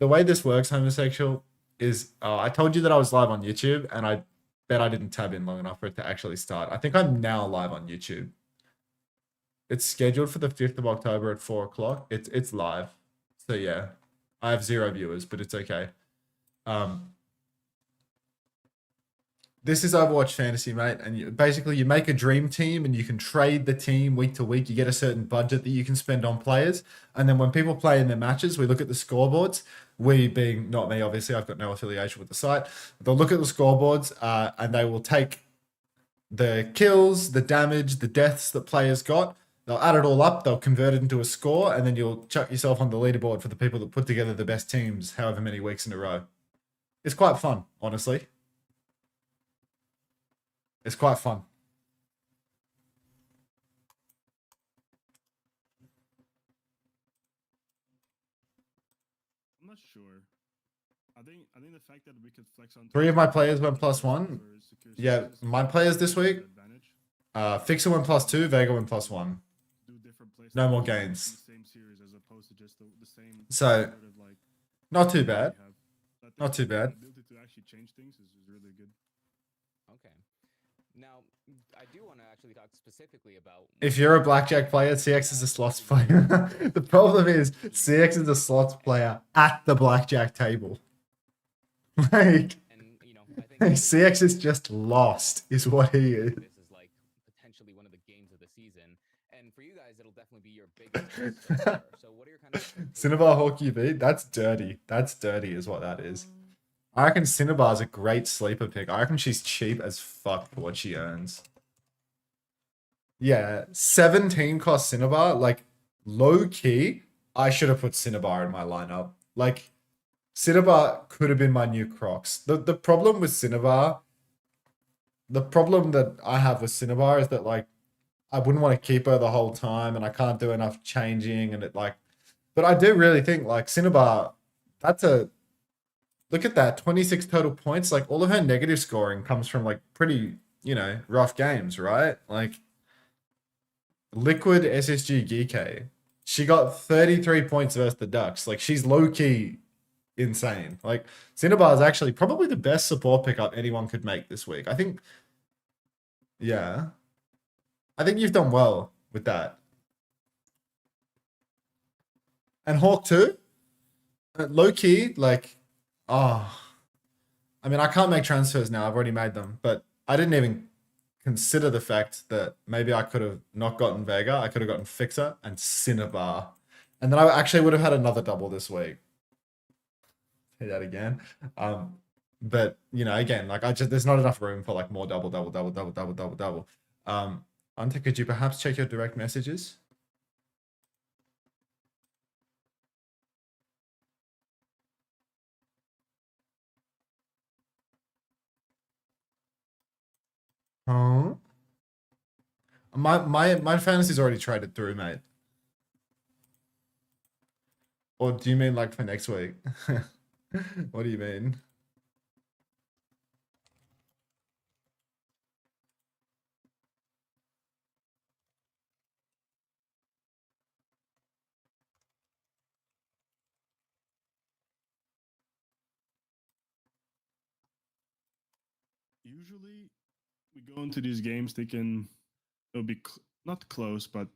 the way this works, homosexual, is I told you that I was live on YouTube, and I bet I didn't tab in long enough for it to actually start. I think I'm now live on YouTube. It's scheduled for the 5th of October at 4 o'clock. It's live. So yeah, I have 0 viewers, but it's okay. This is Overwatch Fantasy, mate, and basically you make a dream team and you can trade the team week to week. You get a certain budget that you can spend on players, and then when people play in their matches, we look at the scoreboards. We being not me, obviously, I've got no affiliation with the site. They'll look at the scoreboards, and they will take the kills, the damage, the deaths that players got. They'll add it all up. They'll convert it into a score, and then you'll chuck yourself on the leaderboard for the people that put together the best teams, however many weeks in a row. It's quite fun, honestly. It's quite fun. I'm not sure. I think the fact that we could flex on 3 of my players went +1. Yeah, my players this week. Fixer went +2, Vega went +1. No more gains. So, not too bad. Not too bad. To actually change things is really good. Okay. Now, I do want to actually talk specifically about... If you're a blackjack player, CX is a slots player. The problem is, CX is a slots player at the blackjack table. Like, and, you know, I think CX is just lost, is what he is. this is like potentially one of the games of the season. And for you guys, it'll definitely be your biggest so far. So what are your kind of... Cinnabar Hawk UV? That's dirty. That's dirty is what that is. I reckon Cinnabar's a great sleeper pick. I reckon she's cheap as fuck for what she earns. Yeah, 17 cost Cinnabar. Like, low key, I should have put Cinnabar in my lineup. Like, Cinnabar could have been my new Crocs. The problem with Cinnabar, the problem that I have with Cinnabar is that, like, I wouldn't want to keep her the whole time, and I can't do enough changing, and it, like... But I do really think, like, Cinnabar, that's a... Look at that, 26 total points. Like, all of her negative scoring comes from, like, pretty, you know, rough games, right? Like, Liquid SSG Geekay. She got 33 points versus the Ducks. Like, she's low-key insane. Like, Cinnabar is actually probably the best support pickup anyone could make this week. I think, yeah. I think you've done well with that. And Hawk too? Low-key, like... Oh, I mean, I can't make transfers now. I've already made them, but I didn't even consider the fact that maybe I could have not gotten Vega. I could have gotten Fixer and Cinnabar, and then I actually would have had another double this week. Say that again. But you know, again, like there's not enough room for like more double. Unter, could you perhaps check your direct messages? Huh? My fantasy's already traded through, mate. Or do you mean like for next week? What do you mean? Usually, we go into these games thinking it'll be not close, but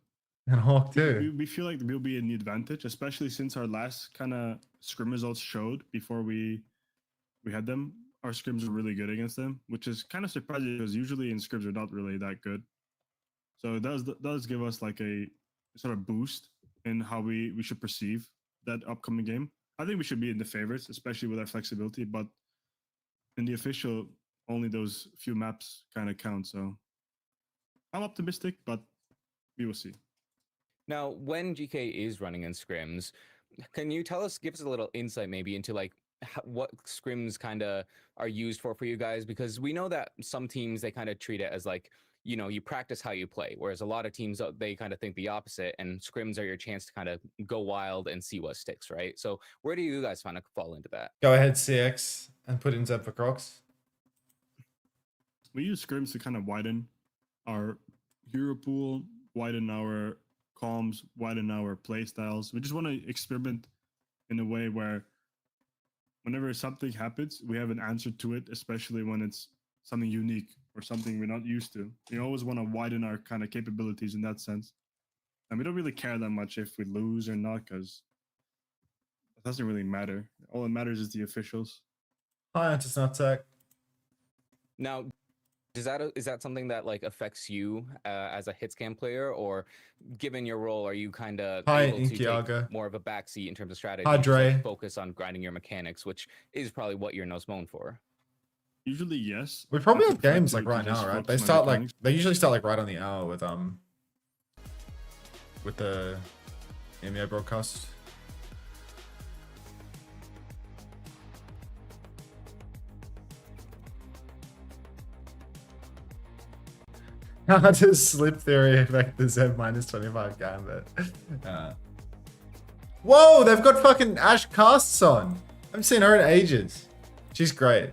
And Hawk too. we feel like we'll be in the advantage, especially since our last kind of scrim results showed before we had them. Our scrims were really good against them, which is kind of surprising because usually in scrims are not really that good. So it does give us like a sort of boost in how we should perceive that upcoming game. I think we should be in the favorites, especially with our flexibility, but in the official, only those few maps kind of count. So I'm optimistic, but we will see. Now, when GK is running in scrims, can you give us a little insight maybe into like what scrims kind of are used for you guys? Because we know that some teams, they kind of treat it as like, you know, you practice how you play, whereas a lot of teams, they kind of think the opposite, and scrims are your chance to kind of go wild and see what sticks, right? So where do you guys kind of fall into that? Go ahead, CX, and put in Z for Crocs. We use scrims to kind of widen our hero pool, widen our comms, widen our play styles. We just want to experiment in a way where whenever something happens, we have an answer to it, especially when it's something unique or something we're not used to. We always want to widen our kind of capabilities in that sense. And we don't really care that much if we lose or not, because it doesn't really matter. All that matters is the officials. Hi, Unter not tech. Now, is that something that like affects you as a hitscan player, or given your role, are you kind of Hi, able to Inkiaga. take more of a backseat in terms of strategy? Hi, just, like, Dre. focus on grinding your mechanics, which is probably what you're most known for. Usually, yes. We probably I have prefer games to like right just now, right? focus They my start like mechanics. they usually start like right on the hour with the EMEA broadcast. How does slip theory affect the Z minus 25 gambit? Whoa, they've got fucking Ash casts on. I haven't seen her in ages. She's great.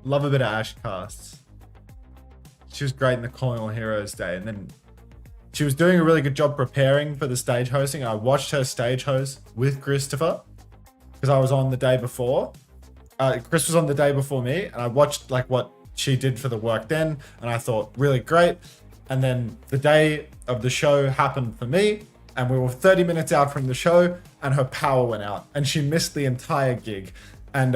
Love a bit of Ash casts. She was great in the Calling All Heroes Day, and then she was doing a really good job preparing for the stage hosting. I watched her stage host with Christopher because I was on the day before. Chris was on the day before me, and I watched like what she did for the work then, and I thought really great. And then the day of the show happened for me, and we were 30 minutes out from the show, and her power went out, and she missed the entire gig. And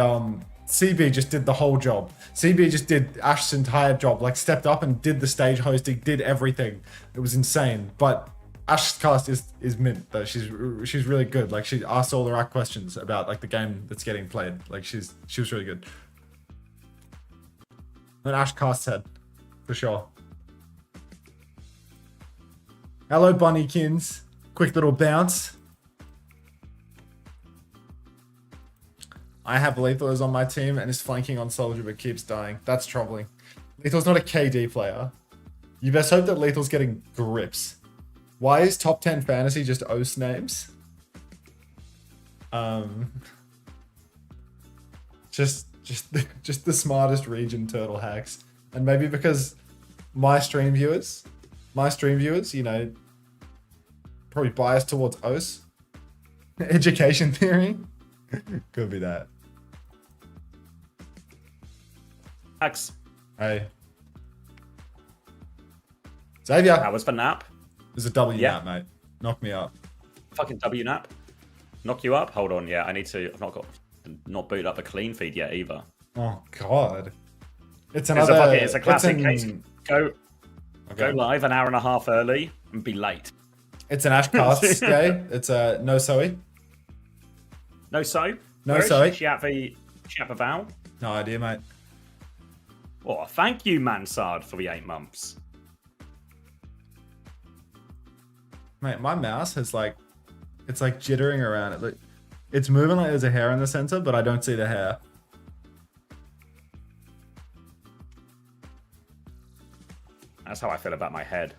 CB just did the whole job. CB just did Ash's entire job, like stepped up and did the stage hosting, did everything. It was insane. But Ash's cast is mint though. She's really good. Like she asked all the right questions about like the game that's getting played. Like she was really good. An Ash cast head, for sure. Hello, Bunnykins. Quick little bounce. I have Lethal as on my team and is flanking on Soldier but keeps dying. That's troubling. Lethal's not a KD player. You best hope that Lethal's getting grips. Why is top 10 fantasy just OS names? Just the smartest region turtle hacks. And maybe because my stream viewers, you know, probably biased towards OS. Education theory. Could be that. Max, Hey. Xavier. how was the nap? There's a W Yeah. nap, mate. Knock me up. Fucking W nap. Knock you up? Hold on, yeah, I need to. I've not booted up the clean feed yet either. Oh god. It's It's a another. fucking, it's a classic an- case. Go Okay. live an hour and a half early and be late. It's an Ash cast day. It's a no Zoe. No so. No Where is so. She at the vow. No idea, mate. Oh, thank you, Mansard, for the 8 months. Mate, my mouse has like, it's like jittering around it. Like, it's moving like there's a hair in the center, but I don't see the hair. That's how I feel about my head.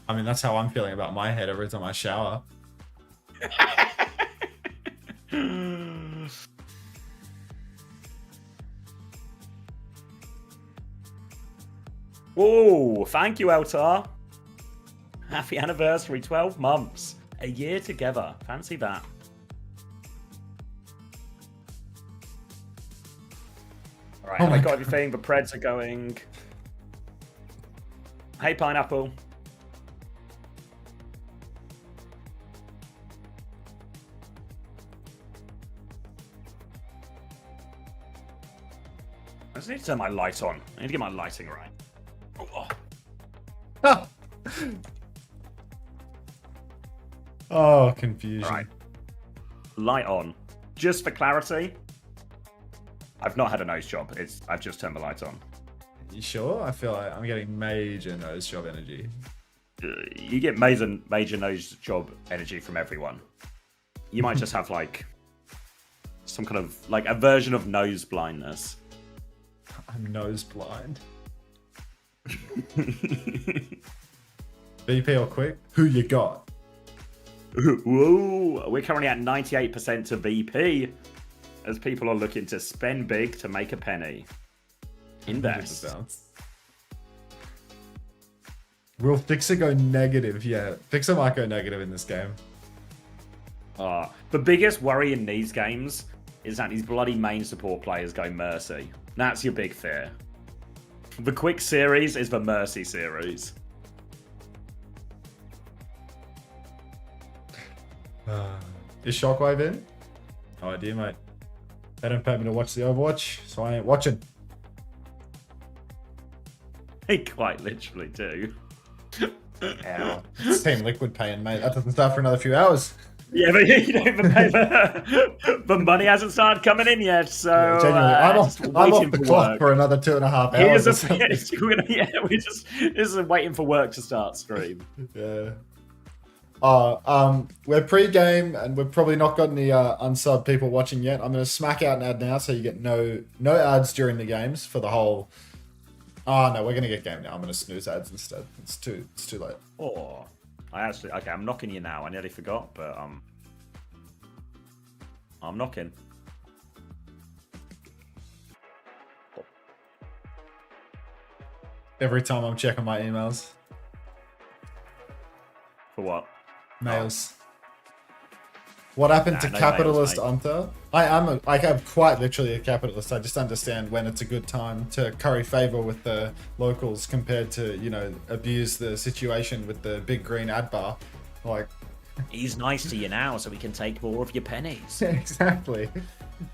I mean, that's how I'm feeling about my head every time I shower. Oh, thank you, Eltar. Happy anniversary, 12 months. A year together. Fancy that. All right, Oh have my I got God. everything? The Preds are going. Hey, Pineapple. I just need to turn my light on. I need to get my lighting right. Oh. Ah. Oh, confusion. All right. Light on. Just for clarity, I've not had a nose job. I've just turned the light on. You sure? I feel like I'm getting major nose job energy. You get major nose job energy from everyone. You might just have like some kind of like a version of nose blindness. I'm nose blind. BP or quick? Who you got? Whoa, we're currently at 98% to VP as people are looking to spend big to make a penny. Invest. Will Fixer go negative? Yeah, Fixer might go negative in this game. The biggest worry in these games is that these bloody main support players go Mercy. That's your big fear. The quick series is the Mercy series. Is Shockwave in? No idea, mate. They don't pay me to watch the Overwatch, so I ain't watching. They quite literally do. Ow. It's Team Liquid paying, mate. That doesn't start for another few hours. Yeah, but you don't even pay the money hasn't started coming in yet, so Yeah, genuinely, I'm off the clock work. for another 2.5 Here's hours. we're just waiting for work to start stream. Yeah. We're pre-game and we've probably not got any unsub people watching yet. I'm gonna smack out an ad now so you get no ads during the games for the whole. Oh no, we're gonna get game now. I'm gonna snooze ads instead. It's too late. Oh, okay, I'm knocking you now. I nearly forgot, but I'm knocking. Every time I'm checking my emails, For what? mails. What happened to no capitalist mails, Unter? I'm quite literally a capitalist. I just understand when it's a good time to curry favor with the locals compared to, you know, abuse the situation with the big green ad bar. Like, He's nice to you now, so we can take more of your pennies. exactly.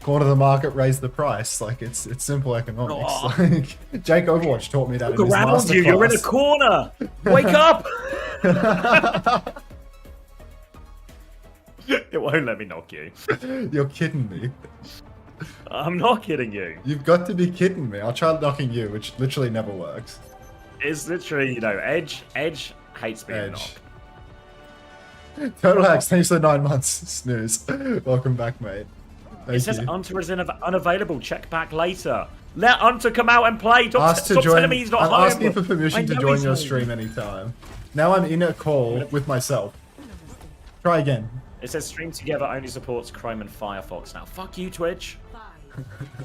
Corner the market, raise the price. Like, it's simple economics. Aw. Like, Jake Overwatch taught me that Look in his around you, you're in a masterclass. corner. Wake up! It won't let me knock you. You're kidding me. I'm not kidding you. You've got to be kidding me. I'll try knocking you, which literally never works. It's literally, you know, Edge hates being knocked. Total hacks, thanks for the 9 months. Snooze. Welcome back, mate. Thank It says you. Unter is unavailable. Check back later. Let Unter come out and play. Ask to Stop join. telling me he's not I'm home. asking for permission I to know join he's your home. stream anytime. Now I'm in a call with myself. Try again. It says stream together only supports Chrome and Firefox now. Fuck you, Twitch.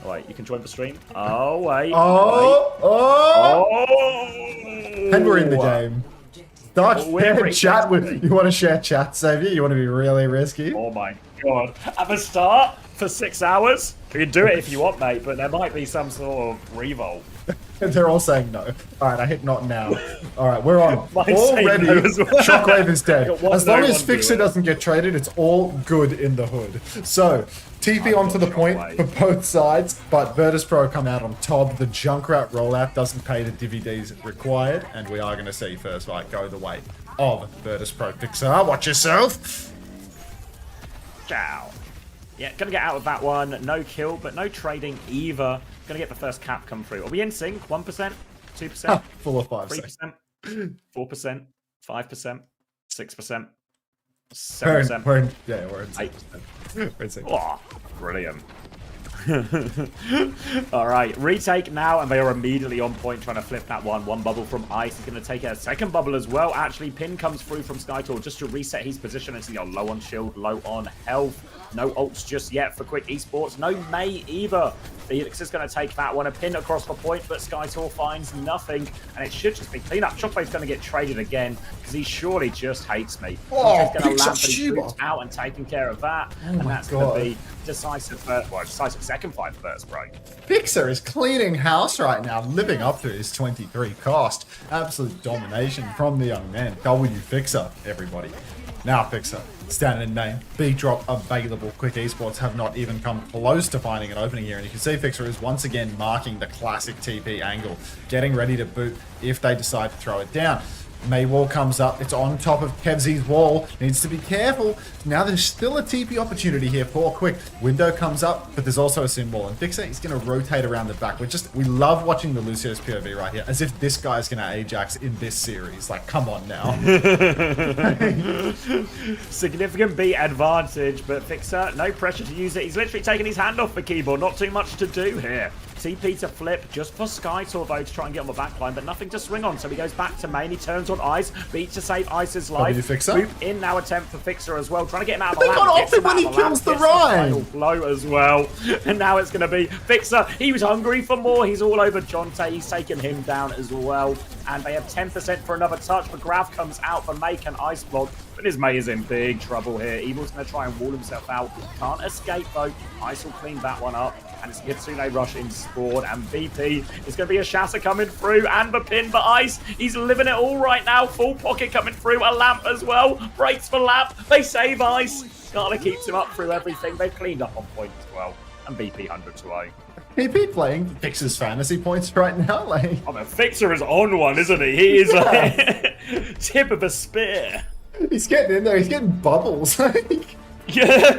Alright, you can join the stream. Oh, wait. Oh, oh! Oh! And we're in the game. Start Oh, we're share in chat the with. You want to share chat, Xavier? You want to be really risky? Oh my god. At the start, for 6 hours? You can do it if you want, mate, but there might be some sort of revolt. They're all saying no. Alright, I hit not now. Alright, we're on. Mine's saying Already, no as well. Shockwave is dead. I got one As long no, as one Fixer viewer. doesn't get traded, it's all good in the hood. So, TP onto the point Shockwave. for both sides, but Virtus Pro come out on top. The Junkrat rollout doesn't pay the DVDs required, and we are going to see first fight go the way of Virtus Pro. Fixer, watch yourself. Ciao. Yeah, gonna get out of that one. No kill, but no trading either. Gonna get the first cap come through. Are we in sync? 1%? 2%? Full of 5 seconds. 3%? 4%? 5%? 6%? We're 7%? we're in, yeah, we're in 8%? We're in sync. Oh, brilliant. Alright, retake now, and they are immediately on point trying to flip that one. One bubble from Ice. He's going to take a second bubble as well. Actually, Pin comes through from Skytor just to reset his position. It's low on shield, low on health. No ults just yet for Quick Esports. No May either. Felix is going to take that one. A pin across the point, but Skytor finds nothing. And it should just be cleanup. Shockwave's going to get traded again because he surely just hates me. Oh, He's going pick to up lamp his Shiba. boots out and taking care of that. Oh And my that's going God. to be decisive second fight first break. Fixer is cleaning house right now, living up to his 23 cost. Absolute domination from the young man. W Fixer, everybody. Now Fixer, standard name, B drop available. Quick Esports have not even come close to finding an opening here, and you can see Fixer is once again marking the classic TP angle, getting ready to boot if they decide to throw it down. Maywall comes up. It's on top of Kevzy's wall. Needs to be careful. Now there's still a TP opportunity here for Quick. Window comes up, but there's also a Sim wall. And Fixer is going to rotate around the back. We love watching the Lucio's POV right here, as if this guy's going to Ajax in this series. Like, come on now. Significant B advantage, but Fixer, no pressure to use it. He's literally taking his hand off the keyboard. Not too much to do here. TP to flip just for Skytor though to try and get on the backline, but nothing to swing on. So he goes back to main. He turns on Ice. Beat to save Ice's life. W Fixer. Move in now, attempt for Fixer as well. Trying to get him out of the They lamp. got Gets off him him when out he of the lamp, kills the gets Rhine. final blow as well. And now it's going to be Fixer. He was hungry for more. He's all over Jonte. He's taken him down as well. and they have 10% for another touch, but Graf comes out for Make an Ice Block, but his May is in big trouble here. Evil's going to try and wall himself out. Can't escape, though. Ice will clean that one up, and it's Kitsune Rush in Spawn, and VP is going to be a Shatter coming through, and the pin, but Ice, he's living it all right now. Full pocket coming through, a lamp as well. Breaks for lamp, they save Ice. Carter keeps him up through everything. They've cleaned up on point as well, and VP 100-0. PP playing Fixer's fantasy points right now. Like, oh, the Fixer is on one, isn't he? He is like tip of a spear. he's getting in there. He's getting bubbles. Like, Yeah.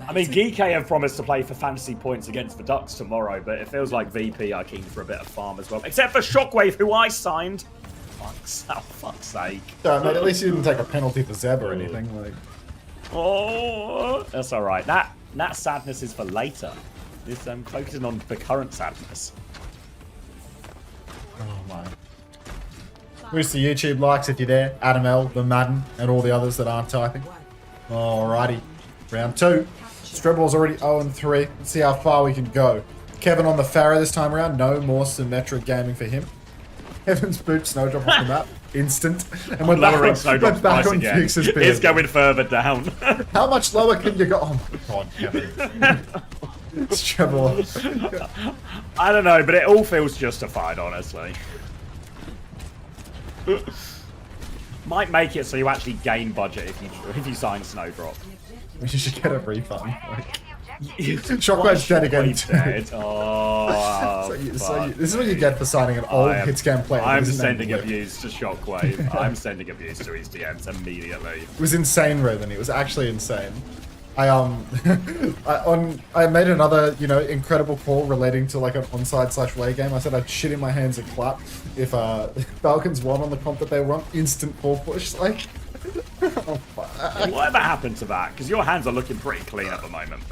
I mean, Geekay have promised to play for fantasy points against the Ducks tomorrow, but it feels like VP are keen for a bit of farm as well. Except for Shockwave, who I signed. Fuck's sake. mate, at least you didn't take a penalty for Zeb or anything. Like, Oh, that's all right. That sadness is for later. It's focusing on the current sadness. oh my. Who's the YouTube likes if you're there? Adam L, the Madden, and all the others that aren't typing. Alrighty. Round 2. Streble's already 0-3. Let's see how far we can go. Kevin on the Farah this time around. No more symmetric gaming for him. Kevin's boot snowdrop off the map. Instant. And we're back on Fix's beard. It's going further down. How much lower can you go? Oh my god, Kevin. Treble. I don't know, but it all feels justified, honestly. Might make it so you actually gain budget if you sign Snowdrop. We should get a refund. Like, Shockwave's dead again. Dead. Oh, this is what you get for signing an old hitscan player. I'm sending abuse to Shockwave. I'm sending abuse to his DMs immediately. It was insane, Rhythm. It was actually insane. I made another, incredible call relating to like an onside/way game. I said I'd shit in my hands and clap if Falcons won on the comp that they were on. Instant full push, like. Oh, whatever happened to that? Because your hands are looking pretty clean at the moment.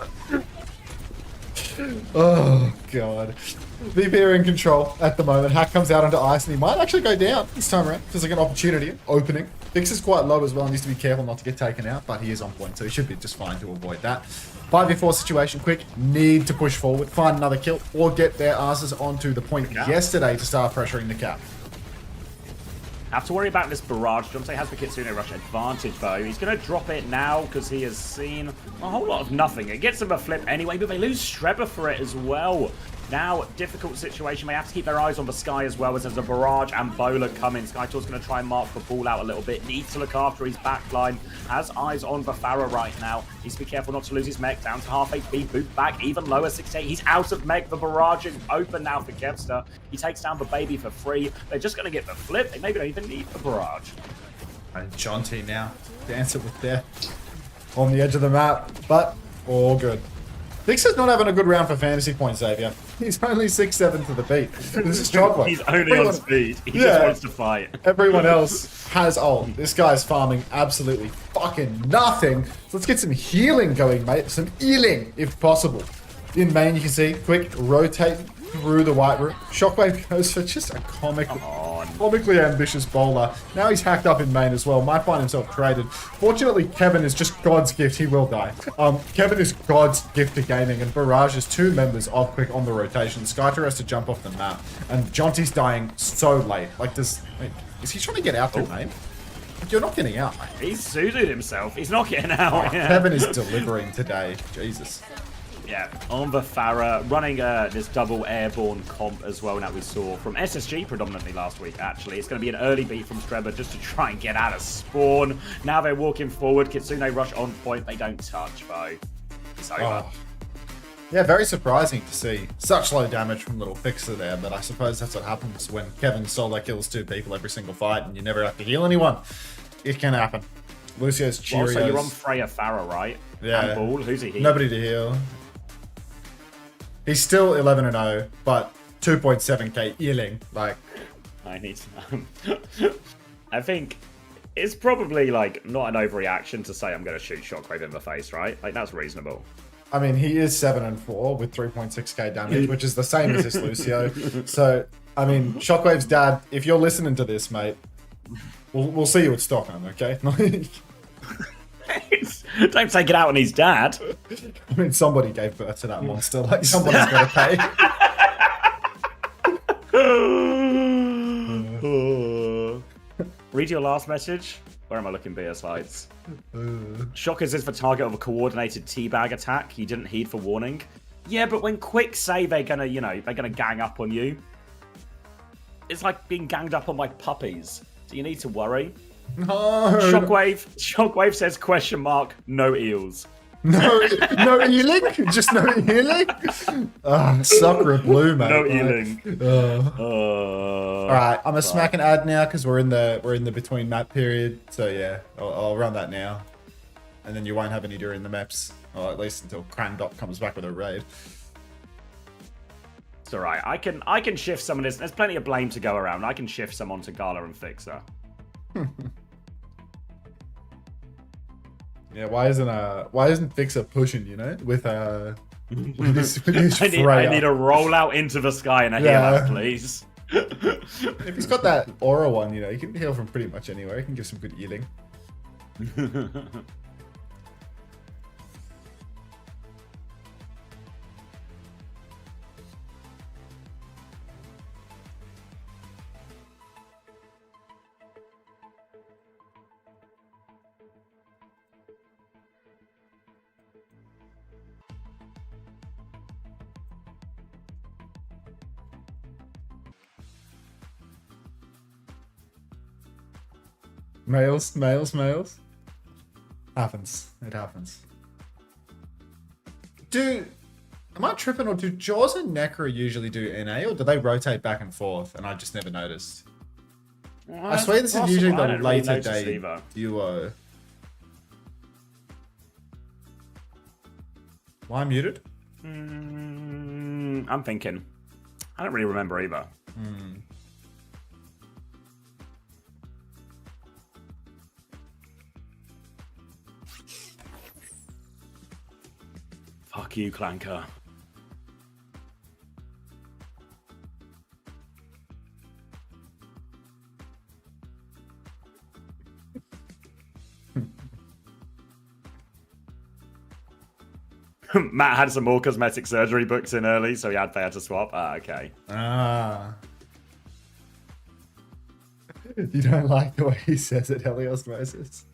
Oh god. VP are in control at the moment. Hack comes out onto ice and he might actually go down this time around. There's like an opportunity opening. Fix is quite low as well and needs to be careful not to get taken out, but he is on point, so he should be just fine to avoid that. 5v4 situation quick. Need to push forward, find another kill, or get their asses onto the point yesterday to start pressuring the cap. Have to worry about this barrage. Jonte has the Kitsune Rush advantage, though. He's going to drop it now because he has seen a whole lot of nothing. It gets him a flip anyway, but they lose Strebber for it as well. Now, difficult situation. They have to keep their eyes on the sky as well as there's a barrage and bowler coming. Skytor's going to try and mark the ball out a little bit. Needs to look after his backline. Has eyes on the Farah right now. Needs to be careful not to lose his mech. Down to half HP. Boot back even lower. 68. He's out of mech. The barrage is open now for Kevster. He takes down the baby for free. They're just going to get the flip. They maybe don't even need the barrage. And Jonte now. Dance it with death. On the edge of the map. But all good. Vixer's not having a good round for fantasy points, Xavier. He's only 6-7 to the beat. This is Chocolate. He's only on speed. He just wants to fight. Everyone else has ult. This guy's farming absolutely fucking nothing. So let's get some healing going, mate. Some healing, if possible. In main, you can see, quick, rotating through the white room. Shockwave goes for just a comically ambitious bowler. Now he's hacked up in main as well. Might find himself traded. Fortunately, Kevin is just God's gift. He will die. Kevin is God's gift to gaming, and Barrage is 2 members of Quick on the rotation. Skytor has to jump off the map, and Jonte's dying so late. Like, is he trying to get out through main? Like, you're not getting out, mate. He's suited himself. He's not getting out. Kevin is delivering today. Jesus. Yeah, on the Farah, running this double airborne comp as well, now we saw from SSG predominantly last week, actually. It's going to be an early beat from Strebber just to try and get out of spawn. Now they're walking forward. Kitsune Rush on point. They don't touch, though. It's over. Oh. Yeah, very surprising to see such low damage from Little Fixer there, but I suppose that's what happens when Kevin solo kills 2 people every single fight and you never have to heal anyone. It can happen. Lucio's Cheerios. Also, you're on Freya Farah, right? Yeah. And Ball, who's he? Nobody to heal. He's still 11-0, but 2.7k healing. Like, I need to. I think it's probably like not an overreaction to say I'm going to shoot Shockwave in the face, right? Like, that's reasonable. I mean, he is 7-4 with 3.6k damage, which is the same as this Lucio. So, I mean, Shockwave's dad, if you're listening to this, mate, we'll see you at Stockholm, okay? Don't take it out on his dad. I mean, somebody gave birth to that monster. Like, somebody's got to pay. Read your last message. Where am I looking, BS Lights? Shockers is the target of a coordinated teabag attack. You didn't heed for warning. Yeah, but when Quick say they're gonna, they're gonna gang up on you, it's like being ganged up on by puppies. So you need to worry. No. Shockwave says question mark, no eels. No healing? Just no healing? Sakura blue, mate. No healing. Alright, I'm gonna smack an ad now because we're in the between map period. So yeah, I'll run that now. And then you won't have any during the maps. Or at least until Crandop comes back with a raid. It's alright. I can shift some of this. There's plenty of blame to go around. I can shift some onto Gala and Fixer. Yeah, why isn't Fixer pushing, with his I need a rollout into the sky and a heal out, please. If he's got that aura one, he can heal from pretty much anywhere. He can give some good healing. Males. Happens. It happens. Am I tripping, or do Jaws and Necro usually do NA, or do they rotate back and forth and I just never noticed? I swear this is usually the later day duo. Why muted? I'm thinking. I don't really remember either. Fuck you, Clanker. Matt had some more cosmetic surgery booked in early, so he had to swap. Okay. You don't like the way he says it, Helios Moses?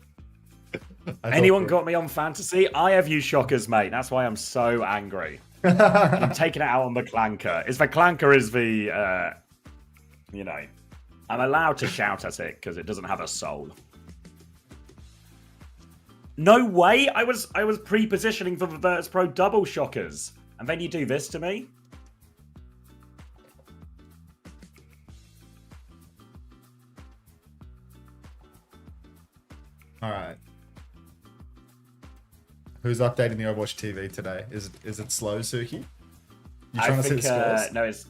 Anyone got me on fantasy? I have you shockers, mate. That's why I'm so angry. I'm taking it out on the Clanker. The Clanker is the, I'm allowed to shout at it because it doesn't have a soul. No way! I was pre-positioning for the Virtus Pro double shockers. And then you do this to me? Alright. Who's updating the Overwatch TV today? Is it slow, Suki? You trying to see the scores? No, it's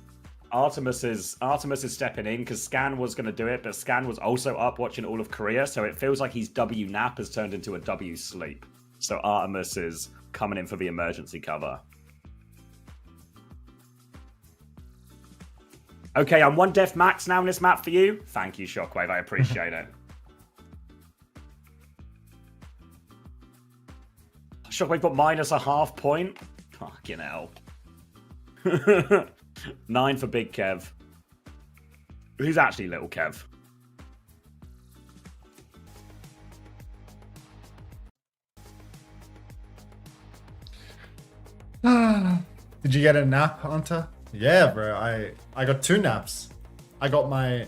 Artemis is stepping in because Scan was going to do it, but Scan was also up watching all of Korea, so it feels like his W nap has turned into a W sleep. So Artemis is coming in for the emergency cover. Okay, I'm 1 def max now in this map for you. Thank you, Shockwave. I appreciate it. Shockwave got -0.5 point. Fucking hell. 9 for Big Kev. Who's actually Little Kev? Did you get a nap, Unter? Yeah, bro. I got 2 naps. I got my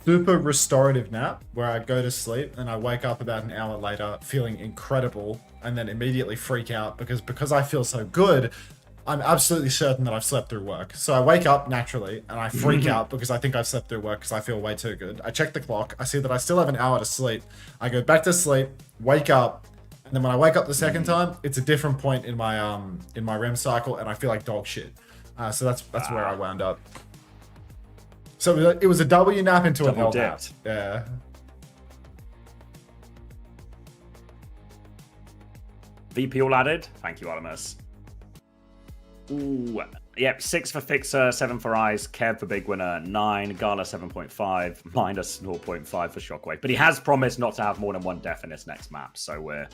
super restorative nap where I go to sleep and I wake up about an hour later feeling incredible and then immediately freak out because I feel so good. I'm absolutely certain that I've slept through work. So I wake up naturally and I freak out because I think I've slept through work because I feel way too good. I check the clock. I see that I still have an hour to sleep. I go back to sleep, wake up, and then when I wake up the second time, it's a different point in my REM cycle and I feel like dog shit. So that's where I wound up. So it was a W nap into an L nap. Yeah. VP all added. Thank you, Artemis. Ooh, yep, 6 for Fixer, 7 for Ice, Kev for Big Winner, 9, Gala 7.5, -0.5 for Shockwave. But he has promised not to have more than 1 def in this next map, so we're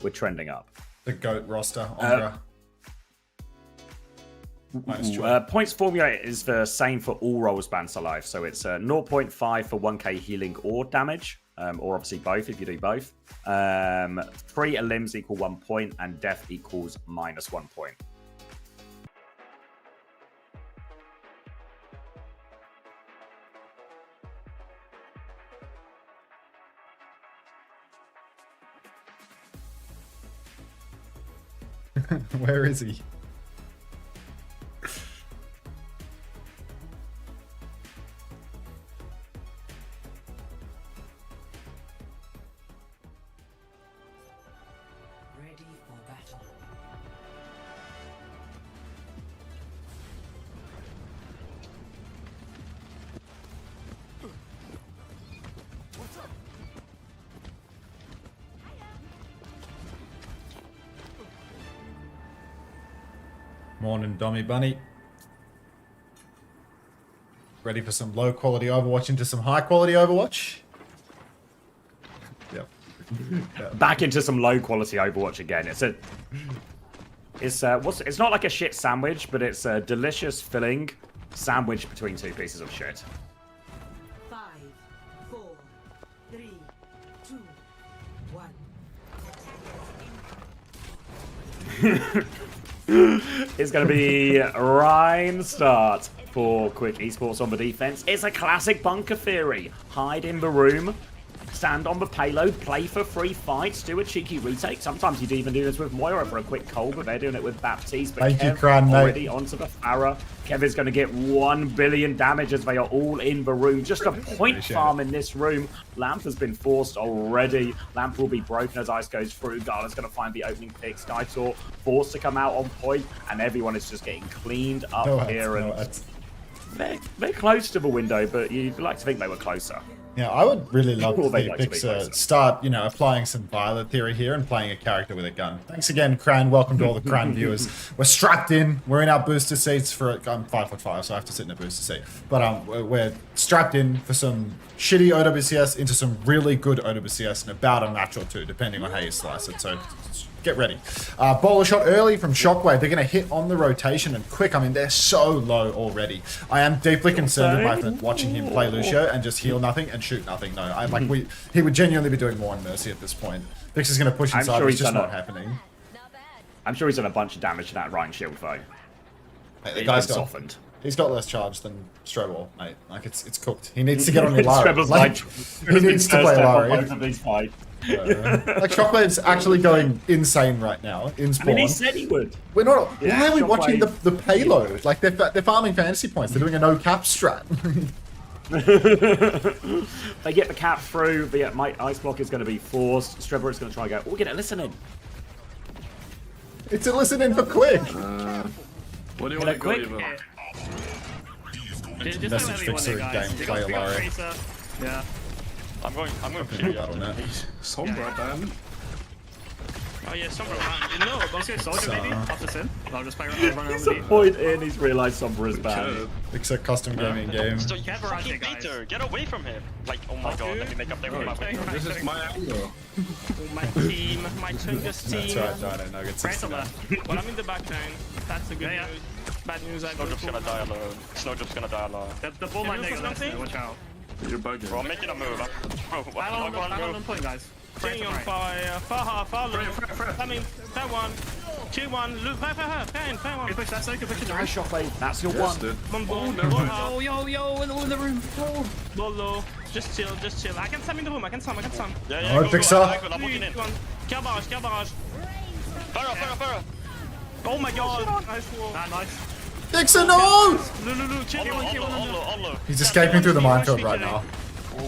trending up. The GOAT roster, Ongra. Points formula is the same for all roles bans alive. So it's 0.5 for 1k healing or damage, or obviously both if you do both. 3 limbs equal 1 point, and death equals -1 point. Where is he? Ready for battle. Morning, Dommy Bunny. Ready for some low quality Overwatch into some high quality Overwatch? Yep. Back into some low quality Overwatch again. It's not like a shit sandwich, but it's a delicious filling sandwich between two pieces of shit. 5, 4, 3, 2, 1. It's going to be Ryan start for Quick Esports on the defense. It's a classic bunker theory. Hide in the room, stand on the payload, play for free fights, do a cheeky retake. Sometimes you'd even do this with Moira for a quick cold, but they're doing it with Baptiste. But Thank you, Kev Cran, mate. already onto the Pharah. Kev is going to get 1 billion damage as they are all in the room. Just a point Appreciate farm in this room. Lamp has been forced already. Lamp will be broken as Ice goes through. Gala's going to find the opening pick. Skytor forced to come out on point, and everyone is just getting cleaned up here. They're close to the window, but you'd like to think they were closer. Yeah, I would really love to Well, they see like to be Pix closer. start, applying some Violet theory here and playing a character with a gun. Thanks again, Cran. Welcome to all the Cran viewers. We're strapped in. We're in our booster seats for. I'm 5'5", so I have to sit in a booster seat. But we're strapped in for some shitty OWCS into some really good OWCS in about a match or two, depending on how you slice it. So get ready. Bowler shot early from Shockwave. They're going to hit on the rotation and quick. I mean, they're so low already. I am deeply concerned with my friend watching him play Lucio and just heal nothing and shoot nothing. No, he would genuinely be doing more on Mercy at this point. Vix is going to push inside, sure it's he's just done not happening. I'm sure he's done a bunch of damage to that Ryan shield, though. Hey, the guy's It's got, softened. he's got less charge than Strobel, mate. Like, it's cooked. He needs to get on your Lara. Treble's Like, he needs to play Lara. both of these fights. Like, Shockwave's actually going insane right now in I spawn. mean, he said he would. We're not. Yeah, why are we Shockwave. watching the payload? Like, they're farming fantasy points. They're doing a no cap strat. They get the cap through. The Ice Block is going to be forced. Strebber is going to try and go, oh, get it listening. It's a listening for quick. What do you Get want it to quick. go even? Just Message don't fixer let guys. game play Lara. Yeah. I'm going Fucking battle net. Sombra ban. Oh yeah, Sombra man. No, let's go Soldier maybe. Off the sin. I'll just play run around It's the a beat. point in. He's realised Sombra is bad. It's a custom gaming game. So you Can't barrage fucking it, guys. beater, get away from him! Like, oh my god, let me make up there with my way. This is my angle. My team, my Tungus team. That's right, Dino Nuggets. Right on left. Well, I'm in the back lane. That's the good news. Bad news, I go Snowdrop's gonna die alone. Snowdrop's gonna die alone. The bull might make it. Watch out. You're bugging. Bro, I'm making a move. Bro, Battle on point, guys. King on fire. Far low. Coming. Fair one. 2-1. Look, fair one. Good push, that's so good push in the room. Nice shockwave. That's your Yes, one. dude. One ball. Oh, Yo, in the room. Ball low. Just chill. I can slam in the room. I can slam. Yeah, Oh, go, Pixar. I'm walking in. 3, 2, 1. Kill barrage. Farah. Oh my god. Nice wall. Nice. Dixon, no! Lulu, chill. On low. He's escaping through the minefield right now.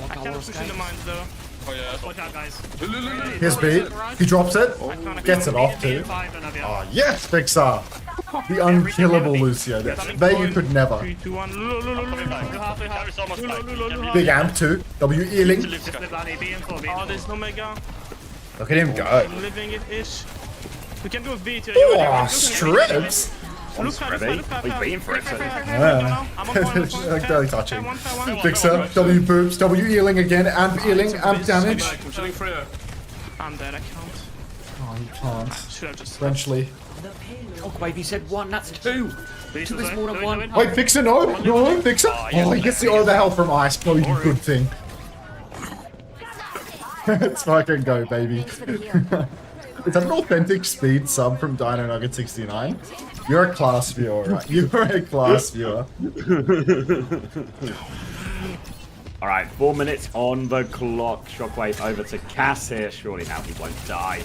I can't push in the mines though. Oh yeah, Watch out, guys. Here's beat. He drops it. Gets it off too. Oh, Oh, yes, Pixar! The unkillable Lucio. They you could never. 3, 2, 1. Lulu. Carry's almost back. Big amp too. W Ealing. Oh, there's no mega. Look at him go. I'm living it ish. We can do a beat here. Oh, strips! Look ready. We've been for it, so- Yeah. I'm on point. Like barely touching. Fair one. Fixer, W boops, W Ealing again, amp Ealing, amp damage. I'm shooting Freya. I'm dead, I can't. can't. Should have just. Eventually. The payload. Shockwave, you said 1, that's 2. Beast 2 was is there. more than Do it, 1. do it. Wait, Fixer, no, Fixer. Oh, he gets the overhealth from Ice. Probably a good thing. Let's fucking go, baby. Is that an authentic speed sub from Dino Nugget 69? You're a class viewer, right? You're a class viewer. All right, 4 minutes on the clock. Shockwave over to Cass here. Surely now he won't die.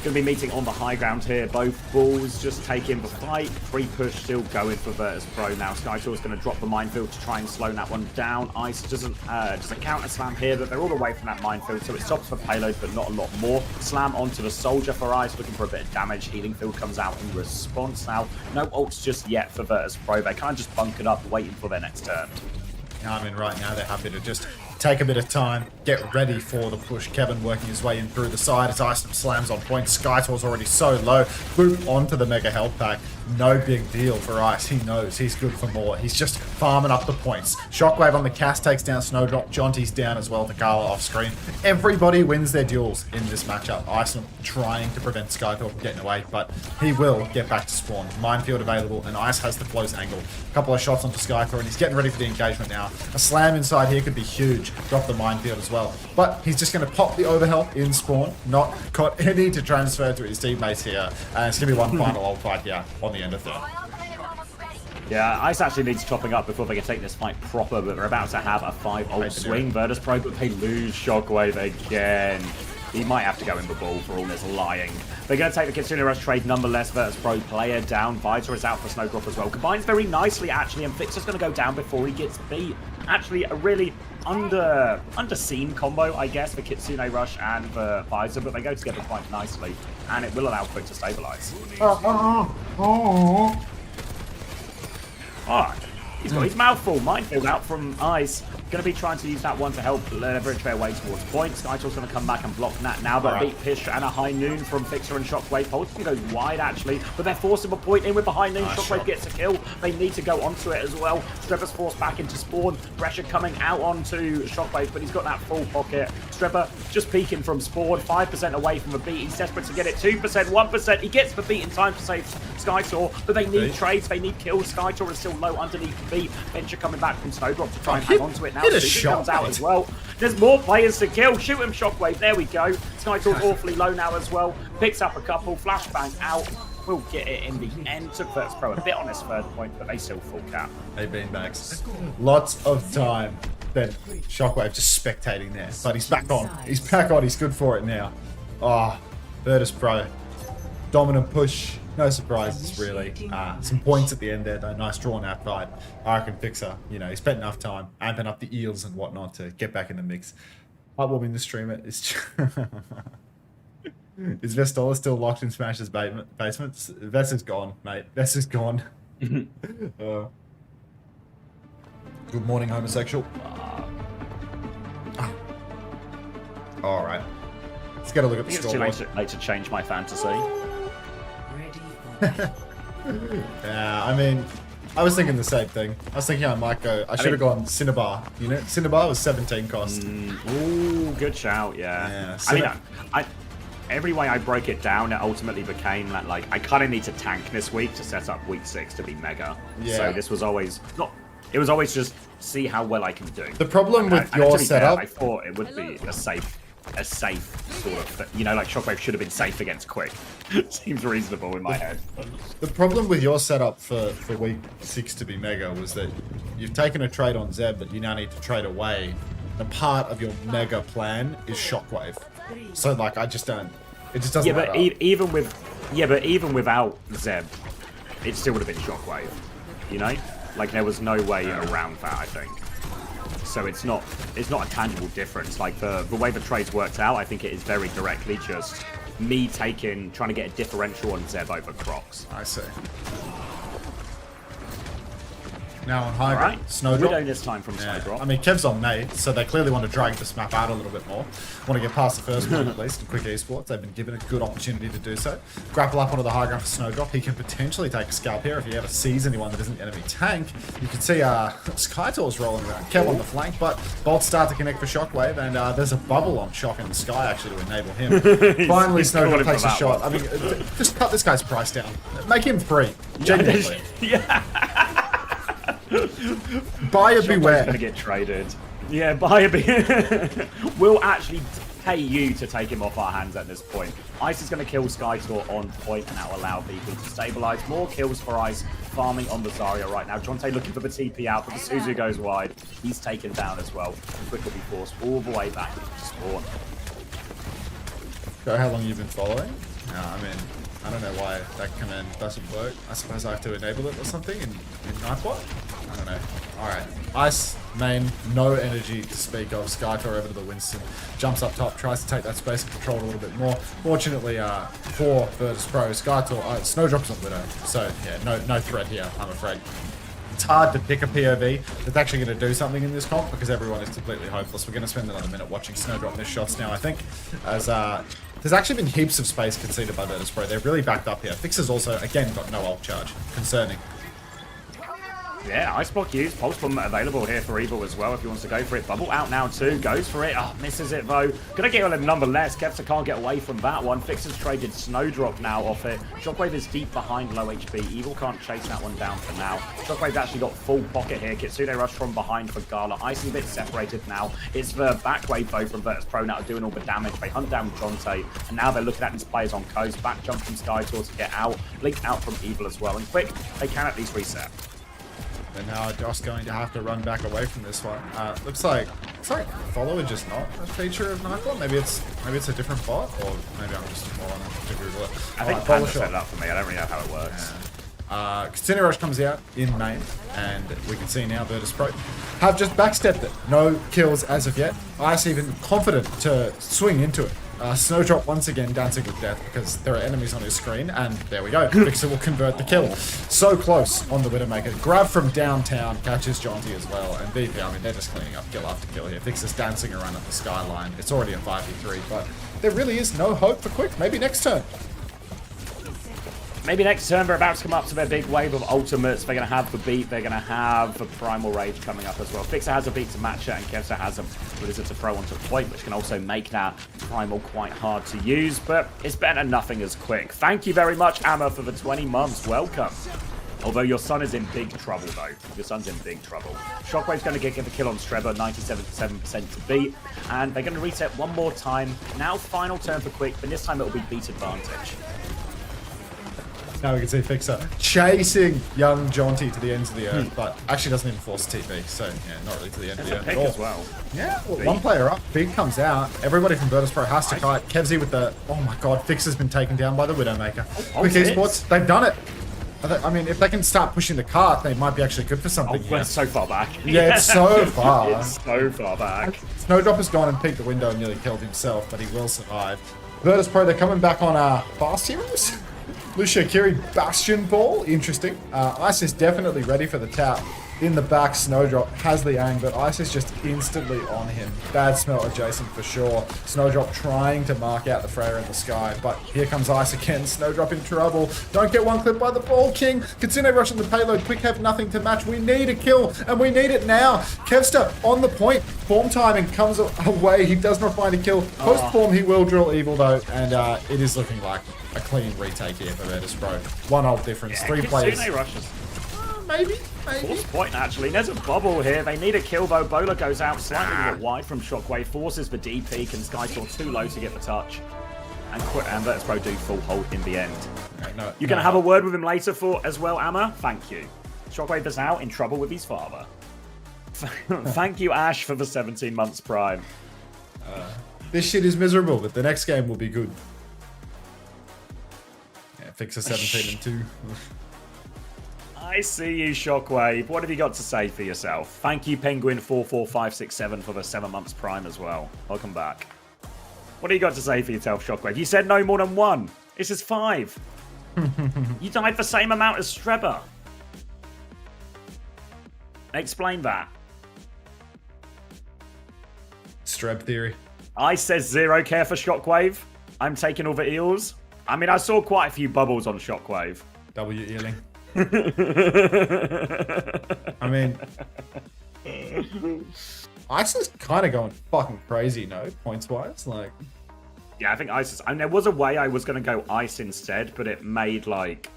Going to be meeting on the high ground here. Both balls just taking the fight. Pre-push still going for Virtus Pro now. Skyshaw's going to drop the minefield to try and slow that one down. Ice doesn't counter slam here, but they're all away from that minefield, so it stops the payload, but not a lot more. Slam onto the soldier for Ice, looking for a bit of damage. Healing field comes out in response now. No ults just yet for Virtus Pro. They kind of just bunkered up, waiting for their next turn. I mean, right now they're happy to just take a bit of time, get ready for the push. Kevin working his way in through the side as Ice slams on point. Skytor's already so low. Boop onto the Mega Health Pack. No big deal for Ice. He knows he's good for more. He's just farming up the points. Shockwave on the cast takes down Snowdrop. Jonty's down as well to Carla off screen. Everybody wins their duels in this matchup. Iceland trying to prevent Skytor from getting away, but he will get back to spawn. Minefield available, and Ice has the close angle. A couple of shots onto Skytor, and he's getting ready for the engagement now. A slam inside here could be huge. Drop the minefield as well. But he's just going to pop the overhealth in spawn. Not got any to transfer to his teammates here. And it's going to be one final ult fight here on the end of third. Yeah, Ice actually needs chopping up before they can take this fight proper, but they're about to have a 5-ult swing. Virtus Pro, but they lose Shockwave again. He might have to go in the ball for all this lying. They're going to take the Kitsune Rush trade nonetheless. Virtus Pro player down. Vita is out for Snowdrop as well. Combines very nicely, actually, and Fixer's going to go down before he gets beat. Actually, a really underseen combo, I guess, for Kitsune Rush and for Vita, but they go together quite nicely, and it will allow Quick to stabilize. Alright, he's got his mouth full. Minefield out from Ice. Going to be trying to use that one to help leverage their way towards point. Skytor's going to come back and block that now, but beat Pish and a high noon from Fixer and Shockwave. Holtzman goes wide, actually, but they're forcing a point in with the high noon. Shockwave gets a kill. They need to go onto it as well. Strepper's forced back into spawn. Pressure coming out onto Shockwave, but he's got that full pocket. Strepper just peeking from spawn, 5% away from the beat. He's desperate to get it, 2%, 1%. He gets the beat in time to save Skytor, but they need trades, they need kills. Skytor is still low underneath the beat. Venture coming back from Snowdrop to try and hang onto it now. Comes out as well. There's more players to kill. Shoot him, Shockwave. There we go. Skytor's awfully low now as well. Picks up a couple. Flashbang out. We'll get it in the end. Took Virtus Pro a bit on his third point, but they still full cap. Hey, beanbags. Lots of time. Then Shockwave just spectating there. But he's back on. He's back on. He's good for it now. Oh, Virtus Pro. Dominant push. No surprises, really. Some points at the end there, though. Nice drawn out fight. I reckon Fixer, you know, he spent enough time amping up the eels and whatnot to get back in the mix. Heartwarming the streamer is... Is Vestola still locked in Smash's basement? Vess is gone, mate. Vess is gone. Good morning, homosexual. Alright. Let's get a look at the It's too scoreboard. late to change my fantasy. Yeah, I mean, I was thinking the same thing. I was thinking I might go. I should have gone Cinnabar. You know, Cinnabar was 17 cost. Ooh, good shout, yeah. I mean, every way I broke it down, it ultimately became that, like, I kind of need to tank this week to set up week 6 to be mega. Yeah. So this was always not. It was always just see how well I can do. The problem with your setup, I thought it would be a safe sort of, you know, like Shockwave should have been safe against Quick. Seems reasonable in my head. the problem with your setup for week 6 to be mega was that you've taken a trade on Zeb that you now need to trade away. The part of your mega plan is Shockwave. So like, I just don't. It just doesn't. Yeah, but even without Zeb, it still would have been Shockwave. You know, like there was no way around that, I think. So it's not a tangible difference. Like the way the trades worked out, I think it is very directly just me trying to get a differential on Zeb over Crocs. I see. now on high ground. Alright. Snowdrop. Widow this time from Yeah. Snowdrop. I mean, Kev's on mate, so they clearly want to drag this map out a little bit more. Want to get past the first one at least in quick esports. They've been given a good opportunity to do so. Grapple up onto the high ground for Snowdrop. He can potentially take a scalp here if he ever sees anyone that isn't enemy tank. You can see Skytor's rolling around. Kev on the flank, but bolts start to connect for Shockwave, and there's a bubble on Shock in the sky actually to enable him. Finally, Snowdrop takes a shot. I mean, just cut this guy's price down. Make him free. Genuinely. Yeah. Buyer beware. Gonna get traded. Yeah, buyer beware. We'll actually pay you to take him off our hands at this point. Ice is going to kill Skytor on point, and that will allow people to stabilize. More kills for Ice, farming on the Zarya right now. Jonte looking for the TP out, but the Suzu goes wide. He's taken down as well. Quick will be forced all the way back to spawn. How long you've been following? I mean, I don't know why that command doesn't work. I suppose I have to enable it or something in Nightbot? I don't know. Alright. Ice, main, no energy to speak of. Skytor over to the Winston. Jumps up top, tries to take that space and control a little bit more. Fortunately, for Virtus Pro, Skytor, Snowdrop's on Widow. So, yeah, no threat here, I'm afraid. It's hard to pick a POV that's actually going to do something in this comp because everyone is completely hopeless. We're going to spend another minute watching Snowdrop miss shots now, I think, as there's actually been heaps of space conceded by Virtus Pro. They're really backed up here. Fixer's also, again, got no ult charge. Concerning. Yeah, Ice Block used. Pulse Bomb available here for Evil as well if he wants to go for it. Bubble out now too. Goes for it. Oh, misses it though. Gonna get a number less. Kepsa can't get away from that one. Fixer's traded Snowdrop now off it. Shockwave is deep behind low HP. Evil can't chase that one down for now. Shockwave's actually got full pocket here. Kitsune rush from behind for Gala. Ice is a bit separated now. It's the back wave though from Virtus Pro now doing all the damage. They hunt down Jonte, and now they're looking at these players on coast. Back jump from Skytor to get out. Blink out from Evil as well. And quick, they can at least reset. And now Josh going to have to run back away from this one. Looks like follower just not a feature of Nightbot. Maybe it's a different bot, or maybe I'm just more on to Google it. I think Panda set it up for me. I don't really know how it works. Kitsune Rush comes out in main, and we can see now Virtus Pro have just backstepped it. No kills as of yet. Ice even confident to swing into it. Snowdrop once again dancing with death because there are enemies on his screen, and there we go. Fixer will convert the kill. So close on the Widowmaker. Grab from downtown, catches Jonty as well, and VP, I mean, they're just cleaning up kill after kill here. Fixer's dancing around at the skyline. It's already a 5v3, but there really is no hope for Quick. Maybe next turn. Maybe next turn they're about to come up to their big wave of ultimates. They're going to have the beat. They're going to have the Primal Rage coming up as well. Fixer has a beat to match it, and Kevsa has a Blizzard to throw onto point, which can also make that Primal quite hard to use. But it's better than nothing as Quick. Thank you very much, Amma, for the 20 months. Welcome. Although your son is in big trouble, though. Your son's in big trouble. Shockwave's going to get the kill on Strebber, 97% to beat. And they're going to reset one more time. Now final turn for Quick, but this time it will be beat advantage. Now we can see Fixer chasing young Jonty to the ends of the earth, but actually doesn't even force TP, so yeah, not really to the end of the earth Pick at all. as well. Yeah, well, one player up, Big comes out, everybody from Virtus Pro has to kite. Kevsy with the, oh my god, Fixer's been taken down by the Widowmaker. Quick Esports, they've done it. I mean, if they can start pushing the cart, they might be actually good for something. We're so far back. Yeah, it's so far. It's so far back. Snowdrop has gone and peeked the window and nearly killed himself, but he will survive. Virtus Pro, they're coming back on Fast Heroes. Lucia Kiri Bastion Ball, interesting. Ice is definitely ready for the tap. In the back, Snowdrop has the ang, but Ice is just instantly on him. Bad smell adjacent for sure. Snowdrop trying to mark out the Freya in the sky, but here comes Ice again. Snowdrop in trouble. Don't get one clip by the Ball King. Kitsune rushing the payload. Quick have nothing to match. We need a kill, and we need it now. Kevster on the point. Form timing comes away. He does not find a kill. Post form, he will drill Evil though, and it is looking like a clean retake here for Virtus Pro. One ult difference. Three players. Rushes. Maybe. Force point, actually. There's a bubble here. They need a kill, though. Bola goes out slightly wide from Shockwave. Forces the DP. Can Skytor too low to get the touch. And Virtus Pro do full hold in the end. You're going to have a word with him later as well, Amma? Thank you. Shockwave is out in trouble with his father. Thank you, Ash, for the 17 months prime. This shit is miserable, but the next game will be good. Yeah, Fixer 17 and 2. I see you, Shockwave. What have you got to say for yourself? Thank you, Penguin44567, for the 7 months prime as well. Welcome back. What have you got to say for yourself, Shockwave? You said no more than 1. This is 5. You died the same amount as Strebber. Explain that. Streb theory. I says zero care for Shockwave. I'm taking over Eels. I mean, I saw quite a few bubbles on Shockwave. W Ealing. I mean, Ice is kind of going fucking crazy, no? Points wise, like. Yeah, I think Ice is. I mean, there was a way I was going to go Ice instead, but it made like.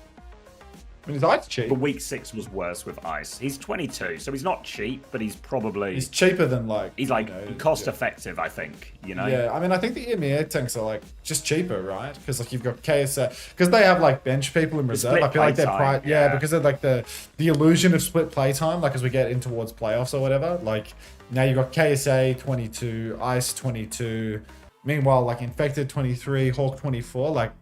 I mean, is Ice cheap? But week 6 was worse with Ice. He's 22, so he's not cheap, but he's probably. He's cheaper than like. He's like you know, cost yeah. effective, I think. You know. Yeah, I mean, I think the EMEA tanks are like just cheaper, right? Because like you've got KSA, because they have like bench people in reserve. split I feel like they're playtime, yeah, yeah. because of like the illusion of split playtime. Like as we get in towards playoffs or whatever. Like now you've got KSA 22, Ice 22. Meanwhile, like Infected 23, Hawk 24. Like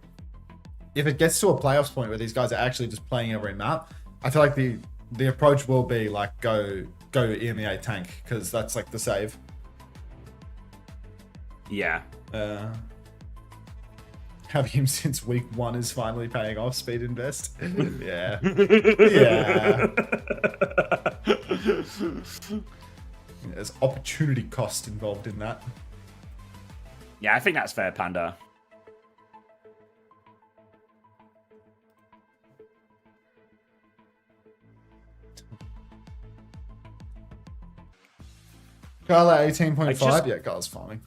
if it gets to a playoffs point where these guys are actually just playing every map, I feel like the approach will be like go EMEA tank because that's like the save. Yeah. Having him since week 1 is finally paying off. Speed invest. Yeah. Yeah. There's opportunity cost involved in that. Yeah, I think that's fair, Panda. Carla 18.5. just- Yeah, Carla's fine.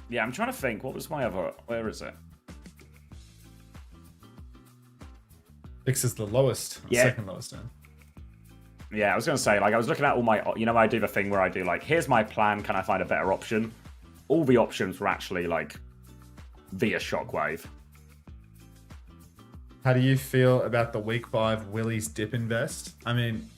Yeah, I'm trying to think. What was my other? Where is it? 6 is the lowest. Yeah. Second lowest. Yeah, I was going to say, like, I was looking at all my, you know, I do the thing where I do, like, here's my plan, can I find a better option? All the options were actually, like, via Shockwave. How do you feel about the week 5 Willie's dip invest? I mean,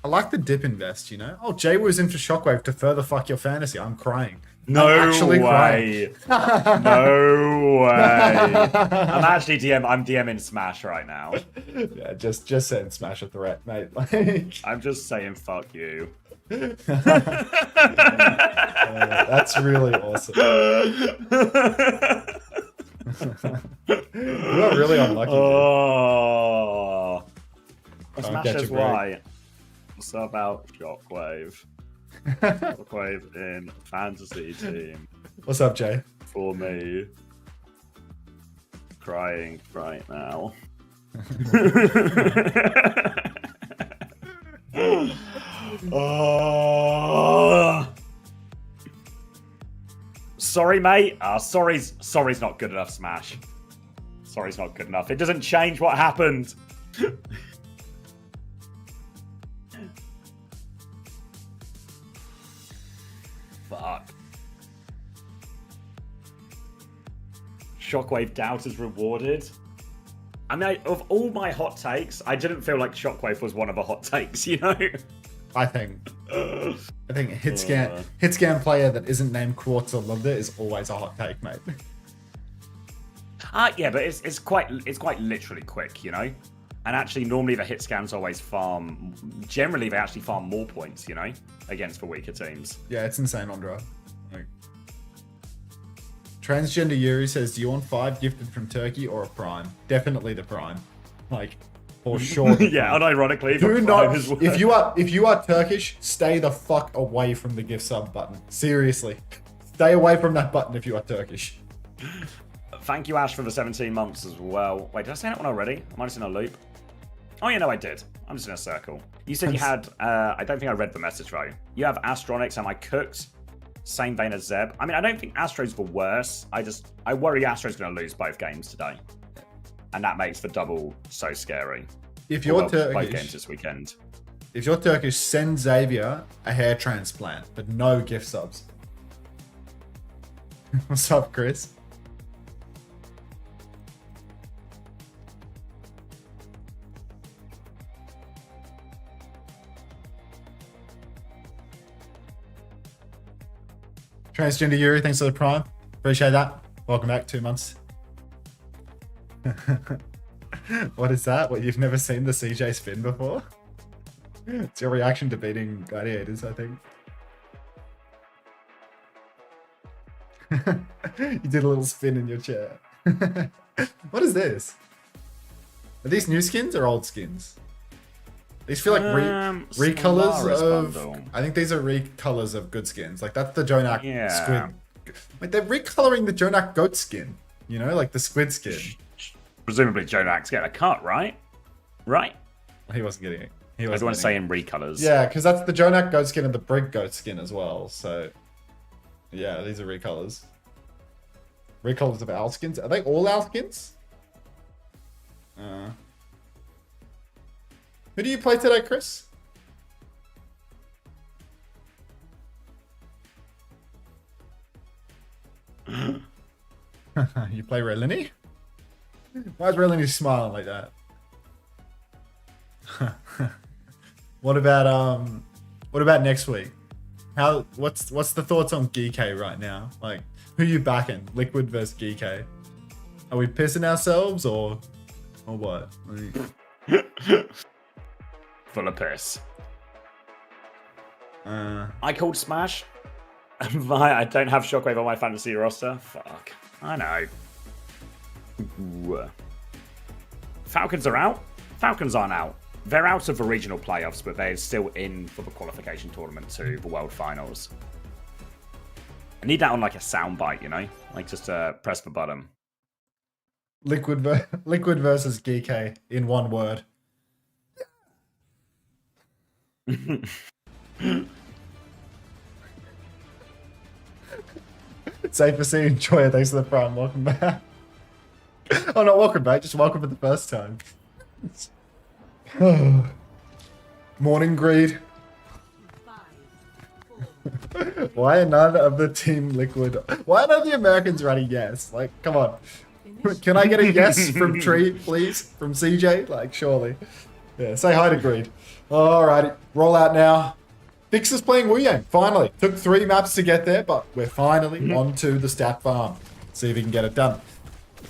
I like the dip invest, you know? Oh, Jay was in for Shockwave to further fuck your fantasy. I'm crying. No I'm actually way. No way. I'm DMing Smash right now. Yeah, just send Smash a threat, mate. Like, I'm just saying, fuck you. that's really awesome. You are really unlucky. Oh. Smash catch a is break. why. What's about Shockwave? Shockwave in fantasy team What's up, Jay? for me. Crying right now. Oh. Sorry, mate. Sorry's not good enough, Smash. Sorry's not good enough. It doesn't change what happened. Fuck. Shockwave doubt is rewarded. I mean, of all my hot takes, I didn't feel like Shockwave was one of the hot takes, you know? I think hitscan player that isn't named Quartz or Lumber is always a hot take, mate. Yeah, but it's quite literally quick, you know? And actually, normally the hit scans always farm. Generally, they actually farm more points, you know, against the weaker teams. Yeah, it's insane on draw. Like, Transgender Yuri says, "Do you want 5 gifted from Turkey or a Prime?" Definitely the Prime, like for sure. Yeah, unironically, the Do Prime not. is worse. If you are Turkish, stay the fuck away from the gift sub button. Seriously, stay away from that button if you are Turkish. Thank you, Ash, for the 17 months as well. Wait, did I say that one already? Am I just in a loop? Oh, yeah, no, I did. I'm just in a circle. You said you had, I don't think I read the message though. You have Astronics, am I cooked? Same vein as Zeb. I mean, I don't think Astro's the worst. I worry Astro's going to lose both games today. And that makes the double so scary. If you're Both games Turkish, this weekend. if you're Turkish, send Xavier a hair transplant, but no gift subs. What's up, Chris? Transgender Yuri, thanks for the prime. Appreciate that. Welcome back, 2 months. What is that? What, you've never seen the CJ spin before? It's your reaction to beating gladiators, I think. You did a little spin in your chair. What is this? Are these new skins or old skins? These feel like recolors Solaris of. bundle. I think these are recolors of good skins. Like that's the Jonak Yeah. squid. Like they're recoloring the Jonak goat skin. You know, like the squid skin. Presumably Jonak's getting a cut, right? Right? He wasn't getting it. He wasn't Everyone's getting saying recolors. Yeah, because that's the Jonak goat skin and the Brig goat skin as well. So, yeah, these are recolors. Recolors of owl skins. Are they all owl skins? Who do you play today, Chris? You play Relini? Why is Relini smiling like that? What about next week? What's the thoughts on Geekay right now? Like, who you backing? Liquid versus Geekay. Are we pissing ourselves or what? Full of piss. Uh, I called Smash. I don't have Shockwave on my fantasy roster. Fuck. I know. Ooh. Falcons are out. Falcons aren't out. They're out of the regional playoffs, but they're still in for the qualification tournament to the World Finals. I need that on like a soundbite, you know? Like just press the button. Liquid versus Geekay in one word. Safe to see you enjoy it. Thanks for the prime. Welcome back. Oh, not welcome back. Just welcome for the first time. Morning greed. 5, 4, Why are none of the team Liquid? Why are none of the Americans running yes? Like, come on. Can I get a yes from Tree, please? From CJ? Like, surely. Yeah, say hi to Greed. Alrighty, roll out now. Fix is playing Wu Yang, finally. Took 3 maps to get there, but we're finally onto the stat farm. See if we can get it done.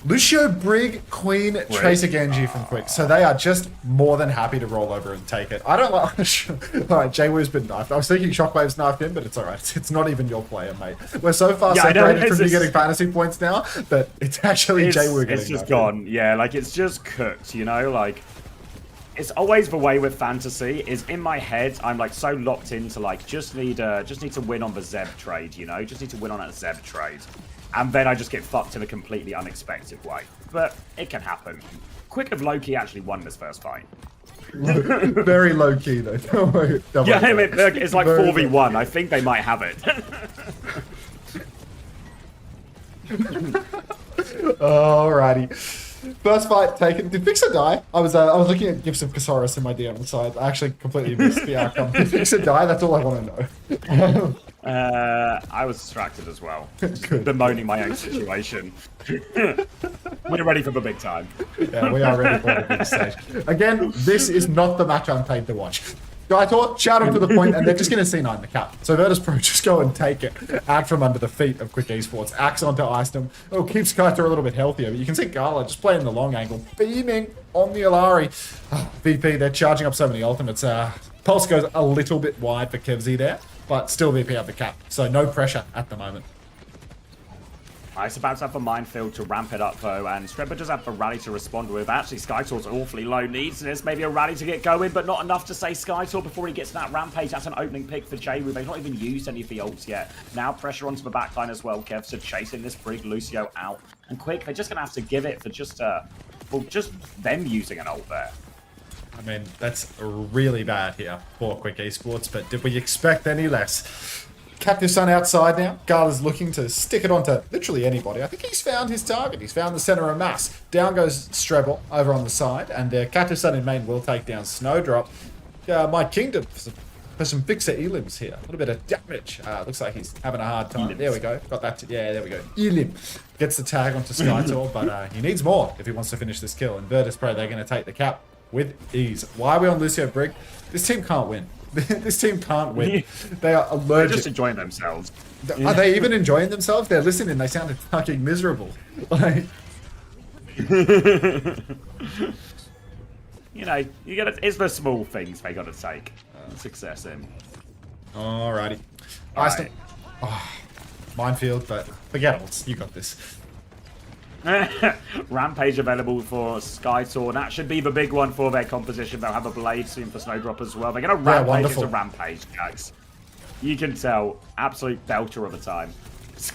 Lucio, Brig, Queen, Tracer Genji from Quick. So they are just more than happy to roll over and take it. I don't like... Alright, Jwoo's been knifed. I was thinking Shockwave's knifed him, but it's alright. It's not even your player, mate. We're so far separated from you getting fantasy points now that it's actually Jwoo getting It's just knifed. gone. Yeah, like it's just cooked, you know? Like, it's always the way with fantasy, is in my head, I'm like so locked into like, just need to win on the Zeb trade, you know? Just need to win on that Zeb trade. And then I just get fucked in a completely unexpected way. But it can happen. Quick of Loki actually won this first fight. Very low key though. Don't worry. Yeah, I mean, it's like Very 4v1. I think they might have it. Alrighty. First fight taken. Did Fixer die? I was looking at gifts of Casaurus in my DM on the side. I actually completely missed the outcome. Did Fixer die? That's all I want to know. I was distracted as well. Good. Bemoaning my own situation. We're ready for the big time. Yeah, we are ready for the big stage. Again, this is not the match I'm paid to watch. Skytor, shout him to the point, and they're just going to C9 the cap. So Virtus Pro, just go and take it out from under the feet of Quick Esports. Axe onto Icedom. It'll keep Skytor a little bit healthier, but you can see Gala just playing the long angle, beaming on the Alari. VP, they're charging up so many ultimates. Pulse goes a little bit wide for Kevzy there, but still VP have the cap. So no pressure at the moment. It's about to have a minefield to ramp it up though, and Strebber does have a rally to respond with. Actually, Skytor's awfully low, needs this. Maybe a rally to get going, but not enough to say Skytor before he gets to that rampage. That's an opening pick for Jwoo. They've not even used any of the ults yet. Now pressure onto the backline as well. Kev, so chasing this Brig Lucio out. And Quick, they're just going to have to give it for just them using an ult there. I mean, that's really bad here for Quick Esports, but did we expect any less? Captive Sun outside now. Gala's looking to stick it onto literally anybody. I think he's found his target. He's found the center of mass. Down goes Strebel over on the side, and Captive Sun in main will take down Snowdrop. My Kingdom for some fixer elims here. A little bit of damage. Looks like he's having a hard time. There we go. Got that. Yeah, there we go. Elim gets the tag onto Skytor, but he needs more if he wants to finish this kill. And Virtus Pro, they're going to take the cap with ease. Why are we on Lucio Brig? This team can't win. This team can't win. They are allergic. They're just enjoying themselves. Are they even enjoying themselves? They're listening. They sounded fucking miserable. Like, you know, you got it's the small things they got to take success in. alrighty. Right. Oh, minefield, but forget it. You got this. Rampage available for Skytor. That should be the big one for their composition. They'll have a Blade soon for Snowdrop as well. They're going to Rampage wonderful. into Rampage, guys. You can tell. Absolute belter of a time.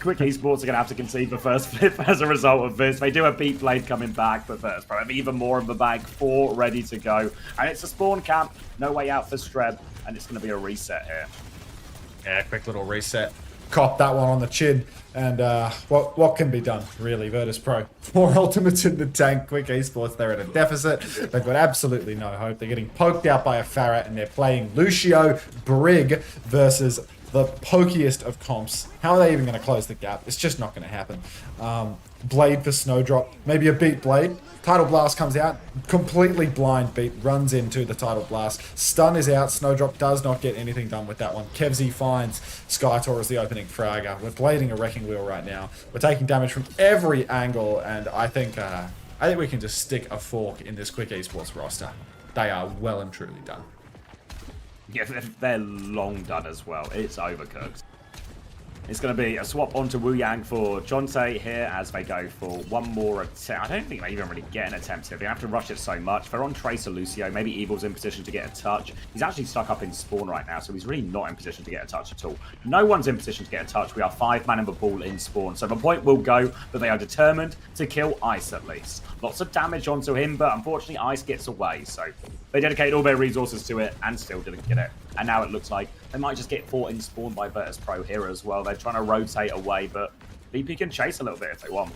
Quick Esports are going to have to concede the first flip as a result of this. They do have Beat Blade coming back, but there's probably even more in the bag. 4 ready to go. And it's a spawn camp. No way out for Streb. And it's going to be a reset here. Yeah, quick little reset. Cop that one on the chin. And what can be done, really? Virtus Pro. 4 ultimates in the tank. Quick Esports, they're at a deficit. They've got absolutely no hope. They're getting poked out by a Farah, and they're playing Lucio Brig versus the pokiest of comps. How are they even going to close the gap? It's just not going to happen. Blade for Snowdrop. Maybe a Beat Blade. Tidal Blast comes out. Completely blind Beat. Runs into the Tidal Blast. Stun is out. Snowdrop does not get anything done with that one. Kevzy finds Skytor as the opening fragger. We're blading a Wrecking Wheel right now. We're taking damage from every angle, and I think we can just stick a fork in this Quick Esports roster. They are well and truly done. Yeah, they're long done as well. It's overcooked. It's going to be a swap onto Wu Yang for Jonte here as they go for one more attempt. I don't think they even really get an attempt here. They have to rush it so much. They're on Tracer Lucio. Maybe Evil's in position to get a touch. He's actually stuck up in spawn right now, so he's really not in position to get a touch at all. No one's in position to get a touch. We are 5-man in the pool in spawn. So the point will go, but they are determined to kill Ice at least. Lots of damage onto him, but unfortunately Ice gets away. So they dedicated all their resources to it and still didn't get it. And now it looks like they might just get fought in spawn by Virtus Pro here as well. They're trying to rotate away, but VP can chase a little bit if they want.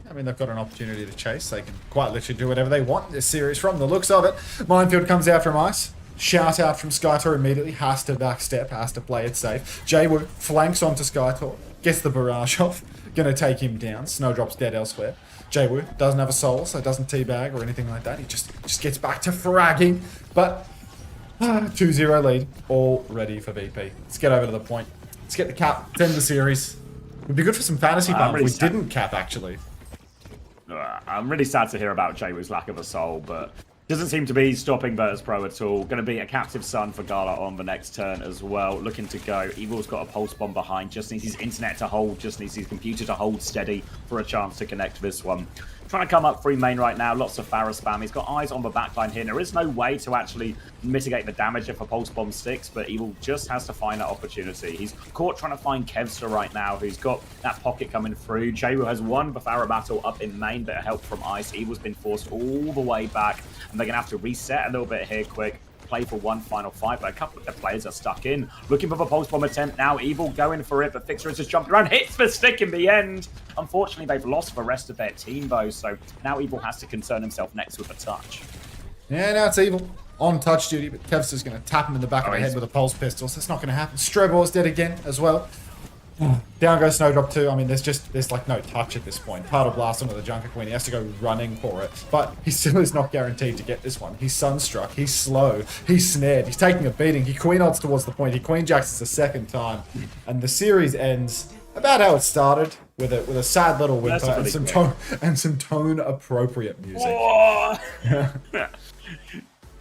I mean, they've got an opportunity to chase. They can quite literally do whatever they want in this series from the looks of it. Minefield comes out from Ice. Shout out from Skytor immediately. Has to backstep, has to play it safe. Jaywood flanks onto Skytor. Gets the barrage off. Gonna take him down. Snowdrop's dead elsewhere. Jaywood doesn't have a soul, so doesn't teabag or anything like that. He just gets back to fragging. But 2-0 lead, all ready for VP. Let's get over to the point. Let's get the cap, end the series. Would be good for some fantasy fun if we didn't cap, actually. I'm really sad to hear about Jaywood's lack of a soul, but doesn't seem to be stopping Virtus Pro at all. Going to be a captive son for Gala on the next turn as well. Looking to go. Evil's got a pulse bomb behind. Just needs his internet to hold. Just needs his computer to hold steady for a chance to connect this one. Trying to come up free main right now. Lots of Farah spam. He's got eyes on the backline here. There is no way to actually mitigate the damage if a pulse bomb sticks, but Evil just has to find that opportunity. He's caught trying to find Kevster right now, who's got that pocket coming through. Jaywu has won the Farah battle up in main, bit of help from Ice. Evil's been forced all the way back, and they're going to have to reset a little bit here quick. Play for one final fight, but a couple of the players are stuck in. Looking for the pulse bomb attempt now. Evil going for it, but Fixer has just jumped around, hits the stick in the end. Unfortunately, they've lost the rest of their team, though, so now Evil has to concern himself next with a touch. Yeah, now it's Evil on touch duty, but Kevster's going to tap him in the back of the head with a pulse pistol, so it's not going to happen. Strebbor's dead again as well. Down goes Snowdrop too. I mean, there's like no touch at this point. Tidal Blast onto the Junker Queen. He has to go running for it. But he still is not guaranteed to get this one. He's sunstruck. He's slow. He's snared. He's taking a beating. He Queen ults towards the point. He Queen Jacks it a second time. And the series ends about how it started, with a sad little whimper and some tone appropriate music.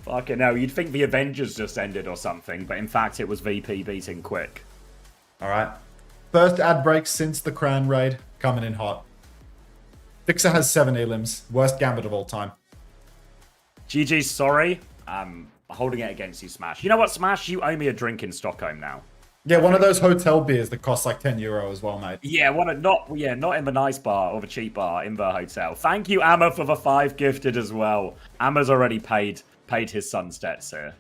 Fucking hell, you'd think the Avengers just ended or something, but in fact it was VP beating Quick. Alright. First ad break since the Crown raid, coming in hot. Fixer has 7 elims, worst gambit of all time. GG, sorry. Holding it against you, Smash. You know what, Smash? You owe me a drink in Stockholm now. Yeah, one of those hotel beers that costs like €10 as well, mate. Yeah, not in the nice bar or the cheap bar, in the hotel. Thank you, Amma, for the 5 gifted as well. Amma's already paid his son's debts here.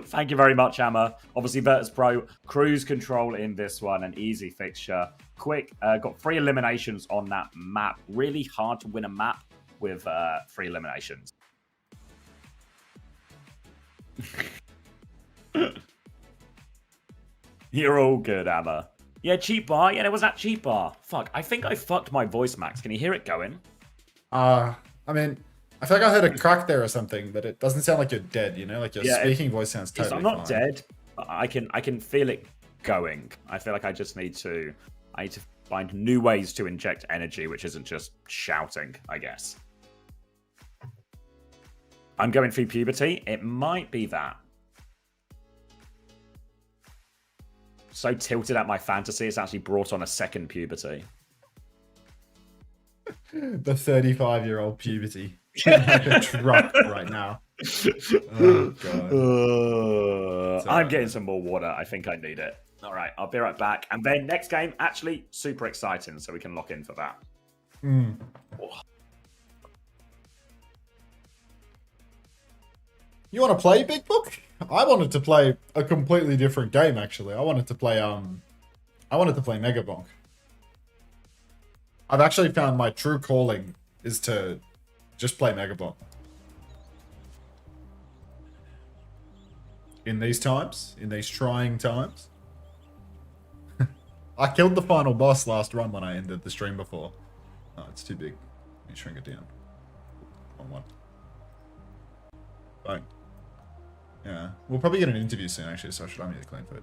Thank you very much, Amma. Obviously, Virtus Pro, cruise control in this one, an easy fixture. Quick, got 3 eliminations on that map. Really hard to win a map with 3 eliminations. You're all good, Amma. Yeah, cheap bar. Yeah, there was that cheap bar. Fuck, I think I fucked my voice, Max. Can you hear it going? I mean, I feel like I heard a crack there or something, but it doesn't sound like you're dead, you know? Like your speaking voice sounds totally I'm not fine. dead. I can feel it going. I feel like I need to find new ways to inject energy, which isn't just shouting, I guess. I'm going through puberty. It might be that. So tilted at my fantasy, it's actually brought on a second puberty. The 35-year-old puberty. Like a truck right now. Oh, God. I'm getting some more water. I think I need it. All right, I'll be right back. And then next game, actually super exciting, so we can lock in for that. Mm. You want to play Big Book? I wanted to play a completely different game, actually. I wanted to play Mega Bonk. I've actually found my true calling is to just play Mega Bonk. In these times, in these trying times. I killed the final boss last run when I ended the stream before. Oh, it's too big. Let me shrink it down. One. Fine. Yeah. We'll probably get an interview soon, actually, so I should immediately clean food.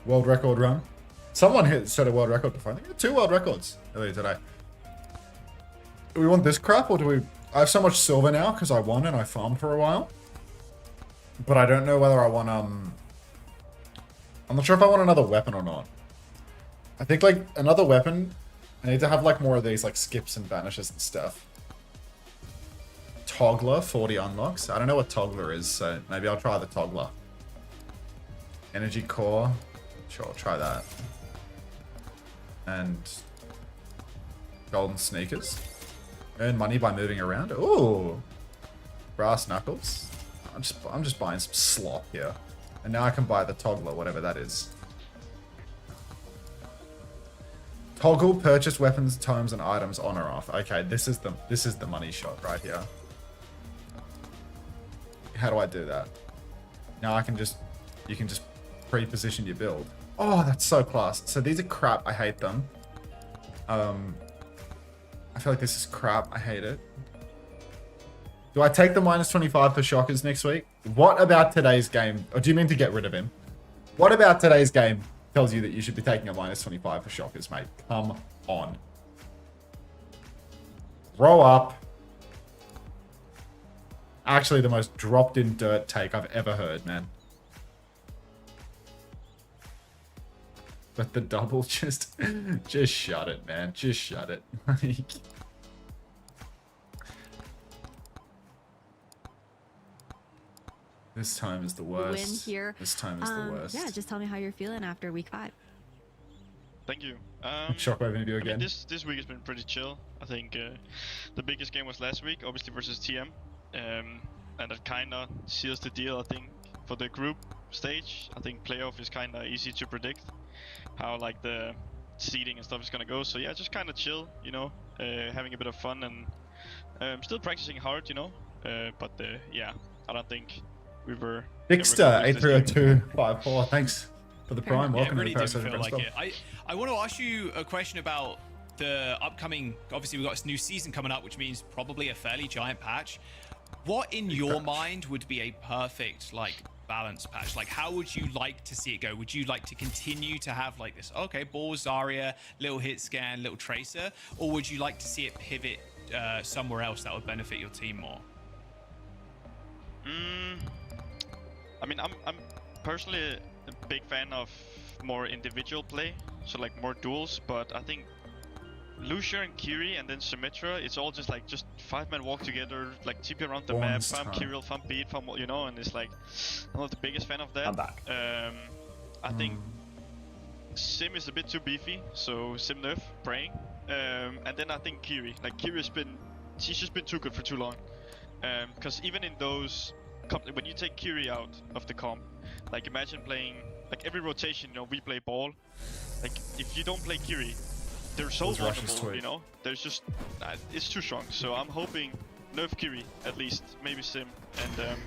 World record run. Someone set a world record before. I think 2 world records earlier today. Do we want this crap, or do we... I have so much silver now because I won and I farmed for a while. But I don't know whether I want, I'm not sure if I want another weapon or not. I think, like, another weapon, I need to have, like, more of these, like, skips and vanishes and stuff. Toggler, 40 unlocks. I don't know what Toggler is, so maybe I'll try the Toggler. Energy Core. Sure, I'll try that. And Golden Sneakers. Earn money by moving around. Ooh. Brass Knuckles. I'm just buying some slop here. And now I can buy the Toggler, whatever that is. Toggle purchase weapons, tomes, and items on or off. Okay, this is the money shot right here. How do I do that? Now you can just pre-position your build. Oh, that's so class. So these are crap. I hate them. I feel like this is crap. I hate it. Do I take the -25 for Shockers next week? What about today's game? Or do you mean to get rid of him? What about today's game tells you that you should be taking a -25 for Shockers, mate? Come on. Grow up. Actually, the most dropped in dirt take I've ever heard, man. But the double just shut it, man. Just shut it. This time is the worst. Win here. This time is the worst. Yeah, just tell me how you're feeling after week 5. Thank you. Shockwave interview again. I mean, this week has been pretty chill. I think the biggest game was last week, obviously versus TM, and that kind of seals the deal. I think for the group stage, I think playoff is kind of easy to predict how like the seeding and stuff is gonna go. So yeah, just kind of chill, you know, having a bit of fun and still practicing hard, you know. But yeah, I don't think we were. Dixter 83024. Thanks for the prime. Welcome really to the didn't feel like it. I want to ask you a question about the upcoming. Obviously, we've got this new season coming up, which means probably a fairly giant patch. What in your mind would be a perfect like balance patch? Like, how would you like to see it go? Would you like to continue to have like this? Okay, Ball, Zarya, little hit scan, little tracer, or would you like to see it pivot somewhere else that would benefit your team more? I mean, I'm personally a big fan of more individual play, so like more duels. But I think Lucia and Kiri and then Symmetra, it's all just 5-man walk together, like TP around the map, farm Kirill, farm Beat, farm, you know, and it's like, I'm not the biggest fan of that. I'm back. I think Sim is a bit too beefy, so Sim nerf, praying. And then I think Kiri, she's just been too good for too long. Because even in those, when you take Kiri out of the comp, like imagine playing, like every rotation, you know, we play Ball. Like if you don't play Kiri, they're so vulnerable, you know. There's just, it's too strong. So I'm hoping nerf Kiri at least, maybe Sim, and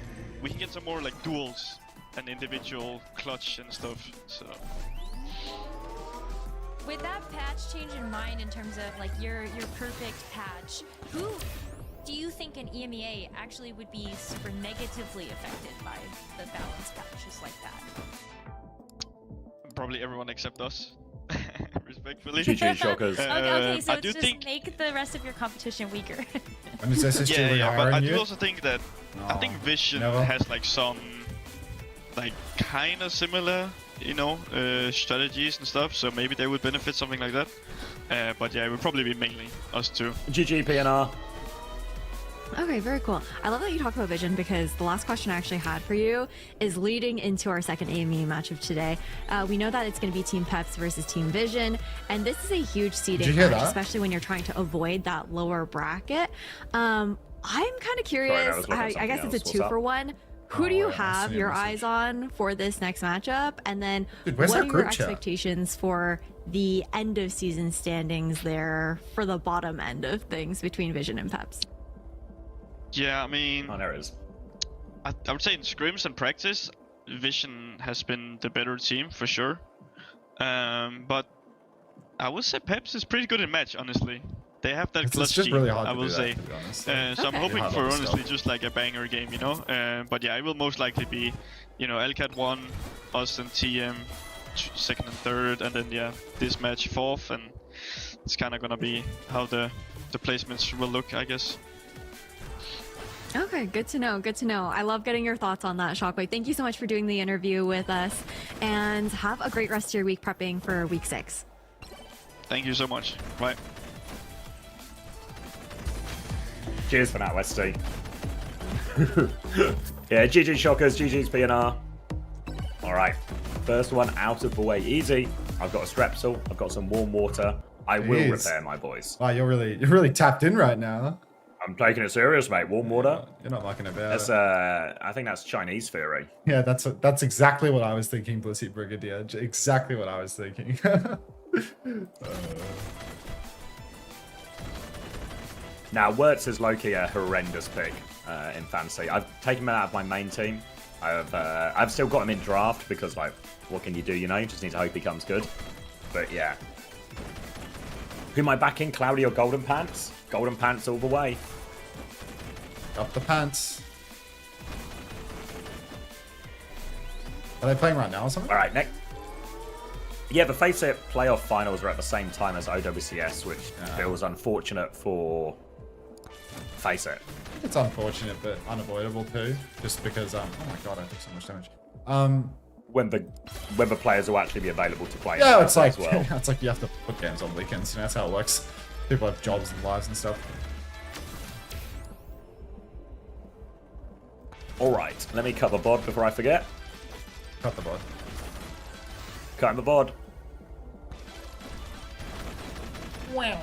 we can get some more like duels and individual clutch and stuff. So. With that patch change in mind, in terms of like your perfect patch, who do you think in EMEA actually would be super negatively affected by the balance patches like that? Probably everyone except us. Respectfully. GG Shockers. Okay, so I it's do just think make the rest of your competition weaker. And is SSG yeah, but I do you? also think that I think Vision never. has like some like kind of similar strategies and stuff. So maybe they would benefit something like that. But yeah, it would probably be mainly us two. GG PNR. Okay, very cool. I love that you talk about Vision because the last question I actually had for you is leading into our second AME match of today. We know that it's going to be Team Peps versus Team Vision, and this is a huge seeding match, especially when you're trying to avoid that lower bracket. I'm kind of curious. I guess it's a 2-for-1. Who do you have your eyes on for this next matchup? And then what are your expectations for the end of season standings there for the bottom end of things between Vision and Peps? Yeah, I mean, there it is. I would say in scrims and practice, Vision has been the better team for sure. But I would say Peps is pretty good in match, honestly. They have that clutch just team, really hard I to will do say. that, to be honest. So I'm hoping for honestly stuff. just like a banger game, But yeah, it will most likely be, LCAT 1, us and TM second and third, and then yeah, this match fourth, and it's kind of gonna be how the placements will look, I guess. Okay, good to know. Good to know. I love getting your thoughts on that, Shockwave. Thank you so much for doing the interview with us, and have a great rest of your week prepping for week 6. Thank you so much. Bye. Cheers for that, Westy. Yeah, GG Shockers, GG's PNR. Alright, first one out of the way easy. I've got a Strepsil, I've got some warm water. I will repair my boys. Wow, you're really tapped in right now. I'm taking it serious, mate. Warm water. You're not mucking about. That's I think that's Chinese theory. Yeah, that's exactly what I was thinking, Blissey Brigadier. Exactly what I was thinking. Now, Wirtz is low-key a horrendous pick in fantasy. I've taken him out of my main team. I've still got him in draft because, like, what can you do? You just need to hope he comes good. But yeah. Who am I backing? Cloudy or Golden Pants? Golden Pants all the way. Up the pants. Are they playing right now or something? All right, next. Yeah, the FACEIT playoff finals are at the same time as OWCS, which feels unfortunate for FACEIT. It's unfortunate, but unavoidable too. Just because, oh my god, I took so much damage. When the players will actually be available to play. Yeah, it's like as well. it's like you have to put games on weekends. That's how it works. People have jobs and lives and stuff. All right, let me cut the bod before I forget. Cut the bod. Cutting the bod. Wow.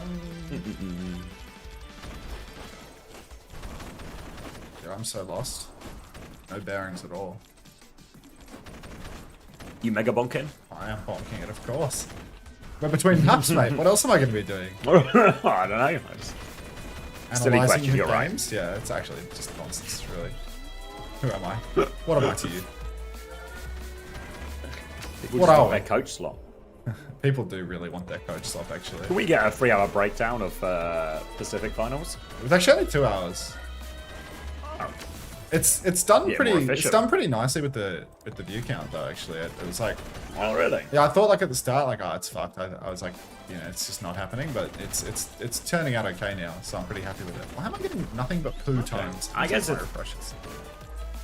Yeah, I'm so lost. No bearings at all. You mega bonking? I am bonking it, of course. We're between maps, mate. What else am I going to be doing? I don't know. Silly question, you're right. Games? Yeah, it's actually just nonsense, really. Who am I? What am I to you? What are their coach slot? People do really want their coach slot, actually. Can we get a 3-hour breakdown of Pacific finals? It was actually only 2 hours. Oh. It's done Yeah, pretty nicely with the view count though. Actually, it was like, oh really? Yeah, I thought like at the start like, oh, it's fucked. I was like, it's just not happening. But it's turning out okay now, so I'm pretty happy with it. Why am I getting nothing but poo tones? I guess it's refreshes.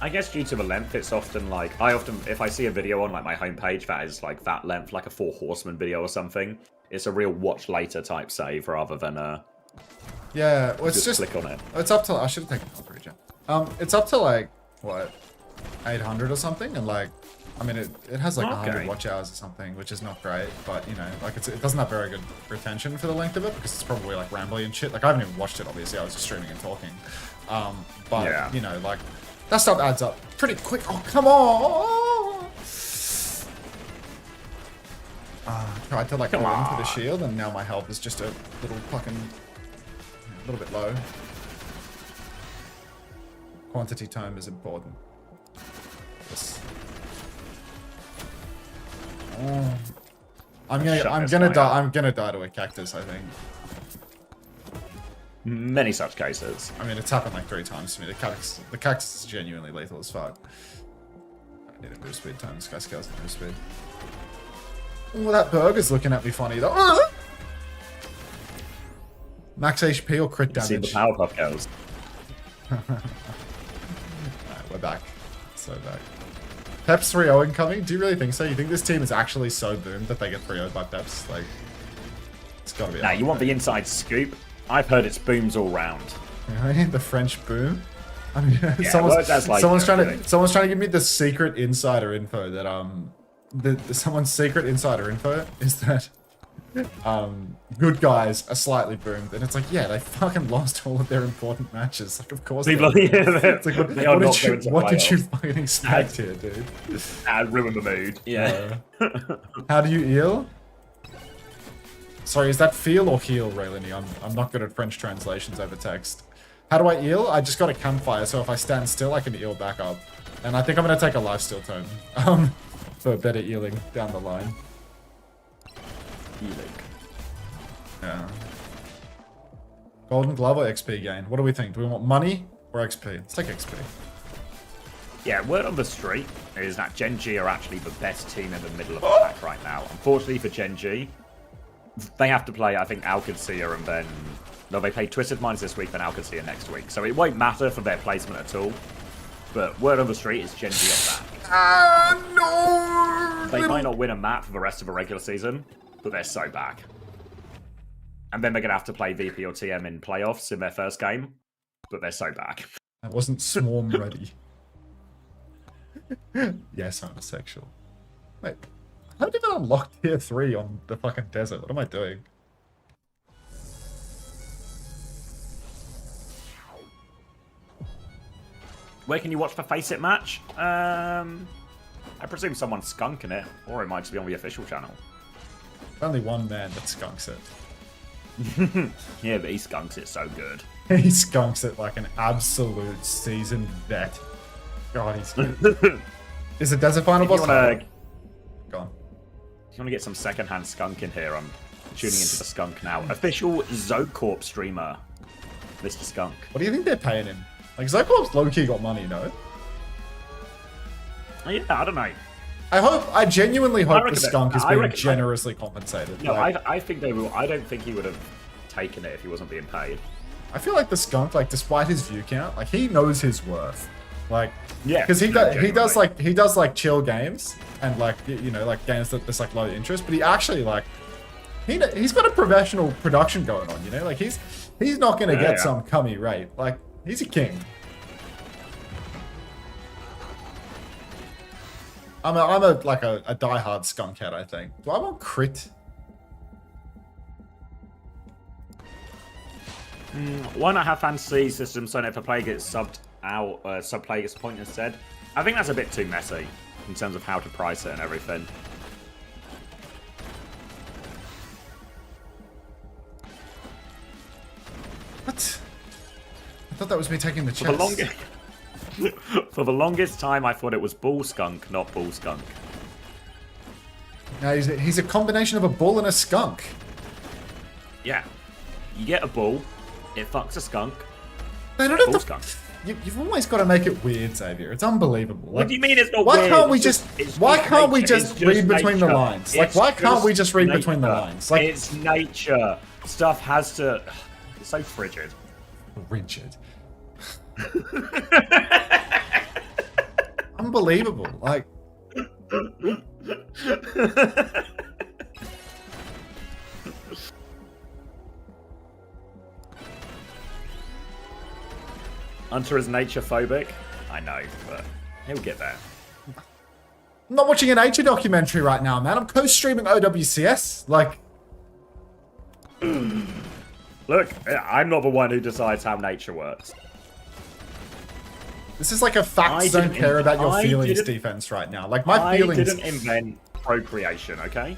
I guess due to the length, it's often like if I see a video on like my homepage that is like that length, like a 4 Horsemen video or something, it's a real watch later type save rather than yeah. Well, it's just click on it. It's up to I should have taken the region. It's up to like what 800 or something, and like I mean it has like 100 watch hours or something, which is not great, but like it doesn't have very good retention for the length of it because it's probably like rambly and shit. Like I haven't even watched it, obviously. I was just streaming and talking. But yeah. Like that stuff adds up pretty quick. Oh come on! Tried to like go in for the shield, and now my health is just a little fucking a little bit low. Quantity time is important. Yes. Oh. I'm gonna die to a cactus, I think. Many such cases. I mean, it's happened like 3 times to me. The cactus is genuinely lethal as fuck. I need a boost speed time. This guy scales at boost speed. Oh, that burger's looking at me funny though. Max HP or crit damage? See the Powerpuff Girls. Alright, we're back. So back. Peps 3-0 incoming? Do you really think so? You think this team is actually so boomed that they get 3-0'd by Peps? Like, it's gotta be. Nah, you want the inside scoop? I've heard it's booms all round. The French boom. I mean, Yeah, someone's trying to give me the secret insider info that someone's secret insider info is that good guys are slightly boomed, and it's like, yeah, they fucking lost all of their important matches. Like, of course. People, it's like, what did you playoffs. fucking expect here, dude? Ruin the mood. Yeah. How do you heal? Sorry, is that feel or heal, Raylini? I'm not good at French translations over text. How do I heal? I just got a campfire, so if I stand still, I can heal back up. And I think I'm gonna take a lifesteal tome. For better healing down the line. Healing. Yeah. Golden glove or XP gain? What do we think? Do we want money or XP? Let's take XP. Yeah, word on the street is that Gen G are actually the best team in the middle of the pack right now. Unfortunately for Gen G, they have to play, I think, Alcacia and then... No, they play Twisted Minds this week, then Alcacia next week. So it won't matter for their placement at all. But word on the street is Gen G are back. No! They might not win a map for the rest of the regular season, but they're so back. And then they're going to have to play VP or TM in playoffs in their first game, but they're so back. I wasn't swarm ready. Yes, homosexual. Wait, how did I unlock tier 3 on the fucking desert? What am I doing? Where can you watch the Face It match? I presume someone's skunking it, or it might just be on the official channel. Only one man that skunks it. Yeah, but he skunks it so good. He skunks it like an absolute seasoned vet. God, he's good. Is it Desert Final boss? Go on. If you want to get some secondhand skunk in here, I'm tuning into the skunk now. Official Zocorp streamer, Mr. Skunk. What do you think they're paying him? Like, Zocorp's low-key got money, no? Yeah, I don't know. I genuinely hope the reckon skunk is I being reckon- generously compensated. No, Like, I think they will. I don't think he would have taken it if he wasn't being paid. I feel like the skunk, like, despite his view count, like, he knows his worth. Like, Yeah, because he genuinely. does like chill games and like you know like games that there's like low interest, but he actually like he's got a professional production going on. You know, like he's not gonna get some cummy rate. Like he's a king. I'm a diehard skunk head. I think. Do I want crit? Why not have fantasy systems so that if a player gets subbed out, sub player gets a point instead? I think that's a bit too messy in terms of how to price it and everything. What? I thought that was me taking the chest. For the longest time, I thought it was bull skunk, not bull skunk. No, he's a combination of a bull and a skunk. Yeah, you get a bull, it fucks a skunk. They don't have Bull to. skunk. You've always got to make it weird, Xavier. It's unbelievable. What do you mean it's not why weird? can't we It's just? it's Why just can't we nature. just It's read between the nature. lines? Like, It's why can't we just read nature. between the lines? Like, it's nature. Stuff has to. It's so frigid. rigid. Unbelievable. Like. Unter is nature phobic. I know, but he'll get there. I'm not watching a nature documentary right now, man. I'm co-streaming OWCS. Like. Look, I'm not the one who decides how nature works. This is like a facts don't care about your feelings defense right now. Like, my feelings. I didn't invent procreation, okay?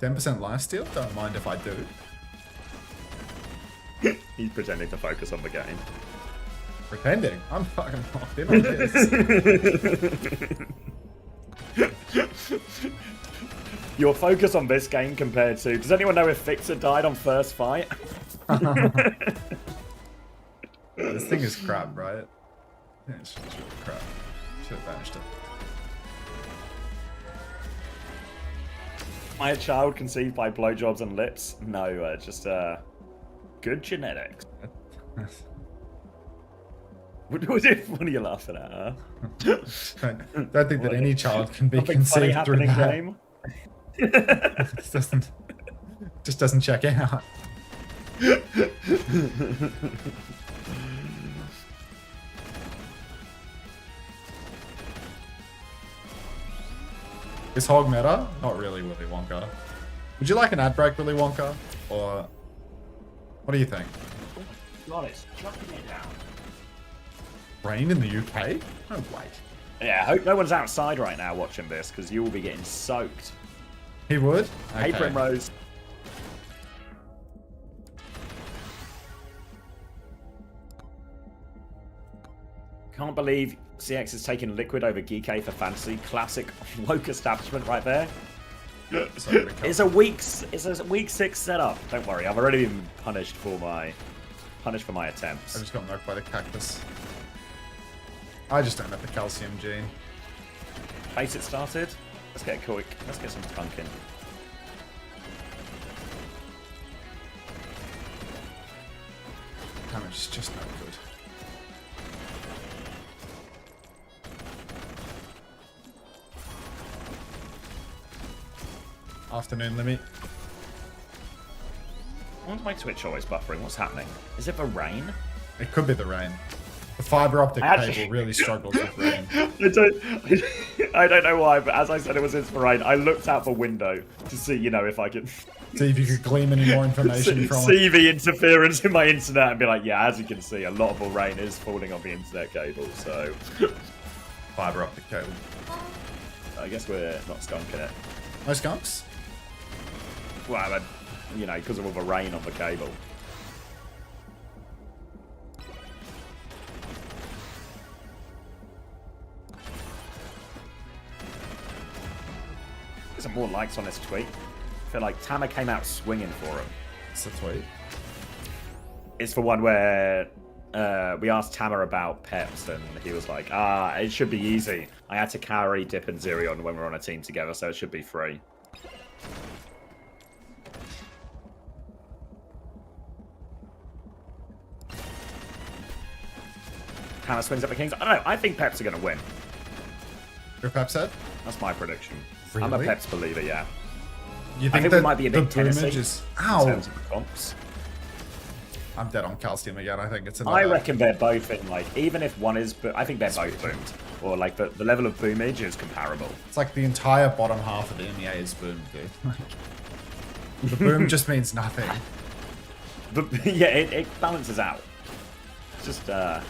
10% lifesteal? Don't mind if I do. He's pretending to focus on the game. Pretending? I'm fucking locked in on this. Your focus on this game compared to... Does anyone know if Fixer died on first fight? This thing is crap, right? Yeah, it's really crap. Should have banished it. My child conceived by blowjobs and lips? No, just good genetics. What are you laughing at? Huh? Don't think that any child can be Something funny conceived through happening that. game. Just doesn't check out. Is Hog meta? Not really, Willy Wonka. Would you like an ad break, Willy Wonka? Or what do you think? God, it's chucking it down. Rain in the UK? No way. Yeah, I hope no one's outside right now watching this, because you will be getting soaked. He would? Hey, Okay. Primrose. Can't believe CX is taking Liquid over Geekay for fantasy. Classic woke establishment right there. It's a week 6 setup. Don't worry, I've already been punished for my attempts. I just got knocked by the cactus. I just don't have the calcium gene. Base it started. Let's get quick. Let's get some punkin. Damage is just no good. Afternoon limit. Why is my Twitch always buffering? What's happening? Is it the rain? It could be the rain. The fiber optic Actually- cable really struggles with rain. I don't know why, but as I said, it was for rain. I looked out the window to see, you know, if I could See if you could glean any more information from it. see the interference in my internet and be like, yeah, as you can see, a lot of the rain is falling on the internet cable. So Fiber optic cable. I guess we're not skunking it. No skunks? Well, but, you know, because of all the rain on the cable. There's some more likes on this tweet. I feel like Tama came out swinging for him. It's a tweet. It's for one where we asked Tama about Peps, and he was like, it should be easy. I had to carry Dip and Zerion when we were on a team together, so it should be free. Tama swings up the Kings. I don't know. I think Peps are going to win. Your Peps head? That's my prediction. Really? I'm a Peps believer, yeah. You I think think that we might be a the bit Tennessee boomage is... in Ow! terms of the comps. I'm dead on calcium again. I think it's another... I reckon they're both in, like, even if one is, but I think they're both boomed. Or, like, the level of boomage is comparable. It's like the entire bottom half of the EMEA is boom, dude. The boom just means nothing. But, yeah, it balances out. It's just, no,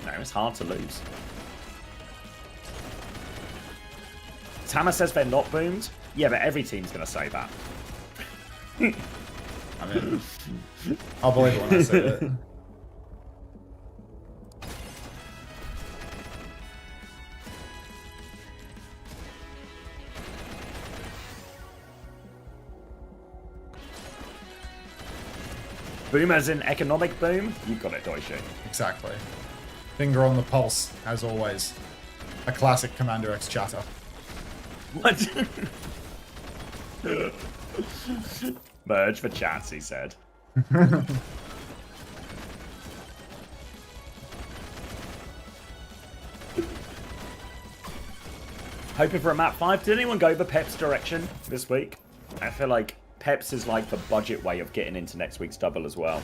it's hard to lose. Tama says they're not boomed. Yeah, but every team's going to say that. I mean, I'll believe it when I see it. Boom as in economic boom? You got it, Doishi. Exactly. Finger on the pulse, as always. A classic Commander X chatter. What? Merge for chats, he said. Hoping for a map 5. Did anyone go the Peps direction this week? I feel like Peps is like the budget way of getting into next week's double as well.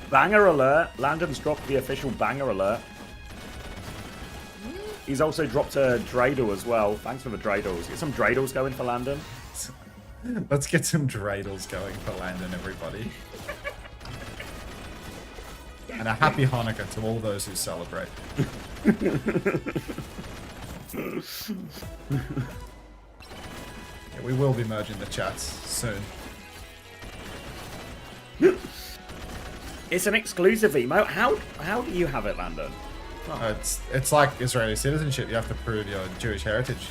Banger alert. Landon's dropped the official banger alert. He's also dropped a Dreidel as well. Thanks for the Dreidels. Get some Dreidels going for Landon. Let's get some dreidels going for Landon, everybody. And a happy Hanukkah to all those who celebrate. Yeah, we will be merging the chats soon. It's an exclusive emote. How do you have it, Landon? Oh. It's like Israeli citizenship. You have to prove your Jewish heritage.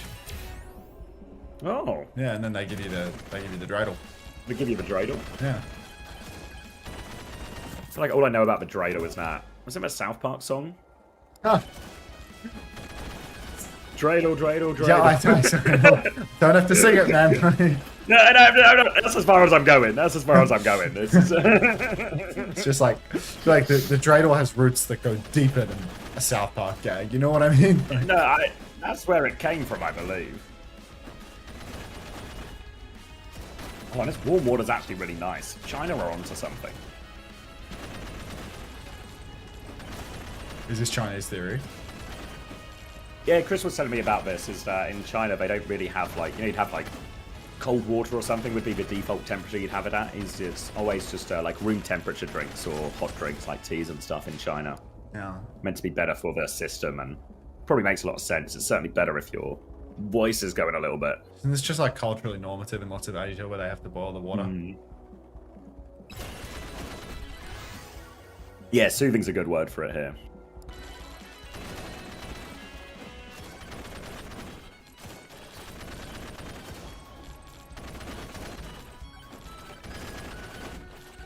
Oh. Yeah, and then they give you the dreidel. They give you the Dreidel? Yeah. I feel like all I know about the Dreidel is that. Was it a South Park song? Huh. Dreidel, Dreidel, Dreidel. Yeah, I don't have to sing it, man. No, that's as far as I'm going. That's as far as I'm going. It's just like the dreidel has roots that go deeper than a South Park gag. You know what I mean? No, that's where it came from, I believe. Oh, and this warm water's actually really nice. China are onto something. Is this Chinese theory? Yeah, Chris was telling me about this, is that in China they don't really have, like, you'd have, like, cold water or something would be the default temperature you'd have it at. It's always just, like, room temperature drinks or hot drinks, like teas and stuff in China. Yeah. Meant to be better for their system, and probably makes a lot of sense. It's certainly better if your voice is going a little bit. And it's just, like, culturally normative in lots of Asia where they have to boil the water. Yeah, soothing's a good word for it here.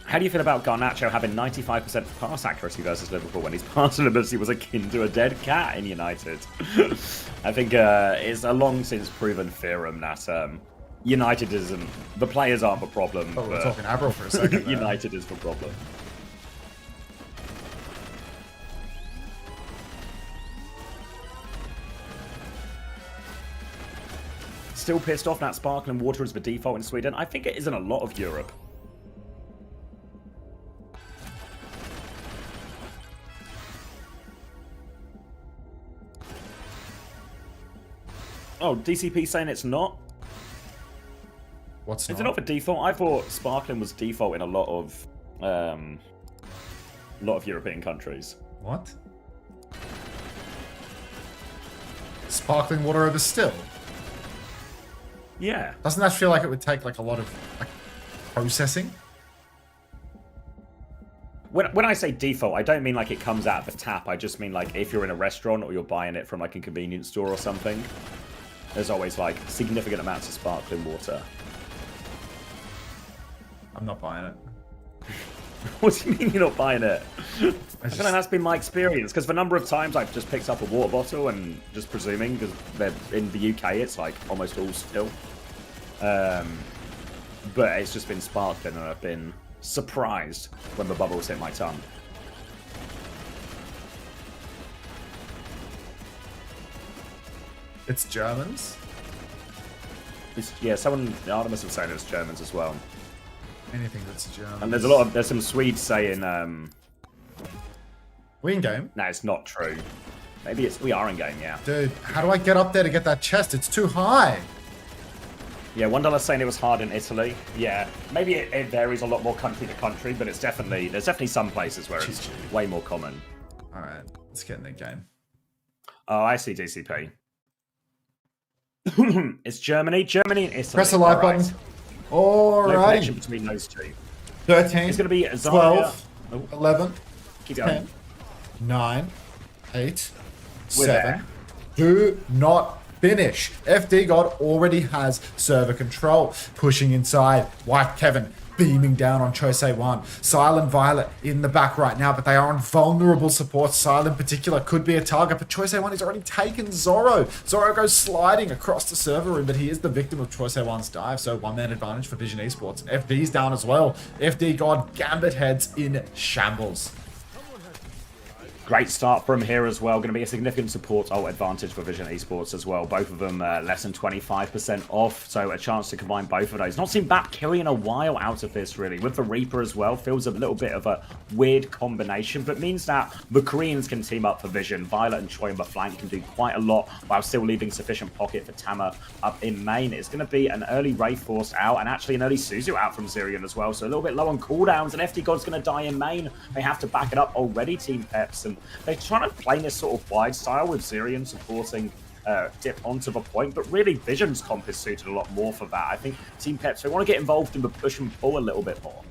How do you feel about Garnacho having 95% pass accuracy versus Liverpool when his pass ability was akin to a dead cat in United? I think it's a long since proven theorem that United isn't... The players aren't the problem. Oh, we're talking Avril for a second. United is the problem. Still pissed off that sparkling water is the default in Sweden? I think it is in a lot of Europe. Oh, DCP saying it's not? What's Is it not for default? I thought sparkling was default in a lot of European countries. What? Sparkling water over still? Yeah. Doesn't that feel like it would take like a lot of like processing? When I say default, I don't mean like it comes out of the tap. I just mean like if you're in a restaurant or you're buying it from like a convenience store or something, there's always like significant amounts of sparkling water. I'm not buying it. What do you mean you're not buying it? I feel like that's been my experience, because the number of times I've just picked up a water bottle and just presuming, because in the UK it's like almost all still. But it's just been sparkling and I've been surprised when the bubbles hit my tongue. It's Germans? Yeah, Artemis was saying it's Germans as well. Anything that's German. And there's some Swedes saying, we in game? No, it's not true. Maybe we are in game, yeah. Dude, how do I get up there to get that chest? It's too high. Yeah, $1 saying it was hard in Italy. Yeah, maybe it varies a lot more country to country, but there's definitely some places where it's way more common. All right, let's get in the game. Oh, I see DCP. It's Germany and Italy. Press the like button. All No right. connection between those two. 13. It's going to be 12. 11. Keep going. 10. 9. 8. We're 7. there. Do not finish. FD God already has server control. Pushing inside. White Kevin beaming down on Chose 1. Silent Violet in the back right now, but they are on vulnerable support. Silent in particular could be a target, but Chose 1 has already taken Zorro. Zorro goes sliding across the server room, but he is the victim of Chose 1's dive, so one-man advantage for Vision Esports. FD's down as well. FD God Gambit heads in shambles. Great start from here as well. Going to be a significant support ult advantage for Vision Esports as well. Both of them less than 25% off, so a chance to combine both of those. Not seen Bat Killy in a while out of this, really. With the Reaper as well, feels a little bit of a weird combination, but means that the Koreans can team up for Vision. Violet and Choi on the flank can do quite a lot while still leaving sufficient pocket for Tama up in main. It's going to be an early Wraith Force out, and actually an early Suzu out from Zirion as well, so a little bit low on cooldowns, and FD God's going to die in main. They have to back it up already, Team Peps, and they're trying to play this sort of wide style with Zirion supporting dip onto the point, but really Vision's comp is suited a lot more for that. I think Team Peps, they want to get involved in the push and pull a little bit more.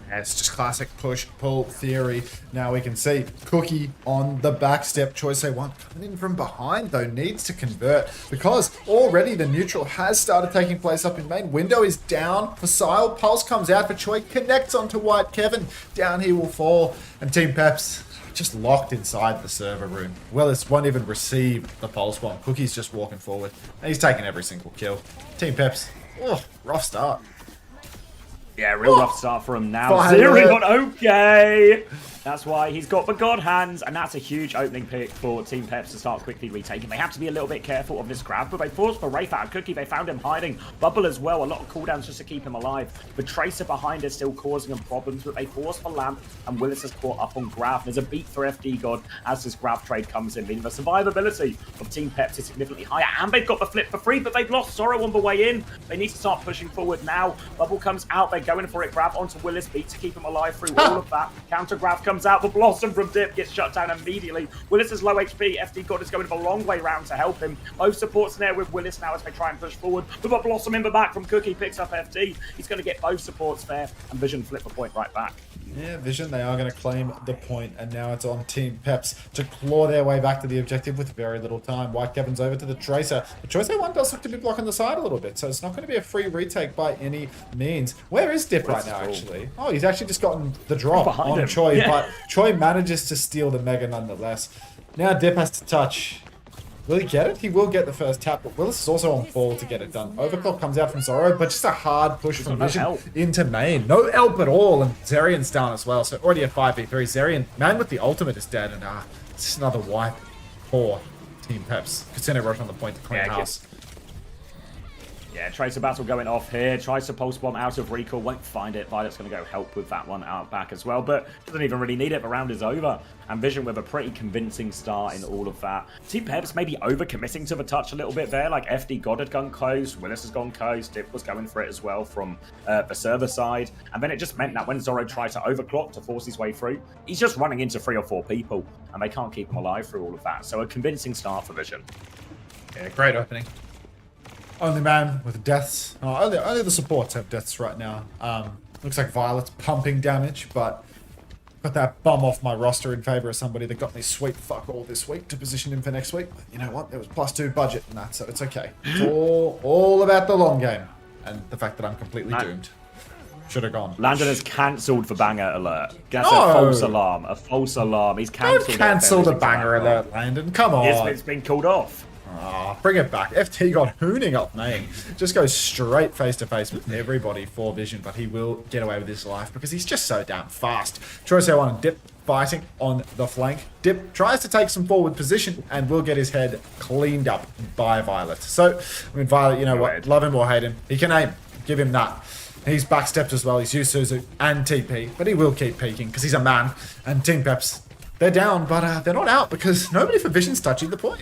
Yeah, it's just classic push-pull theory. Now we can see Cookie on the back step. Choice 1 coming in from behind, though, needs to convert because already the neutral has started taking place up in main. Window is down for Sile. Pulse comes out for Choi, connects onto White Kevin. Down he will fall, and Team Peps just locked inside the server room. Willis won't even receive the pulse bomb. Cookie's just walking forward, and he's taking every single kill. Team Peps Oh, rough start. Yeah, real rough start for him now. Fire. Zeroing on OK. That's why he's got the God hands, and that's a huge opening pick for Team Peps to start quickly retaking. They have to be a little bit careful of this grab, but they forced for Wraith out of Cookie. They found him hiding. Bubble as well, a lot of cooldowns just to keep him alive. The Tracer behind is still causing them problems, but they force for Lamp, and Willis has caught up on Grab. There's a beat for FD God as this Grab trade comes in, meaning the survivability of Team Peps is significantly higher, and they've got the flip for free, but they've lost Zorro on the way in. They need to start pushing forward now. Bubble comes out, they're going for it. Grab onto Willis, beat to keep him alive through all of that. Counter Grab comes out, the Blossom from Dip gets shut down immediately. Willis is low HP. FD God is going the long way round to help him. Both supports in there with Willis now as they try and push forward. With a Blossom in the back from Cookie, picks up FD. He's going to get both supports there, and Vision flip the point right back. Yeah, Vision, they are going to claim the point, and now it's on Team Peps to claw their way back to the objective with very little time. White Kevin's over to the Tracer. The Tracer one does look to be blocking the side a little bit, so it's not going to be a free retake by any means. Where is Dip right now, actually? Oh, he's actually just gotten the drop on him. Choi, Yeah. but Choi manages to steal the Mega nonetheless. Now Dip has to touch. Will he get it? He will get the first tap, but Willis is also on ball to get it done. Overclock comes out from Zorro, but just a hard push from no Vision help. into main. No help at all, and Zerian's down as well, so already a 5v3. Zerian, man with the ultimate, is dead, and it's just another wipe for Team Peps. Casino Rush on the point to clean house. Yeah, Tracer battle going off here. Tries to pulse bomb out of recall. Won't find it. Violet's going to go help with that one out back as well. But doesn't even really need it. The round is over. And Vision with a pretty convincing start in all of that. Team Peps maybe over-committing to the touch a little bit there. Like FD God had gone close. Willis has gone close. Dip was going for it as well from the server side. And then it just meant that when Zorro tried to overclock to force his way through, he's just running into 3 or 4 people. And they can't keep him alive through all of that. So a convincing start for Vision. Yeah, great opening. Only man with deaths. Oh, only the supports have deaths right now. Looks like Violet's pumping damage, but got that bum off my roster in favor of somebody that got me sweet fuck all this week to position him for next week. But you know what? There was +2 budget and that, so it's okay. It's all about the long game and the fact that I'm completely doomed. Should have gone. Landon has cancelled the banger alert. That's No. a false alarm. A false alarm. He's cancelled. Don't cancel the banger alert, Landon. Come on. It's been called off. Oh, bring it back. FT got hooning up main. Just goes straight face to face with everybody for Vision, but he will get away with his life because he's just so damn fast. Troyso on Dip fighting on the flank. Dip tries to take some forward position and will get his head cleaned up by Violet. So, I mean, Violet, you know what? Love him or hate him. He can aim. Give him that. He's backstepped as well. He's used Suzu and TP, but he will keep peeking because he's a man. And Team Peps, they're down, but they're not out because nobody for Vision's touching the point.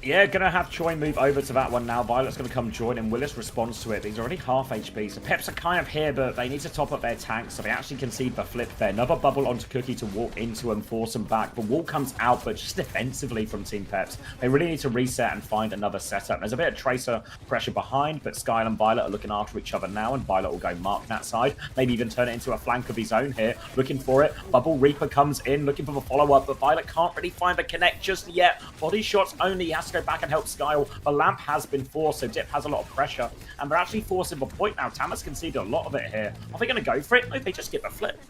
Yeah, gonna have Choi move over to that one now. Violet's gonna come join and Willis responds to it. He's already half HP, so Peps are kind of here, but they need to top up their tanks, so they actually concede the flip there. Another bubble onto Cookie to walk into and force him back. The wall comes out, but just defensively from Team Peps. They really need to reset and find another setup. There's a bit of Tracer pressure behind, but Skyle and Violet are looking after each other now, and Violet will go mark that side. Maybe even turn it into a flank of his own here, looking for it. Bubble Reaper comes in, looking for the follow-up, but Violet can't really find the connect just yet. Body shots only. He has to go back and help Skyle. The lamp has been forced, so Dip has a lot of pressure, and they're actually forcing the point now. Tamas conceded a lot of it here. Are they going to go for it? No, they just get the flip.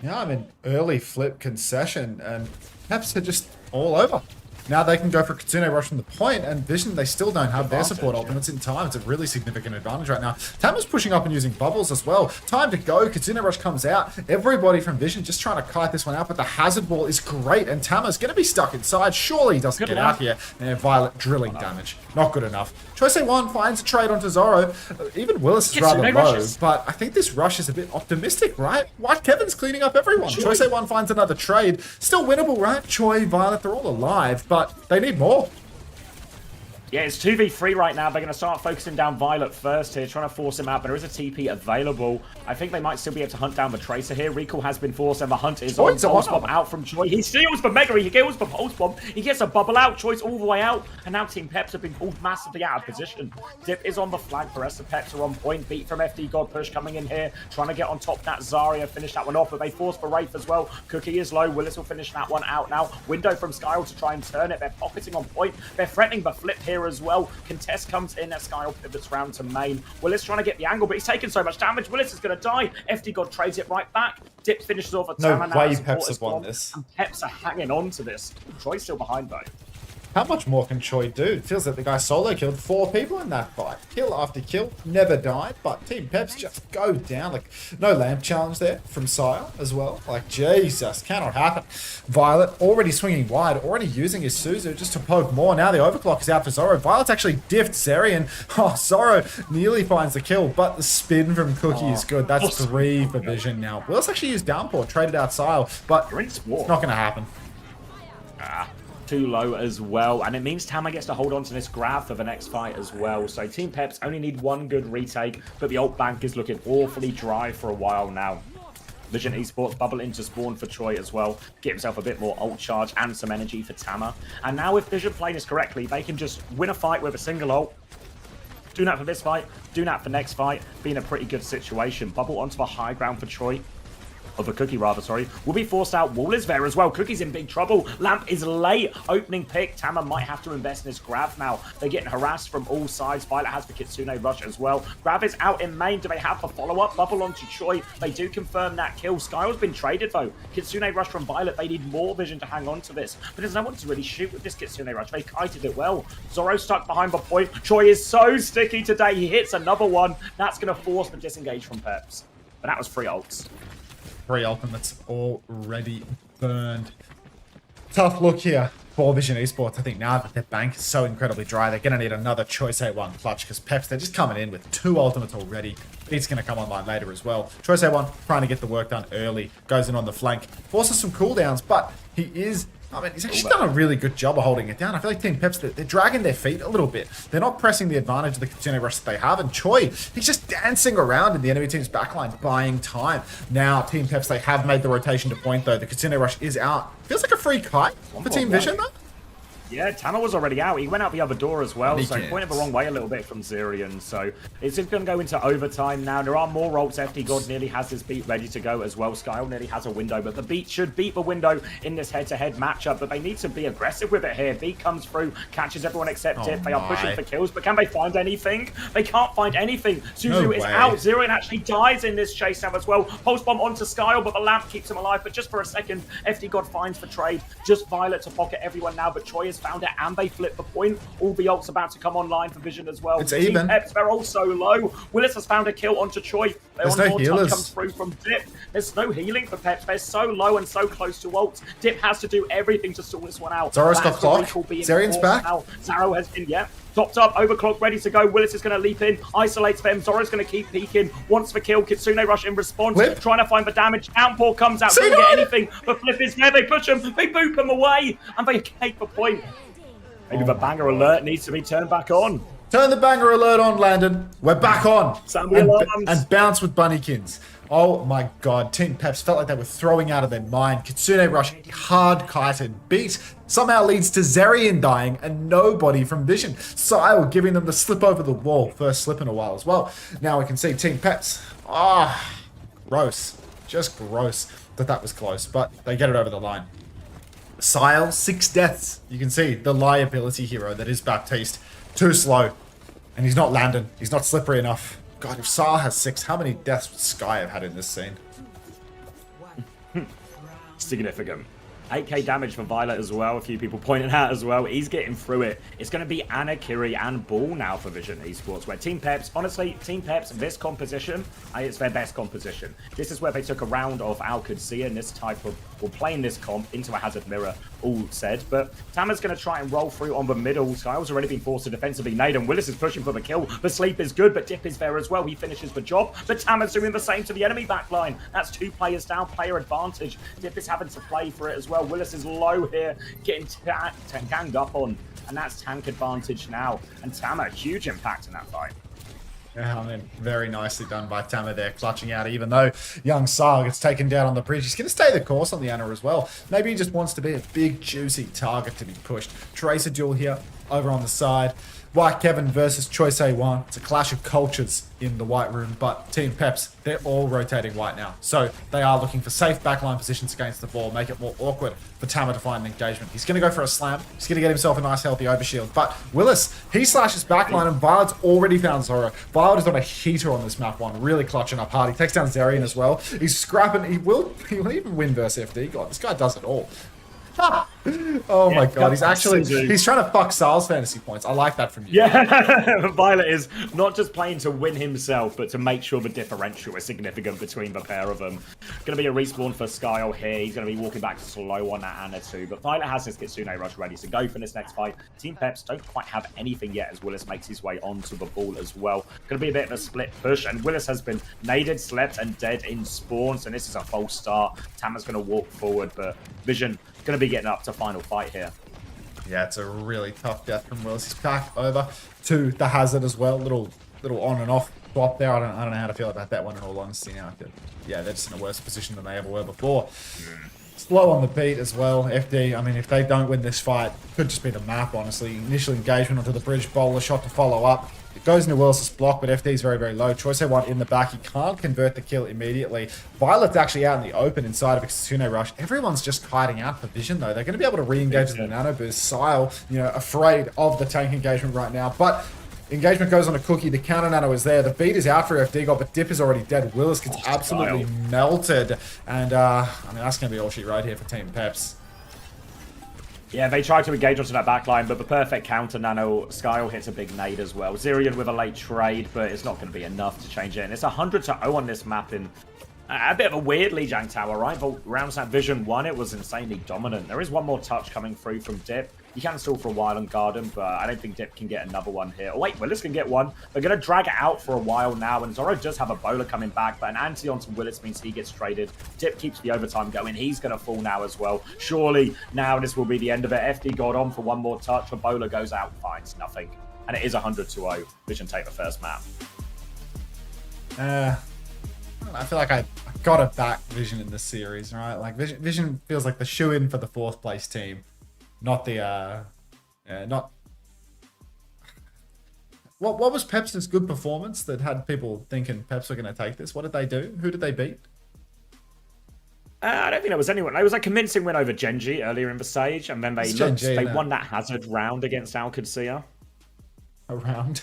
Yeah, I mean, early flip concession, and Peps are just all over. Now they can go for Kitsune Rush from the point, and Vision, they still don't have their support ultimates in time. It's a really significant advantage right now. Tama's pushing up and using bubbles as well. Time to go. Kitsune Rush comes out. Everybody from Vision just trying to kite this one out, but the hazard ball is great, and Tama's going to be stuck inside. Surely he doesn't get out here. And Violet drilling damage. Not good enough. Choice 1 finds a trade onto Zorro. Even Willis is rather low, but I think this rush is a bit optimistic, right? White Kevin's cleaning up everyone. Choice 1 finds another trade. Still winnable, right? Choi, Violet, they're all alive, but they need more. Yeah, it's 2v3 right now. They're going to start focusing down Violet first here, trying to force him out, but there is a TP available. I think they might still be able to hunt down the Tracer here. Recall has been forced, and the hunt is on. Pulse Bomb out from Choi. He steals the Mega, he kills the Pulse Bomb. He gets a bubble out. Choi's all the way out, and now Team Peps have been pulled massively out of position. Dip is on the flank. The rest of Peps are on point. Beat from FD God push coming in here, trying to get on top. That Zarya finish that one off, but they force for Wraith as well. Cookie is low. Willis will finish that one out now. Window from Skyle to try and turn it. They're pocketing on point. They're threatening the flip here as well. Test comes in as Skyle pivots round to main. Willis trying to get the angle, but he's taken so much damage. Willis is going to die. FD God trades it right back. Dip finishes off a No Tama way now. Peps have won this. And Peps are hanging on to this. Troy's still behind though. How much more can Choi do? It feels like the guy solo killed 4 people in that fight. Kill after kill, never died, but Team Peps just go down. Like, no lamp challenge there from Sire as well. Like, Jesus, cannot happen. Violet already swinging wide, already using his Suzu just to poke more. Now the overclock is out for Zoro. Violet's actually diffed Zerion. Oh, Zoro nearly finds the kill, but the spin from Cookie is good. That's 3 for Vision now. Will's actually used Downpour, traded out Sile, but it's not going to happen. Too low as well, and it means Tama gets to hold on to this grab for the next fight as well. So Team Peps only need 1 good retake, but the ult bank is looking awfully dry for a while now. Vision Esports bubble into spawn for Choi as well, get himself a bit more ult charge and some energy for Tama. And now if Vision playing this correctly, they can just win a fight with a single ult. Do that for this fight, do that for next fight, be in a pretty good situation. Bubble onto the high ground for Choi. Of a Cookie, rather, sorry. Will be forced out. Wall is there as well. Cookie's in big trouble. Lamp is late. Opening pick. Tama might have to invest in this grab now. They're getting harassed from all sides. Violet has the Kitsune rush as well. Grab is out in main. Do they have the follow-up? Bubble onto Choi. They do confirm that kill. Skyle's been traded, though. Kitsune rush from Violet. They need more Vision to hang on to this. But there's no one to really shoot with this Kitsune rush. They kited it well. Zoro stuck behind the point. Choi is so sticky today. He hits another one. That's going to force the disengage from Peps. But that was 3 ults. 3 ultimates already burned. Tough look here for Vision Esports. I think now that their bank is so incredibly dry, they're going to need another Choice A1 clutch because Peps, they're just coming in with 2 ultimates already. Beat's going to come online later as well. Choice A1 trying to get the work done early. Goes in on the flank. Forces some cooldowns, but he is... I mean, he's actually done a really good job of holding it down. I feel like Team Peps, they're dragging their feet a little bit. They're not pressing the advantage of the Kitsune rush that they have. And Choi, he's just dancing around in the enemy team's backline, buying time. Now, Team Peps, they have made the rotation to point, though. The Kitsune rush is out. Feels like a free kite for Team Vision, though. Yeah, Tama was already out. He went out the other door as well, so pointed the wrong way a little bit from Zerion. So it's going to go into overtime now. There are more ults. FD God nearly has his beat ready to go as well. Skyle nearly has a window, but the beat should beat the window in this head-to-head matchup. But they need to be aggressive with it here. Beat comes through, catches everyone except it. They are pushing for kills, but can they find anything? They can't find anything. Suzu is out. Zerion actually dies in this chase now as well. Pulse bomb onto Skyle, but the lamp keeps him alive. But just for a second, FD God finds the trade. Just Violet to pocket everyone now, but Choi has found it and they flip the point. All the ults about to come online for Vision as well. It's even. Peps, they're all so low. Willis has found a kill onto Choi. There's no healers. Comes through from Dip. There's no healing for Peps. They're so low and so close to ults. Dip has to do everything to sort this one out. Zoro's got clock. Zerion's back. Now. Zaro has been, topped up, overclock, ready to go. Willis is going to leap in, isolates them. Zoro's going to keep peeking, wants the kill. Kitsune rush in response, trying to find the damage. Downpour comes out, doesn't get anything. The flip is there, they push him, they boop him away, and they take the point. Maybe the banger alert needs to be turned back on. Turn the banger alert on, Landon. We're back on. And bounce with Bunnykins. Oh my god, Team Peps felt like they were throwing out of their mind. Kitsune rush, hard kited beat, somehow leads to Zerion dying and nobody from Vision. Sile giving them the slip over the wall. First slip in a while as well. Now we can see Team Peps. Gross. Just gross that was close, but they get it over the line. Sile, 6 deaths. You can see the liability hero that is Baptiste. Too slow. And he's not Landon. He's not slippery enough. God, if Sile has 6, how many deaths would Sky have had in this scene? Significant. 8k damage for Violet as well. A few people pointed out as well. He's getting through it. It's going to be Anna, Kiri, and Ball now for Vision Esports, where Team Peps, honestly, Team Peps, this composition, it's their best composition. This is where they took a round of OWCS and this type of, playing this comp into a Hazard Mirror, all said. But Tama's going to try and roll through on the middle. Skyle's already been forced to defensively nade, and Willis is pushing for the kill. The sleep is good, but Dip is there as well. He finishes the job, but Tama's doing the same to the enemy backline. That's 2 players down, player advantage. Dip is having to play for it as well. Willis is low here, getting ganged up on, and that's tank advantage now. And Tama, huge impact in that fight. Yeah, I mean, very nicely done by Tama there, clutching out, even though young Sile gets taken down on the bridge. He's going to stay the course on the Unter as well. Maybe he just wants to be a big, juicy target to be pushed. Tracer duel here, over on the side. White Kevin versus Choice A1. It's a clash of cultures in the white room, but Team Peps, they're all rotating white now. So they are looking for safe backline positions against the ball, make it more awkward for Tama to find an engagement. He's going to go for a slam. He's going to get himself a nice healthy overshield. But Willis, he slashes backline, and Violet's already found Zoro. Violet is on a heater on this map one, really clutching up hard. He takes down Zerion as well. He's scrapping. He will even win versus FD God. This guy does it all. Oh my Yeah, god, he's actually Suzu. he's trying to fuck Sal's fantasy points. I like that from you. Yeah, Violet is not just playing to win himself, but to make sure the differential is significant between the pair of them. Going to be a respawn for Skyle here. He's going to be walking back slow on that Anna too, but Violet has his Kitsune Rush ready to go for this next fight. Team Peps don't quite have anything yet as Willis makes his way onto the ball as well. Going to be a bit of a split push, and Willis has been naded, slept, and dead in spawns, and this is a false start. Tama's going to walk forward, but Vision going to be getting up to final fight here. Yeah, it's a really tough death from Willis. He's back over to the Hazard as well. Little on and off swap there. I don't know how to feel about that one in all honesty now. Yeah, they're just in a worse position than they ever were before. Slow on the beat as well. FD, I mean, if they don't win this fight, could just be the map, honestly. Initial engagement onto the bridge, bowler shot to follow up. It goes into Willis' block, but FD is very, very low. Choice A1 in the back. He can't convert the kill immediately. Violet's actually out in the open inside of Kitsune Rush. Everyone's just hiding out for Vision, though. They're going to be able to re-engage with the Nano Boost. Sile, afraid of the tank engagement right now. But engagement goes on a Cookie. The counter Nano is there. The beat is out for FD God, but Dip is already dead. Willis gets absolutely melted. And, I mean, that's going to be all she wrote here for Team Peps. Yeah, they tried to engage onto that backline, but the perfect counter Nano. Skyle hits a big nade as well. Zirian with a late trade, but it's not going to be enough to change it. And it's 100-0 on this map in a bit of a weird Lijiang Tower, right? But rounds that Vision 1, it was insanely dominant. There is one more touch coming through from Dip. You can stall for a while on Garden, but I don't think Dip can get another one here. Oh, wait, Willis can get one. They're going to drag it out for a while now, and Zoro does have a bowler coming back, but an anti onto Willis means he gets traded. Dip keeps the overtime going. He's going to fall now as well. Surely now this will be the end of it. FD got on for one more touch. A bowler goes out, finds nothing. And it is 100-0. Vision take the first map. I feel like I got to back Vision in this series, right? Like Vision feels like the shoe-in for the 4th place team. Not the, What was Peps' good performance that had people thinking Peps were going to take this? What did they do? Who did they beat? I don't think there was anyone. It was a convincing win over Genji earlier in the stage, and then they won that Hazard round against Alcancia. A round?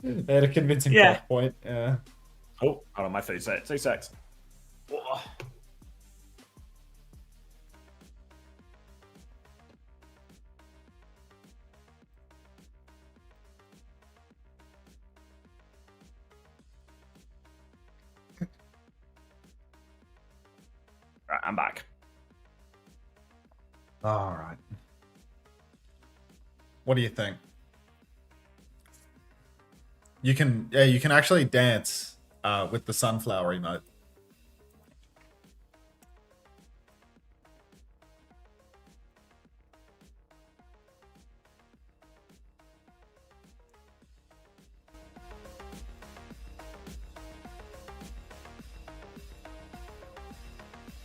They had a convincing point. Yeah. Oh, hold on, my food set. 2 secs. Oh. Right, I'm back. All right. What do you think? You can actually dance with the sunflower emote.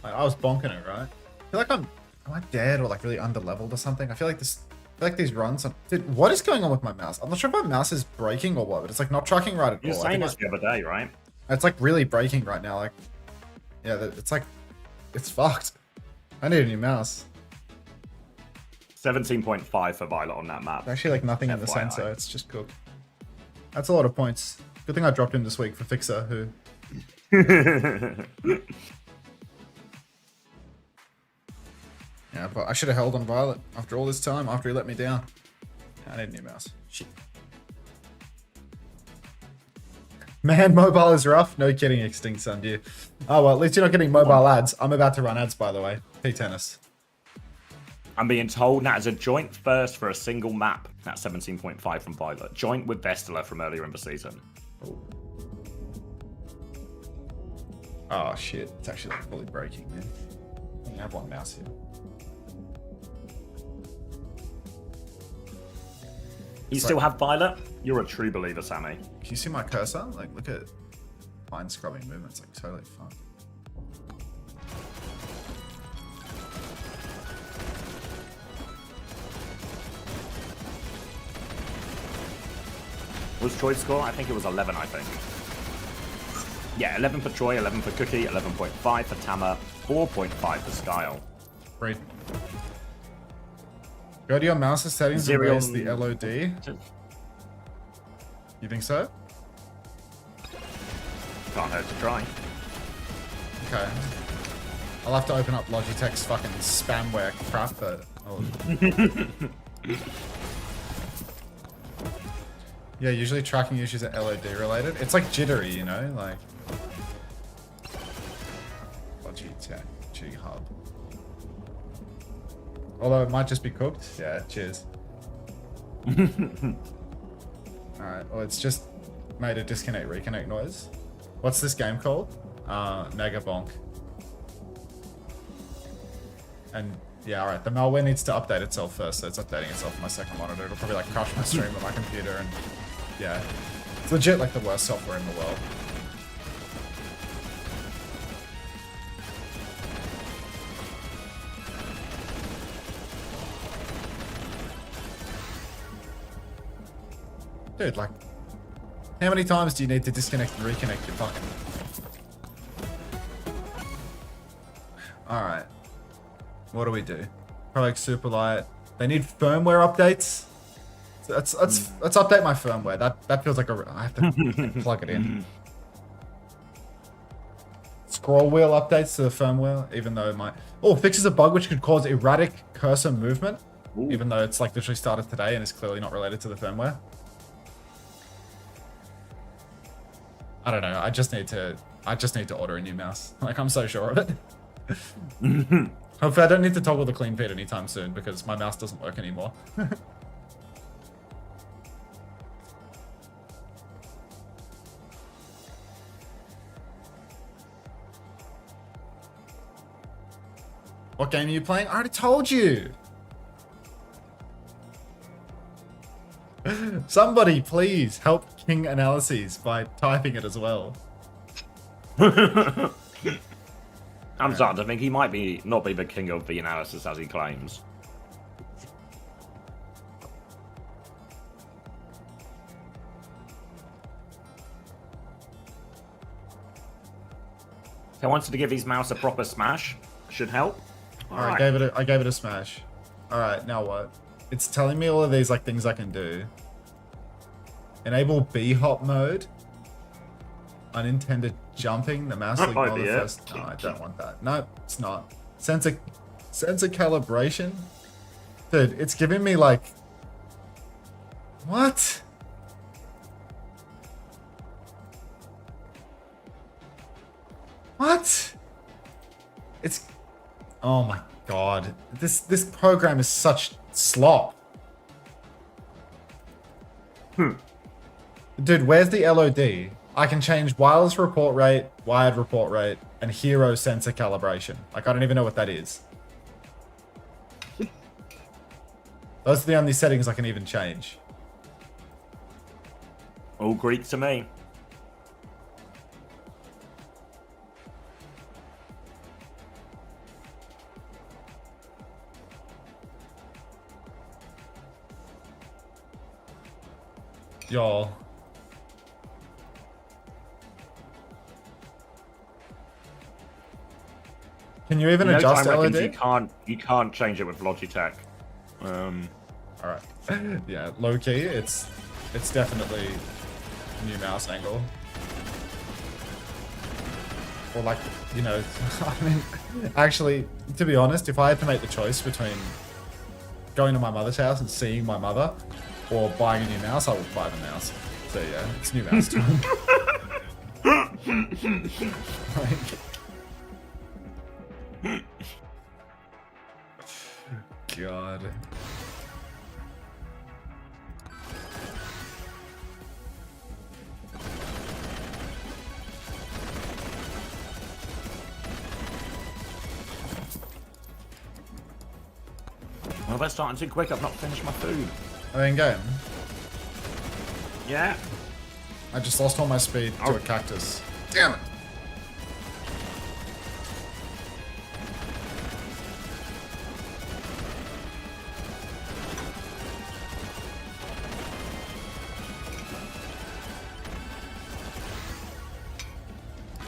I was bonking it, right? I feel like am I dead or like really underleveled or something? I feel like these runs. Dude, what is going on with my mouse? I'm not sure if my mouse is breaking or what, but it's like not tracking right at all. You were saying this the other day, right? It's like really breaking right now. Like, yeah, it's like, it's fucked. I need a new mouse. 17.5 for Violet on that map. Actually, like nothing in the sensor. It's just cooked. That's a lot of points. Good thing I dropped him this week for Fixer, who. Yeah, but I should have held on Violet after all this time, after he let me down. I need a new mouse. Shit. Man, mobile is rough. No kidding, Extinct Sundew. Oh, well, at least you're not getting mobile ads. I'm about to run ads, by the way. P-Tennis. I'm being told that is a joint first for a single map. That's 17.5 from Violet. Joint with Vestala from earlier in the season. Oh, shit. It's actually like fully breaking, man. I only have one mouse here. You still have Violet? You're a true believer, Sammy. Can you see my cursor? Like, look at fine scrubbing movements. Like, totally fun. Was Troy's score? I think it was 11, I think. Yeah, 11 for Troy, 11 for Cookie, 11.5 for Tama, 4.5 for Skyle. Great. Go to your mouse's settings and raise the LOD. You think so? Can't hurt to try. Okay. I'll have to open up Logitech's fucking spamware crap, but... Oh. Yeah, usually tracking issues are LOD related. It's like jittery, you know? Like... Logitech G-Hub. Although it might just be cooked. Yeah, cheers. Alright, well it's just made a disconnect reconnect noise. What's this game called? Mega Bonk. And yeah, alright, the malware needs to update itself first, so it's updating itself on my second monitor. It'll probably like crash my stream on my computer and yeah. It's legit like the worst software in the world. Dude, like, how many times do you need to disconnect and reconnect your fucking... Alright. What do we do? Probably super light. They need firmware updates. So let's update my firmware. That feels like I have to plug it in. Scroll wheel updates to the firmware, even though my... Oh, fixes a bug which could cause erratic cursor movement. Ooh. Even though it's like literally started today and is clearly not related to the firmware. I don't know. I just need to order a new mouse. Like, I'm so sure of it. Hopefully I don't need to toggle the clean feed anytime soon because my mouse doesn't work anymore. What game are you playing? I already told you. Somebody please help King Analyses by typing it as well. I'm starting to think he might not be the king of the analysis as he claims. If I wanted to give his mouse a proper smash, should help. Alright, I gave it a smash. Alright, now what? It's telling me all of these like things I can do. Enable B-hop mode. Unintended jumping. The mouse will ignore the first. No, I don't want that. No, it's not. Sensor calibration. Dude, it's giving me like... What? What? It's... Oh my god. This program is such slop. Dude, where's the LOD? I can change wireless report rate, wired report rate, and hero sensor calibration. Like, I don't even know what that is. Those are the only settings I can even change. All Greek to me. Y'all. Can you even adjust LOD? You can't change it with Logitech. Alright. Yeah, low key, it's definitely new mouse angle. Or like, you know, I mean, actually, to be honest, if I had to make the choice between going to my mother's house and seeing my mother or buying a new mouse, I would buy the mouse. So yeah, it's new mouse time. God. Well, they're starting too quick. I've not finished my food. I mean, game. Yeah. I just lost all my speed to a cactus. Damn it.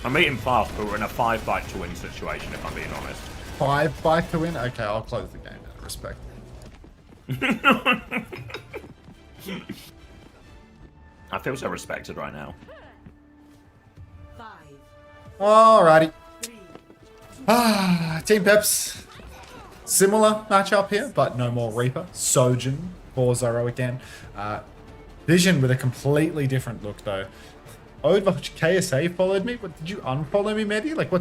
I'm eating fast, but we're in a 5-bite to win situation, if I'm being honest. 5-bite to win? Okay, I'll close the game out of respect. I feel so respected right now. 5, Alrighty. 3, 2, Team Peps. Similar matchup here, but no more Reaper. Sojin for Zoro again. Vision with a completely different look though. OWCS followed me? What, did you unfollow me, Mehdi? Like,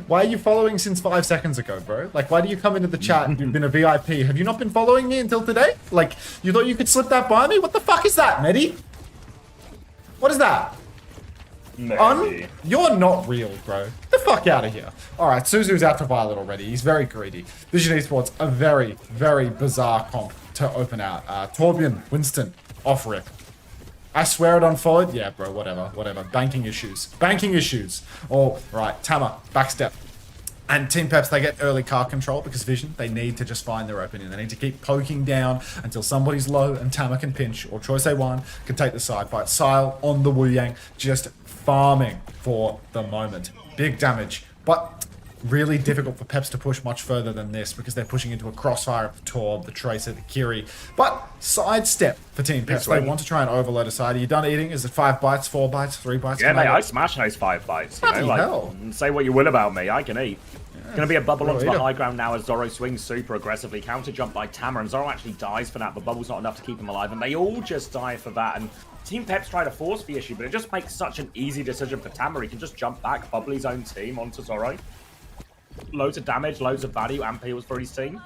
why are you following since 5 seconds ago, bro? Like, why do you come into the chat and you've been a VIP? Have you not been following me until today? Like, you thought you could slip that by me? What the fuck is that, Mehdi? What is that? You're not real, bro. Get the fuck out of here. Alright, Suzu's out to Violet already. He's very greedy. Vision Esports, a very, very bizarre comp to open out. Torbjorn, Winston, off rip. I swear it unfollowed. Yeah, bro, whatever. Banking issues. All right, Tama, backstep. And Team Peps, they get early car control because Vision, they need to just find their opening. They need to keep poking down until somebody's low and Tama can pinch, or Choi Se-wan can take the side fight. Sile on the Wu Yang, just farming for the moment. Big damage, but really difficult for Peps to push much further than this because they're pushing into a crossfire of the Torb, the Tracer, the Kiri. But sidestep for Team Peps. They want to try and overload a side. Are you done eating? Is it 5 bites, 4 bites, 3 bites? Yeah, mate, I smash those 5 bites. You know, hell. Say what you will about me, I can eat. Going to be a bubble onto the high ground now as Zoro swings super aggressively. Counter jump by Tama, and Zoro actually dies for that, but bubble's not enough to keep him alive, and they all just die for that. And Team Peps try to force the issue, but it just makes such an easy decision for Tama. He can just jump back, bubble his own team onto Zoro. Loads of damage, loads of value, and heals for his team.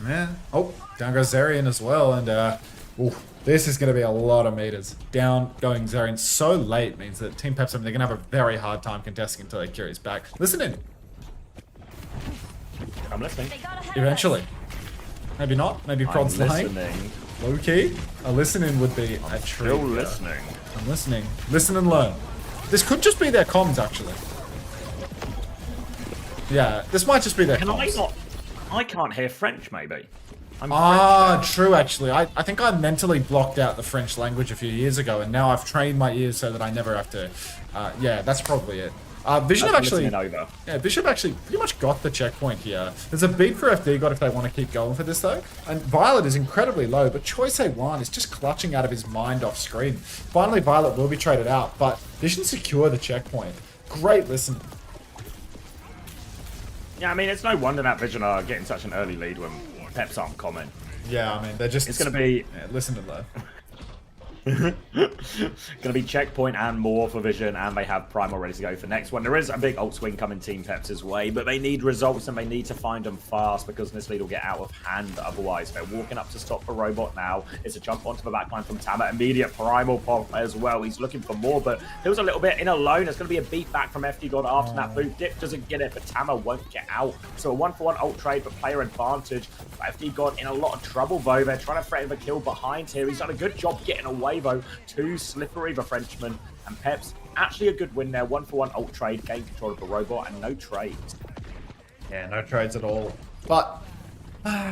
Yeah. Oh, down goes Zarian as well, and this is going to be a lot of meters. Down going Zarian so late means that Team Peps, they're going to have a very hard time contesting until they Kiri's back. Listen in. I'm listening. Eventually. Maybe not. Maybe Prod's lying. Low key. A listening would be a treat. Still listening. I'm listening. Listen and learn. This could just be their comms, actually. Yeah, this might just be their comms. I can't hear French, maybe. I'm true, actually. I think I mentally blocked out the French language a few years ago, and now I've trained my ears so that I never have to. Yeah, that's probably it. Bishop actually pretty much got the checkpoint here. There's a beat for FD God if they want to keep going for this though. And Violet is incredibly low, but Choi Se-wan is just clutching out of his mind off screen. Finally, Violet will be traded out, but Vision secure the checkpoint. Great listen. Yeah, I mean, it's no wonder that Vision are getting such an early lead when Peps aren't common. Yeah, I mean, they're just... It's going to be... Yeah, listen to that. Gonna be checkpoint and more for Vision, and they have Primal ready to go for next one. There is a big ult swing coming Team Peps' way, but they need results and they need to find them fast because this lead will get out of hand otherwise. They're walking up to stop the robot now. It's a jump onto the backline from Tama. Immediate Primal pop as well. He's looking for more, but he was a little bit in alone. It's going to be a beat back from FD God after that boot. Dip doesn't get it, but Tama won't get out. So a 1-for-1 ult trade, but player advantage. FD God in a lot of trouble though. They're trying to threaten the kill behind here. He's done a good job getting away though. Too slippery, the Frenchman. And Peps, actually a good win there. 1-for-1 ult trade, gain control of the robot, and no trades. Yeah, no trades at all. But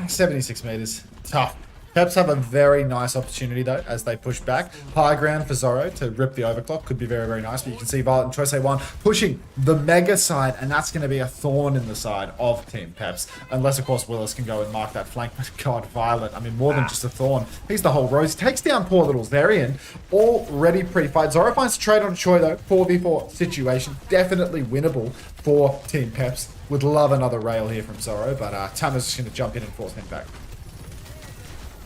76 meters, tough. Peps have a very nice opportunity though as they push back. High ground for Zoro to rip the overclock could be very, very nice. But you can see Violet and Choi Se-wan pushing the mega side, and that's going to be a thorn in the side of Team Peps. Unless, of course, Willis can go and mark that flank. But God, Violet, I mean, more than just a thorn. He's the whole rose. Takes down poor little Zarian. Already pre-fight. Zoro finds a trade on Choi though. 4v4 situation. Definitely winnable for Team Peps. Would love another rail here from Zoro, but Tama's just going to jump in and force him back.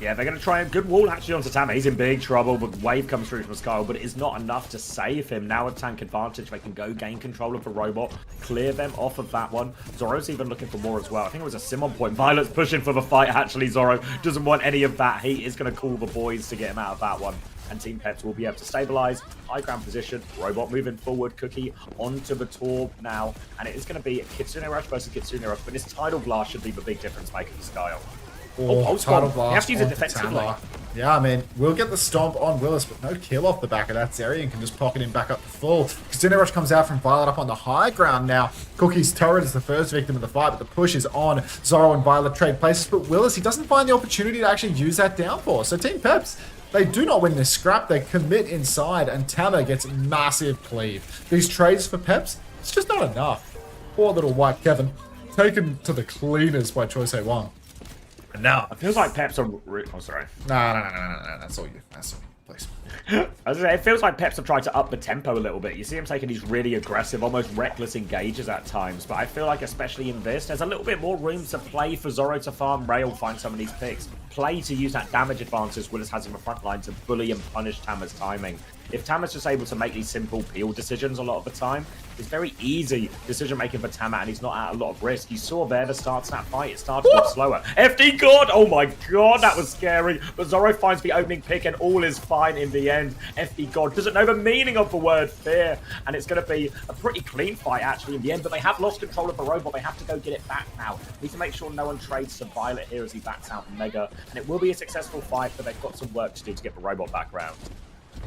Yeah, they're going to try a good wall actually onto Tama. He's in big trouble, but wave comes through from Skyle, but it is not enough to save him. Now with tank advantage, they can go gain control of the robot, clear them off of that one. Zoro's even looking for more as well. I think it was a sim on point. Violet's pushing for the fight. Actually, Zoro doesn't want any of that. He is going to call the boys to get him out of that one. And Team Peps will be able to stabilize, high ground position, robot moving forward, Cookie onto the Torb now. And it is going to be Kitsune Rush versus Kitsune Rush, but this Tidal Blast should be the big difference maker for Skyle. Tidal Blast. You have to use it defensively. Yeah, I mean, we'll get the stomp on Willis, but no kill off the back of that. Zarian can just pocket him back up to full. Kitsune Rush comes out from Violet up on the high ground now. Cookie's turret is the first victim of the fight, but the push is on. Zoro and Violet trade places, but Willis, he doesn't find the opportunity to actually use that downforce. So Team Peps, they do not win this scrap. They commit inside, and Tama gets massive cleave. These trades for Peps, it's just not enough. Poor little white Kevin, taken to the cleaners by Choi Se-wan. And now it feels like Peps are... Oh, sorry. No, that's all you. That's all you. please. As I say, it feels like Peps have tried to up the tempo a little bit. You see him taking these really aggressive, almost reckless engages at times, but I feel like especially in this, there's a little bit more room to play for Zoro to farm rail, find some of these picks, play to use that damage advantage Willis has in the front line to bully and punish Tama's timing. If Tama's just able to make these simple peel decisions a lot of the time, it's very easy decision making for Tama, and he's not at a lot of risk. You saw there the start of that fight, it started off slower. FD God! Oh my god, that was scary. But Zoro finds the opening pick and all is fine in the end. FD God doesn't know the meaning of the word fear, and it's going to be a pretty clean fight actually in the end, but they have lost control of the robot. They have to go get it back now. Need to make sure no one trades to Violet here as he backs out Mega, and it will be a successful fight, but they've got some work to do to get the robot back round.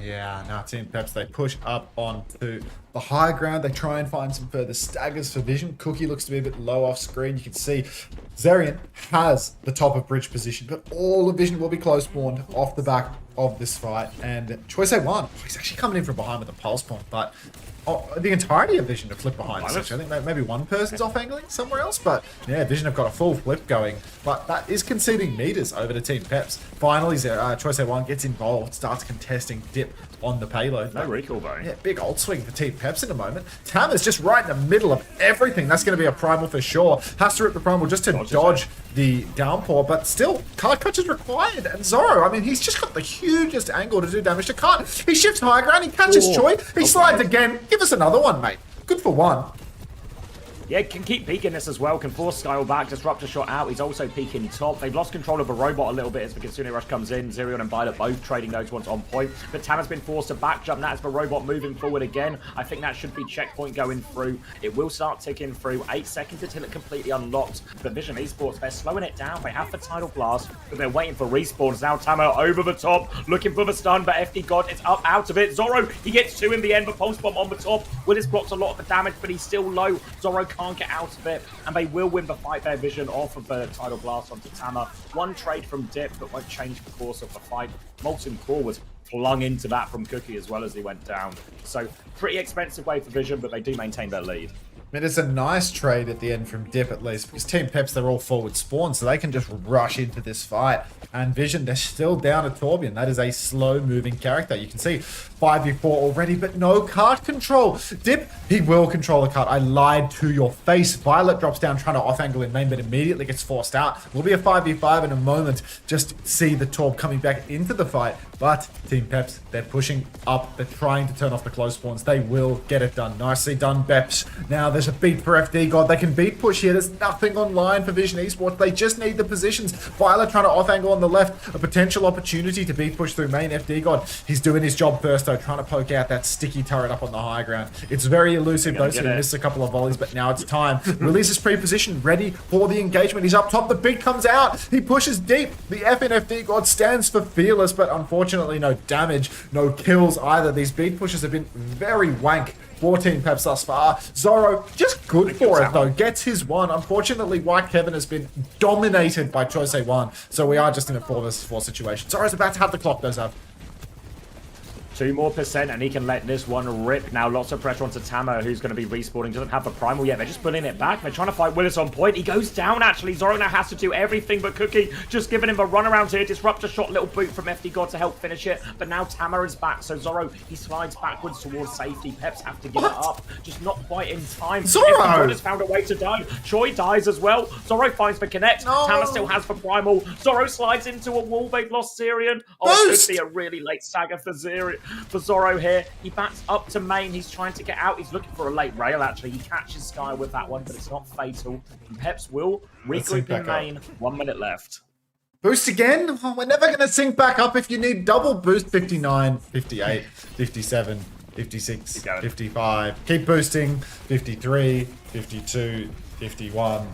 Yeah, now Team Peps, they push up onto the high ground. They try and find some further staggers for Vision. Cookie looks to be a bit low off screen. You can see Zerion has the top of bridge position, but all of Vision will be close spawned off the back of this fight. And Choice A1, he's actually coming in from behind with a pulse bomb, but the entirety of Vision have flipped behind. I think maybe one person's off angling somewhere else, but yeah, Vision have got a full flip going. But that is conceding meters over to Team Peps. Finally, Choice A1 gets involved, starts contesting dip on the payload. No recall though. Yeah, big ult swing for Team Peps in a moment. Tam is just right in the middle of everything. That's going to be a primal for sure. Has to rip the primal just to dodge the downpour, but still, card clutch is required. And Zoro, I mean, he's just got the hugest angle to do damage to card. He shifts high ground, he catches Choi, he slides again. Give us another one, mate. Good for one. Yeah, can keep peeking this as well, can force Skyle back, disruptor shot out, he's also peeking top. They've lost control of the robot a little bit as the Kitsune Rush comes in. Zerion and Violet both trading those ones on point, but Tam has been forced to back jump. That is the robot moving forward again. I think that should be checkpoint going through. It will start ticking through. 8 seconds until it completely unlocks. But Vision Esports, they're slowing it down. They have the Tidal Blast, but they're waiting for respawns. Now Tamo over the top, looking for the stun, but FD God is up out of it. Zoro, he gets 2 in the end, but Pulse Bomb on the top. Willis blocks a lot of the damage, but he's still low. Zoro can't get out of it, and they will win the fight there. Vision off of the Tidal Blast onto Tama. One trade from Dip, but won't change the course of the fight. Molten Core was flung into that from Cookie as well as he went down. So pretty expensive way for Vision, but they do maintain their lead. I mean, it's a nice trade at the end from Dip at least, because Team Peps, they're all forward spawn, so they can just rush into this fight. And Vision, they're still down to Torbjorn. That is a slow-moving character. You can see 5v4 already, but no card control. Dip, he will control the card. I lied to your face. Violet drops down trying to off-angle in main, but immediately gets forced out. Will be a 5v5 in a moment. Just see the Torb coming back into the fight. But Team Peps, they're pushing up. They're trying to turn off the close spawns. They will get it done. Nicely done, Peps. Now there's a beat for FD God. They can beat push here. There's nothing online for Vision Esports. They just need the positions. Violet trying to off-angle on the left. A potential opportunity to beat push through main. FD God, he's doing his job first though, trying to poke out that sticky turret up on the high ground. It's very elusive though, so he missed a couple of volleys, but now it's time. Release is pre-positioned, ready for the engagement. He's up top. The beat comes out. He pushes deep. The F in FD God stands for fearless, but unfortunately no damage, no kills either. These beat pushes have been very wank. 14 Peps thus far. Zoro, just good for it though. Gets his one. Unfortunately, White Kevin has been dominated by Choice A1, so we are just in a 4 vs 4 situation. Zoro's about to have the clock, though, Zav. 2% more, and he can let this one rip. Now lots of pressure onto Tamo, who's going to be respawning. Doesn't have the primal yet. They're just pulling it back. They're trying to fight Willis on point. He goes down actually. Zoro now has to do everything but Cookie. Just giving him a run around here. Disruptor shot, little boot from FD God to help finish it. But now Tamo is back. So Zoro, he slides backwards towards safety. Peps have to give it up. Just not quite in time. Zoro FD God has found a way to die. Choi dies as well. Zoro finds the connect. No. Tamo still has the primal. Zoro slides into a wall. They've lost Zerion. Oh, it could be a really late stagger for Zoro here. He backs up to main. He's trying to get out. He's looking for a late rail, actually. He catches Sky with that one, but it's not fatal. And Peps will regroup in main. 1 minute left. Boost again? Oh, we're never going to sync back up if you need double boost. 59, 58, 57, 56, 55. Keep boosting. 53, 52, 51,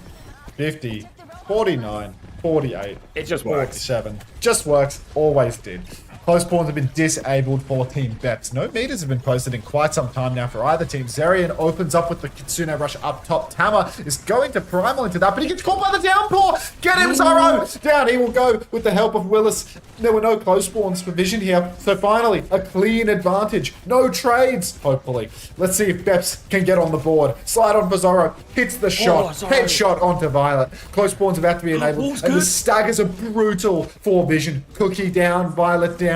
50, 49, 48. It just works. 47. Just works. Always did. Close spawns have been disabled for Team Peps. No meters have been posted in quite some time now for either team. Zerion opens up with the Kitsune Rush up top. Tama is going to primal into that, but he gets caught by the downpour. Get him, Zoro! Down he will go with the help of Willis. There were no close spawns for Vision here, so finally, a clean advantage. No trades, hopefully. Let's see if Peps can get on the board. Slide on for Zoro, hits the shot, headshot onto Violet. Close spawns about to be enabled, and the staggers are brutal for Vision. Cookie down, Violet down.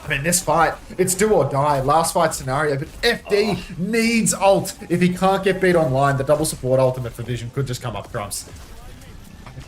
I mean, this fight, it's do or die. Last fight scenario, but FD needs ult. If he can't get beat online, the double support ultimate for Vision could just come up trumps.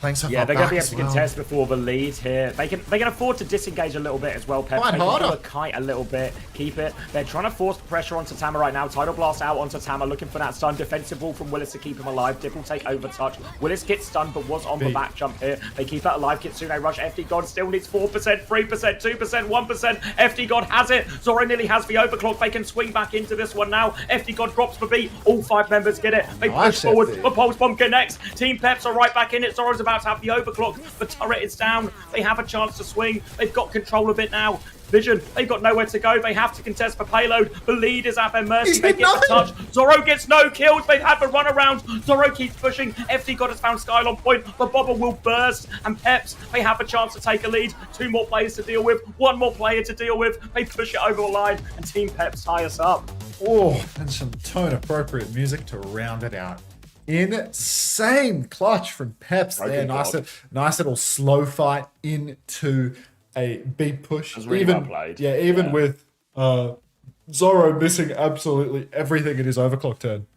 Playing so Yeah, far they're going to be back able to as well. contest before the lead here. They can afford to disengage a little bit as well, Peps. Quite They can harder. do a kite a little bit, keep it. They're trying to force pressure onto Tama right now. Tidal Blast out onto Tama, looking for that stun. Defensive wall from Willis to keep him alive. Dip will take overtouch. Willis gets stunned, but was on the back jump here. They keep that alive. Kitsune rush. FD God still needs 4%, 3%, 2%, 1%. FD God has it. Zoro nearly has the overclock. They can swing back into this one now. FD God drops the beat. All 5 members get it. They Nice, push forward. FD. The pulse bomb connects. Team Peps are right back in it. Zoro's about to have the overclock. The turret is down. They have a chance to swing. They've got control of it now. Vision, they've got nowhere to go. They have to contest for payload. The lead is at their mercy. They get the touch. Zoro gets no kills. They've had the run around. Zoro keeps pushing. FD God has found Skyle on point. The bubble will burst. And Peps, they have a chance to take a lead. 2 more players to deal with. 1 more player to deal with. They push it over the line. And Team Peps tie us up. Oh, and some tone-appropriate music to round it out. Insane clutch from Peps there. Nice little slow fight into a beat push. was really well played. Yeah, even with Zoro missing absolutely everything in his overclock turn.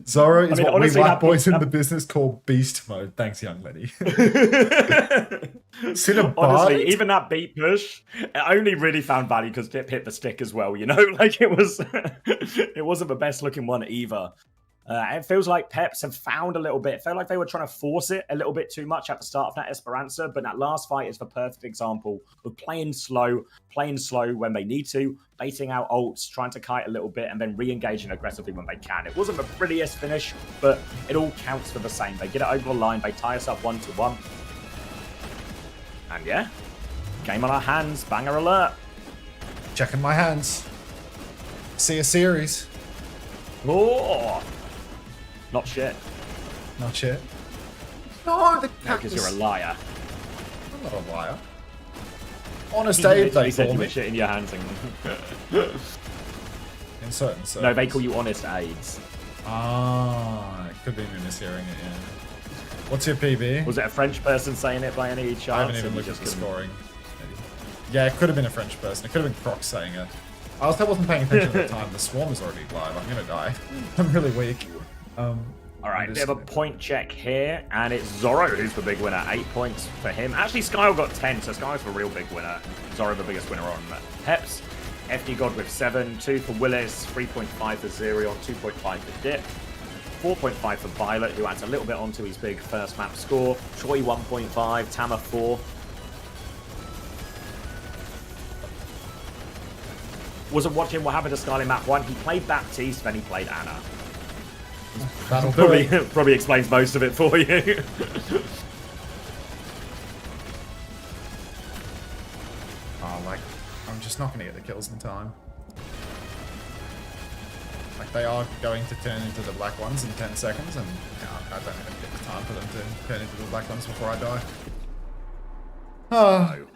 Zoro is what honestly, we white boys in that- the business call beast mode. Thanks, young lady. Honestly, even that beat push, it only really found value because Dip hit the stick as well, you know? Like, it wasn't the best looking one either. It feels like Peps have found a little bit. It felt like they were trying to force it a little bit too much at the start of that Esperanza, but that last fight is the perfect example of playing slow when they need to, baiting out ults, trying to kite a little bit, and then re-engaging aggressively when they can. It wasn't the prettiest finish, but it all counts for the same. They get it over the line, they tie us up 1-1. And yeah, game on our hands, banger alert. Checking my hands. See a series. Oh! Not shit. Not shit. No, the Because you're a liar. I'm not a liar. Honest You Abe, literally they said call you were me. shit in your hands. In certain circles. No, they call you honest aids. Ah, it could be me mishearing it, yeah. What's your PB? Was it a French person saying it by any chance? I haven't even And you looked at just the couldn't- scoring. Maybe. Yeah, it could have been a French person. It could have been Croc saying it. I also wasn't paying attention at the time. The swarm is already live. I'm gonna die. I'm really weak. All right, bit of a point check here, and it's Zoro who's the big winner. 8 points for him. Actually, Skyle got 10, so Skyle's the real big winner. Zoro the biggest winner on Peps. FD God with 7, 2 for Willis, 3.5 for Zerion, 2.5 for Dip, 4.5 for Violet, who adds a little bit onto his big first map score. Choi 1.5, Tama 4. Wasn't watching what happened to Skyle in map 1. He played Baptiste, then he played Anna. That'll do it. Probably explains most of it for you. Oh, like, I'm just not gonna get the kills in time. Like, they are going to turn into the black ones in 10 seconds, and I don't even get the time for them to turn into the black ones before I die. Oh.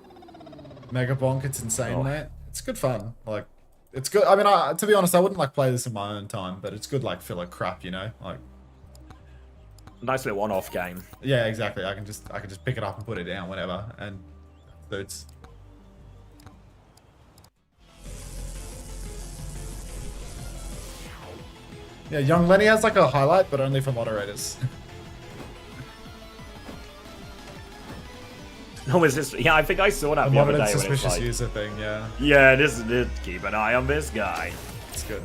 Mega Bonk, it's insane, mate. It's good fun. Like, it's good. I mean, to be honest, I wouldn't like play this in my own time, but it's good like filler crap, you know? Like, nice little one-off game. yeah, exactly. I can just pick it up and put it down whenever, and it's. Yeah, young Lenny has like a highlight, but only for moderators. No, is this? Yeah, I think I saw that The the other moderate day when it's suspicious like, user thing, yeah. yeah, this keep an eye on this guy. It's good.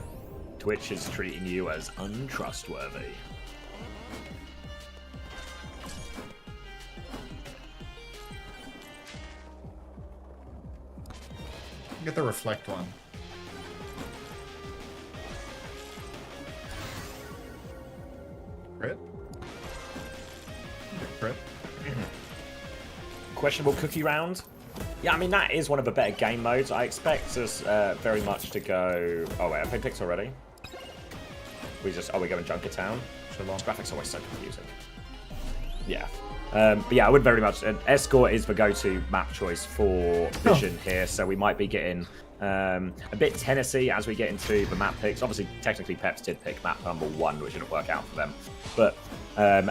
Twitch is treating you as untrustworthy. Get the reflect one. Crit? Crit? Questionable cookie round. Yeah, I mean, that is one of the better game modes. I expect us very much to go... Oh, wait, I played picks already. We're going Junkertown. This graphics are always so confusing. Yeah. But yeah, I would very much... Escort is the go-to map choice for Vision here, so we might be getting a bit Tennessee as we get into the map picks. Obviously, technically, Peps did pick map number 1, which didn't work out for them. But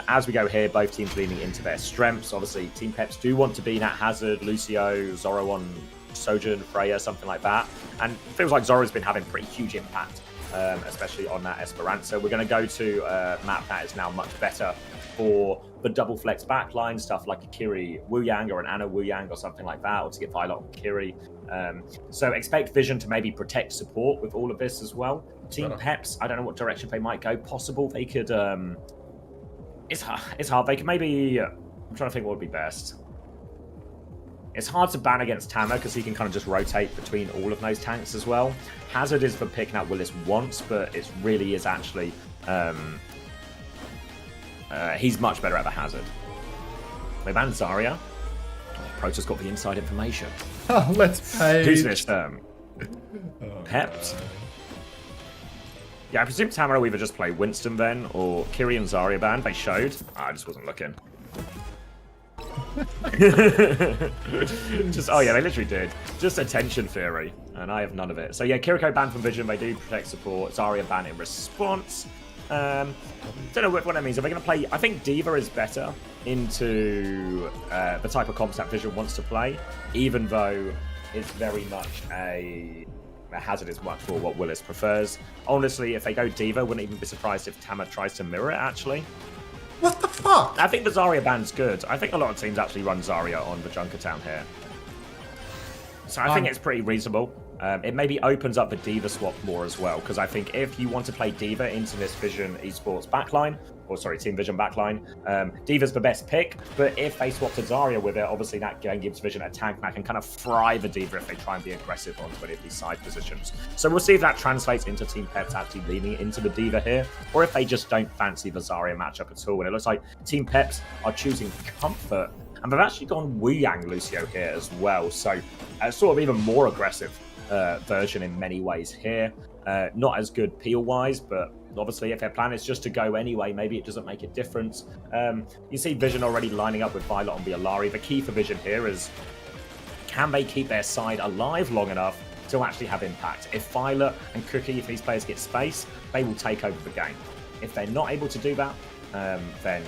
as we go here, both teams leaning into their strengths. Obviously, Team Peps do want to be Nat Hazard, Lucio, Zoro on Sojourn, Freya, something like that. And it feels like Zora's been having pretty huge impact, especially on that Esperanza. We're going to go to a map that is now much better for the double flex backline, stuff like a Kiri Wu Yang or an Anna Wu Yang or something like that, or to get Violet on Kiri. So expect Vision to maybe protect support with all of this as well. Team Peps, I don't know what direction they might go. Possible they could... It's hard. They could maybe... I'm trying to think what would be best. It's hard to ban against Tama because he can kind of just rotate between all of those tanks as well. Hazard is the pick that Willis wants, but it really is actually... he's much better at the Hazard. They banned Zarya. Protoss got the inside information. Oh, let's pay. Who's this? Peps. Yeah, I presume Tamara will either just play Winston then, or Kiri and Zarya ban. They showed. I just wasn't looking. Oh yeah, they literally did. Just attention theory, and I have none of it. So yeah, Kiriko banned from Vision. They do protect support. Zarya ban in response. Don't know what that means. Are they going to play? I think Diva is better into the type of comps that Vision wants to play, even though it's very much a Hazard is much more what Willis prefers. Honestly, if they go Diva, wouldn't even be surprised if Tama tries to mirror it, actually. What the fuck? I think the Zarya ban's good. I think a lot of teams actually run Zarya on the Junkertown here. So I think it's pretty reasonable. It maybe opens up the Diva swap more as well, because I think if you want to play Diva into this Vision Esports backline, or sorry, Team Vision backline, Diva's the best pick, but if they swap to Zarya with it, obviously that gives Vision a tank that can kind of fry the Diva if they try and be aggressive onto any of these side positions. So we'll see if that translates into Team Peps actually leaning into the Diva here, or if they just don't fancy the Zarya matchup at all. And it looks like Team Peps are choosing Comfort, and they've actually gone Wu Yang Lucio here as well, so sort of even more aggressive version in many ways here. Not as good peel-wise, but obviously if their plan is just to go anyway, maybe it doesn't make a difference. You see Vision already lining up with Violet on the Alari. The key for Vision here is, can they keep their side alive long enough to actually have impact? If Violet and Cookie, if these players get space, they will take over the game. If they're not able to do that, then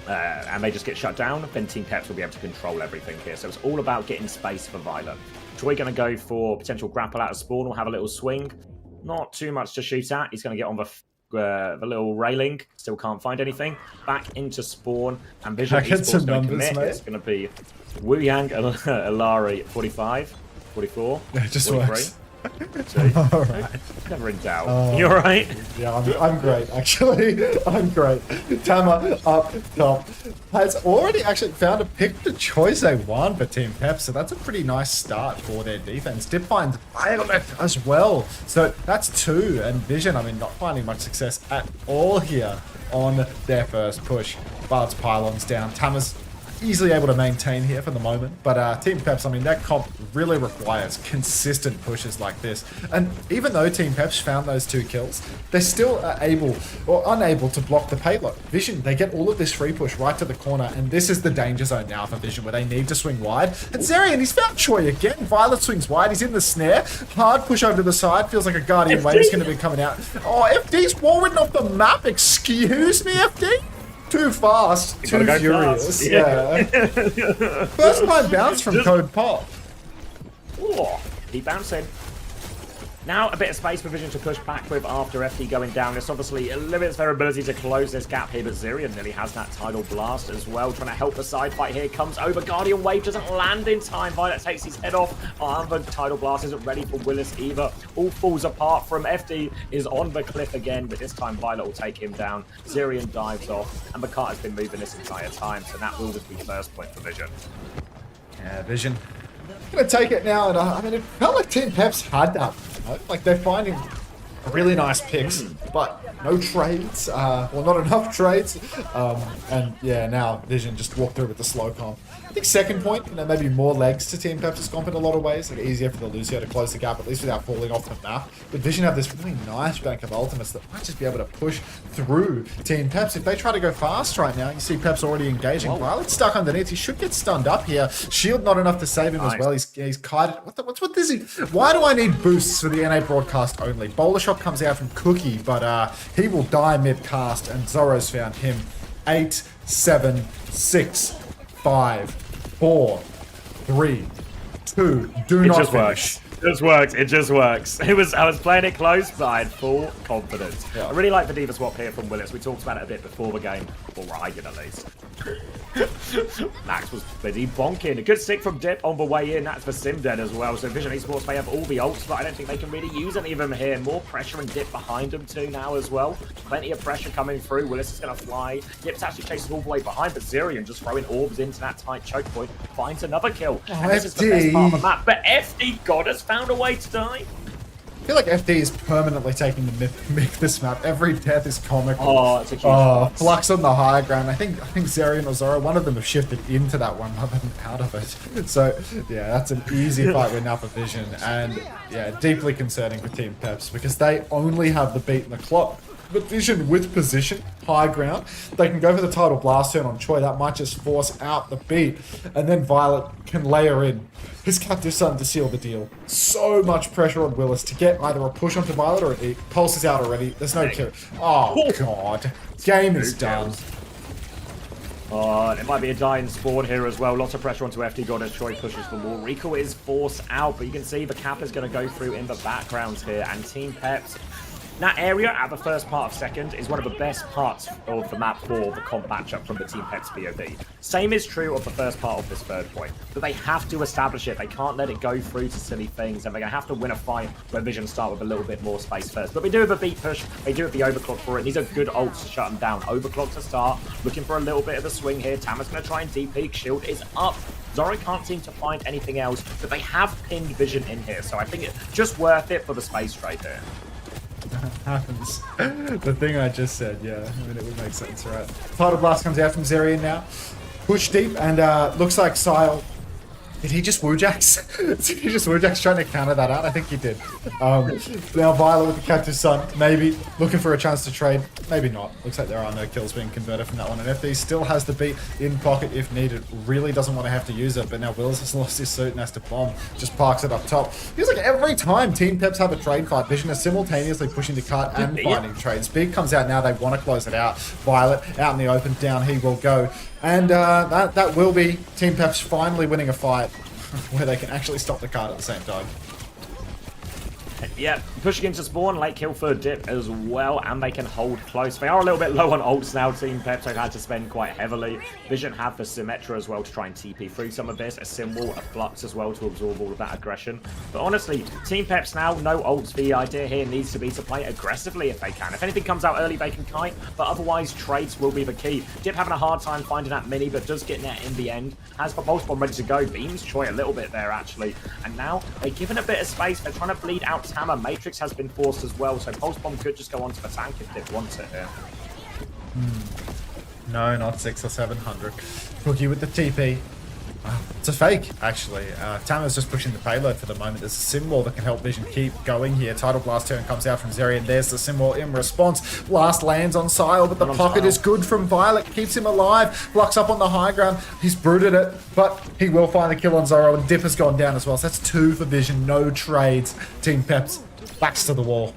and they just get shut down, then Team Peps will be able to control everything here. So it's all about getting space for Violet. Joy going to go for potential grapple out of spawn or have a little swing. Not too much to shoot at. He's going to get on the little railing. Still can't find anything. Back into spawn. And Vision Esports going to commit. It's going to be Wu Yang, Alari, 45, 44, It just 43. works. All right. Never in doubt. You all right? Yeah, I'm great, actually. I'm great. Tama up top has already actually found a pick the choice they want for Team Pep, so that's a pretty nice start for their defense. Dip finds Violet as well, so that's 2. And Vision, I mean, not finding much success at all here on their first push. Bard's pylons down. Tama's easily able to maintain here for the moment, but Team Peps, I mean, that comp really requires consistent pushes like this. And even though Team Peps found those 2 kills, they still are able or unable to block the payload. Vision, they get all of this free push right to the corner, and this is the danger zone now for Vision, where they need to swing wide. And Zerian, he's found Choi again. Violet swings wide, he's in the snare. Hard push over to the side, feels like a Guardian Wave is going to be coming out. Oh, FD's wall ridden off the map, excuse me, FD? Too fast, too furious. Fast. Yeah. First time bounce from Code Pop. Oh, he bouncing. Now a bit of space for Vision to push back with after FD going down. This obviously limits their ability to close this gap here, but Zirian nearly has that Tidal Blast as well, trying to help the side fight here. Comes over, Guardian Wave doesn't land in time. Violet takes his head off. The Tidal Blast isn't ready for Willis either. All falls apart from FD is on the cliff again, but this time Violet will take him down. Zirian dives off, and Bakat has been moving this entire time, so that will just be first point for Vision. Yeah, Vision gonna take it now, and I mean, it felt like Team Peps had that. You know? Like, they're finding really nice picks, but no trades. Well, not enough trades. And yeah, now Vision just walked through with the slow comp. I think second point, you know, maybe more legs to Team Peps' comp in a lot of ways. Like, easier for the Lucio to close the gap, at least without falling off the map. But Vision have this really nice bank of ultimates that might just be able to push through Team Peps. If they try to go fast right now, you see Peps already engaging. Violet's stuck underneath. He should get stunned up here. Shield not enough to save him as well. He's kited. What's with this? Why do I need boosts for the NA broadcast only? Bowler Shot comes out from Cookie, but he will die mid-cast, and Zoro's found him. 8, 7, 6, 5, 4, 3, 2. Do It not just finish. works. Just works. It just works. I was playing it close, but I had full confidence. Yeah. I really like the Diva swap here from Willis. We talked about it a bit before the game, or Ryan at least. Max was busy bonking. A good stick from Dip on the way in. That's for Simdead as well. So Vision Esports may have all the ults, but I don't think they can really use any of them here. More pressure and Dip behind them too now as well. Plenty of pressure coming through. Willis is going to fly. Dip's actually chasing all the way behind, but Zirian just throwing orbs into that tight choke point. Finds another kill. And this is the best part of the map. But FD God has found a way to die. I feel like FD is permanently taking the mick this map. Every death is comical. Oh, it's a huge Flux on the higher ground. I think Zerion or Zoro, one of them have shifted into that one rather than out of it. So yeah, that's an easy fight win now for Vision, and yeah, deeply concerning for Team Peps because they only have the beat in the clock. But Vision with position, high ground, they can go for the title blast turn on Choi. That might just force out the beat. And then Violet can layer in his captive son to seal the deal. So much pressure on Willis to get either a push onto Violet or a Pulse is out already. There's no kill. Oh, God. Game is done. Oh, it might be a dying spawn here as well. Lots of pressure onto FD God as Choi pushes for more. Rico is forced out, but you can see the cap is going to go through in the background here. And Team Peps, that area at the first part of second is one of the best parts of the map for the comp matchup from the Team Peps POV. Same is true of the first part of this third point, but they have to establish it. They can't let it go through to silly things, and they're going to have to win a fight where Vision start with a little bit more space first. But we do have a beat push, they do have the overclock for it, and these are good ults to shut them down. Overclock to start, looking for a little bit of a swing here. Tama's going to try and deep peek, shield is up. Zoro can't seem to find anything else, but they have pinned Vision in here, so I think it's just worth it for the space trade here. Happens. The thing I just said, yeah. I mean, it would make sense, right? Title Blast comes out from Zerion now. Push deep, and looks like Sile. Did he just Woojax? Did he just Woojax trying to counter that out? I think he did. Now Violet with the Captive Sun, maybe looking for a chance to trade. Maybe not. Looks like there are no kills being converted from that one. And FD still has the beat in pocket if needed. Really doesn't want to have to use it, but now Wills has lost his suit and has to bomb. Just parks it up top. Feels like every time Team Peps have a trade fight, Vision is simultaneously pushing to cut and finding trades. Big comes out now, they want to close it out. Violet out in the open, down he will go. And that will be Team Peps finally winning a fight where they can actually stop the card at the same time. Yeah, pushing into spawn, late kill for Dip as well, and they can hold close. They are a little bit low on ults now, Team Peps. They've had to spend quite heavily. Vision have the Symmetra as well to try and TP through some of this. A Symbol, a Flux as well to absorb all of that aggression. But honestly, Team Peps now, no ults. The idea here needs to be to play aggressively if they can. If anything comes out early, they can kite, but otherwise trades will be the key. Dip having a hard time finding that mini, but does get net in the end. Has the Pulse Bomb ready to go. Beams Choi a little bit there, actually. And now they're given a bit of space. They're trying to bleed out Tama. Matrix has been forced as well, so Pulse Bomb could just go onto the tank if Dip wants it here. No, not 600 or 700. Cookie with the TP. It's a fake, actually. Tama's just pushing the payload for the moment. There's a sim wall that can help Vision keep going here. Title Blast turn comes out from Zerion. There's the sim wall in response. Blast lands on Sile, but the pocket is good from Violet. Keeps him alive. Flux up on the high ground. He's brooded it, but he will find the kill on Zoro, and Dip has gone down as well. So that's 2 for Vision. No trades. Team Peps, backs to the wall.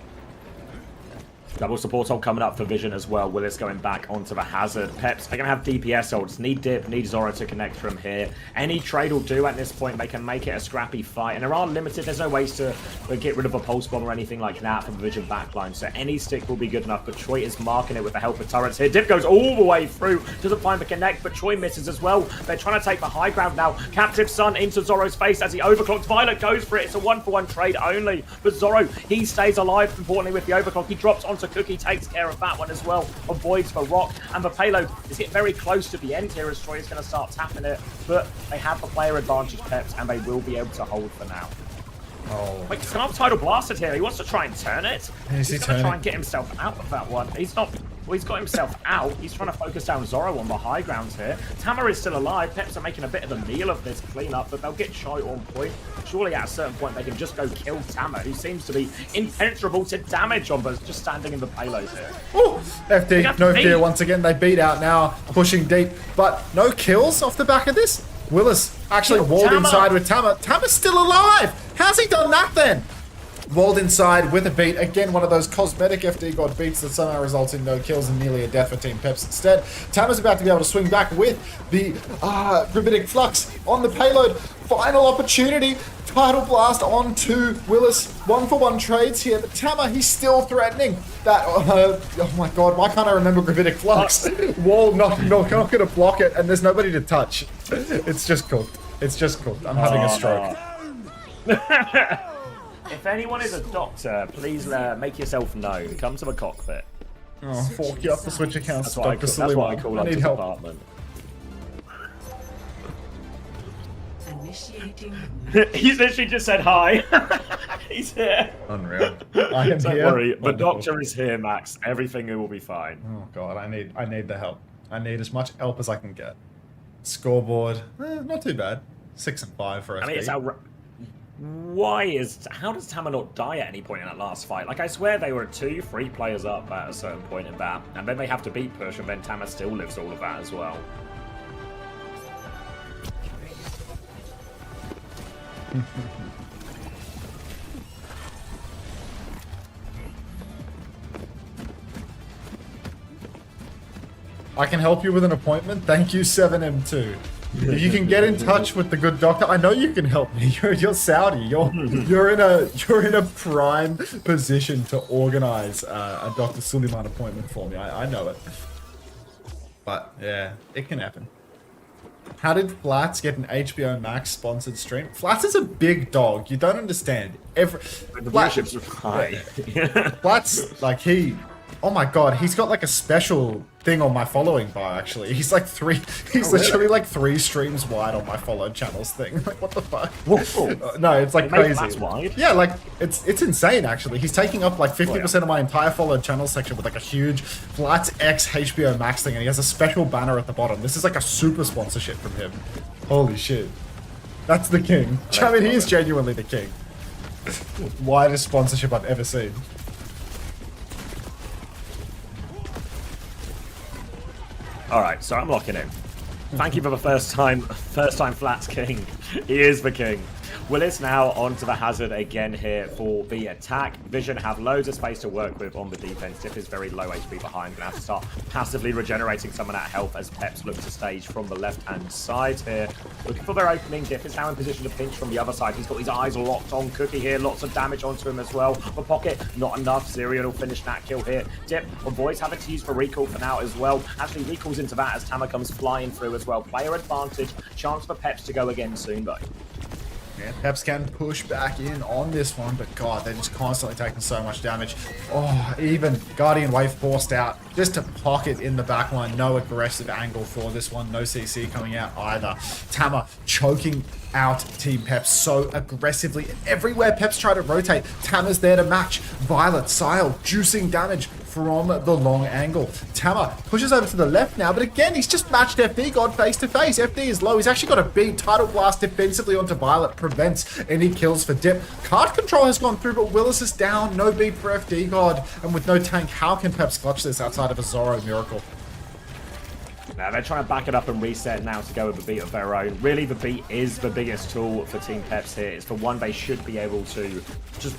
Double support ult coming up for Vision as well. Willis going back onto the Hazard. Peps, they're going to have DPS ults. Need Dip, need Zoro to connect from here. Any trade will do at this point. They can make it a scrappy fight. And there are limited, there's no ways to get rid of a Pulse Bomb or anything like that from the Vision backline. So any stick will be good enough. But Choi is marking it with the help of turrets here. Dip goes all the way through. Doesn't find the connect, but Choi misses as well. They're trying to take the high ground now. Captive Sun into Zoro's face as he overclocks. Violet goes for it. It's a 1-for-1 trade only. But Zoro, he stays alive, importantly, with the overclock. He drops onto Cookie, takes care of that one as well. Avoids the rock, and the payload is getting very close to the end here as Troy is going to start tapping it, but they have the player advantage, Peps, and they will be able to hold for now. Oh. Wait, he's going to have Tidal Blasted here. He wants to try and turn it. Is He's going to try and get himself out of that one. He's not... Well, he's got himself out. He's trying to focus down Zoro on the high grounds here. Tama is still alive. Peps are making a bit of a meal of this cleanup, but they'll get Choi on point. Surely at a certain point they can just go kill Tama, who seems to be impenetrable to damage on, but just standing in the payload here. Ooh, FD, no fear once again. They beat out now, pushing deep, but no kills off the back of this. Willis actually walled inside with Tama. Tama's still alive. How's he done that then? Walled inside with a beat. Again, one of those cosmetic FD God beats that somehow results in no kills and nearly a death for Team Peps instead. Tama's about to be able to swing back with the Gravitic Flux on the payload. Final opportunity. Tidal Blast onto Willis. 1-for-1 trades here, but Tama, he's still threatening that. Oh my god, why can't I remember Gravitic Flux? Wall not going to block it, and there's nobody to touch. It's just cooked. It's just cooked. I'm having a stroke. If anyone is a doctor, please make yourself known. Come to the cockpit. Oh, fork you up the Switch accounts, That's what I call I need help. department. Initiating. He's literally just said hi. He's here. Unreal. I am Don't here. worry, the Wonderful. doctor is here, Max. Everything will be fine. Oh god, I need the help. I need as much help as I can get. Scoreboard, not too bad. 6 and 5 for FD. I mean, it's how does Tama not die at any point in that last fight? Like, I swear they were 2-3 players up at a certain point in that, and then they have to beat push, and then Tama still lives all of that as well. I can help you with an appointment. Thank you, 7M2. You can get in touch with the good doctor. I know you can help me. You're Saudi. You're in a prime position to organize a Dr. Suleiman appointment for me. I know it. But yeah, it can happen. How did Flats get an HBO Max sponsored stream? Flats is a big dog. You don't understand. The viewerships are high. Flats, like oh my god, he's got like a special thing on my following bar actually. He's like literally like 3 streams wide on my followed channels thing. Like what the fuck? No, it's like crazy. Flats wide? Yeah, like it's insane actually. He's taking up like 50% of my entire followed channel section with like a huge Flats X HBO Max thing, and he has a special banner at the bottom. This is like a super sponsorship from him. Holy shit. That's the king. I mean, he is genuinely the king. Widest sponsorship I've ever seen. Alright, so I'm locking in. Thank you for the first time Flats king. He is the king. Willis now onto the hazard again here for the attack. Vision have loads of space to work with on the defense. Diff is very low HP behind. Gonna have to start passively regenerating some of that health as Peps look to stage from the left-hand side here. Looking for their opening. Diff is now in position to pinch from the other side. He's got his eyes locked on Cookie here. Lots of damage onto him as well. The pocket, not enough. Zerion will finish that kill here. Dip and Boys have to use for recall for now as well. Actually recalls into that as Tama comes flying through as well. Player advantage. Chance for Peps to go again soon though. Yeah, Peps can push back in on this one, but god, they're just constantly taking so much damage. Oh, even Guardian Wave forced out just to pocket in the backline. No aggressive angle for this one. No CC coming out either. Tama choking out Team Peps so aggressively. Everywhere Peps try to rotate, Tama's there to match. Violet, Sile, juicing damage from the long angle. Tama pushes over to the left now, but again, he's just matched FD God face to face. FD is low. He's actually got a beat. Tidal Blast defensively onto Violet prevents any kills for Dip. Card control has gone through, but Willis is down. No beat for FD God. And with no tank, how can Peps clutch this outside of a Zorro miracle? Now they're trying to back it up and reset now to go with a beat of their own. Really, the beat is the biggest tool for Team Peps here. It's the one they should be able to just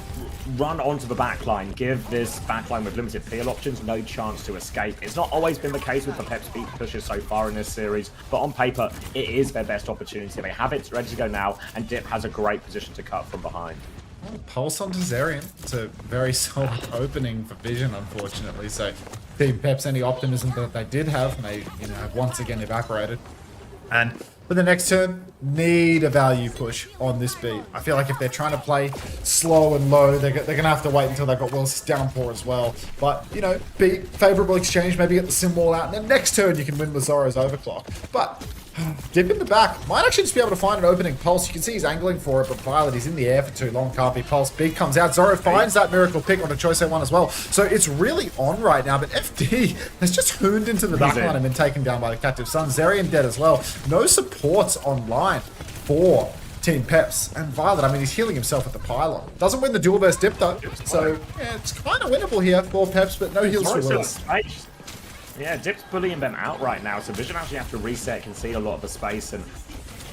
run onto the backline, give this backline with limited peel options no chance to escape. It's not always been the case with the Peps beat pushes so far in this series, but on paper, it is their best opportunity. They have it ready to go now, and Dip has a great position to cut from behind. Pulse onto Zerion. It's a very solid opening for Vision, unfortunately. So, Team Peps, any optimism that they did have, may have once again evaporated. And for the next turn, need a value push on this beat. I feel like if they're trying to play slow and low, they're going to have to wait until they've got Will's downpour as well. But, beat favorable exchange, maybe get the sim wall out, and then next turn you can win with Zorro's overclock. But Dip in the back might actually just be able to find an opening. Pulse, you can see he's angling for it, but Violet, he's in the air for too long, can't be. Pulse, big comes out. Zorro finds that miracle pick on a choice A1 as well. So it's really on right now, but FD has just hooned into the backline and been taken down by the Captive Sun. Zerion dead as well. No supports online for Team Peps. And Violet, I mean, he's healing himself at the pylon. Doesn't win the duel versus Dip though. So yeah, it's kind of winnable here for Peps, but no heals for Willis. Yeah, Dip's bullying them out right now, so Vision actually have to reset, concede a lot of the space, and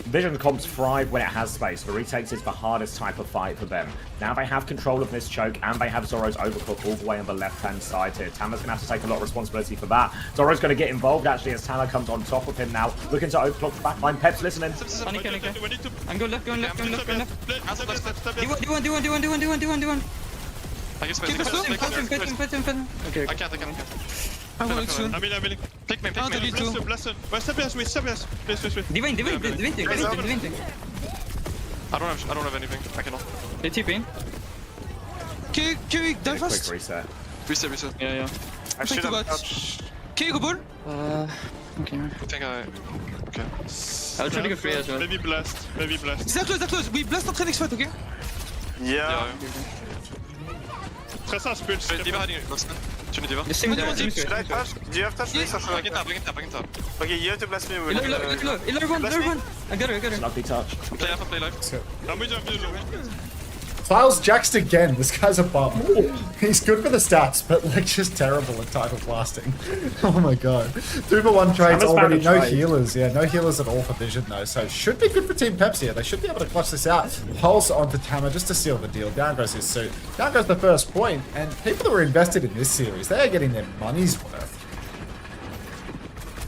Vision comps thrive when it has space. The retakes is the hardest type of fight for them. Now they have control of this choke, and they have Zoro's overclock all the way on the left-hand side here. Tama's going to have to take a lot of responsibility for that. Zoro's going to get involved, actually, as Tama comes on top of him now, looking to overclock the backline. Peps listening. I'm going left, going left, going left, going left. D1. I guess Keep us going, put him. Okay. I can't. I will soon. I'm in. Pick me. Bless it. Please. D20. I don't have anything. I cannot. They're TPing. Kiwi, die Quick fast. reset. Reset. Yeah. I should have got. Kiwi, go ball. Okay. I think okay. I'll try to go free as well. Maybe blessed. They're close. We blast notre next fight, okay? Yeah. Très ça, je peux le Diva hiding it, listen. Tu need Diva? The same there. Should I touch? Do you have touch? Yes. I can tap. Okay, you have to bless me with Low one. I got it. Lucky touch. Play live. I'm with you. Cloud's jaxed again. This guy's a bum. He's good for the stats, but like just terrible at title blasting. Oh my god. 2-for-1 trades Tama's already. found a No trade. healers. Yeah, no healers at all for Vision though. So should be good for Team Peps here. They should be able to clutch this out. Pulse onto Tama just to seal the deal. Down goes his suit. Down goes the first point. And people that were invested in this series, they are getting their money's worth.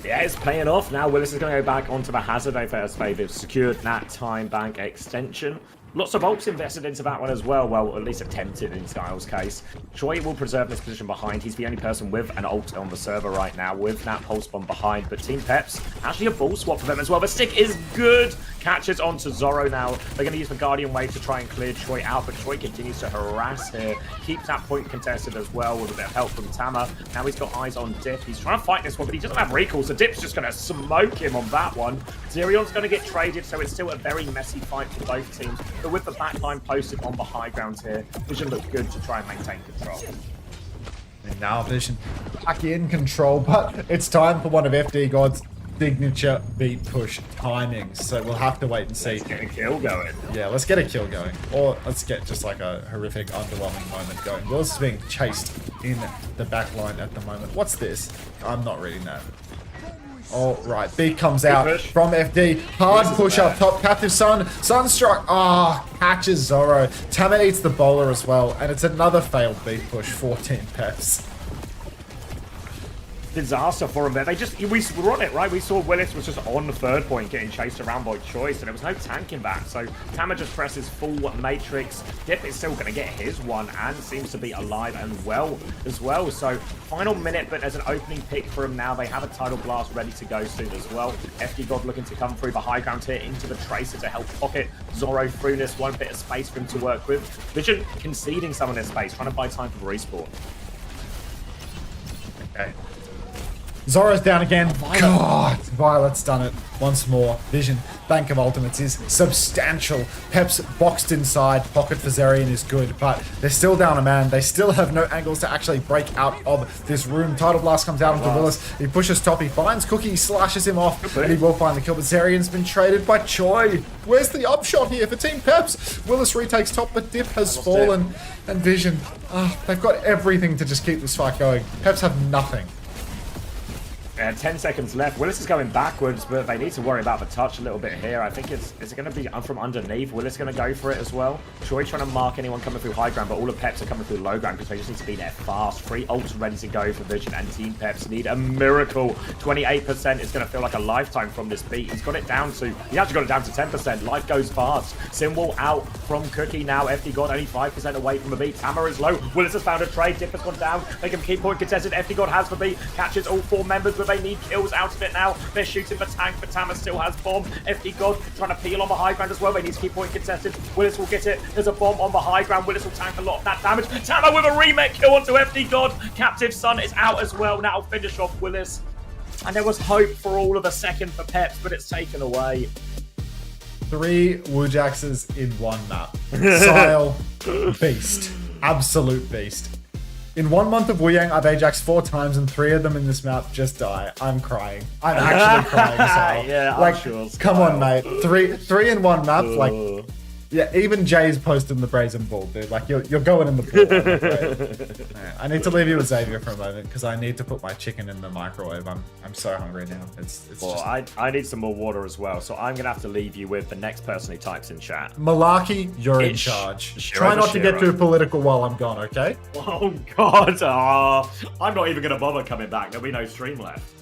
Yeah, it's paying off. Now Willis is going to go back onto the Hazard as they've secured that time bank extension. Lots of ults invested into that one as well. Well, at least attempted in Styles' case. Choi will preserve this position behind. He's the only person with an ult on the server right now with that pulse bomb behind. But Team Peps, actually a ball swap for them as well. The stick is good. Catches onto Zoro now. They're going to use the Guardian Wave to try and clear Choi out. But Choi continues to harass here. Keeps that point contested as well with a bit of help from Tama. Now he's got eyes on Dip. He's trying to fight this one, but he doesn't have recall. So Dip's just going to smoke him on that one. Zerion's going to get traded, so it's still a very messy fight for both teams. But with the backline posted on the high ground here, Vision looks good to try and maintain control. And now Vision back in control, but it's time for one of FD God's signature beat push timings. So we'll have to wait and see. Let's get a kill going. Yeah, let's get a kill going. Or let's get just like a horrific, underwhelming moment going. Willis is being chased in the back line at the moment. What's this? I'm not reading that. All right, beat comes out from FD. Hard push up top. Captive Sun. Sunstruck. Catches Zoro. Tama eats the bowler as well. And it's another failed beat push for Team Peps. Disaster for him there. We were on it, right? We saw Willis was just on the third point getting chased around by Choice, and there was no tanking back. So Tama just presses full Matrix. Dip is still going to get his one and seems to be alive and well as well. So final minute, but there's an opening pick for him now. They have a Tidal Blast ready to go soon as well. FD God looking to come through the high ground here into the Tracer to help pocket Zoro through this one. Bit of space for him to work with. Vision conceding some of their space, trying to buy time for the respawn. Okay. Zoro's down again. God, Violet's done it once more. Vision, Bank of Ultimates is substantial. Peps boxed inside. Pocket for Zerion is good, but they're still down a man. They still have no angles to actually break out of this room. Tidal Blast comes out onto Willis. He pushes top. He finds Cookie, slashes him off, and he will find the kill. But Zerion's been traded by Choi. Where's the upshot here for Team Peps? Willis retakes top, but Dip has fallen. And Vision, they've got everything to just keep this fight going. Peps have nothing. 10 seconds left. Willis is going backwards, but they need to worry about the touch a little bit here. I think is it going to be from underneath? Willis going to go for it as well. Choi trying to mark anyone coming through high ground, but all of Peps are coming through low ground because they just need to be there fast. 3 ults ready to go for Vision, and Team Peps need a miracle. 28% is going to feel like a lifetime from this beat. He's got it down to, he actually got it down to 10%. Life goes fast. Symbol out from Cookie now. FD God only 5% away from the beat. Tama is low. Willis has found a trade. Dip has gone down. They can keep point contested. FD God has the beat. Catches all 4 members, but they need kills out of it now. They're shooting the tank, but Tama still has bomb. FD God trying to peel on the high ground as well. They need to keep point contested. Willis will get it. There's a bomb on the high ground. Willis will tank a lot of that damage. Tama with a remake kill onto FD God. Captive Sun is out as well. Now finish off Willis. And there was hope for all of a second for Peps, but it's taken away. 3 Wujaxes in one map. Sile, beast. Absolute beast. In 1 month of Wuyang, I've Ajaxed 4 times, and 3 of them in this map just die. I'm crying. I'm actually crying, Sile. Yeah, like, I'm sure. Come on, mate. Three in one map. Like, Yeah, even Jay's posting the brazen bull, dude. Like, you're going in the pool. I'm afraid. Man, I need to leave you with Xavier for a moment because I need to put my chicken in the microwave. I'm so hungry now. It's Well, just... I need some more water as well, so I'm going to have to leave you with the next person who types in chat. Malarkey, you're in It's charge. Shiro Try not to get Shiro. too political while I'm gone, okay? Oh, God. I'm not even going to bother coming back. There'll be no stream left.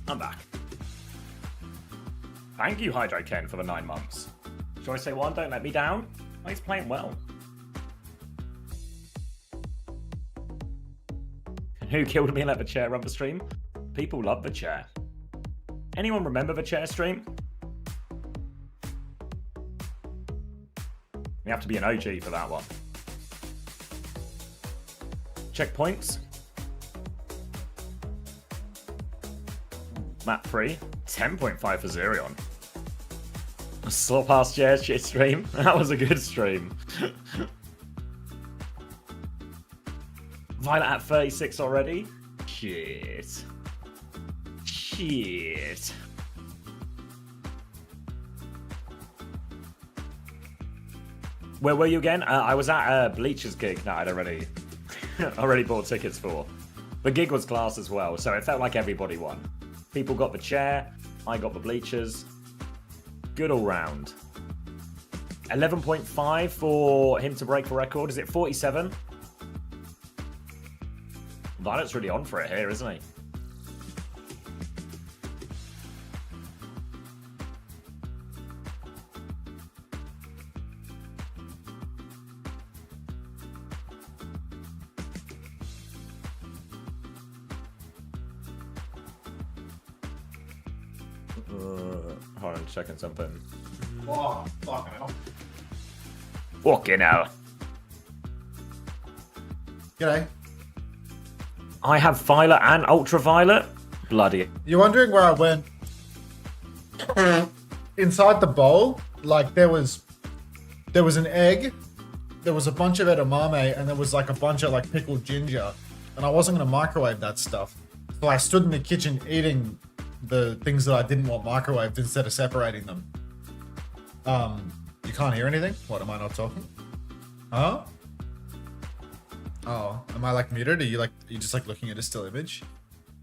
I'm back. Thank you, Hydro Ken, for the 9 months. Shall I say one? Don't let me down. Oh, he's playing well. Who killed me and let the chair run the stream? People love the chair. Anyone remember the chair stream? You have to be an OG for that one. Checkpoints. Map 3. 10.5 for Zerion. A slop ass chair shit stream. That was a good stream. Violet at 36 already? Shit. Shit. Where were you again? I was at Bleacher's gig that I'd already bought tickets for. The gig was class as well, so it felt like everybody won. People got the chair, I got the bleachers. Good all round. 11.5 for him to break the record. Is it 47? Violet's really on for it here, isn't he? Hold on, checking something. Oh, fucking hell. Fucking hell. G'day. I have Violet and Ultraviolet. Bloody. You're wondering where I went? Inside the bowl, like there was an egg, there was a bunch of edamame, and there was like a bunch of like pickled ginger. And I wasn't gonna microwave that stuff. So I stood in the kitchen eating the things that I didn't want microwaved instead of separating them. You can't hear anything? What, am I not talking? Huh? Oh, am I like muted? Are you just like looking at a still image?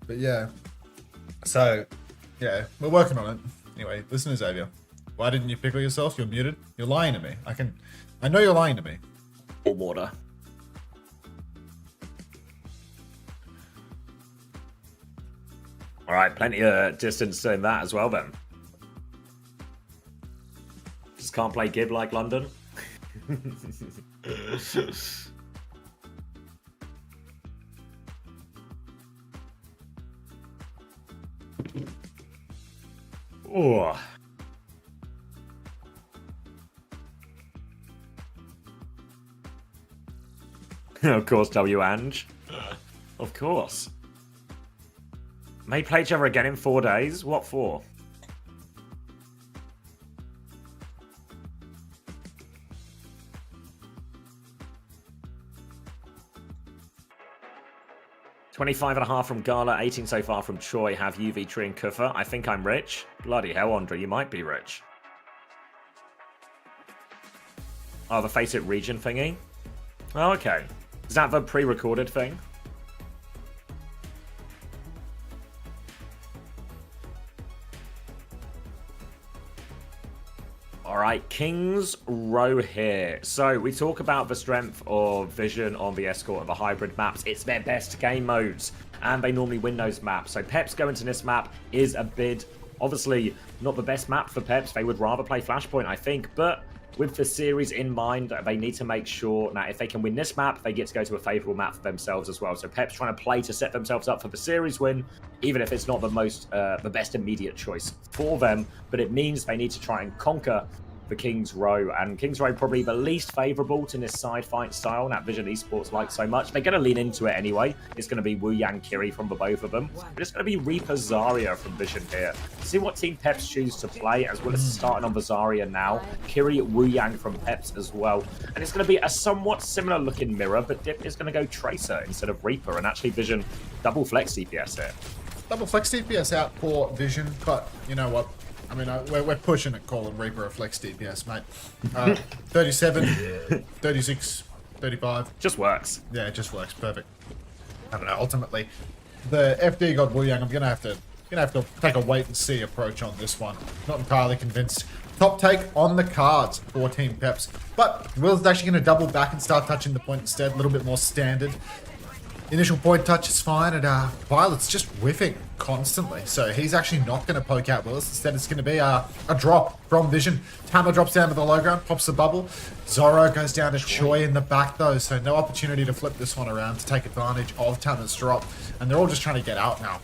But yeah. So, yeah, we're working on it. Anyway, listen to Xavier. Why didn't you pickle yourself? You're muted. You're lying to me. I know you're lying to me. Or water. All right, plenty of distance in that as well then. Just can't play Gib like London. Oh. Of course, W. Ange. Of course. May play each other again in 4 days? What for? $25.5 from Gala, 18 so far from Choi, have UV, Tree and Kuffer. I think I'm rich. Bloody hell, Andre, you might be rich. Oh, the Face It region thingy? Oh, okay. Is that the pre-recorded thing? Alright, King's Row here. So, we talk about the strength of Vision on the Escort and the hybrid maps. It's their best game modes, and they normally win those maps. So, Peps going to this map is a bid. Obviously, not the best map for Peps. They would rather play Flashpoint, I think, but with the series in mind, they need to make sure that if they can win this map, they get to go to a favourable map for themselves as well. So Peps trying to play to set themselves up for the series win, even if it's not the best immediate choice for them. But it means they need to try and conquer the King's Row, and King's Row probably the least favourable to this side fight style that Vision Esports like so much. They're going to lean into it anyway. It's going to be Wu Yang Kiri from the both of them, but it's going to be Reaper Zarya from Vision here. See what team Peps choose to play, as well as starting on the Zarya now. Kiri Wu Yang from Peps as well, and it's going to be a somewhat similar looking mirror, but Dip is going to go Tracer instead of Reaper, and actually Vision double flex DPS here. Double flex DPS out for Vision, but you know what? I mean, we're pushing it, calling Reaper a flex DPS, mate. 37, 36, 35. Just works. Yeah, it just works. Perfect. I don't know. Ultimately, the FD God Wu Yang, I'm gonna have to take a wait and see approach on this one. Not entirely convinced. Top take on the cards for Team Peps, but Will's actually gonna double back and start touching the point instead. A little bit more standard. Initial point touch is fine, and Violet's just whiffing constantly. So he's actually not going to poke out Willis. Instead, it's going to be a drop from Vision. Tama drops down to the low ground, pops the bubble. Zoro goes down to Choi in the back, though. So no opportunity to flip this one around to take advantage of Tama's drop. And they're all just trying to get out now.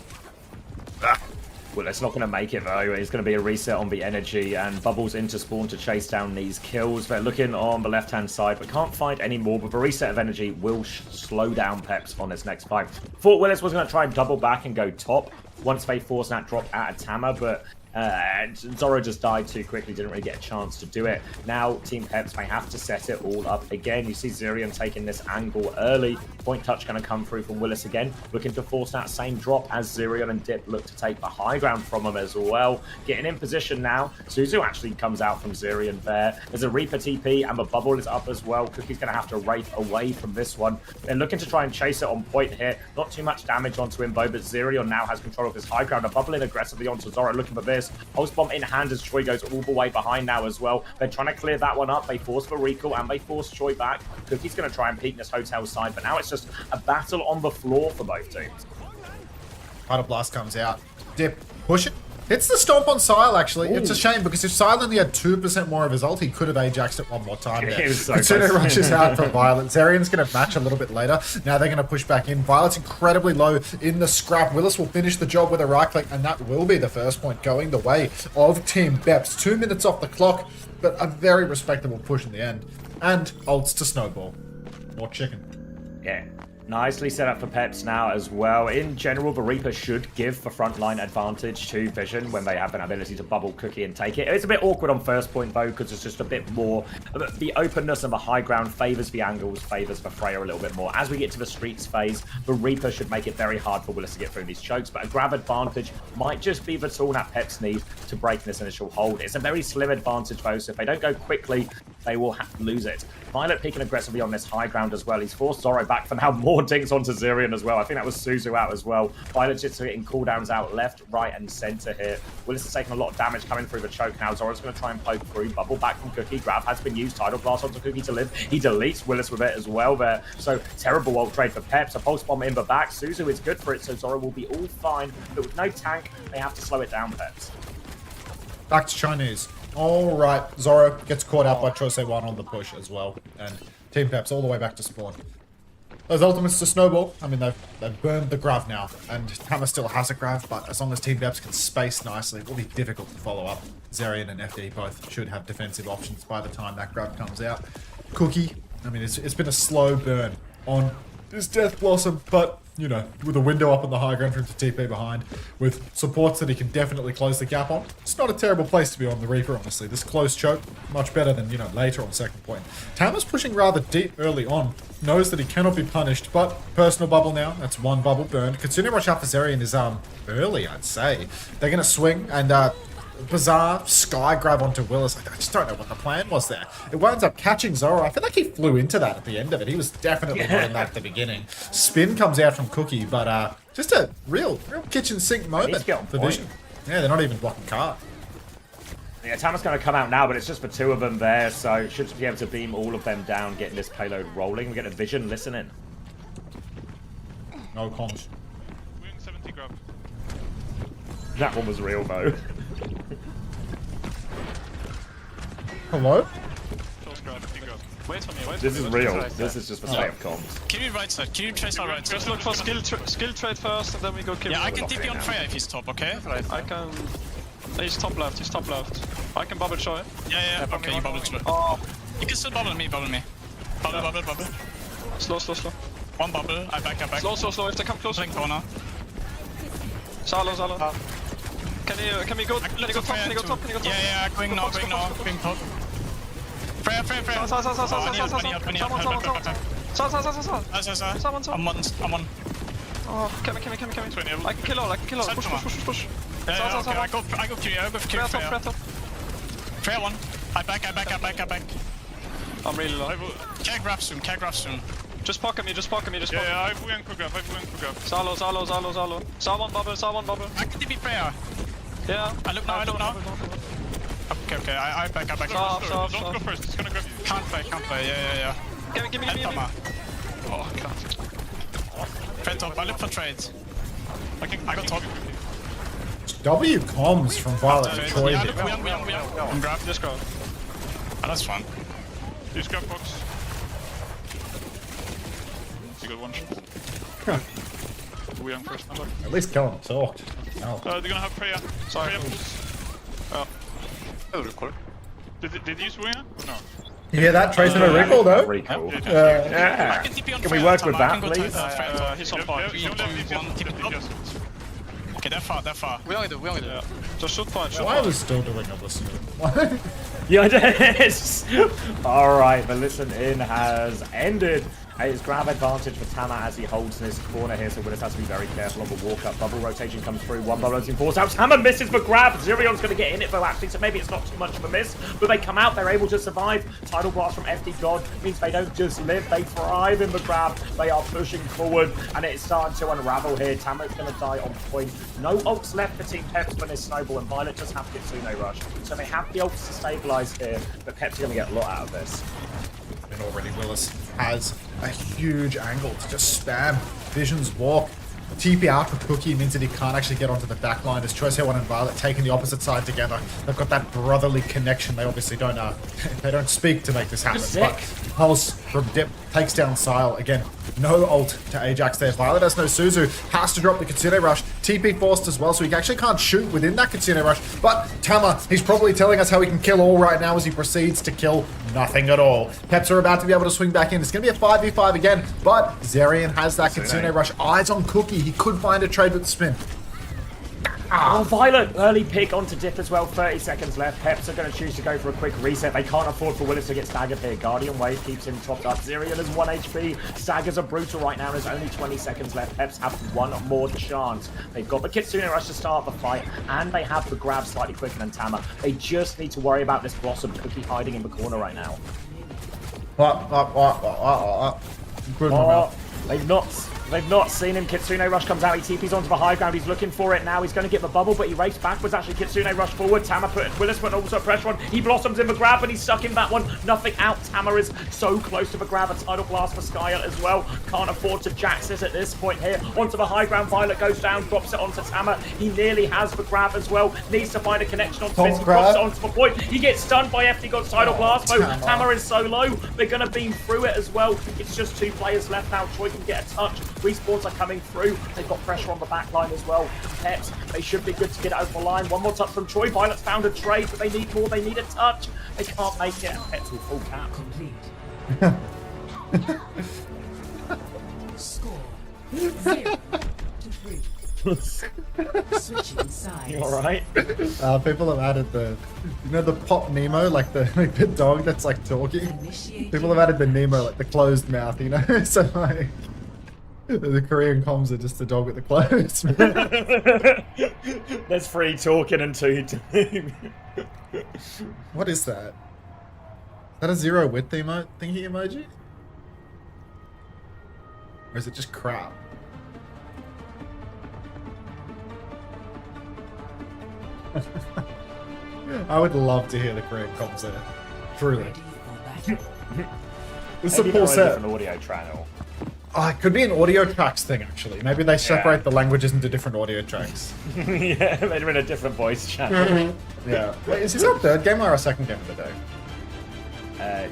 Well, it's not going to make it, though. It's going to be a reset on the energy, and Bubbles into spawn to chase down these kills. They're looking on the left-hand side, but can't find any more. But the reset of energy will slow down Peps on this next fight. Thought Willis was going to try and double back and go top once they force that drop out of Tama, but Zoro just died too quickly, didn't really get a chance to do it. Now, Team Peps may have to set it all up again. You see Zirion taking this angle early. Point touch going to come through from Willis again, looking to force that same drop as Zirion and Dip look to take the high ground from him as well. Getting in position now. Suzu actually comes out from Zirion there. There's a Reaper TP and the bubble is up as well. Cookie's going to have to Wraith away from this one. They're looking to try and chase it on point here. Not too much damage onto him, though, but Zirion now has control of his high ground. A bubble in aggressively onto Zoro, looking for this. Pulse bomb in hand as Choi goes all the way behind now as well. They're trying to clear that one up. They force for recall and they force Choi back. Cookie's going to try and peek this hotel side, but now it's just a battle on the floor for both teams. Fighter Blast comes out. Dip, push it. Hits the stomp on Sile, actually. It's a shame because if Sile only had 2% more of his ult, he could have Ajaxed it one more time there. Kitsune rushes out for Violet. Zerion's going to match a little bit later. Now they're going to push back in. Violet's incredibly low in the scrap. Willis will finish the job with a right click, and that will be the first point going the way of Team Peps. 2 minutes off the clock, but a very respectable push in the end. And ults to Snowball. More chicken. Yeah. Nicely set up for Peps now as well. In general, the Reaper should give the frontline advantage to Vision when they have an ability to bubble Cookie and take it. It's a bit awkward on first point, though, because it's just a bit more... The openness and the high ground favours the angles, favours the Freya a little bit more. As we get to the streets phase, the Reaper should make it very hard for Willis to get through these chokes, but a grab advantage might just be the tool that Peps need to break this initial hold. It's a very slim advantage, though, so if they don't go quickly, they will lose it. Violet peeking aggressively on this high ground as well. He's forced Zoro back for now. More dinks onto Zirion as well. I think that was Suzu out as well. Violet just getting cooldowns out left, right, and center here. Willis is taking a lot of damage coming through the choke now. Zoro's going to try and poke through. Bubble back from Cookie. Grab has been used. Tidal Blast onto Cookie to live. He deletes Willis with it as well there. So terrible ult trade for Peps. A pulse bomb in the back. Suzu is good for it, so Zoro will be all fine. But with no tank, they have to slow it down, Peps. Back to Chinese. All right, Zoro gets caught out by Chose 1 on the push as well. And Team Peps all the way back to spawn. Those ultimates to Snowball, I mean, they've burned the Grav now. And Hammer still has a Grav, but as long as Team Peps can space nicely, it will be difficult to follow up. Zerion and FD both should have defensive options by the time that Grav comes out. Cookie, I mean, it's been a slow burn on this Death Blossom, but... you know, with a window up on the high ground for him to TP behind, with supports that he can definitely close the gap on. It's not a terrible place to be on the Reaper, honestly. This close choke, much better than, you know, later on second point. Tama's pushing rather deep early on, knows that he cannot be punished, but personal bubble now. That's one bubble burned. Kitsune rush out for Zerion is early, I'd say. They're going to swing, and bizarre sky grab onto Willis. I just don't know what the plan was there. It winds up catching Zoro. I feel like he flew into that at the end of it. He was definitely not in that at the beginning. Spin comes out from Cookie, but just a real kitchen sink moment for Vision. Yeah, they're not even blocking cart. Yeah, Tama's going to come out now, but it's just for 2 of them there, so should be able to beam all of them down, getting this payload rolling. We get a Vision listening. No comms. Wing 70 grab. That one was real, though. Hello? Wait for me, wait This for me. is real. This is just the state of comms. Can you right side? Can you trace our right side? Just look for skill trade first, and then we go kill Yeah, I him. can TP on Freya if he's top, okay? I can... He's top left, he's top left. I can bubble Choi. Yeah, okay, you bubble through. Oh, You can still bubble me. Bubble. slow. One bubble, I back. Slow, if they come close. Link corner. Salo. Can we go top? Yeah, going now. Freya. I'm on. Oh, come I can kill all, Push. Yeah, okay, I go Q, Freya. Freya one. I back. I'm really low. Can't grab soon. Just pocket me. Yeah, I have Wuyan grab. Salo. Saw one bubble. I can TP Freya. Yeah. I look now. Okay, I back. Don't go first, it's gonna grab you. Can't play, yeah. Give me. Oh, can't. Trade top, I look for trades. I got top. W comms from Violet to Choi. Yeah, look, we grab. Just go. Oh, that's fun. Just grab box. You got one shot. We on first number. At least kill him talked. Oh. They're gonna have Freya. Sorry. Did you use Winger? No. You hear that? Tracing a recall though? Recall. I can TP on Can we Freya work top, with I can that, go please? Freya top. He's on fire. Okay, Okay, they're far. We only do. Yeah. Just shoot point. Why was still doing a listen? Yeah, it is. All right, the listen in has ended. It's grab advantage for Tama as he holds in his corner here, so Willis has to be very careful of the walk-up. Bubble rotation comes through, one bubble rotation force out. Tama misses the grab. Zirion's going to get in it, though, actually, so maybe it's not too much of a miss. But they come out, they're able to survive. Tidal Blast from FD God means they don't just live, they thrive in the grab. They are pushing forward, and it's starting to unravel here. Tama's going to die on point. No ults left for Team Peps when it's Snowball, and Violet just have Kitsune Rush. So they have the ults to stabilize here, but Peps are going to get a lot out of this. And already Willis has a huge angle to just spam Vision's walk. TP out for Cookie means that he can't actually get onto the back line as Choice One and Violet taking the opposite side together. They've got that brotherly connection. They obviously don't they don't speak to make this happen. But Pulse from Dip takes down Sile. Again, no ult to Ajax there. Violet has no Suzu. Has to drop the Kitsune Rush. TP forced as well, so he actually can't shoot within that Kitsune Rush. But Tama, he's probably telling us how he can kill all right now as he proceeds to kill nothing at all. Peps are about to be able to swing back in. It's going to be a 5v5 again, but Zerion has that Kitsune Rush. Eyes on Cookie. He could find a trade with the spin. Oh, Violet, early pick onto Dip as well. 30 seconds left. Peps are going to choose to go for a quick reset. They can't afford for Willis to get staggered here. Guardian Wave keeps him topped up. Zerion has 1 HP. Staggers are brutal right now. There's only 20 seconds left. Peps have one more chance. They've got the Kitsune Rush to start the fight, and they have the grab slightly quicker than Tama. They just need to worry about this Blossom Cookie hiding in the corner right now. They've not seen him. Kitsune Rush comes out. He TP's onto the high ground. He's looking for it now. He's going to get the bubble, but he raced backwards. Actually, Kitsune Rush forward. Tama Willis put also pressure on. He blossoms in the grab, but he's stuck in that one. Nothing out. Tama is so close to the grab. A Tidal Blast for Skyle as well. Can't afford to jax this at this point here. Onto the high ground. Violet goes down, drops it onto Tama. He nearly has the grab as well. Needs to find a connection on Spitz. He drops it onto the point. He gets stunned by FD God's Tidal Blast, though. Tama is so low. They're going to beam through it as well. It's just 2 players left now. Choi can get a touch. Respawns are coming through. They've got pressure on the back line as well. Peps, they should be good to get over the line. One more touch from Troy. Violet's found a trade, but they need more. They need a touch. They can't make it. And Peps will full cap. Complete. Score 0-3. Switching sides. You alright? People have added the Pop Nemo, like the dog that's like talking. People have added the Nemo, like the closed mouth, so like the Korean comms are just the dog with the closed mouth. There's 3 talking and 2 What is that? Is that a 0 width thingy emoji? Or is it just crap? I would love to hear the Korean comms there. Truly. This is a full set. An audio channel. Oh, it could be an audio tracks thing, actually. Maybe they separate the languages into different audio tracks. Yeah, they're in a different voice channel. Yeah. Wait, is this our 3rd game or our 2nd game of the day?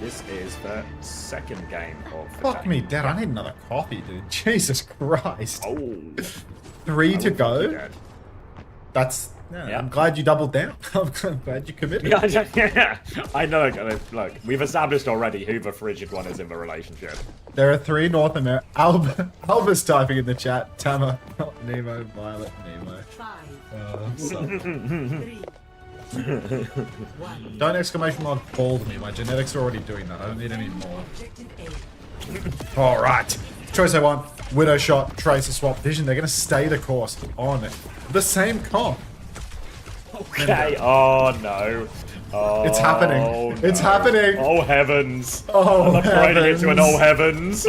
This is the 2nd game of the Fuck day. me dead. I need another coffee, dude. Jesus Christ. Oh. 3 to go? Dead. That's... Yeah, I'm glad you doubled down. I'm glad you committed. Yeah, I know. Look, we've established already who the frigid one is in the relationship. There are 3 North America. Alba's typing in the chat. Tama, Nemo, Violet, Nemo. 5, 4, 3, 1. Don't exclamation mark bald me. My genetics are already doing that. I don't need any more. Alright. Choice A1. Widow shot. Tracer swap. Vision. They're going to stay the course on the same comp. Okay. Oh no. Oh, it's happening. No. It's happening. Oh heavens. Oh I'm upgrading it to an oh heavens.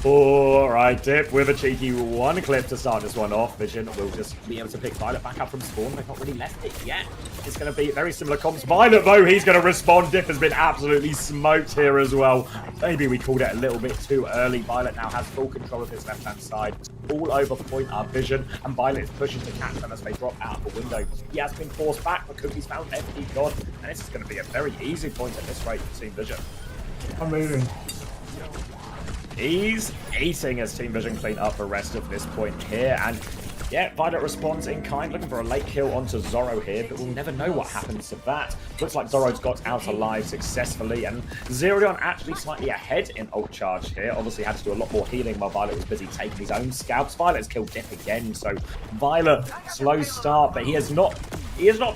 Alright, Dip with a cheeky 1 clip to start this one off. Vision will just be able to pick Violet back up from spawn. They've not really left it yet. It's going to be very similar comps. Violet, though, he's going to respond. Dip has been absolutely smoked here as well. Maybe we called it a little bit too early. Violet now has full control of his left-hand side. All over point are Vision, and Violet is pushing to catch them as they drop out the window. He has been forced back, but Cookie's found FD God, and this is going to be a very easy point at this rate for Team Vision. Amazing. He's eating as Team Vision clean up the rest of this point here, and Yeah, Violet responds in kind, looking for a late kill onto Zorro here, but we'll never know what happens to that. Looks like Zorro's got out alive successfully, and Zerion actually slightly ahead in ult charge here. Obviously had to do a lot more healing while Violet was busy taking his own scalps. Violet's killed Dip again, so Violet, slow start, but he has not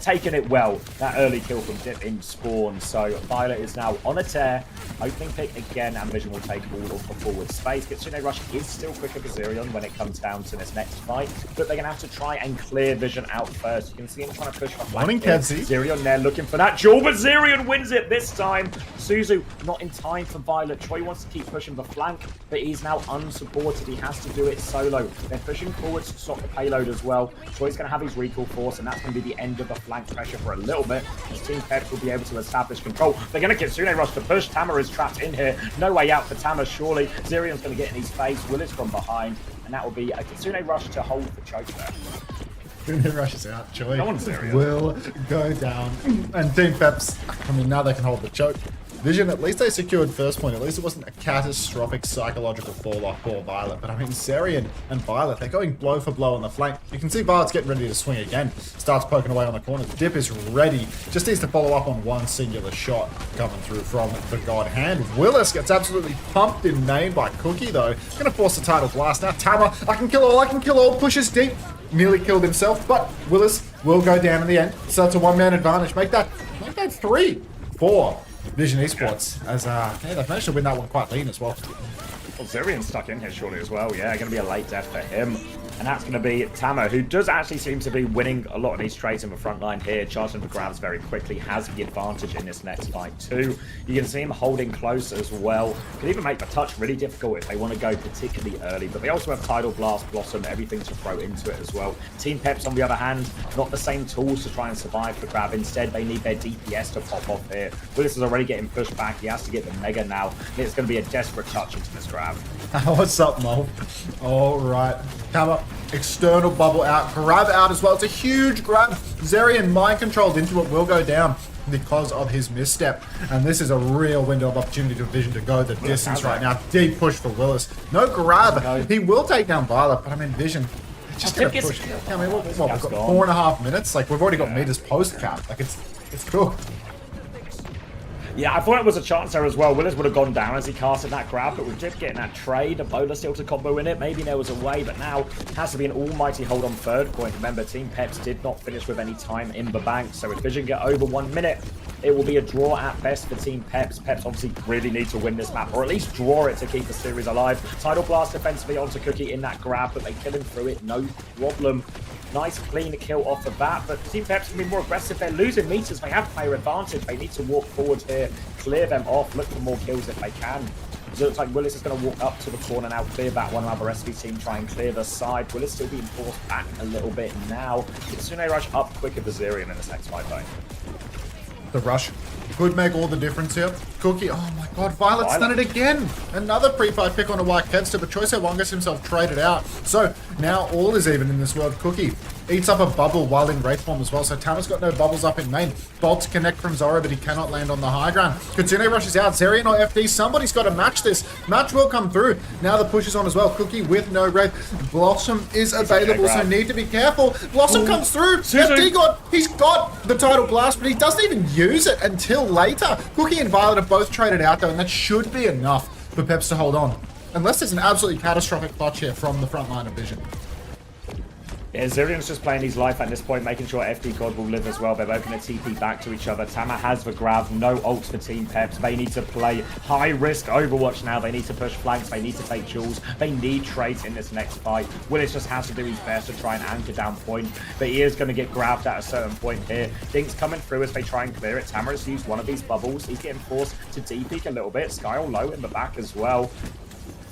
taken it well, that early kill from Dip in spawn. So Violet is now on a tear, opening pick again, and Vision will take all of the forward space. Kitsune Rush is still quicker for Zerion when it comes down to this next fight, but they're going to have to try and clear Vision out first. You can see him trying to push for flank. Morning, Kenzie. Zerion there looking for that duel, but Zerion wins it this time. Suzu not in time for Violet. Troy wants to keep pushing the flank, but he's now unsupported. He has to do it solo. They're pushing forwards to stop the payload as well. Troy's going to have his recall force, and that's going to be the end of the flank pressure for a little bit, as Team Peps will be able to establish control. They're going to get Kitsune Rush to push. Tama is trapped in here. No way out for Tama, surely. Zerion's going to get in his face. Willis from behind, and that will be a Kitsune Rush to hold the choke there. Kitsune rushes out. Joy No one's there, will go down. And Team Peps, I mean, now they can hold the choke. Vision, at least they secured first point. At least it wasn't a catastrophic psychological fall-off for Violet. But I mean, Zerion and Violet, they're going blow for blow on the flank. You can see Violet's getting ready to swing again. Starts poking away on the corner. Dip is ready. Just needs to follow up on one singular shot coming through from the God Hand. Willis gets absolutely pumped in main by Cookie, though. Gonna force the title blast. Now Tama, I can kill all, pushes deep. Nearly killed himself, but Willis will go down in the end. So it's a one-man advantage. Make that 3 4. Vision Esports, as they've managed to win that one quite lean as well. Well, Zerion's stuck in here surely as well. Yeah, going to be a late death for him. And that's going to be Tama, who does actually seem to be winning a lot of these trades in the front line here. Charging the grabs very quickly, has the advantage in this next fight too. You can see him holding close as well. Can even make the touch really difficult if they want to go particularly early. But they also have Tidal Blast, Blossom, everything to throw into it as well. Team Peps, on the other hand, not the same tools to try and survive the grab. Instead, they need their DPS to pop off here. Willis is already getting pushed back. He has to get the Mega now. And it's going to be a desperate touch into this grab. What's up, Mo? All right. Come up. External bubble out. Grab out as well. It's a huge grab. Zerion mind controlled into it. Will go down because of his misstep. And this is a real window of opportunity to Vision to go the distance right now. Deep push for Willis. No grab. He will take down Violet, but I mean, Vision just gonna push. I mean, what we've got 4.5 minutes. Like, we've already got meters post cap. Like, it's cool. Yeah, I thought it was a chance there as well. Willis would have gone down as he casted that grab, but with Dip getting that trade, a bowler still to combo in it. Maybe there was a way, but now it has to be an almighty hold on third point. Remember, Team Peps did not finish with any time in the bank, so if Vision get over 1 minute, it will be a draw at best for Team Peps. Peps obviously really need to win this map, or at least draw it to keep the series alive. Tidal Blast defensively onto Cookie in that grab, but they kill him through it, no problem. Nice clean kill off of that, but Team Peps can be more aggressive. They're losing meters. They have player advantage. They need to walk forward here, clear them off, look for more kills if they can. So it looks like Willis is going to walk up to the corner now, clear that one, while the rest of his team try and clear the side. Willis still being forced back a little bit now. Kitsune Rush up quicker for Zerion in this next fight, though. The rush could make all the difference here. Cookie, oh my god, Violet's done it again. Another pre-fight pick on a white Kevster, but Choice One gets himself traded out. So now all is even in this world. Cookie eats up a bubble while in Wraith form as well. So Tama's got no bubbles up in main. Bolts connect from Zorro, but he cannot land on the high ground. Kitsune rushes out. Zerion or FD, somebody's got to match this. Match will come through. Now the push is on as well. Cookie with no Wraith. Blossom is available, so need to be careful. Blossom comes through. FD he's got the Tidal Blast, but he doesn't even use it until later. Cookie and Violet have both traded out though, and that should be enough for Peps to hold on. Unless there's an absolutely catastrophic clutch here from the front line of Vision. Yeah, Zerion's just playing his life at this point, making sure FD God will live as well. They're both going to TP back to each other. Tama has the grab, no ults for Team Peps. They need to play high-risk Overwatch now. They need to push flanks, they need to take duels. They need trades in this next fight. Willis just has to do his best to try and anchor down point, but he is going to get grabbed at a certain point here. Things coming through as they try and clear it. Tama has used one of these bubbles. He's getting forced to D-peek a little bit. Skyle low in the back as well.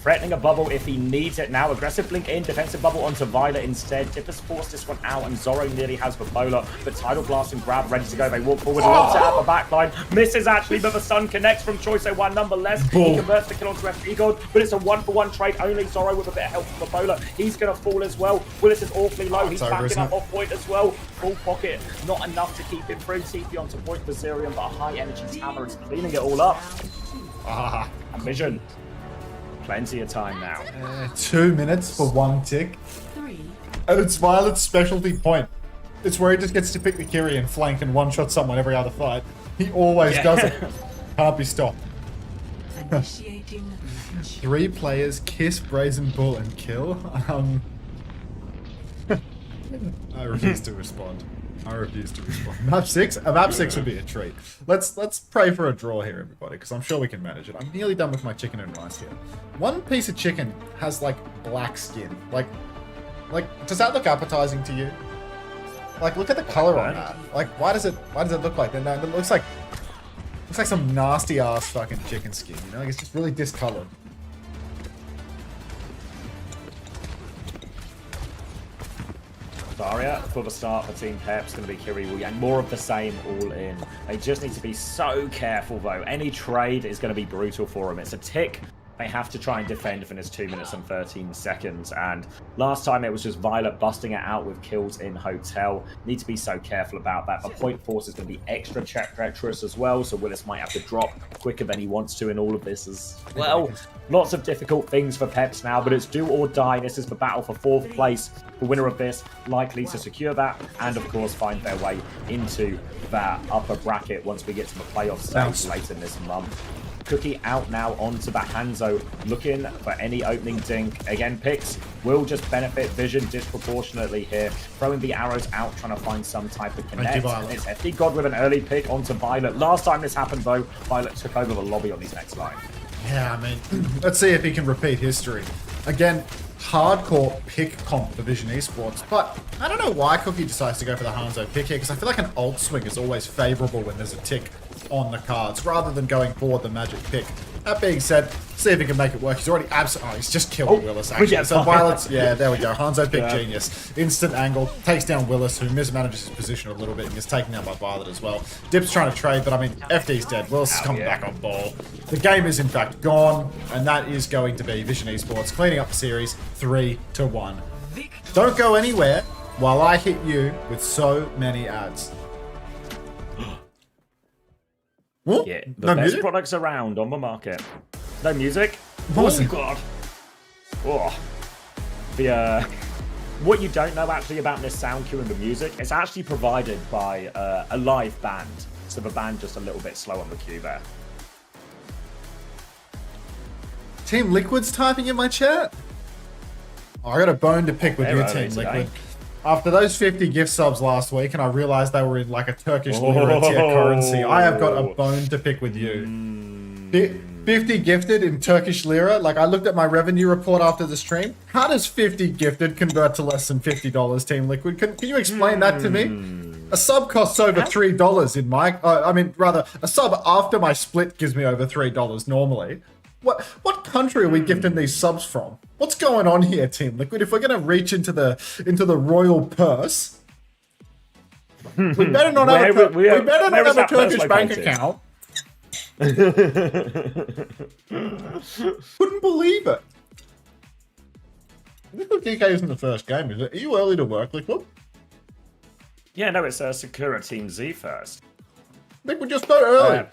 Threatening a bubble if he needs it now. Aggressive blink in, defensive bubble onto Violet instead. Tip has forced this one out, and Zorro nearly has the bowler. But Tidal Blast and grab ready to go. They walk forward, launch out the backline. Misses actually, but the sun connects from Choice One nonetheless. He converts the kill onto FD God, but it's a 1-for-1 trade. Only Zorro with a bit of help from the bowler. He's going to fall as well. Willis is awfully low. He's backing up off point as well. Full pocket, not enough to keep him through. TP onto point for Zerion, but a high energy Tama is cleaning it all up. And Vision. Plenty of time now. 2 minutes for one tick. 3, And it's Violet's specialty point. It's where he just gets to pick the Kiri and flank and one-shot someone every other fight. He always does it. Can't be stopped. Initiating 3 players, kiss, brazen bull, and kill. I refuse to respond. I refuse to respond. Map 6? Map 6 would be a treat. Let's pray for a draw here, everybody, because I'm sure we can manage it. I'm nearly done with my chicken and rice here. One piece of chicken has, like, black skin. Like, does that look appetizing to you? Like, look at the color on that. Like, why does it look like that? No, it looks like some nasty ass fucking chicken skin, you know? Like, it's just really discolored. Zarya for the start for Team Peps, going to be Kiri Wu Yang. More of the same all in. They just need to be so careful though. Any trade is going to be brutal for them. It's a tick. They have to try and defend for this 2 minutes and 13 seconds. And last time it was just Violet busting it out with kills in Hotel. Need to be so careful about that. The point force is going to be extra treacherous as well. So Willis might have to drop quicker than he wants to in all of this as well. Lots of difficult things for Peps now, but it's do or die. This is the battle for 4th place. The winner of this likely to secure that and, of course, find their way into that upper bracket once we get to the playoff stage later this month. Cookie out now onto the Hanzo, looking for any opening dink. Again, picks will just benefit Vision disproportionately here. Throwing the arrows out, trying to find some type of connect. It's FD God with an early pick onto Violet. Last time this happened, though, Violet took over the lobby on his next line. Yeah, I mean, let's see if he can repeat history. Again, hardcore pick comp for Vision Esports, but I don't know why Cookie decides to go for the Hanzo pick here, because I feel like an alt swing is always favorable when there's a tick on the cards, rather than going for the magic pick. That being said, see if he can make it work. He's already he's just killed Willis, actually. So Violet's, yeah, there we go. Hanzo pick genius. Instant angle, takes down Willis, who mismanages his position a little bit and gets taken down by Violet as well. Dip's trying to trade, but I mean, FD's dead. Willis is coming back on ball. The game is in fact gone, and that is going to be Vision Esports cleaning up the series 3-1. Don't go anywhere while I hit you with so many ads. What? Yeah, the no best music? products around on the market. No music? Awesome. Oh, God. Oh. The, what you don't know actually about this sound cue and the music, it's actually provided by a live band. So the band just a little bit slow on the cue there. Team Liquid's typing in my chat? Oh, I got a bone to pick with you, Team Liquid. After those 50 gift subs last week, and I realized they were in like a Turkish lira tier currency, I have got a bone to pick with you. 50 gifted in Turkish lira? Like, I looked at my revenue report after the stream. How does 50 gifted convert to less than $50, Team Liquid? Can you explain that to me? A sub costs over $3 in my... I mean, rather, a sub after my split gives me over $3 normally. What country are we gifting these subs from? What's going on here, Team Liquid? If we're gonna reach into the royal purse, we better not have a Turkish bank account. Couldn't believe it. This is Geekay isn't the first game, is it? Are you early to work, Liquid? Yeah, no, it's Sakura Team Z first. Liquid, just so early.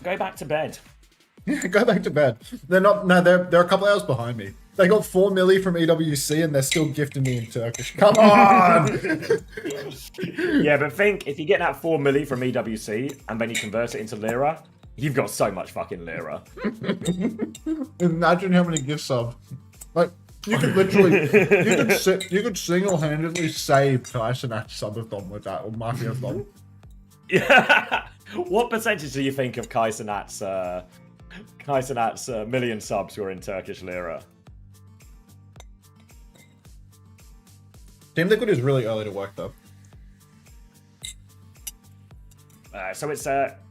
Go back to bed. Yeah, go back to bed. They're not. No, they're a couple hours behind me. They got 4 milli from EWC and they're still gifting me in Turkish. Come on! Yeah, but think, if you get that 4 milli from EWC and then you convert it into lira, you've got so much fucking lira. Imagine how many gift subs. Like, you could literally, you could single-handedly save Tyson subathon with that, or Mafiathon. Yeah. What percentage do you think of Kaisenat's million subs who are in Turkish lira? Team Liquid is really early to work, though. So it's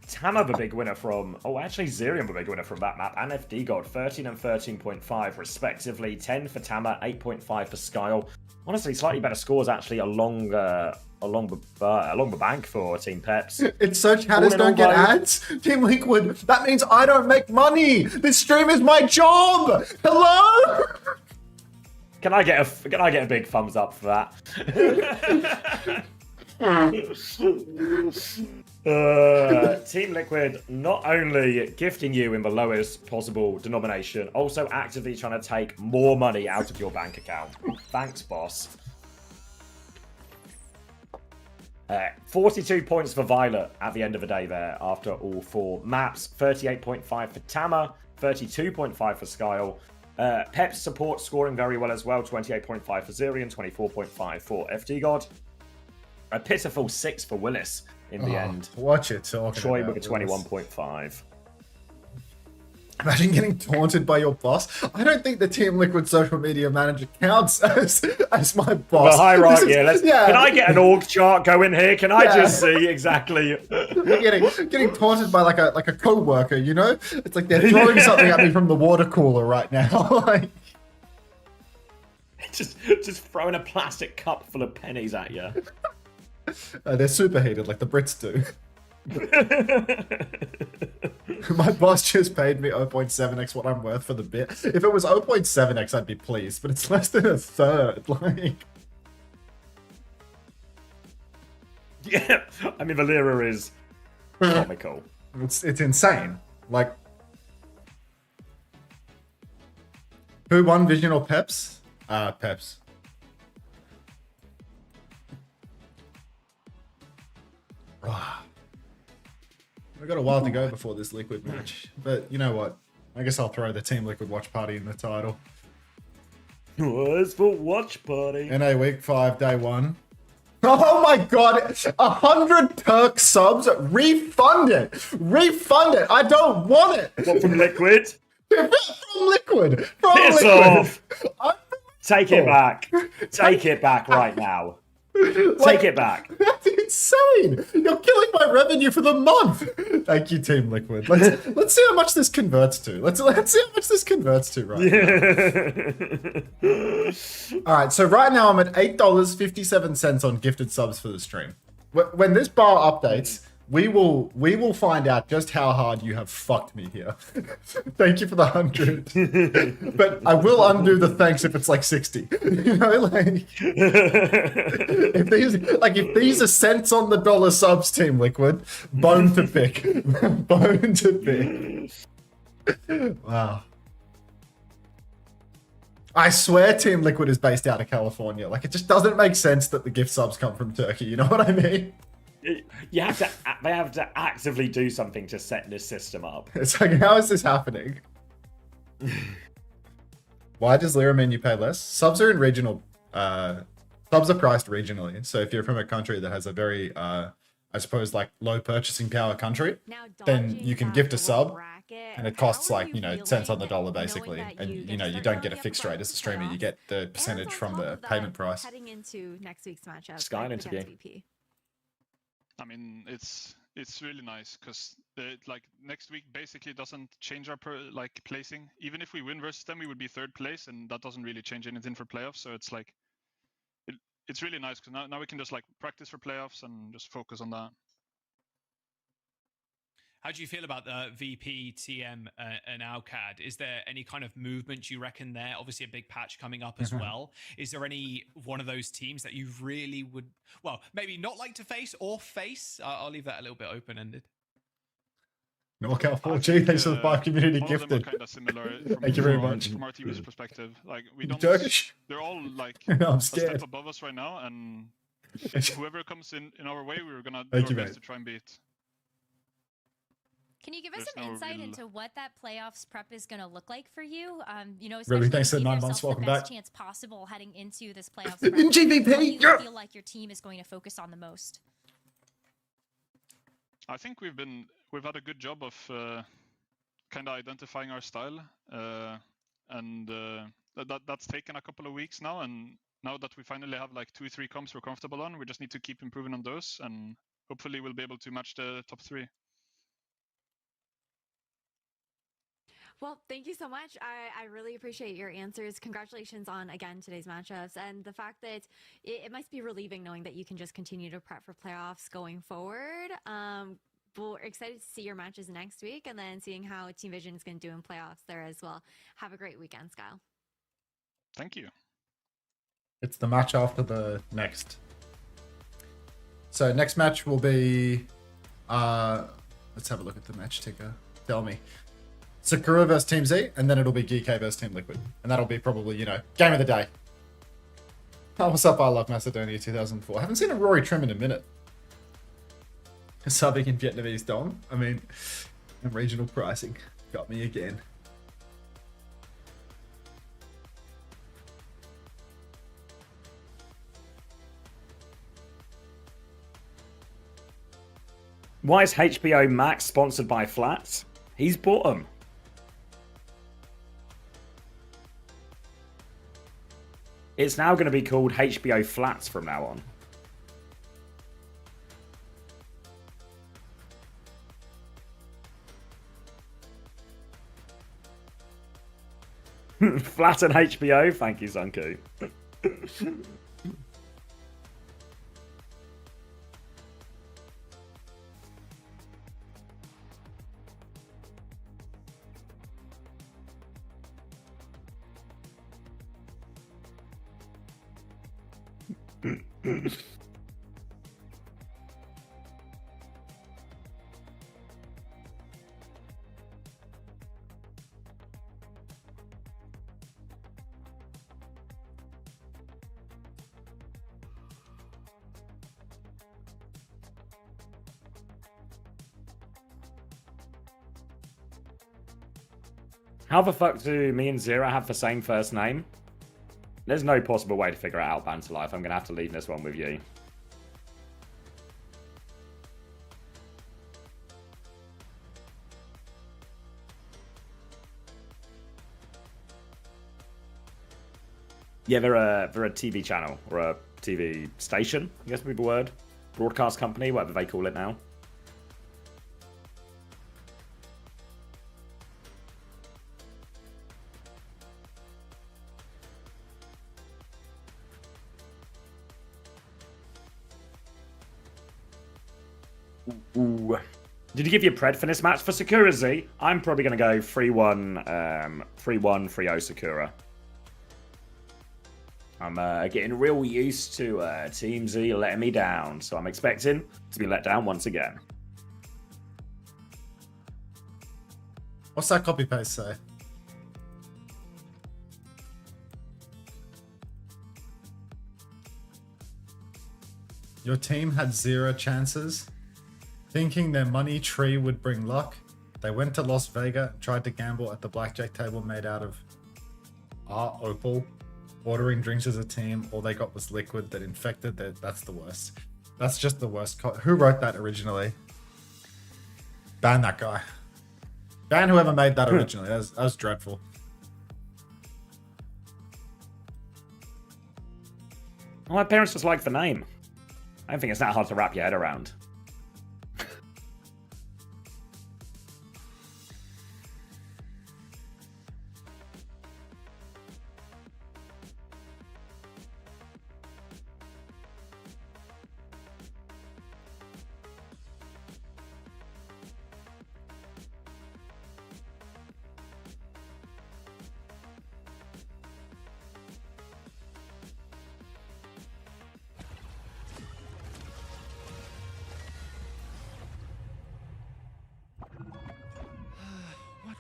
Tama the big winner from... Oh, actually, Zirium the big winner from that map. And FD God, 13 and 13.5 respectively. 10 for Tama, 8.5 for Skyle. Honestly, slightly better scores actually along the bank for Team Peps. It's so chatters don't get ads. Team Liquid, that means I don't make money. This stream is my job. Hello. Can I get a big thumbs up for that? Team Liquid not only gifting you in the lowest possible denomination, also actively trying to take more money out of your bank account. Thanks, boss. 42 points for Violet at the end of the day there after all 4 maps. 38.5 for Tama, 32.5 for Skyle. Peps support scoring very well as well. 28.5 for Zirian, 24.5 for FD God. A pitiful 6 for Willis in the end. What you talking Troy about, with a Willis? 21.5. Imagine getting taunted by your boss. I don't think the Team Liquid social media manager counts as my boss. The hierarchy. This is- Can I get an org chart going here? Can I just see exactly? getting taunted by like a co-worker, you know? It's like they're throwing something at me from the water cooler right now. Like, just throwing a plastic cup full of pennies at you. they're superheated like the Brits do. My boss just paid me 0.7x what I'm worth for the bit. If it was 0.7x, I'd be pleased, but it's less than a third. Like, yeah, I mean, Valera is comical. it's insane. Like, who won Vision or Peps? Peps. We've got a while to go before this Liquid match, but you know what? I guess I'll throw the Team Liquid watch party in the title. What's for watch party? NA Week 5, Day 1. Oh my god! 100 Turk subs! Refund it! Refund it! I don't want it! What, from Liquid? From Liquid! From Piss Liquid! off! Take it back. Take it back right now. Take it back. That's insane! You're killing my revenue for the month! Thank you, Team Liquid. Let's see how much this converts to. Let's see how much this converts to right now. Alright, so right now I'm at $8.57 on gifted subs for the stream. When this bar updates, we will find out just how hard you have fucked me here. Thank you for the 100. But I will undo the thanks if it's like 60. You know, like if these are cents on the dollar subs, Team Liquid, bone to pick. Bone to pick. Wow. I swear Team Liquid is based out of California. Like, it just doesn't make sense that the gift subs come from Turkey. You know what I mean? They have to actively do something to set this system up. It's like, how is this happening? Why does Lira mean you pay less? Subs are in regional. Subs are priced regionally. So if you're from a country that has a very, I suppose, like low purchasing power country, then you can gift a sub, and it costs like, you know, cents on the dollar basically, and you know you don't get a fixed rate as a streamer. You get the percentage from the payment price. Heading into next week's matchup. Sky interview. I mean, it's really nice because like next week basically doesn't change our placing. Even if we win versus them, we would be 3rd place, and that doesn't really change anything for playoffs. So it's like it's really nice because now we can just like practice for playoffs and just focus on that. How do you feel about the VP, TM, and Alcad? Is there any kind of movement you reckon there? Obviously, a big patch coming up as well. Is there any one of those teams that you really would, well, maybe not like to face or face? I'll leave that a little bit open-ended. Knockout 4G, thanks for the 5 community All of them are gifted. kind of similar. Thank you very much. From our team's perspective, like we don't. Turkish? They're all like I'm a scared. step above us right now, and whoever comes in our way, we're gonna do Thank our you, best mate. to try and beat. Can you give us There's some no insight real- into what that playoffs prep is going to look like for you? You know, Ruby, especially thanks to for give 9 yourself months. the Welcome best back. chance possible heading into this playoffs. In prep. GVP, What do you yeah. feel like your team is going to focus on the most? I think we've had a good job of kind of identifying our style, and that's taken a couple of weeks now. And now that we finally have like 2-3 comps we're comfortable on, we just need to keep improving on those, and hopefully we'll be able to match the top 3. Well, thank you so much. I really appreciate your answers. Congratulations on, again, today's matchups and the fact that it must be relieving knowing that you can just continue to prep for playoffs going forward. We're excited to see your matches next week and then seeing how Team Vision is going to do in playoffs there as well. Have a great weekend, Skyle. Thank you. It's the match after the next. So next match will be Let's have a look at the match ticker. Tell me. Sakura versus Team Z, and then it'll be Geekay versus Team Liquid. And that'll be probably, you know, game of the day. Oh, what's up? I love Macedonia 2004. I haven't seen a Rory Trim in a minute. Subbing in Vietnamese dong. I mean, and regional pricing got me again. Why is HBO Max sponsored by Flats? He's bought them. It's now going to be called HBO Flats from now on. Flat and HBO? Thank you, Zunku. How the fuck do me and Zero have the same first name? There's no possible way to figure it out, Banter Life. I'm going to have to leave this one with you. Yeah, they're a TV channel, or a TV station, I guess would be the word. Broadcast company, whatever they call it now. Ooh. Did you give your pred for this match? For Sakura Z, I'm probably going to go 3-1, 3-1, 3-0 Sakura. I'm getting real used to Team Z letting me down, so I'm expecting to be let down once again. What's that copy paste say? Your team had 0 chances. Thinking their money tree would bring luck, they went to Las Vegas and tried to gamble at the blackjack table made out of opal. Ordering drinks as a team, all they got was liquid that infected their... That's the worst. That's just the worst. Who wrote that originally? Ban that guy. Ban whoever made that originally. That was dreadful. Well, my parents just like the name. I don't think it's that hard to wrap your head around.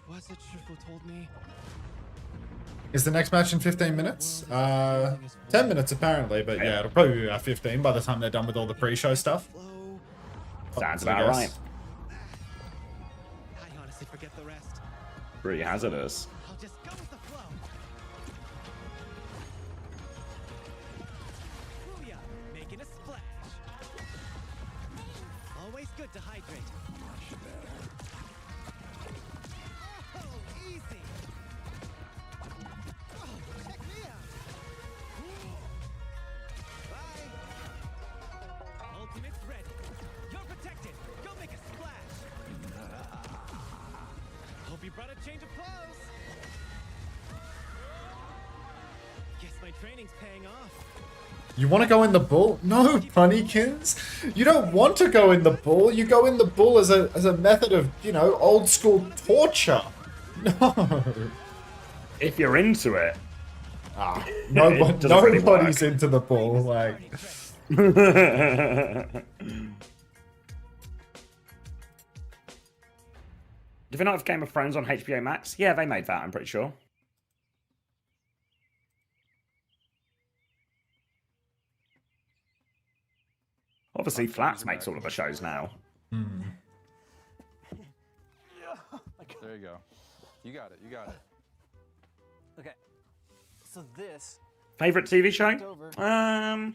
Was it Shifu told me? Is the next match in 15 minutes? 10 minutes apparently, but yeah, it'll probably be about 15 by the time they're done with all the pre-show stuff. Sounds about right. I honestly forget the rest. Pretty hazardous. I'll just go with the flow. Booyah, making a splash. Always good to hydrate. Brought a change of clothes. Guess my training's paying off. You want to go in the bull? No, Punnykins. You don't want to go in the bull. You go in the bull as a method of, you know, old school torture. No. If you're into it. Nobody's into the bull. Like. Do they not have Game of Thrones on HBO Max? Yeah, they made that, I'm pretty sure. Obviously, Flats makes all of the shows now. Hmm. There you go. You got it. You got it. Okay. So this. Favorite TV show? Over.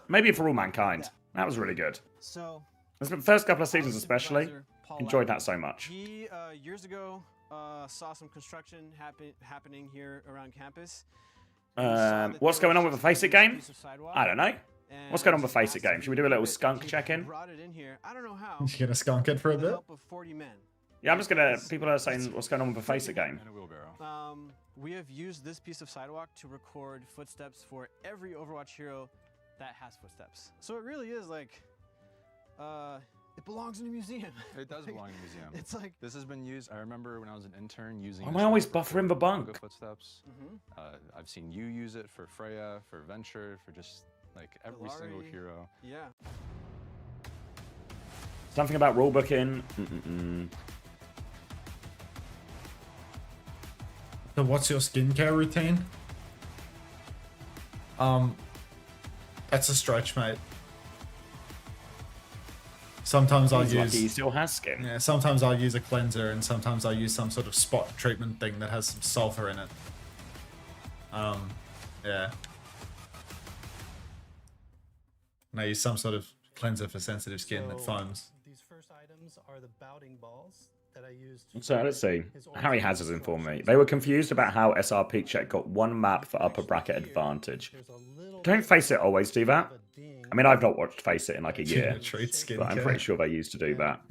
Maybe For All Mankind. That was really good. So. The first couple of seasons, especially, Supervisor Paul enjoyed Lauer. that so much. He years ago saw some construction happening here around campus. What's going on with the Face It game? I don't know. What's going on with the Face It game? Should we do a little skunk check-in? Brought it in here. I don't know how. You gonna skunk it for a with the bit? help of 40 men. Yeah, I'm just gonna. People are saying what's going on with the Face It game. And a wheelbarrow. We have used this piece of sidewalk to record footsteps for every Overwatch hero that has footsteps. So it really is like, it belongs in a museum. It does belong in a museum. It's like this has been used. I remember when I was an intern using. Why it am I always for buffering the bunk? yoga footsteps. I've seen you use it for Freya, for Venture, for just like every single Lari. hero. Yeah. Something about rulebooking. So what's your skincare routine? That's a stretch, mate. Sometimes I'll He's lucky use. he still has skin. Yeah, sometimes I'll use a cleanser, and sometimes I'll use some sort of spot treatment thing that has some sulfur in it. Yeah. And I use some sort of cleanser for sensitive skin that foams. These first items are the bouting balls that I used. So let's see. Harry has informed me. They were confused about how SR Peak Check got one map for upper bracket advantage. Don't Face It always do that? I mean, I've not watched Face It in like a year, but I'm pretty sure they used to do that.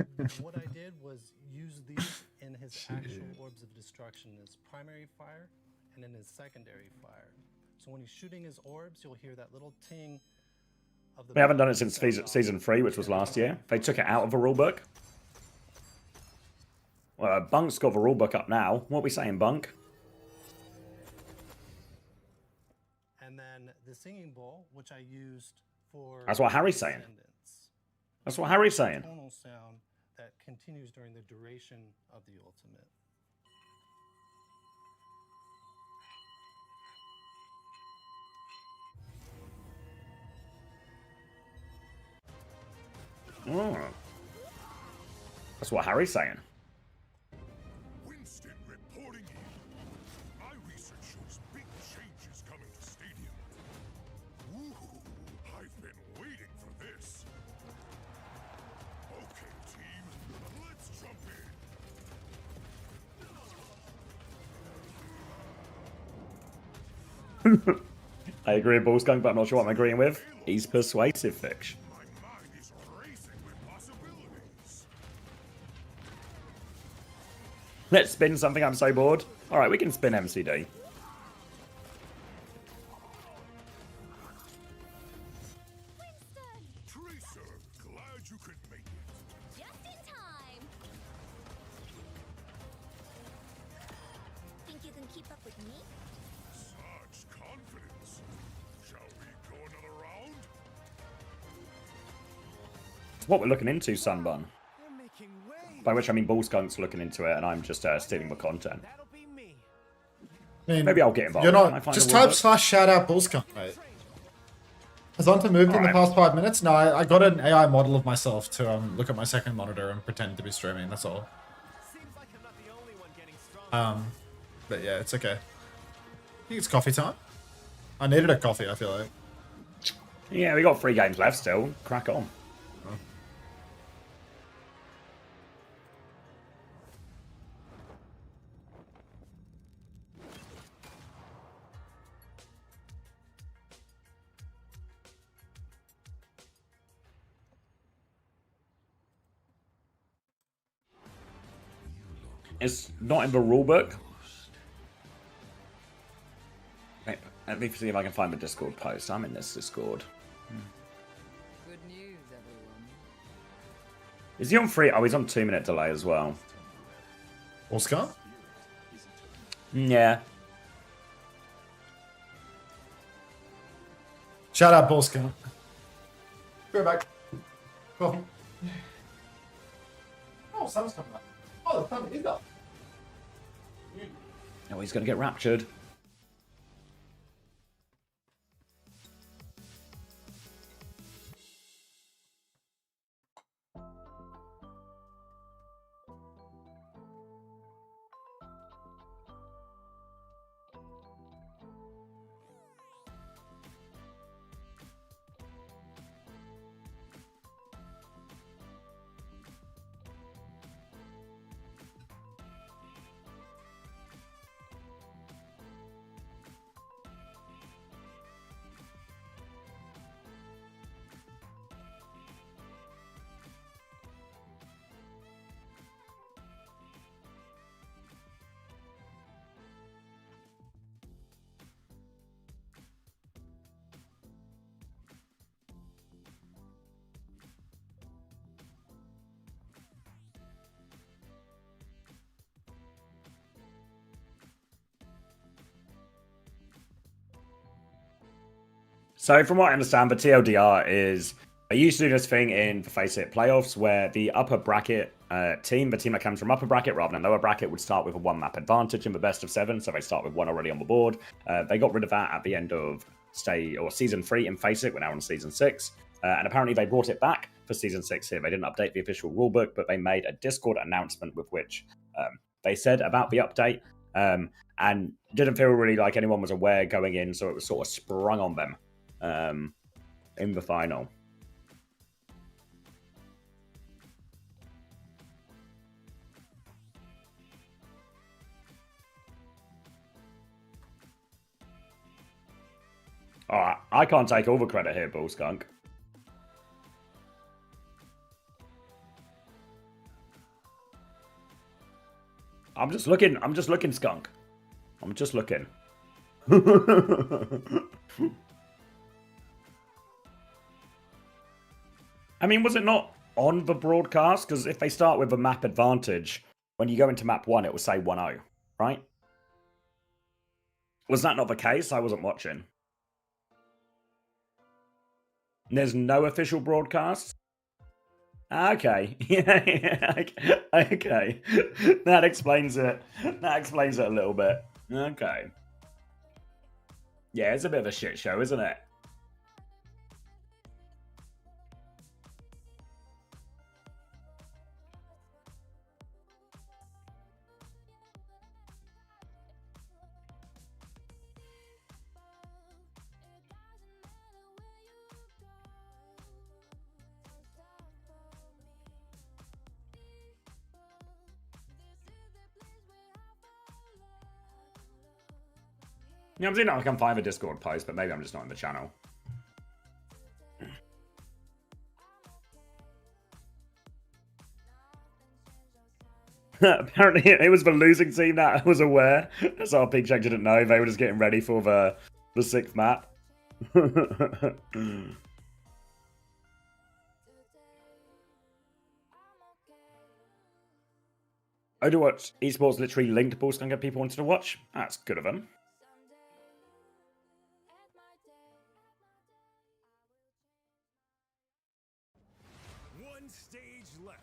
What I did was use these in his actual orbs of destruction, his primary fire and in his secondary fire. So when he's shooting his orbs, you'll hear that little ting of the. They haven't done it since season 3, which was last year. They took it out of the rulebook. Well, Bunk's got the rulebook up now. What are we saying, Bunk? And then the singing bowl, which I used for. That's what Harry's saying. That's what Harry's saying. Tonal sound that continues during the duration of the ultimate. Oh. That's what Harry's saying. Winston reporting in. My research shows big changes coming to Stadium. Ooh, I've been waiting for this. Okay, team, let's jump in. I agree with Bullskunk, but I'm not sure what I'm agreeing with. He's persuasive, Fitch. Let's spin something, I'm so bored. Alright, we can spin MCD. Tracer, glad you could make it. Just in time. Think you can keep up with me? Such confidence. Shall we go another round? It's what we're looking into, Sunbun. By which I mean Bullskunk's looking into it, and I'm just stealing the content. I mean, Maybe I'll get involved. You're Can I not. find Just a type rulebook? /shout out Bullskunk, mate. Has Unter moved in the Alright. past 5 minutes? No, I got an AI model of myself to look at my second monitor and pretend to be streaming. That's all. But yeah, it's okay. I think it's coffee time. I needed a coffee. I feel like. Yeah, we got 3 games left still. Crack on. It's not in the rulebook. Wait, let me see if I can find the Discord post. I'm in this Discord. Good news, everyone. Is he on 3? Oh, he's on 2-minute delay as well. Bullskunk? Yeah. Shout out Bullskunk. Go back. Coffee. Oh, sun's coming up. Oh, the sun is up. Oh, he's going to get raptured. So from what I understand, the TLDR is they used to do this thing in the Face It playoffs where the upper bracket team, the team that comes from upper bracket rather than lower bracket, would start with a 1-map advantage in the best of 7, so they start with 1 already on the board. They got rid of that at the end of Season 3 in Face It. We're now on Season 6. And apparently they brought it back for Season 6 here. They didn't update the official rulebook, but they made a Discord announcement with which they said about the update and didn't feel really like anyone was aware going in, so it was sort of sprung on them in the final. Alright, I can't take all the credit here, Bull Skunk. I'm just looking, Skunk. I'm just looking. I mean, was it not on the broadcast? Because if they start with a map advantage, when you go into map 1, it will say 1-0, right? Was that not the case? I wasn't watching. There's no official broadcast? Okay. Yeah, okay. That explains it. That explains it a little bit. Okay. Yeah, it's a bit of a shit show, isn't it? Yeah, I'm seeing that I can find the Discord post, but maybe I'm just not in the channel. Apparently, it was the losing team that was aware. That's our Big Check didn't know. They were just getting ready for the 6th map. Overwatch Esports literally linked Bull Skunk and people wanted to watch. That's good of them. One stage left.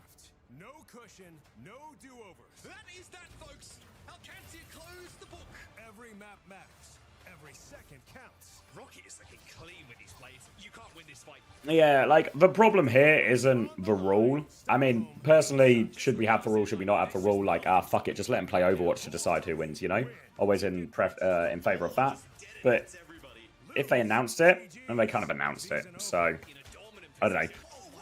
No cushion, no do-overs. That is that, folks. Alcantia closed the book. Every map matters. Every second counts. Rocket is looking clean with his plays. You can't win this fight. Yeah, like, the problem here isn't the rule. I mean, personally, should we have the rule, should we not have the rule? Like, fuck it, just let him play Overwatch to decide who wins, you know? Always in favour of that. But if they announced it, and they kind of announced it, so, I don't know.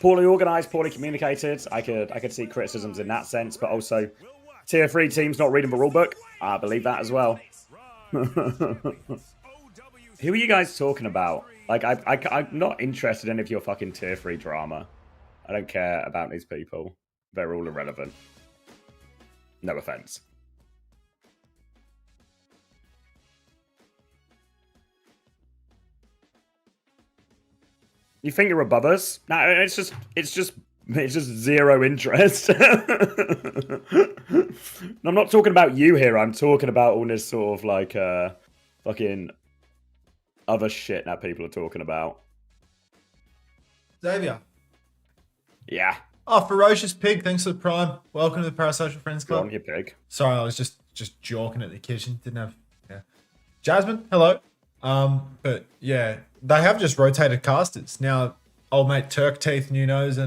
Poorly organised, poorly communicated. I could see criticisms in that sense, but also, Tier 3 teams not reading the rulebook. I believe that as well. Who are you guys talking about? Like, I'm not interested in any of your fucking Tier 3 drama. I don't care about these people. They're all irrelevant. No offense. You think you're above us? No, it's just zero interest. I'm not talking about you here. I'm talking about all this sort of like fucking other shit that people are talking about. Xavier. Yeah. Oh, Ferocious Pig, thanks for the prime. Welcome to the Parasocial Friends Go Club. on, you pig. Sorry, I was just joking at the kitchen. Didn't have. Yeah. Jasmine, hello. But yeah, they have just rotated casters now. Old mate Turk Teeth, Nunos,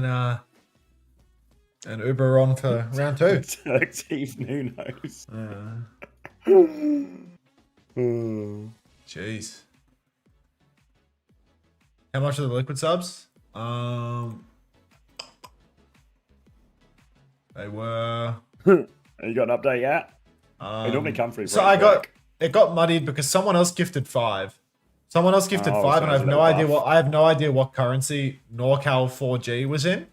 and Uber are on for round 2. Turk Teeth, Nunos. Jeez. How much are the liquid subs? They were. You got an update yet? They normally come through. So it got muddied because someone else gifted 5. Someone else gifted 5, so and I have there's a no little idea buff. I have no idea what currency NorCal 4G was in.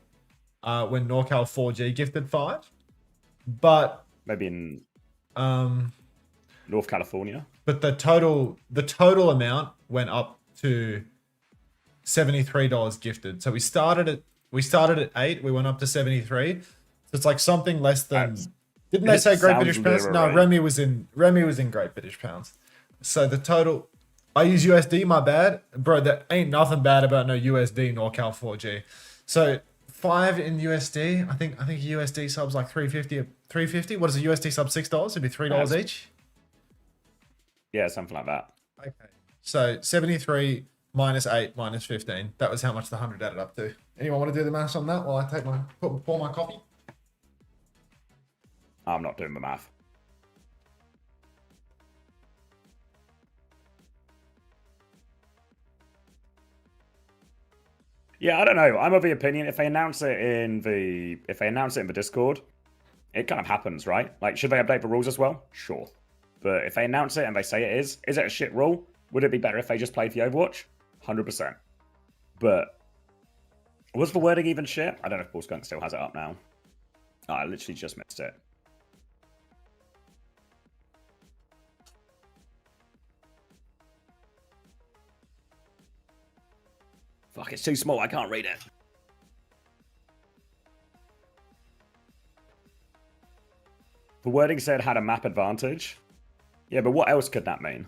When NorCal 4G gifted 5, but maybe in North California. But the total amount went up to $73 gifted. So we started at 8, we went up to 73. So it's like something less than. Didn't they say Great British Pounds? No, Remy was in Great British Pounds. So the total. I use USD, my bad. Bro, that ain't nothing bad about no USD NorCal 4G. So 5 in USD. I think USD subs like 350. What is a USD sub? $6? It'd be $3 each. Yeah, something like that. Okay. So 73 minus 8 minus 15. That was how much the 100 added up to. Anyone want to do the maths on that while I pour my coffee? I'm not doing the math. Yeah, I don't know. I'm of the opinion if they announce it in the Discord, it kind of happens, right? Like, should they update the rules as well? Sure. But if they announce it and they say it is it a shit rule? Would it be better if they just played the Overwatch? 100%. But was the wording even shit? I don't know if Paul Skunk still has it up now. Oh, I literally just missed it. Fuck, it's too small. I can't read it. The wording said had a map advantage. Yeah, but what else could that mean?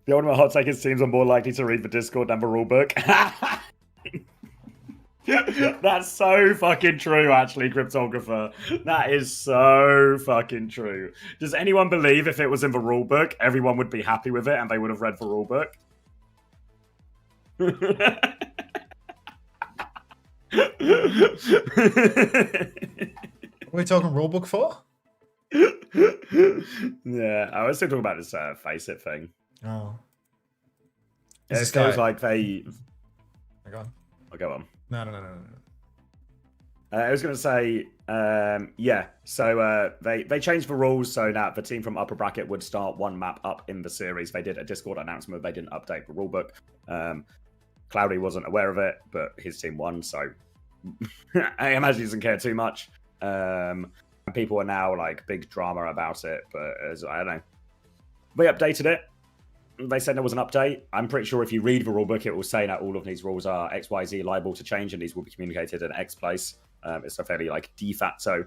The ultimate hot take is teams are more likely to read the Discord than the rulebook. That's so fucking true, actually, Cryptographer. That is so fucking true. Does anyone believe if it was in the rulebook, everyone would be happy with it and they would have read the rulebook? What are we talking rulebook for? Yeah, I was still talking about this Face It thing. Oh. It feels like they... Hang on. I'll go on. No. I was going to say, yeah. So they changed the rules so that the team from upper bracket would start one map up in the series. They did a Discord announcement. They didn't update the rulebook. Cloudy wasn't aware of it, but his team won, so I imagine he doesn't care too much. And people are now like big drama about it, but I don't know. They updated it. They said there was an update. I'm pretty sure if you read the rulebook, it will say that all of these rules are XYZ liable to change, and these will be communicated in X place. It's a fairly like de facto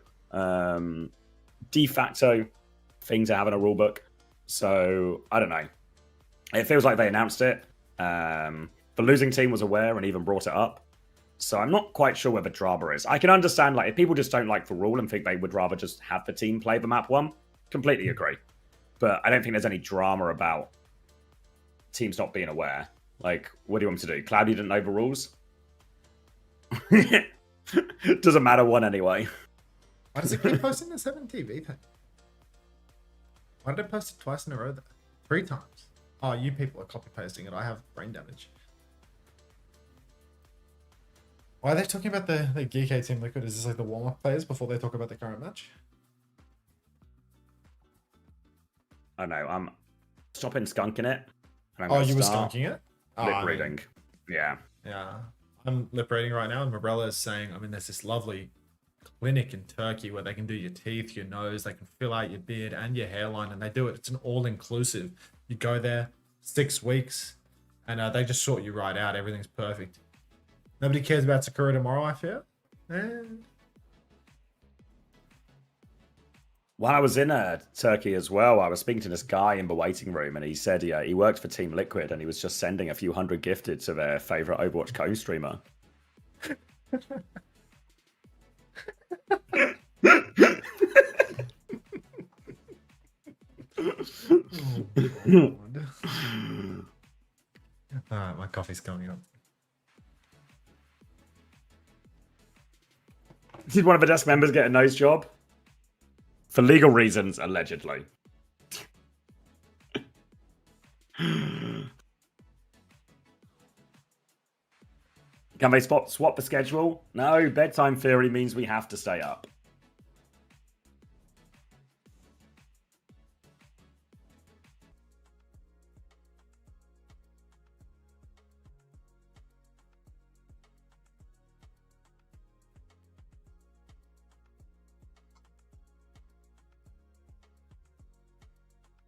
thing to have in a rulebook. So I don't know. It feels like they announced it. The losing team was aware and even brought it up. So I'm not quite sure where the drama is. I can understand like if people just don't like the rule and think they would rather just have the team play the map one. Completely agree. But I don't think there's any drama about teams not being aware. Like, what do you want me to do? Cloudy didn't know the rules? Doesn't matter one anyway. Why does it keep posting the 7TV thing? Why did it post it twice in a row? 3 times. Oh, you people are copy pasting it. I have brain damage. Why are they talking about the Geekay Team Liquid? Is this like the warm-up players before they talk about the current match? I know, I'm stopping skunking it. Oh, you were skunking it? Lip reading. Yeah. Yeah. I'm lip reading right now, and Morella is saying, I mean, there's this lovely clinic in Turkey where they can do your teeth, your nose, they can fill out your beard and your hairline, and they do it. It's an all-inclusive. You go there, 6 weeks, And they just sort you right out. Everything's perfect. Nobody cares about Sakura tomorrow, I fear. While I was in Turkey as well, I was speaking to this guy in the waiting room, and he said he worked for Team Liquid, and he was just sending a few hundred gifted to their favorite Overwatch co-streamer. Alright, my coffee's coming up. Did one of the desk members get a nose job? For legal reasons, allegedly. Can they swap the schedule? No, bedtime theory means we have to stay up.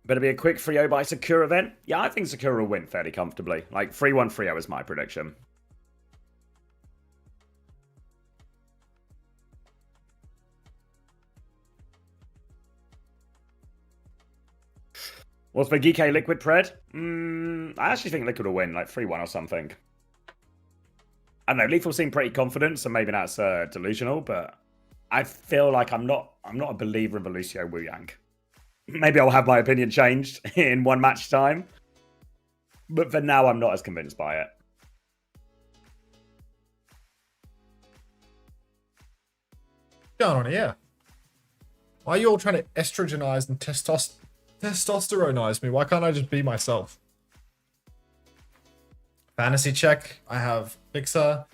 Better be a quick 3-0 by Sakura then. Yeah, I think Sakura will win fairly comfortably. Like 3-1, 3-0 is my prediction. What's for Geekay Liquid Pred? I actually think Liquid will win, like 3-1 or something. I don't know, Lethal seem pretty confident, so maybe that's delusional, but I feel like I'm not a believer in the Lucio Wu Yang. Maybe I'll have my opinion changed in one match time. But for now, I'm not as convinced by it. Going on here. Why are you all trying to estrogenize and testosteronize me? Why can't I just be myself? Fantasy check. I have Fixer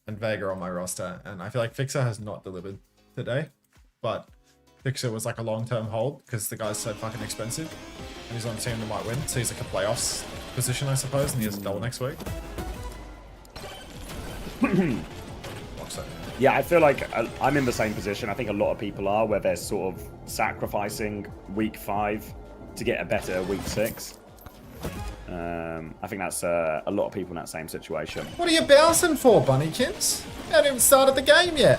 and Vega on my roster. And I feel like Fixer has not delivered today. But Fixer was like a long-term hold because the guy's so fucking expensive. And he's on a team that might win. So he's like a playoffs position, I suppose. And he has a double next week. Yeah, I feel like I'm in the same position. I think a lot of people are, where they're sort of sacrificing week 5 to get a better week 6. I think that's a lot of people in that same situation. What are you bouncing for, Bunnykins? You haven't even started the game yet.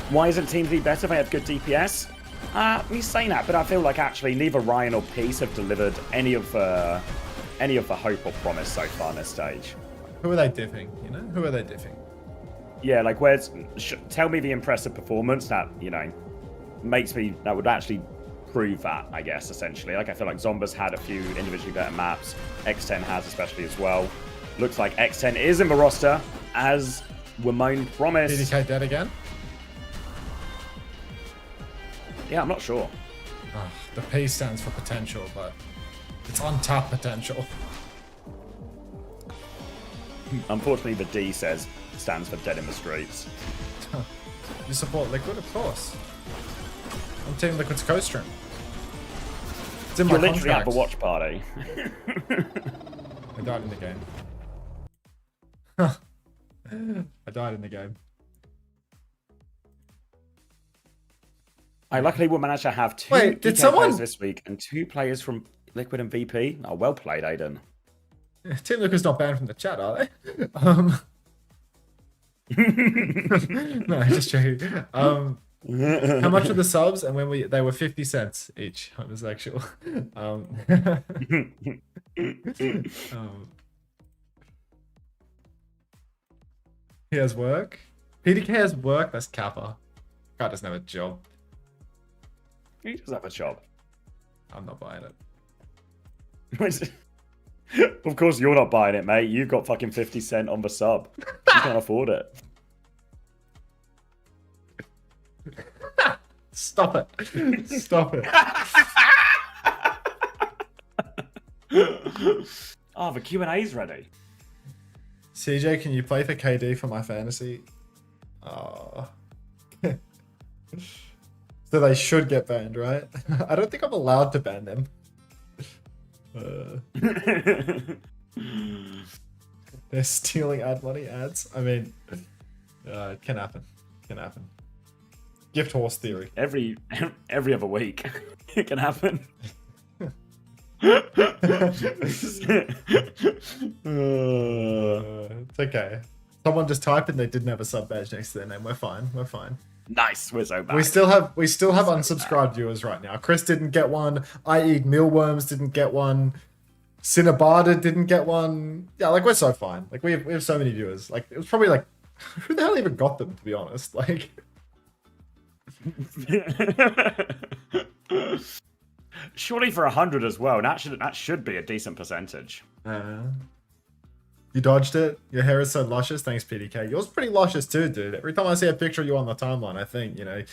Why isn't Team V better? They have good DPS. He's saying that, but I feel like actually neither Ryan or Peace have delivered any of the hope or promise so far on this stage. Who are they diffing? You know, who are they diffing? Yeah, like tell me the impressive performance that that would actually prove that, I guess, essentially. Like I feel like Zombies had a few individually better maps. X10 has especially as well. Looks like X10 is in the roster as Wimone promised. PDK dead again? Yeah, I'm not sure. Oh, the P stands for potential, but it's untapped potential. Unfortunately, the D stands for dead in the streets. You support Liquid? Of course. I'm Team Liquid's co-stream. It's in my You're literally contract. at the watch party. I died in the game. I died in the game. I luckily will manage to have 2 Wait, did EK someone players this week and 2 players from Liquid and VP. Oh, well played, Aiden. Team Liquid's not banned from the chat, are they? No, just joking. How much were the subs? And when they were 50 cents each. Homosexual. He has work. PDK has work. That's Kappa. God doesn't have a job. He does have a job. I'm not buying it. Of course you're not buying it, mate. You've got fucking 50 cent on the sub. You can't afford it. Stop it. Stop it. Oh, the Q&A's ready. CJ, can you play for KD for my fantasy? Oh. So they should get banned, right? I don't think I'm allowed to ban them. They're stealing ad money ads. I mean, it can happen. It can happen. Gift horse theory. Every other week, it can happen. It's okay. Someone just typed and they didn't have a sub badge next to their name. We're fine. We're fine. Nice, we're so back. We still have unsubscribed viewers right now. Chris didn't get one. I Eat Mealworms didn't get one. Cinnabada didn't get one. Yeah, like we're so fine. Like we have so many viewers. Like it was probably like who the hell even got them, to be honest? Like surely for 100 as well. That should be a decent percentage. You dodged it. Your hair is so luscious. Thanks, PDK. Yours pretty luscious too, dude. Every time I see a picture of you on the timeline, I think, you know,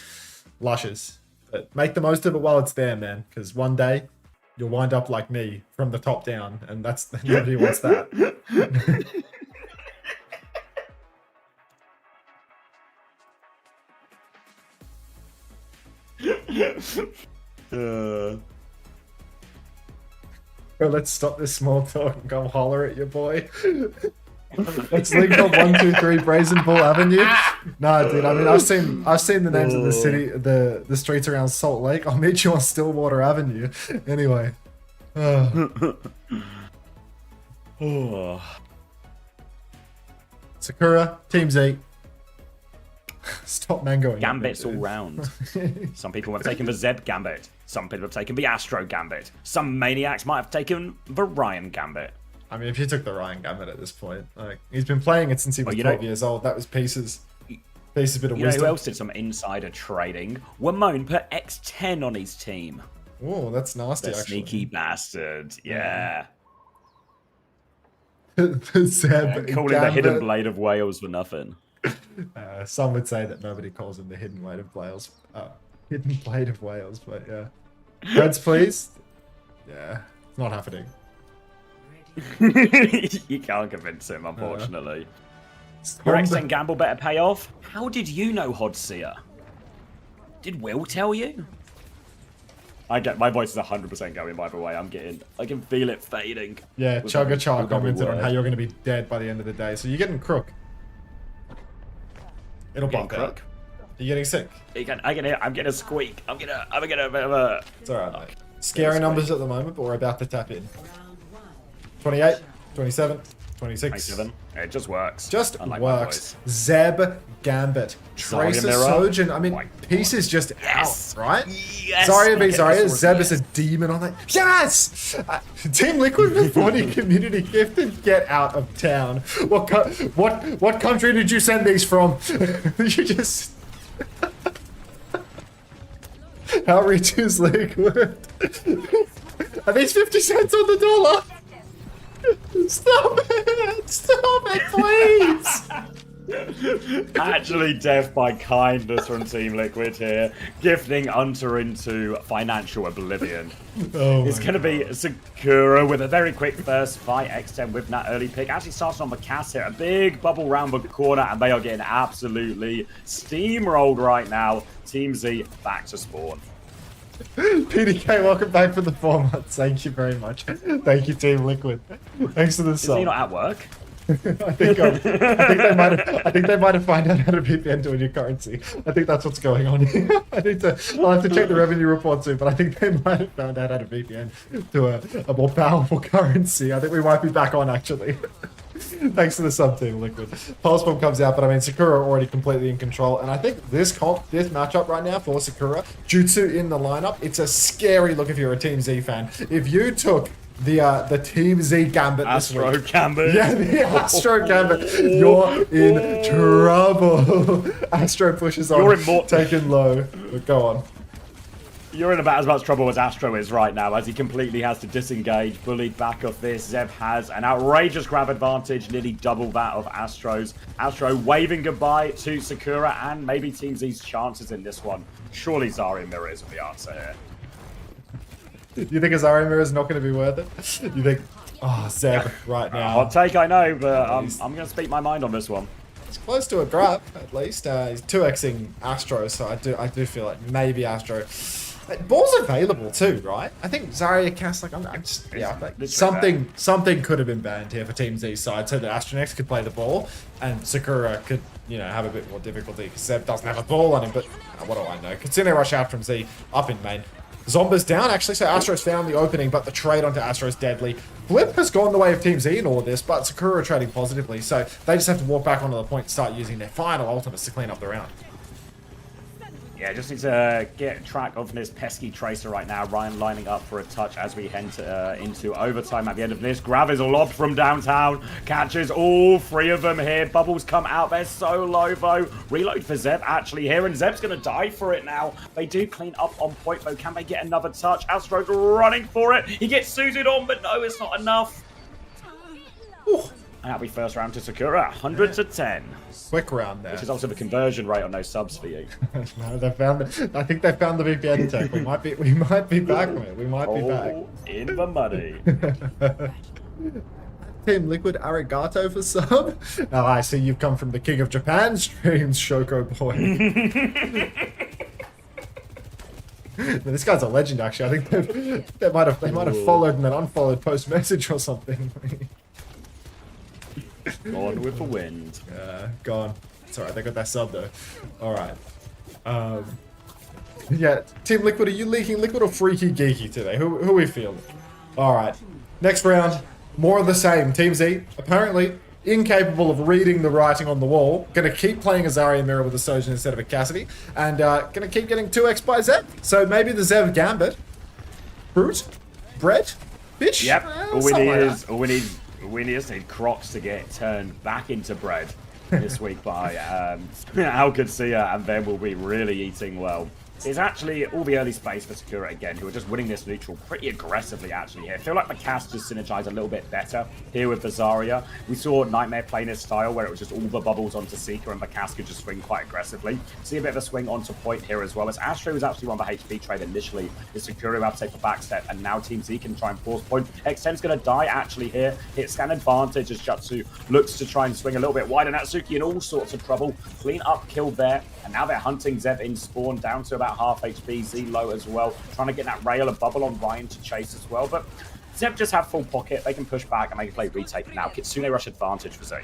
luscious. But make the most of it while it's there, man. Because one day you'll wind up like me from the top down, and that's nobody wants that. Bro, let's stop this small talk and go holler at your boy. Let's link up 123 Brazen Bull Avenue. Nah, dude. I mean, I've seen the names of the city, the streets around Salt Lake. I'll meet you on Stillwater Avenue. Anyway. Sakura, Team Z. Stop mangoing. Gambits all round. Some people have taken the Zeb Gambit. Some people have taken the Astro Gambit. Some maniacs might have taken the Ryan Gambit. I mean, if you took the Ryan Gambit at this point, like he's been playing it since he was 12 years old. That was Pieces' bit of wisdom. You know who else did some insider trading? Wamone put X10 on his team. Oh, that's nasty, the actually. Sneaky bastard. Yeah. The Zeb calling Gambit. the hidden blade of Wales for nothing. Some would say that nobody calls him the hidden blade of Wales. Hidden blade of Wales, but yeah. Reds, please. Yeah, it's not happening. You can't convince him, unfortunately. Your X10 gamble better pay off. How did you know Hodseer? Did Will tell you? My voice is 100% going, by the way. I can feel it fading. Yeah, Chugga Char commented on how you're going to be dead by the end of the day. So you're getting crook. It'll bump crook. You're getting sick. I'm getting a squeak. I'm getting a bit of a... It's alright, mate. Scary numbers at the moment, but we're about to tap in. 28, 27, 26. 27. It just works. Just Unlike works. Zeb Gambit. Tracer Sojin. I mean, Peace is just out, right? Yes! Zarya v Zarya. Zeb is a demon on that. Yes! Team Liquid with 40 community gifted. Get out of town. What country did you send these from? You just... Outreaches Liquid. Are these 50 cents on the dollar? Stop it! Stop it, please! Actually, death by kindness from Team Liquid here, gifting Unter into financial oblivion. It's going to be Sakura with a very quick first fight. X10 with that early pick. Actually starting on the cast here. A big bubble round the corner, and they are getting absolutely steamrolled right now. Team Z back to spawn. PDK, welcome back for the 4 months. Thank you very much. Thank you, Team Liquid. Thanks for the sub. Is he not at work? I think they might have found out how to VPN to a new currency. I think that's what's going on here. I'll have to check the revenue report soon, but I think they might have found out how to VPN to a more powerful currency. I think we might be back on, actually. Thanks to the sub, Team Liquid. Pulse Bomb comes out, but I mean, Sakura already completely in control. And I think this matchup right now for Sakura, Jutsu in the lineup, it's a scary look if you're a Team Z fan. If you took the Team Z Gambit this week. Astro Gambit. Yeah, the Astro Gambit. You're in trouble. Astro pushes on, taken low. But go on. You're in about as much trouble as Astro is right now, as he completely has to disengage, bullied back off this. Zeb has an outrageous grab advantage, nearly double that of Astro's. Astro waving goodbye to Sakura, and maybe Team Z's chances in this one. Surely Zarya Mirror is the answer here. You think a Zarya Mirror is not going to be worth it? You think, oh, Zeb right now. Hot take, I know, but I'm going to speak my mind on this one. It's close to a grab, at least. He's 2xing Astro, so I do feel like maybe Astro Ball's available too, right? I think Zarya cast like something could have been banned here for Team Z's side so that Astronex could play the ball and Sakura could, you know, have a bit more difficulty because Zeb doesn't have a ball on him, but what do I know? Kitsune rush out from Z up in main. Zomba's down actually, so Astro's found the opening, but the trade onto Astro's deadly. Flip has gone the way of Team Z in all of this, but Sakura are trading positively, so they just have to walk back onto the point and start using their final ultimates to clean up the round. Yeah, just need to get track of this pesky Tracer right now. Ryan lining up for a touch as we head into overtime at the end of this. Grav is lobbed from downtown. Catches all three of them here. Bubbles come out. They're so low, though. Reload for Zeb actually here, and Zeb's going to die for it now. They do clean up on point, though. Can they get another touch? Astro's running for it. He gets suited on, but no, it's not enough. Ooh. And that'll be first round to Sakura, 100 to 10. Quick round there. Which is also the conversion rate on those subs for you. No, they found it. I think they found the VPN tech. We might be back, mate. We might be back. In the money. Team Liquid arigato for sub. Oh, I see you've come from the King of Japan streams, Shoko boy. This guy's a legend, actually. I think they might have followed and then unfollowed post message or something. Gone with the wind. Gone. It's alright, they got that sub though. Alright. Yeah, Team Liquid, are you leaking Liquid or Freaky Geeky today? Who are we feeling? Alright. Next round, more of the same. Team Z, apparently incapable of reading the writing on the wall. Gonna keep playing a Zarya Mirror with a Sojin instead of a Cassidy. And gonna keep getting 2x by Zeb. So maybe the Zeb Gambit. Fruit? Bread? Bitch? Yep. All we need is Crocs to get turned back into bread this week by OWCS, and then we'll be really eating well. It's actually all the early space for Sakura again, who are just winning this neutral pretty aggressively actually here. I feel like the cast just synergize a little bit better here with the Zarya. We saw Nightmare playing this style where it was just all the bubbles onto Seeker and the cast could just swing quite aggressively. See a bit of a swing onto point here as well, as Astro was actually on the HP trade initially. The Sakura about to take the back step, and now Team Z can try and force point. X10's going to die actually here. Hit scan advantage as Jutsu looks to try and swing a little bit wide, and Natsuki in all sorts of trouble. Clean up kill there, and now they're hunting Zeb in spawn down to about half HP, Z low as well, trying to get that rail of bubble on Ryan to chase as well, but Zeb just have full pocket, they can push back and they can play retake now. Kitsune rush advantage for Z.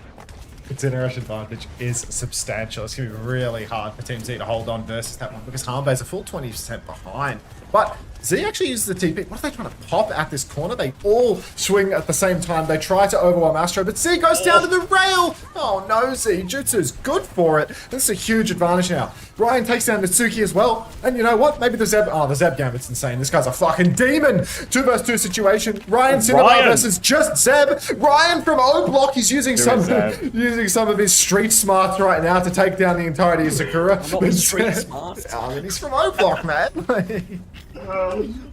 Kitsune rush advantage is substantial. It's going to be really hard for Team Z to hold on versus that one because Hanbei's a full 20% behind. But Z actually uses the TP. What are they trying to pop at this corner? They all swing at the same time. They try to overwhelm Astro, but Z goes down to the rail. Oh no, Z. Jutsu's good for it. This is a huge advantage now. Ryan takes down Natsuki as well. And you know what? Maybe the Zeb... Oh, the Zeb Gambit's insane. This guy's a fucking demon. 2 versus 2 situation. Ryan Cinnabar versus just Zeb. Ryan from O Block. He's using some of his street smarts right now to take down the entirety of Sakura. Not street smart. I mean, he's from O Block, man.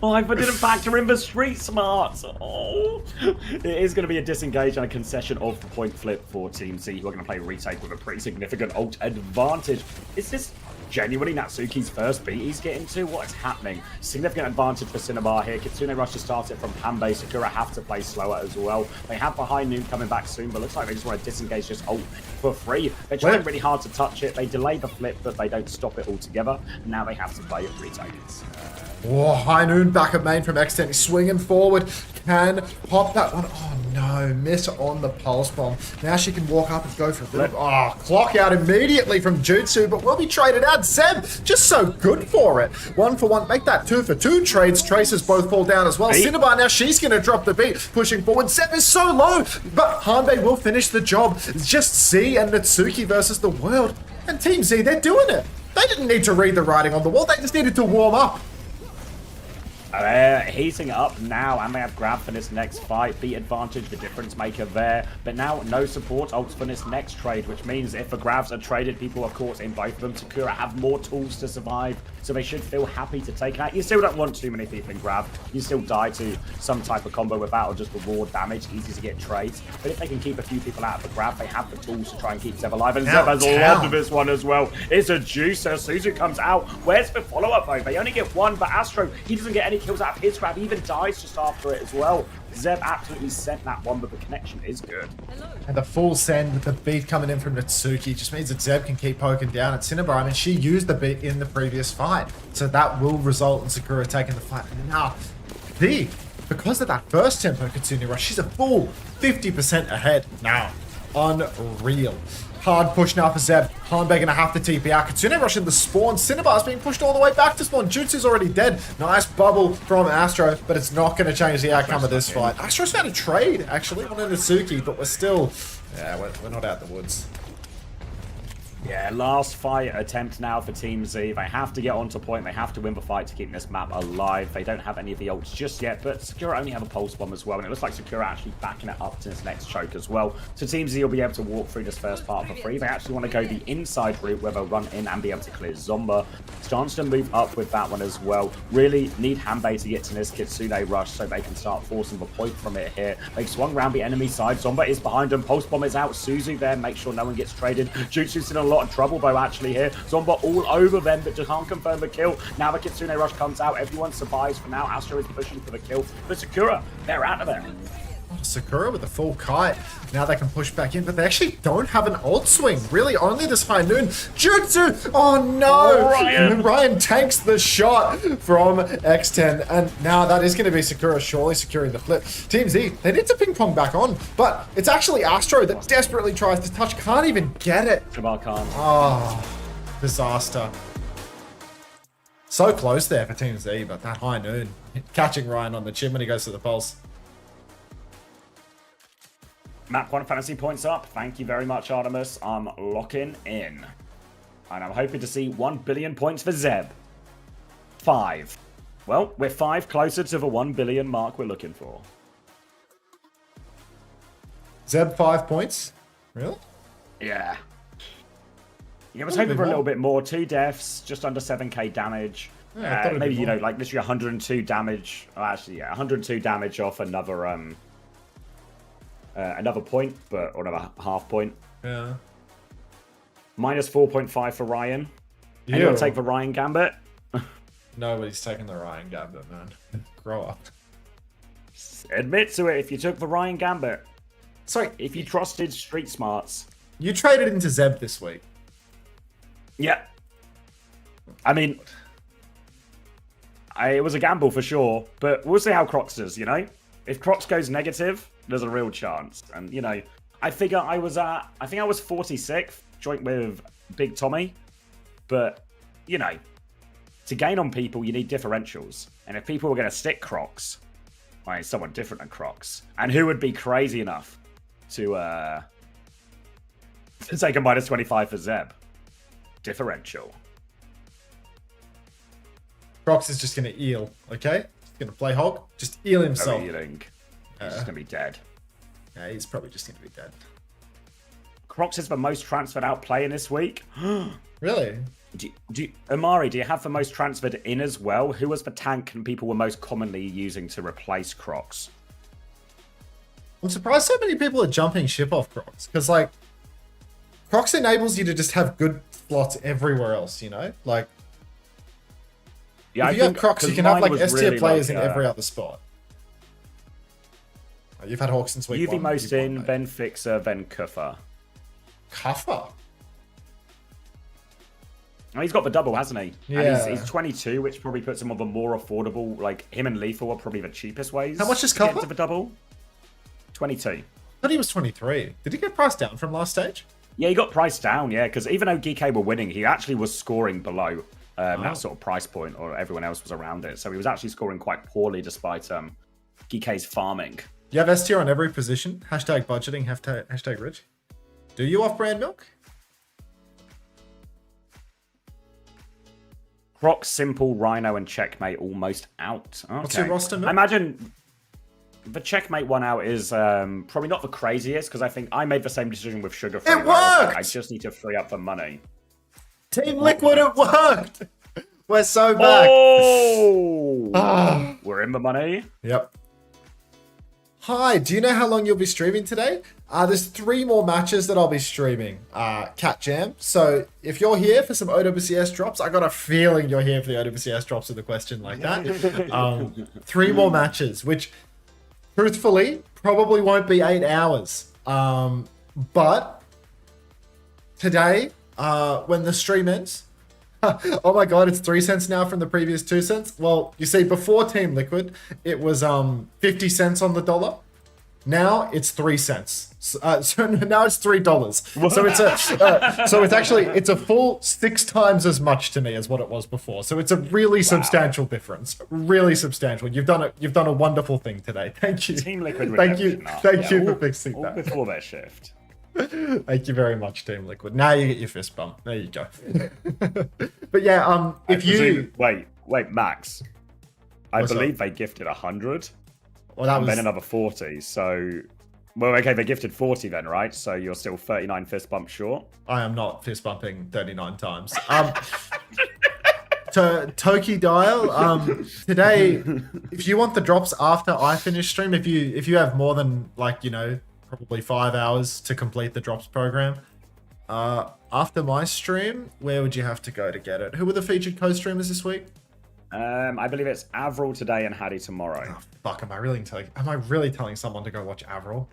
Oh, I didn't factor in the street smarts. Oh, it is going to be a disengage and a concession of the point flip for Team Z, who are going to play retake with a pretty significant ult advantage. Is this genuinely Natsuki's first beat he's getting to? What is happening? Significant advantage for Cinnabar here. Kitsune rush to start it from Hanbei. Sakura have to play slower as well. They have the high noon coming back soon, but looks like they just want to disengage this ult for free. They're trying really hard to touch it. They delay the flip, but they don't stop it altogether. Now they have to play it retake. Oh, high noon back at main from Extinction. He's swinging forward. Can pop that one. Oh no, miss on the pulse bomb. Now she can walk up and go for a little. Oh, clock out immediately from Jutsu, but will be traded out. Zeb, just so good for it. 1 for 1, make that 2 for 2 trades. Tracers both fall down as well. Cinnabar, now she's going to drop the beat, pushing forward. Zeb is so low, but Hanbei will finish the job. It's just Z and Natsuki versus the world. And Team Z, they're doing it. They didn't need to read the writing on the wall. They just needed to warm up. They're heating up now, and they have Grab for this next fight. Beat advantage, the difference maker there. But now no support ults for this next trade, which means if the Grabs are traded, people of course in both of them, Sakura have more tools to survive, so they should feel happy to take that. You still don't want too many people in Grab. You still die to some type of combo with that or just the raw damage, easy to get trades. But if they can keep a few people out of the Grab, they have the tools to try and keep Zeb alive. And Zeb has loved this one as well. It's a juicer. Suzu comes out. Where's the follow-up though? They only get one, but Astro, he doesn't get any kills out of his Grab. He even dies just after it as well. Zeb absolutely sent that one, but the connection is good. And the full send with the beat coming in from Natsuki just means that Zeb can keep poking down at Cinnabar. I mean, she used the beat in the previous fight. fight. So that will result in Sakura taking the fight. And now, because of that first tempo Kitsune Rush, she's a full 50% ahead now. Unreal. Hard push now for Zeb. Hanbei gonna have to TP out. Kitsune Rush in the spawn. Cinnabar's being pushed all the way back to spawn. Jutsu's already dead. Nice bubble from Astro, but it's not gonna change the outcome of this fight. Astro's found a trade, actually, on Inosuke, but we're still... Yeah, we're not out the woods. Yeah, last fight attempt now for Team Z. They have to get onto point. They have to win the fight to keep this map alive. They don't have any of the ults just yet, but Sakura only have a pulse bomb as well, and it looks like Sakura actually backing it up to his next choke as well. So Team Z will be able to walk through this first part for free. They actually want to go the inside route where they'll run in and be able to clear Zomba. Chance to move up with that one as well. Really need Hanbei to get to this Kitsune Rush so they can start forcing the point from it here. They've swung around the enemy side. Zomba is behind them. Pulse bomb is out. Suzu there. Make sure no one gets traded. Jutsu's in a lot of trouble though actually here. Zomba all over them, but just can't confirm the kill. Now the Kitsune Rush comes out. Everyone survives for now. Astro is pushing for the kill. But Sakura, they're out of there. Sakura with a full kite. Now they can push back in, but they actually don't have an ult swing. Really, only this high noon. Jutsu! Oh no! Ryan tanks the shot from X10, and now that is going to be Sakura surely securing the flip. Team Z, they need to ping pong back on, but it's actually Astro that desperately tries to touch, can't even get it. Oh, disaster. So close there for Team Z, but that high noon catching Ryan on the chin when he goes to the pulse. Map 1 fantasy points up. Thank you very much, Artemis. I'm locking in. And I'm hoping to see 1 billion points for Zeb. 5. Well, we're 5 closer to the 1 billion mark we're looking for. Zeb 5 points? Really? Yeah. Yeah, I was hoping for a little bit more. 2 deaths, just under 7k damage. Yeah, maybe, you know, like literally 102 damage. Oh, actually, yeah, 102 damage off another point, but or another half point. Yeah. Minus 4.5 for Ryan. Anyone take the Ryan Gambit? Nobody's taking the Ryan Gambit, man. Grow up. Admit to it if you took the Ryan Gambit. Sorry. If you trusted street smarts. You traded into Zeb this week. Yeah. I mean, it was a gamble for sure, but we'll see how Crocs does, you know? If Crocs goes negative, there's a real chance. And, you know, I think I was 46th, joint with Big Tommy. But, you know, to gain on people, you need differentials. And if people were going to stick Crocs, I mean, someone different than Crocs. And who would be crazy enough to take a minus 25 for Zeb? Differential. Crocs is just going to eel, okay? He's going to play hog, just eel himself. No ealing. He's just going to be dead. Yeah, he's probably just going to be dead. Crocs is the most transferred out player this week. Really? Amari, do you have the most transferred in as well? Who was the tank and people were most commonly using to replace Crocs? I'm surprised so many people are jumping ship off Crocs. Because, like, Crocs enables you to just have good slots everywhere else, you know? Like, yeah, if you have Crocs, you can have, like, S-tier really players in every other spot. You've had Hawks since week UV 1. most in, then Fixer, then Kuffer. Kuffer? Oh, he's got the double, hasn't he? Yeah. And he's 22, which probably puts him on the more affordable, like, him and Lethal are probably the cheapest ways. How much is to get Kuffer? to the double? 22. I thought he was 23. Did he get priced down from last stage? Yeah, he got priced down, yeah, because even though Geekay were winning, he actually was scoring below that sort of price point, or everyone else was around it. So he was actually scoring quite poorly despite Geekay's farming. You have S tier on every position. Hashtag budgeting, hashtag rich. Do you off-brand milk? Croc, Simple, Rhino, and Checkmate almost out. Okay. What's your roster milk? I imagine the Checkmate one out is probably not the craziest, because I think I made the same decision with Sugar Free. It worked! I just need to free up the money. Team Liquid, it worked! We're so back. Oh! We're in the money. Yep. Hi, do you know how long you'll be streaming today? There's 3 more matches that I'll be streaming. Cat Jam. So if you're here for some OWCS drops, I got a feeling you're here for the OWCS drops with a question like that. 3 more matches, which truthfully probably won't be 8 hours. But today, when the stream ends, Oh my god, it's 3 cents now from the previous 2 cents. Well, you see, before Team Liquid, it was 50 cents on the dollar. Now it's 3 cents. So now it's $3. So it's it's a full 6 times as much to me as what it was before. So it's a really substantial difference. Really substantial. You've done a wonderful thing today. Thank you. Team Liquid. Thank you for fixing all that. before their shift. Thank you very much, Team Liquid. Now you get your fist bump. There you go. But yeah, if you wait, Max, I believe they gifted 100. Well, that and was then another 40. So, well, okay, they gifted 40 then, right? So you're still 39 fist bumps short. I am not fist bumping 39 times. To Toki Dial, today, if you want the drops after I finish stream, if you have more than probably 5 hours to complete the drops program, after my stream, where would you have to go to get it? Who were the featured co-streamers this week? I believe it's Avril today and Hattie tomorrow. Oh, fuck, am I really telling someone to go watch Avril?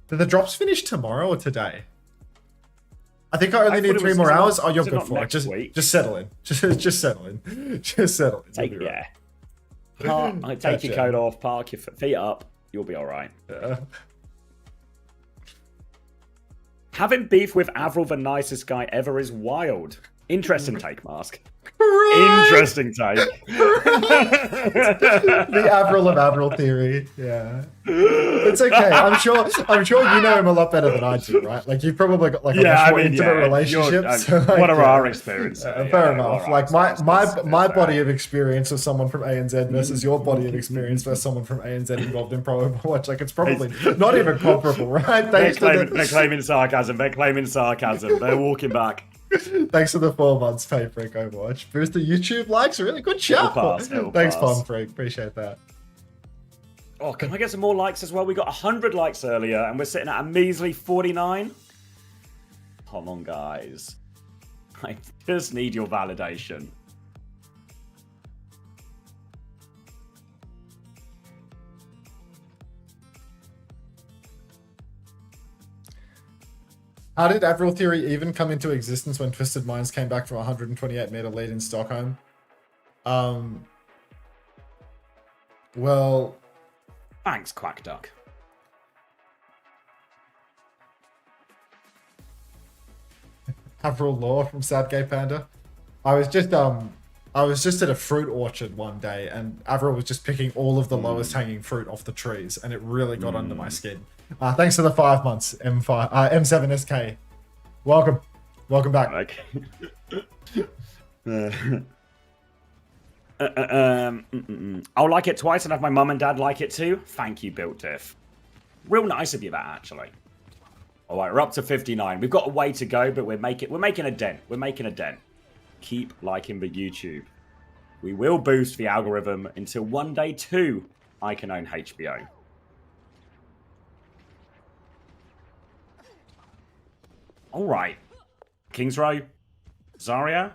Did the drops finish tomorrow or today? I think I only need 3 more hours. Oh, you're good for it. Just settle in. Just settle in. Just settle in. Take your coat off, park your feet up. You'll be all right. Yeah. Having beef with Avril, the nicest guy ever, is wild. Interesting take, Mask. Right. Interesting take. The Avril of Avril theory. Yeah. It's okay. I'm sure you know him a lot better than I do, right? Like you've probably got like a much more intimate relationship. So, what are our experiences? Fair enough. Like my body of experience of someone from ANZ versus your body of experience versus someone from ANZ involved in Pro Overwatch. Like it's probably not even comparable, right? They're claiming sarcasm. They're claiming sarcasm. They're walking back. Thanks for the 4 months, Pay Freak Overwatch. Boost the YouTube likes, really good shout. Thanks, Pom Freak. Appreciate that. Oh, can I get some more likes as well? We got 100 likes earlier, and we're sitting at a measly 49. Come on, guys. I just need your validation. How did Avril Theory even come into existence when Twisted Minds came back from a 128-meter lead in Stockholm? Well... Thanks, Quack Duck. Avril Law from Sad Gay Panda. I was just at a fruit orchard one day, and Avril was just picking all of the lowest hanging fruit off the trees, and it really got under my skin. Thanks for the 5 months, M7SK. Welcome back. I'll like it twice and have my mum and dad like it too. Thank you, Built Diff. Real nice of you, that actually. All right, we're up to 59. We've got a way to go, but we're making a dent. We're making a dent. Keep liking the YouTube. We will boost the algorithm until one day too I can own HBO. All right, Kings Row, Zarya,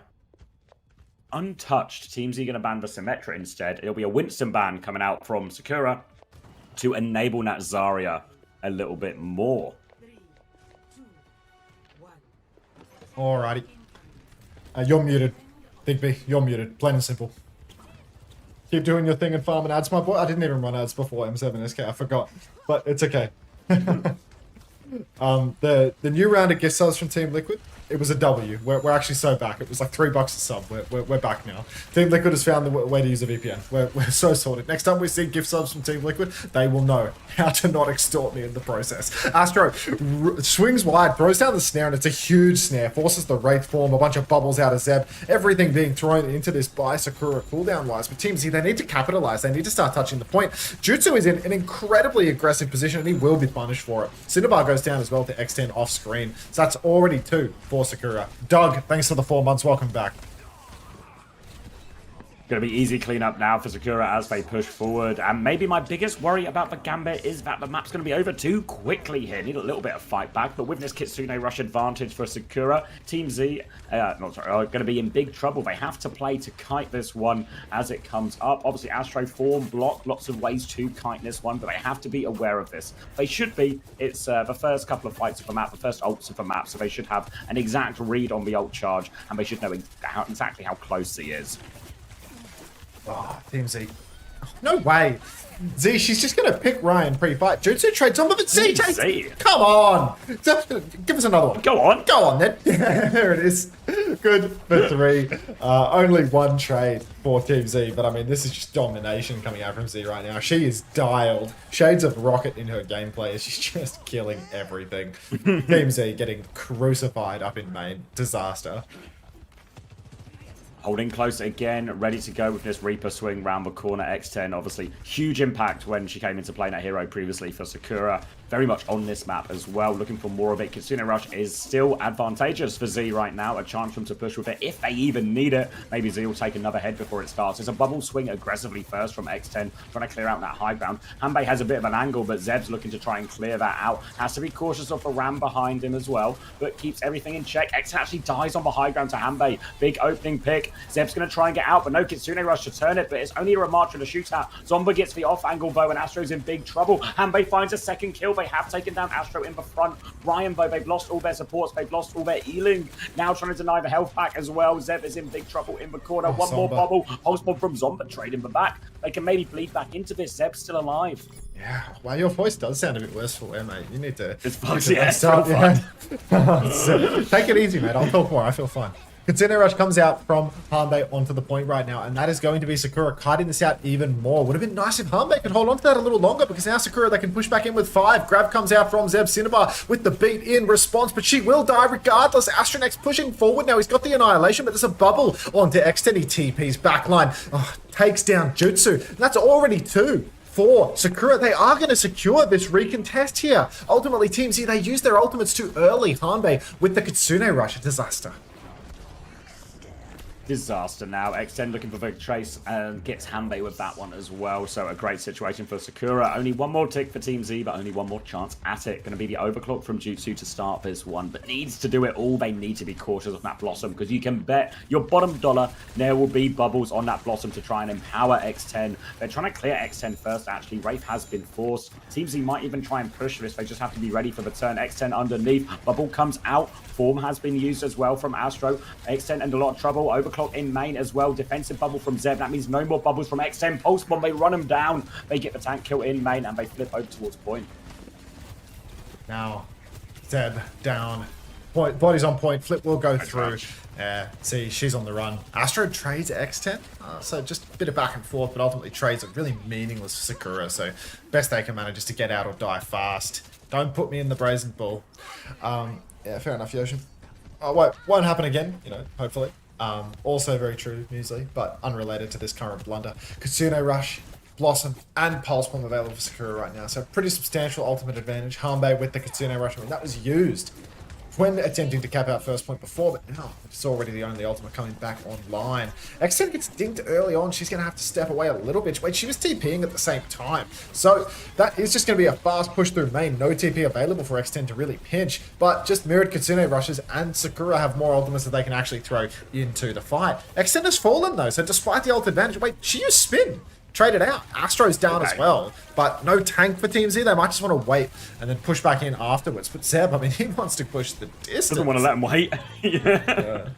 untouched. Teams are going to ban the Symmetra instead. It'll be a Winston ban coming out from Sakura to enable that Zarya a little bit more. Alrighty. You're muted. Digby, you're muted. Plain and simple. Keep doing your thing and farming ads, my boy. I didn't even run ads before M7SK. I forgot. But it's okay. The new round of gift subs from Team Liquid, it was a W. We're actually so back. It was like $3 a sub. We're back now. Team Liquid has found the way to use a VPN. We're so sorted. Next time we see gift subs from Team Liquid, they will know how to not extort me in the process. Astro swings wide, throws down the snare, and it's a huge snare. Forces the Wraith form, a bunch of bubbles out of Zeb. Everything being thrown into this by Sakura cooldown-wise. But Team Z, they need to capitalize. They need to start touching the point. Jutsu is in an incredibly aggressive position, and he will be punished for it. Cinnabar goes down as well to X10 off screen. So that's already 2 for Sakura. Doug, thanks for the 4 months. Welcome back. Going to be easy cleanup now for Sakura as they push forward. And maybe my biggest worry about the Gambit is that the map's going to be over too quickly here. Need a little bit of fight back. But with this Kitsune Rush advantage for Sakura, Team Z are going to be in big trouble. They have to play to kite this one as it comes up. Obviously, Astro form block, lots of ways to kite this one, but they have to be aware of this. They should be. It's the first couple of fights of the map, the first ults of the map, so they should have an exact read on the ult charge, and they should know exactly how close he is. Oh, Team Z. Oh, no way. Z, she's just going to pick Ryan pre-fight. Jutsu trades on, but Z takes... Come on. Give us another one. Go on. Go on, then. There it is. Good for 3. Only 1 trade for Team Z, but I mean, this is just domination coming out from Z right now. She is dialed. Shades of Rocket in her gameplay. She's just killing everything. Team Z getting crucified up in main. Disaster. Holding close again, ready to go with this Reaper swing round the corner. X10, obviously, huge impact when she came into playing that hero previously for Sakura. Very much on this map as well, looking for more of it. Kitsune Rush is still advantageous for Z right now. A chance for them to push with it if they even need it. Maybe Z will take another head before it starts. There's a bubble swing aggressively first from X10, trying to clear out that high ground. Hanbei has a bit of an angle, but Zeb's looking to try and clear that out. Has to be cautious of the ram behind him as well, but keeps everything in check. X10 actually dies on the high ground to Hanbei. Big opening pick. Zeb's going to try and get out, but no Kitsune Rush to turn it, but it's only a Ramattra to shoot at. Zomba gets the off-angle bow, and Astro's in big trouble. Hanbei finds a second kill. They have taken down Astro in the front. Ryan, though, they've lost all their supports. They've lost all their healing. Now trying to deny the health back as well. Zeb is in big trouble in the corner. One more bubble. Pulse bomb from Zomba trade in the back. They can maybe bleed back into this. Zeb's still alive. Yeah, wow, your voice does sound a bit worse for wear, mate. You need to... It's fun, yeah. Take it easy, mate. I'll talk more. I feel fine. Kitsune Rush comes out from Hanbei onto the point right now, and that is going to be Sakura kiting this out even more. Would have been nice if Hanbei could hold on to that a little longer, because now Sakura, they can push back in with 5. Grab comes out from Zeb Cinnabar with the beat in response, but she will die regardless. Astronex pushing forward now. He's got the Annihilation, but there's a bubble onto X10. He TP's backline. Oh, takes down Jutsu. And that's already 2. For Sakura, they are going to secure this recontest here. Ultimately, Team Z, they use their ultimates too early. Hanbei with the Kitsune Rush, a disaster. Disaster now. X10 looking for the trace and gets Hanbei with that one as well. So a great situation for Sakura. Only 1 more tick for Team Z, but only 1 more chance at it. Going to be the overclock from Jutsu to start this one, but needs to do it all. They need to be cautious of that Blossom, because you can bet your bottom dollar there will be bubbles on that Blossom to try and empower X10. They're trying to clear X10 first, actually. Wraith has been forced. Team Z might even try and push this. They just have to be ready for the turn. X10 underneath. Bubble comes out. Form has been used as well from Astro. X10 in a lot of trouble. Overclock in main as well. Defensive bubble from Zeb. That means no more bubbles from X10. Pulse bomb, they run him down. They get the tank kill in main, and they flip over towards point. Now, Zeb down. Point, body's on point. Flip will go through. See, she's on the run. Astro trades X10. So just a bit of back and forth, but ultimately trades are really meaningless for Sakura. So best they can manage is to get out or die fast. Don't put me in the brazen bull. Yeah, fair enough, Yoshin. Oh, won't happen again, you know, hopefully. Also very true, Muesli, but unrelated to this current blunder. Kitsune Rush, Blossom, and Pulse Bomb available for Sakura right now. So pretty substantial ultimate advantage. Hanbei with the Kitsune Rush. I mean, that was used when attempting to cap out first point before, but now it's already the only ultimate coming back online. X10 gets dinked early on. She's going to have to step away a little bit. Wait, she was TPing at the same time. So that is just going to be a fast push through main. No TP available for X10 to really pinch, but just mirrored Kitsune Rushes, and Sakura have more ultimates that they can actually throw into the fight. X10 has fallen though, so despite the ult advantage, wait, she used spin. Traded out. Astro's down as well, but no tank for Team Z. They might just want to wait and then push back in afterwards. But Zeb, I mean, he wants to push the distance. Doesn't want to let him wait. Yeah.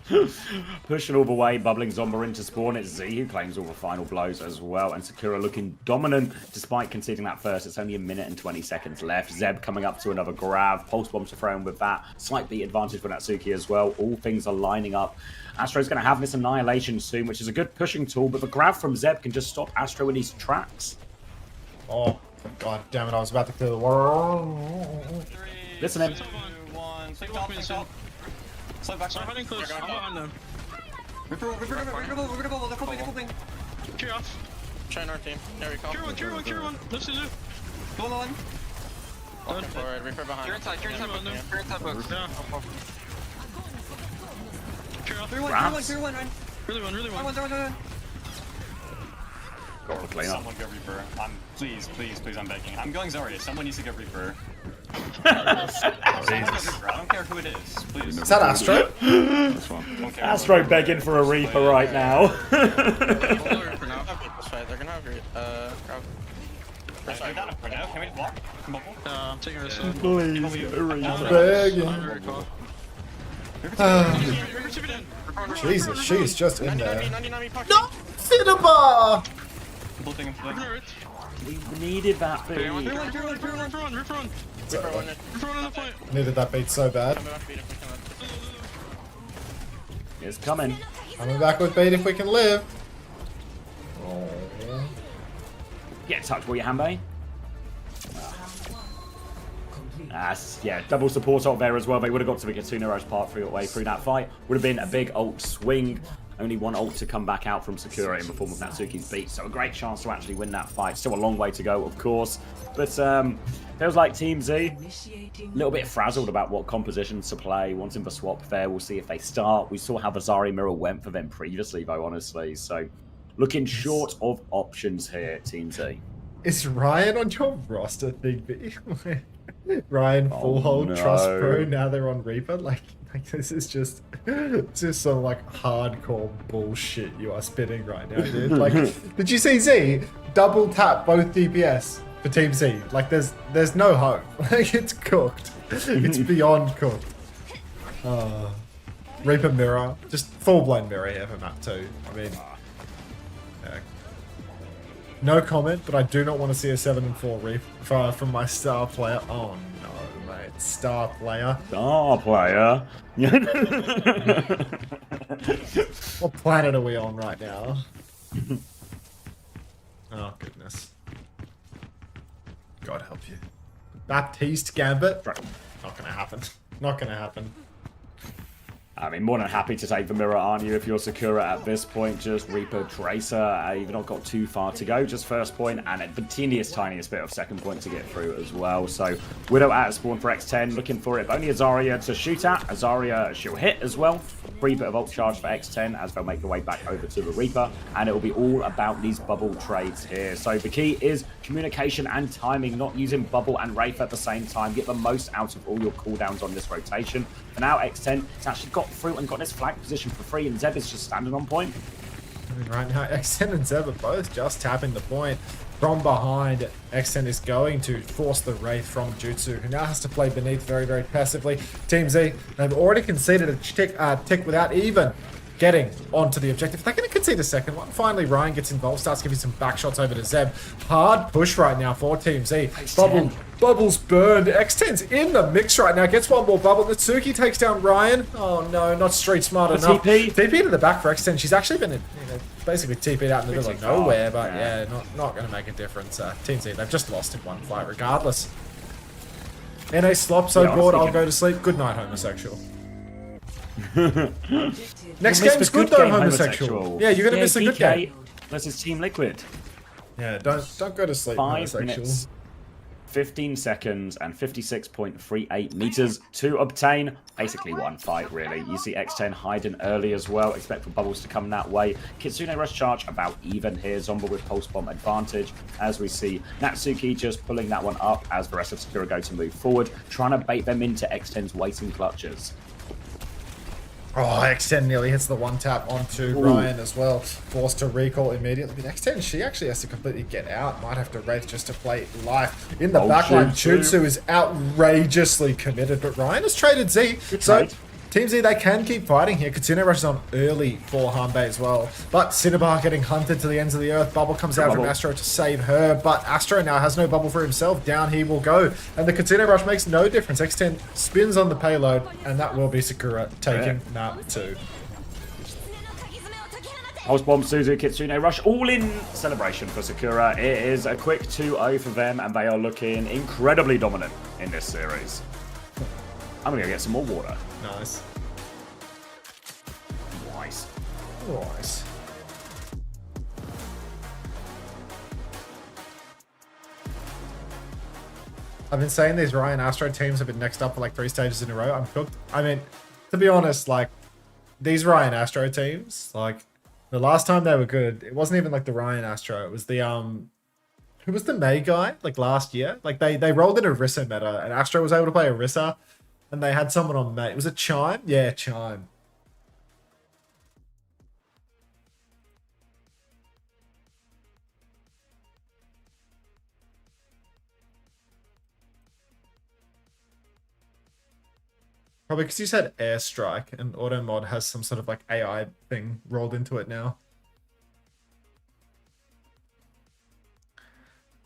Pushing all the way, bubbling Zomba into spawn. It's Z who claims all the final blows as well. And Sakura looking dominant despite conceding that first. It's only 1 minute and 20 seconds left. Zeb coming up to another grab. Pulse bomb to throw in with that. Slight beat advantage for Natsuki as well. All things are lining up. Astro's going to have this Annihilation soon, which is a good pushing tool, but the grab from Zeb can just stop Astro in his tracks. Oh, god damn it, I was about to clear the wall. Listen in. 2, 1, take top. Slide back, I'm running close. I'm behind them. We're flipping. Cure off. Trying our team. There we go. Cure one. Let's do it. Go on. Walking forward. Reaper behind. Cure inside book. Yeah. Cure one, run. Really one. Got the cleanup. Someone go Reaper. Please, I'm begging. I'm going Zarya. Someone needs to get Reaper. I don't care who it is. Please. Is that Astro? Astro begging for a Reaper right now. That's right, they're gonna have grab. We're down for now. Can we block? I'm taking this. Please, a Reaper. Jesus, she's just in there. No! Cinnabar! We needed that beat. Needed that beat so bad. It's coming. Coming back with beat if we can live. Oh. Get touched, will you, Hanbei? Yeah, double support ult there as well. They would have got to the Kitsune Rush part 3 way through that fight. Would have been a big ult swing. Only one ult to come back out from Sakura in the form of Natsuki's beat. So a great chance to actually win that fight. Still a long way to go, of course. But feels like Team Z, a little bit frazzled about what compositions to play. Wanting the swap there. We'll see if they start. We saw how the Zari mirror went for them previously, though, honestly. So looking short of options here, Team Z. Is Ryan on your roster, Big B? Ryan full hold Trust Pro, now they're on Reaper. Like this is just some like hardcore bullshit you are spitting right now, dude. Like, did you see Z double tap both DPS for Team Z? Like there's no hope. Like it's cooked. It's beyond cooked. Reaper mirror, just full blown mirror here for map 2. I mean, no comment, but I do not want to see a 7-4 Reaper from my star player. Oh no, mate. Star player. Star player? What planet are we on right now? Oh, goodness. God help you. Baptiste Gambit? Not gonna happen. Not gonna happen. I mean, more than happy to take the mirror, aren't you, if you're Sakura at this point? Just Reaper, Tracer, you've not got too far to go. Just first point, and the tiniest bit of second point to get through as well. So, Widow at spawn for X10, looking for it. Only Azaria to shoot at. Azaria, she'll hit as well. Free bit of ult charge for X10 as they'll make their way back over to the Reaper. And it will be all about these bubble trades here. So, the key is communication and timing, not using bubble and Wraith at the same time. Get the most out of all your cooldowns on this rotation. For now, X10 has actually got through and got this flag position for free, and Zeb is just standing on point. I mean, right now, X10 and Zeb are both just tapping the point. From behind, X10 is going to force the Wraith from Jutsu, who now has to play beneath very, very passively. Team Z, they've already conceded a tick without even getting onto the objective. They're going to concede a second one. Finally, Ryan gets involved, starts giving some back shots over to Zeb. Hard push right now for Team Z. Bubbles burned. X10's in the mix right now. Gets one more bubble. Natsuki takes down Ryan. Oh no, not street smart enough. TP to the back for X10. She's actually been basically TP'd out in the middle of nowhere, but yeah, not going to make a difference. Team Z, they've just lost in one fight regardless. NA slop, so bored, I'll go to sleep. Good night, homosexual. Next game's good though, homosexual. Yeah, you're gonna miss a good game. Versus Team Liquid. Yeah, don't go to sleep, 5 homosexual. minutes, 15 seconds, and 56.38 meters to obtain. Basically one fight, really. You see X10 hiding early as well. Expect for bubbles to come that way. Kitsune Rush charge about even here. Zomba with Pulse Bomb advantage. As we see Natsuki just pulling that one up as the rest of Sakura go to move forward, trying to bait them into X10's waiting clutches. Oh, X10 nearly hits the one tap onto Ryan as well. Forced to recall immediately. But X10, she actually has to completely get out. Might have to Wraith just to play life. In the backline, Jutsu is outrageously committed. But Ryan has traded Z. So Team Z, they can keep fighting here. Kitsune Rush is on early for Hanbei as well. But Cinnabar getting hunted to the ends of the earth. Bubble comes out from Astro to save her. But Astro now has no bubble for himself. Down he will go. And the Kitsune Rush makes no difference. X10 spins on the payload. And that will be Sakura taking map 2. Pulse Bomb, Suzu, Kitsune Rush, all in celebration for Sakura. It is a quick 2-0 for them. And they are looking incredibly dominant in this series. I'm going to go get some more water. Nice. Nice. I've been saying these Ryan Astro teams have been next up for like 3 stages in a row. I'm cooked. I mean, to be honest, like, these Ryan Astro teams, like, The last time they were good, it wasn't even like the Ryan Astro. It was the who was the May guy like last year? Like they rolled in a Orisa meta, and Astro was able to play Orisa, and they had someone on May. Was it Chime? Yeah, Chime. Probably because you said airstrike, and auto mod has some sort of like AI thing rolled into it now.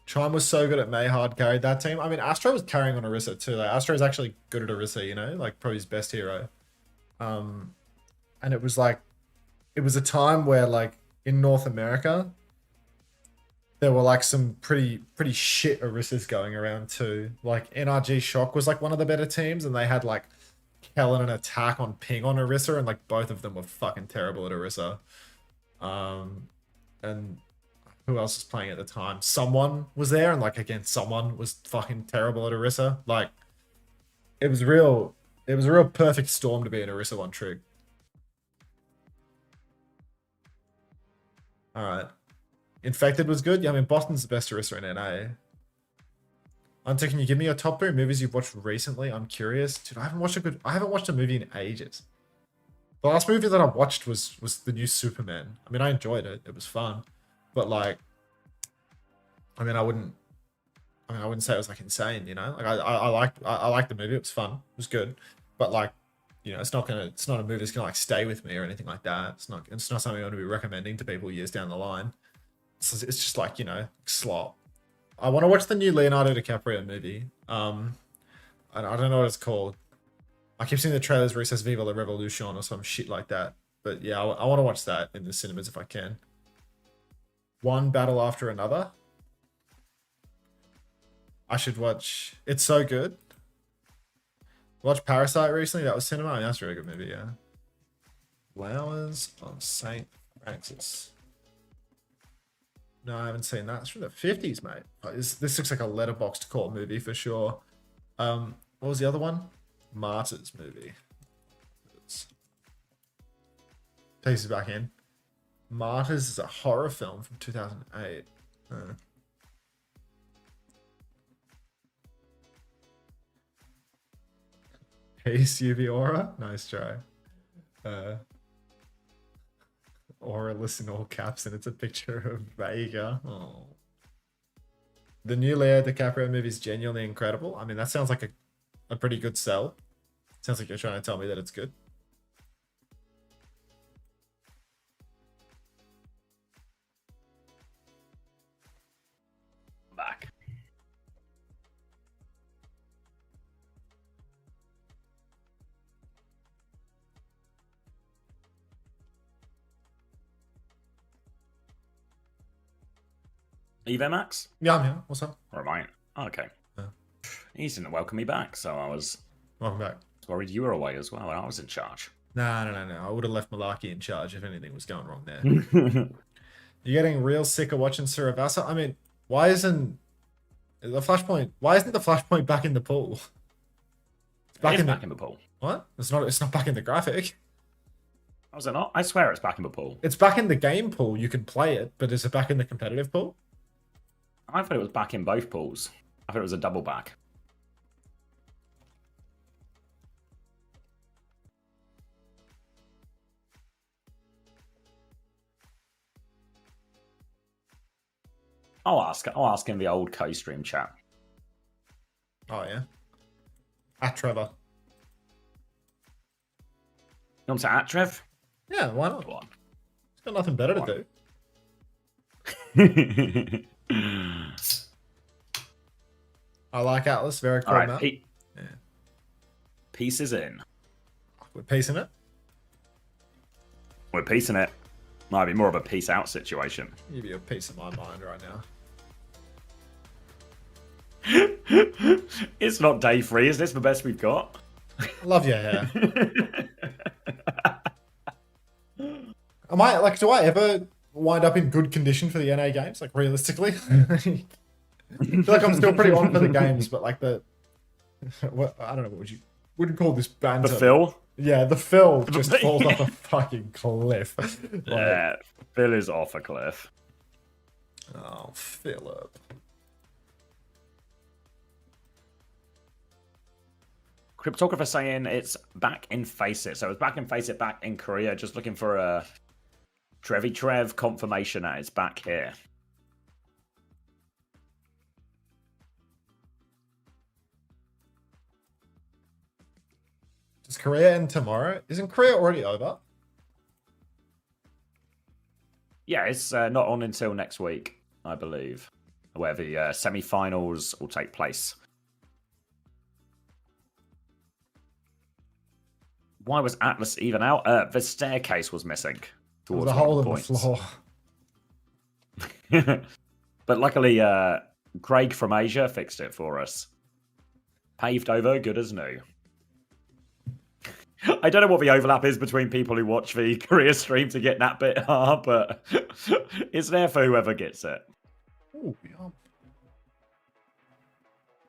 Chime was so good at May, hard carried that team. I mean, Astro was carrying on Orisa too. Like, Astro's actually good at Orisa, you know, like probably his best hero. And it was like, it was a time where like in North America, there were like some pretty shit Orisas going around too. Like NRG Shock was like one of the better teams, and they had like Kellen and Attack on ping on Orisa, and like both of them were fucking terrible at Orisa. And who else was playing at the time? Someone was there, and like again, someone was fucking terrible at Orisa. Like it was a real perfect storm to be an Orisa one trick. Alright. Infected was good. Yeah, I mean Boston's the best Orisa in NA. Unter, can you give me your top 3 movies you've watched recently? I'm curious. Dude, I haven't watched a movie in ages. The last movie that I watched was the new Superman. I mean, I enjoyed it. It was fun. But like, I wouldn't say it was like insane, you know? Like I liked the movie. It was fun. It was good. But like, you know, it's not a movie that's gonna like stay with me or anything like that. It's not something I'm gonna be recommending to people years down the line. It's just like, you know, slop. I want to watch the new Leonardo DiCaprio movie. I don't know what it's called. I keep seeing the trailers where it says Viva la Revolution or some shit like that. But yeah, I want to watch that in the cinemas if I can. One battle after another. I should watch. It's so good. Watched Parasite recently. That was cinema. I mean, that's a really good movie, yeah. Flowers on St. Francis. No, I haven't seen that. It's from the 50s, mate. This looks like a letterboxed court movie for sure. What was the other one? Martyrs movie. Takes us back in. Martyrs is a horror film from 2008. Peace, UV Aura. Nice try. Auralist in all caps, and it's a picture of Vega. Oh. The new Leo DiCaprio movie is genuinely incredible. I mean, that sounds like a pretty good sell. Sounds like you're trying to tell me that it's good. Back. Are you there, Max? Yeah, I'm here. What's up? Or am I? Oh, okay. Yeah. He didn't welcome me back, so I was Welcome back. worried you were away as well, and I was in charge. No. I would have left Malarkey in charge if anything was going wrong there. You're getting real sick of watching Suravasa? I mean, why isn't the Flashpoint back in the pool? It's Back in the pool. What? It's not back in the graphic. Oh, is it not? I swear it's back in the pool. It's back in the game pool. You can play it, but is it back in the competitive pool? I thought it was back in both pools. I thought it was a double back. I'll ask in the old co-stream chat. Oh yeah. At Trevor. You want to at Trev? Yeah, why not? Go on. He's got nothing better to do. I like Atlas. Very cool map. Yeah. Pieces in. We're piecing it. We're piecing it. Might be more of a peace out situation. Give you a piece of my mind right now. It's not day 3. Is this the best we've got? I love your hair. Do I ever wind up in good condition for the NA games? Like realistically, I feel like I'm still pretty on for the games, but like I don't know. What would you wouldn't call this banter. The Phil? Yeah, the Phil just falls off a fucking cliff. Yeah, Phil is off a cliff. Oh, Philip. Cryptographer saying it's back in Face It. So it's back in Face It, back in Korea. Just looking for a Trev confirmation that it's back here. Does Korea end tomorrow? Isn't Korea already over? Yeah, it's not on until next week, I believe, where the semi-finals will take place. Why was Atlas even out? The staircase was missing. The hole in the floor. But luckily, Craig from Asia fixed it for us. Paved over, good as new. I don't know what the overlap is between people who watch the Korea stream to get that bit hard, but it's there for whoever gets it. Ooh, yeah.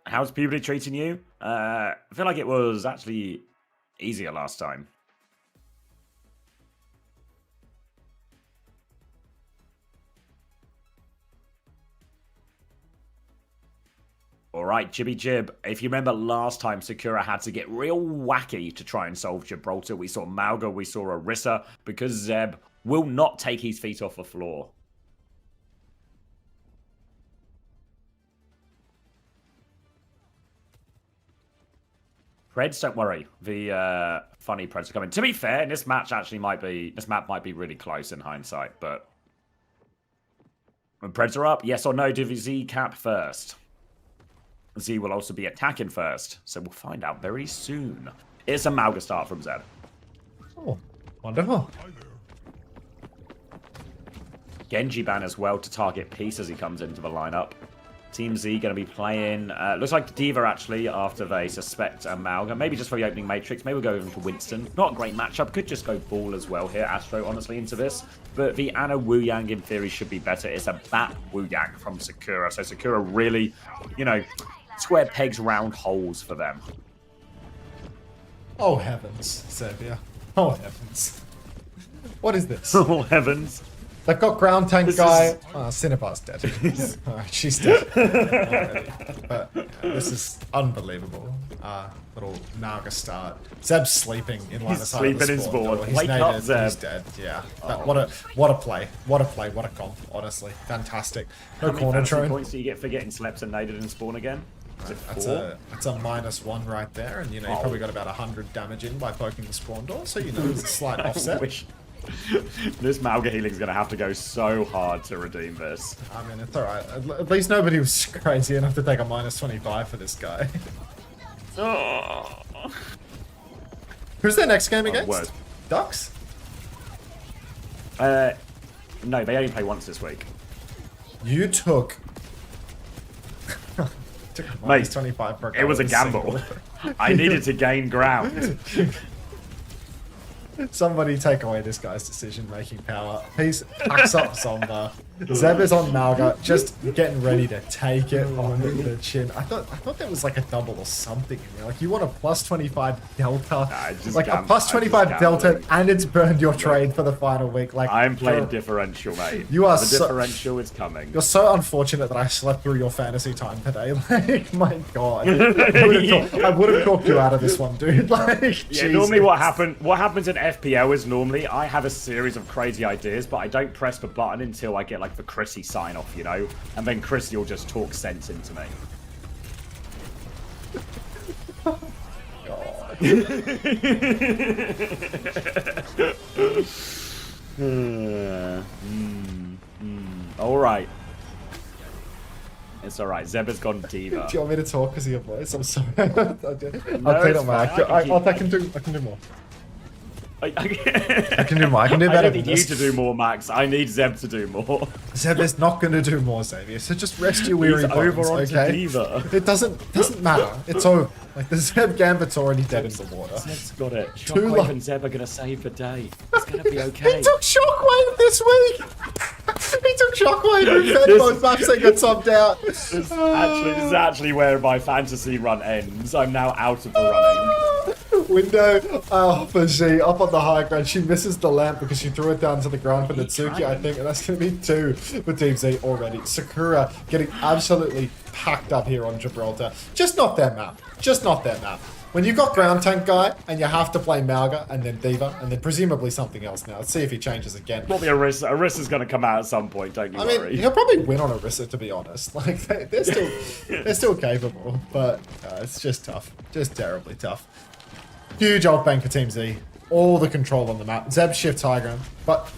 How's puberty treating you? I feel like it was actually easier last time. Alright, Jibby Jib. If you remember last time, Sakura had to get real wacky to try and solve Gibraltar. We saw Malga, we saw Orisa, because Zeb will not take his feet off the floor. Preds, don't worry. The funny Preds are coming. To be fair, this map might be really close in hindsight, but when Preds are up, yes or no, do Z cap first? Z will also be attacking first, so we'll find out very soon. It's a Malga start from Zed. Oh, wonderful. Genji ban as well to target Peace as he comes into the lineup. Team Z going to be playing, looks like D.Va actually, after they suspect a Malga. Maybe just for the opening matrix. Maybe we'll go over to Winston. Not a great matchup. Could just go Ball as well here. Astro, honestly, into this. But the Ana Wu Yang, in theory, should be better. It's a Bat Wu Yang from Sakura. So Sakura really, square pegs, round holes for them. Oh, heavens, Serbia. Oh, heavens. What is this? Oh, heavens. They've got ground tank guy. Cinnabar's dead. Alright, she's dead. But this is unbelievable. Little Malga start. Zeb's sleeping in line of sight. He's sleeping in spawn. He's Wake nated, up, Zeb. He's dead. Yeah. What a play. What a play. What a comp. Honestly, fantastic. No corner drone. Points do you get for getting slept and naded in spawn again? Is it 4? That's a -1 right there, and you probably got about 100 damage in by poking the spawn door, so there's a slight offset. This Malga healing's going to have to go so hard to redeem this. I mean, it's alright. At least nobody was crazy enough to take a -25 for this guy. Oh. Who's their next game against? Word. Ducks? No, they only play once this week. You took a -25 for a guy. It was a with gamble. single. I needed to gain ground. Somebody take away this guy's decision-making power. He's packs up Zomba. Zeb is on Malga, just getting ready to take it on the chin. I thought there was like a double or something in there. Like you want a +25 delta, like a +25 delta, and it's burned your trade for the final week. Like I'm playing differential, mate. You are the differential is coming. You're so unfortunate that I slept through your fantasy time today. Like my god, I would have talked you out of this one, dude. Like yeah, Jesus. normally what happens in FPL is normally I have a series of crazy ideas, but I don't press the button until I get like the Chrissy sign off, and then Chrissy will just talk sense into me. God. All right. It's all right. Zeb has gone D.Va. Do you want me to talk because of your voice? I'm sorry. I'll No, clean it's up my fine. act. I can do more. I can do more. I can do better I don't than need you this. to do more, Max. I need Zeb to do more. Zeb is not going to do more, Xavier. So just rest your weary He's over bones, onto okay? D.Va. It doesn't matter. It's over. Like the Zeb Gambit's already dead in the water. Zeb's got it. Too Shockwave and Zeb are going to save the day. It's going to be okay. He took Shockwave this week. He took Shockwave and fed both maps they got subbed out. This is actually where my fantasy run ends. I'm now out of the running. Window for Z up on the high ground. She misses the lamp because she threw it down to the ground for Natsuki, I think, and that's going to be 2 for Team Z already. Sakura getting absolutely packed up here on Gibraltar. Just not their map. Just not their map. When you've got ground tank guy and you have to play Malga and then Diva and then presumably something else now. Let's see if he changes again. Probably Orisa. Orisa's going to come out at some point, don't you worry. Mean, he'll probably win on Orisa, to be honest. Like, they're still capable, but it's just tough. Just terribly tough. Huge ult bank for Team Z. All the control on the map. Zeb shifts high ground, but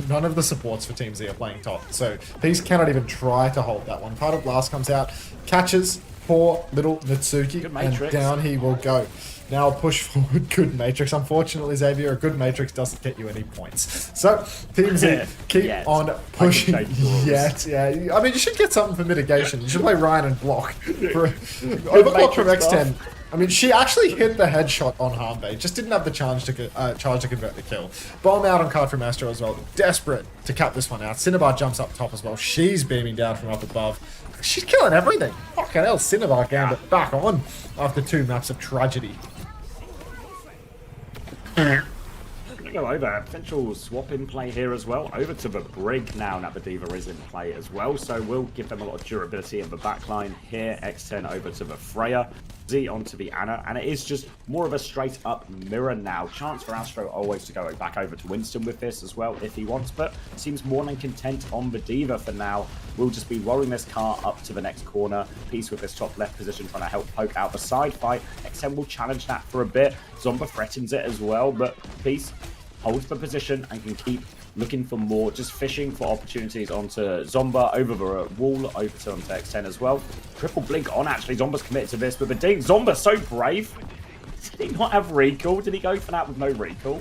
none of the supports for Team Z are playing top. So these cannot even try to hold that one. Tidal Blast comes out, catches poor little Natsuki, and down he will go. Now a push forward, good Matrix. Unfortunately, Xavier, a good Matrix doesn't get you any points. So, Team Z, keep on pushing. Yet, yeah. I mean, you should get something for mitigation. You should play Ryan and block. Overclock from X10. I mean, she actually hit the headshot on Harmbay. Just didn't have the charge to convert the kill. Bomb out on card from Astro as well. Desperate to cap this one out. Cinnabar jumps up top as well. She's beaming down from up above. She's killing everything. Fucking hell, Cinnabar Gambit back on after 2 maps of tragedy. Go over. Potential swap in play here as well. Over to the Brig now. Now the Diva is in play as well, so we'll give them a lot of durability in the backline here. X10 over to the Freya. Z onto the Anna, and it is just more of a straight up mirror now. Chance for Astro always to go back over to Winston with this as well if he wants, but seems more than content on the Diva for now. We'll just be rolling this car up to the next corner. Peace with this top left position trying to help poke out the side fight. XM will challenge that for a bit. Zomba threatens it as well, but Peace holds the position and can keep looking for more, just fishing for opportunities onto Zomba, over the wall, over to X10 as well. Triple blink on, actually. Zomba's committed to this, but the ding, Zomba's so brave. Did he not have recall? Did he go for that with no recall?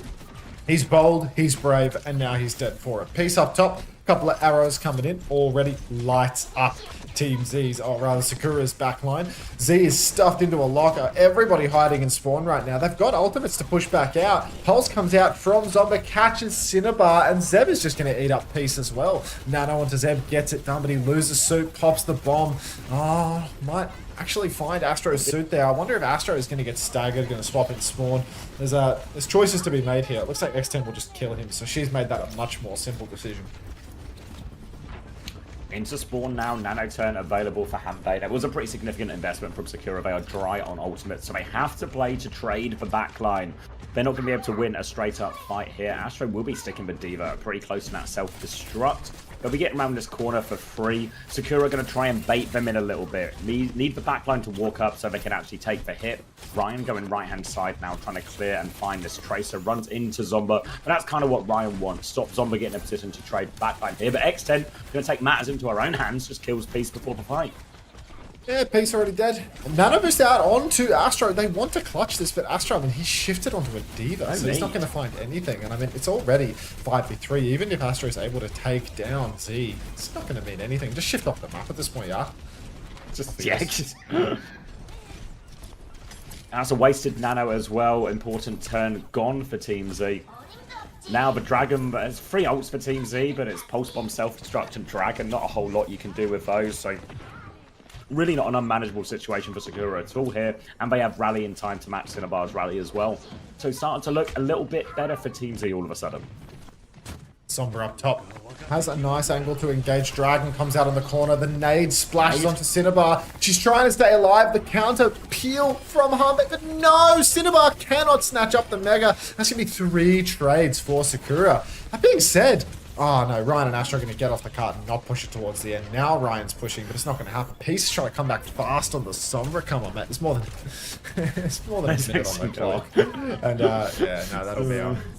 He's bold, he's brave, and now he's dead for it. Peace up top, couple of arrows coming in, already lights up Team Z's, or rather Sakura's backline. Z is stuffed into a locker. Everybody hiding in spawn right now. They've got ultimates to push back out. Pulse comes out from Zomba, catches Cinnabar, and Zeb is just going to eat up Peace as well. Nano onto Zeb, gets it done, but he loses suit, pops the bomb. Oh, might actually find Astro's suit there. I wonder if Astro is going to get staggered, going to swap in spawn. There's choices to be made here. It looks like X10 will just kill him, so she's made that a much more simple decision. Into spawn now, Nano turn available for Hanbei. That was a pretty significant investment from Sakura. They are dry on ultimate, so they have to play to trade for backline. They're not going to be able to win a straight-up fight here. Astro will be sticking with Diva pretty close to that self-destruct. They'll be getting around this corner for free. Sakura going to try and bait them in a little bit. Need the backline to walk up so they can actually take the hit. Ryan going right-hand side now, trying to clear and find this Tracer. Runs into Zomba, but that's kind of what Ryan wants. Stop Zomba getting in a position to trade backline here. But X10 going to take matters into her own hands, just kills Peace before the fight. Yeah, Peace already dead. None of us out onto Astro. They want to clutch this, but Astro, I mean, he's shifted onto a Diva, so he's not going to find anything. And I mean, it's already 5v3. Even if Astro is able to take down Z, it's not going to mean anything. Just shift off the map at this point, yeah? That's a wasted Nano as well. Important turn gone for Team Z. Now the Dragon, it's 3 ults for Team Z, but it's Pulse Bomb, Self-Destruct, and Dragon. Not a whole lot you can do with those, so really not an unmanageable situation for Sakura at all here. And they have Rally in time to match Cinnabar's Rally as well. So starting to look a little bit better for Team Z all of a sudden. Sombra up top. Has a nice angle to engage. Dragon comes out on the corner. The nade splashes onto Cinnabar. She's trying to stay alive. The counter peel from Harmbay, but no! Cinnabar cannot snatch up the Mega. That's going to be 3 trades for Sakura. That being said, oh no, Ryan and Astro are going to get off the cart and not push it towards the end. Now Ryan's pushing, but it's not going to happen. Peace is trying to come back fast on the Sombra. Come on, mate. It's more than it's more than a minute on the clock. And yeah, no,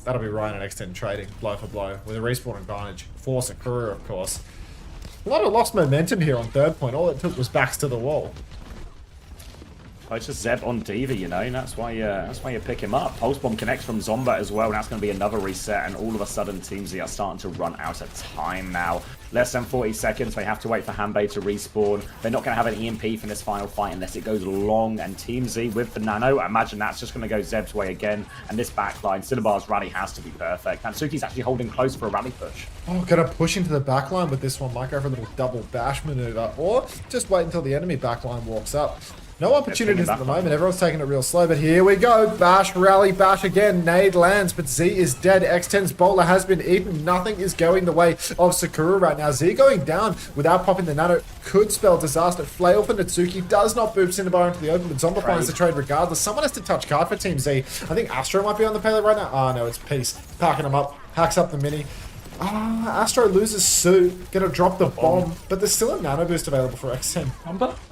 that'll be Ryan and X10 trading blow for blow with a respawn advantage for Sakura, of course. A lot of lost momentum here on third point. All it took was backs to the wall. Oh, it's just Zeb on Diva, you know. That's why you pick him up. Pulse Bomb connects from Zomba as well. Now it's going to be another reset, and all of a sudden, Team Z are starting to run out of time now. Less than 40 seconds. They have to wait for Hanbei to respawn. They're not going to have an EMP for this final fight unless it goes long. And Team Z with the Nano, I imagine that's just going to go Zeb's way again. And this backline, Cinnabar's rally has to be perfect. Natsuki's actually holding close for a rally push. Oh, gonna push into the backline with this one. Might go for a little double bash maneuver, or just wait until the enemy backline walks up. No opportunities at the moment. Everyone's taking it real slow, but here we go. Bash, rally, bash again. Nade lands, but Z is dead. X10's bowler has been eaten. Nothing is going the way of Sakura right now. Z going down without popping the nano could spell disaster. Flail for Natsuki does not boop Cinnabar into the open, but Zomba finds the trade regardless. Someone has to touch card for Team Z. I think Astro might be on the payload right now. Oh no, it's Peace. Packing him up. Hacks up the mini. Astro loses suit, gonna drop the bomb, but there's still a nano boost available for X10.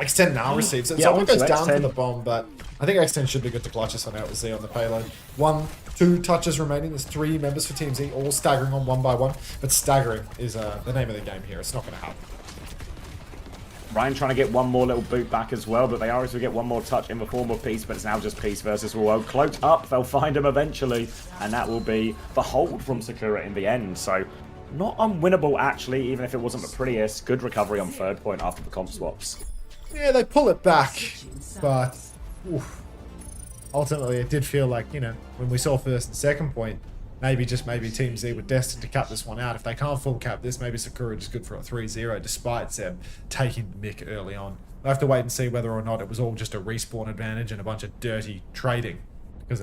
X10 now receives it. Yeah, Someone goes down X10. for the bomb, but I think X10 should be good to clutch this one out with Z on the payload. 1-2 touches remaining. There's 3 members for Team Z, all staggering on one by one, but staggering is the name of the game here. It's not gonna happen. Ryan trying to get one more little boot back as well, but they are able to get one more touch in the form of Peace, but it's now just Peace versus Wolf. Cloaked up, they'll find him eventually, and that will be the hold from Sakura in the end. So, not unwinnable actually, even if it wasn't the prettiest. Good recovery on third point after the comp swaps. Yeah, they pull it back, but oof, ultimately it did feel like, you know, when we saw first and second point, maybe Team Z were destined to cut this one out. If they can't full cap this, maybe Sakura just good for a 3-0 despite Zeb taking the mick early on. We'll have to wait and see whether or not it was all just a respawn advantage and a bunch of dirty trading. Because,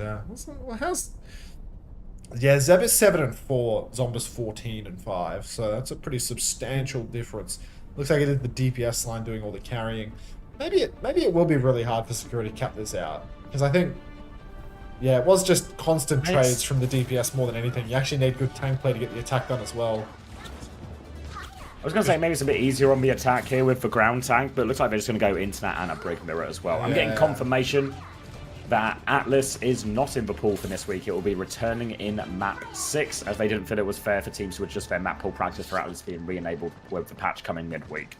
yeah, Zeb is 7-4, Zomba's 14-5, so that's a pretty substantial difference. Looks like it is the DPS line doing all the carrying. Maybe it will be really hard for Sakura to cap this out. Because I think, yeah, it was just constant trades from the DPS more than anything. You actually need good tank play to get the attack done as well. I was going to say maybe it's a bit easier on the attack here with the ground tank, but it looks like they're just going to go internet and a break mirror as well. I'm getting confirmation that Atlas is not in the pool for this week. It will be returning in map 6, as they didn't feel it was fair for teams to adjust their map pool practice for Atlas being re-enabled with the patch coming midweek.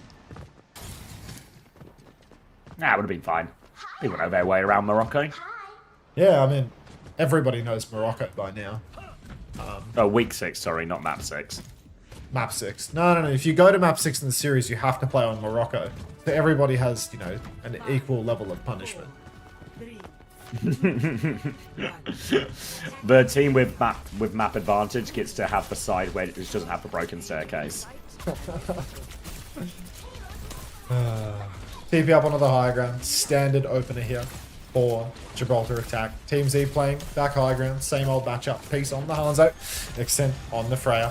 Nah, it would have been fine. People know their way around Morocco. Yeah, I mean, everybody knows Morocco by now. Week 6, sorry, not map 6. Map 6. No. If you go to map 6 in the series, you have to play on Morocco. So everybody has, you know, an equal level of punishment. The team with map advantage gets to have the side where it just doesn't have the broken staircase. TP up onto the high ground. Standard opener here for Gibraltar attack. Team Z playing back high ground. Same old matchup. Peace on the Hanzo. Extend on the Freya.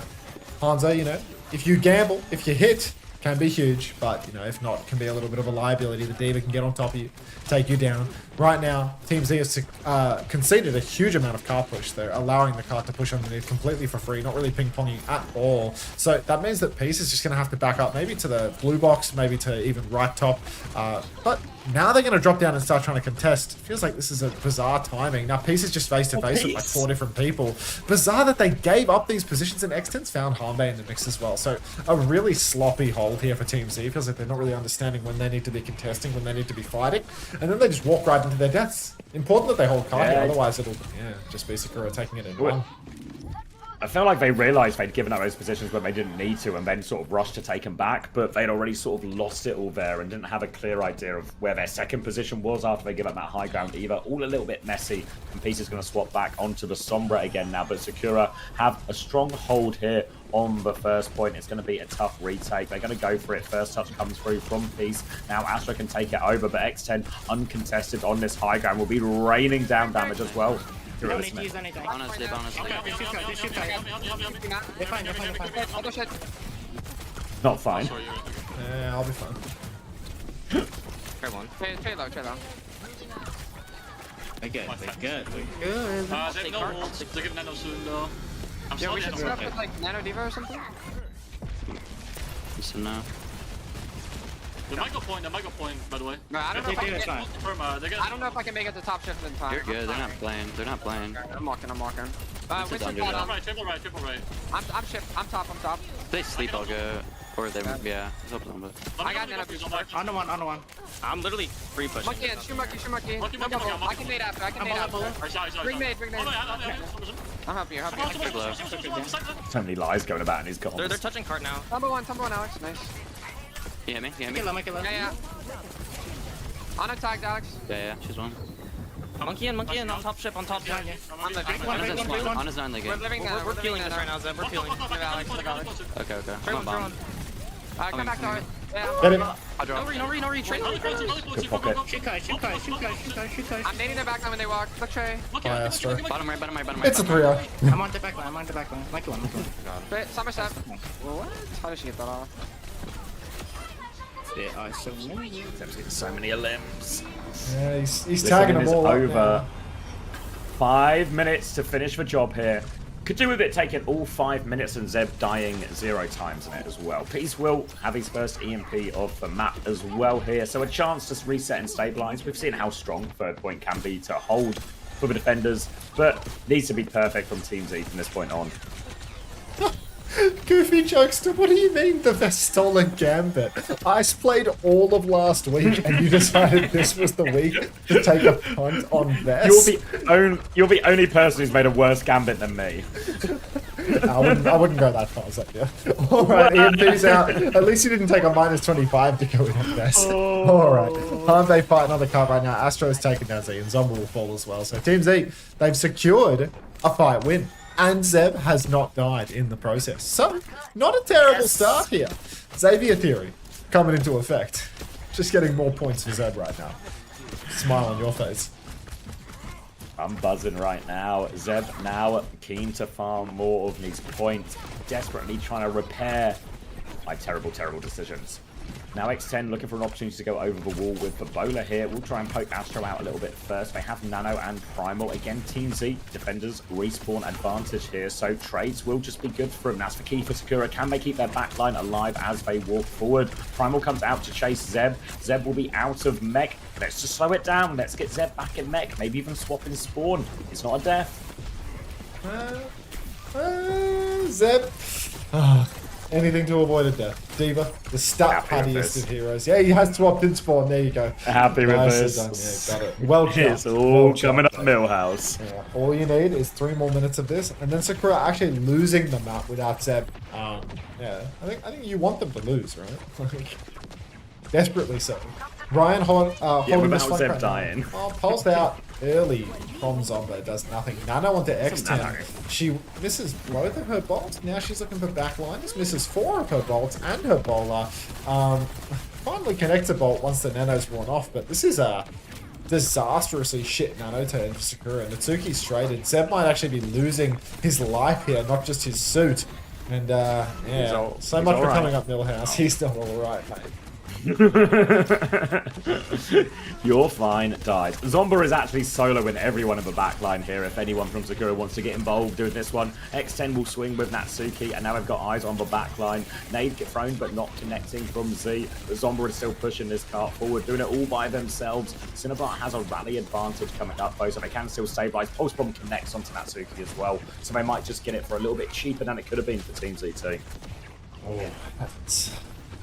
Hanzo, you know, if you gamble, if you hit, can be huge, but, you know, if not, can be a little bit of a liability. The Diva can get on top of you, take you down. Right now, Team Z has conceded a huge amount of card push. They're allowing the card to push underneath completely for free, not really ping-ponging at all. So that means that Peace is just going to have to back up, maybe to the blue box, maybe to even right top. But now they're going to drop down and start trying to contest. It feels like this is a bizarre timing. Now, Peace is just face-to-face with like 4 different people. Bizarre that they gave up these positions, and X10's found Hanbei in the mix as well. So a really sloppy hold here for Team Z. It feels like they're not really understanding when they need to be contesting, when they need to be fighting. And then they just walk right into their deaths. Important that they hold card here, otherwise it'll just be Sakura taking it in one. I felt like they realised they'd given up those positions when they didn't need to and then sort of rushed to take them back, but they'd already sort of lost it all there and didn't have a clear idea of where their second position was after they give up that high ground either. All a little bit messy, and Peace is going to swap back onto the Sombra again now, but Sakura have a strong hold here on the first point. It's going to be a tough retake. They're going to go for it. First touch comes through from Peace. Now Astra can take it over, but X10 uncontested on this high ground will be raining down damage as well. Honestly. Not fine. Yeah, I'll be fine. Trade low. We're good. They have no ults. They're giving nano soon though. I'm we should set up with like Nano Diva or something? Listen now. They might go point, by the way. No, I don't know if I can get... I don't know if I can make it to top shift in time. You're good, they're not playing. I'm walking. Triple right. I'm top. If they sleep, I'll go. Or they, yeah, it's up Zomba. I got nano boost. On the one. I'm literally free pushing. Monkey in, shoot monkey. I can nade after, Bring nade. I'm helping you, So many lies going about in his comms. They're touching cart now. Number one, Alex. Nice. You hit me? Make it low. Yeah. On tagged, Alex. Yeah, she's one. Monkey in, on top ship, on top. On his 9 leg. We're killing this right now, Zeb. We're killing. Give Alex. Okay. Trade I'm one. Come back to it. Get him. No re. Trade one. Good pocket. Shoot guys. I'm nading their backline when they walk. Look, Trey. Bye, Astro. Bottom right. It's a 3-0. I'm on the backline. Monkey one. Summer step. What? How did she get that off? There are so many. So many limbs. Yeah, he's This tagging one them is all up over. now. 5 minutes to finish the job here. Could do with it taking all 5 minutes and Zeb dying 0 times in it as well. Peace will have his first EMP of the map as well here, so a chance to reset and stabilize. We've seen how strong third point can be to hold for the defenders, but needs to be perfect from Team Z from this point on. Goofy jokester, what do you mean the best stolen gambit? Ice played all of last week and you decided this was the week to take a punt on Vest? You're the only person who's made a worse gambit than me. I wouldn't go that far, Xavier. Alright, EMP's out. At least you didn't take a -25 to go in on Vest. Alright, Hanbei fighting on the card right now. Astro's taking down Z and Zomba will fall as well. So Team Z, they've secured a fight win. And Zeb has not died in the process. So, not a terrible start here. Xavier theory coming into effect. Just getting more points for Zeb right now. Smile on your face. I'm buzzing right now. Zeb now keen to farm more of these points. Desperately trying to repair my terrible decisions. Now X10 looking for an opportunity to go over the wall with the bowler here. We'll try and poke Astro out a little bit first. They have Nano and Primal. Again, Team Z, defenders, respawn advantage here. So trades will just be good for them. That's the key for Sakura. Can they keep their backline alive as they walk forward? Primal comes out to chase Zeb. Zeb will be out of mech. Let's just slow it down. Let's get Zeb back in mech. Maybe even swap in spawn. It's not a death. Zeb. Anything to avoid a death. Diva, the stat pattiest of heroes. Yeah, he has swapped in spawn. There you go. Happy with Nicely this. done. Yeah, got it. Well done. It's all coming up Millhouse. Yeah, all you need is 3 more minutes of this, and then Sakura actually losing the map without Zeb. Yeah, I think you want them to lose, right? Like, desperately so. Ryan holding this without flank Zeb right dying. now. Oh, pulsed out early from Zomba, does nothing. Nano onto X10. She misses both of her bolts. Now she's looking for backliners. Misses 4 of her bolts and her bowler. Finally connects a bolt once the Nano's worn off, but this is a disastrously shit Nano turn for Sakura. Natsuki's traded. Zeb might actually be losing his life here, not just his suit. And yeah, so much for coming up Millhouse. He's still alright, mate. You're fine, died. Zomba is actually soloing everyone in the backline here. If anyone from Sakura wants to get involved doing this one, X10 will swing with Natsuki, and now they've got eyes on the backline. Nade get thrown, but not connecting from Z. But Zomba is still pushing this cart forward, doing it all by themselves. Cinnabar has a rally advantage coming up, though, so they can still stabilize. Pulse Bomb connects onto Natsuki as well, so they might just get it for a little bit cheaper than it could have been for Team ZT. Oh, heavens.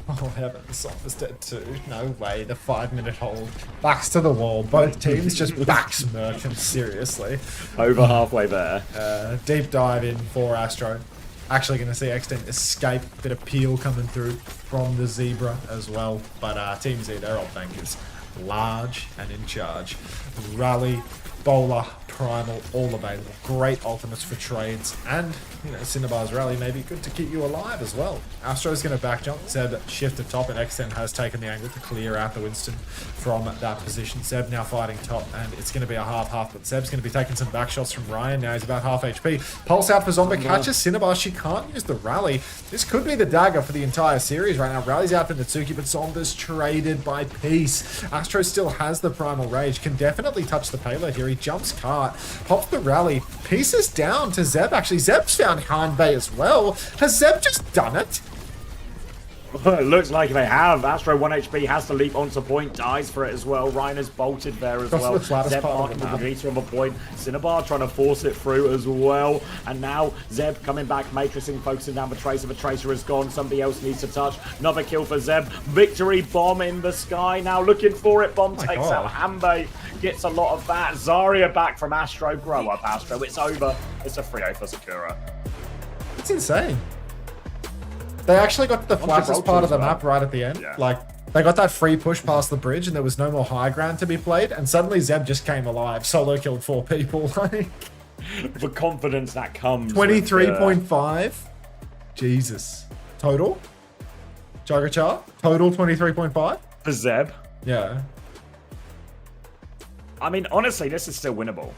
Oh, heavens. Zomba's dead too. No way. The 5-minute hold. Backs to the wall. Both teams just back smirking, seriously. Over halfway there. Deep dive in for Astro. Actually going to see Extinct escape. Bit of peel coming through from the Zebra as well. But Team Z, they're all bankers. Large and in charge. Rally, bowler, primal, all available. Great ultimates for trades. And, you know, Cinnabar's rally may be good to keep you alive as well. Astro's going to back jump. Zeb shifted top, and X10 has taken the angle to clear out the Winston from that position. Zeb now fighting top, and it's going to be a half-half, but Zeb's going to be taking some back shots from Ryan. Now he's about half HP. Pulse out for Zomba, catches Cinnabar. She can't use the rally. This could be the dagger for the entire series right now. Rally's out for Natsuki, but Zomba's traded by Peace. Astro still has the primal rage, can definitely touch the payload here. He jumps cart, pops the rally. Peace is down to Zeb, actually. Zeb's found Hanbei as well. Has Zeb just done it? It looks like they have. Astro 1 HP has to leap onto point, dies for it as well. Reiner's bolted there as That's well. the flattest Zeb part of marking the the map. Vegeta on the point. Cinnabar trying to force it through as well. And now Zeb coming back, matrixing, focusing down the Tracer. The Tracer is gone. Somebody else needs to touch. Another kill for Zeb. Victory bomb in the sky. Now looking for it. Bomb takes out Ambe. Gets a lot of that. Zarya back from Astro. Grow up, Astro. It's over. It's a 3-0 for Sakura. It's insane. They actually got to the flattest part of the map right at the end. Like, they got that free push past the bridge and there was no more high ground to be played. And suddenly Zeb just came alive. Solo killed 4 people. Like, the confidence that comes. 23.5. Jesus. Total? Jagachar? Total 23.5? For Zeb? Yeah. I mean, honestly, this is still winnable.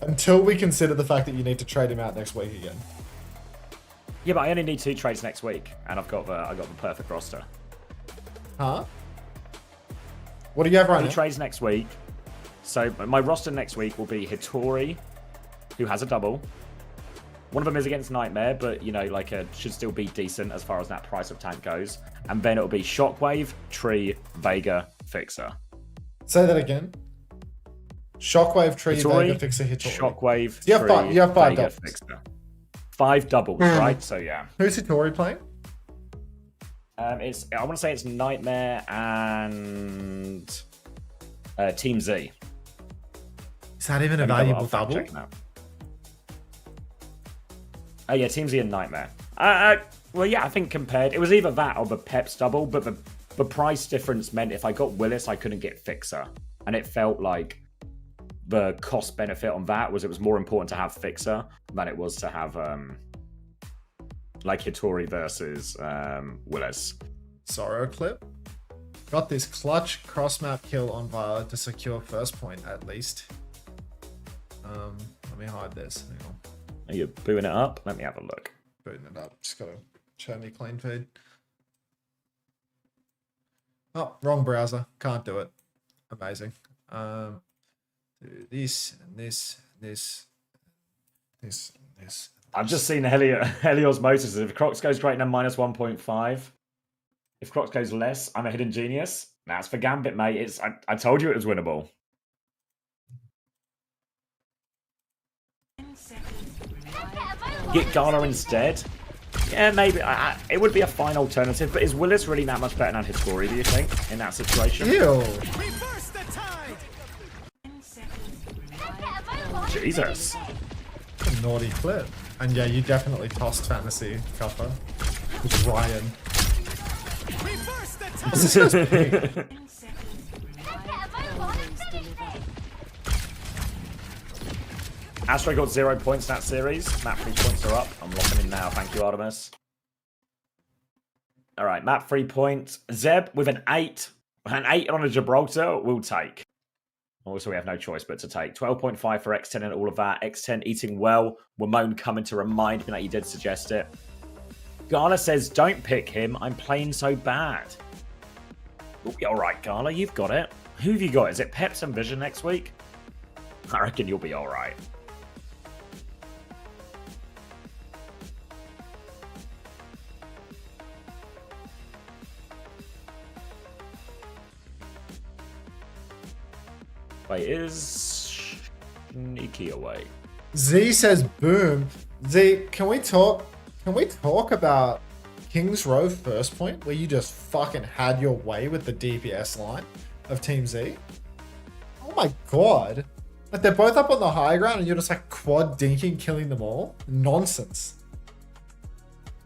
Until we consider the fact that you need to trade him out next week again. Yeah, but I only need 2 trades next week, and I got the perfect roster. Huh? What do you have right 2 now? trades next week. So my roster next week will be Hitori, who has a double. One of them is against Nightmare, but you know, like should still be decent as far as that price of tank goes. And then it'll be Shockwave, Tree, Vega, Fixer. Say that again. Shockwave, Tree, Hitori, Vega, Fixer, Hitori. Shockwave, You have Tree, five, you have 5 Vega, doubles. Fixer. 5 doubles, right? So yeah. Who's Hitori playing? I want to say it's Nightmare and Team Z. Is that even a valuable double? Oh yeah, Team Z and Nightmare. Well, yeah, I think compared, it was either that or the Peps double, but the price difference meant if I got Willis, I couldn't get Fixer, and it felt like the cost benefit on that was it was more important to have Fixer than it was to have like Hitori versus Willis. Sorrow clip. Got this clutch cross map kill on Violet to secure first point at least. Let me hide this. Hang on. Are you booing it up? Let me have a look. Booting it up. Just gotta show me clean feed. Oh, wrong browser. Can't do it. Amazing. Do this and this, this, this, this. I've just seen Helios Motors. If Crocs goes greater than -1.5, if Crocs goes less, I'm a hidden genius. That's for Gambit, mate. I told you it was winnable. Get Gala instead. Yeah, maybe. It would be a fine alternative, but is Willis really that much better than Hitori, do you think, in that situation? Ew. Jesus. A naughty clip. And yeah, you definitely tossed Fantasy Cuppa with Ryan. Astro got 0 points in that series. Map 3 points are up. I'm locking in now. Thank you, Artemis. All right, map 3 points. Zeb with an 8. An 8 on a Gibraltar will take. Also, we have no choice but to take. 12.5 for X10 and all of that. X10 eating well. Wamone coming to remind me that he did suggest it. Gala says, don't pick him. I'm playing so bad. You'll be all right, Gala. You've got it. Who have you got? Is it Peps and Vision next week? I reckon you'll be all right. Wait, is sneaky away? Z says boom. Z, can we talk about King's Row first point where you just fucking had your way with the DPS line of Team Z? Oh my god. Like they're both up on the high ground and you're just like quad dinking killing them all? Nonsense.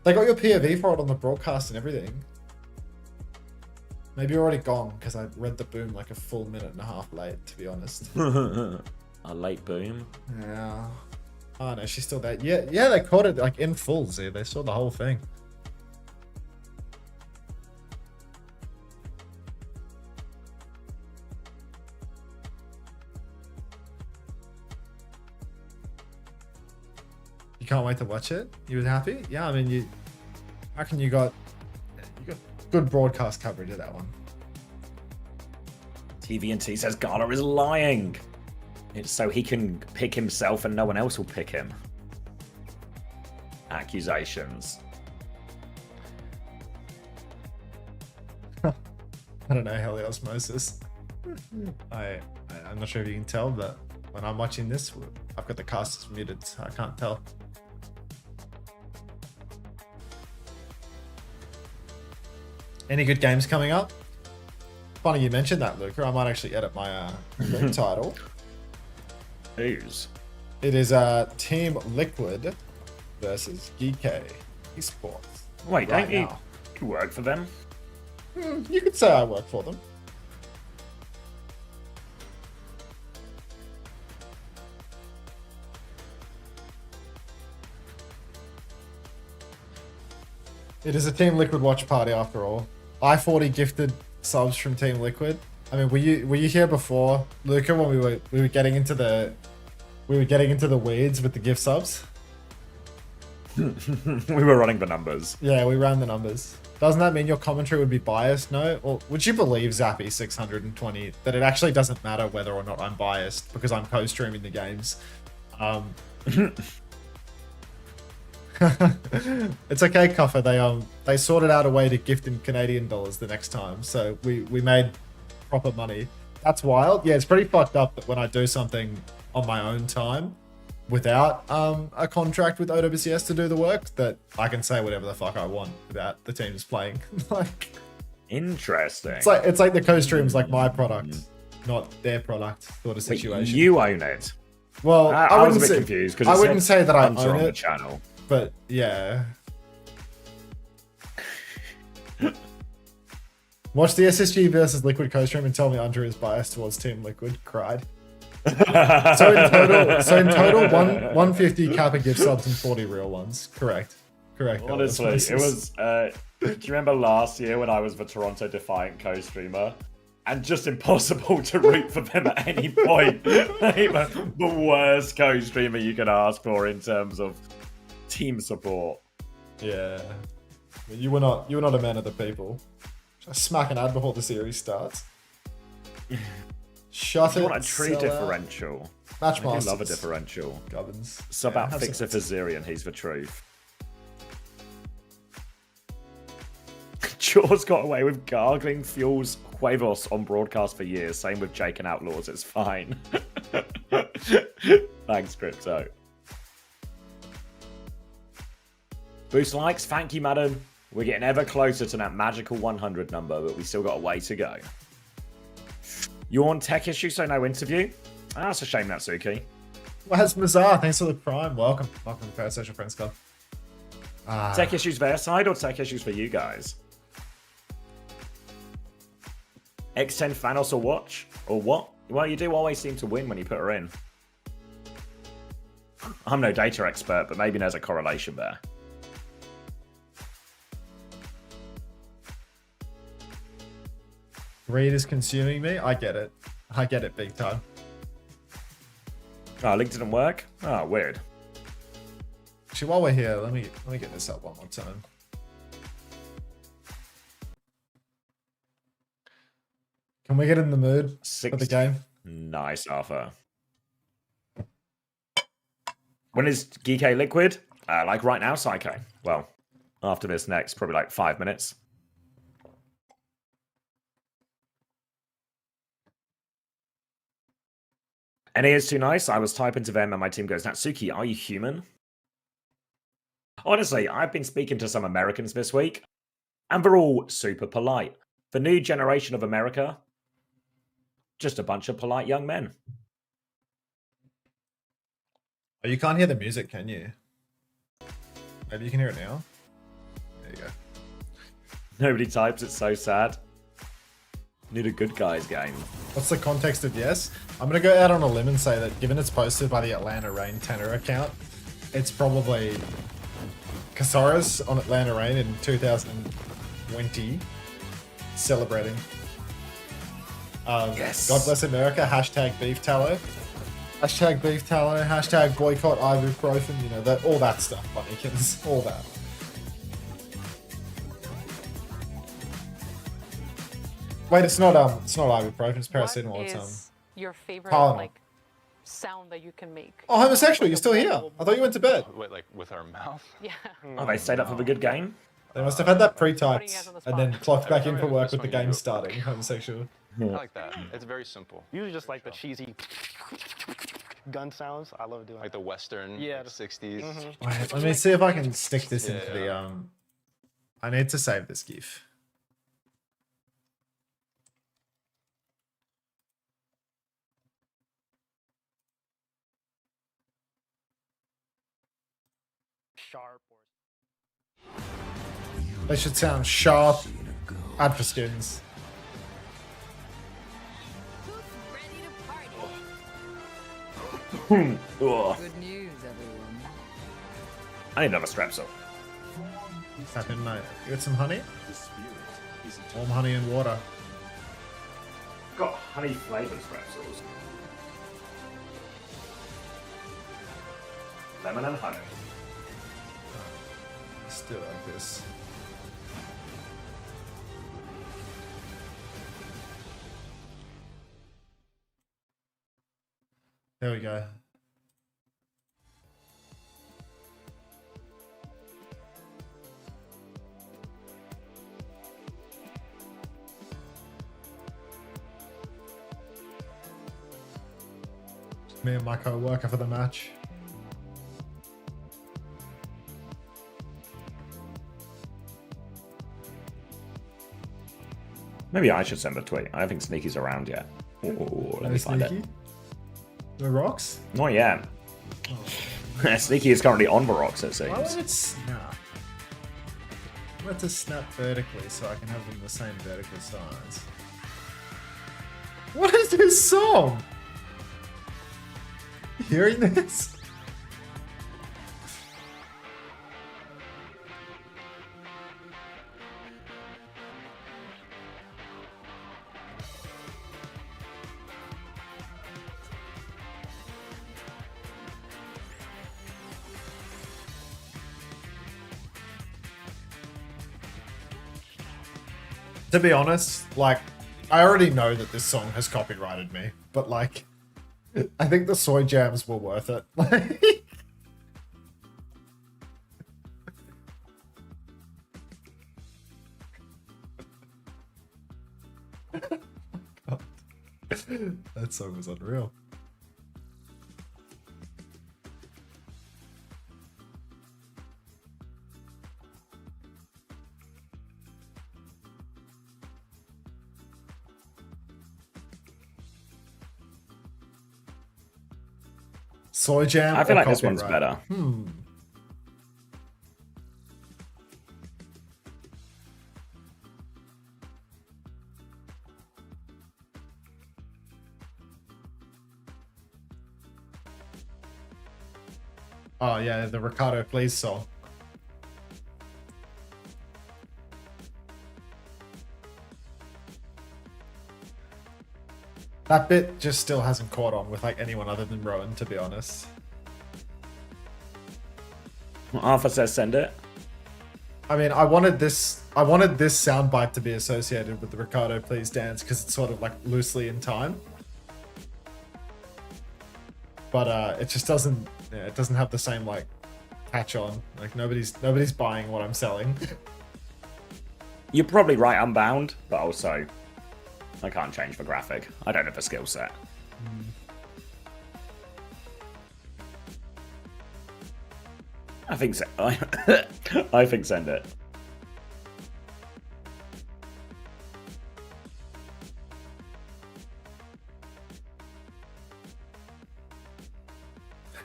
They got your POV for it on the broadcast and everything. Maybe you're already gone because I read the boom like a full minute and a half late, to be honest. A late boom? Yeah. Oh no, she's still there. Yeah, they caught it like in full, Z. They saw the whole thing. You can't wait to watch it? You was happy? Yeah, I mean, I reckon you got good broadcast coverage of that one. TVNT says Gala is lying. It's so he can pick himself and no one else will pick him. Accusations. I don't know Heliosmosis. I'm not sure if you can tell, but when I'm watching this, I've got the casters muted, so I can't tell. Any good games coming up? Funny you mentioned that, Luca. I might actually edit my league title. Who's? It is Team Liquid versus Geekay Esports. Wait, right don't now. you work for them? You could say I work for them. It is a Team Liquid watch party after all. I-40 gifted subs from Team Liquid. I mean, were you here before, Luca, when we were getting into the weeds with the gift subs? We were running the numbers. Yeah, we ran the numbers. Doesn't that mean your commentary would be biased? No? Or would you believe, Zappy 620, that it actually doesn't matter whether or not I'm biased because I'm co-streaming the games? It's okay, Cuffer. They sorted out a way to gift in Canadian dollars the next time, so we made proper money. That's wild. Yeah, it's pretty fucked up that when I do something on my own time without a contract with OWCS to do the work, that I can say whatever the fuck I want about the teams playing. Like, interesting. it's like the co-stream's like my product, not their product sort of situation. You own it. Well, I was a bit confused because I wouldn't say that I own on it, the channel. But yeah. Watch the SSG versus Liquid co-stream and tell me Unter is biased towards Team Liquid. Cried. So in total, 150 Kappa gift subs and 40 real ones. Correct. Honestly, it was. Do you remember last year when I was the Toronto Defiant co-streamer? And just impossible to root for them at any point. They were the worst co-streamer you could ask for in terms of team support. Yeah. You were not a man of the people. Just smack an ad before the series starts. Shut it. You want a true differential. Matchmasters. I love a differential. Gubbins. Sub out Fixer for Zirian, he's the truth. Jaws got away with gargling fuels Huevos on broadcast for years. Same with Jake and Outlaws, it's fine. Thanks, Crypto. Boost likes, thank you, madam. We're getting ever closer to that magical 100 number, but we still got a way to go. You on tech issue, so no interview? Ah, that's a shame, Natsuki. Where's Mazar? Thanks for the prime. Welcome to Fair Social Friends Club. Tech issues their side or tech issues for you guys? X10 Thanos or watch? Or what? Well, you do always seem to win when you put her in. I'm no data expert, but maybe there's a correlation there. Greed is consuming me. I get it. I get it big time. Oh, link didn't work? Oh, weird. Actually, while we're here, let me get this up one more time. Can we get in the mood for the game? Nice, Arthur. When is Geekay Liquid? Like right now, Psycho. Well, after this next, probably like 5 minutes. NA is too nice. I was typing to them and my team goes, Natsuki, are you human? Honestly, I've been speaking to some Americans this week, and they're all super polite. The new generation of America, just a bunch of polite young men. Oh, you can't hear the music, can you? Maybe you can hear it now. There you go. Nobody types, it's so sad. Need a good guys game. What's the context of yes? I'm going to go out on a limb and say that given it's posted by the Atlanta Rain Tenor account, it's probably Casares on Atlanta Rain in 2020 celebrating. Yes. God bless America, hashtag beef tallow. Hashtag beef tallow, hashtag boycott ibuprofen, you know, all that stuff, Bunnykins, all that. Wait, it's not ibuprofen, it's paracetamol. It's your favorite Tylenol. sound that you can make? Oh, homosexual, you're still here. I thought you went to bed. Wait, like with our mouth? Yeah. Oh, they stayed up for the good game? They must have had that pre-typed and then clocked back in for work with the game starting. Homosexual. I like that. It's very simple. Usually just like the cheesy gun sounds. I love doing Like the Western, Yeah, like 60s. Wait, let me see if I can stick this into the I need to save this GIF. sharp. They should sound sharp. Add for skins. Ugh. Good news, everyone. I need another Strepsil. Tap in, mate. You got some honey? Warm honey and water. Got honey flavored Strepsils. Lemon and honey. Let's do it like this. There we go. Just me and my co-worker for the match. Maybe I should send a tweet. I don't think Sneaky's around yet. Ooh, let me find it. The rocks? Not yet. Sneaky is currently on the rocks, it Why would seems. it snap? I want it to snap vertically so I can have them the same vertical size. What is this song? You hearing this? To be honest, like, I already know that this song has copyrighted me, but like, I think the soy jams were worth it. God. That song was unreal. Soy jam. I feel or like this one's copyright? better. Oh yeah, the Ricardo Please song. That bit just still hasn't caught on with like anyone other than Rowan, to be honest. Arthur says send it. I mean, I wanted this soundbite to be associated with the Ricardo Please dance because it's sort of like loosely in time. But it just doesn't. Yeah, it doesn't have the same like catch on. Like nobody's buying what I'm selling. You're probably right, I'm bound, but also I can't change the graphic. I don't have the skill set. I think so. I think send it.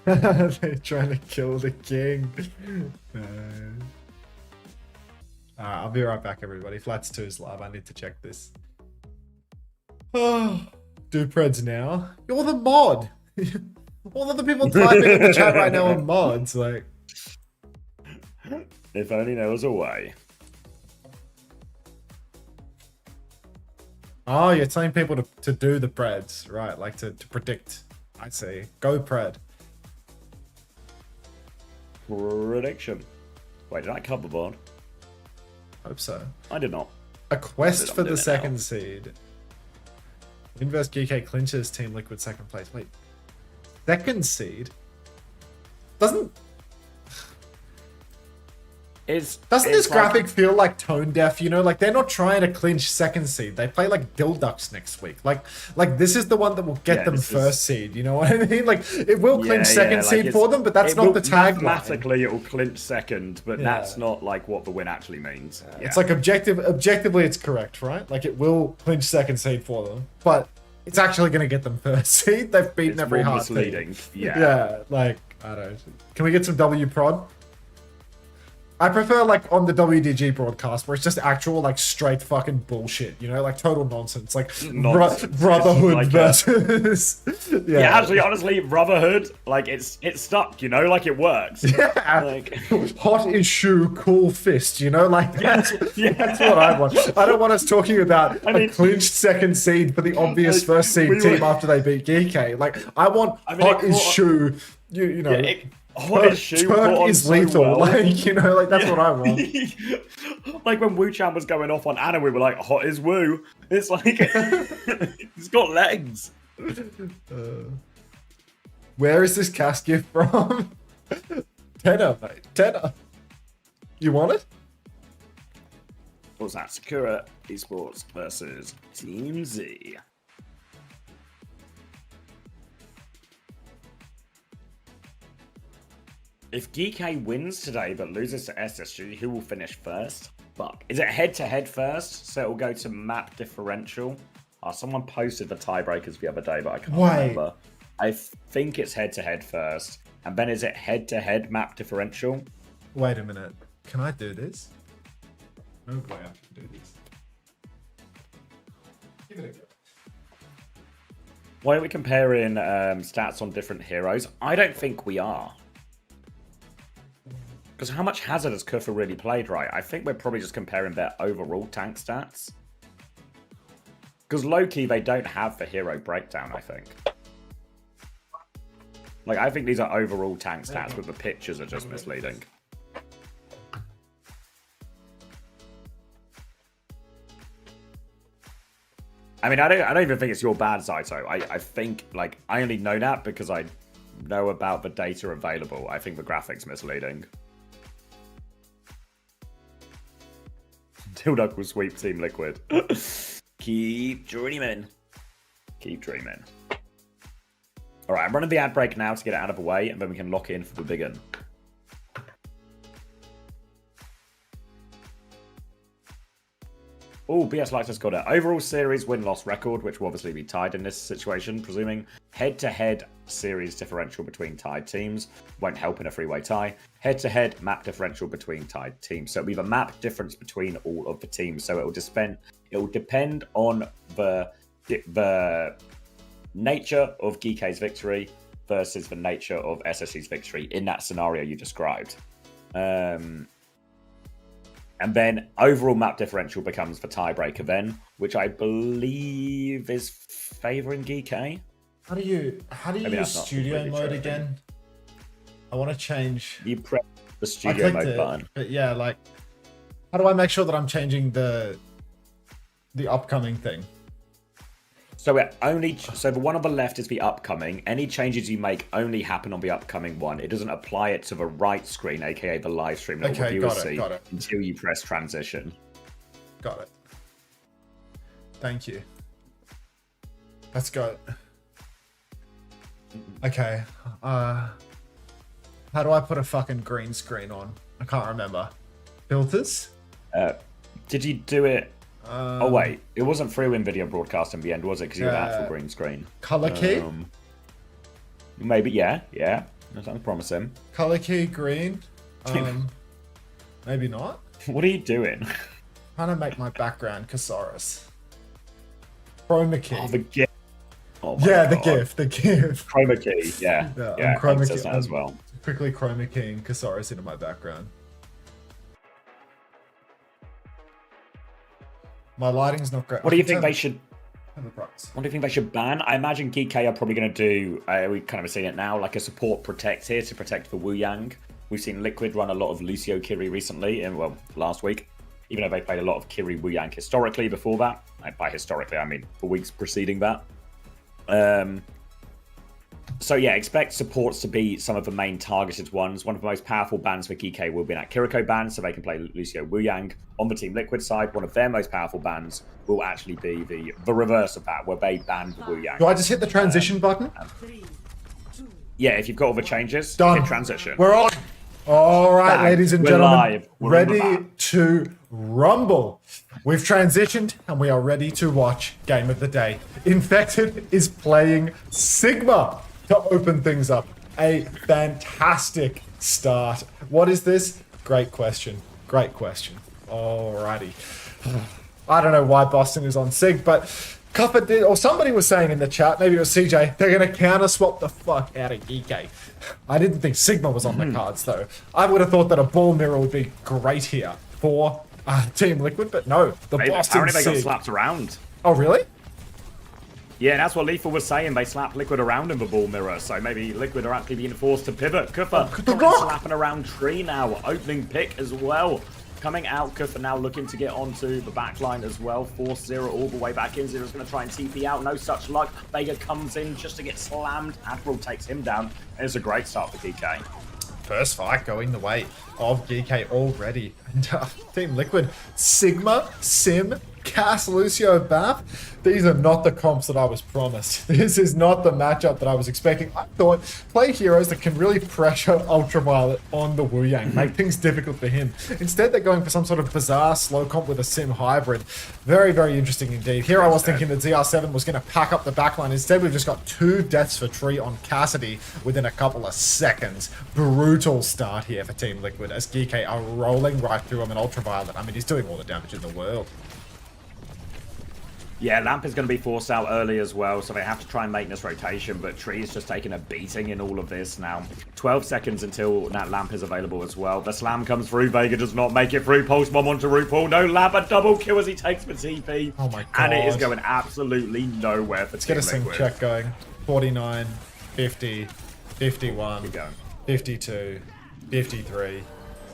They're trying to kill the king. Alright, I'll be right back, everybody. Flats 2 is live. I need to check this. Oh, do Preds now. You're the mod. All of the people typing in the chat right now are mods. Like, if only there was a way. oh, you're telling people to do the Preds, right? Like to predict. I see. Go Pred. Prediction. Wait, did I cover board? Hope so. I did not. A quest I'm for doing the it now. second seed. Inverse Geekay clinches Team Liquid second place. Wait, second seed? Doesn't... Doesn't this graphic feel like tone deaf? You know, like they're not trying to clinch second seed. They play like Dilducks next week. Like this is the one that will get them first seed. You know what I mean? Like it will clinch second seed for them, but that's not the tagline. Mathematically, it will clinch second, but that's not like what the win actually means. It's like objectively, it's correct, right? Like it will clinch second seed for them, but it's actually going to get them first seed. They've beaten every hard misleading. team. Yeah, like I don't know. Can we get some W prod? I prefer like on the WDG broadcast where it's just actual like straight fucking bullshit, you know, like total nonsense, like brotherhood like versus. Yeah, actually, honestly, brotherhood, like it's stuck, you know, like it works. Yeah, like hot issue, cool fist, you know, like that's what I want. I don't want us talking about a clinched second seed for the obvious first seed team after they beat Geekay. Like I want hot issue, you know. Turk is lethal, like, you know, like that's what I want. Like when Wu Chan was going off on Anna, we were like, hot is Wu. It's like, he's got legs. Where is this cast gift from? Tenor, mate. Tenor. You want it? What was that? Sakura Esports versus Team Z. If Geekay wins today but loses to SSG, who will finish first? Fuck. Is it head-to-head first? So it will go to map differential. Oh, someone posted the tiebreakers the other day, but I can't remember. I think it's head-to-head first. And then is it head-to-head map differential? Wait a minute. Can I do this? No way I can do this. Give it a go. Why are we comparing stats on different heroes? I don't think we are. Because how much Hazard has Kufa really played, right? I think we're probably just comparing their overall tank stats. Because low-key, they don't have the hero breakdown, I think. Like, I think these are overall tank stats, but the pictures are just misleading. I mean, I don't even think it's your bad, Zaito. I think, like, I only know that because I know about the data available. I think the graphics misleading. Tilduck will sweep Team Liquid. Keep dreaming. Keep dreaming. Alright, I'm running the ad break now to get it out of the way, and then we can lock in for the big one. Oh, BS Light has got an overall series win-loss record, which will obviously be tied in this situation, presuming head-to-head series differential between tied teams. Won't help in a three-way tie. Head-to-head map differential between tied teams. So we have a map difference between all of the teams. So it will depend on the nature of Geekay's victory versus the nature of SSC's victory in that scenario you described. And then overall map differential becomes the tiebreaker then, which I believe is favoring Geekay. How do you use studio mode again? I want to change. You press the studio mode button. But yeah, like, how do I make sure that I'm changing the upcoming thing? So the one on the left is the upcoming. Any changes you make only happen on the upcoming one. It doesn't apply it to the right screen, aka the live stream that reviewers see until you press transition. Got it. Thank you. Let's go. Okay. How do I put a fucking green screen on? I can't remember. Filters? Did you do it? Oh wait, it wasn't through NVIDIA broadcast in the end, was it? Because you had actual green screen. Color key? Maybe, yeah. That sounds promising. Color key green. Maybe not. What are you doing? Trying to make my background Casaurus. Chroma key. Oh, the GIF. Oh yeah, God. the GIF. Chroma key, yeah. I'm chroma key as well. Quickly chroma keying Casaurus into my background. My lighting's not great. What do you think they should? What do you think they should ban? I imagine Geekay are probably going to do. We kind of seen it now, like a support protect here to protect the Wu Yang. We've seen Liquid run a lot of Lucio Kiri recently, and well, last week. Even though they played a lot of Kiri Wu Yang historically before that. By historically, I mean for weeks preceding that. So yeah, expect supports to be some of the main targeted ones. One of the most powerful bans for Geekay will be that Kiriko ban, so they can play Lucio Wuyang. On the Team Liquid side, one of their most powerful bans will actually be the reverse of that, where they ban the Wuyang. Do I just hit the transition button? Yeah, if you've got all the changes, Done. hit transition. We're on. All right, Bang. ladies and We're gentlemen, live. We're on the ready map. to rumble. We've transitioned and we are ready to watch Game of the Day. Infected is playing Sigma to open things up. A fantastic start. What is this? Great question. Great question. Alrighty. I don't know why Boston is on Sig, but Cuffer did, or somebody was saying in the chat, maybe it was CJ, they're going to counter swap the fuck out of Geekay. I didn't think Sigma was on the cards though. I would have thought that a ball mirror would be great here for Team Liquid, but no, the Boston Apparently they got Sig. slapped around. Oh really? Yeah, that's what Lethal was saying. They slapped Liquid around in the ball mirror, so maybe Liquid are actually being forced to pivot. Kuffer slapping around Tree now, opening pick as well. Coming out, Kuffer now looking to get onto the backline as well. Force Zero all the way back in. Zero's going to try and TP out. No such luck. Vega comes in just to get slammed. Admiral takes him down. It's a great start for Geekay. First fight going the way of Geekay already. And Team Liquid, Sigma, Sim, Cass, Lucio, Bath. These are not the comps that I was promised. This is not the matchup that I was expecting. I thought play heroes that can really pressure Ultraviolet on the Wuyang, make things difficult for him. Instead, they're going for some sort of bizarre slow comp with a Sim hybrid. Very, very interesting indeed. Here I was thinking that ZR7 was going to pack up the backline. Instead, we've just got 2 deaths for Tree on Cassidy within a couple of seconds. Brutal start here for Team Liquid as Geekay are rolling right through him and Ultraviolet. I mean, he's doing all the damage in the world. Yeah, Lamp is going to be forced out early as well, so they have to try and make this rotation, but Tree is just taking a beating in all of this now. 12 seconds until that Lamp is available as well. The slam comes through, Vega does not make it through, Pulse Bomb onto RuPaul, no Lamp, a double kill as he takes the TP. Oh my god. And it is going absolutely nowhere for Team Let's get a sync check going. 49, 50, 51, 52, 53,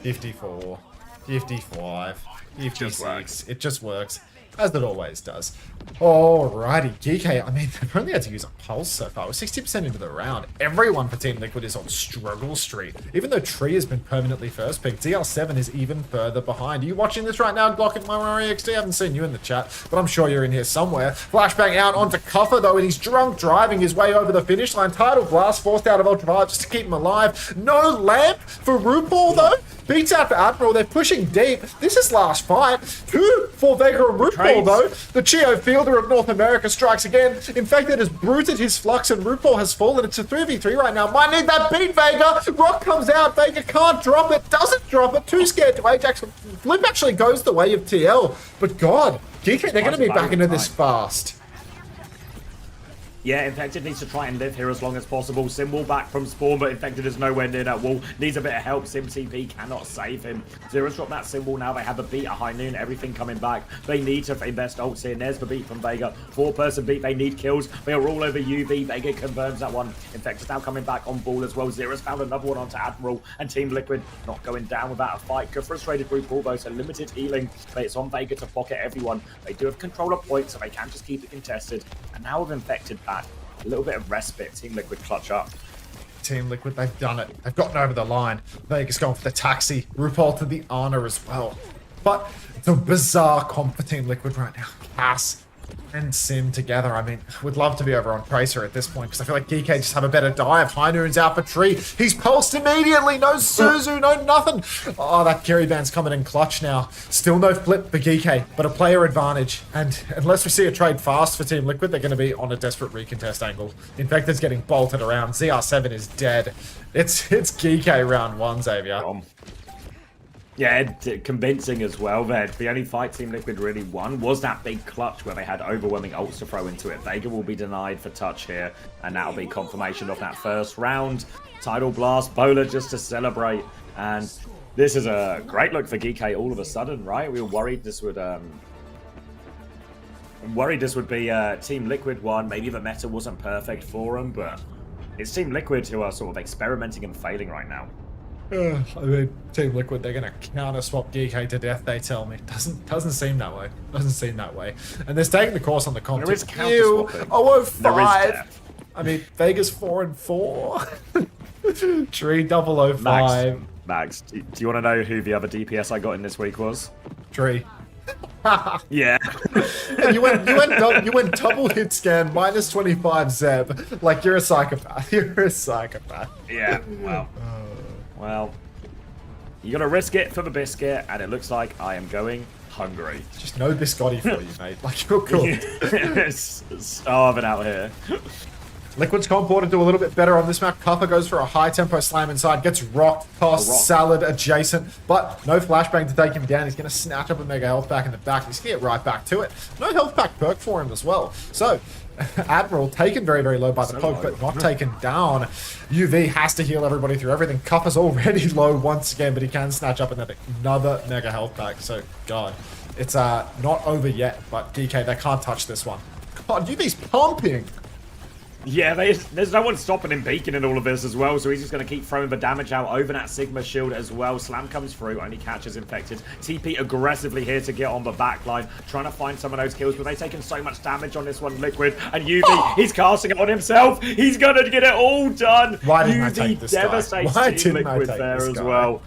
54, 55, 56. It just works. As it always does. Alrighty, Geekay, I mean, they've only had to use a pulse so far. We're 60% into the round. Everyone for Team Liquid is on struggle street. Even though Tree has been permanently first pick, DL7 is even further behind. Are you watching this right now, Glock and Mario XD? I haven't seen you in the chat, but I'm sure you're in here somewhere. Flashbang out onto Cuffer, though, and he's drunk driving his way over the finish line. Tidal Blast forced out of Ultraviolet just to keep him alive. No Lamp for RuPaul, though. Beats out for Admiral. They're pushing deep. This is last fight. 2 for Vega and RuPaul, though. The Chio Fielder of North America strikes again. Infected has bruited his Flux and RuPaul has fallen. It's a 3v3 right now. Might need that beat, Vega. Rock comes out. Vega can't drop it. Doesn't drop it. Too scared to Ajax. Flip actually goes the way of TL. But God, Geekay, they're going to be back into this fast. Yeah, Infected needs to try and live here as long as possible. Sim wall back from spawn, but Infected is nowhere near that wall. Needs a bit of help. Sim TP cannot save him. Zero's dropped that Sim wall now. They have a beat at high noon. Everything coming back. They need to invest ults here. There's the beat from Vega. 4-person beat. They need kills. They are all over UV. Vega confirms that one. Infected's now coming back on ball as well. Zero's found another one onto Admiral. And Team Liquid not going down without a fight. Frustrated group all though, so limited healing. But it's on Vega to pocket everyone. They do have control of points, so they can just keep it contested. And now with Infected back, a little bit of respite. Team Liquid clutch up. Team Liquid, they've done it. They've gotten over the line. Vegas going for the taxi. RuPaul to the honor as well. But it's a bizarre comp for Team Liquid right now. Cass and Sim together. I mean, would love to be over on Tracer at this point because I feel like Geekay just have a better dive. High Noon's out for Tree. He's pulsed immediately. No Suzu, no nothing. Oh, that Kiri Band's coming in clutch now. Still no flip for Geekay, but a player advantage. And unless we see a trade fast for Team Liquid, they're going to be on a desperate recontest angle. Infected's getting bolted around. ZR7 is dead. It's Geekay round 1, Xavier. Yeah, convincing as well there. The only fight Team Liquid really won was that big clutch where they had overwhelming ults to throw into it. Vega will be denied for touch here, and that'll be confirmation of that first round. Tidal Blast, Bowler just to celebrate, and this is a great look for Geekay all of a sudden, right? We were worried this would be Team Liquid one. Maybe the meta wasn't perfect for them, but it's Team Liquid who are sort of experimenting and failing right now. I mean, Team Liquid, they're going to counter swap Geekay to death, they tell me. Doesn't seem that way. Doesn't seem that way. And they're taking the course on the comp. There is counter swapping. Oh, 05. I mean, Vegas 4-4. Tree 005. Max, do you want to know who the other DPS I got in this week was? Tree. Yeah. And you went double hit scan minus 25 Zeb. Like you're a psychopath. You're a psychopath. Yeah. Well, you gotta risk it for the biscuit, and it looks like I am going hungry. Just no biscotti for you, mate. Like you're cool. Starving out here. Liquid's comported to do a little bit better on this map. Cuppa goes for a high tempo slam inside, gets rocked, tossed, salad adjacent, but no flashbang to take him down. He's going to snatch up a mega health pack in the back. He's going to get right back to it. No health pack perk for him as well. So, Admiral taken very, very low by the poke, but not taken down. UV has to heal everybody through everything. Cuppa's already low once again, but he can snatch up another mega health pack. So, God, it's not over yet, but Geekay, they can't touch this one. God, UV's pumping. Yeah, there's no one stopping him peeking in all of this as well, so he's just going to keep throwing the damage out over that Sigma shield as well. Slam comes through, only catches Infected. TP aggressively here to get on the back line, trying to find some of those kills, but they've taken so much damage on this one, Liquid, and UV, he's casting it on himself. He's going to get it all done. Why didn't I take this guy? Devastates Why Team didn't I Liquid take there this as guy? well.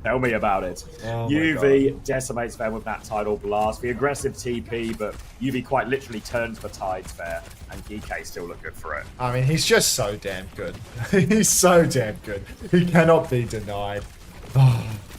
Tell me about it. Oh my UV decimates them with that tidal blast. The aggressive TP, but UV quite literally turns the tides there, and Geekay still look good for it. I mean, he's just so damn good. He's so damn good. He cannot be denied.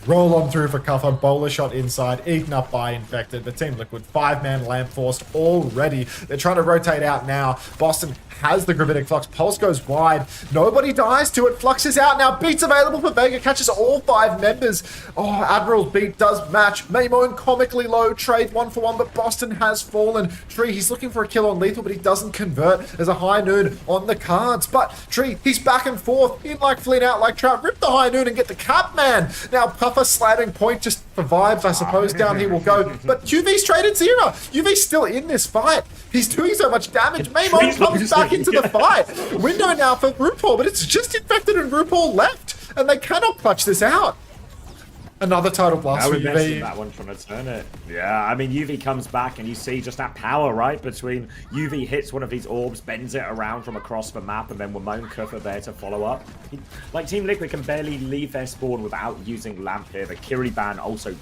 Roll on through for Cuffa, bowler shot inside, eaten up by Infected. The Team Liquid 5-man lamp forced already. They're trying to rotate out now. Boston has the Gravitic Flux. Pulse goes wide. Nobody dies to it. Flux is out now. Beat's available for Vega. Catches all 5 members. Oh, Admiral's beat does match. Maimone comically low. Trade 1-for-1, but Boston has fallen. Tree, he's looking for a kill on Lethal, but he doesn't convert. There's a High Noon on the cards. But Tree, he's back and forth. In like Flynn, out like Trout. Rip the High Noon and get the cap, man. Now, Puffer slamming point just for vibes, I suppose. Down he will go. But UV's traded Zero. UV's still in this fight. He's doing so much damage. Maimone comes back into the fight. Window now for RuPaul, but it's just Infected and RuPaul left, and they cannot clutch this out. Another title blast for UV. That one trying to turn it. Yeah, I mean, UV comes back, and you see just that power, right? Between UV hits one of these orbs, bends it around from across the map, and then Ramon Cuffa there to follow up. Like, Team Liquid can barely leave their spawn without using Lamp here. The Kiri ban also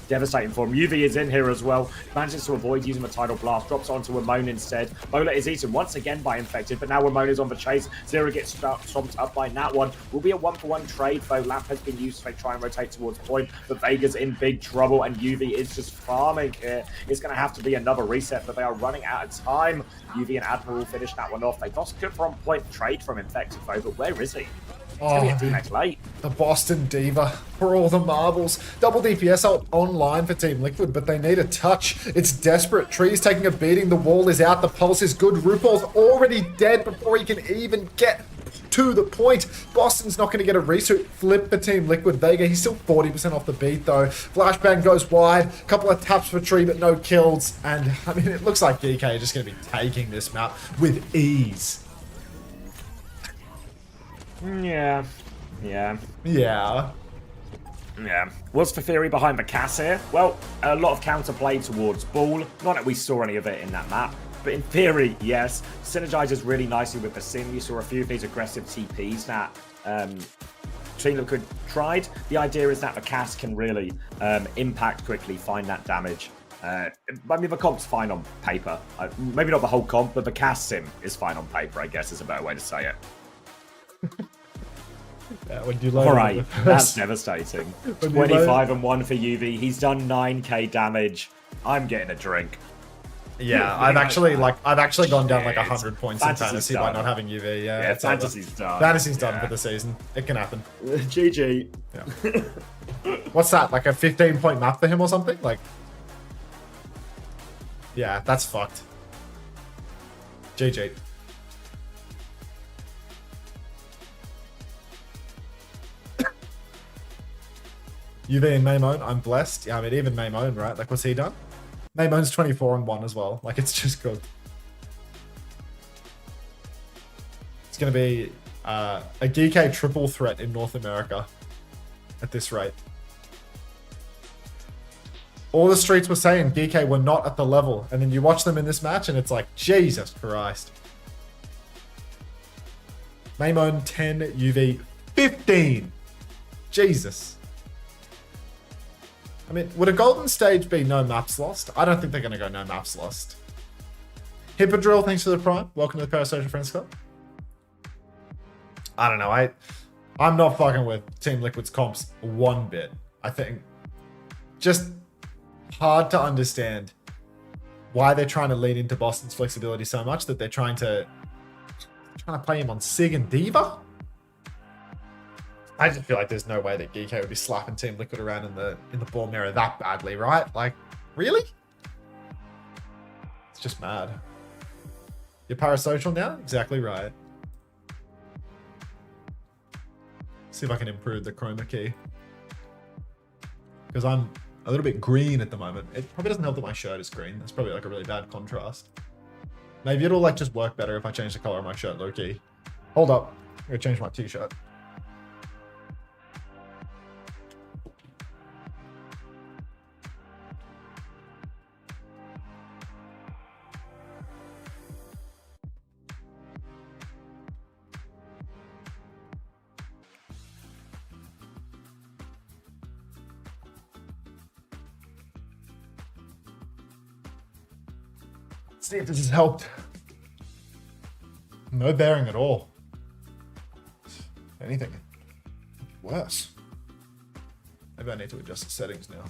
devastating for him. UV is in here as well. Manages to avoid using the tidal blast. Drops onto Ramon instead. Bola is eaten once again by Infected, but now Ramon is on the chase. Zero gets stomped up by Nat one. Will be a 1-for-1 trade, though. Lamp has been used to try and rotate towards point, but Vega's in big trouble, and UV is just farming here. It's going to have to be another reset, but they are running out of time. UV and Admiral will finish that one off. They lost good from point trade from Infected, though, but where is he? Late. The Boston Diva for all the marbles. Double DPS out online for Team Liquid, but they need a touch. It's desperate. Tree's taking a beating. The wall is out. The pulse is good. RuPaul's already dead before he can even get to the point. Boston's not going to get a resuit. Flip for Team Liquid. Vega, he's still 40% off the beat though. Flashbang goes wide. A couple of taps for Tree, but no kills. And I mean, it looks like Geekay are just going to be taking this map with ease. Yeah. What's the theory behind the Cass here? Well, a lot of counterplay towards Ball. Not that we saw any of it in that map, but in theory, yes. Synergizes really nicely with the Sim. You saw a few of these aggressive TPs that Team Liquid tried. The idea is that the Cass can really impact quickly, find that damage. I mean, the comp's fine on paper. Maybe not the whole comp, but the Cass Sim is fine on paper, I guess is a better way to say it. Alright, that's devastating. 25-1 for UV. He's done 9k damage. I'm getting a drink. Yeah, I've actually gone down like 100 points in fantasy by not having UV. Yeah, fantasy's done. Fantasy's done for the season. It can happen. GG. Yeah. What's that? Like a 15-point map for him or something? Like, yeah, that's fucked. GG. UV and Maimone, I'm blessed. Yeah, I mean, even Maimone, right? Like, what's he done? Maimone's 24-1 as well. Like, it's just good. It's going to be a Geekay triple threat in North America at this rate. All the streets were saying Geekay were not at the level. And then you watch them in this match and it's like, Jesus Christ. Maimon 10, UV 15. Jesus. I mean, would a golden stage be no maps lost? I don't think they're going to go no maps lost. Hippodrill, thanks for the prime. Welcome to the Parasocial Friends Club. I don't know. I'm not fucking with Team Liquid's comps one bit. I think just hard to understand why they're trying to lean into Boston's flexibility so much that they're trying to play him on Sig and Diva. I just feel like there's no way that Geekay would be slapping Team Liquid around in the ball mirror that badly, right? Like, really? It's just mad. You're parasocial now? Exactly right. See if I can improve the chroma key. Because I'm a little bit green at the moment. It probably doesn't help that my shirt is green. That's probably like a really bad contrast. Maybe it'll like just work better if I change the color of my shirt low key. Hold up. I'm gonna change my t-shirt. See if this has helped. No bearing at all. If anything, worse. Maybe I need to adjust the settings now.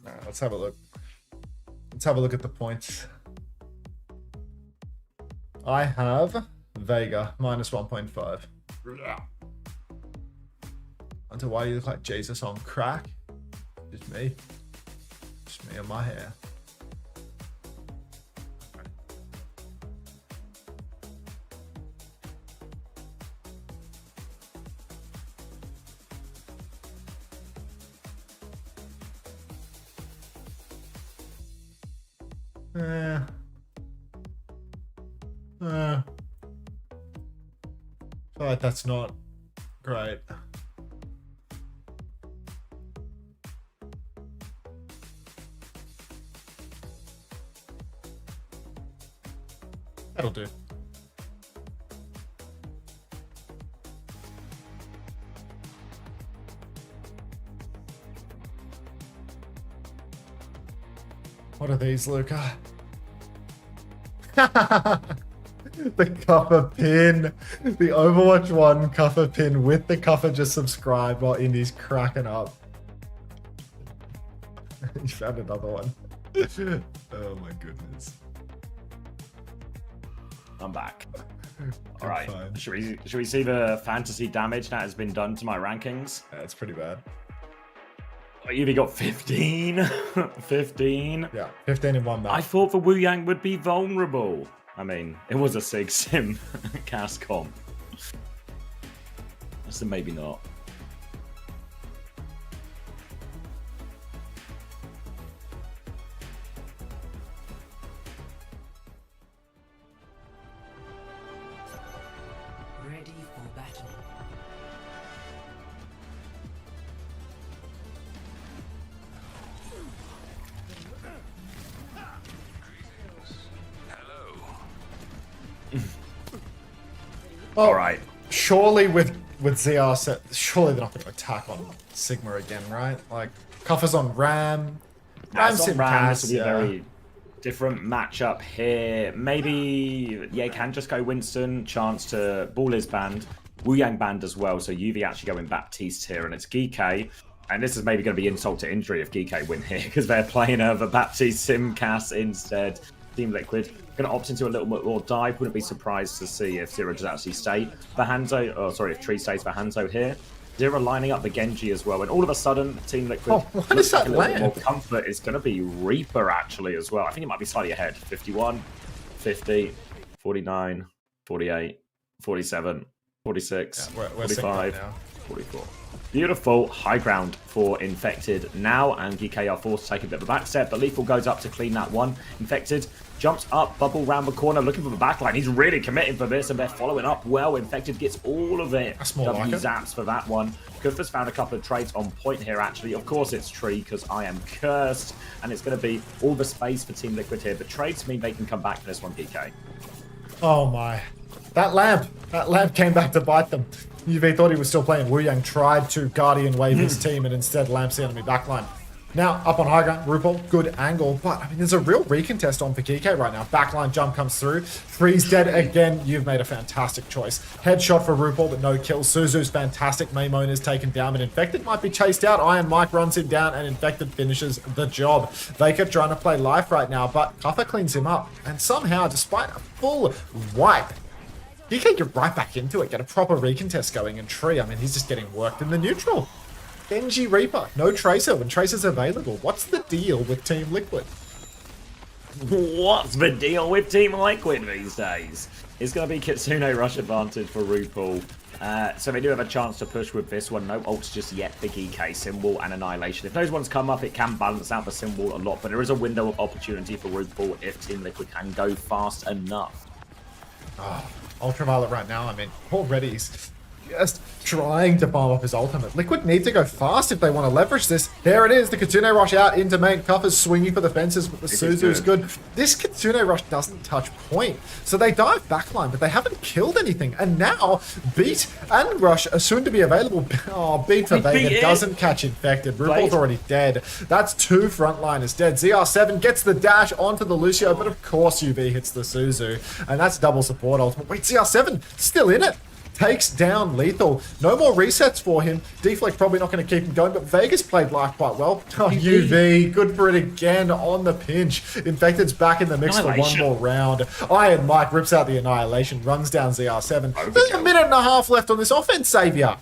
Alright, let's have a look. Let's have a look at the points. I have Vega minus 1.5. Unter, why do you look like Jesus on crack? Just me. Just me and my hair. I feel like that's not great. That'll do. What are these, Luca? The Cuffer pin. The Overwatch 1 Cuffer pin with the Cuffer just subscribed while Indy's cracking up. You found another one. Oh my goodness. I'm back. All right. Should we see the fantasy damage that has been done to my rankings? Yeah, it's pretty bad. Oh, you got 15. 15. Yeah, 15 in one match. I thought the Wu Yang would be vulnerable. I mean, it was a Sig Sim cast comp. So maybe not. Ready for battle. All right. Surely with ZR set, surely they're not going to attack on Sigma again, right? Like Cuffer's on Ram. Ram's on Ram. This will be a very different matchup here. Maybe yeah, can just go Winston. Chance to Ball is banned. Wu Yang banned as well. So UV actually going Baptiste here, and it's Geekay. And this is maybe going to be insult to injury if Geekay win here because they're playing the Baptiste Simcast instead. Team Liquid going to opt into a little bit more dive. Wouldn't be surprised to see if Zero does actually stay for Hanzo. Oh, sorry, if Tree stays for Hanzo here. Zero lining up the Genji as well. And all of a sudden, Team Liquid looks like a little bit more comfort. It's going to be Reaper actually as well. I think it might be slightly ahead. 51, 50, 49, 48, 47, 46, we're 45, 44. Beautiful high ground for Infected now, and Geekay are forced to take a bit of a back step, but Lethal goes up to clean that one. Infected Jumps up, bubble round the corner, looking for the backline. He's really committing for this, and they're following up well. Infected gets all of it. That's more like it. Zaps for that one. Kufa's found a couple of trades on point here, actually. Of course, it's Tree, because I am cursed, and it's going to be all the space for Team Liquid here. But trades mean they can come back to this one, Geekay. Oh my. That lamp came back to bite them. UV thought he was still playing. Wu Yang tried to Guardian wave his team, and instead lamps the enemy backline. Now, up on high ground, RuPaul, good angle, but I mean, there's a real recontest on for Geekay right now. Backline jump comes through. Freeze dead again. You've made a fantastic choice. Headshot for RuPaul, but no kill. Suzu's fantastic. Maimon is taken down, but Infected might be chased out. Iron Mike runs him down, and Infected finishes the job. Vega trying to play life right now, but Kuffa cleans him up. And somehow, despite a full wipe, Geekay get right back into it, get a proper recontest going, and Tree, I mean, he's just getting worked in the neutral. Genji Reaper, no Tracer when Tracer's available. What's the deal with Team Liquid? What's the deal with Team Liquid these days? It's going to be Kitsune Rush advantage for RuPaul. So they do have a chance to push with this one. No ults just yet for Geekay, Symbol and Annihilation. If those ones come up, it can balance out the Symbol a lot, but there is a window of opportunity for RuPaul if Team Liquid can go fast enough. Oh, Ultraviolet right now, I mean, already he's just trying to farm up his ultimate. Liquid need to go fast if they want to leverage this. There it is, the Kitsune Rush out into main. Kuffa's swinging for the fences, but the Suzu's good. This Kitsune Rush doesn't touch point, so they dive backline, but they haven't killed anything. And now, Beat and Rush are soon to be available. Oh, Beat for Vega doesn't catch Infected. RuPaul's already dead. That's 2 frontliners dead. ZR7 gets the dash onto the Lucio, but of course UV hits the Suzu, and that's double support ultimate. Wait, ZR7 still in it. Takes down Lethal. No more resets for him. Deflect probably not going to keep him going, but Vegas played life quite well. Oh, UV, good for it again on the pinch. Infected's back in the mix for one more round. Iron Mike rips out the Annihilation, runs down ZR7. There's a minute and a half left on this offense, Savior.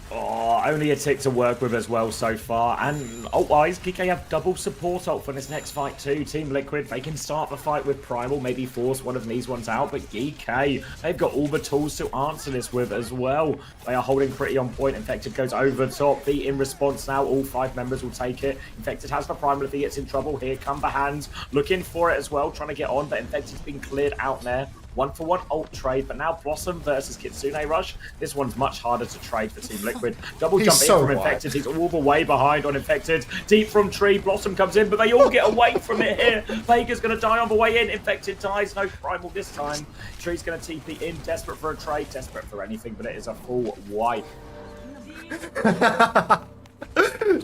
Oh, only a tick to work with as well so far. And ult-wise, Geekay have double support ult for this next fight too. Team Liquid, they can start the fight with Primal, maybe force one of these ones out. But Geekay, they've got all the tools to answer this with as well. They are holding pretty on point. Infected goes over the top. Beat in response now. All 5 members will take it. Infected has the Primal if he gets in trouble. Here come the hands. Looking for it as well, trying to get on. But Infected's been cleared out there. 1-for-1 ult trade, but now Blossom versus Kitsune Rush. This one's much harder to trade for Team Liquid. Double jump in from Infected. He's all the way behind on Infected. Deep from Tree. Blossom comes in, but they all get away from it here. Vega's going to die on the way in. Infected dies. No Primal this time. Tree's going to TP in. Desperate for a trade. Desperate for anything, but it is a full wipe.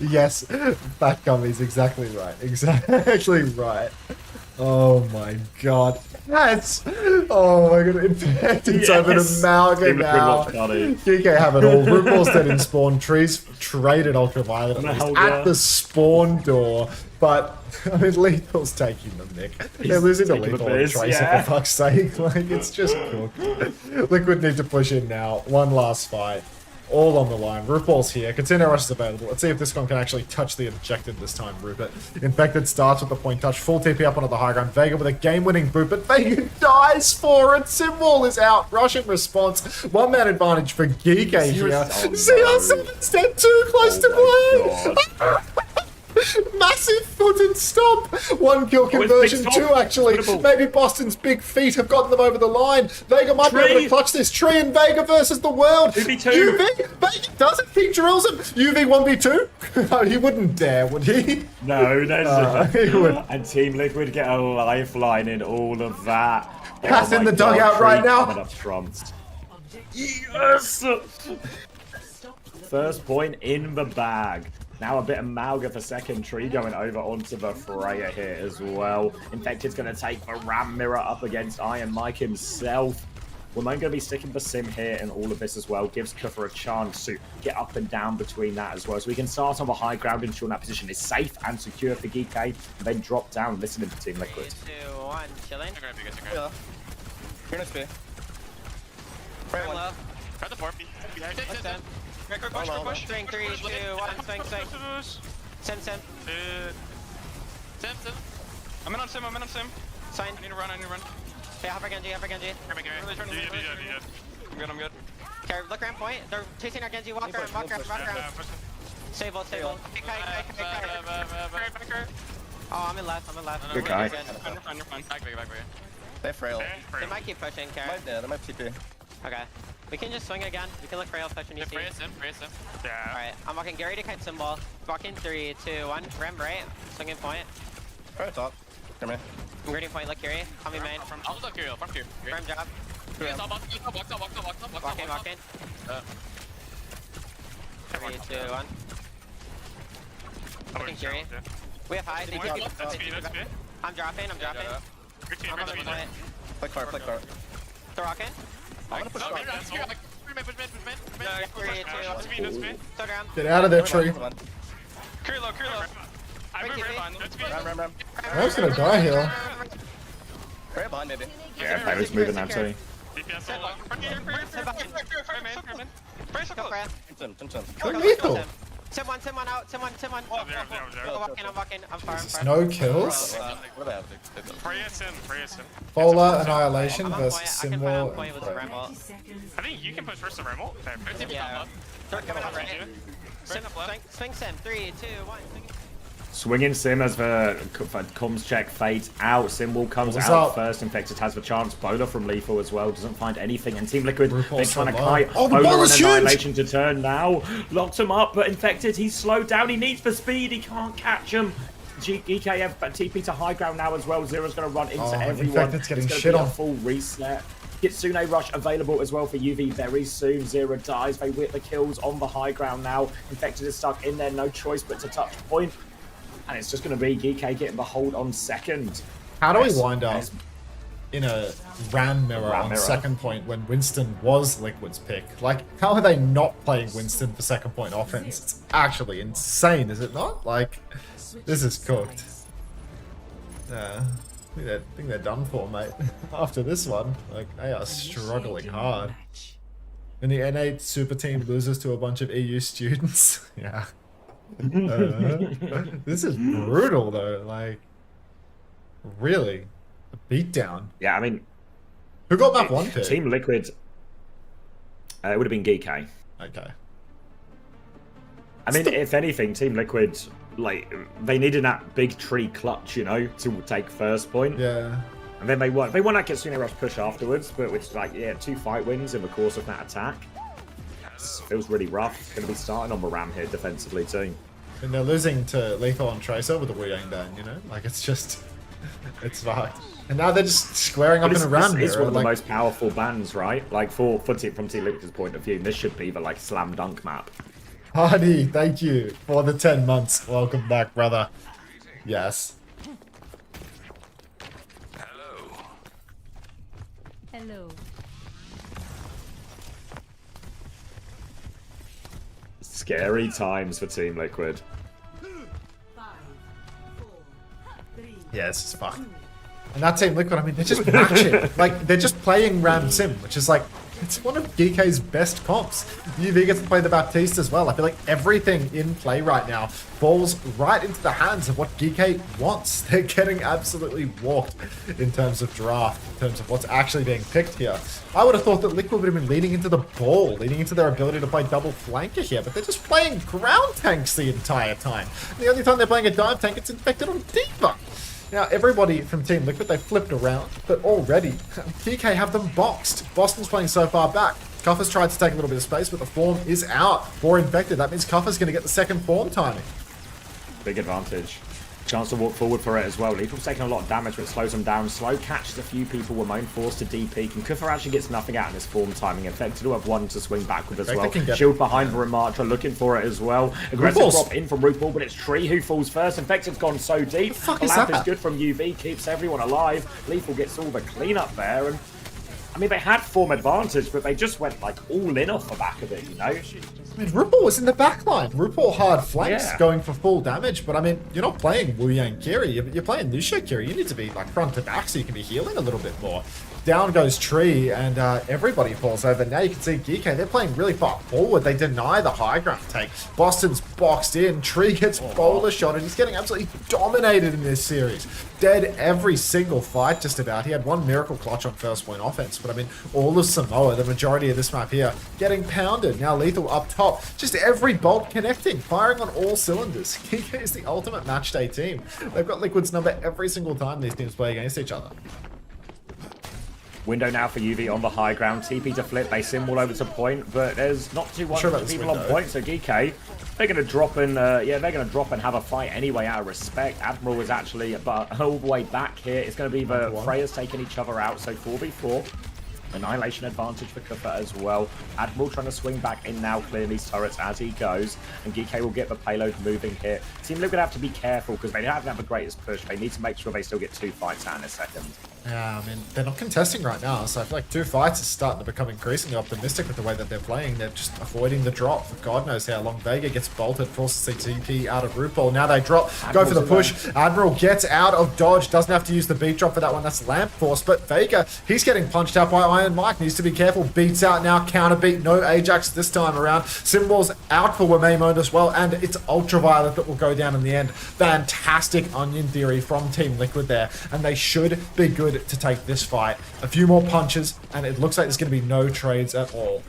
Yes, Fat Gummy's exactly right. Exactly right. Oh my god. That's... Oh my god. Infected's over an amalgam now. Geekay have it all. RuPaul's dead in spawn. Trees traded Ultraviolet at the spawn door. But, I mean, Lethal's taking the mick. They're losing to Lethal and Tracer, for fuck's sake. Like, it's just cooked. Liquid need to push in now. One last fight. All on the line. RuPaul's here. Kitsune Rush is available. Let's see if this one can actually touch the objective this time, Rupert. Infected starts with the point touch. Full TP up onto the high ground. Vega with a game-winning boot, but Vega dies for it. Symbol is out. Rush in response. 1-man advantage for Geekay here. ZR7's dead too close to play. Massive foot and stomp. 1 kill conversion, 2 actually. Maybe Boston's big feet have gotten them over the line. Vega might be able to clutch this. Tree and Vega versus the world. UV, Vega doesn't. He drills him. UV 1v2. No, he wouldn't dare, would he? No, he would. And Team Liquid get a lifeline in all of that. Cat's in the dugout right now. Yes! First point in the bag. Now a bit of Malga for second. Tree going over onto the Freya here as well. Infected's going to take the Ram Mirror up against Iron Mike himself. We're going to be sticking the Sim here in all of this as well. Gives Kuffa a chance to get up and down between that as well. So we can start on the high ground, ensuring that position is safe and secure for Geekay, and then drop down, listening to Team Liquid. 3, 2, 1, chilling. You're gonna spin. Very low. Try the 4. Behind. Push. Swing, 3, 2, 1, swing. Sim. Sim. I'm in on Sim. Sign. I need to run. Okay, have a Genji. I'm good. Okay, look around point. They're chasing our Genji. Walk around. Save ult. Oh, I'm in left. I'm in left. Good guy. We're fine. Back. They're frail. They might keep pushing, Karen. They might TP. Okay. We can just swing again. We can look frail push when you see. Freya's him. Yeah. Alright, I'm walking Gary to kite symbol. Walking 3, 2, 1. Ram right. Swinging point. Frail top. Come here. I'm grading point. Look Curie. Call me main. I'll look Curie. From Curie. Ram job. Walking. 3, 2, 1. Looking Curie. We have high. I'm dropping. I'm coming point. Play car. They're rocking. I'm gonna push car. Get out of there, tree. Curie low. I move Ram. I'm just gonna die here. Frail behind, maybe. Yeah, I was moving that too. They're lethal. Tim one out. Tim one. I'm walking. I'm far. No kills. Freya's him. Bowler Annihilation versus I can Symbol. point with and Ramble. I think you can push first the Ramble. Yeah. Swing Sim. 3, 2, 1. Swinging Sim as the comms check fades out. Symbol comes What's out up? first. Infected has the chance. Bowler from Lethal as well. Doesn't find anything. And Team Liquid, RuPaul's they're trying to so kite low. Oh, the Bowler ball and is huge! Annihilation to turn now. Locks him up, but Infected, he's slowed down. He needs the speed. He can't catch him. Geekay have TP to high ground now as well. Zero's going to run into everyone. Infected's getting It's gonna shit be on. a full reset. Kitsune Rush available as well for UV very soon. Zero dies. They whip the kills on the high ground now. Infected is stuck in there. No choice but to touch point. And it's just going to be Geekay getting the hold on second. How do we wind up in a Ram mirror on second point when Winston was Liquid's pick? Like, how are they not playing Winston for second point offense? It's actually insane, is it not? Like, this is cooked. I think they're done for, mate. After this one, like, they are struggling hard. And the N8 super team loses to a bunch of EU students. Yeah. This is brutal, though. Like, really, a beatdown. Yeah, I mean, who got map one pick? Team Liquid. It would have been Geekay. Okay. I mean, if anything, Team Liquid, like, they needed that big tree clutch, you know, to take first point. Yeah. And then they won that Kitsune Rush push afterwards, but with, like, 2 fight wins in the course of that attack. Feels really rough. Going to be starting on the Ram here defensively too. And they're losing to Lethal and Tracer with the Wu Yang ban, you know? Like, it's just... It's fucked. And now they're just squaring up in a Ram It's one of the like... most powerful bans, right? Like, from Team Liquid's point of view, this should be the, like, slam dunk map. Hardy, thank you for the 10 months. Welcome back, brother. Yes. Hello. Scary times for Team Liquid. Yeah, this is fucked. And that Team Liquid, I mean, they're just matching. Like, they're just playing Ram Sim, which is like, it's one of Geekay's best comps. UV gets to play the Baptiste as well. I feel like everything in play right now falls right into the hands of what Geekay wants. They're getting absolutely walked in terms of draft, in terms of what's actually being picked here. I would have thought that Liquid would have been leading into the ball, leading into their ability to play double flanker here, but they're just playing ground tanks the entire time. And the only time they're playing a dive tank, it's infected on Deeper. Now, everybody from Team Liquid, they flipped around, but already, Geekay have them boxed. Boston's playing so far back. Cuffer's tried to take a little bit of space, but the form is out for Infected. That means Cuffer's going to get the second form timing. Big advantage. Chance to walk forward for it as well. Lethal's taking a lot of damage, but it slows him down. Slow catches a few people. Ramon forced to DP. And Kuffer actually gets nothing out in his form timing. Infected will have one to swing backward as well. Shield behind the Remarcher, looking for it as well. Aggressive drop in from RuPaul, but it's Tree who falls first. Infected's gone so deep. The lamp is good from UV, keeps everyone alive. Lethal gets all the cleanup there. And I mean, they had form advantage, but they just went like all in off the back of it, you know? I mean, RuPaul was in the back line. RuPaul hard flanks going for full damage, but I mean, you're not playing Wu Yang Kiri, you're playing Lucio Kiri. You need to be like front to back so you can be healing a little bit more. Down goes Tree, and everybody falls over. Now you can see Geekay, they're playing really far forward. They deny the high ground take. Boston's boxed in. Tree gets bowler shot, and he's getting absolutely dominated in this series. Dead every single fight, just about. He had one miracle clutch on first point offense, but I mean, all of Samoa, the majority of this map here, getting pounded. Now Lethal up top, just every bolt connecting, firing on all cylinders. Geekay is the ultimate match day team. They've got Liquid's number every single time these teams play against each other. Window now for UV on the high ground. TP to flip. They sim all over to point, but there's not too much people on point. So Geekay, they're going to drop and they're going to drop and have a fight anyway out of respect. Admiral is actually all the way back here. It's going to be the Freya's taking each other out. So 4v4. Annihilation advantage for Kufa as well. Admiral trying to swing back in now, clearing these turrets as he goes. And Geekay will get the payload moving here. Team Liquid have to be careful because they don't have the greatest push. They need to make sure they still get 2 fights out in a second. Yeah, I mean, they're not contesting right now, so I feel like 2 fights is starting to become increasingly optimistic with the way that they're playing. They're just avoiding the drop for God knows how long. Vega gets bolted, forces CTP out of RuPaul. Now they drop, go for the push. Admiral gets out of dodge, doesn't have to use the beat drop for that one. That's Lamp Force, but Vega, he's getting punched out by Iron Mike. Needs to be careful. Beats out now, counter beat. No Ajax this time around. Symbol's out for Wamaimon as well, and it's Ultraviolet that will go down in the end. Fantastic onion theory from Team Liquid there, and they should be good to take this fight. A few more punches, and it looks like there's going to be no trades at all.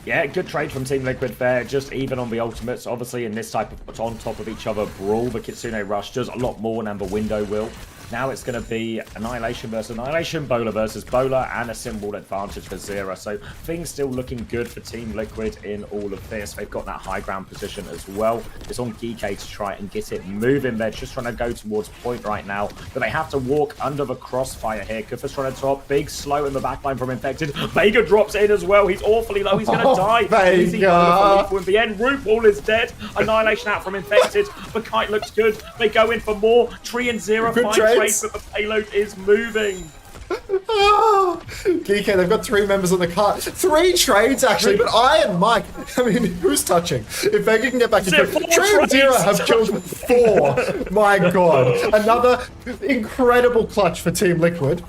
Yeah, good trade from Team Liquid there, just even on the ultimates. Obviously, in this type of on top of each other brawl, the Kitsune Rush does a lot more than the Window will. Now it's going to be Annihilation versus Annihilation, Bowler versus Bowler, and a symbol advantage for Zera. So things still looking good for Team Liquid in all of this. They've got that high ground position as well. It's on Geekay to try and get it moving. They're just trying to go towards point right now, but they have to walk under the crossfire here. Kufa's trying to top, big slow in the backline from Infected. Vega drops in as well. He's awfully low. He's going to die. Vega! In the end, RuPaul is dead. Annihilation out from Infected. The kite looks good. They go in for more. Tree and Zera find trade, but the payload is moving. Geekay, they've got 3 members on the cart. 3 trades, actually, but Iron Mike, I mean, who's touching? If Vega can get back into it. Trey and Zera have killed 4. My God. Another incredible clutch for Team Liquid.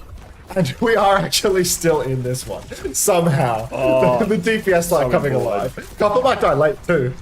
And we are actually still in this one. Somehow. The DPS line coming alive. Couple might die late, too.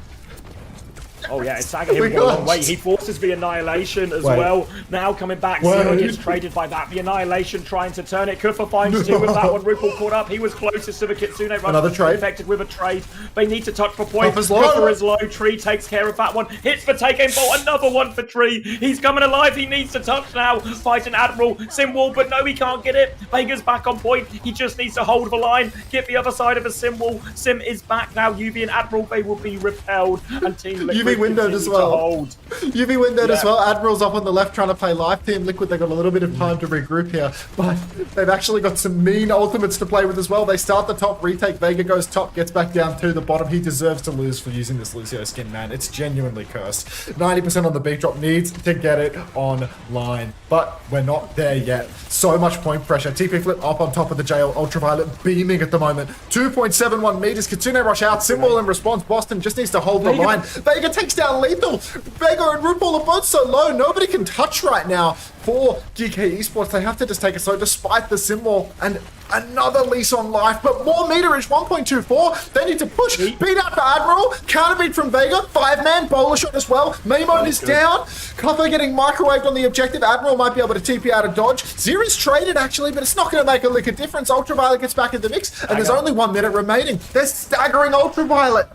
Oh yeah, it's Saga him a long way. He forces the Annihilation as well. Now coming back, Zero gets traded by that. The Annihilation trying to turn it. Kufa finds 2 with that one. RuPaul caught up. He was closest to the Kitsune Rush. Another trade. Infected with a trade. They need to touch for point. Kufa is low. Tree takes care of that one. Hits for taking ball. Another one for Tree. He's coming alive. He needs to touch now. Fighting Admiral. Sim wall, but no, he can't get it. Vega's back on point. He just needs to hold the line. Get the other side of a Sim wall. Sim is back now. UV and Admiral, they will be repelled. And Team Liquid windowed as well. UV windowed as well. Admiral's up on the left trying to play live. Team Liquid, they've got a little bit of time to regroup here, but they've actually got some mean ultimates to play with as well. They start the top, retake. Vega goes top, gets back down to the bottom. He deserves to lose for using this Lucio skin, man. It's genuinely cursed. 90% on the beat drop, needs to get it online, but we're not there yet. So much point pressure. TP flip up on top of the jail. Ultraviolet beaming at the moment. 2.71 meters. Kitsune Rush out. Symbol in response. Boston just needs to hold the line. Vega takes down Lethal. Vega and RuPaul are both so low. Nobody can touch right now for Geekay Esports. They have to just take it slow despite the symbol and another lease on life, but more meterage, 1.24. They need to push. Beat out for Admiral. Counter beat from Vega. 5-man bowler shot as well. Maimon is down. Cover getting microwaved on the objective. Admiral might be able to TP out of dodge. Zera's traded actually, but it's not going to make a lick of difference. Ultraviolet gets back in the mix, and there's only 1 minute remaining. They're staggering Ultraviolet.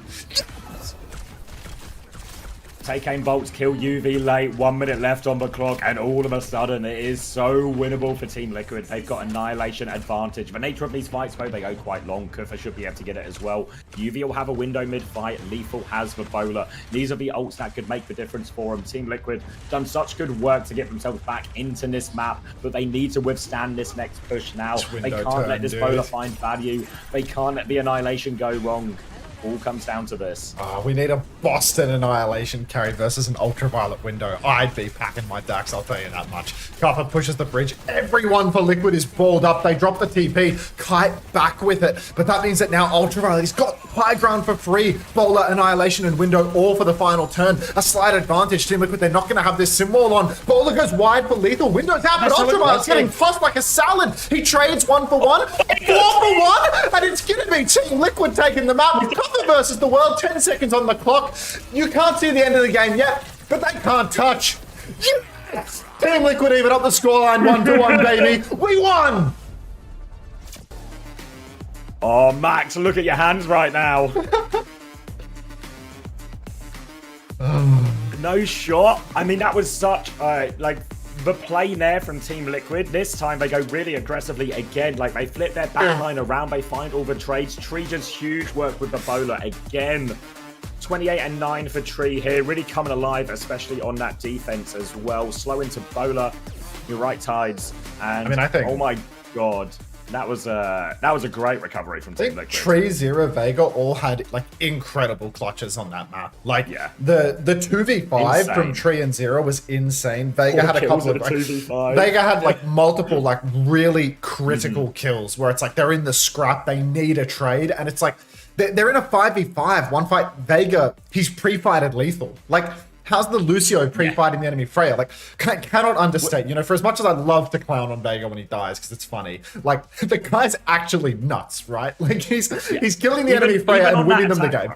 Take aim bolts, kill UV late, 1 minute left on the clock, and all of a sudden it is so winnable for Team Liquid. They've got Annihilation advantage. The nature of these fights, though, they go quite long. Kufa should be able to get it as well. UV will have a window mid-fight. Lethal has the bowler. These are the ults that could make the difference for them. Team Liquid done such good work to get themselves back into this map, but they need to withstand this next push now. They can't let this bowler find value. They can't let the Annihilation go wrong. All comes down to this. We need a Boston Annihilation carry versus an Ultraviolet window. I'd be packing my Dax, I'll tell you that much. Kappa pushes the bridge. Everyone for Liquid is balled up. They drop the TP. Kite back with it. But that means that now Ultraviolet has got high ground for free. Bowler, Annihilation, and window all for the final turn. A slight advantage. Team Liquid, they're not going to have this sim wall on. Bowler goes wide for lethal. Window's out, but Ultraviolet's getting tossed like a salad. He trades 1 for 1, 4 for 1, and it's going to be Team Liquid taking the map. Kappa versus the world, 10 seconds on the clock. You can't see the end of the game yet, but they can't touch. Yes! Team Liquid even up the scoreline 1-1, baby. We won! Oh, Max, look at your hands right now. No shot. I mean, that was such, like, the play there from Team Liquid. This time they go really aggressively again. Like, they flip their backline around. They find all the trades. Tree does huge work with the bowler again. 28 and 9 for Tree here. Really coming alive, especially on that defense as well. Slow into bowler. Your right tides. And, I mean, I think... oh my god. That was a great recovery from Team Liquid. Tree, Zero, Vega all had like incredible clutches on that map. Like the 2v5 Insane. from Tree and Zero was insane. Vega 4 had a kills couple of at a 2v5. Vega had like multiple like really critical kills where it's like they're in the scrap, they need a trade, and it's like they're in a 5v5. One fight, Vega, he's pre-fighted lethal. Like, how's the Lucio pre-fighting the enemy Freya? Like, cannot understate. You know, for as much as I love to clown on Vega when he dies because it's funny, like the guy's actually nuts, right? Like he's killing the enemy Freya and winning them the game.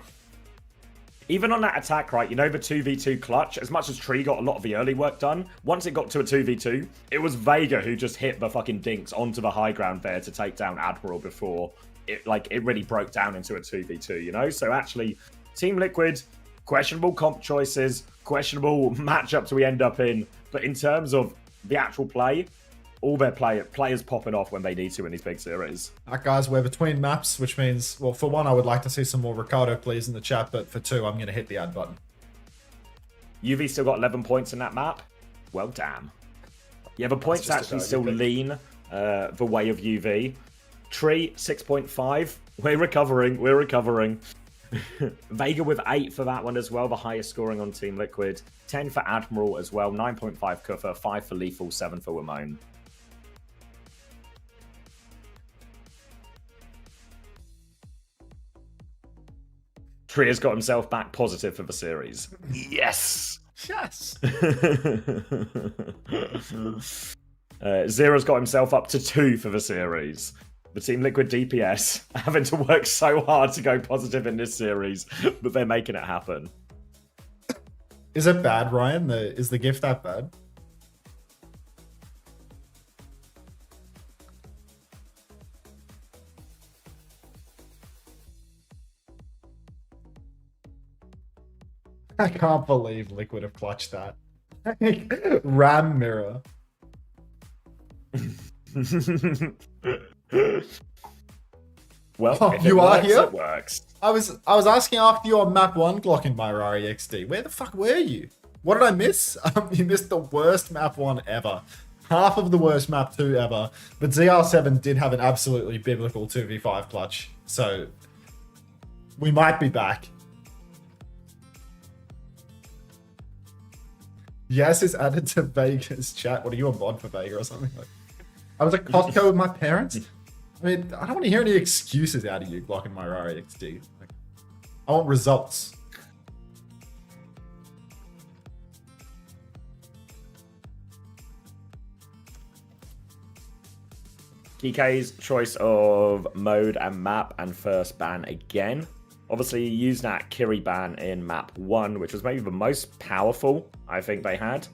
Even on that attack, right, you know, the 2v2 clutch, as much as Tree got a lot of the early work done, once it got to a 2v2, it was Vega who just hit the fucking dinks onto the high ground there to take down Admiral before it really broke down into a 2v2, you know? So actually, Team Liquid, questionable comp choices, questionable matchups we end up in, but in terms of the actual play, all their players popping off when they need to in these big series. Alright guys, we're between maps, which means, well, for one, I would like to see some more Ricardo please in the chat, but for two, I'm going to hit the add button. UV still got 11 points in that map. Well, damn. Yeah, the points actually still lean the way of UV. Tree, 6.5. We're recovering. Vega with 8 for that one as well, the highest scoring on Team Liquid. 10 for Admiral as well, 9.5 Kuffer, 5 for Lethal, 7 for Ramon. Tree has got himself back positive for the series. Yes! Yes! Zero's got himself up to 2 for the series. The Team Liquid DPS having to work so hard to go positive in this series, but they're making it happen. Is it bad, Ryan? Is the gift that bad? I can't believe Liquid have clutched that. Ram mirror. Well, oh, you are here? It works. I was asking after you on map 1 Glock in Mirari XD. Where the fuck were you? What did I miss? You missed the worst map 1 ever. Half of the worst map 2 ever. But ZR7 did have an absolutely biblical 2v5 clutch. So we might be back. Yes is added to Vega's chat. What are you, a mod for Vega or something? Like, I was at Costco with my parents. I mean, I don't want to hear any excuses out of you, Glock and Mirari XD. Like, I want results. Geekay's choice of mode and map and first ban again. Obviously, he used that Kiri ban in map 1, which was maybe the most powerful I think they had.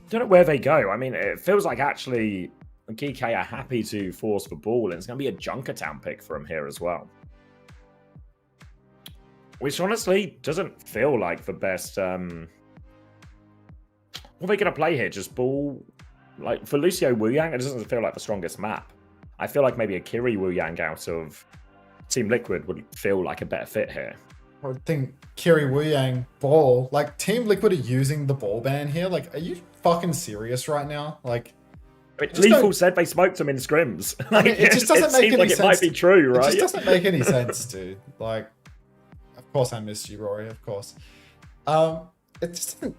Don't know where they go. I mean, it feels like actually Geekay are happy to force the ball, and it's going to be a Junkertown pick for him here as well. Which honestly doesn't feel like the best... What are they going to play here? Just ball... Like, for Lucio Wuyang, it doesn't feel like the strongest map. I feel like maybe a Kiri Wuyang out of Team Liquid would feel like a better fit here. I would think Kiri Wuyang ball, like Team Liquid are using the ball ban here. Like, are you fucking serious right now? Like, Lethal said they smoked him in scrims. I mean, it just doesn't make any sense. It might be true, right? It just doesn't make any sense, dude. Like, course I missed you, Rory, of course. It just doesn't...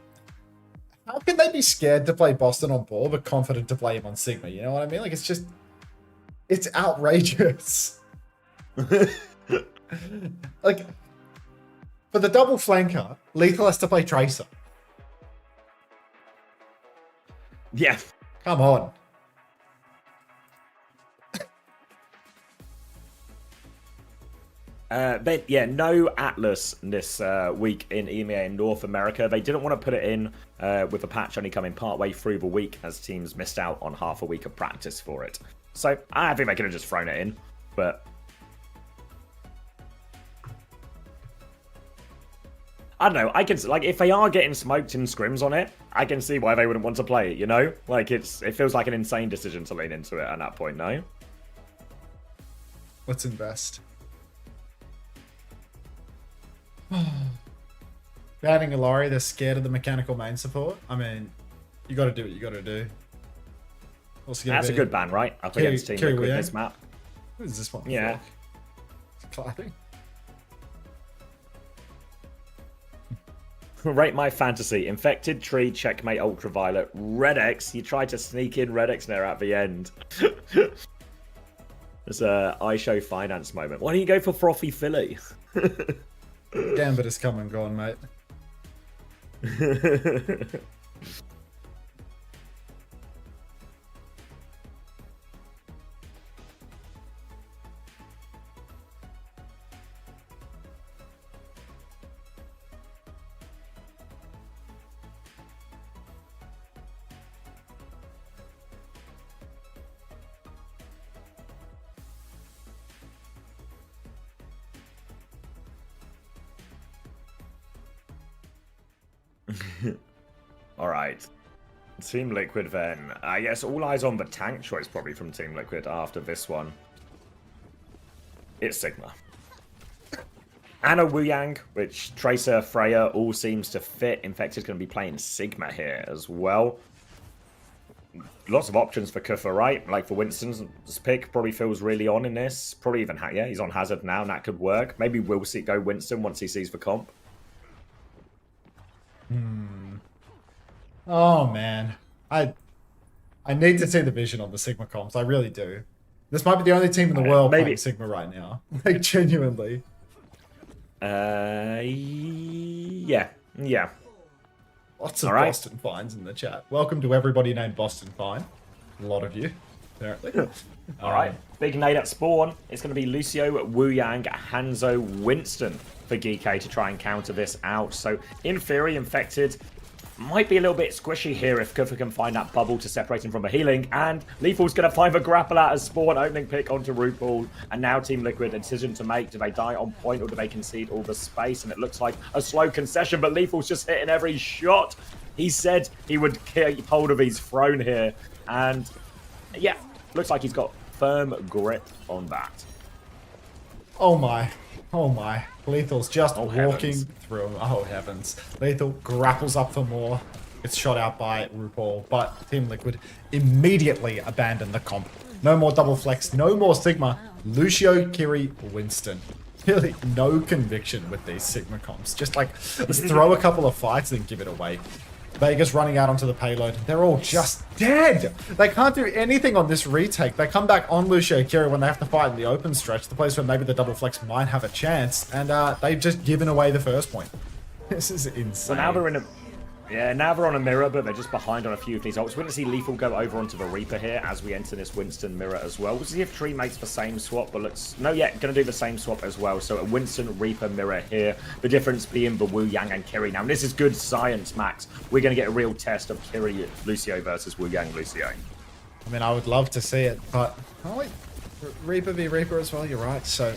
How can they be scared to play Boston on ball, but confident to play him on Sigma? You know what I mean? Like, it's just... It's outrageous. Like, for the double flanker, Lethal has to play Tracer. Yeah. Come on. But yeah, no Atlas this week in EMEA in North America. They didn't want to put it in with the patch only coming partway through the week as teams missed out on half a week of practice for it. So I think they could have just thrown it in, but I don't know. I can, like, if they are getting smoked in scrims on it, I can see why they wouldn't want to play it, you know? Like, it feels like an insane decision to lean into it at that point, no? Let's invest. Banning Ilari, they're scared of the mechanical main support. I mean, you got to do what you got to do. That's a good ban, right? Up against Team Liquid this map. Who is this one? Yeah. Clapping. Rate my fantasy. Infected Tree, Checkmate, Ultraviolet, Red X. You tried to sneak in Red X there at the end. There's a iShow finance moment. Why don't you go for Frothy Philly? Gambit has come and gone, mate. All right. Team Liquid then. I guess all eyes on the tank choice probably from Team Liquid after this one. It's Sigma. And a Wu Yang, which Tracer, Freya, all seems to fit. Infected's going to be playing Sigma here as well. Lots of options for Kufa, right? Like for Winston's pick, probably feels really on in this. Probably even, yeah, he's on Hazard now, and that could work. Maybe we'll see go Winston once he sees the comp. Oh man, I need to see the vision on the Sigma comps. I really do. This might be the only team in the world playing Sigma right now. Like genuinely. Yeah. Lots of Boston Fines in the chat. Welcome to everybody named Boston Fine. A lot of you, apparently. All right, big nade at spawn. It's going to be Lucio, Wu Yang, Hanzo, Winston for Geekay to try and counter this out. So in theory, Infected might be a little bit squishy here if Kufa can find that bubble to separate him from the healing. And Lethal's going to find the grapple out as spawn, opening pick onto RuPaul. And now Team Liquid, a decision to make. Do they die on point or do they concede all the space? And it looks like a slow concession, but Lethal's just hitting every shot. He said he would keep hold of his throne here. And yeah, looks like he's got firm grip on that. Oh my. Lethal's just walking heavens. through. Oh heavens. Lethal grapples up for more. Gets shot out by RuPaul, but Team Liquid immediately abandon the comp. No more double flex, no more Sigma. Lucio, Kiri, Winston. Really no conviction with these Sigma comps. Just like, let's throw a couple of fights and give it away. Vegas running out onto the payload. They're all just dead. They can't do anything on this retake. They come back on Lucio Kira when they have to fight in the open stretch, the place where maybe the double flex might have a chance, and they've just given away the first point. This is insane. Well, now they're in a... Yeah, now they're on a mirror, but they're just behind on a few of these ults. We're going to see Lethal go over onto the Reaper here as we enter this Winston mirror as well. We'll see if Tree makes the same swap, but looks... No, yeah, going to do the same swap as well. So a Winston Reaper mirror here. The difference being the Wu Yang and Kiri. Now, this is good science, Max. We're going to get a real test of Kiri Lucio versus Wu Yang Lucio. I mean, I would love to see it, but... Oh, wait. Reaper v Reaper as well, you're right. So...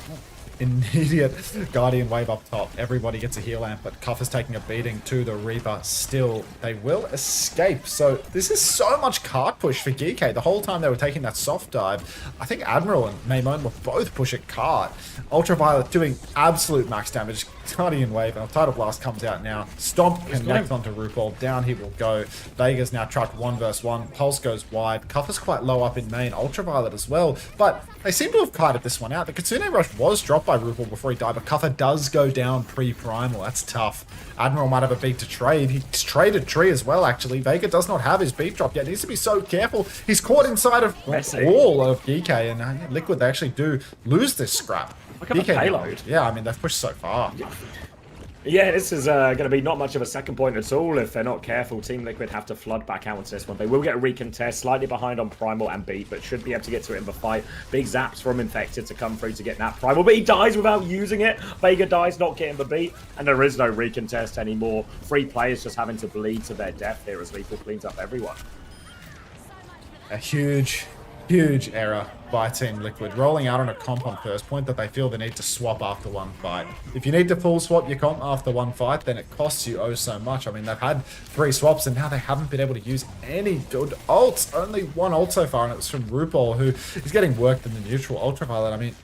Immediate Guardian wave up top. Everybody gets a heal amp, but Cuff is taking a beating to the Reaper. Still, they will escape. So this is so much card push for Geekay. The whole time they were taking that soft dive, I think Admiral and Maimon were both pushing card. Ultraviolet doing absolute max damage. Guardian wave, and Tidal Blast comes out now. Stomp connects onto RuPaul. Down he will go. Vega's now trapped 1 versus 1. Pulse goes wide. Cuff is quite low up in main. Ultraviolet as well, but they seem to have kited this one out. The Kitsune Rush was dropped by RuPaul before he died, but Cuffer does go down pre-primal. That's tough. Admiral might have a beat to trade. He's traded Tree as well, actually. Vega does not have his beat drop yet. Needs to be so careful. He's caught inside of all of Geekay, and Liquid, they actually do lose this scrap. Look at the payload. Yeah, I mean, they've pushed so far. Yeah, this is going to be not much of a second point at all if they're not careful. Team Liquid have to flood back out into this one. They will get a recontest, slightly behind on Primal and Beat, but should be able to get to it in the fight. Big zaps from Infected to come through to get that Primal, but he dies without using it. Vega dies, not getting the beat, and there is no recontest anymore. 3 players just having to bleed to their death here as Lethal cleans up everyone. A huge error by Team Liquid, rolling out on a comp on first point that they feel they need to swap after one fight. If you need to full swap your comp after one fight, then it costs you oh so much. I mean, they've had 3 swaps and now they haven't been able to use any good ults. Only 1 ult so far, and it was from RuPaul, who is getting worked in the neutral Ultraviolet. I mean,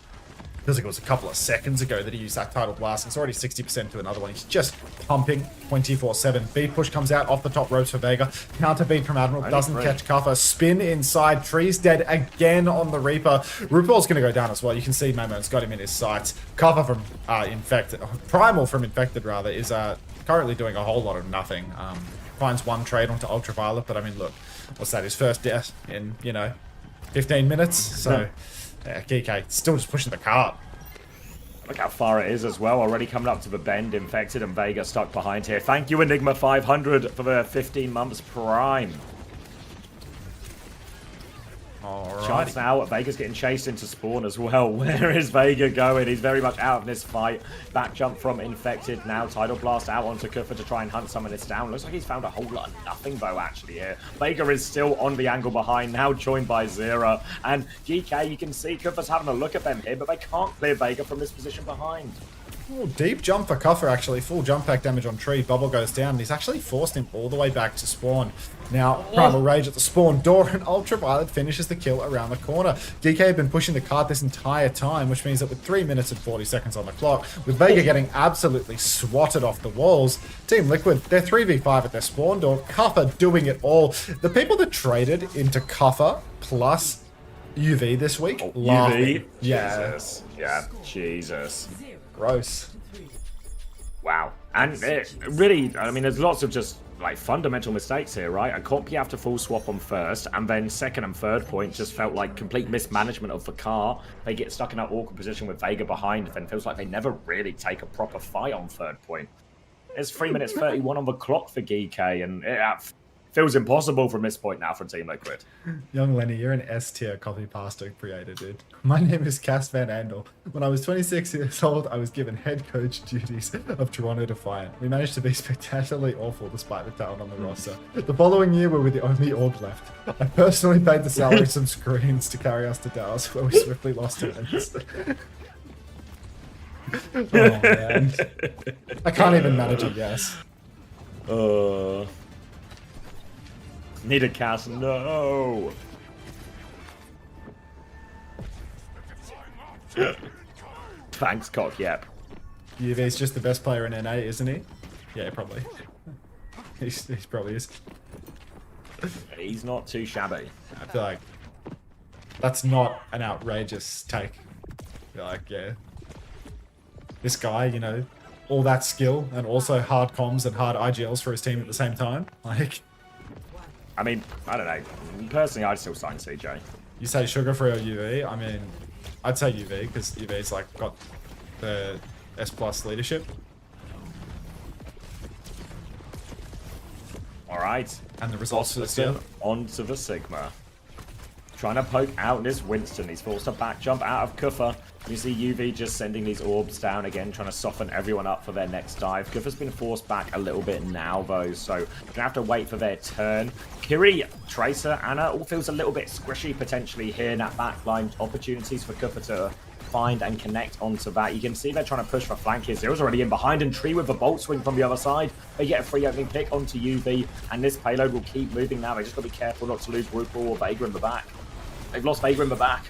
feels like it was a couple of seconds ago that he used that Tidal Blast. It's already 60% to another one. He's just pumping 24/7. Beat push comes out off the top ropes for Vega. Counter beat from Admiral. Doesn't catch Cuffer. Spin inside. Tree's dead again on the Reaper. RuPaul's going to go down as well. You can see Momo's got him in his sights. Cuffer from Infected. Primal from Infected, rather, is currently doing a whole lot of nothing. Finds 1 trade onto Ultraviolet, but I mean, look. What's that? His first death in, 15 minutes? So... yeah, Geekay still just pushing the cart. Look how far it is as well. Already coming up to the bend. Infected and Vega stuck behind here. Thank you, Enigma 500, for the 15 months prime. Chance now. Vega's getting chased into spawn as well. Where is Vega going? He's very much out of this fight. Back jump from Infected. Now Tidal Blast out onto Kuffer to try and hunt some of this down. Looks like he's found a whole lot of nothing though actually here. Vega is still on the angle behind, now joined by Zera. And Geekay, you can see Kuffer's having a look at them here, but they can't clear Vega from this position behind. Oh, deep jump for Cuffer, actually. Full jump pack damage on Tree. Bubble goes down. He's actually forced him all the way back to spawn. Now, Primal Rage at the spawn door, and Ultraviolet finishes the kill around the corner. Geekay have been pushing the cart this entire time, which means that with 3 minutes and 40 seconds on the clock, with Vega getting absolutely swatted off the walls, Team Liquid, they're 3v5 at their spawn door. Cuffer doing it all. The people that traded into Cuffer plus UV this week, UV? Yeah. Jesus. Yeah, Jesus. Gross. Wow. And it really, I mean, there's lots of just like fundamental mistakes here, right? A comp you have to full swap on first, and then second and third point just felt like complete mismanagement of the car. They get stuck in that awkward position with Vega behind, then feels like they never really take a proper fight on third point. There's 3 minutes 31 on the clock for Geekay, and it feels impossible from this point now for Team Liquid. Young Lenny, you're an S-tier copy pasta creator, dude. My name is Cass Van Andel. When I was 26 years old, I was given head coach duties of Toronto Defiant. We managed to be spectacularly awful despite the talent on the roster. The following year, we were the only orb left. I personally paid the salary some screens to carry us to Dallas, where we swiftly lost to Ernest. Oh, man. I can't even manage a guess. Need a cast, no! Thanks, Cock, yep. UV's just the best player in NA, isn't he? Yeah, probably. He probably is. He's not too shabby. I feel like that's not an outrageous take. I feel like, yeah. This guy, all that skill and also hard comms and hard IGLs for his team at the same time. Like... I mean, I don't know. Personally, I'd still sign CJ. You say Sugar Free or UV? I mean, I'd say UV because UV's like got the S+ leadership. All right. And the results for this year. Onto the Sigma. Trying to poke out this Winston. He's forced a back jump out of Kuffer. You see UV just sending these orbs down again, trying to soften everyone up for their next dive. Kuffer's been forced back a little bit now, though, so you're going to have to wait for their turn. Kiri, Tracer, Anna, all feels a little bit squishy potentially here in that backline. Opportunities for Kuffer to find and connect onto that. You can see they're trying to push for flank here. Zero's already in behind, and Tree with a bolt swing from the other side. They get a free opening pick onto UV, and this payload will keep moving now. They just got to be careful not to lose RuPaul or Vega in the back. They've lost Vega in the back.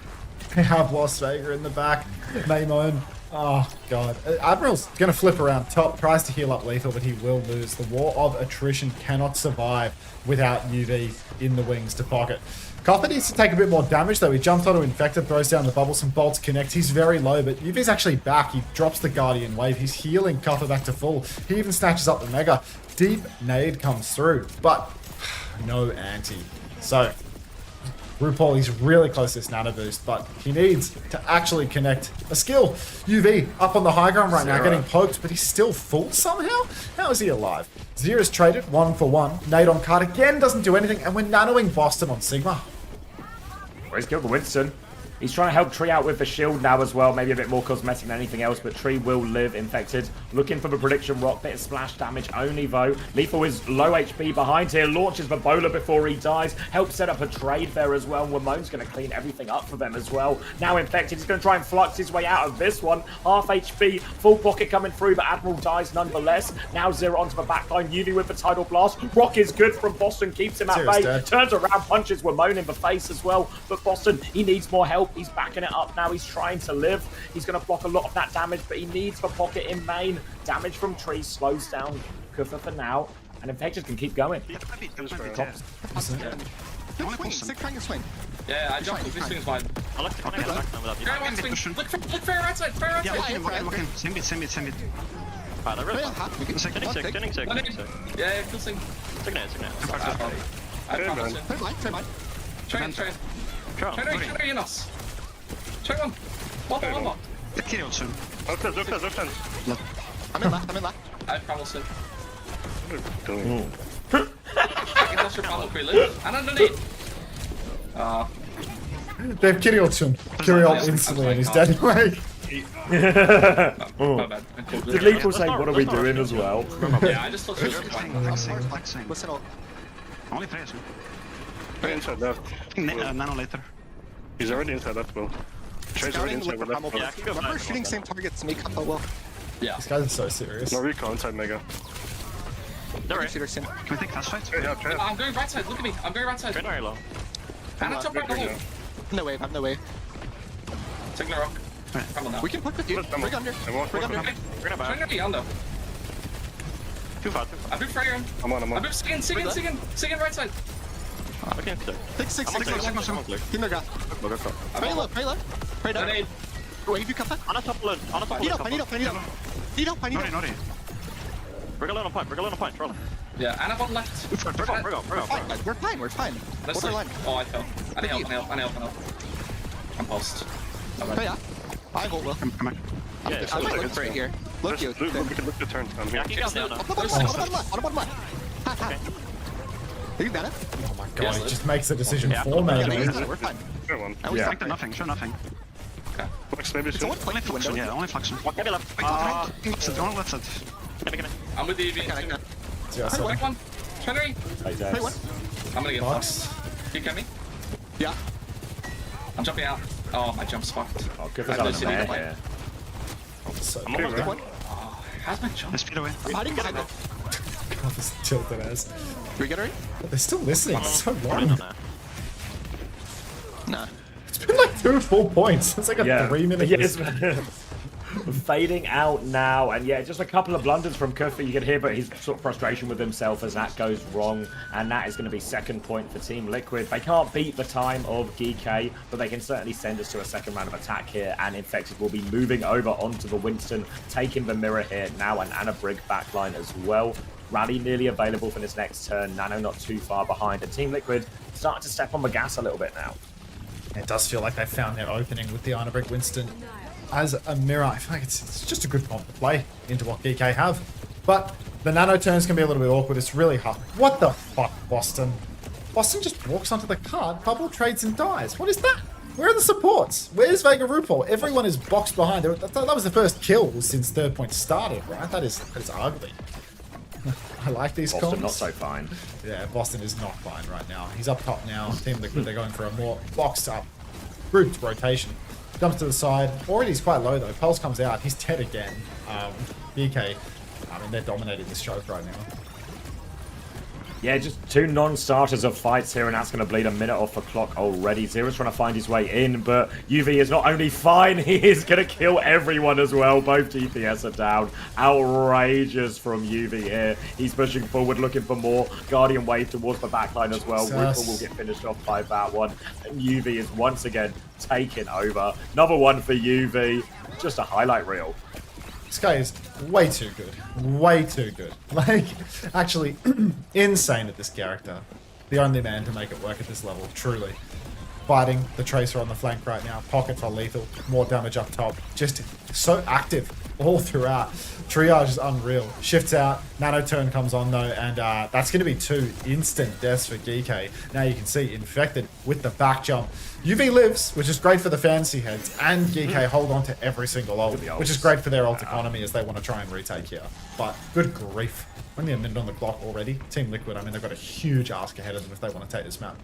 They have lost Vega in the back. Maimon. Oh, God. Admiral's going to flip around top, tries to heal up Lethal, but he will lose. The war of attrition cannot survive without UV in the wings to pocket. Copper needs to take a bit more damage though. He jumped onto Infected, throws down the bubble, some bolts connect. He's very low, but Yuvi's actually back. He drops the Guardian Wave. He's healing Copper back to full. He even snatches up the Mega. Deep nade comes through, but no anti. So RuPaul, he's really close to this nano boost, but he needs to actually connect a skill. UV up on the high ground right now, getting poked, but he's still full somehow? How is he alive? Zera's traded 1 for 1. Nade on card again, doesn't do anything, and we're nanoing Boston on Sigma. Well, he's killed the Winston. He's trying to help Tree out with the shield now as well. Maybe a bit more cosmetic than anything else, but Tree will live infected. Looking for the prediction rock. Bit of splash damage only, though. Lethal is low HP behind here. Launches the bowler before he dies. Helps set up a trade there as well. Ramon's going to clean everything up for them as well. Now infected. He's going to try and flux his way out of this one. Half HP. Full pocket coming through, but Admiral dies nonetheless. Now Zero onto the backline. UV with the tidal blast. Rock is good from Boston. Keeps him at bay. Turns around. Punches Ramon in the face as well. But Boston, he needs more help. He's backing it up now. He's trying to live. He's going to block a lot of that damage, but he needs the pocket in main. Damage from Tree slows down Kufa for now, and Infected can keep going. Swing. Yeah, I jumped. This swing's fine. I like the back now without you. Look for your right side. For your right side. Same bit. Fan, I really Turning sick. Yeah, kill sing. Signet. I promise. Train in us. Train on. One more. Kill you soon. I'm in left. I promise it. What are you doing? I can touch your panel live. And underneath. They have Kirill-chan. Kirill instantly and he's dead anyway. Did Lethal say, what are we doing as well? Yeah, I just thought she was fine. Listen up. Only Freya soon. Right inside left. Nano later. He's already inside left, well. Trade's already inside with left. Yeah, Remember shooting same targets, make up well. Yeah. These guys are so serious. No recall inside Mega. They're right. Can we take fast fight? Yeah, try it. I'm going right side, look at me. I'm going right side. Train very low. And I top right below. No wave, have no wave. Taking a rock. Come on now. We can push with you. Bring under. Bring under. Train under. Under. Too far. I boot Freya. I'm on. I boot Sigin right side. Okay, Take six. Team their gas. Pray low. Pray down. Wave you cut that. On a top lane. I need help. Bring a lane on point. Roll. Yeah, and I'm on left. We're fine. What's our line? Oh, I fell. I need help. I'm post. Yeah. I hold well. Come on. Yeah, I might look right here. Look you. We can look the turn. I'm here. On the bottom left. You got it? Oh my god, he just makes the decision for me. We're fine. Sure one. Nothing. Okay. Maybe it's only flexion. Yeah, only flexion. Maybe left. Left side. I'm with the EV. Wait, one. Trinity. I'm gonna get fucked. You get me? Yeah. I'm jumping out. Oh, my jump's fucked. Oh, good for something there. I'm almost there. Oh, how's my jump? Speed away. I'm hiding behind them. God, this tilted ass. Do we get her? They're still listening. It's so long. Nah. It's been like 2 full points. It's like a 3-minute. Yes. Fading out now, and yeah, just a couple of blunders from Kufa. You can hear, but his sort of frustration with himself as that goes wrong, and that is going to be second point for Team Liquid. They can't beat the time of Geekay, but they can certainly send us to a second round of attack here, and Infected will be moving over onto the Winston, taking the mirror here now, and Anna Brig backline as well. Rally nearly available for this next turn. Nano not too far behind, and Team Liquid starting to step on the gas a little bit now. It does feel like they found their opening with the Anna Brig Winston as a mirror. I feel like it's just a good comp to play into what Geekay have. But the nano turns can be a little bit awkward. It's really hard. What the fuck, Boston? Boston just walks onto the card, bubble trades and dies. What is that? Where are the supports? Where's Vega RuPaul? Everyone is boxed behind. That was the first kill since third point started, right? That is ugly. I like these comps. Boston not so fine. Yeah, Boston is not fine right now. He's up top now. Team Liquid, they're going for a more boxed up, grouped rotation. Jumps to the side. Already he's quite low though. Pulse comes out. He's dead again. Geekay, I mean, they're dominating this choke right now. Yeah, just two non-starters of fights here, and that's going to bleed a minute off the clock already. Zero's trying to find his way in, but UV is not only fine, he is going to kill everyone as well. Both DPS are down. Outrageous from UV here. He's pushing forward, looking for more. Guardian wave towards the backline as well. Ripple will get finished off by that one. And UV is once again taking over. Another one for UV. Just a highlight reel. This guy is way too good. Way too good. Like, actually, insane at this character. The only man to make it work at this level, truly. Fighting the Tracer on the flank right now. Pocket for lethal. More damage up top. Just so active all throughout. Triage is unreal. Shifts out. Nano turn comes on though. And that's going to be 2 instant deaths for Geekay. Now you can see Infected with the back jump. UV lives, which is great for the fantasy heads. And Geekay hold on to every single ult. Which is great for their ult economy as they want to try and retake here. But good grief. Only a minute on the clock already. Team Liquid, I mean, they've got a huge ask ahead of them if they want to take this map.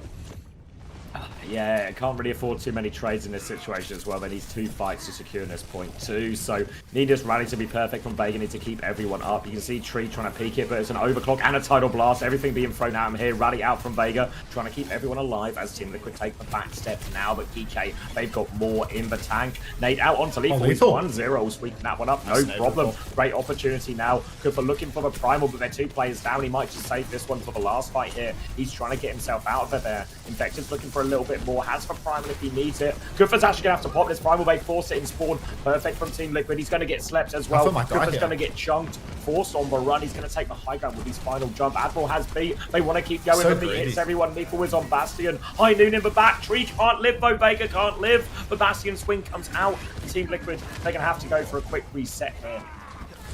Yeah, can't really afford too many trades in this situation as well. They need 2 fights to secure this point too. So need this rally to be perfect from Vega. Need to keep everyone up. You can see Tree trying to peek it, but it's an overclock and a tidal blast. Everything being thrown at him here. Rally out from Vega, trying to keep everyone alive as Team Liquid take the back step now. But Geekay, they've got more in the tank. Nate out onto Lethal. It's 1-0. Sweeping that one up. No problem. Great opportunity now. Good for looking for the Primal, but they're 2 players down. He might just save this one for the last fight here. He's trying to get himself out of it there. Infected's looking for a little bit more. Has for Primal if he needs it. Goodford's actually going to have to pop this Primal. They force it in spawn. Perfect from Team Liquid. He's going to get slept as well. Goodford's going to get chunked. Forced on the run. He's going to take the high ground with his final jump. Admiral has beat. They want to keep going with the hits. Everyone. Lethal is on Bastion. High Noon in the back. Tree can't live though. Vega can't live. The Bastion swing comes out. Team Liquid, they're going to have to go for a quick reset here.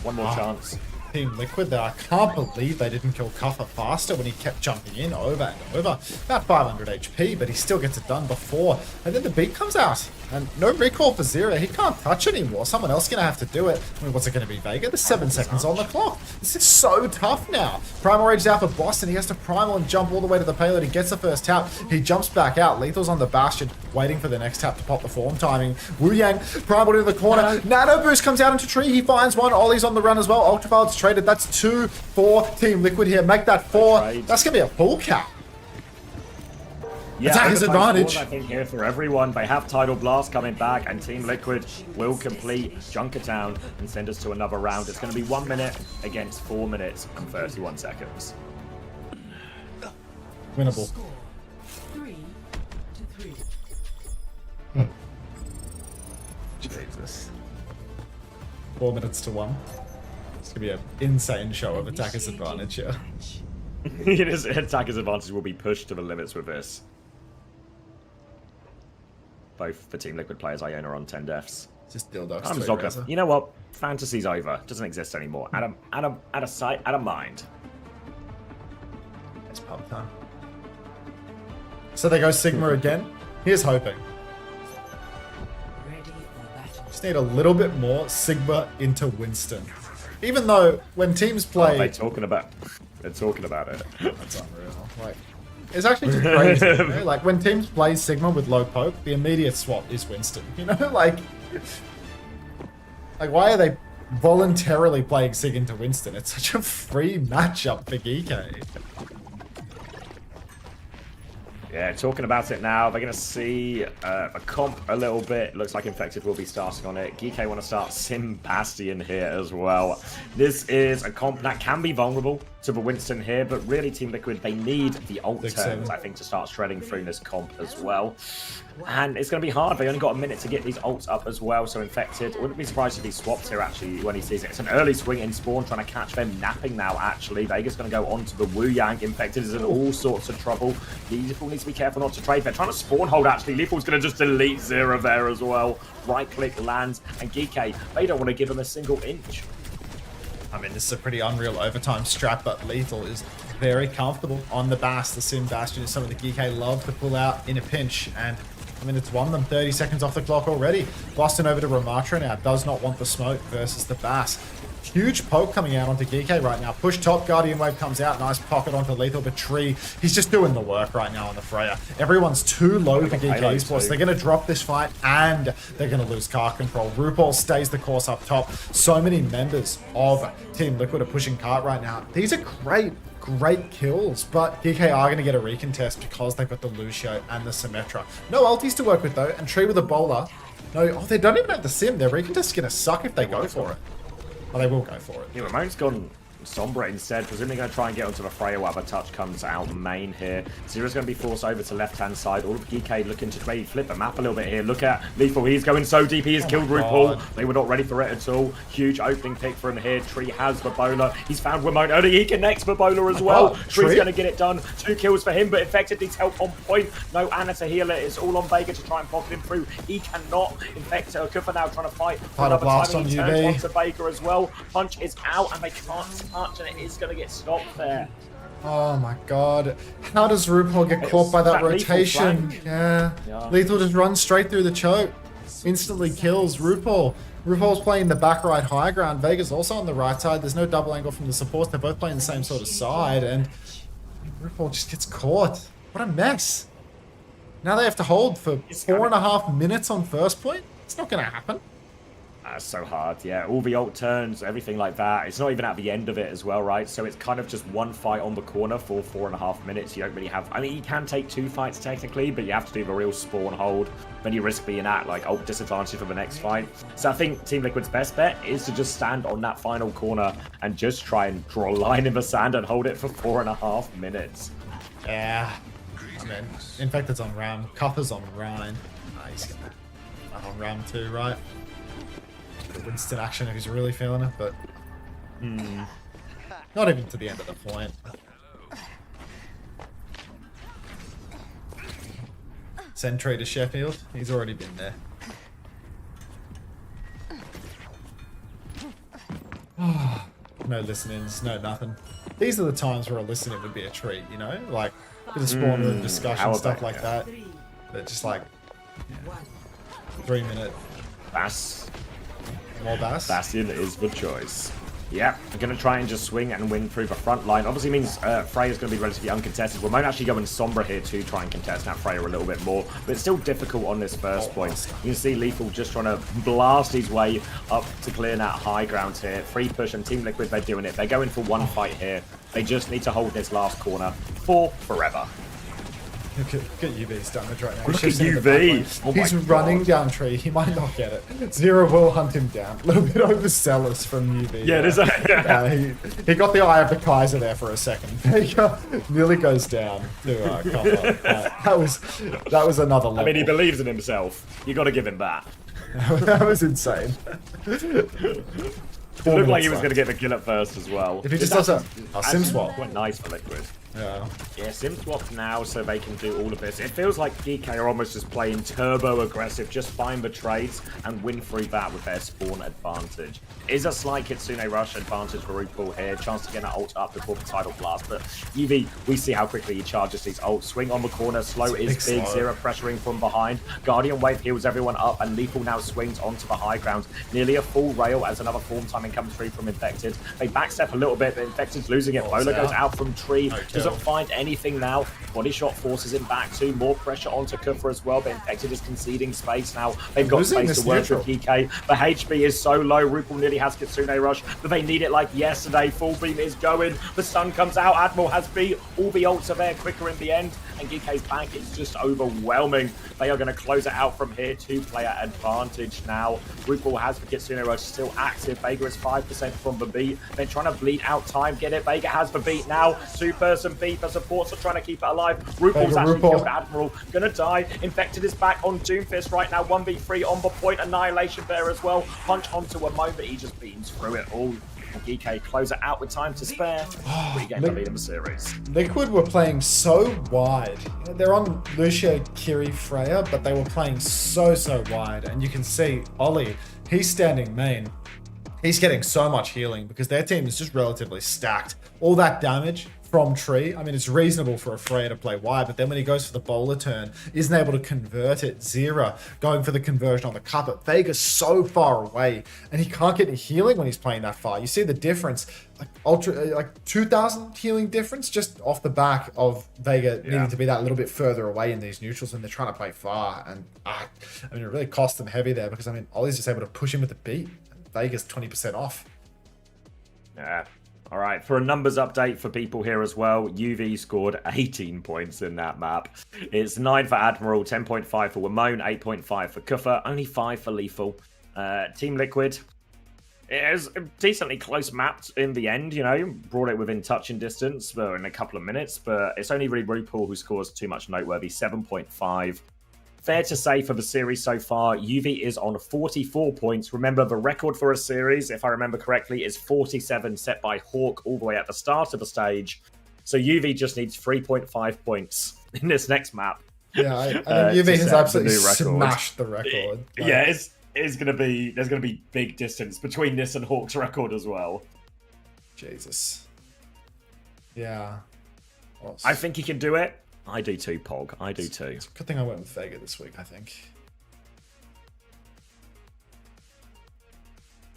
One more chance. Team Liquid there. I can't believe they didn't kill Cuffer faster when he kept jumping in over and over. About 500 HP, but he still gets it done before. And then the beat comes out. And no recall for Zero. He can't touch anymore. Someone else is going to have to do it. I mean, what's it going to be, Vega? There's 7 seconds on the clock. This is so tough now. Primal Rage's out for Boston. He has to Primal and jump all the way to the payload. He gets the first tap. He jumps back out. Lethal's on the Bastion, waiting for the next tap to pop the form timing. Wu Yang, Primal into the corner. Nano Boost comes out into Tree. He finds one. Ollie's on the run as well. Ultraviolent's traded. That's 2 for Team Liquid here. Make that 4. That's going to be a full cap. Yeah, Attack his advantage. I think here for everyone. They have Tidal Blast coming back, and Team Liquid will complete Junkertown and send us to another round. It's going to be 1 minute against 4 minutes and 31 seconds. Winnable. 3-3. Jesus. 4 minutes to 1. It's going to be an insane show of attacker's advantage here. Attacker's advantage will be pushed to the limits with this. Both the Team Liquid players, Iona, are on 10 deaths. Just dildos. I'm Zogger. You know what? Fantasy's over. Doesn't exist anymore. Out of sight, out of mind. It's pub time. So they go Sigma again. Here's hoping. Just need a little bit more Sigma into Winston. Even though when teams play, they're talking about it. That's unreal. Like, it's actually just crazy. You know? Like when teams play Sigma with low poke, the immediate swap is Winston. You know, like why are they voluntarily playing Sig into Winston? It's such a free matchup for Geekay. Yeah, talking about it now. They're going to see a comp a little bit. Looks like Infected will be starting on it. Geekay want to start Sim Bastion here as well. This is a comp that can be vulnerable to the Winston here, but really Team Liquid, they need the ult turns, I think, to start shredding through this comp as well. And it's going to be hard. They only got a minute to get these ults up as well, so Infected, wouldn't be surprised if he swaps here, actually, when he sees it. It's an early swing in spawn, trying to catch them napping now, actually. Vega's going to go on to the Wu Yang. Infected is in all sorts of trouble. Lethal needs to be careful not to trade. They're trying to spawn hold, actually. Lethal's going to just delete Zero there as well. Right-click lands, and Geekay, they don't want to give him a single inch. I mean, this is a pretty unreal overtime strap, but Lethal is very comfortable on the Bass. The Sim Bastion is something that Geekay love to pull out in a pinch, and I mean, it's won them 30 seconds off the clock already. Boston over to Ramatra now, does not want the smoke versus the Bass. Huge poke coming out onto Geekay right now. Push top, Guardian Wave comes out. Nice pocket onto Lethal, but Tree, he's just doing the work right now on the Freya. Everyone's too low for Geekay Esports. They're going to drop this fight and they're going to lose car control. RuPaul stays the course up top. So many members of Team Liquid are pushing cart right now. These are great kills, but Geekay are going to get a recontest because they've got the Lucio and the Symmetra. No ultis to work with though, and Tree with a bowler. No, they don't even have the sim. Their recontest is going to suck if they go for it. Well, they will go for it. Yeah, Ramon's gone Sombra instead, presumably going to try and get onto the Freya while the touch comes out main here. Zera's going to be forced over to left-hand side. All of Geekay looking to maybe flip the map a little bit here. Look at Lethal, he's going so deep, he has killed RuPaul. They were not ready for it at all. Huge opening pick from here. Tree has Babola. He's found Ramon early. He connects Babola as well. Tree's going to get it done. 2 kills for him, but Infected needs help on point. No Ana to heal it. It's all on Vega to try and pocket him through. He cannot. Infected, Kufa now trying to fight. Final blast on UV. Turns onto Vega as well. Punch is out, and they can't touch, and it is going to get stopped there. Oh my god. How does RuPaul get caught by that rotation? Yeah. Lethal just runs straight through the choke. Instantly kills RuPaul. RuPaul's playing the back right high ground. Vega's also on the right side. There's no double angle from the supports. They're both playing the same sort of side. And RuPaul just gets caught. What a mess. Now they have to hold for 4.5 minutes on first point? It's not going to happen. That's so hard, yeah. All the ult turns, everything like that. It's not even at the end of it as well, right? So it's kind of just one fight on the corner for 4.5 minutes. You don't really have... I mean, you can take 2 fights technically, but you have to do the real spawn hold. Then you risk being at, like, ult disadvantage for the next fight. So I think Team Liquid's best bet is to just stand on that final corner and just try and draw a line in the sand and hold it for 4.5 minutes. Yeah. Man. In fact, it's on Ram. Copper's on Rhine. Nice. On Ram too, right? Winston action if he's really feeling it, but not even to the end of the point. Send Tree to Sheffield. He's already been there. No listen-ins, no nothing. These are the times where a listen-in would be a treat, you know? Like, a bit of spawn room discussion, stuff like that. But just like, 3 minute. Bass. More Bass? Bastion is the choice. Yeah, I'm going to try and just swing and win through the front line. Obviously means Freya's going to be relatively uncontested. We might actually go in Sombra here to try and contest that Freya a little bit more. But it's still difficult on this first point. You can see Lethal just trying to blast his way up to clear that high ground here. Free push and Team Liquid, they're doing it. They're going for one fight here. They just need to hold this last corner for forever. Look at UV's damage right now. Look at UV. Oh he's running down Tree. He might not get it. Zero will hunt him down. A little bit overzealous from UV. Yeah, there's a... he got the eye of the Kaiser there for a second. Vega nearly goes down to cover. That was another level. I mean, he believes in himself. You got to give him that. That was insane. It looked like he was going to get the kill at first as well. If he just does a sim swap. Quite nice for Liquid. Yeah, sim swap now so they can do all of this. It feels like Geekay are almost just playing turbo aggressive, just find the trades and win through that with their spawn advantage. Is a slight Kitsune Rush advantage for RuPaul here, chance to get that ult up before the tidal blast, but UV, we see how quickly he charges these ults. Swing on the corner, slow is big, Zero pressuring from behind. Guardian Wave heals everyone up, and Lethal now swings onto the high ground. Nearly a full rail as another form timing comes through from Infected. They backstep a little bit, but Infected's losing it. Bola goes out from Tree, doesn't find anything now. Body shot forces him back to more pressure onto Kufa as well, but Infected is conceding space now. They've got space to work with Geekay. The HP is so low. RuPaul nearly has Kitsune Rush, but they need it like yesterday. Full beam is going. The stun comes out. Admiral has beat. All the ults are there quicker in the end, and Geekay's bank is just overwhelming. They are going to close it out from here. 2-player advantage now. RuPaul has the Kitsune Rush still active. Vega is 5% from the beat. They're trying to bleed out time. Get it. Vega has the beat now. 2-person beat. The supports are trying to keep it alive. RuPaul's actually killed Admiral. Gonna die. Infected is back on Doomfist right now. 1v3 on the point. Annihilation there as well. Punch onto a moment. He just beams through it all. Geekay close it out with time to spare. Regain the lead in the series. Liquid were playing so wide. They're on Lucio, Kiri, Freya, but they were playing so wide. And you can see Ollie, he's standing main. He's getting so much healing because their team is just relatively stacked. All that damage from tree. I mean, it's reasonable for a Freya to play wide, but then when he goes for the bowler turn, isn't able to convert it. Zera going for the conversion on the carpet. Vega's so far away, and he can't get any healing when he's playing that far. You see the difference, like 2,000 healing difference just off the back of Vega needing to be that little bit further away in these neutrals when they're trying to play far. And I mean, it really cost them heavy there because I mean, Ollie's just able to push him with the beat. Vega's 20% off. Yeah. All right, for a numbers update for people here as well, UV scored 18 points in that map. It's 9 for Admiral, 10.5 for Wamone, 8.5 for Kuffer, only 5 for Lethal. Team Liquid, it was a decently close mapped in the end, you know, brought it within touching distance in a couple of minutes, but it's only really RuPaul who scores too much noteworthy, 7.5. Fair to say for the series so far, UV is on 44 points. Remember, the record for a series, if I remember correctly, is 47 set by Hawk all the way at the start of the stage. So UV just needs 3.5 points in this next map. Yeah, I think UV has absolutely smashed the record. Yeah, there's gonna be big distance between this and Hawk's record as well. Jesus. Yeah. I think he can do it. I do too, Pog. I do too. It's a good thing I went with Vega this week, I think.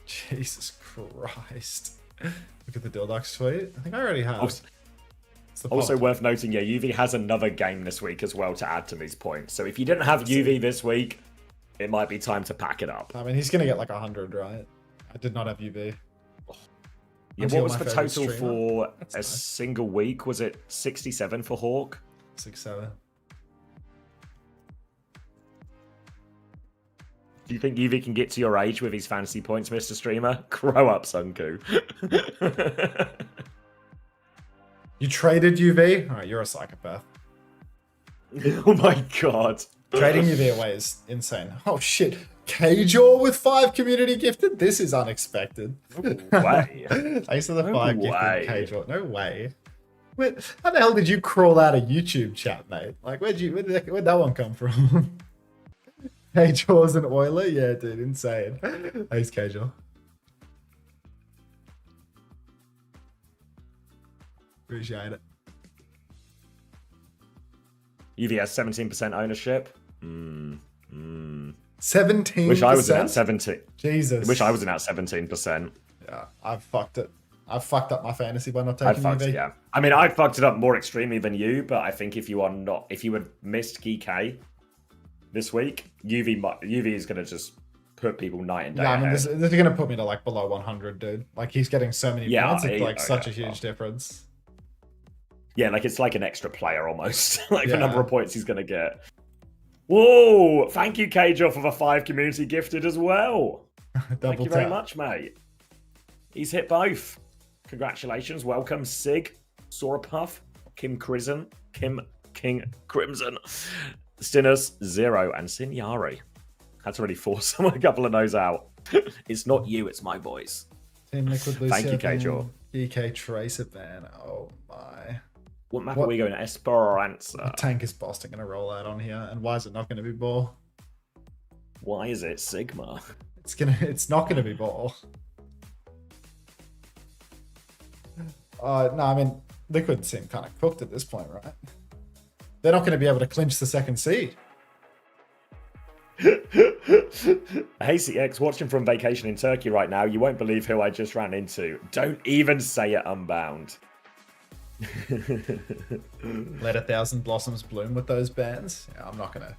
Jesus Christ. Look at the Dildox tweet. I think I already have. Also worth noting, yeah, UV has another game this week as well to add to these points. So if you didn't have UV this week, it might be time to pack it up. I mean, he's going to get like 100, right? I did not have UV. Yeah, what was the total for a single week? Was it 67 for Hawk? 6-7. Do you think UV can get to your age with his fantasy points, Mr. Streamer? Grow up, Sunku. You traded UV? Alright, you're a psychopath. Oh my god. Trading UV away is insane. Oh shit. Kajor with 5 community gifted? This is unexpected. No way. Thanks for the 5 gifted Kajor. No way. How the hell did you crawl out of YouTube chat, mate? Like, where'd that one come from? Kajor's an Oiler? Yeah, dude, insane. Thanks, Kajor. Appreciate it. UV has 17% ownership. 17%? Wish I was in at 17. Jesus. Wish I was in at 17%. Yeah, I've fucked it. I've fucked up my fantasy by not taking UV. Yeah. I mean, I fucked it up more extremely than you, but I think if you had missed Geekay this week, UV is going to just put people night and day. Yeah, I mean, this is going to put me to like below 100, dude. Like, he's getting so many points. It's like such a huge difference. Yeah, like it's like an extra player almost. Like the number of points he's going to get. Whoa! Thank you, Kajor, for the 5 community gifted as well. Thank you very much, mate. He's hit both. Congratulations. Welcome, Sig, Sorapuff, Kim Crimson, King Crimson, Stinus, Zero, and Sinyari. Had to really force a couple of those out. It's not you, it's my voice. Team Liquid Lucio. Thank you, Kajor. EK Tracer ban. Oh my. What map are we going? Esperanza. The tank is Boston going to roll out on here, and why is it not going to be ball? Why is it Sigma? It's not going to be ball. No, I mean, Liquid seem kind of cooked at this point, right? They're not going to be able to clinch the 2nd seed. Hey CX, watching from vacation in Turkey right now. You won't believe who I just ran into. Don't even say it, Unbound. Let 1,000 blossoms bloom with those bans. Yeah, I'm not gonna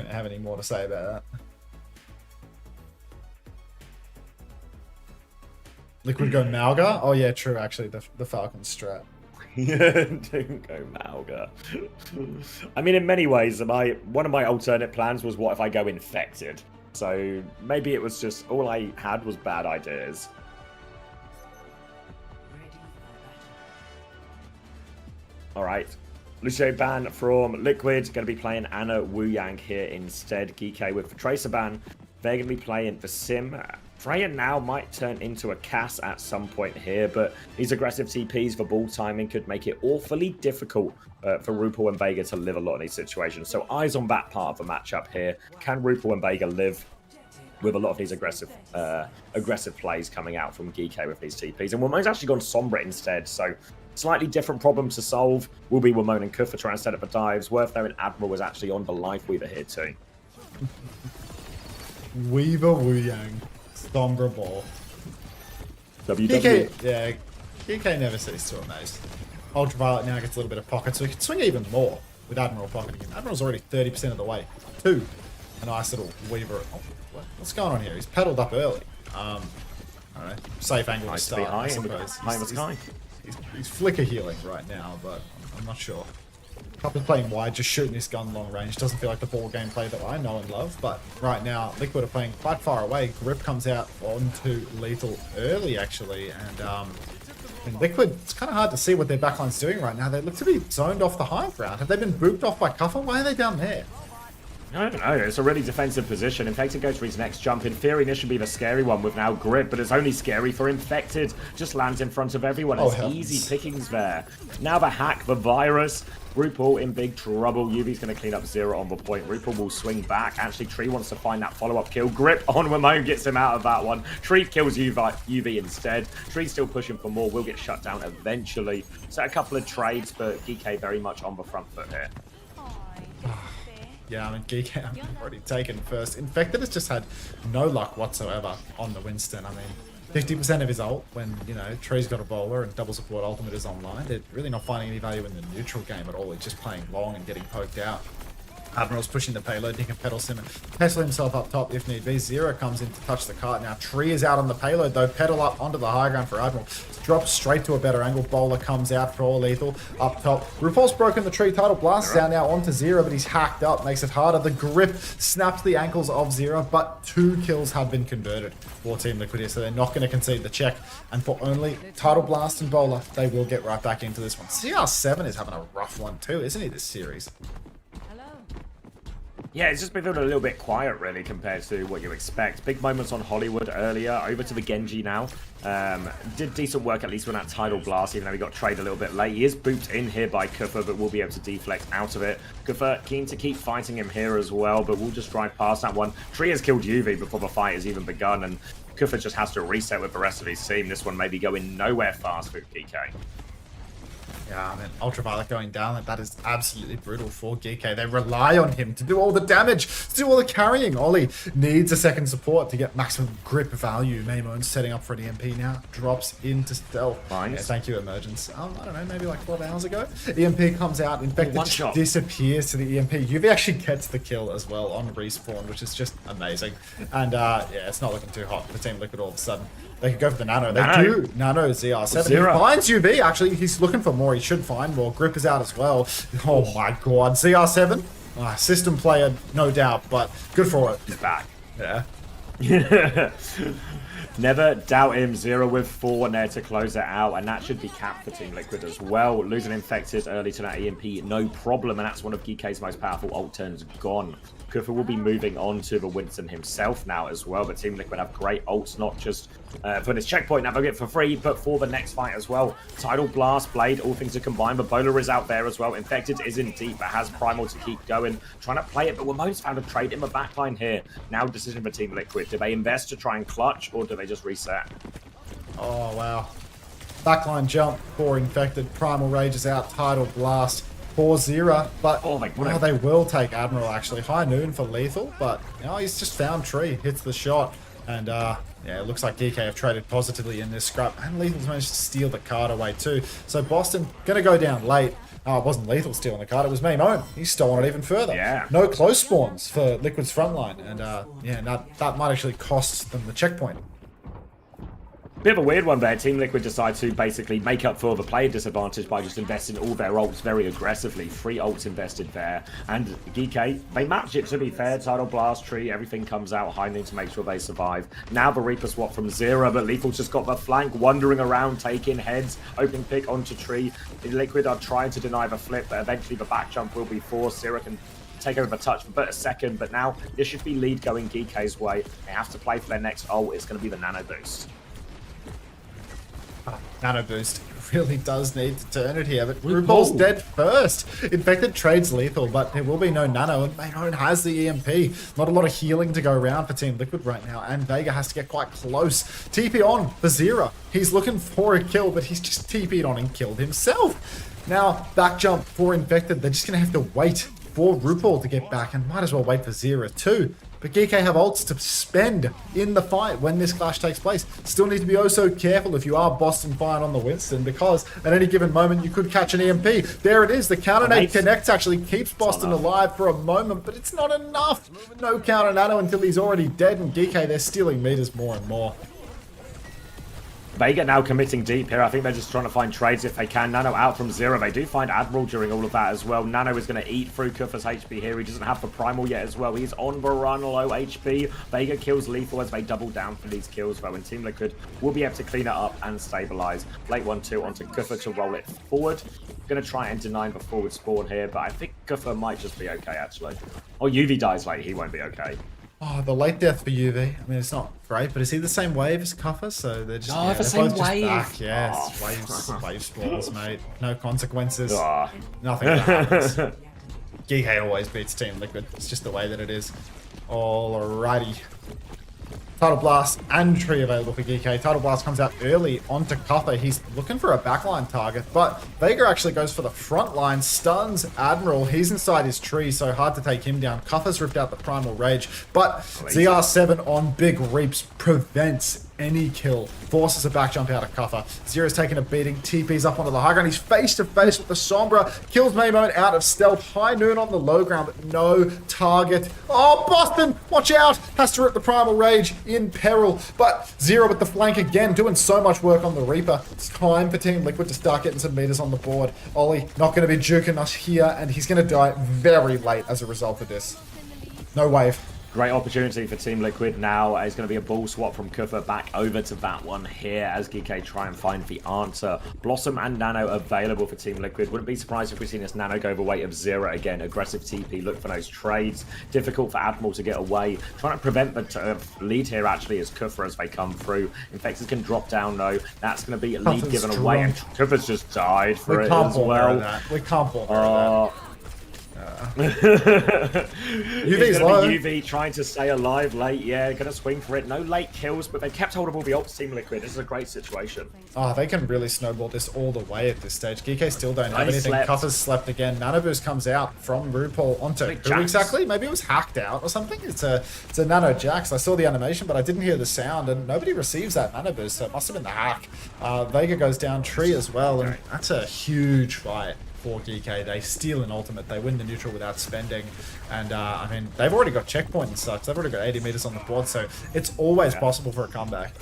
have any more to say about that. Liquid go Malga? Oh yeah, true. Actually, the Falcon strat. Don't go Malga. I mean, in many ways, one of my alternate plans was what if I go Infected. So maybe it was just all I had was bad ideas. All right. Lucio ban from Liquid. Going to be playing Anna Wu Yang here instead. Geekay with the Tracer ban. They're going to be playing the Sim. Freya now might turn into a Cass at some point here, but these aggressive TPs for ball timing could make it awfully difficult for RuPaul and Vega to live a lot in these situations. So eyes on that part of the matchup here. Can RuPaul and Vega live with a lot of these aggressive plays coming out from Geekay with these TPs? And Woman's actually gone Sombra instead, so Slightly different problems to solve will be Wamon and Kufa trying to set up the dives. Worth knowing Admiral was actually on the Life Weaver here too. Weaver Wuyang. Sombra Ball. WW. Yeah, Geekay never ceases to amaze. Ultraviolet now gets a little bit of pocket, so he can swing even more with Admiral pocketing him. Admiral's already 30% of the way to a nice little Weaver. Oh, what's going on here? He's pedaled up early. I don't know. Safe angle to start, I suppose. High in the sky. He's flicker healing right now, but I'm not sure. Pup is playing wide, just shooting his gun long range. Doesn't feel like the ball gameplay that I know and love, but right now, Liquid are playing quite far away. Grip comes out onto Lethal early, actually, and in Liquid, it's kind of hard to see what their backline's doing right now. They look to be zoned off the high ground. Have they been booped off by Kuffer? Why are they down there? I don't know. It's a really defensive position. Infected goes for his next jump. In theory, this should be the scary one with now Grip, but it's only scary for Infected. Just lands in front of everyone. It's easy pickings there. Now the hack, the virus. RuPaul in big trouble. UV's going to clean up Zero on the point. RuPaul will swing back. Actually, Tree wants to find that follow-up kill. Grip on Ramon gets him out of that one. Tree kills UV instead. Tree's still pushing for more. Will get shut down eventually. So a couple of trades, but Geekay very much on the front foot here. Yeah, I mean, Geekay already taken first. Infected has just had no luck whatsoever on the Winston. I mean, 50% of his ult when, you know, Tree's got a bowler and double support ultimate is online. They're really not finding any value in the neutral game at all. It's just playing long and getting poked out. Admiral's pushing the payload. He can pedal himself up top if need be. Zero comes in to touch the cart. Now Tree is out on the payload though. Pedal up onto the high ground for Admiral. Drops straight to a better angle. Bowler comes out for all Lethal up top. RuPaul's broken the Tree. Tidal Blast is out now onto Zero, but he's hacked up. Makes it harder. The Grip snaps the ankles of Zero, but 2 kills have been converted for Team Liquid here, so they're not going to concede the check. And for only Tidal Blast and Bowler, they will get right back into this one. CR7 is having a rough one too, isn't he, this series? Yeah, it's just been a little bit quiet, really, compared to what you expect. Big moments on Hollywood earlier. Over to the Genji now. Did decent work, at least, with that Tidal Blast, even though he got traded a little bit late. He is booped in here by Kufa, but will be able to deflect out of it. Kufa keen to keep fighting him here as well, but we'll just drive past that one. Tree has killed UV before the fight has even begun, and Kufa just has to reset with the rest of his team. This one may be going nowhere fast for Geekay. Yeah, I mean, Ultraviolet going down, that is absolutely brutal for Geekay. They rely on him to do all the damage, to do all the carrying. Ollie needs a second support to get maximum grip value. Maymon's setting up for an EMP now. Drops into stealth. Nice. Yeah, thank you, Emergence. I don't know, maybe like 12 hours ago. EMP comes out. Infected just disappears to the EMP. UV actually gets the kill as well on respawn, which is just amazing. And yeah, it's not looking too hot for Team Liquid all of a sudden. They could go for the Nano. They do. Nano ZR7. He finds UV. Actually, he's looking for more. He should find more. Grip is out as well. Oh my god. ZR7. System player, no doubt, but good for it. He's back. Yeah. Never doubt him. Zero with 4 there to close it out, and that should be capped for Team Liquid as well. Losing Infected early to that EMP, no problem, and that's one of Geekay's most powerful ult turns gone. Kufa will be moving on to the Winston himself now as well, but Team Liquid have great ults, not just for this checkpoint now they'll get for free, but for the next fight as well. Tidal Blast, Blade, all things are combined, but Bowler is out there as well. Infected is in deep, but has Primal to keep going. Trying to play it, but Ramon's found a trade in the backline here. Now decision for Team Liquid. Do they invest to try and clutch, or do they just reset? Oh, wow. Backline jump for Infected. Primal Rage is out. Tidal Blast. 4-0, but now they will take Admiral actually. High noon for Lethal, but you know, he's just found Tree, hits the shot, and yeah, it looks like Geekay have traded positively in this scrap, and Lethal's managed to steal the card away too. So Boston gonna go down late. It wasn't Lethal stealing the card, it was Maymoan. He's stolen it even further. Yeah. No close spawns for Liquid's frontline, and yeah, that might actually cost them the checkpoint. Bit of a weird one there. Team Liquid decide to basically make up for the player disadvantage by just investing all their ults very aggressively. 3 ults invested there. And Geekay, they match it to be fair. Tidal Blast, Tree, everything comes out high noon to make sure they survive. Now the Reaper swap from Zero, but Lethal's just got the flank, wandering around, taking heads, open pick onto Tree. Liquid are trying to deny the flip, but eventually the back jump will be forced. Zero can take over the touch for but a second, but now this should be lead going Geekay's way. They have to play for their next ult. It's going to be the Nano Boost. Nano Boost really does need to turn it here, but RuPaul's dead first. Infected trades lethal, but there will be no nano, and Mayron has the EMP. Not a lot of healing to go around for Team Liquid right now, and Vega has to get quite close. TP on for Zera. He's looking for a kill, but he's just TP'd on and killed himself. Now, back jump for Infected. They're just going to have to wait for RuPaul to get back, and might as well wait for Zera too. But Geekay have ults to spend in the fight when this clash takes place. Still need to be oh so careful if you are Boston firing on the Winston, because at any given moment you could catch an EMP. There it is. The counter nade connects, actually keeps Boston alive for a moment, but it's not enough. No counter nano until he's already dead, and Geekay, they're stealing meters more and more. Vega now committing deep here. I think they're just trying to find trades if they can. Nano out from Zero. They do find Admiral during all of that as well. Nano is going to eat through Kufa's HP here. He doesn't have the Primal yet as well. He's on the run, low HP. Vega kills Lethal as they double down for these kills, though, and Team Liquid will be able to clean it up and stabilize. Late 1-2 onto Kufa to roll it forward. Going to try and deny the forward spawn here, but I think Kufa might just be okay, actually. Oh, UV dies late. He won't be okay. Oh, the late death for UV. I mean, it's not great, but is he the same wave as Kuffa? So they're just, the they're same both just wave. back. Yes, wave spawns, mate. No consequences. Nothing that happens. Geekay always beats Team Liquid. It's just the way that it is. Alrighty. Tidal Blast and Tree available for Geekay. Tidal Blast comes out early onto Kuffa. He's looking for a backline target, but Vega actually goes for the front line, stuns Admiral. He's inside his tree, so hard to take him down. Kuffa's ripped out the Primal Rage, but ZR7 on Big Reaps prevents any kill. Forces a back jump out of Kuffa. Zera's taking a beating. TP's up onto the high ground. He's face to face with the Sombra. Kills Maymone out of stealth. High noon on the low ground, but no target. Oh, Boston! Watch out! Has to rip the Primal Rage in peril. But Zera with the flank again, doing so much work on the Reaper. It's time for Team Liquid to start getting some meters on the board. Ollie not going to be juking us here, and he's going to die very late as a result of this. No wave. Great opportunity for Team Liquid now. It's going to be a ball swap from Kufa back over to that one here as Geekay try and find the answer. Blossom and Nano available for Team Liquid. Wouldn't be surprised if we've seen this Nano go overweight of Zera again. Aggressive TP, look for those trades. Difficult for Admiral to get away. Trying to prevent the lead here actually is Kufa as they come through. Infected can drop down though. That's going to be a lead given away, and Kufa's just died for it as well. We can't pull that. UV's low. UV trying to stay alive late. Yeah, gonna swing for it. No late kills, but they kept hold of all the ults. Team Liquid. This is a great situation. Oh, they can really snowball this all the way at this stage. Geekay still don't have anything. Kuffa's slept again. Nanoboost comes out from RuPaul onto who exactly? Maybe it was hacked out or something. It's a Nano Jax. I saw the animation, but I didn't hear the sound, and nobody receives that Nanoboost, so it must have been the hack. Vega goes down Tree as well, and that's a huge fight for Geekay. They steal an ultimate. They win the neutral without spending. And, I mean, they've already got checkpoint and such. They've already got 80 meters on the board, so it's always possible for a comeback.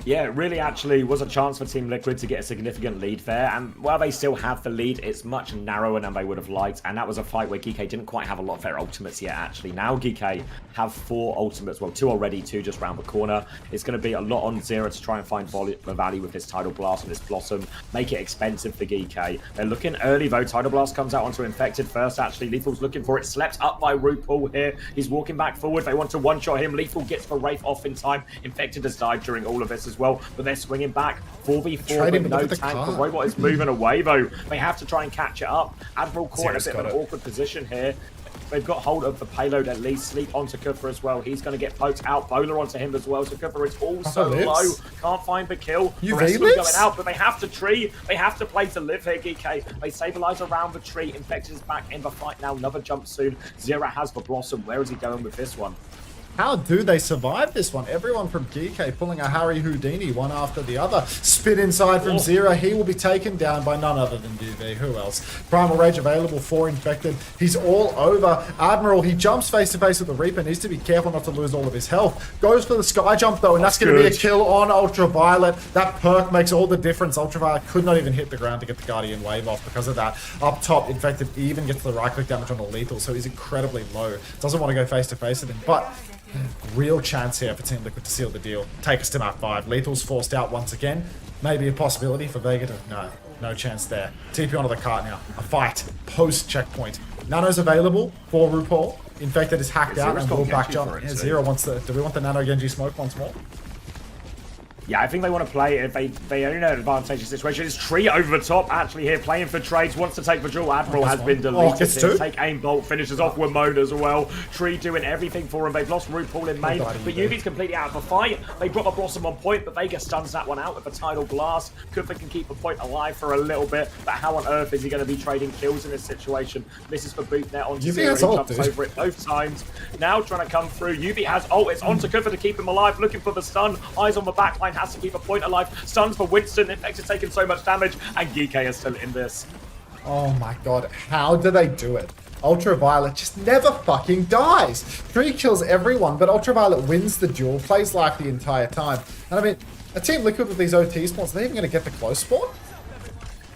Yeah, it really actually was a chance for Team Liquid to get a significant lead there, and while they still have the lead, it's much narrower than they would have liked, and that was a fight where Geekay didn't quite have a lot of their ultimates yet, actually. Now Geekay have 4 ultimates, well, 2 already, 2 just round the corner. It's going to be a lot on Zera to try and find the value with this Tidal Blast and this Blossom, make it expensive for Geekay. They're looking early, though. Tidal Blast comes out onto Infected first, actually. Lethal's looking for it, slept up by RuPaul here. He's walking back forward. They want to one-shot him. Lethal gets the Wraith off in time. Infected has died during all of this as well, but they're swinging back 4v4 with no tank. The robot is moving away though. They have to try and catch it up. Admiral caught in a bit of an awkward position here. They've got hold of the payload at least. Sleep onto Kufa as well. He's going to get poked out. Bowler onto him as well. So Kufa is also low. Can't find the kill. The rest of them going out, but they have to tree. They have to play to live here, Geekay. They stabilize around the tree. Infected is back in the fight now. Another jump soon. Zera has the Blossom. Where is he going with this one? How do they survive this one? Everyone from Geekay pulling a Harry Houdini one after the other. Spit inside from Zera. He will be taken down by none other than UV. Who else? Primal Rage available for Infected. He's all over. Admiral, he jumps face to face with the Reaper. Needs to be careful not to lose all of his health. Goes for the sky jump though, and that's going to be a kill on Ultraviolet. That perk makes all the difference. Ultraviolet could not even hit the ground to get the Guardian Wave off because of that. Up top, Infected even gets the right click damage on the Lethal, so he's incredibly low. Doesn't want to go face to face with him, but real chance here for Team Liquid to seal the deal. Take us to map 5. Lethal's forced out once again. Maybe a possibility for Vega to... No chance there. TP onto the cart now. A fight. Post-checkpoint. Nano's available for RuPaul. Infected is hacked out and will back jump. Yeah, Zera wants the... Do we want the Nano Genji smoke once more? Yeah, I think they want to play it. They are in an advantageous situation. It's Tree over the top, actually here, playing for trades, wants to take the duel. Admiral has been deleted. gets two. Take aim bolt, finishes off Wimona as well. Tree doing everything for him. They've lost RuPaul in main, but Yuvi's completely out of the fight. They drop a Blossom on point, but Vega stuns that one out with a Tidal Blast. Kufa can keep the point alive for a little bit, but how on earth is he going to be trading kills in this situation? This is for Bootnet onto Zero. He jumps over it both times. Now trying to come through. Yuvi has ult. It's onto Kufa to keep him alive, looking for the stun. Eyes on the backline, has to keep a point alive. Stuns for Winston. Infect is taking so much damage, and Geekay is still in this. Oh my god, how do they do it? Ultraviolet just never fucking dies. Tree kills everyone, but Ultraviolet wins the duel, plays like the entire time. And I mean, a Team Liquid with these OT spawns, are they even going to get the close spawn?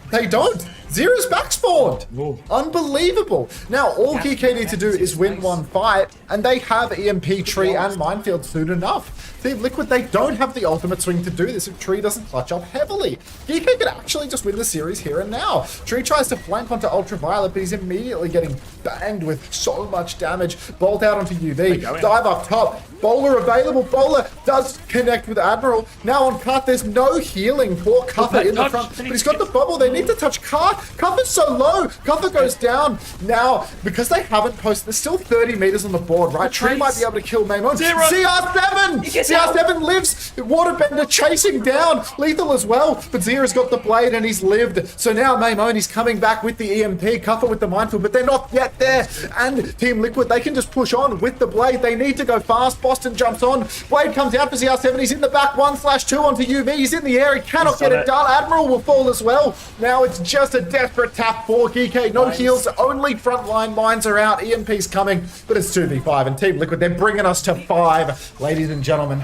They don't. Zero's back spawned. Unbelievable. Now, all Geekay need to do is win one fight, and they have EMP, Tree, and Minefield soon enough. Team Liquid, they don't have the ultimate swing to do this if Tree doesn't clutch up heavily. Geekay could actually just win the series here and now. Tree tries to flank onto Ultraviolet, but he's immediately getting banged with so much damage. Bolt out onto UV. Dive up top. Bowler available. Bowler does connect with Admiral. Now on Cut, there's no healing for Cuffer in the front, but he's got the bubble. They need to touch Cut. Cuffer's so low. Cuffer goes down. Now, because they haven't posted, there's still 30 meters on the board, right? Tree might be able to kill Maimon. CR7! CR7 lives. Waterbender chasing down. Lethal as well, but Zero's got the blade and he's lived. So now Maimon, he's coming back with the EMP. Cuffer with the Minefield, but they're not yet there. And Team Liquid, they can just push on with the blade. They need to go fast. Boston jumps on. Blade comes out for CR7. He's in the back. 1/2 onto UV. He's in the air. He cannot get it done. Admiral will fall as well. Now it's just a desperate tap for Geekay. No heals. Only frontline mines are out. EMP's coming, but it's 2v5. And Team Liquid, they're bringing us to 5. Ladies and gentlemen,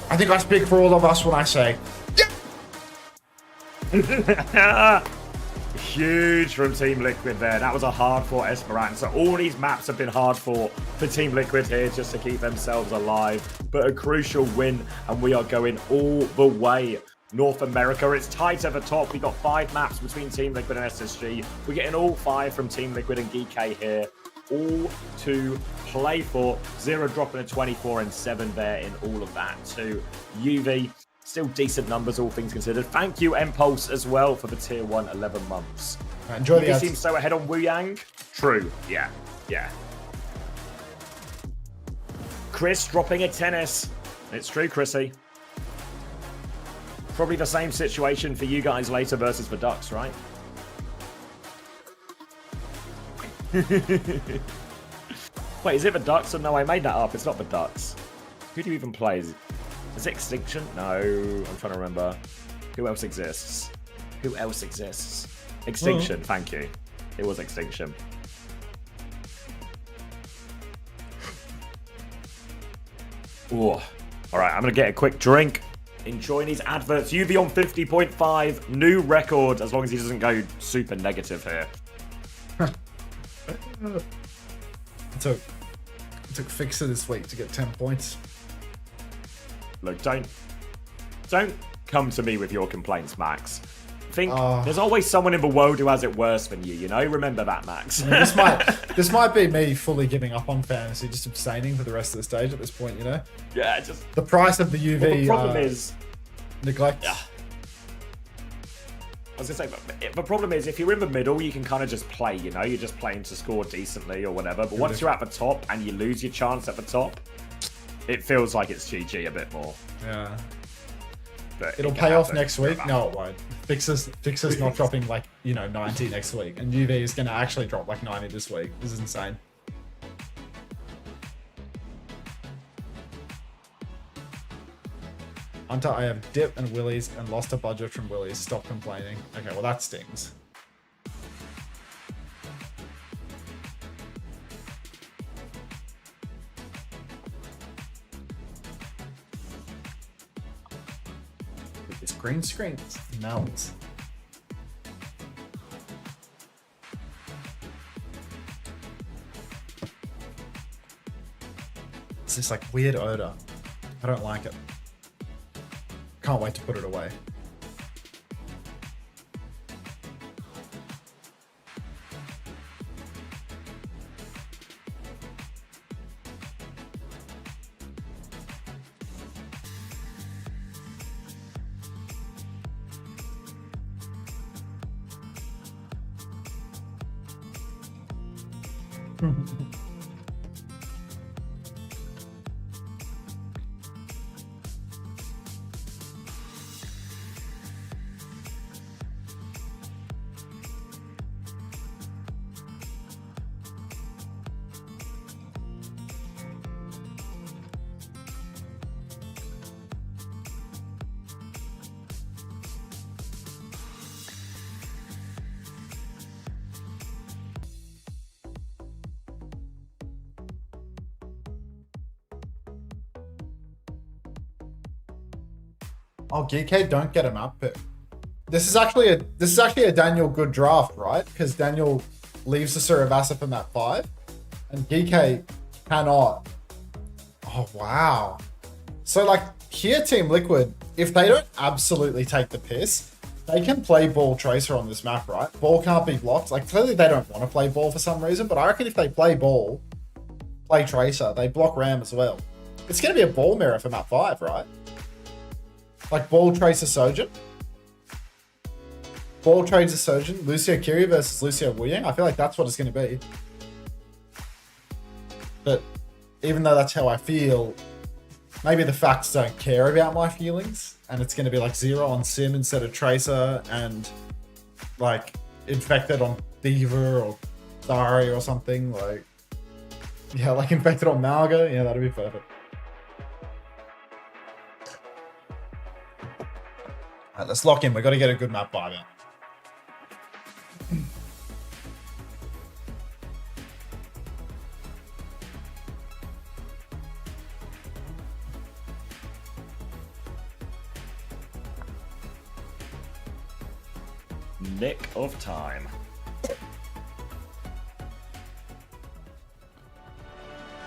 I think I speak for all of us when I say, Huge from Team Liquid there. That was a hard-fought Esperanza. All these maps have been hard-fought for Team Liquid here just to keep themselves alive. But a crucial win, and we are going all the way. North America, it's tight at the top. We've got 5 maps between Team Liquid and SSG. We're getting all 5 from Team Liquid and Geekay here. All to play for. Zero dropping a 24 and 7 there in all of that too. UV, still decent numbers, all things considered. Thank you, Impulse, as well, for the tier 1 11 months. Enjoy the ads. Seems so ahead on Wu Yang. True. Yeah. Chris dropping a tennis. It's true, Chrissy. Probably the same situation for you guys later versus the Ducks, right? Wait, is it the Ducks? Or no, I made that up. It's not the Ducks. Who do you even play? Is it Extinction? No, I'm trying to remember. Who else exists? Extinction, thank you. It was Extinction. Ooh. All right, I'm going to get a quick drink. Enjoying these adverts. UV on 50.5. New record, as long as he doesn't go super negative here. It took Fixer this week to get 10 points. Look, don't come to me with your complaints, Max. There's always someone in the world who has it worse than you, you know? Remember that, Max. I mean, this might be me fully giving up on fantasy, just abstaining for the rest of the stage at this point, you know? Yeah, just... The price of the UV... Well, the problem is... Neglect. Yeah. I was going to say, the problem is, if you're in the middle, you can kind of just play, you know? You're just playing to score decently or whatever. But once you're at the top and you lose your chance at the top, it feels like it's GG a bit more. Yeah. But it'll pay off next week. No, it won't. Fixer's not dropping like, 90 next week. And UV is going to actually drop like 90 this week. This is insane. Unter, I have Dip and Willies and lost a budget from Willies. Stop complaining. Okay, well that stings. This green screen melts. It's this like weird odor. I don't like it. Can't wait to put it away. Oh, Geekay don't get a map pick. This is actually a Daniel good draft, right? Because Daniel leaves the Surabasa from that 5, and Geekay cannot. Oh wow. So like here, Team Liquid, if they don't absolutely take the piss, they can play ball tracer on this map, right? Ball can't be blocked. Like clearly they don't want to play ball for some reason, but I reckon if they play ball, play tracer, they block ram as well. It's gonna be a ball mirror for map 5, right? Like ball tracer Sojin. Ball tracer Sojin. Lucio Kiri versus Lucio Wuyang. I feel like that's what it's going to be. But even though that's how I feel, maybe the facts don't care about my feelings. And it's going to be like 0 on Sim instead of Tracer. And like Infected on Diva or Dari or something. Like, yeah, like Infected on Malga. Yeah, that'd be perfect. Alright, let's lock in. We've got to get a good map by now. Nick of time.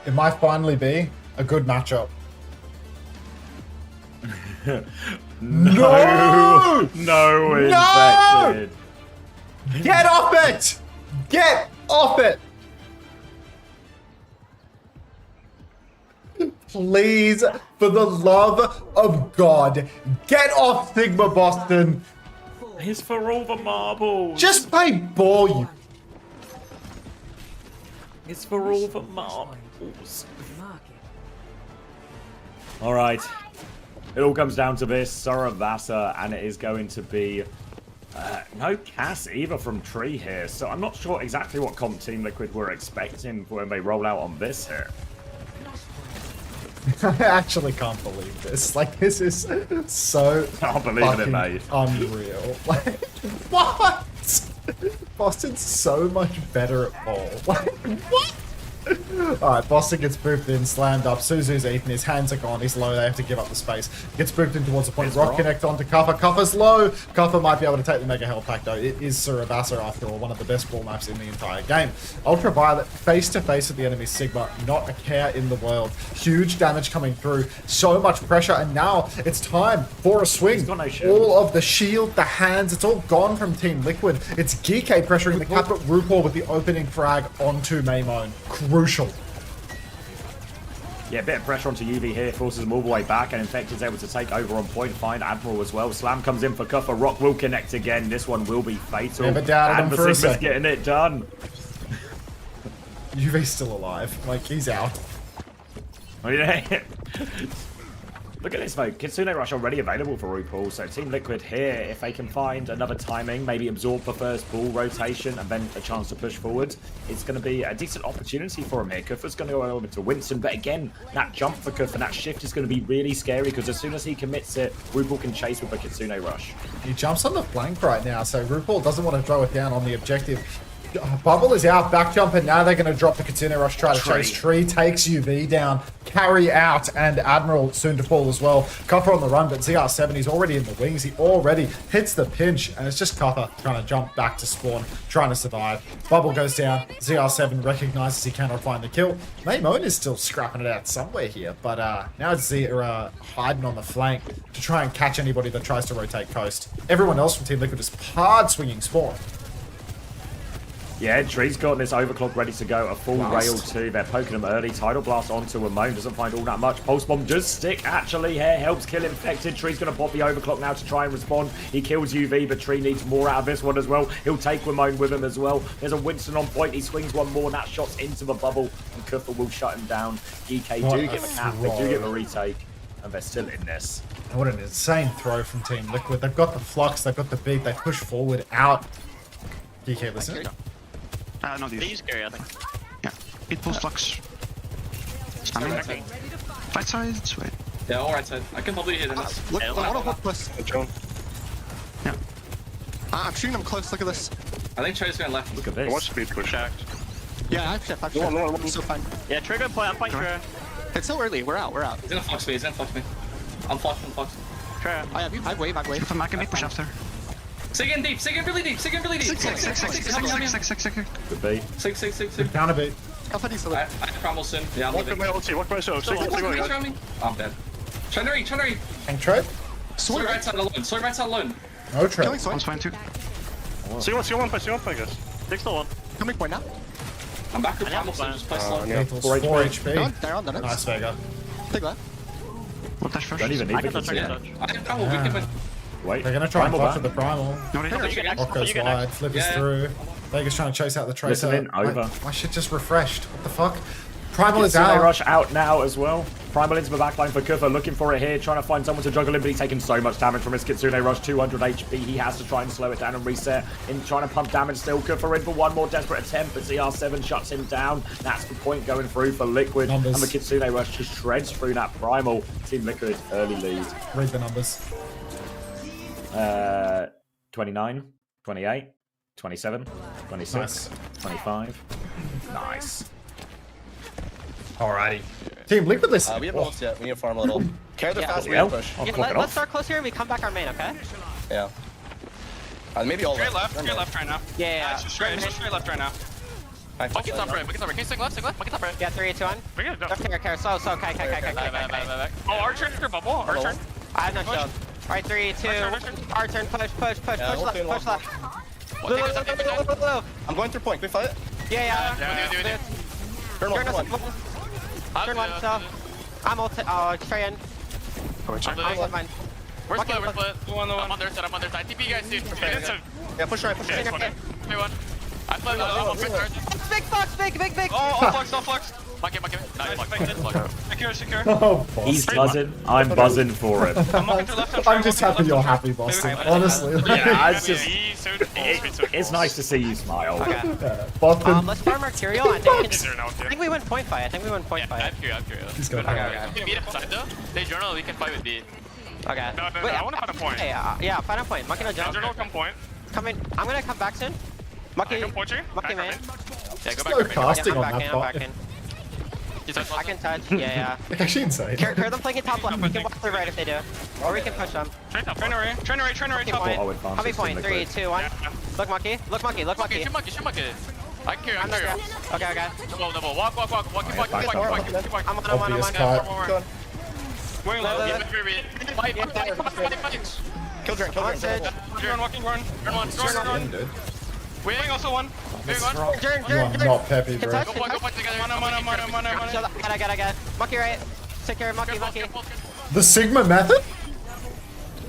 It might finally be a good matchup. No! No infected. Get off it! Get off it! Please, for the love of God, get off Sigma Boston. He's for all the marbles. Just play ball, you. It's for all the marbles. All right. It all comes down to this, Surabasa, and it is going to be no Cass either from Tree here. So I'm not sure exactly what comp Team Liquid were expecting when they roll out on this here. I actually can't believe this. Like, this is so can't believe it, mate. Unreal. Like, what? Boston's so much better at ball. Like, what? Alright, Boston gets booped in, slammed up. Suzu's eaten, his hands are gone, he's low, they have to give up the space. Gets booped in towards the point. Rock connect onto Kuffer. Kuffer's low. Kuffer might be able to take the Mega Health Pack though. It is Surabasa after all, one of the best ball maps in the entire game. Ultraviolet face to face with the enemy Sigma, not a care in the world. Huge damage coming through, so much pressure, and now it's time for a swing. All of the shield, the hands, it's all gone from Team Liquid. It's Geekay pressuring the cap at RuPaul with the opening frag onto Maymone. Crucial. Yeah, a bit of pressure onto UV here, forces them all the way back, and Infected's able to take over on point, find Admiral as well. Slam comes in for Kuffer, Rock will connect again. This one will be fatal. Never doubted him for a second. Getting it done. UV's still alive. Like, he's out. Oh, yeah. Look at this, though. Kitsune Rush already available for RuPaul, so Team Liquid here, if they can find another timing, maybe absorb the first ball rotation and then a chance to push forward, it's going to be a decent opportunity for him here. Kuffer's going to go over to Winston, but again, that jump for Kuffer, that shift is going to be really scary because as soon as he commits it, RuPaul can chase with a Kitsune Rush. He jumps on the flank right now, so RuPaul doesn't want to throw it down on the objective. Bubble is out, back jump, and now they're going to drop the Kitsune Rush, try to chase. Tree takes UV down, carry out, and Admiral soon to fall as well. Kuffer on the run, but ZR7, he's already in the wings. He already hits the pinch, and it's just Kuffer trying to jump back to spawn, trying to survive. Bubble goes down, ZR7 recognizes he cannot find the kill. Maymone is still scrapping it out somewhere here, but now it's ZR hiding on the flank to try and catch anybody that tries to rotate coast. Everyone else from Team Liquid is hard swinging spawn. Yeah, Tree's got this overclock ready to go. A full rail too. They're poking him early. Tidal Blast onto Amon. Doesn't find all that much. Pulse Bomb does stick, actually. Here helps kill Infected. Tree's going to pop the overclock now to try and respond. He kills UV, but Tree needs more out of this one as well. He'll take Ramon with him as well. There's a Winston on point. He swings one more, and that shot's into the bubble. And Kuffer will shut him down. Geekay do get the cap. They do get the retake. And they're still in this. What an insane throw from Team Liquid. They've got the flux, they've got the beat, they push forward out. Geekay, listen. No, He's scary, I think. Yeah, it pulls flux. Right side, sweet. Yeah, all right side. I can probably hit him. Look, I want to hook this. Yeah. I'm shooting him close, look at this. I think Charlie's going left. Look at this. Watch speed push. Yeah, I've shot. So fine. Yeah, trigger point, I'm fine, trigger. It's still early, we're out. He's gonna flux me, I'm fluxed. Trigger. I have wave. Come back and me push after. Sig in deep, sig in really deep. Six. Good beat. Six. Counter beat. I crumble soon. Yeah, I'm Walk leaving. my ulti, walk myself. I'm dead. Trinary. Tank trade? Sword right side alone. No trade. One's fine too. See one, I guess. Six to one. Coming point now. I'm back with Crumble soon, just play slow. Lethal 4 HP. They're on the Nice, Vega. Take that. What dash first? Don't even need I the can touch, consider. I have Crumble, we can win. Wait. They're gonna try and Primal block with the Primal. No, they Off goes wide, Flip is through. Vega's trying to chase out the Tracer. Listen in, over. My shit just refreshed. What the fuck? Primal is Kitsune out. Rush out now as well. Primal into the backline for Kuffer, looking for it here, trying to find someone to juggle him, but he's taking so much damage from his Kitsune Rush, 200 HP. He has to try and slow it down and reset. In trying to pump damage still. Kuffer in for one more desperate attempt, but ZR7 shuts him down. That's the point going through for Liquid. Numbers. And the Kitsune Rush just shreds through that Primal. Team Liquid, early lead. Read the numbers. 29, 28, 27, 26, Nice. 25. Nice. Alrighty. Team Liquid, listen. We have ults yet. We need to farm a little. Carry the fast Well, push. Let's start close here and we come back our main, okay? Yeah. Maybe all Straight left right now. Yeah. Straight left right now. Bucket top right. Can you stick left? Bucket top right. Yeah, 3, 2, 1. Okay, so, okay. Oh, our turn for bubble. Our turn. I have no shield. Alright, 3, 2, our turn, push left. Blue. I'm going through point. Can we fight it? Yeah. Turn one. Turn one, so. I'm ult, straight in. I'm fine. We're split. I'm on their side. TP guys, dude. Yeah, push right. Everyone. I split. Big fox, big. Oh, flux. Muck it. Nice. Secure. Oh, He's buzzing. I'm buzzing for it. I'm just happy you're happy, Boston. Honestly. Yeah, it's nice to see you smile. Okay. Boston. Let's farm Arterial. I think we win point fight. I'm curious. He's got We can beat him side though. They journal, we can fight with B. Okay. No, I want to find a point. Yeah, find a point. Monkey no jump. Journal, come point. Come in. I'm gonna come back soon. Monkey. Come point you. Monkey man. Yeah, go No back. casting I'm on back that in. part. I can touch. Yeah. Like, actually insane. Hear them flanking top left. We can walk through right if they do. Or we can push them. Train array, top Point. Forward bounce Copy is point. in 3, Liquid. 2, 1. Look monkey. Shoot monkey. I can I'm carry. Okay. Double. Walk. Keep walking. I'm on. Obvious cut. Going low. Fight. Kill Drake. Turn one. Spin, dude. Waiting also one. You are not peppy, bro. Go point together. I got it. Monkey right. Take care, monkey. The Sigma method?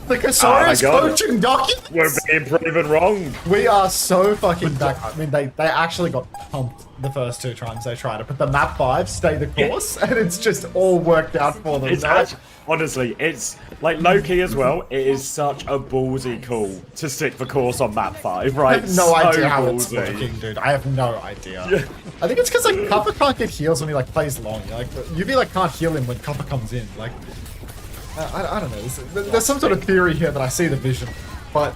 The Casorius coaching document? We're being proven wrong. We are so fucking back. I mean, they actually got pumped the first 2 times they tried it, but the map 5 stay the course, and it's just all worked out for them. Honestly, it's like low-key as well. It is such a ballsy call to stick the course on map 5, right? I have no idea how it's working, dude. I have no idea. I think it's because like Cuppa can't get heals when he like plays long. Like UV like can't heal him when Cuppa comes in. Like I don't know. There's some sort of theory here that I see the vision, but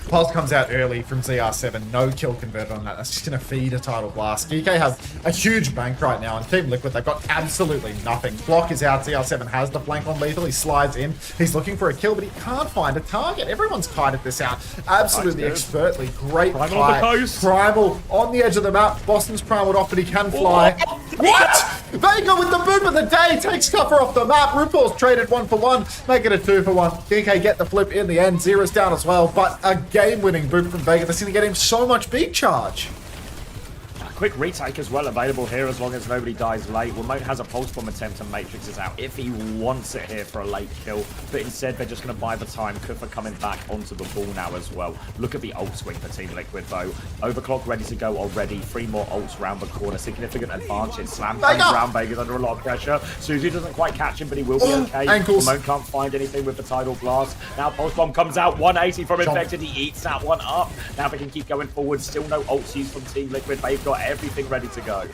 Pulse comes out early from ZR7, no kill converted on that. That's just going to feed a Tidal Blast. Geekay have a huge bank right now, and Team Liquid, they've got absolutely nothing. Block is out, ZR7 has the flank on lethal, he slides in, he's looking for a kill, but he can't find a target. Everyone's kited this out absolutely expertly. Great Primal on the kite. coast. Primal on the edge of the map. Boston's primaled off, but he can fly. What? Vega with the boot of the day takes Cover off the map. RuPaul's traded 1 for 1, make it a 2 for 1. Geekay get the flip in the end. Zero's down as well, but a game-winning boot from Vega that's going to get him so much beat charge. Quick retake as well available here as long as nobody dies late. Ramon has a pulse bomb attempt and Matrix is out if he wants it here for a late kill. But instead, they're just going to buy the time. Kufa coming back onto the ball now as well. Look at the ult swing for Team Liquid though. Overclock ready to go already. 3 more ults round the corner. Significant advantage. Slam comes round. Vega's under a lot of pressure. Suzu doesn't quite catch him, but he will be okay. Ankles. Ramon can't find anything with the tidal blast. Now pulse bomb comes out. 180 from Infected. He eats that one up. Now they can keep going forward. Still no ults used from Team Liquid. They've got everything ready to go.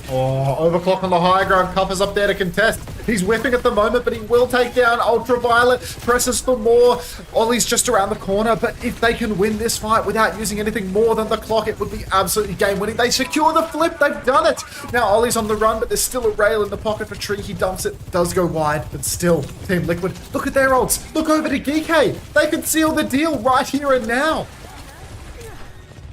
Oh, Overclock on the high ground. Cupper's up there to contest. He's whipping at the moment, but he will take down Ultraviolet. Presses for more. Ollie's just around the corner, but if they can win this fight without using anything more than the clock, it would be absolutely game-winning. They secure the flip. They've done it. Now Ollie's on the run, but there's still a rail in the pocket for Tree. He dumps it. Does go wide, but still, Team Liquid. Look at their ults. Look over to Geekay. They can seal the deal right here and now.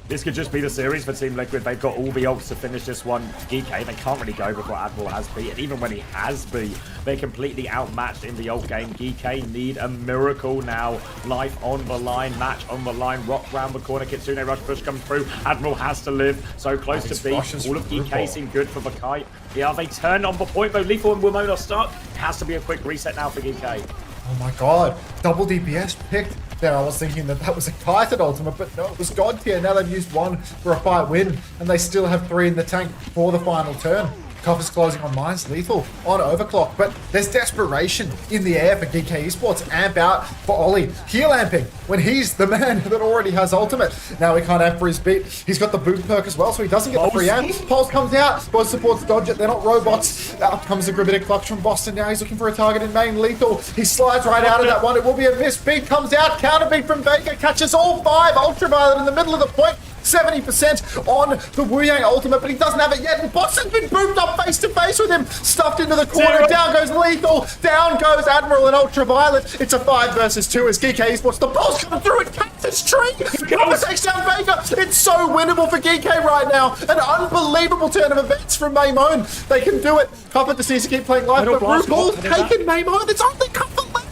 This could just be the series for Team Liquid. They've got all the ults to finish this one. Geekay, they can't really go before Admiral has B. And even when he has B, they're completely outmatched in the ult game. Geekay need a miracle now. Life on the line, match on the line. Rock round the corner. Kitsune Rush push comes through. Admiral has to live. So close to B. All of Geekay seem good for the kite. Yeah, they turn on the point though. Lethal and Wimon are stuck. It has to be a quick reset now for Geekay. Oh my god. Double DPS picked. There, I was thinking that was a kited ultimate, but no, it was God tier. Now they've used 1 for a fight win, and they still have 3 in the tank for the final turn. Coffer's closing on mines, Lethal on Overclock, but there's desperation in the air for Geekay Esports. Amp out for Ollie. Heal amping when he's the man that already has ultimate. Now he can't amp for his beat. He's got the boot perk as well, so he doesn't get the free amp. Pulse comes out. Both supports dodge it. They're not robots. Out comes the Gravitic Clutch from Boston. Now he's looking for a target in main. Lethal. He slides right out of that one. It will be a miss. Beat comes out. Counter beat from Vega. Catches all 5. Ultraviolet in the middle of the point. 70% on the Wu Yang ultimate, but he doesn't have it yet. And Boston's been booped up face to face with him. Stuffed into the corner. Down goes Lethal. Down goes Admiral and Ultraviolet. It's a 5 versus 2 as Geekay Esports. The ball's coming through and Cactus Tree. Copper takes down Vega. It's so winnable for Geekay right now. An unbelievable turn of events from Maimone. They can do it. Copper just needs to keep playing life, but RuPaul's taken Maimone. It's only Copper left.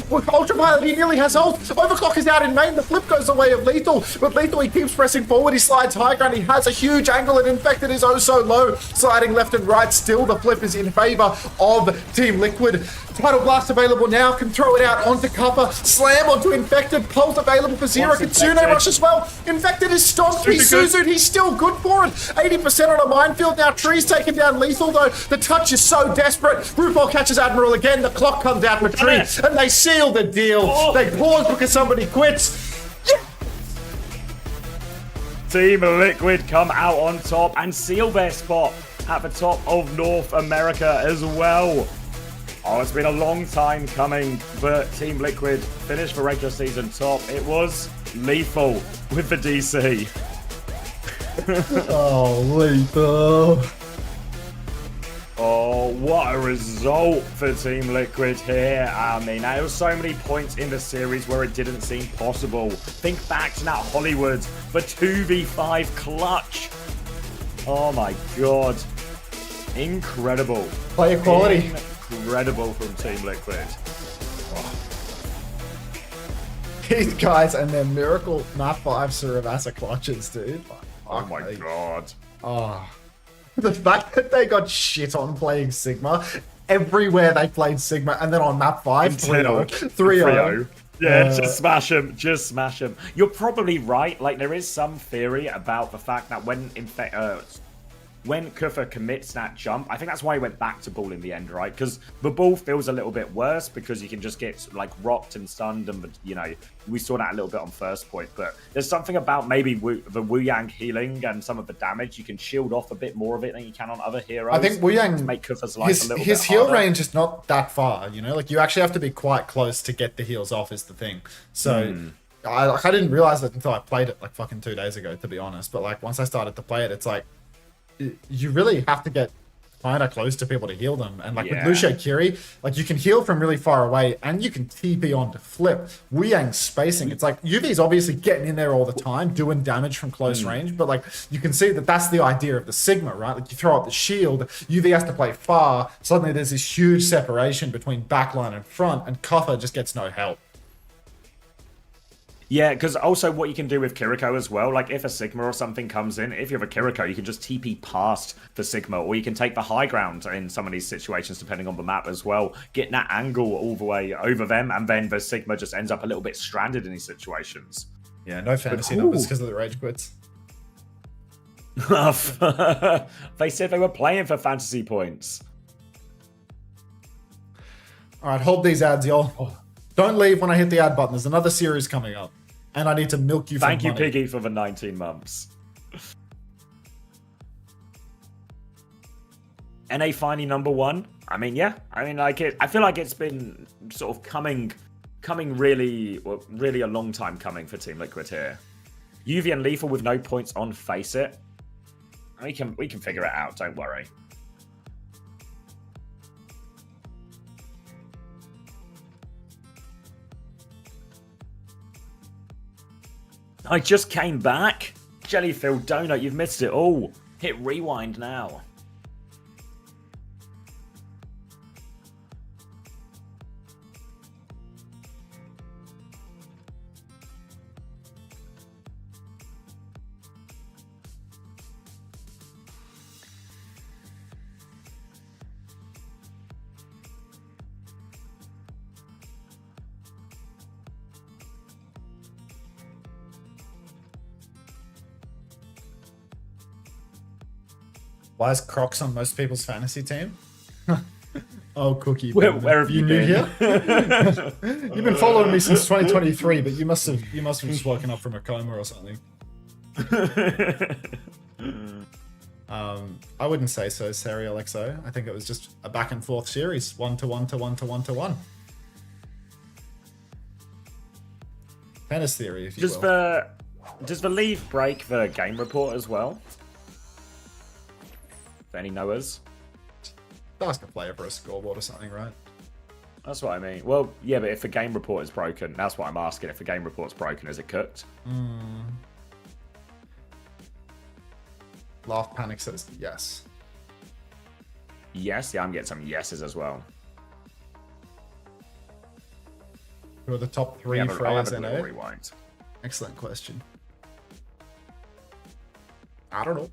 With Ultraviolet, he nearly has ult. Overclock is out in main. The flip goes the way of Lethal. But Lethal, he keeps pressing forward. He slides high ground. He has a huge angle, and Infected is oh so low. Sliding left and right. Still, the flip is in favor of Team Liquid. Tidal Blast available now. Can throw it out onto Copper. Slam onto Infected. Pulse available for Zero. Kitsune Rush as well. Infected is stomped. He's Suzu'd. He's still good for it. 80% on a minefield. Now Tree's taken down Lethal, though. The touch is so desperate. RuPaul catches Admiral again. The clock comes out for Tree, and they seal the deal. They pause because somebody quits. Team Liquid come out on top and seal their spot at the top of North America as well. Oh, it's been a long time coming, but Team Liquid finished the regular season top. It was Lethal with the DC. Oh, Lethal. Oh, what a result for Team Liquid here. I mean, there were so many points in the series where it didn't seem possible. Think back to that Hollywood, the 2v5 clutch. Oh my god. Incredible. Player quality. Incredible from Team Liquid. These guys and their miracle map 5 Suravasa clutches, dude. Oh my god. Oh. The fact that they got shit on playing Sigma everywhere they played Sigma, and then on map 5, 3-0. 3-0. Yeah, just smash them. Just smash them. You're probably right. Like, there is some theory about the fact that when Kufa commits that jump, I think that's why he went back to ball in the end, right? Because the ball feels a little bit worse because you can just get like rocked and stunned, and you know, we saw that a little bit on first point. But there's something about maybe the Wu Yang healing and some of the damage. You can shield off a bit more of it than you can on other heroes. I think Wu Yang make Kufa's life a little bit his heal harder. range is not that far, you know. Like you actually have to be quite close to get the heals off. Is the thing. So. I didn't realize that until I played it like fucking 2 days ago, to be honest. But like once I started to play it, it's like you really have to get kind of close to people to heal them. And like Yeah. with Lucio Kiri, like you can heal from really far away and you can TP on to flip. Wu Yang's spacing. It's like UV's obviously getting in there all the time, doing damage from close range, but like you can see that that's the idea of the Sigma, right? Like you throw up the shield, UV has to play far. Suddenly there's this huge separation between backline and front, and Koffa just gets no help. Yeah, because also what you can do with Kiriko as well, like if a Sigma or something comes in, if you have a Kiriko, you can just TP past the Sigma, or you can take the high ground in some of these situations, depending on the map as well, getting that angle all the way over them, and then the Sigma just ends up a little bit stranded in these situations. Yeah, no fantasy numbers because of the rage quits. They said they were playing for fantasy points. All right, hold these ads, y'all. Don't leave when I hit the ad button. There's another series coming up. And I need to milk you for Thank you, money. Piggy, for the 19 months. NA finally #1. I mean, yeah. I mean, like it. I feel like it's been sort of coming really, well, really a long time coming for Team Liquid here. UV and Lethal with no points on Face It. We can figure it out. Don't worry. I just came back. Jellyfield Donut, you've missed it all. Hit rewind now. Why is Crocs on most people's fantasy team? Oh, Cookie. Where have you new been? here? You've been following me since 2023, but you must have just woken up from a coma or something. I wouldn't say so, Serial XO. I think it was just a back and forth series, 1-1 to 1 to 1 to 1. Tennis theory, if you will. Does the leave break the game report as well? For any knowers? Ask a player for a scoreboard or something, right? That's what I mean. Well, yeah, but if the game report is broken, that's what I'm asking. If the game report's broken, is it cooked? Laugh Panic says yes. Yes? Yeah, I'm getting some yeses as well. Who are the top three I'll Freya's have a NA? little rewind. Excellent question. I don't know.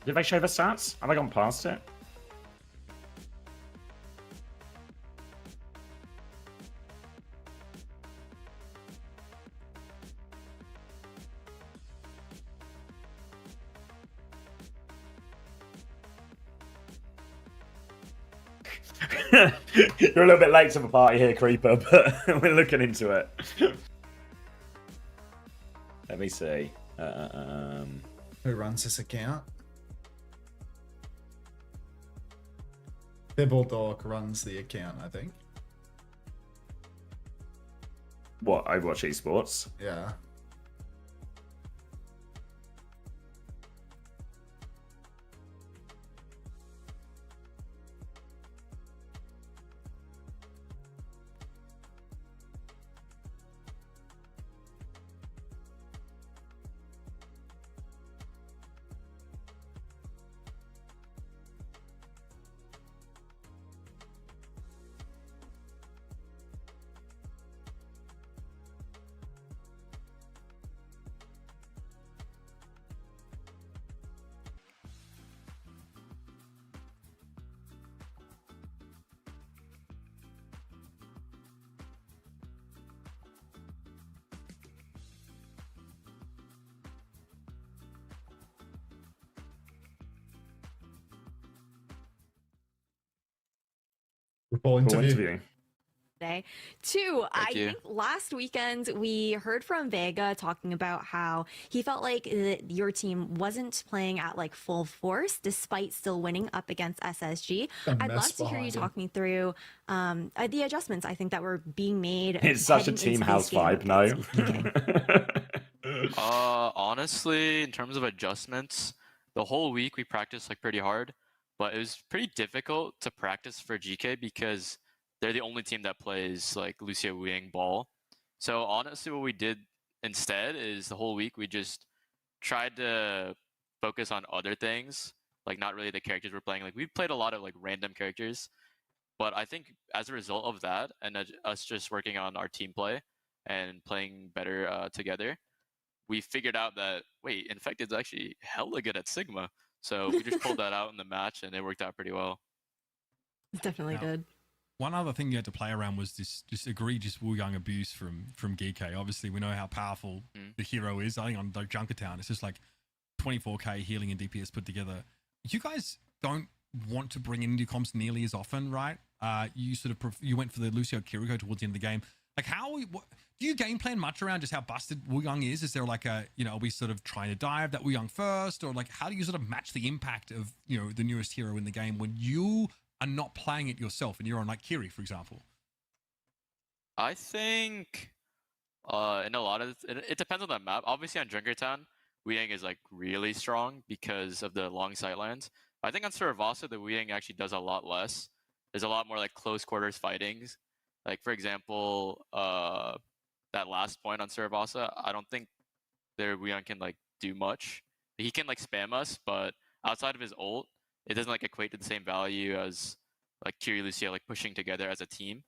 Did they show the stats? Have I gone past it? You're a little bit late to the party here, Creeper, but we're looking into it. Let me see. Who runs this account? Bibbledog runs the account, I think. What, Overwatch Esports? Yeah. Report interview. today. Two, I you. think last weekend we heard from Vega talking about how he felt like your team wasn't playing at like full force despite still winning up against SSG. The I'd mess love to hear you behind him. talk me through the adjustments I think that were being made. It's such a heading team into house this game vibe, no? against Honestly, in terms of adjustments, the whole week we practiced like pretty hard, but it was pretty difficult to practice for GK because they're the only team that plays like Lucio Wing ball. So honestly, what we did instead is the whole week we just tried to focus on other things, like not really the characters we're playing. Like we played a lot of like random characters, but I think as a result of that and us just working on our team play and playing better together, we figured out that, wait, Infected's actually hella good at Sigma. So we just pulled that out in the match and it worked out pretty well. It's definitely good. One other thing you had to play around was this just egregious Wu Young abuse from Geekay. Obviously, we know how powerful the hero is. I think on like Junkertown, it's just like 24k healing and DPS put together. You guys don't want to bring in indie comps nearly as often, right? You sort of you went for the Lucio Kiriko towards the end of the game. Like do you game plan much around just how busted Wu Young is? Is there like a, are we sort of trying to dive that Wu Young first, or like how do you sort of match the impact of, the newest hero in the game when you are not playing it yourself and you're on like Kiri, for example? I think in a lot of it depends on the map. Obviously on Junkertown, Wu Yang is like really strong because of the long sightlines. I think on Saravasa, the Wu Yang actually does a lot less. There's a lot more like close quarters fightings. Like for example, that last point on Saravasa, I don't think their Wu Yang can like do much. He can like spam us, but outside of his ult, it doesn't like equate to the same value as like Kiri Lucio like pushing together as a team.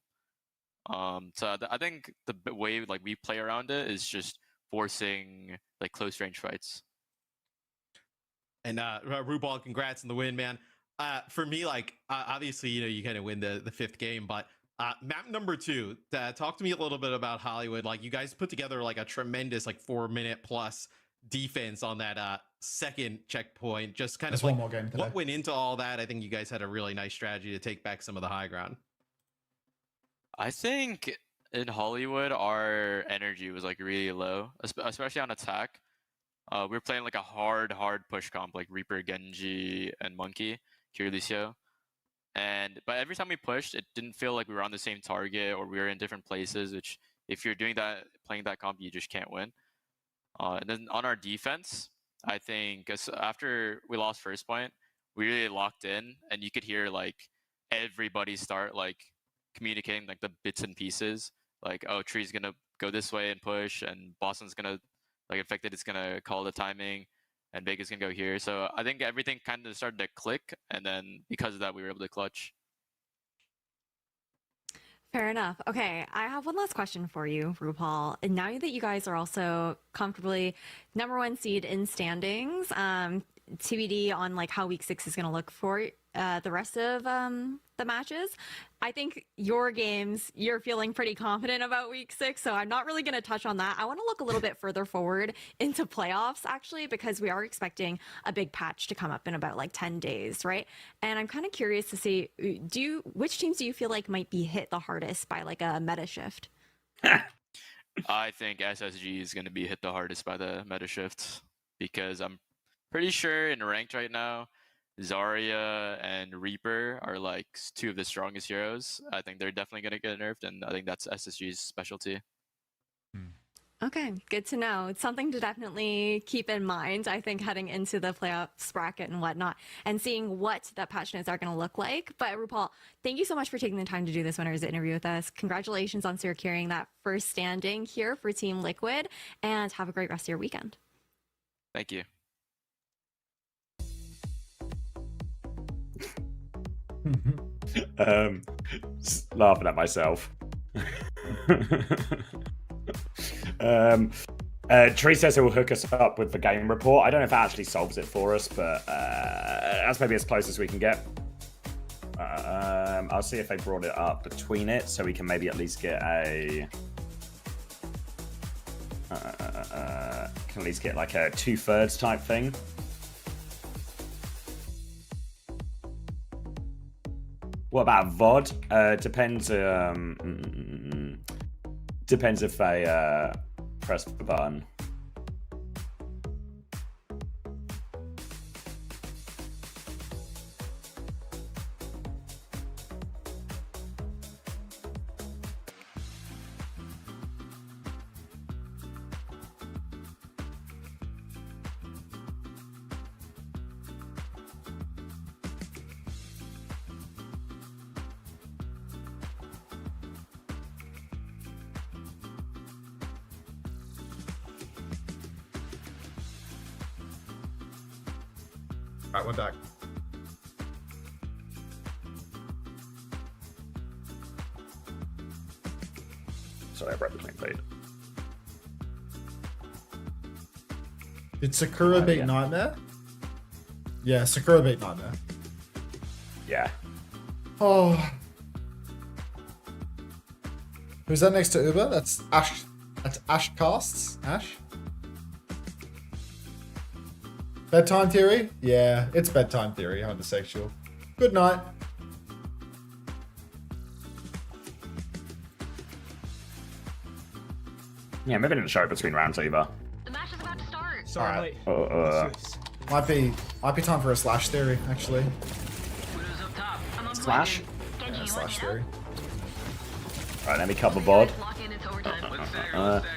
So I think the way like we play around it is just forcing like close range fights. And Rubal, congrats on the win, man. For me, like obviously, you kind of win the fifth game, but map number 2. Talk to me a little bit about Hollywood. Like you guys put together like a tremendous like 4-minute plus defense on that second checkpoint. Just kind of like what went into all that. I think you guys had a really nice strategy to take back some of the high ground. I think in Hollywood, our energy was like really low, especially on attack. We were playing like a hard push comp, like Reaper, Genji, and Monkey, Kiri Lucio. But every time we pushed, it didn't feel like we were on the same target or we were in different places, which if you're doing that, playing that comp, you just can't win. And then on our defense, I think after we lost first point, we really locked in and you could hear like everybody start like communicating like the bits and pieces. Like, oh, Tree's gonna go this way and push, and Boston's gonna like Infected is gonna call the timing, and Vega's gonna go here. So I think everything kind of started to click, and then because of that, we were able to clutch. Fair enough. Okay, I have one last question for you, RuPaul. And now that you guys are also comfortably #1 seed in standings, TBD on like how week 6 is going to look for the rest of the matches. I think your games, you're feeling pretty confident about week 6, so I'm not really going to touch on that. I want to look a little bit further forward into playoffs, actually, because we are expecting a big patch to come up in about like 10 days, right? And I'm kind of curious to see, which teams do you feel like might be hit the hardest by like a meta shift? I think SSG is going to be hit the hardest by the meta shift because I'm pretty sure in ranked right now, Zarya and Reaper are like 2 of the strongest heroes. I think they're definitely going to get nerfed, and I think that's SSG's specialty. Okay, good to know. It's something to definitely keep in mind, I think, heading into the playoffs bracket and whatnot, and seeing what that patch notes are going to look like. But RuPaul, thank you so much for taking the time to do this winners interview with us. Congratulations on securing that first standing here for Team Liquid, and have a great rest of your weekend. Thank you. Laughing at myself. Tree says he will hook us up with the game report. I don't know if that actually solves it for us, but that's maybe as close as we can get. I'll see if they brought it up between it, so we can maybe at least get a like a 2/3 type thing. What about VOD? Depends. Depends if they press the button. Right, we're back. Sorry, I broke the clean feed. Did Sakura beat yeah. Nightmare? Yeah, Sakura beat Nightmare. Yeah. Oh. Who's that next to Uber? That's Ash. That's Ash Casts. Ash? Bedtime theory? Yeah, it's bedtime theory, homosexual. Good night. Yeah, maybe didn't show it between rounds either. The match is about to start. Sorry, might be time for a slash theory, actually. Slash? Yeah, slash theory. Right, let me cover VOD.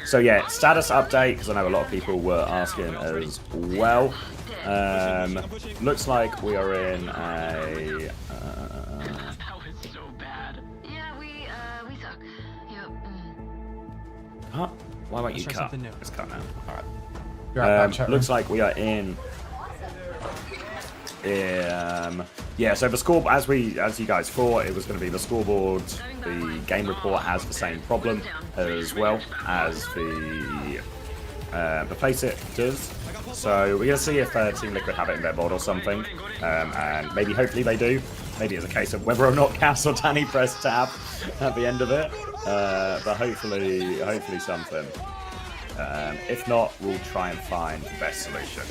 So yeah, status update, because I know a lot of people were asking as well. Looks like we are in a... Huh? Why won't you cut? It's cut now. Alright. Looks like we are in... yeah, so the score, as you guys thought, it was going to be the scoreboard. The game report has the same problem as well as the Faceit does. So we're going to see if Team Liquid have it in their board or something, and maybe hopefully they do. Maybe it's a case of whether or not Cass or Danny press tab at the end of it, but hopefully something. If not, we'll try and find the best solution.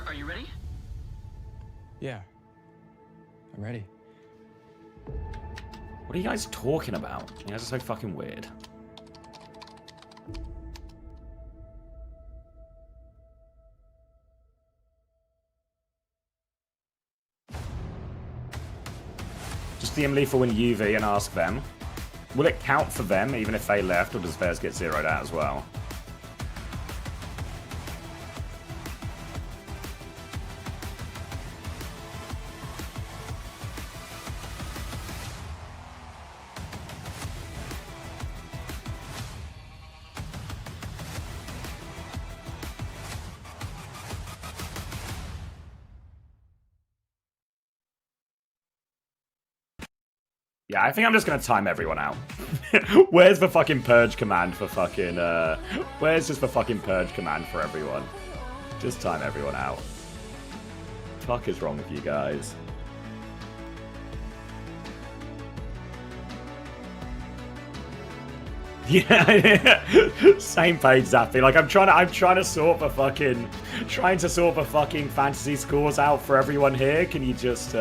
Are you ready? Yeah. I'm ready. What are you guys talking about? You guys are so fucking weird. Just DM lethal in UV and ask them. Will it count for them even if they left, or does theirs get zeroed out as well? Yeah, I think I'm just gonna time everyone out. Where's the fucking purge command for fucking, where's just the fucking purge command for everyone? Just time everyone out. Fuck is wrong with you guys? Yeah, same page, Zappy. Like I'm trying to sort the fucking fantasy scores out for everyone here. Can you just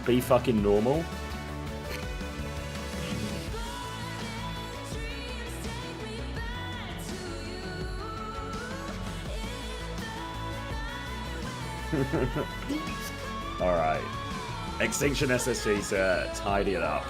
be fucking normal? All right, Extinction SSG's tidy it up.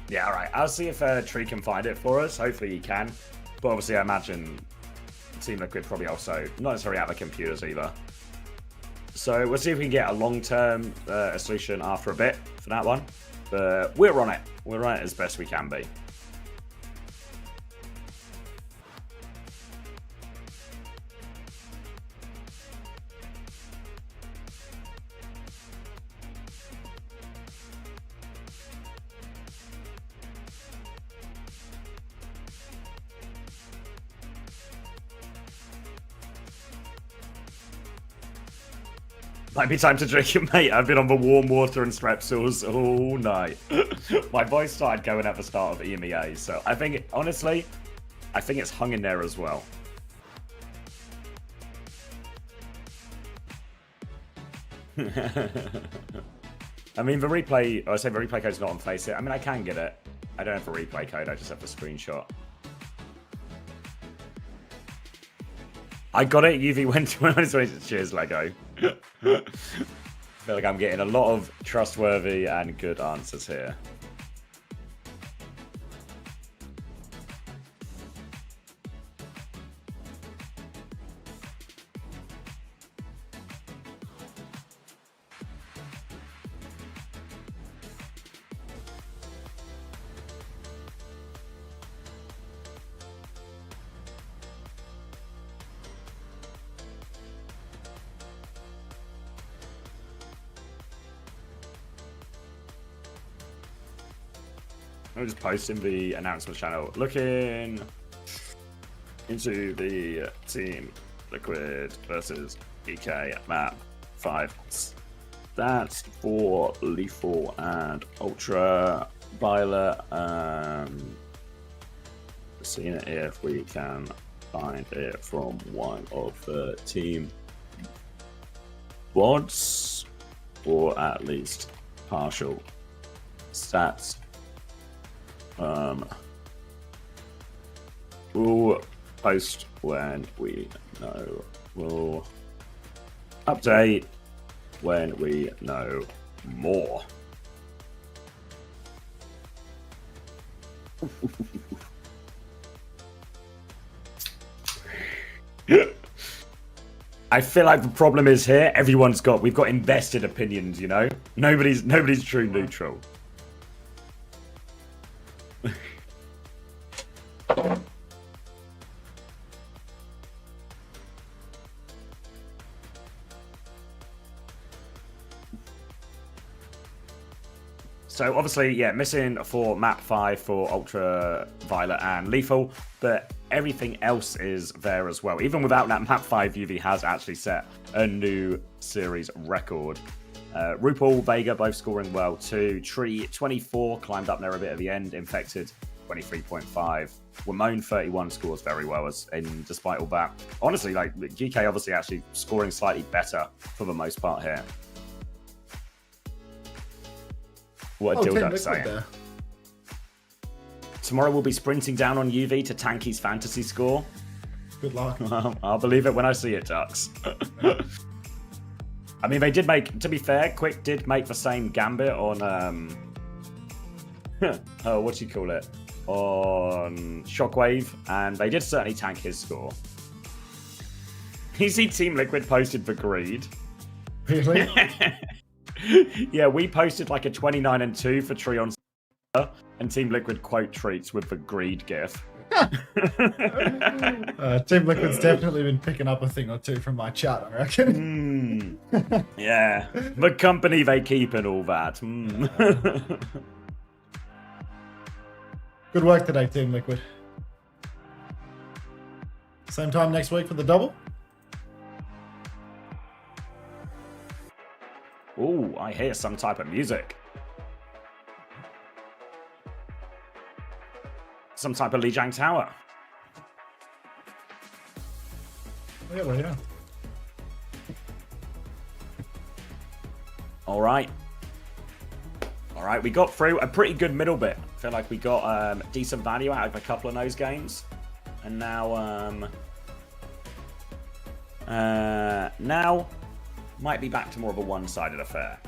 Yeah, all right. I'll see if Tree can find it for us. Hopefully he can. But obviously I imagine Team Liquid probably also not necessarily have the computers either. So we'll see if we can get a long-term solution after a bit for that one. But we're on it. We're on it as best we can be. Might be time to drink it, mate. I've been on the warm water and strepsils all night. My voice started going at the start of EMEA, so I think, honestly, I think it's hung in there as well. I mean, the replay, I say the replay code's not on Faceit. I mean, I can get it. I don't have the replay code, I just have the screenshot. I got it, UV went to cheers, Lego. I feel like I'm getting a lot of trustworthy and good answers here. I'm just posting the announcement channel. Looking into the Team Liquid versus Geekay map 5. That's for Lethal and Ultra Violet. Seeing if we can find it from one of the team boards, or at least partial stats. We'll post when we know. We'll update when we know more. I feel like the problem is here, we've got invested opinions, you know? Nobody's true neutral. So obviously, yeah, missing for map 5 for Ultra Violet and Lethal, but everything else is there as well. Even without that map 5, UV has actually set a new series record. RuPaul, Vega both scoring well too. Tree 24 climbed up there a bit at the end. Infected 23.5. Wimone 31 scores very well despite all that. Honestly, like Geekay obviously actually scoring slightly better for the most part here. What a dildo saying. Tomorrow we'll be sprinting down on UV to tank his fantasy score. Good luck. I'll believe it when I see it, Ducks. I mean, they did make, to be fair, Quick did make the same gambit on, oh, what do you call it? On Shockwave, and they did certainly tank his score. You see Team Liquid posted for greed. Really? Yeah, we posted like a 29-2 for Tree on and Team Liquid quote treats with the greed gif. Team Liquid's definitely been picking up a thing or two from my chat, I reckon. Yeah, the company they keep and all that. Good work today, Team Liquid. Same time next week for the double. Ooh, I hear some type of music. Some type of Lijiang Tower. Yeah, well, yeah. All right, we got through a pretty good middle bit. I feel like we got decent value out of a couple of those games. And now, now might be back to more of a one-sided affair.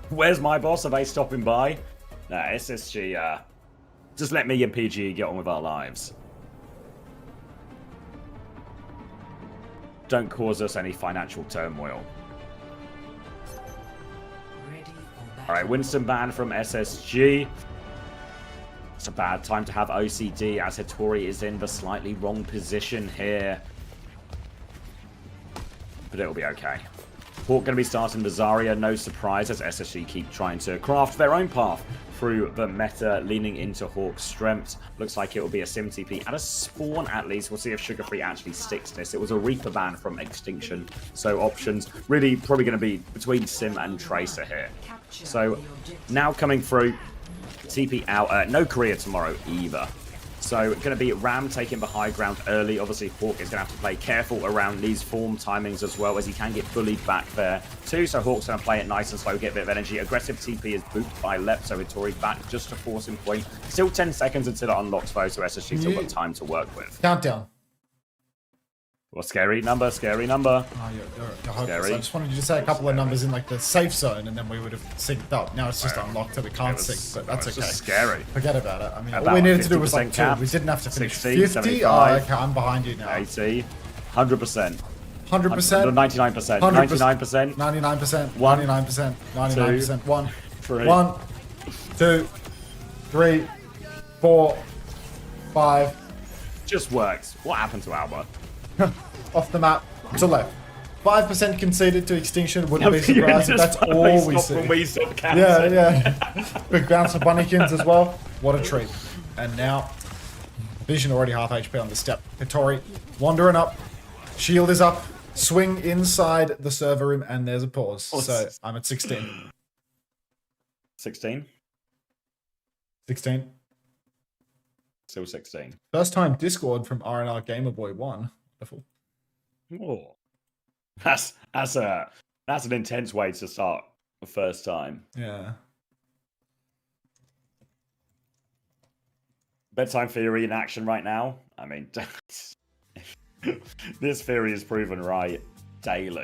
Where's my boss? Are they stopping by? Nah, SSG, just let me and PGE get on with our lives. Don't cause us any financial turmoil. Alright, Winston ban from SSG. It's a bad time to have OCD as Hattori is in the slightly wrong position here. But it'll be okay. Hawk going to be starting the Zarya, no surprise, as SSG keep trying to craft their own path through the meta, leaning into Hawk's strengths. Looks like it will be a Sim TP at a spawn at least. We'll see if Sugar Free actually sticks this. It was a Reaper ban from Extinction, so options really probably going to be between Sim and Tracer here. So now coming through, TP out, no Korea tomorrow either. So going to be Ram taking the high ground early. Obviously, Hawk is going to have to play careful around these form timings as well, as he can get bullied back there too. So Hawk's going to play it nice and slow, get a bit of energy. Aggressive TP is booped by Lep, so Hattori's back just to force him point. Still 10 seconds until it unlocks though, so SSG still got time to work with. Countdown. Well, scary number, scary number. Oh, you're hopeless. I just wanted you to say a couple of numbers in like the safe zone, and then we would have synced up. Now it's just unlocked, so we can't sync, but that's okay. Just scary. Forget about it. I mean, all we needed to do was like 2. We didn't have to finish 50. 75, oh, okay, I'm behind you now. 80, 100%. 100%. 99%. 99%. 99%. 1. 99%. 99%. 1. 3. 1, 2, 3, 4, 5. Just works. What happened to Alba? Off the map to left. 5% conceded to Extinction. Wouldn't be surprised if that's all we see. Yeah. Big bounce of Bunnykins as well. What a treat. And now, Vision already half HP on the step. Hattori wandering up. Shield is up. Swing inside the server room, and there's a pause. So I'm at 16. 16? 16. Still 16. First time Discord from RNR Gamerboy 1. Wonderful. Oh. That's an intense way to start the first time. Yeah. Bedtime Theory in action right now. I mean, this theory is proven right daily.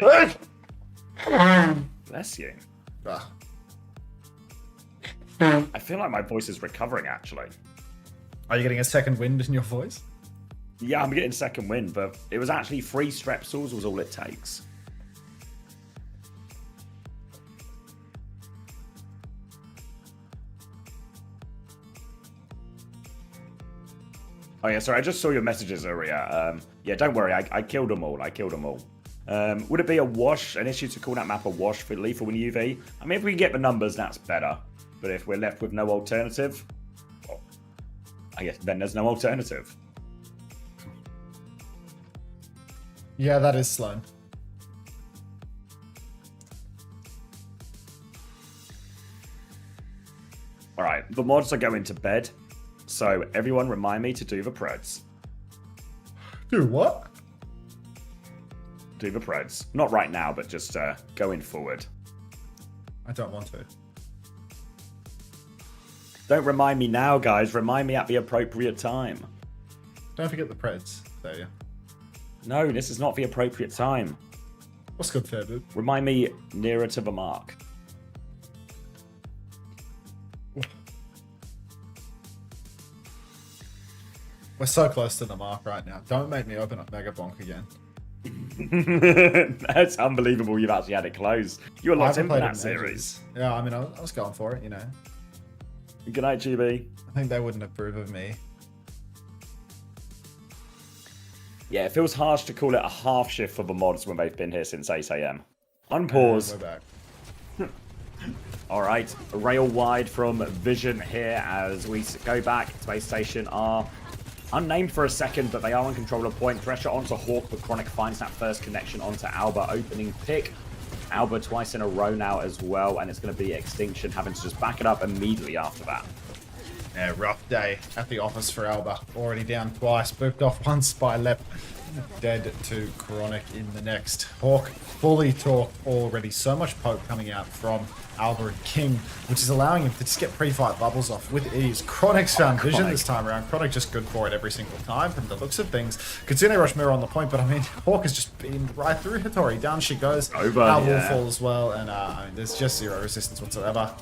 Bless you. I feel like my voice is recovering, actually. Are you getting a second wind in your voice? Yeah, I'm getting second wind, but it was actually 3 Strepsils was all it takes. Oh yeah, sorry, I just saw your messages earlier. Yeah, don't worry, I killed them all. Would it be a wash, an issue to call that map a wash for lethal and UV? I mean, if we can get the numbers, that's better. But if we're left with no alternative, well, I guess then there's no alternative. Yeah, that is Sloan. Alright, the mods are going to bed. So everyone remind me to do the preds. Do what? Do the preds. Not right now, but just going forward. I don't want to. Don't remind me now, guys. Remind me at the appropriate time. Don't forget the preds, there you. No, this is not the appropriate time. What's good, Fairboot? Remind me nearer to the mark. We're so close to the mark right now. Don't make me open up Mega Bonk again. That's unbelievable you've actually had it closed. You were locked in for that series. Yeah, I mean, I was going for it, you know. Good night, GB. I think they wouldn't approve of me. Yeah, it feels harsh to call it a half shift for the mods when they've been here since 8 AM. Unpause. We're back. Alright, rail wide from Vision here as we go back. Spacestation are unnamed for a second, but they are on control of point. Pressure onto Hawk, but Chronic finds that first connection onto Alba. Opening pick. Alba twice in a row now as well, and it's going to be Extinction having to just back it up immediately after that. Yeah, rough day at the office for Alba. Already down twice, booked off once by Lep. Dead to Chronic in the next. Hawk fully talked already. So much poke coming out from Alba and King, which is allowing him to just get pre-fight bubbles off with ease. Chronic's found Vision this time around. Chronic just good for it every single time from the looks of things. Kitsune Rush Mirror on the point, but I mean, Hawk has just been right through Hattori. Down she goes. Over, Alba will fall as well, and I mean, there's just zero resistance whatsoever.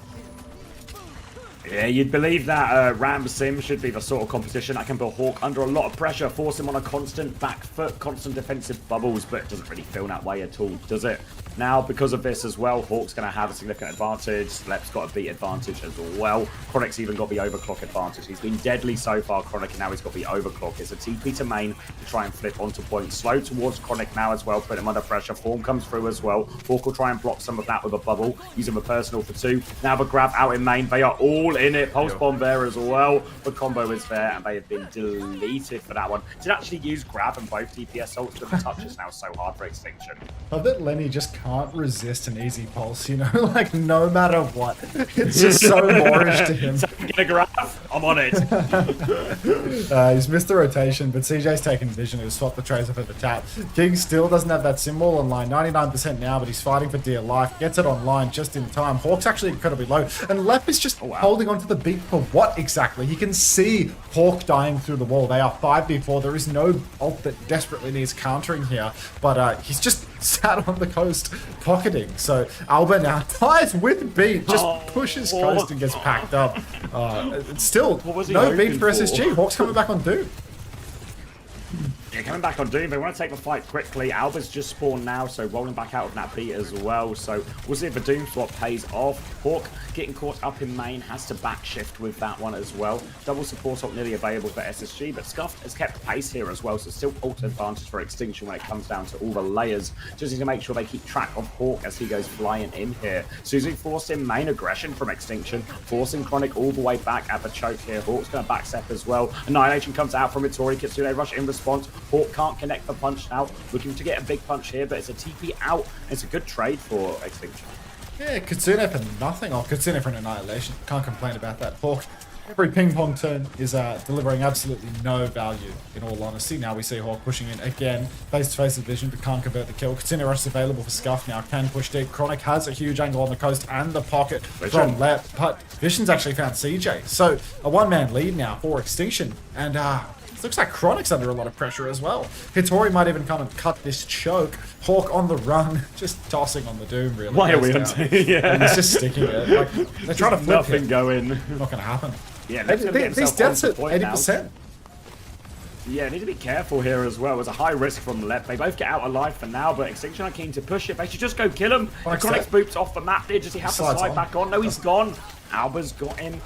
Yeah, you'd believe that Ram Sim should be the sort of competition that can put Hawk under a lot of pressure, force him on a constant back foot, constant defensive bubbles, but it doesn't really feel that way at all, does it? Now, because of this as well, Hawk's going to have a significant advantage. Slep's got a beat advantage as well. Chronic's even got the overclock advantage. He's been deadly so far, Chronic, and now he's got the overclock. It's a TP to main to try and flip onto point. Slow towards Chronic now as well, put him under pressure. Form comes through as well. Hawk will try and block some of that with a bubble, using the personal for 2. Now the grab out in main. They are all in it. Pulse bomb there as well. The combo is there, and they have been deleted for that one. Did actually use grab and both DPS ults, but the touch is now so hard for Extinction. I bet Lenny just can't resist an easy pulse, you know, like no matter what. It's just so Moorish to him. Get a grab. I'm on it. He's missed the rotation, but CJ's taken vision. He'll swap the tracer for the tap. King still doesn't have that symbol online. 99% now, but he's fighting for dear life. Gets it online just in time. Hawk's actually incredibly low. And Lep is just holding onto the beat for what exactly? He can see Hawk dying through the wall. They are 5v4. There is no ult that desperately needs countering here. But he's just sat on the coast pocketing. So Alba now ties with beat, just pushes coast and gets packed up. It's still no beat for SSG. Hawk's coming back on Doom. Yeah, coming back on Doom, they want to take the fight quickly. Alba's just spawned now, so rolling back out of that beat as well. So we'll see if the Doom swap pays off. Hawk getting caught up in main, has to back shift with that one as well. Double support ult nearly available for SSG, but Scuffed has kept pace here as well, so still ult advantage for Extinction when it comes down to all the layers. Just need to make sure they keep track of Hawk as he goes flying in here. Suzu forced in main aggression from Extinction, forcing Chronic all the way back at the choke here. Hawk's going to back step as well. Annihilation comes out from Ittori. Kitsune rush in response. Hawk can't connect the punch now. Looking to get a big punch here, but it's a TP out. It's a good trade for Extinction. Yeah, Kitsune for nothing. Oh, Kitsune for an annihilation. Can't complain about that. Hawk, every ping pong turn is delivering absolutely no value, in all honesty. Now we see Hawk pushing in again. Face-to-face with Vision, but can't convert the kill. Kitsune rush is available for Scuff now. Can push deep. Chronic has a huge angle on the coast and the pocket from left. But Vision's actually found CJ. So a one-man lead now for Extinction. And looks like Chronic's under a lot of pressure as well. Hittori might even come and cut this choke. Hawk on the run, just tossing on the Doom, really. Why are we on yeah. And he's just sticking it. Like, they're trying to flip nothing it. going. Not going to happen. Yeah, these deaths at 80%. Yeah, need to be careful here as well. It's a high risk from Lep. They both get out alive for now, but Extinction are keen to push it. They should just go kill him. Chronic's boops off the map there. Does he have to slide back on? No, he's gone. Alba's got him.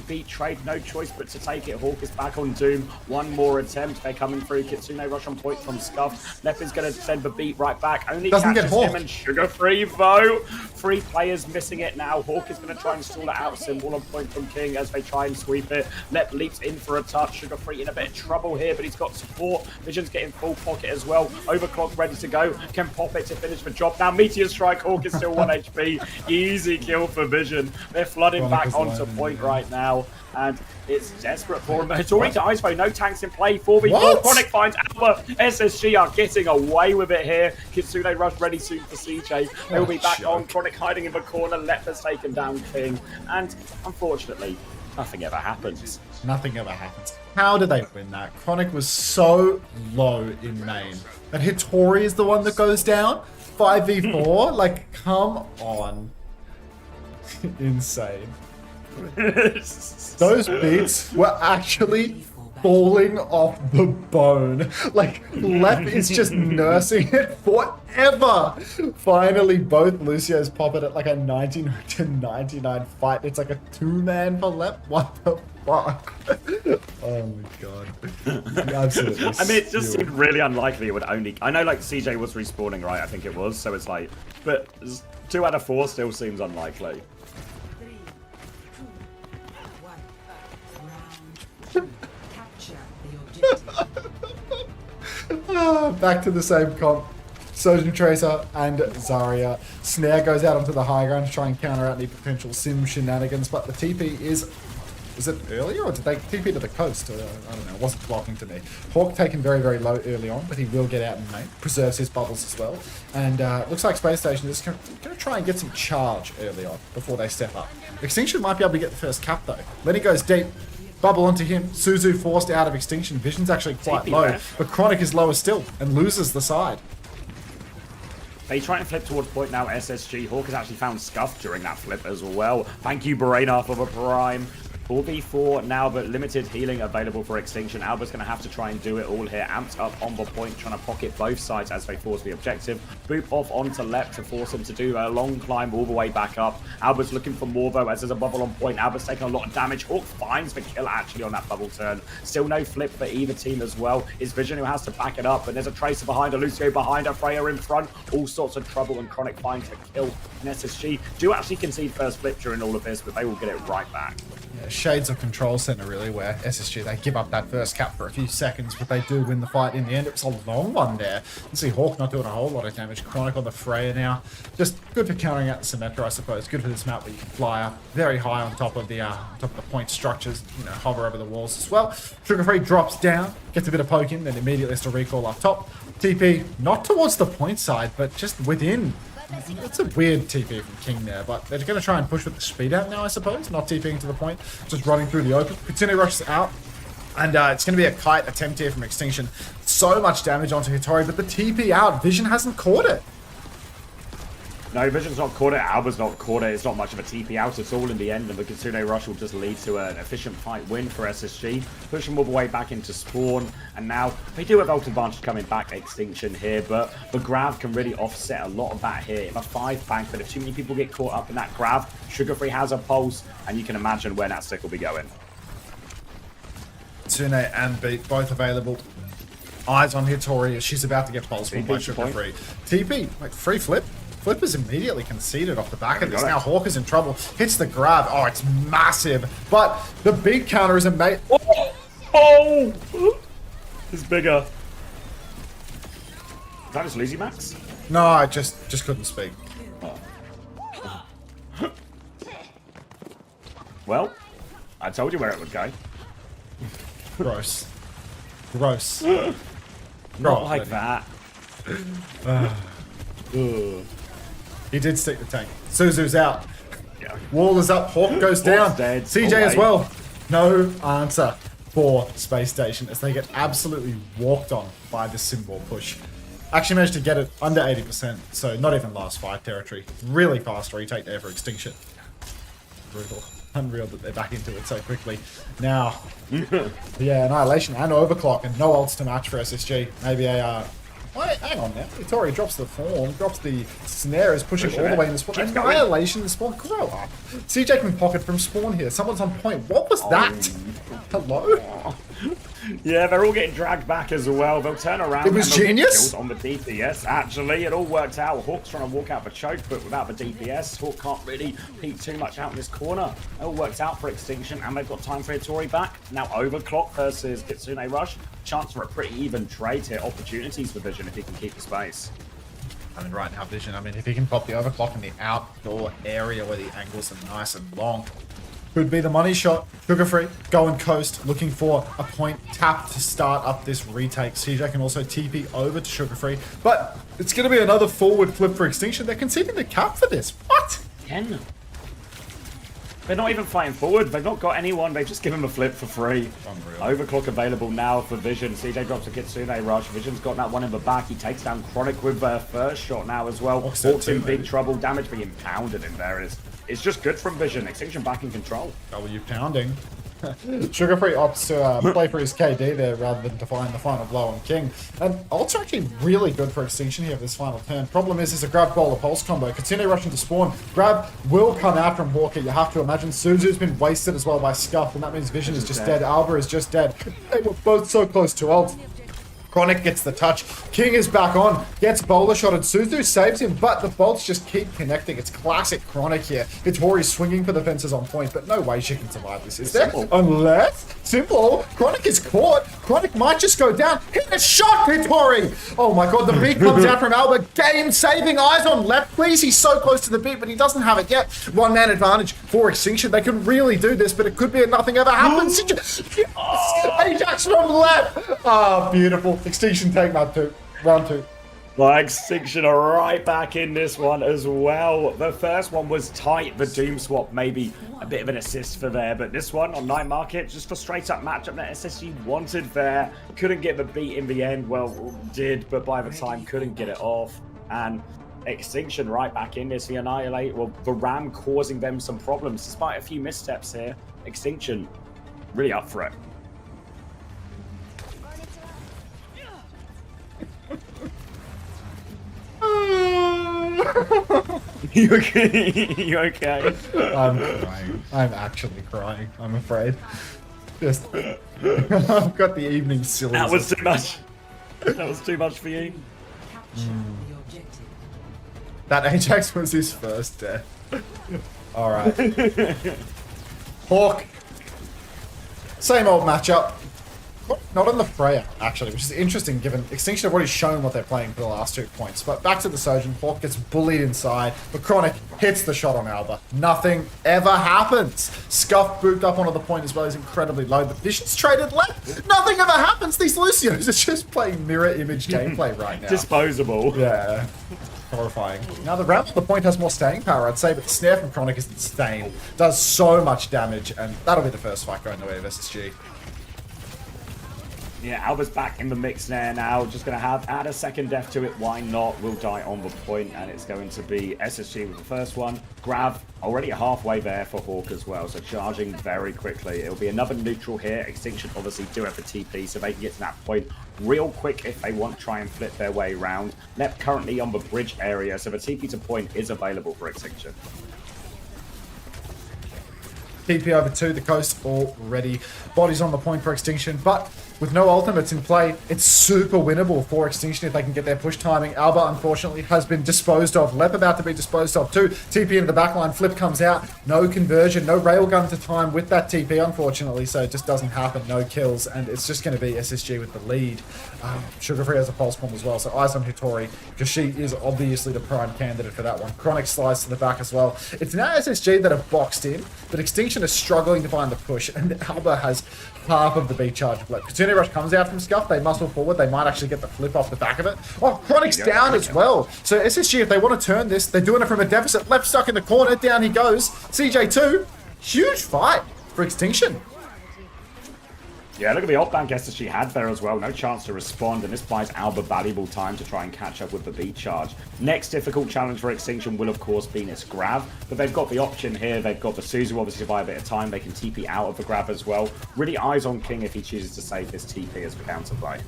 Beat trade. No choice but to take it. Hawk is back on Doom. One more attempt. They're coming through. Kitsune rush on point from Scuff. Lep is going to send the beat right back. Only catches him and Sugar Free though. 3 players missing it now. Hawk is going to try and stall it out. Symbol on point from King as they try and sweep it. Lep leaps in for a touch. Sugar Free in a bit of trouble here, but he's got support. Vision's getting full pocket as well. Overclock ready to go. Can pop it to finish the job. Now Meteor Strike. Hawk is still 1 HP. Easy kill for Vision. They're flooding back onto point right now, and it's desperate for him. Hittori dies though, no tanks in play. 4v4, Chronic finds Alba. SSG are getting away with it here. Kitsune rush ready soon for CJ. They will be back on. Chronic hiding in the corner. Lep has taken down King, and unfortunately, nothing ever happens. Nothing ever happens. How did they win that? Chronic was so low in main. And Hittori is the one that goes down? 5v4? Like, come on. Insane. Those beats were actually falling off the bone. Like, Lep is just nursing it forever. Finally, both Lucios pop it at like a 99 fight. It's like a 2-man for Lep. What the fuck? Oh my god. Absolutely. I mean, it just seemed really unlikely it would only... I know like CJ was respawning, right? I think it was. So it's like... But 2 out of 4 still seems unlikely. Back to the same comp. Sojin Tracer and Zarya. Snare goes out onto the high ground to try and counter out any potential sim shenanigans, but the TP is... Was it earlier, or did they TP to the coast? I don't know, it wasn't blocking to me. Hawk taken very, very low early on, but he will get out in main. Preserves his bubbles as well. And looks like Spacestation is going to try and get some charge early on before they step up. Extinction might be able to get the first cap though. Lenny goes deep. Bubble onto him. Suzu forced out of Extinction. Vision's actually quite low, but Chronic is lower still and loses the side. They try and flip towards point now. SSG. Hawk has actually found Scuff during that flip as well. Thank you, Brainer, for the prime. 4v4 now, but limited healing available for Extinction. Alba's going to have to try and do it all here. Amped up on the point, trying to pocket both sides as they force the objective. Boop off onto left to force him to do a long climb all the way back up. Alba's looking for more, though, as there's a bubble on point. Alba's taking a lot of damage. Hawk finds the kill, actually, on that bubble turn. Still no flip for either team as well. It's Vision who has to back it up, but there's a Tracer behind her, Lucio behind her, Freya in front. All sorts of trouble, and Chronic finds a kill. And SSG do actually concede first flip during all of this, but they will get it right back. Yeah, shades of Control Center, really, where SSG, they give up that first cap for a few seconds, but they do win the fight in the end. It was a long one there. You see Hawk not doing a whole lot of damage. Chronic on the Freya now. Just good for countering out the Symmetra, I suppose. Good for this map where you can fly up very high on top of the point structures, you know, hover over the walls as well. Sugar Free drops down, gets a bit of poke in, then immediately has to recall up top. TP, not towards the point side, but just within. It's a weird TP from King there, but they're going to try and push with the speed out now, I suppose. Not TPing to the point, just running through the open. Kitsune rushes out, and it's going to be a kite attempt here from Extinction. So much damage onto Hitori, but the TP out, Vision hasn't caught it. No, Vision's not caught it, Alba's not caught it. It's not much of a TP out at all in the end, and the Kitsune Rush will just lead to an efficient fight win for SSG. Push them all the way back into spawn, and now they do have ult advantage coming back, Extinction here, but the grab can really offset a lot of that here. If a 5 bank, but if too many people get caught up in that grab, Sugar Free has a pulse, and you can imagine where that stick will be going. Kitsune and Beat both available. Eyes on Hitori as she's about to get pulse by Sugar Free. TP, like free flip. Flip is immediately conceded off the back of this. Now Hawk is in trouble. Hits the grab. Oh, it's massive. But the big counter is amazing. Oh! It's bigger. Is that just Lazy Max? No, I just couldn't speak. Oh. Well, I told you where it would go. Gross. Gross. Not like that. He did stick the tank. Suzu's out. Yeah. Wall is up. Hawk goes down. Dead. CJ as well. No answer for Space Station as they get absolutely walked on by the symbol push. Actually managed to get it under 80%, so not even last fight territory. Really fast retake there for Extinction. Brutal. Unreal that they're back into it so quickly. Now, yeah, Annihilation and Overclock and no ults to match for SSG. Maybe a wait, hang on now. Hitori drops the form, drops the snare, is pushing all the way in the spawn. Annihilation in the spawn. Grow up. CJ can pocket from spawn here. Someone's on point. What was that? Hello? Yeah, they're all getting dragged back as well. They'll turn around. It was genius. On the DPS, actually, it all worked out. Hawk's trying to walk out the choke, but without the DPS, Hawk can't really peek too much out in this corner. It all worked out for Extinction, and they've got time for Hitori back. Now Overclock versus Kitsune Rush. Chance for a pretty even trade here. Opportunities for Vision if he can keep the space. I mean, right now, Vision, if he can pop the Overclock in the outdoor area where the angles are nice and long, could be the money shot. Sugar Free, going coast, looking for a point tap to start up this retake. CJ can also TP over to Sugar Free, but it's going to be another forward flip for Extinction. They're conceding the cap for this. What? 10. They're not even fighting forward. They've not got anyone. They've just given them a flip for free. Unreal. Overclock available now for Vision. CJ drops a Kitsune Rush. Vision's got that one in the back. He takes down Chronic with their first shot now as well. Hawk's in big trouble. Damage being pounded in there. It's just good from Vision. Extinction back in control. W pounding. Sugar Free opts to play for his KD there rather than to find the final blow on King. And ults are actually really good for Extinction here this final turn. Problem is a grab bowler pulse combo. Kitsune rushing to spawn. Grab will come out from Walker. You have to imagine Suzu's been wasted as well by Scuff, and that means Vision is just dead. Alba is just dead. They were both so close to ult. Chronic gets the touch. King is back on. Gets bowler shotted. Suzu saves him, but the bolts just keep connecting. It's classic Chronic here. Hitori swinging for the fences on point, but no way she can survive this, is there? Unless, simple, Chronic is caught. Chronic might just go down. Hit a shot, Hitori! Oh my god, the beat comes out from Alba. Game saving. Eyes on left, please. He's so close to the beat, but he doesn't have it yet. One man advantage for Extinction. They can really do this, but it could be a nothing ever happens. Ajax from left. Ah, beautiful. Extinction take round two. Extinction are right back in this one as well. The first one was tight. The Doom swap, maybe a bit of an assist for there. But this one on Night Market, just a straight up matchup that SSG wanted there. Couldn't get the beat in the end. Well, did, but by the time couldn't get it off. And Extinction right back in this, the Annihilate, well, the Ram causing them some problems. Despite a few missteps here, Extinction really up for it. You okay? You okay? I'm crying. I'm actually crying, I'm afraid. Just, I've got the evening silly. That was too much. That was too much for you. That Ajax was his first death. Alright. Hawk. Same old matchup. Not on the Freya, actually, which is interesting given Extinction have already shown what they're playing for the last 2 points. But back to the Sojourn, Hawk gets bullied inside, but Chronic hits the shot on Alba. Nothing ever happens. Scuff booped up onto the point as well, he's incredibly low. The Vision's traded left. Nothing ever happens. These Lucios are just playing mirror image gameplay right now. Disposable. Yeah. Horrifying. Now the Ram on the point has more staying power, I'd say, but the snare from Chronic is insane. Does so much damage, and that'll be the first fight going the way of SSG. Yeah, Alba's back in the mix there now. Just going to add a second death to it. Why not? Will die on the point, and it's going to be SSG with the first one. Grav already halfway there for Hawk as well, so charging very quickly. It'll be another neutral here. Extinction obviously do have the TP, so they can get to that point real quick if they want to try and flip their way around. Lep currently on the bridge area, so the TP to point is available for Extinction. TP over to the coast already. Bodies on the point for Extinction, but with no ultimates in play, it's super winnable for Extinction if they can get their push timing. Alba, unfortunately, has been disposed of. Lep about to be disposed of too. TP into the backline, Flip comes out. No conversion, no railgun to time with that TP, unfortunately, so it just doesn't happen. No kills, and it's just going to be SSG with the lead. Sugarfree has a pulse bomb as well, so eyes on Hitori, because she is obviously the prime candidate for that one. Chronic slides to the back as well. It's now SSG that have boxed in, but Extinction is struggling to find the push, and Alba has half of the B charge left. Kitsune Rush comes out from Scuff, they muscle forward, they might actually get the flip off the back of it. Oh, Chronic's down as well. So SSG, if they want to turn this, they're doing it from a deficit. Left stuck in the corner, down he goes. CJ2, huge fight for Extinction. Yeah, look at the ult bank SSG had there as well. No chance to respond, and this buys Alba valuable time to try and catch up with the B charge. Next difficult challenge for Extinction will, of course, be this grab, but they've got the option here. They've got the Suzu, obviously, to buy a bit of time. They can TP out of the grab as well. Really eyes on King if he chooses to save this TP as the counterplay.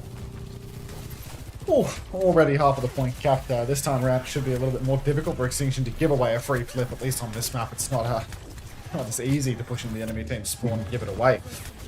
Oh, already half of the point capped. This time around, it should be a little bit more difficult for Extinction to give away a free flip, at least on this map. It's not as easy to push into the enemy team's spawn and give it away.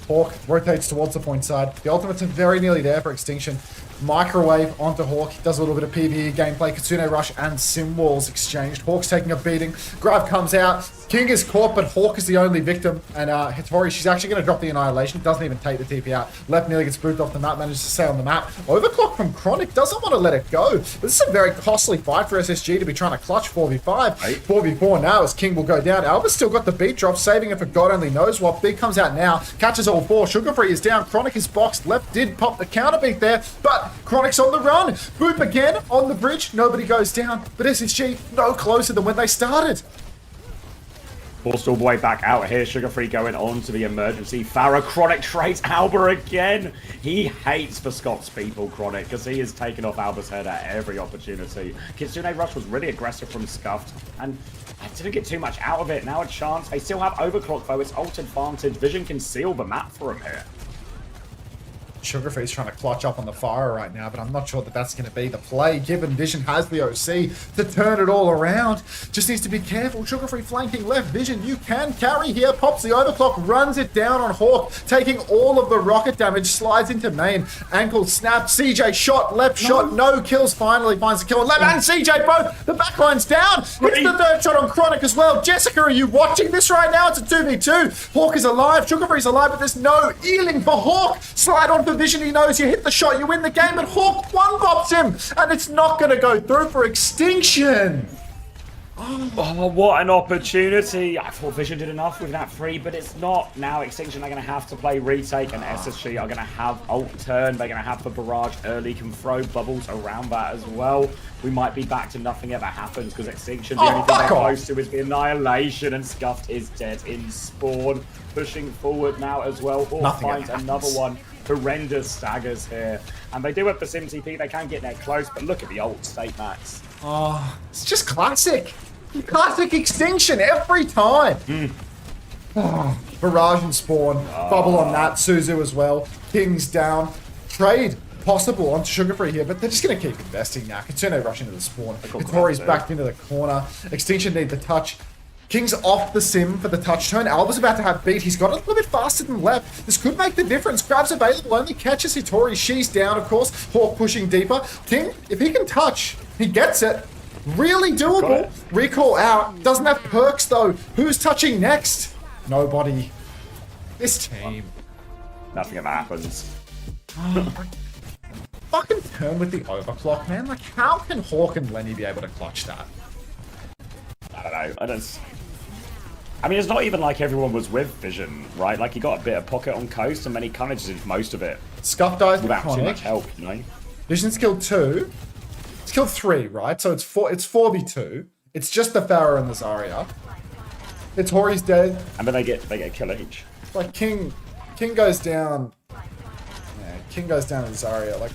Hawk rotates towards the point side. The ultimates are very nearly there for Extinction. Microwave onto Hawk. Does a little bit of PvE gameplay. Kitsune Rush and Sim Walls exchanged. Hawk's taking a beating. Grab comes out. King is caught, but Hawk is the only victim. And Hitori, she's actually going to drop the Annihilation. Doesn't even take the TP out. Left nearly gets booped off the map. Manages to stay on the map. Overclock from Chronic. Doesn't want to let it go. This is a very costly fight for SSG to be trying to clutch 4v5. 4v4 now as King will go down. Alba's still got the beat drop, saving it for God only knows what. Big comes out now. Catches all four. Sugarfree is down. Chronic is boxed. Left did pop the counter beat there, but Chronic's on the run. Boop again on the bridge. Nobody goes down, but SSG no closer than when they started. Forced all the way back out here. Sugarfree going on to the emergency. Farah, Chronic trades Alba again. He hates for Scott's people, Chronic, because he has taken off Alba's head at every opportunity. Kitsune Rush was really aggressive from Scuffed, and I didn't get too much out of it. Now a chance. They still have Overclock, though. It's ult advantage. Vision can seal the map for him here. Sugarfree's trying to clutch up on the fire right now, but I'm not sure that that's going to be the play, given Vision has the OC to turn it all around. Just needs to be careful. Sugarfree flanking left. Vision, you can carry here. Pops the overclock, runs it down on Hawk, taking all of the rocket damage, slides into main. Ankle snapped. CJ shot, left shot, no kills. Finally finds the kill. Left and CJ both. The backline's down. Hits the third shot on Chronic as well. Jessica, are you watching this right now? It's a 2v2. Hawk is alive. Sugarfree's alive, but there's no healing for Hawk. Slide on for Vision, he knows you hit the shot, you win the game, but Hawk one-bops him, and it's not going to go through for Extinction. Oh, what an opportunity. I thought Vision did enough with that free, but it's not. Now Extinction are going to have to play retake, and SSG are going to have ult turn. They're going to have the barrage early, can throw bubbles around that as well. We might be back to nothing ever happens, because Extinction, the only thing they're close to is the Annihilation, and Scuffed is dead in spawn. Pushing forward now as well. Hawk finds another one. Horrendous staggers here. And they do have the Sim TP. They can get there close, but look at the ult state max. Oh, it's just classic. Classic Extinction every time. Oh, Barrage and Spawn. Bubble on that. Suzu as well. King's down. Trade possible on Sugar-Free here, but they're just going to keep investing now. Kitsune rushing to the spawn. Hitori's backed into the corner. Extinction need the touch. King's off the sim for the touch turn. Alba's about to have beat. He's got it a little bit faster than left. This could make the difference. Grabs available. Only catches Hitori. She's down, of course. Hawk pushing deeper. King, if he can touch, he gets it. Really doable. Recall out. Doesn't have perks, though. Who's touching next? Nobody. This team. Nothing ever happens. Fucking turn with the overclock, man. Like, how can Hawk and Lenny be able to clutch that? I don't know. I mean, it's not even like everyone was with Vision, right? Like, he got a bit of pocket on coast, and then he kind of just did most of it. Scuff dies without too Conic. much help, you know? Vision's killed 2. It's killed 3, right? So it's 4v2. It's just the Farah and the Zarya. It's Hori's dead. And then they get a kill each. Like King goes down. Yeah, King goes down to Zarya. Like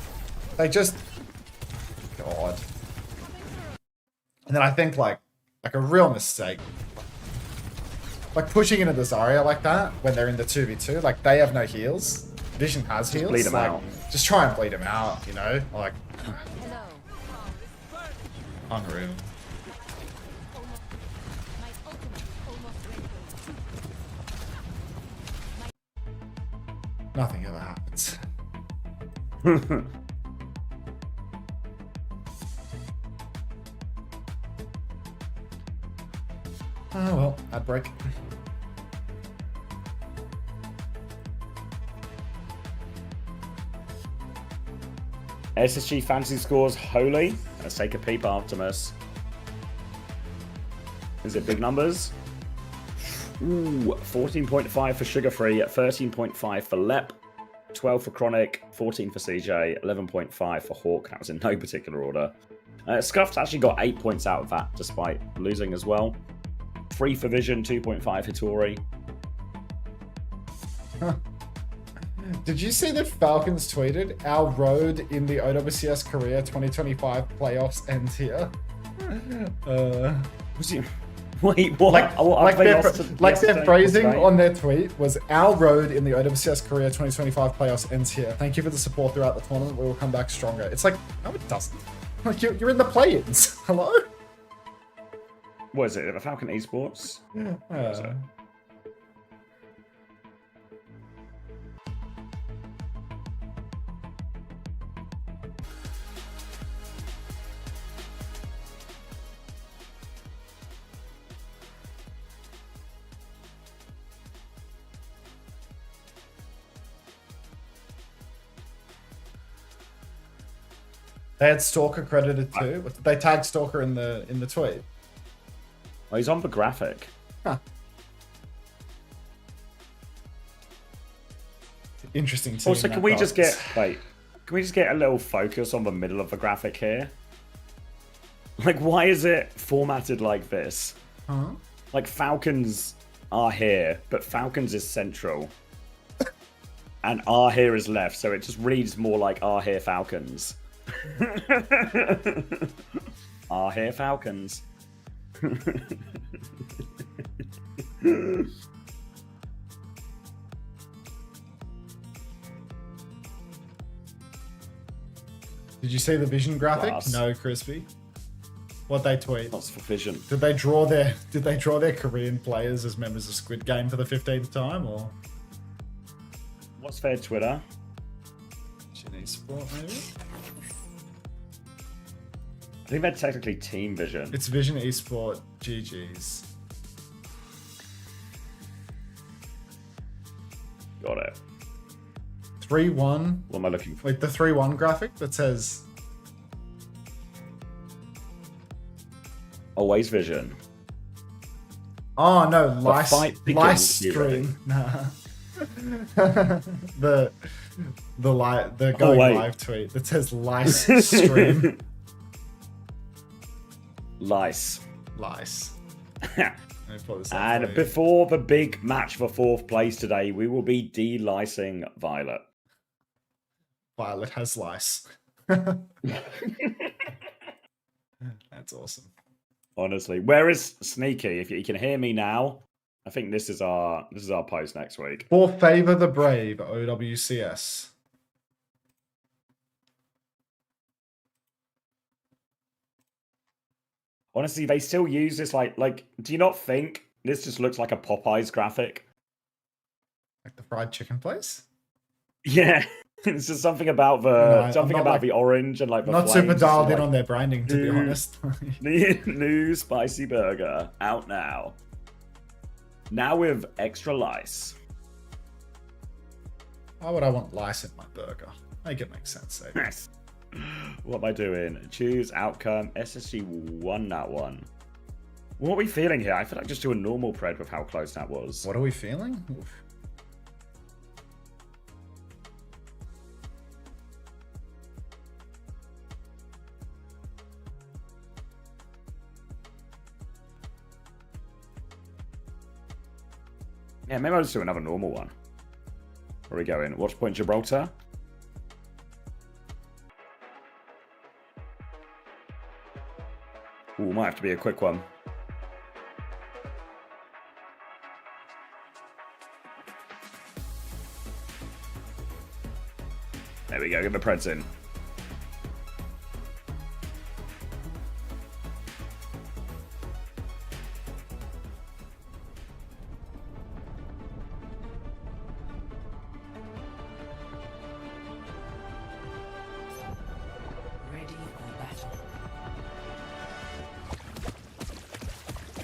they just God. And then I think like a real mistake. Like pushing into the Zarya like that when they're in the 2v2, like they have no heals. Vision has heals. Bleed him like, out. Just try and bleed him out, you know? Like unreal. Nothing ever happens. Oh well, ad break. SSG fantasy scores Holy. Let's take a peep, Optimus. Is it big numbers? Ooh, 14.5 for Sugar-Free, 13.5 for Lep, 12 for Chronic, 14 for CJ, 11.5 for Hawk. That was in no particular order. Scuff's actually got 8 points out of that, despite losing as well. 3 for Vision, 2.5 Hitori. Huh. Did you see that Falcons tweeted, our road in the OWCS Korea 2025 playoffs ends here? Was he... Wait, what? Their phrasing on their tweet was, our road in the OWCS Korea 2025 playoffs ends here. Thank you for the support throughout the tournament. We will come back stronger. It's like, no it doesn't. Like, you're in the play-ins. Hello? What is it? The Falcon Esports? Yeah. They had Stalker credited too. They tagged Stalker in the tweet. Oh, he's on the graphic. Huh. Interesting team. Also, can we just get a little focus on the middle of the graphic here? Like, why is it formatted like this? Huh? Like, Falcons are here, but Falcons is central. And R here is left, so it just reads more like R here Falcons. R here Falcons. Did you see the Vision graphic? Class. No, Crispy. What they tweet? What's for Vision? Did they draw their Korean players as members of Squid Game for the 15th time, or what's their Twitter? Esports, maybe? I think they're technically Team Vision. It's Vision Esport GG's. Got it. 3-1. What am I looking for? Like the 3-1 graphic that says Always Vision. Oh no, fight lice begins, stream. Nah. the going live tweet that says lice stream. Lice. And before the big match for 4th place today, we will be de-licing Violet. Violet has lice. That's awesome. Honestly, where is Sneaky? If you can hear me now, I think this is our post next week. For favor the brave, OWCS. Honestly, they still use this like. Do you not think this just looks like a Popeyes graphic? Like the fried chicken place? Yeah, it's just something about the orange and like the not super flames, dialed in like, on their branding, to be honest. New spicy burger out now. Now with extra lice. Why would I want lice in my burger? Make it make sense. Yes. What am I doing? Choose outcome. SSG won that one. What are we feeling here? I feel like just do a normal pred with how close that was. What are we feeling? Oof. Yeah, maybe I'll just do another normal one. Where are we going? Watch point Gibraltar. Ooh, might have to be a quick one. There we go, get the Preds in.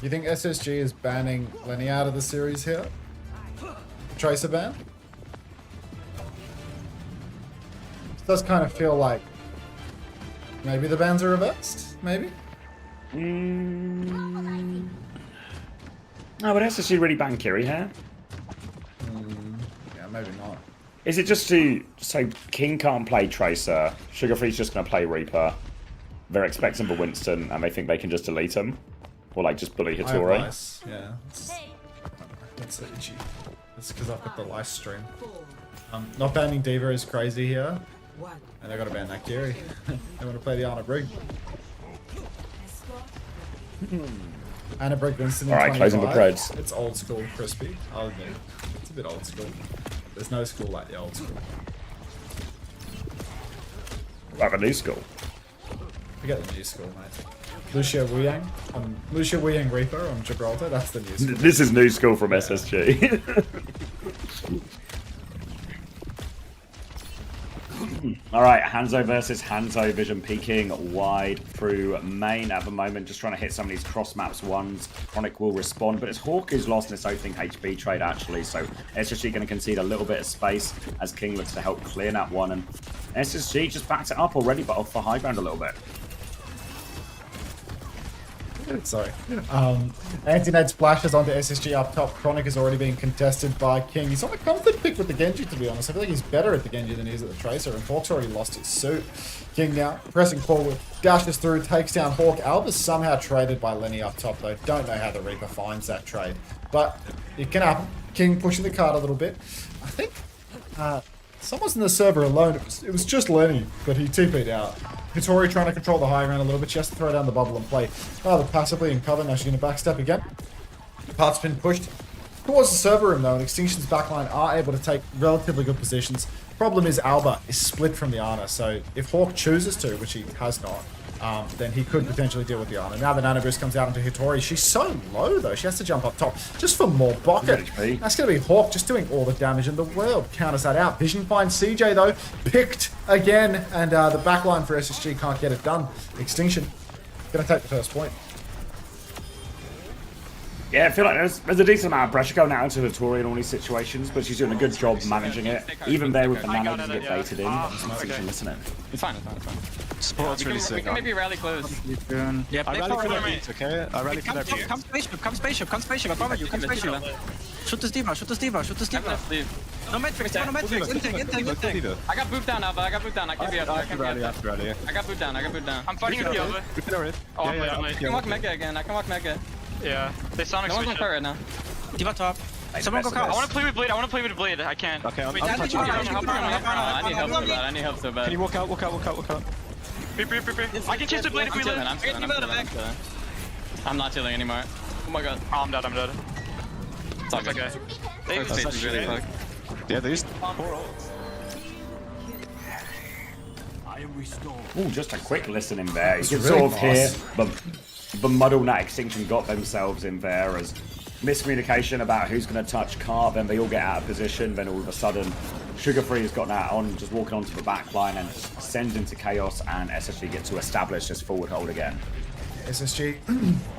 You think SSG is banning Lenny out of the series here? Tracer ban? It does kind of feel like maybe the bans are reversed? Maybe? No, but SSG really ban Kiri here? Yeah, maybe not. Is it just so King can't play Tracer, Sugarfree's just going to play Reaper, they're expecting for Winston, and they think they can just delete him? Or like just bully Hattori? Yeah. That's itchy. That's because I've got the live stream. Not banning Diva is crazy here. And they got to ban that Kiri. They want to play the Anna Brig. Anna Brig Winston in Alright, closing the 25. Preds. It's old school crispy. I'll admit. It's a bit old school. There's no school like the old school. I have a new school. Forget the new school, mate. Lucia Wuyang Reaper on Gibraltar, that's the new school. This is new school from SSG. Alright, Hanzo versus Hanzo. Vision peeking wide through main at the moment, just trying to hit some of these cross maps ones. Chronic will respond, but it's Hawk who's lost in this opening HP trade actually, so SSG going to concede a little bit of space as King looks to help clear that one, and SSG just backed it up already, but off the high ground a little bit. Sorry. Anti-Nade splashes onto SSG up top. Chronic is already being contested by King. He's on a comfort pick with the Genji, to be honest. I feel like he's better at the Genji than he is at the Tracer, and Hawk's already lost his suit. King now pressing forward, dashes through, takes down Hawk. Alba's somehow traded by Lenny up top, though. Don't know how the Reaper finds that trade, but it can happen. King pushing the card a little bit. I think someone's in the server alone. It was just Lenny, but he TP'd out. Hattori trying to control the high ground a little bit. She has to throw down the bubble and play rather passively in cover. Now she's going to backstep again. Part's been pushed towards the server room though, and Extinction's backline are able to take relatively good positions. Problem is Alba is split from the Ana, so if Hawk chooses to, which he has not, then he could potentially deal with the Ana. Now the Nano Boost comes out into Hattori. She's so low though, she has to jump up top just for more bucket. That's going to be Hawk just doing all the damage in the world. Counters that out. Vision finds CJ though, picked again, and the backline for SSG can't get it done. Extinction going to take the first point. Yeah, I feel like there's a decent amount of pressure going out into Hattori in all these situations, but she's doing a good job managing it. Even there with the Nano doesn't get baited in. Extinction listening. It's fine. Sport's really sick. We can maybe rally close. Yeah, I rally for their beat, okay? I rally for their beat. Come spaceship, I cover you, come spaceship. Shoot this diva. No matrix. Intake. I got booped down, Alba. I can be up. I got booped down. I'm fighting with you, Alba. Oh, yeah. I can walk Mecha again. Yeah, they Sonic no one's on switch fire right now. Diva top. Someone go I want to play with Blade. I can't. Okay, I need help so bad. Can you walk out? Reaper. I can chase the blade if we live. I'm not healing anymore. Oh my god. Oh, I'm dead. It's all good. Okay. It's really fucked. Yeah, they used 4 ults. Ooh, just a quick listen in there. You It's can really sort of hear nice. the muddle that Extinction got themselves in there as miscommunication about who's going to touch Cart, then they all get out of position, then all of a sudden Sugar Free has got that on, just walking onto the back line and sends into Chaos, and SSG get to establish this forward hold again. SSG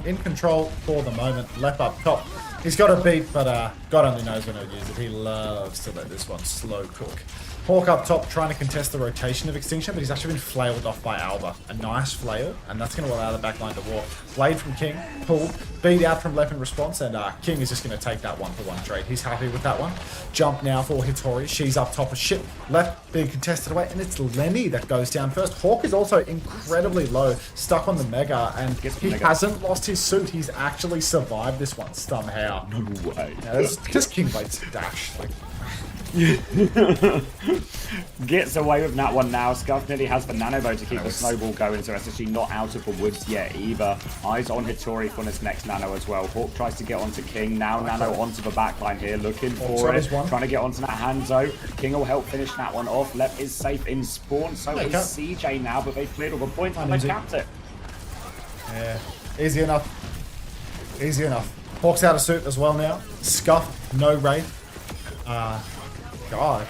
in control for the moment. Lep up top. He's got a beat, but God only knows when he'll use it. He loves to let this one slow cook. Hawk up top trying to contest the rotation of Extinction, but he's actually been flailed off by Alba. A nice flail, and that's going to allow the backline to walk. Blade from King, pulled, beat out from Lep in response, and King is just going to take that 1-for-1 trade. He's happy with that one. Jump now for Hitori. She's up top of ship. Lep being contested away, and it's Lenny that goes down first. Hawk is also incredibly low, stuck on the Mega, and he hasn't lost his suit. He's actually survived this one somehow. No way. Yeah, just King Blade's dash. Like, Gets away with that one now. Scuff nearly has the nano though to keep the snowball going, so it's actually not out of the woods yet either. Eyes on Hitori for this next nano as well. Hawk tries to get onto King. Now nano onto the backline here, looking for it. Trying to get onto that Hanzo. King will help finish that one off. Lep is safe in spawn, so is CJ now, but they've cleared all the points and they capped it. Yeah, easy enough. Easy enough. Hawk's out of suit as well now. Scuff, no Wraith. God.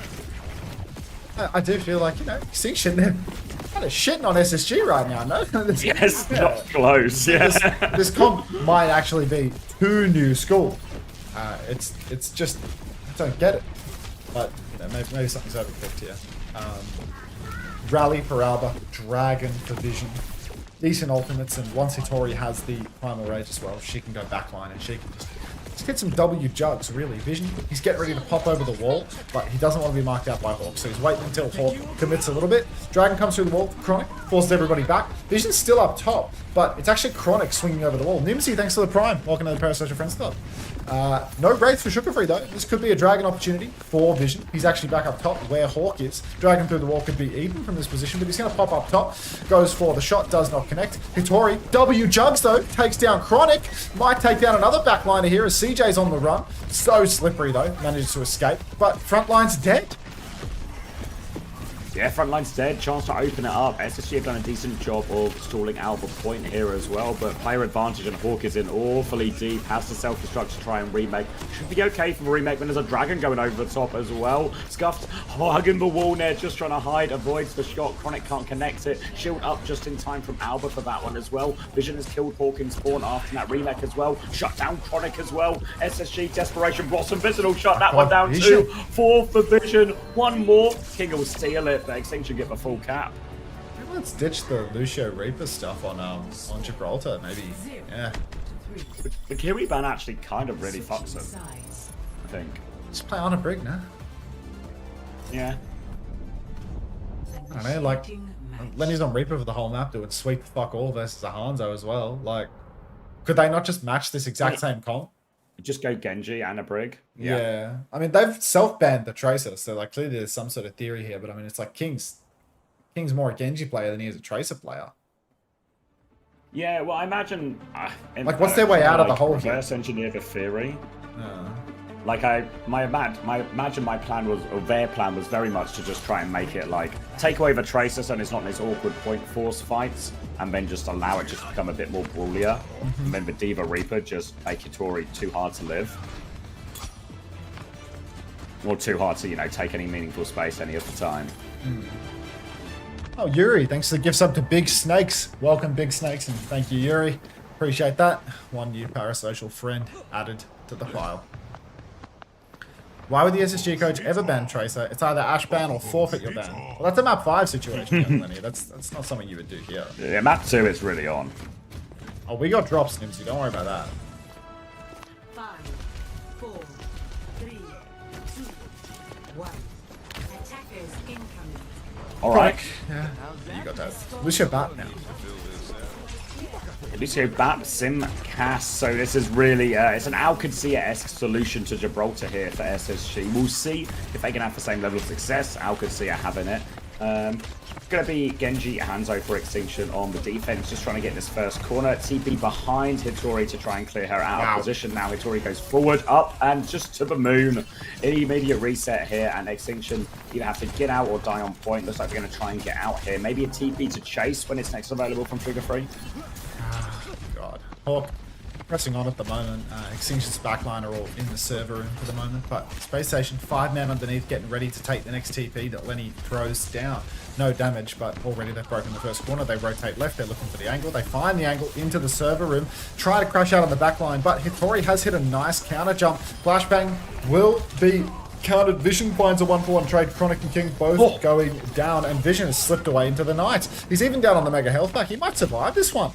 I do feel like, Extinction, they're kind of shitting on SSG right now, no? Yes, not close, yeah. This comp might actually be too new school. It's just, I don't get it. But, maybe something's overcooked here. Rally for Alba, Dragon for Vision. Decent ultimates, and once Hitori has the Primal Rage as well, she can go backline and she can just get some W jugs, really. Vision, he's getting ready to pop over the wall, but he doesn't want to be marked out by Hawk, so he's waiting until Hawk commits a little bit. Dragon comes through the wall, Chronic forces everybody back. Vision's still up top, but it's actually Chronic swinging over the wall. Nimsy, thanks for the Prime. Welcome to the Parasocial Friends Club. No Wraith for Sugar Free though. This could be a Dragon opportunity for Vision. He's actually back up top where Hawk is. Dragon through the wall could be even from this position, but he's going to pop up top. Goes for the shot, does not connect. Hitori, W jugs though, takes down Chronic. Might take down another backliner here as CJ's on the run. So slippery though, manages to escape. But frontline's dead. Yeah, frontline's dead. Chance to open it up. SSG have done a decent job of stalling out the point here as well, but player advantage and Hawk is in awfully deep. Has to self-destruct to try and remake. Should be okay for the remake when there's a Dragon going over the top as well. Scuffed, hugging the wall there, just trying to hide, avoids the shot. Chronic can't connect it. Shield up just in time from Alba for that one as well. Vision has killed Hawk in spawn after that remake as well. Shut down Chronic as well. SSG, Desperation, Blossom, Visible shut that one down too. 4 for Vision, 1 more. King will steal it. Extinction get the full cap. Let's ditch the Lucio Reaper stuff on Gibraltar, maybe. Yeah. The Kiri ban actually kind of really fucks them, I think. Just play on a brig now. Yeah. I don't know, like, Lenny's on Reaper for the whole map doing sweep fuck all versus a Hanzo as well. Like, could they not just match this exact same comp? Just go Genji and a brig. Yeah. I mean, they've self-banned the Tracer, so like clearly there's some sort of theory here, but I mean, it's like King's more a Genji player than he is a Tracer player. Yeah, well, I imagine... like, what's their way out of the hole here? Reverse engineer the theory. Like, imagine my plan was, or their plan was very much to just try and make it like, take away the Tracer so it's not in these awkward point force fights, and then just allow it just to become a bit more brawlier. And then the Diva Reaper just make Hitori too hard to live. Or too hard to, take any meaningful space any of the time. Oh, Yuri, thanks for the gift sub to Big Snakes. Welcome, Big Snakes, and thank you, Yuri. Appreciate that. 1 new parasocial friend added to the file. Why would the SSG coach ever ban Tracer? It's either Ash ban or forfeit your ban. Well, that's a map 5 situation, young Lenny. That's not something you would do here. Yeah, map 2 is really on. Oh, we got drops, Nimsy. Don't worry about that. 5, 4, 3, 2, 1. Attackers incoming. Alright. Yeah, you got that. Lucio Bat now. Lucio Bat, Sim, Cass. So this is really, it's an Alcacia-esque solution to Gibraltar here for SSG. We'll see if they can have the same level of success. Alcacia having it. Going to be Genji Hanzo for Extinction on the defense, just trying to get this first corner. TP behind Hitori to try and clear her out of position. Now Hitori goes forward, up, and just to the moon. Immediate reset here, and Extinction either have to get out or die on point. Looks like they're going to try and get out here. Maybe a TP to chase when it's next available from Trigger Free. God. Hawk pressing on at the moment. Extinction's backline are all in the server room for the moment, but Spacestation 5-man underneath getting ready to take the next TP that Lenny throws down. No damage, but already they've broken the first corner. They rotate left, they're looking for the angle. They find the angle into the server room, try to crash out on the backline, but Hitori has hit a nice counter jump. Flashbang will be countered. Vision finds a 1-for-1 trade. Chronic and King both going down, and Vision has slipped away into the night. He's even down on the mega health pack. He might survive this one.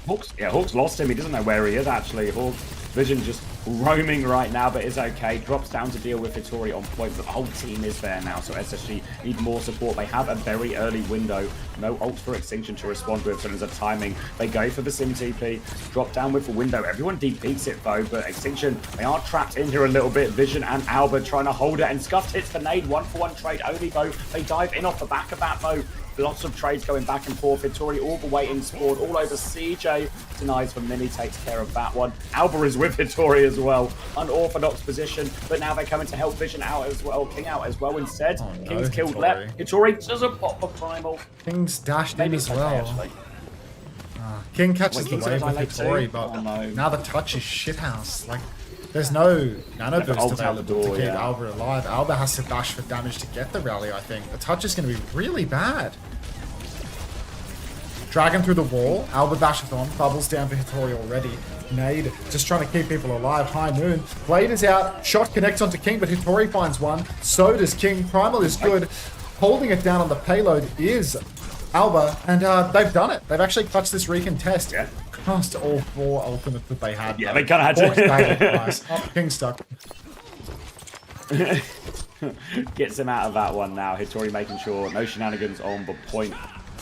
Hawk's lost him. He doesn't know where he is, actually. Hawk Vision just roaming right now, but is okay. Drops down to deal with Hitori on point, but the whole team is there now, so SSG need more support. They have a very early window. No ult for Extinction to respond with, so there's a timing. They go for the Sim TP, drop down with the window. Everyone deep peeks it, though, but Extinction, they are trapped in here a little bit. Vision and Albert trying to hold it, and Scuffed hits the nade. 1-for-1 trade only, though. They dive in off the back of that, though. Lots of trades going back and forth. Hitori all the way in spawn, all over CJ. Denies for Mini, takes care of that one. Alba is with Hitori as well. Unorthodox position, but now they're coming to help Vision out as well. King out as well instead. Oh, no, King's killed Lep. Hitori doesn't pop the primal. King's dashed in as well. King catches the wave with Hitori, but now the touch is shithouse. Like, there's no nano boost available to keep Alba alive. Alba has to dash for damage to get the rally, I think. The touch is going to be really bad. Dragon through the wall. Alba dashes on. Bubbles down for Hitori already. Nade just trying to keep people alive. High Noon. Blade is out. Shot connects onto King, but Hitori finds one. So does King. Primal is good. Holding it down on the payload is Alba, and they've done it. They've actually clutched this recontest. Yeah. Cost all 4 ultimates that they had. Yeah, they kind of had to. Oh, King's stuck. Gets him out of that one now. Hitori making sure no shenanigans on the point.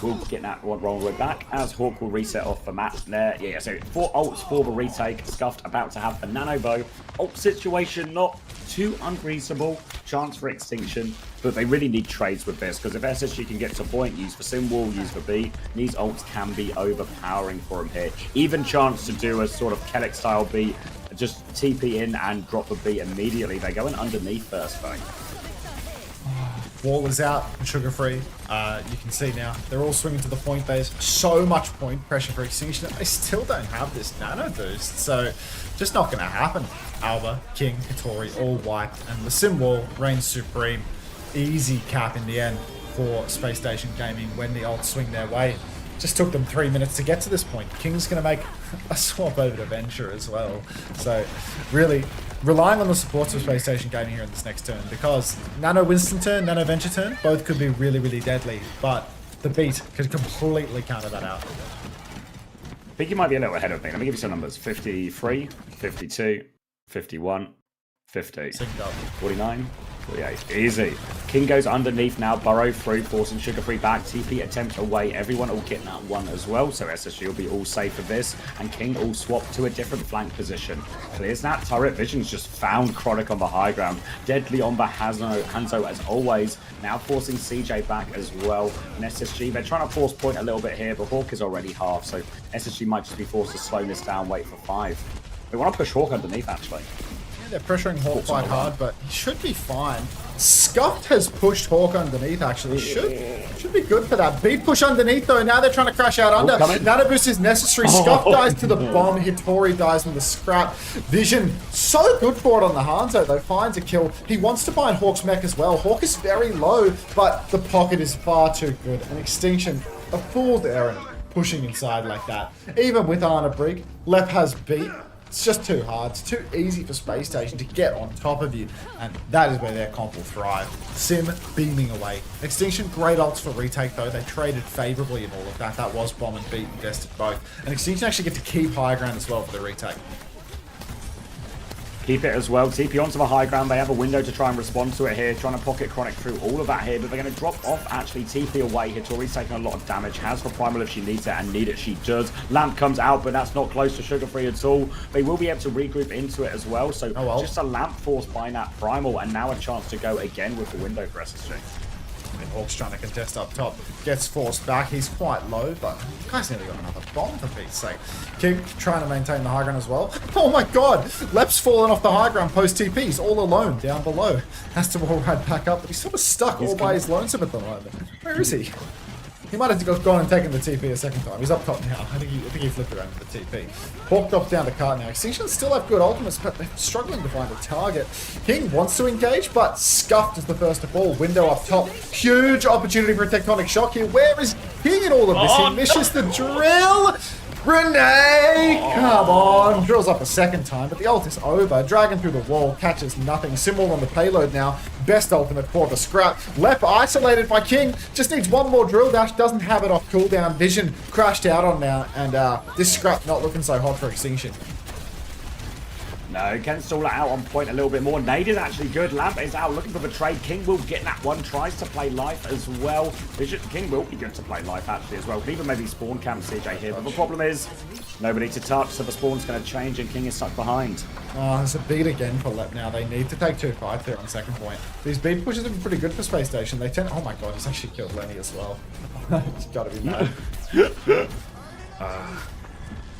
We'll get that one wrong way back as Hawk will reset off the map there. Yeah, so 4 ults for the retake. Scuffed about to have the nano bow. Ult situation not too unreasonable. Chance for Extinction, but they really need trades with this, because if SSG can get to point, use for sim wall, use for beat, these ults can be overpowering for him here. Even chance to do a sort of Kellic style beat, just TP in and drop the beat immediately. They're going underneath first though. Wall is out and Sugar Free. You can see now they're all swinging to the point. There's so much point pressure for Extinction. They still don't have this nano boost, so just not going to happen. Alba, King, Hitori all wiped, and the sim wall reigns supreme. Easy cap in the end for Space Station Gaming when the ults swing their way. Just took them 3 minutes to get to this point. King's going to make a swap over to Venture as well. So really relying on the supports of Space Station Gaming here in this next turn, because Nano Winston turn, Nano Venture turn, both could be really, really deadly, but the beat could completely counter that out. I think you might be a little ahead of me. Let me give you some numbers. 53, 52, 51, 50, 49, 48. Easy. King goes underneath now, burrow through, forcing Sugar Free back. TP attempt away. Everyone will get that one as well, so SSG will be all safe for this. And King all swap to a different flank position. Clears that turret. Vision's just found Chronic on the high ground. Deadly on the Hanzo as always. Now forcing CJ back as well. And SSG, they're trying to force point a little bit here, but Hawk is already half, so SSG might just be forced to slow this down, wait for 5. They want to push Hawk underneath, actually. They're pressuring Hawk quite hard, but he should be fine. Scuffed has pushed Hawk underneath, actually. Should be good for that. Beat push underneath, though. Now they're trying to crash out under. Nano boost is necessary. Scuffed dies to the bomb. Hitori dies from the scrap. Vision, so good for it on the Hanzo, though. Finds a kill. He wants to bind Hawk's mech as well. Hawk is very low, but the pocket is far too good. An Extinction, a fool's errand, pushing inside like that. Even with Arna Brig, Lep has beat. It's just too hard. It's too easy for Space Station to get on top of you, and that is where their comp will thrive. Sim beaming away. Extinction, great ults for retake though. They traded favorably in all of that. That was bomb and beat, invested both. And Extinction actually get to keep high ground as well for the retake. Keep it as well. TP onto the high ground. They have a window to try and respond to it here. Trying to pocket Chronic through all of that here, but they're going to drop off actually. TP away. Hitori's taking a lot of damage. Has for Primal if she needs it, and need it she does. Lamp comes out, but that's not close to Sugar Free at all. They will be able to regroup into it as well. So just a Lamp force by that Primal, and now a chance to go again with the window for SSG. Hawk's trying to contest up top. Gets forced back. He's quite low, but guy's nearly got another bomb for Pete's sake. King trying to maintain the high ground as well. Oh my god! Lep's fallen off the high ground post TP. He's all alone down below. Has to wall ride back up, but he's sort of stuck all by his lonesome at the moment. Where is he? He might have gone and taken the TP a second time. He's up top now. I think he flipped around with the TP. Hawk drops down the cart now. Extinction still have good ultimates, but they're struggling to find a target. King wants to engage, but Scuffed is the first to fall. Window up top. Huge opportunity for a tectonic shock here. Where is King in all of this? He misses the drill. Renee! Come on! Drills up a second time, but the ult is over. Dragon through the wall, catches nothing. Symbol on the payload now. Best ultimate for the scrap. Lep isolated by King. Just needs one more drill dash. Doesn't have it off cooldown. Vision crashed out on now, and this scrap not looking so hot for Extinction. No, can stall it out on point a little bit more. Nade is actually good. Lamp is out looking for the trade. King will get that one. Tries to play life as well. King will be good to play life actually as well. Can even maybe spawn camp CJ here. But the problem is nobody to touch, so the spawn's going to change and King is stuck behind. Oh, there's a beat again for Lep now. They need to take 2-5 there on second point. These beat pushes have been pretty good for Spacestation. They tend. Oh my god, he's actually killed Lenny as well. It's got to be mad.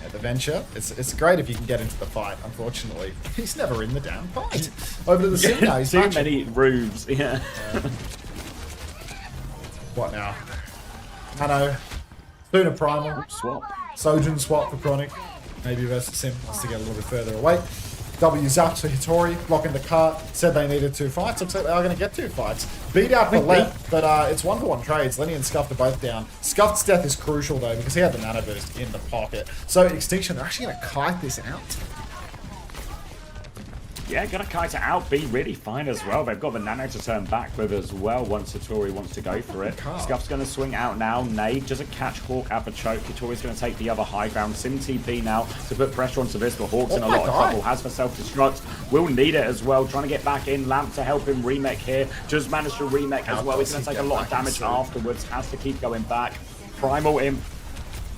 Yeah, the Venture, it's great if you can get into the fight. Unfortunately, he's never in the damn fight. Over to the sim now. He's too matching. many roofs. Yeah. What now? Nano. Spooner Primal. Swap. Sojin swap for Chronic. Maybe versus Sim. Wants to get a little bit further away. W zap to Hitori, blocking the cart. Said they needed 2 fights. Looks like they are going to get 2 fights. Beat out for Lep, but it's 1-for-1 trades. Lenny and Scuffed are both down. Scuffed's death is crucial though because he had the nano boost in the pocket. So Extinction, they're actually going to kite this out. Yeah, gonna kite it out. Be really fine as well. They've got the nano to turn back with as well once Hitori wants to go for it. Scuff's gonna swing out now. Nade doesn't catch Hawk at the choke. Hitori's gonna take the other high ground. Sim TP now to put pressure onto this, but Hawk's in a lot of trouble. Has for self-destruct. Will need it as well. Trying to get back in. Lamp to help him remake here. Just managed to remake as well. He's gonna take a lot of damage afterwards. Has to keep going back. Primal in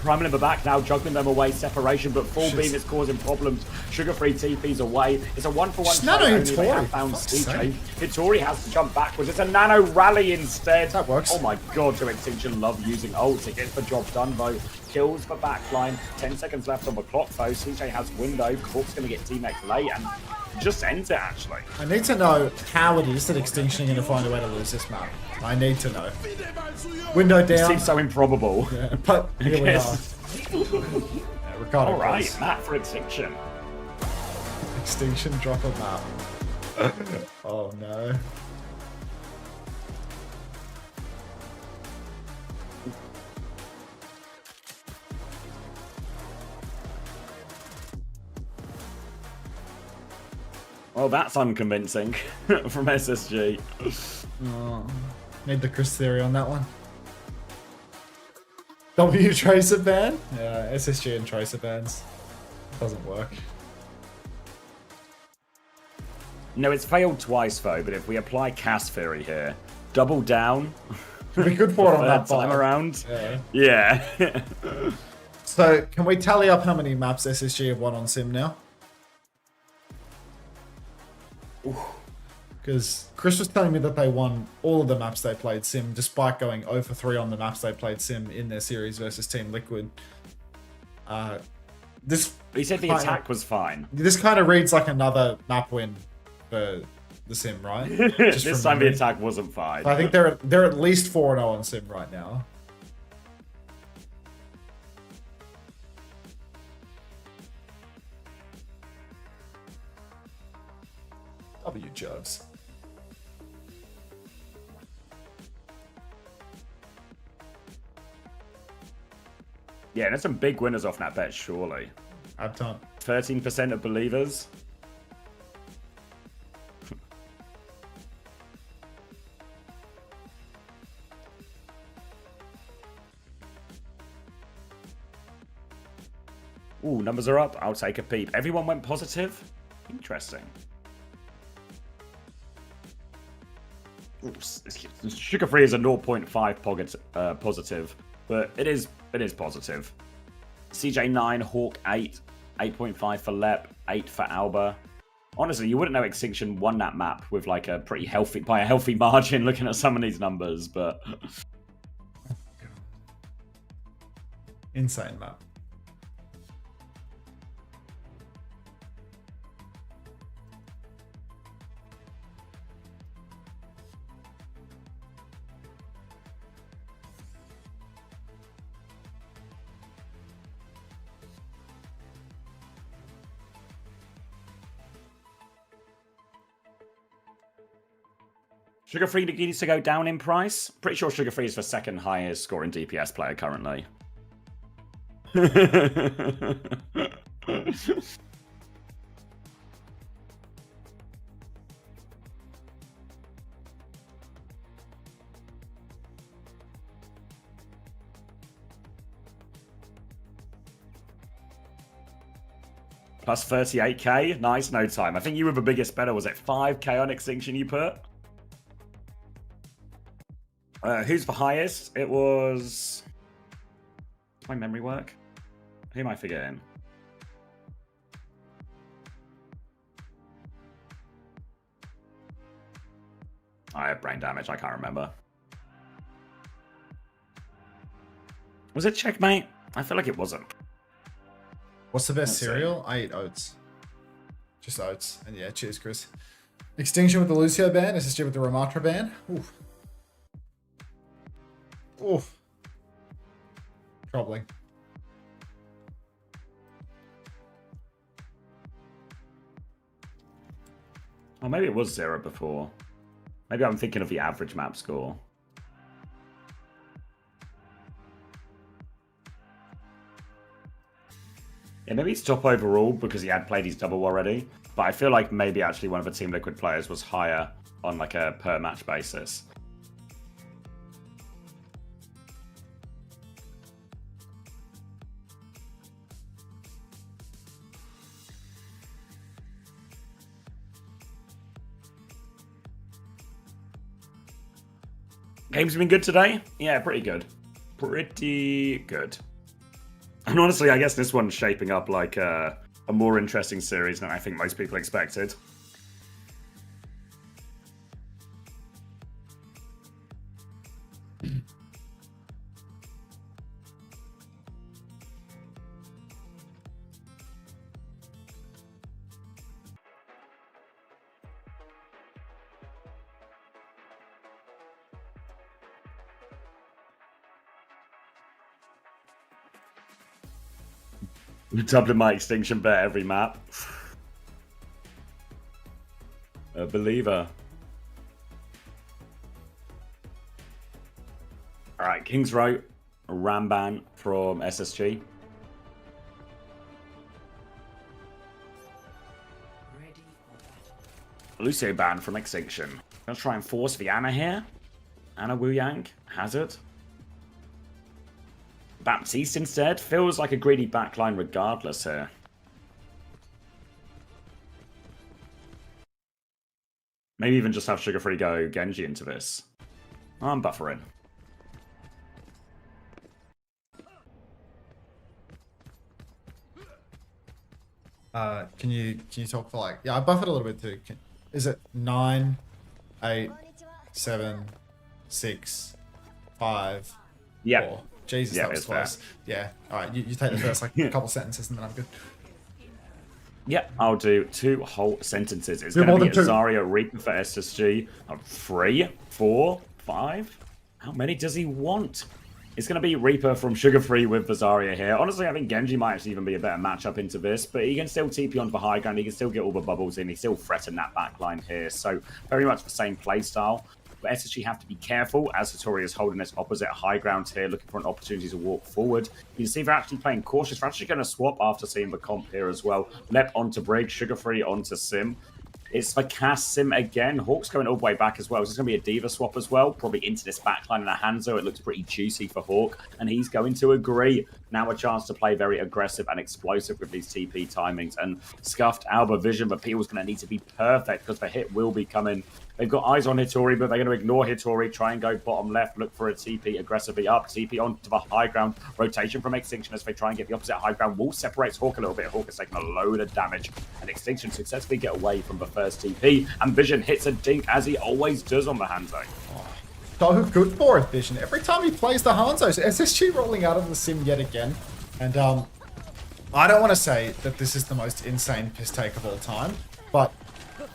the back now, juggling them away, separation, but full beam is causing problems. Sugar-free TP's away. It's a 1-for-1 trade. They have found CJ. Hitori has to jump backwards. It's a nano rally instead. That works. Oh my god, do Extinction love using ults. It gets the job done though. Kills the backline. 10 seconds left on the clock though. CJ has window. Corp's going to get teammates late and just ends it actually. I need to know how it is that Extinction are going to find a way to lose this map. I need to know. Window down. It seems so improbable. Yeah, but here we are. Yeah, Ricardo. Alright, map for Extinction. Extinction drop a map. Oh no. Well, that's unconvincing from SSG. Oh, need the Chris theory on that one. W tracer ban? Yeah, SSG and tracer bans. Doesn't work. No, it's failed twice though, but if we apply cast theory here, double down. It'd be good for it on that time around. Yeah. Yeah. So, can we tally up how many maps SSG have won on Sim now? Because Chris was telling me that they won all of the maps they played Sim, despite going 0-for-3 on the maps they played Sim in their series versus Team Liquid. He said the attack was fine. This kind of reads like another map win for the Sim, right? Just this time the attack wasn't fine. I think they're at least 4-0 on Sim right now. W Jugs. Yeah, there's some big winners off that bet, surely. I've done 13% of believers. Ooh, numbers are up. I'll take a peep. Everyone went positive? Interesting. Sugar-free is a 0.5 positive, but it is positive. CJ 9, Hawk 8, 8.5 for Lep, 8 for Alba. Honestly, you wouldn't know Extinction won that map with like a pretty healthy, by a healthy margin looking at some of these numbers, but... Insane map. Sugar Free needs to go down in price. Pretty sure Sugar Free is the second highest scoring DPS player currently. Plus 38k. Nice, no time. I think you were the biggest better. Was it 5k on Extinction you put? Who's the highest? It was... Does my memory work? Who am I forgetting? I have brain damage. I can't remember. Was it Checkmate? I feel like it wasn't. What's the best cereal? I eat oats. Just oats. And yeah, cheers, Chris. Extinction with the Lucio ban. SSG with the Ramatra ban. Oof. Oof. Troubling. Oh, maybe it was 0 before. Maybe I'm thinking of the average map score. Yeah, maybe it's top overall because he had played his double already. But I feel like maybe actually one of the Team Liquid players was higher on like a per match basis. Games have been good today? Yeah, pretty good. Pretty good. And honestly, I guess this one's shaping up like a more interesting series than I think most people expected. Doubling my Extinction bet every map. A believer. Alright, King's Row, Ramban from SSG. Lucio ban from Extinction. Gonna try and force the Ana here. Ana Wu Yang has it. Baptiste instead feels like a greedy backline regardless here. Maybe even just have Sugar Free go Genji into this. I'm buffering. Can you talk for like, yeah, I buff it a little bit too. Is it 9, 8, 7, 6, 5, yeah. 4? Jesus, yeah, that was close. Yeah. All right, you take the first like a couple sentences and then I'm good. Yeah, I'll do 2 whole sentences. It's going to be Zarya Reaper for SSG. 3, 4, 5. How many does he want? It's going to be Reaper from Sugar Free with the Zarya here. Honestly, I think Genji might actually even be a better matchup into this, but he can still TP onto the high ground. He can still get all the bubbles in. He still threaten that backline here. So very much the same playstyle. But SSG have to be careful as Satori is holding this opposite high ground here, looking for an opportunity to walk forward. You can see they're actually playing cautious. They're actually going to swap after seeing the comp here as well. Lep onto Brig, Sugar Free onto Sim. It's the Cass Sim again. Hawk's going all the way back as well. So it's going to be a Diva swap as well, probably into this backline and a Hanzo. It looks pretty juicy for Hawk, and he's going to agree. now a chance to play very aggressive and explosive with these TP timings. And Scuffed, Alba, Vision, but Peel's going to need to be perfect because the hit will be coming. They've got eyes on Hitori, but they're going to ignore Hitori, try and go bottom left, look for a TP aggressively up, TP onto the high ground, rotation from Extinction as they try and get the opposite high ground. Wall separates Hawk a little bit. Hawk is taking a load of damage, and Extinction successfully get away from the first TP, and Vision hits a dink as he always does on the Hanzo. So good for it, Vision. Every time he plays the Hanzos, SSG rolling out of the sim yet again. And I don't want to say that this is the most insane piss take of all time, but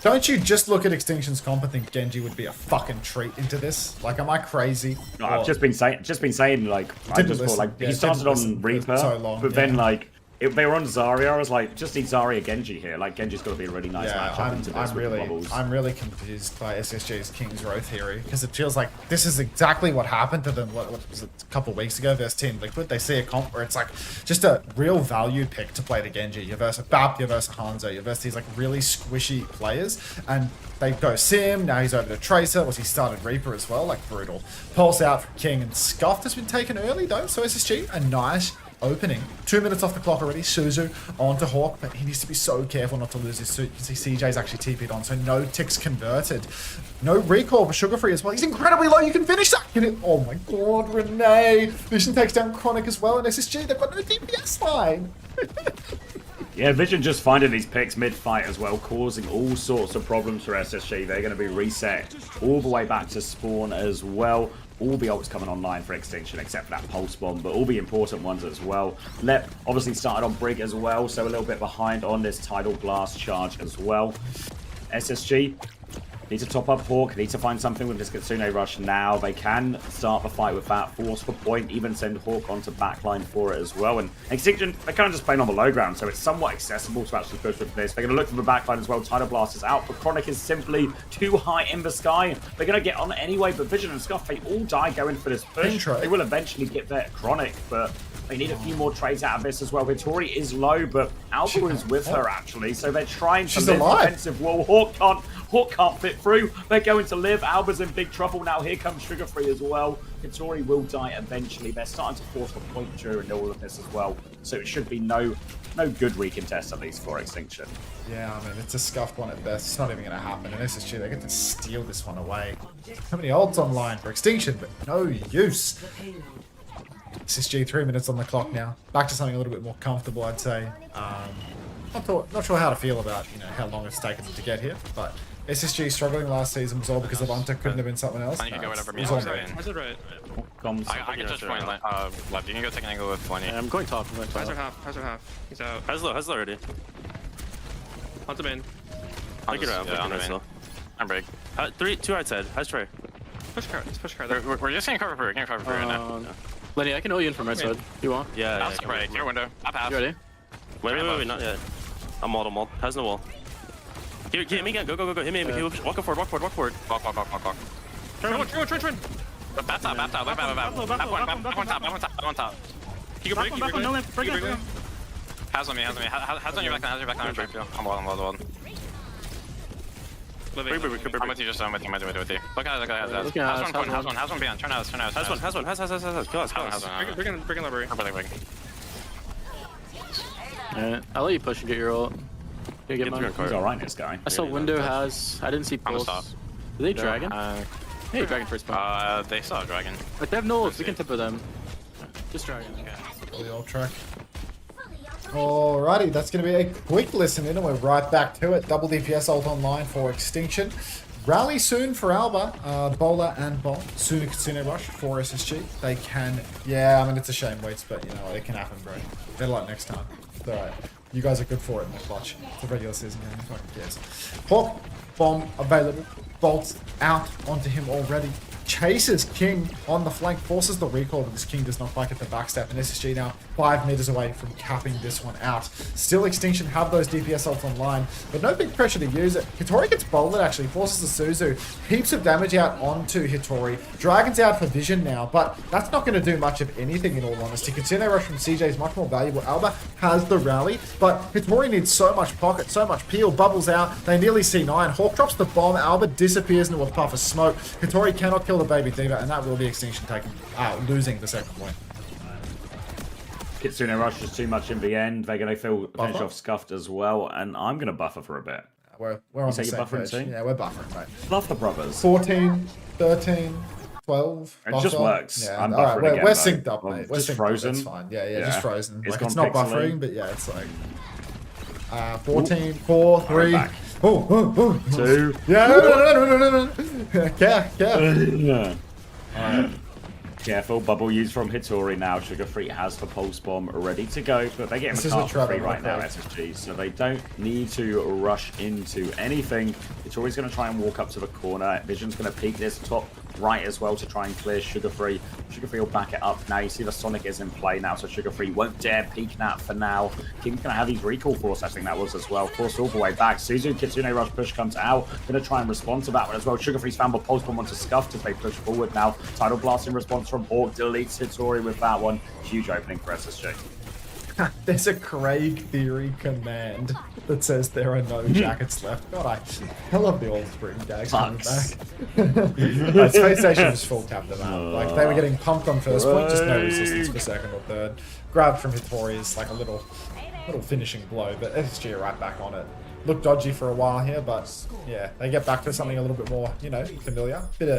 don't you just look at Extinction's comp and think Genji would be a fucking treat into this? Like, am I crazy? No, I've just been saying, like, I just thought, like, he started on Reaper, so long, but then, like, if they were on Zarya, I was like, just need Zarya Genji here. Like, Genji's got to be a really nice matchup into this with the bubbles. I'm really confused by SSG's King's Row theory, because it feels like this is exactly what happened to them, what was it, a couple of weeks ago versus Team Liquid. They see a comp where it's like just a real value pick to play the Genji. You're versus Bap, you're versus Hanzo, you're versus these like really squishy players, and they go Sim, now he's over to Tracer, he started Reaper as well, like brutal. Pulse out from King, and Scuffed has been taken early though, so SSG, a nice opening. 2 minutes off the clock already. Suzu onto Hawk, but he needs to be so careful not to lose his suit. You can see CJ's actually TP'd on, so no ticks converted. No recall for Sugar Free as well. He's incredibly low. You can finish that. Oh my god, Renee. Vision takes down Chronic as well, and SSG, they've got no DPS line. Yeah, Vision just finding these picks mid-fight as well, causing all sorts of problems for SSG. They're going to be reset all the way back to spawn as well. All the ults coming online for Extinction, except for that Pulse Bomb, but all the important ones as well. Lep obviously started on Brig as well, so a little bit behind on this Tidal Blast charge as well. SSG need to top up Hawk, need to find something with this Kitsune Rush now. They can start the fight with that, force for point, even send Hawk onto backline for it as well. And Extinction, they're kind of just playing on the low ground, so it's somewhat accessible to actually push with this. They're going to look for the backline as well. Tidal Blast is out, but Chronic is simply too high in the sky. They're going to get on anyway, but Vision and Scuff, they all die going for this push. They will eventually get there. Chronic, but they need a few more trades out of this as well. Hitori is low, but Alba is with her actually, so they're trying to live defensive wall. Hawk can't fit through. They're going to live. Alba's in big trouble now. Here comes Sugar Free as well. Hitori will die eventually. They're starting to force the point during all of this as well, so it should be no good recontest at least for Extinction. Yeah, I mean, it's a scuffed one at best. It's not even going to happen. And SSG, they get to steal this one away. How many ults online for Extinction, but no use. SSG, 3 minutes on the clock now. Back to something a little bit more comfortable, I'd say. Not sure how to feel about, how long it's taken them to get here, but SSG struggling last season was all because of Unter. Couldn't have been something else. I can go whatever. It was all I can just point left. You can go take an angle with 20. I'm going top. Hazard half. He's out. Has low already. Hunt him in. Take it out. Yeah, I'm break. 2 right side. How's Trey? Push car. We're just gonna cover for it. Right now. Lenny, I can hold you in from right side. You want? Yeah. Right. Your window. Up half. You ready? Wait, not yet. I'm walled. Has no wall. Here, hit me again. Go. Hit me. Walk forward. Walk. Turn. Back top. Back one top. Keep break. Has on me. Has on your back line. I'm walled. I'm with you, I'm with you. Look at it. Has one behind. Turn out. Has one. Kill us. Bring in library. Alright, I'll let you push and get your ult. He's alright, this guy. I saw window has. I didn't see pulse. Are they dragon? Hey, dragon first point. They saw a dragon. But they have no ults. We can tipper them. Just dragon. The old track. Alrighty, that's going to be a quick listen in, and we're right back to it. Double DPS ult online for Extinction. Rally soon for Alba, Bowler and Ball. Soon a Kitsune Rush for SSG. They can, yeah, I mean, it's a shame waits, but you know what, it can happen, bro. Better luck next time. It's alright. You guys are good for it in the clutch. It's a regular season game, who fucking cares. Hawk, bomb available. Bolts out onto him already. Chases King on the flank, forces the recall, but this King does not quite get the backstep, and SSG now 5 meters away from capping this one out. Still Extinction have those DPS ults online, but no big pressure to use it. Hitori gets bolted actually, forces the Suzu. Heaps of damage out onto Hitori. Dragon's out for Vision now, but that's not going to do much of anything in all honesty. Kitsune Rush from CJ is much more valuable. Alba has the rally, but Hitori needs so much pocket, so much peel. Bubbles out, they nearly see 9. Hawk drops the bomb, Alba disappears into a puff of smoke. Hitori cannot kill the baby diva, and that will be Extinction losing the second point. Kitsune Rush is too much in the end. They're going to finish off Scuffed as well, and I'm going to buffer for a bit. We're on the you're same buffering page. too? Yeah, we're buffering, mate. Love the brothers. 14, 13, 12. It just buffer. works. Yeah, I'm all right, buffering we're, again, we're though. synced up, Well, mate. We're just synced frozen. Up. It's fine. Yeah, Yeah. just frozen. It's Like, gone it's not pixely. buffering, but yeah, it's like 14, 4, 3. back. Oh, 2. Yeah, no. Yeah. Yeah. Alright. Careful, bubble used from Hitori now. Sugar Free has the pulse bomb ready to go, but they're getting This the is a cart for free trouble, right now, okay. SSG, so they don't need to rush into anything. Hitori's going to try and walk up to the corner. Vision's going to peek this top right as well to try and clear Sugar Free. Sugar Free will back it up now. You see the Sonic is in play now, so Sugar Free won't dare peek that for now. King's going to have his recall force, I think that was as well. Force all the way back. Suzu, Kitsune Rush push comes out. Going to try and respond to that one as well. Sugar Free's found the pulse bomb onto Scuffed as they push forward now. Tidal Blast in response from Hawk deletes Hitori with that one. Huge opening for SSG. There's a Craig theory command that says there are no jackets left. God, I love the old spring gags coming back. Spacestation just full capped them out. Like, they were getting pumped on first point, just no resistance for second or third. Grab from Hitori is like a little finishing blow, but SSG are right back on it. Looked dodgy for a while here, but yeah, they get back to something a little bit more, familiar. Bit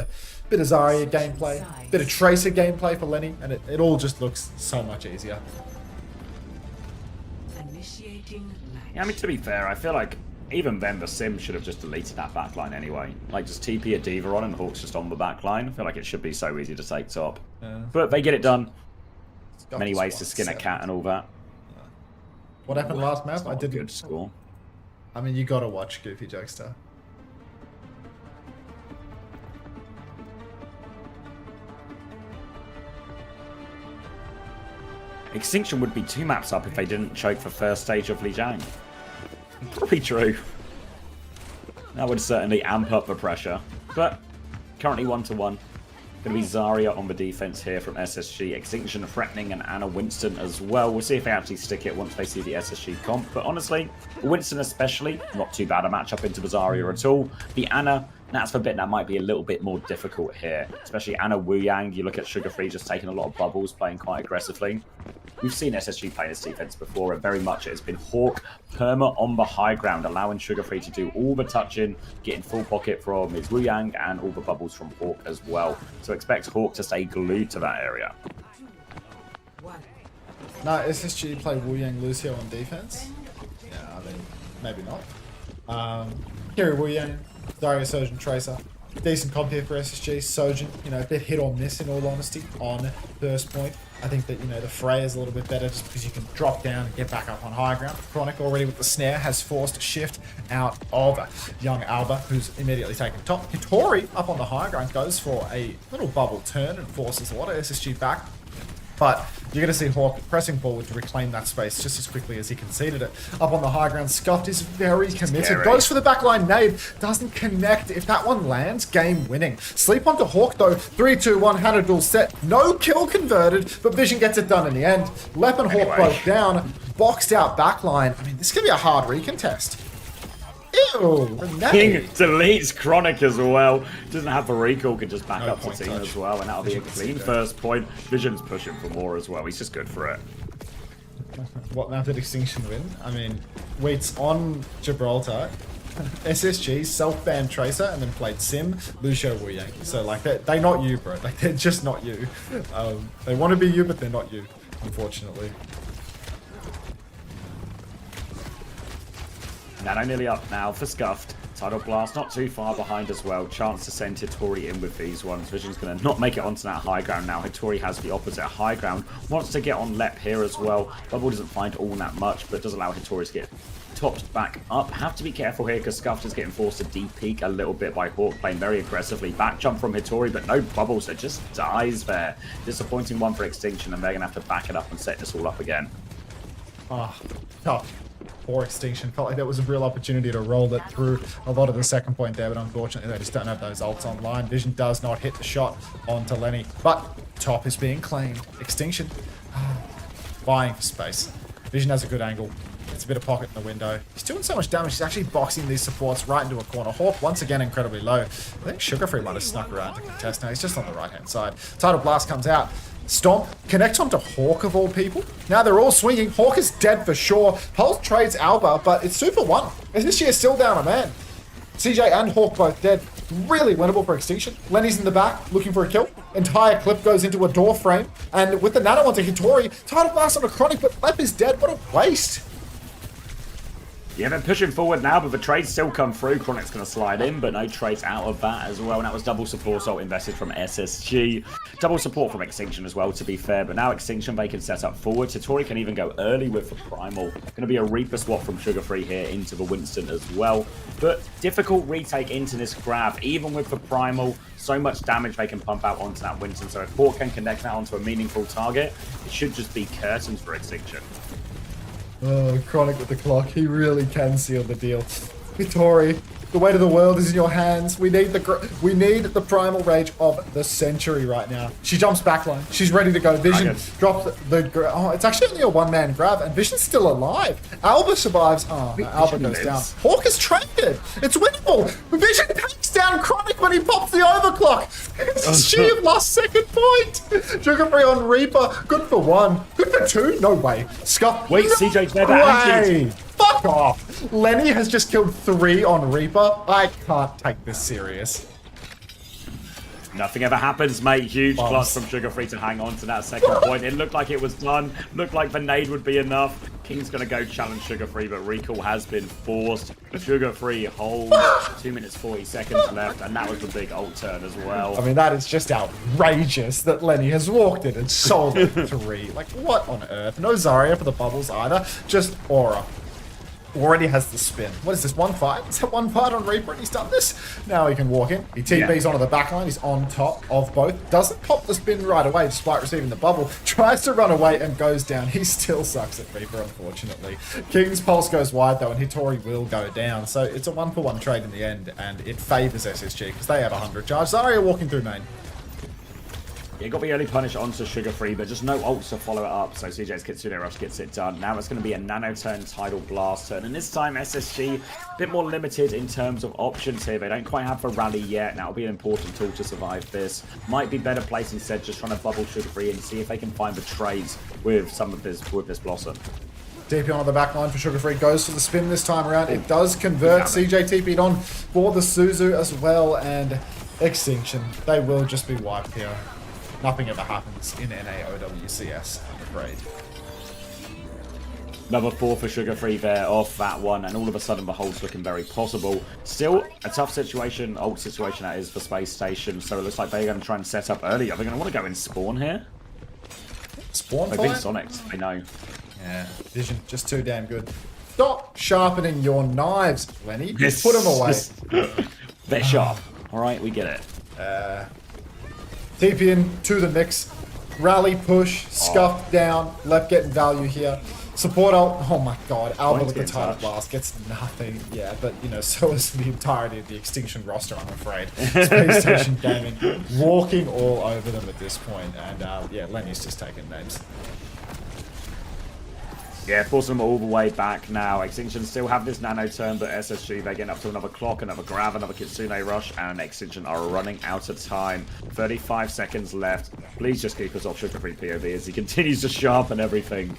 of Zarya gameplay, bit of Tracer gameplay for Lenny, and it all just looks so much easier. Yeah, I mean, to be fair, I feel like even then the Sim should have just deleted that backline anyway. Like, just TP a Diva on and Hawk's just on the backline. I feel like it should be so easy to take top. Yeah. But they get it done. Got Many this ways one, to skin a 7. cat and all that. What happened last map? I didn't. Good score. I mean, you gotta watch Goofy Jokester. Extinction would be 2 maps up if they didn't choke for first stage of Lijiang. Probably true. That would certainly amp up the pressure. But currently 1-1. Going to be Zarya on the defense here from SSG. Extinction threatening and Anna Winston as well. We'll see if they actually stick it once they see the SSG comp. But honestly, Winston especially, not too bad a matchup into Zarya at all. The Anna, that's the bit that might be a little bit more difficult here. Especially Anna Wuyang. You look at Sugar Free just taking a lot of bubbles, playing quite aggressively. We've seen SSG play this defense before, and very much it has been Hawk perma on the high ground, allowing Sugar Free to do all the touching, getting full pocket from his Wuyang and all the bubbles from Hawk as well. So expect Hawk to stay glued to that area. No, SSG play Wuyang Lucio on defense. Yeah, I mean, maybe not. Kiri Wuyang, Zarya Sojin Tracer. Decent comp here for SSG. Sojin, a bit hit or miss in all honesty on first point. I think that, the fray is a little bit better just because you can drop down and get back up on high ground. Chronic already with the snare has forced a shift out of young Alba, who's immediately taken top. Hitori up on the high ground goes for a little bubble turn and forces a lot of SSG back. But you're going to see Hawk pressing forward to reclaim that space just as quickly as he conceded it. Up on the high ground, Scuffed is very committed. Scary. Goes for the backline nade. Doesn't connect. If that one lands, game winning. Sleep onto Hawk though. 3-2-1, had a duel set. No kill converted, but Vision gets it done in the end. Lep and Hawk both down. Boxed out backline. I mean, this could be a hard recontest. Ew, King deletes Chronic as well. Doesn't have the recall, can just back No up the point team touch. as well, and that'll be a clean first point. Vision's pushing for more as well. He's just good for it. What map did Extinction win? I mean, Wheat's on Gibraltar. SSG self-banned Tracer and then played Sim, Lucio Wuyang. So like they're not you, bro. Like they're just not you. They want to be you, but they're not you, unfortunately. Nano nearly up now for Scuffed. Tidal Blast not too far behind as well. Chance to send Hitori in with these ones. Vision's going to not make it onto that high ground now. Hitori has the opposite high ground. Wants to get on Lep here as well. Bubble doesn't find all that much, but does allow Hitori to get topped back up. Have to be careful here because Scuffed is getting forced to deep peek a little bit by Hawk, playing very aggressively. Back jump from Hitori, but no bubble, so just dies there. Disappointing one for Extinction, and they're going to have to back it up and set this all up again. Oh, tough. Poor Extinction. Felt like that was a real opportunity to roll it through a lot of the second point there, but unfortunately they just don't have those ults online. Vision does not hit the shot onto Lenny, but top is being claimed. Extinction vying for space. Vision has a good angle. It's a bit of pocket in the window. He's doing so much damage, he's actually boxing these supports right into a corner. Hawk, once again, incredibly low. I think Sugar Free might have snuck around to contest now. He's just on the right-hand side. Tidal Blast comes out. Stomp, connect onto Hawk of all people. Now they're all swinging. Hawk is dead for sure. Pulse trades Alba, but it's 2-for-1. SSG is still down a man. CJ and Hawk both dead. Really winnable for Extinction. Lenny's in the back, looking for a kill. Entire clip goes into a door frame. And with the nano onto Hitori, Tidal Blast on a Chronic, but Lep is dead. What a waste. Yeah, they're pushing forward now, but the trades still come through. Chronic's going to slide in, but no trades out of that as well. And that was double support ult invested from SSG. Double support from Extinction as well, to be fair. But now Extinction, they can set up forward. Hitori can even go early with the Primal. Going to be a Reaper swap from Sugar Free here into the Winston as well. But difficult retake into this grab, even with the Primal. So much damage they can pump out onto that Winston. So if Hawk can connect that onto a meaningful target, it should just be curtains for Extinction. Oh, Chronic with the clock. He really can seal the deal. Hitori, the weight of the world is in your hands. We need the primal rage of the century right now. She jumps backline. She's ready to go. Vision drops the... Oh, it's actually only a one-man grab, and Vision's still alive. Alba survives. Oh, no, Alba goes down. Hawk is traded. It's winnable. Vision takes down Chronic when he pops the overclock. She have lost second point. Sugar Free on Reaper. Good for one. Good for two. No way. Scuff. Wait, CJ's never active. Fuck off! Lenny has just killed 3 on Reaper. I can't take this serious. Nothing ever happens, mate. Huge clutch from Sugar Free to hang on to that second point. It looked like it was done. Looked like the nade would be enough. King's going to go challenge Sugar Free, but recall has been forced. Sugar Free holds 2 minutes 40 seconds left, and that was the big ult turn as well. I mean, that is just outrageous that Lenny has walked in and sold it 3. Like, what on earth? No Zarya for the bubbles either. Just Aura. Already has the spin. What is this, 1 fight? Is that 1 fight on Reaper and he's done this? Now he can walk in. He TP's onto the backline. He's on top of both. Doesn't pop the spin right away despite receiving the bubble. Tries to run away and goes down. He still sucks at Reaper, unfortunately. King's Pulse goes wide though, and Hitori will go down. So it's a 1-for-1 trade in the end, and it favors SSG because they have 100 charge. Zarya walking through main. Yeah, got the early punish onto Sugar Free, but just no ults to follow it up, so CJ's Kitsune Rush gets it done. Now it's going to be a nano turn, Tidal Blast turn, and this time SSG a bit more limited in terms of options here. They don't quite have the rally yet, and that'll be an important tool to survive this. Might be better place instead just trying to bubble Sugar Free and see if they can find the trades with some of this Blossom. TP on the back line for Sugar Free, goes for the spin this time around. It does convert. CJ TP'd on for the Suzu as well, and Extinction. They will just be wiped here. Nothing ever happens in NA OWCS, I'm afraid. Another 4 for Sugar Free there off that one, and all of a sudden the hold's looking very possible. Still a tough situation, ult situation that is for Space Station, so it looks like they're going to try and set up early. Are they going to want to go in spawn here? Spawn They've been Sonics, I know. Yeah, Vision, just too damn good. Stop sharpening your knives, Lenny. Just put them away. They're sharp. Alright, we get it. TP in to the mix. Rally push, scuffed down. Lep getting value here. Support ult. Oh my god. Alba with the Tidal Blast gets nothing. Yeah, but you know, so is the entirety of the Extinction roster, I'm afraid. Space Station Gaming walking all over them at this point. And yeah, Lenny's just taking names. Yeah, forcing them all the way back now. Extinction still have this nano turn, but SSG, they get up to another clock, another grab, another Kitsune Rush, and Extinction are running out of time. 35 seconds left. Please just keep us off Sugar Free POV as he continues to sharpen everything.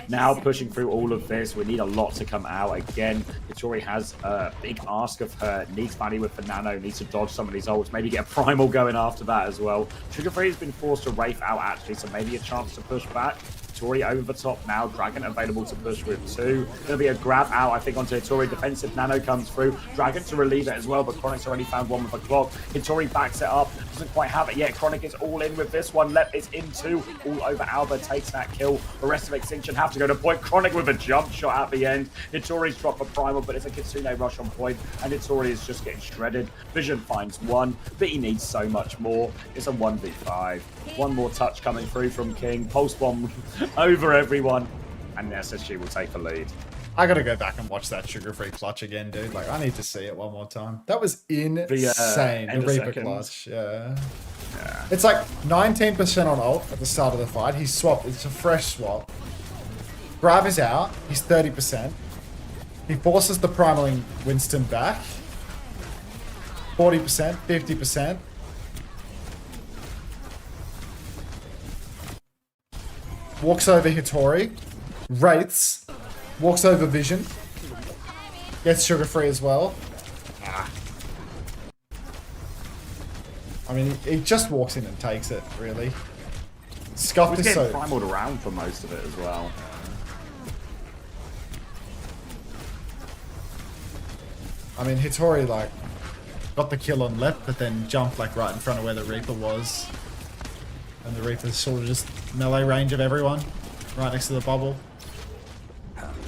Now pushing through all of this, we need a lot to come out. Again, Hitori has a big ask of her. Needs value with the nano, needs to dodge some of these ults, maybe get a primal going after that as well. Sugar Free has been forced to Wraith out actually, so maybe a chance to push back. Hitori over the top now. Dragon available to push with 2. There'll be a grab out, I think, onto Hitori. Defensive nano comes through. Dragon to relieve it as well, but Chronic's already found one with a clock. Hitori backs it up. Doesn't quite have it yet. Chronic is all in with this one. Lep is in 2. All over Alba. Takes that kill. The rest of Extinction have to go to point. Chronic with a jump shot at the end. Hitori's dropped a primal, but it's a Kitsune Rush on point, and Hitori is just getting shredded. Vision finds 1, but he needs so much more. It's a 1v5. One more touch coming through from King. Pulse bomb over everyone, and SSG will take the lead. I gotta go back and watch that Sugar Free clutch again, dude. Like, I need to see it one more time. That was insane. The Reaper clutch, yeah. It's like 19% on ult at the start of the fight. He's swapped. It's a fresh swap. Grav is out. He's 30%. He forces the primaling Winston back. 40%, 50%. walks over Hitori, wraiths, walks over Vision, gets sugar free as well. I mean, he just walks in and takes it, really. Scuffed He's is getting so... primaled around for most of it as well. I mean, Hitori, like, got the kill on left, but then jumped, like, right in front of where the Reaper was. And the Reaper's sort of just melee range of everyone, right next to the bubble.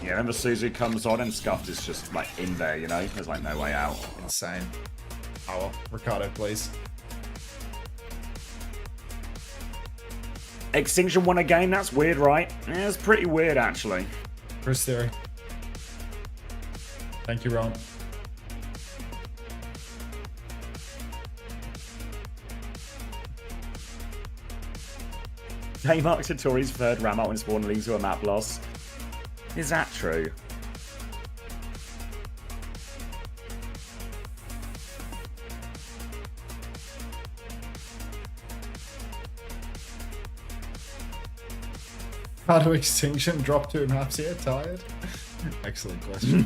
Yeah, remember Suzu comes on and Scuffed is just, like, in there, you know? There's, like, no way out. Insane. Oh, well. Ricardo, please. Extinction won a game? That's weird, right? Yeah, it's pretty weird, actually. Chris Theory. Thank you, Ron. J marks Hitori's third ram out when Spawn leads to a map loss. Is that true? How do Extinction drop 2 maps here? Tired? Excellent question.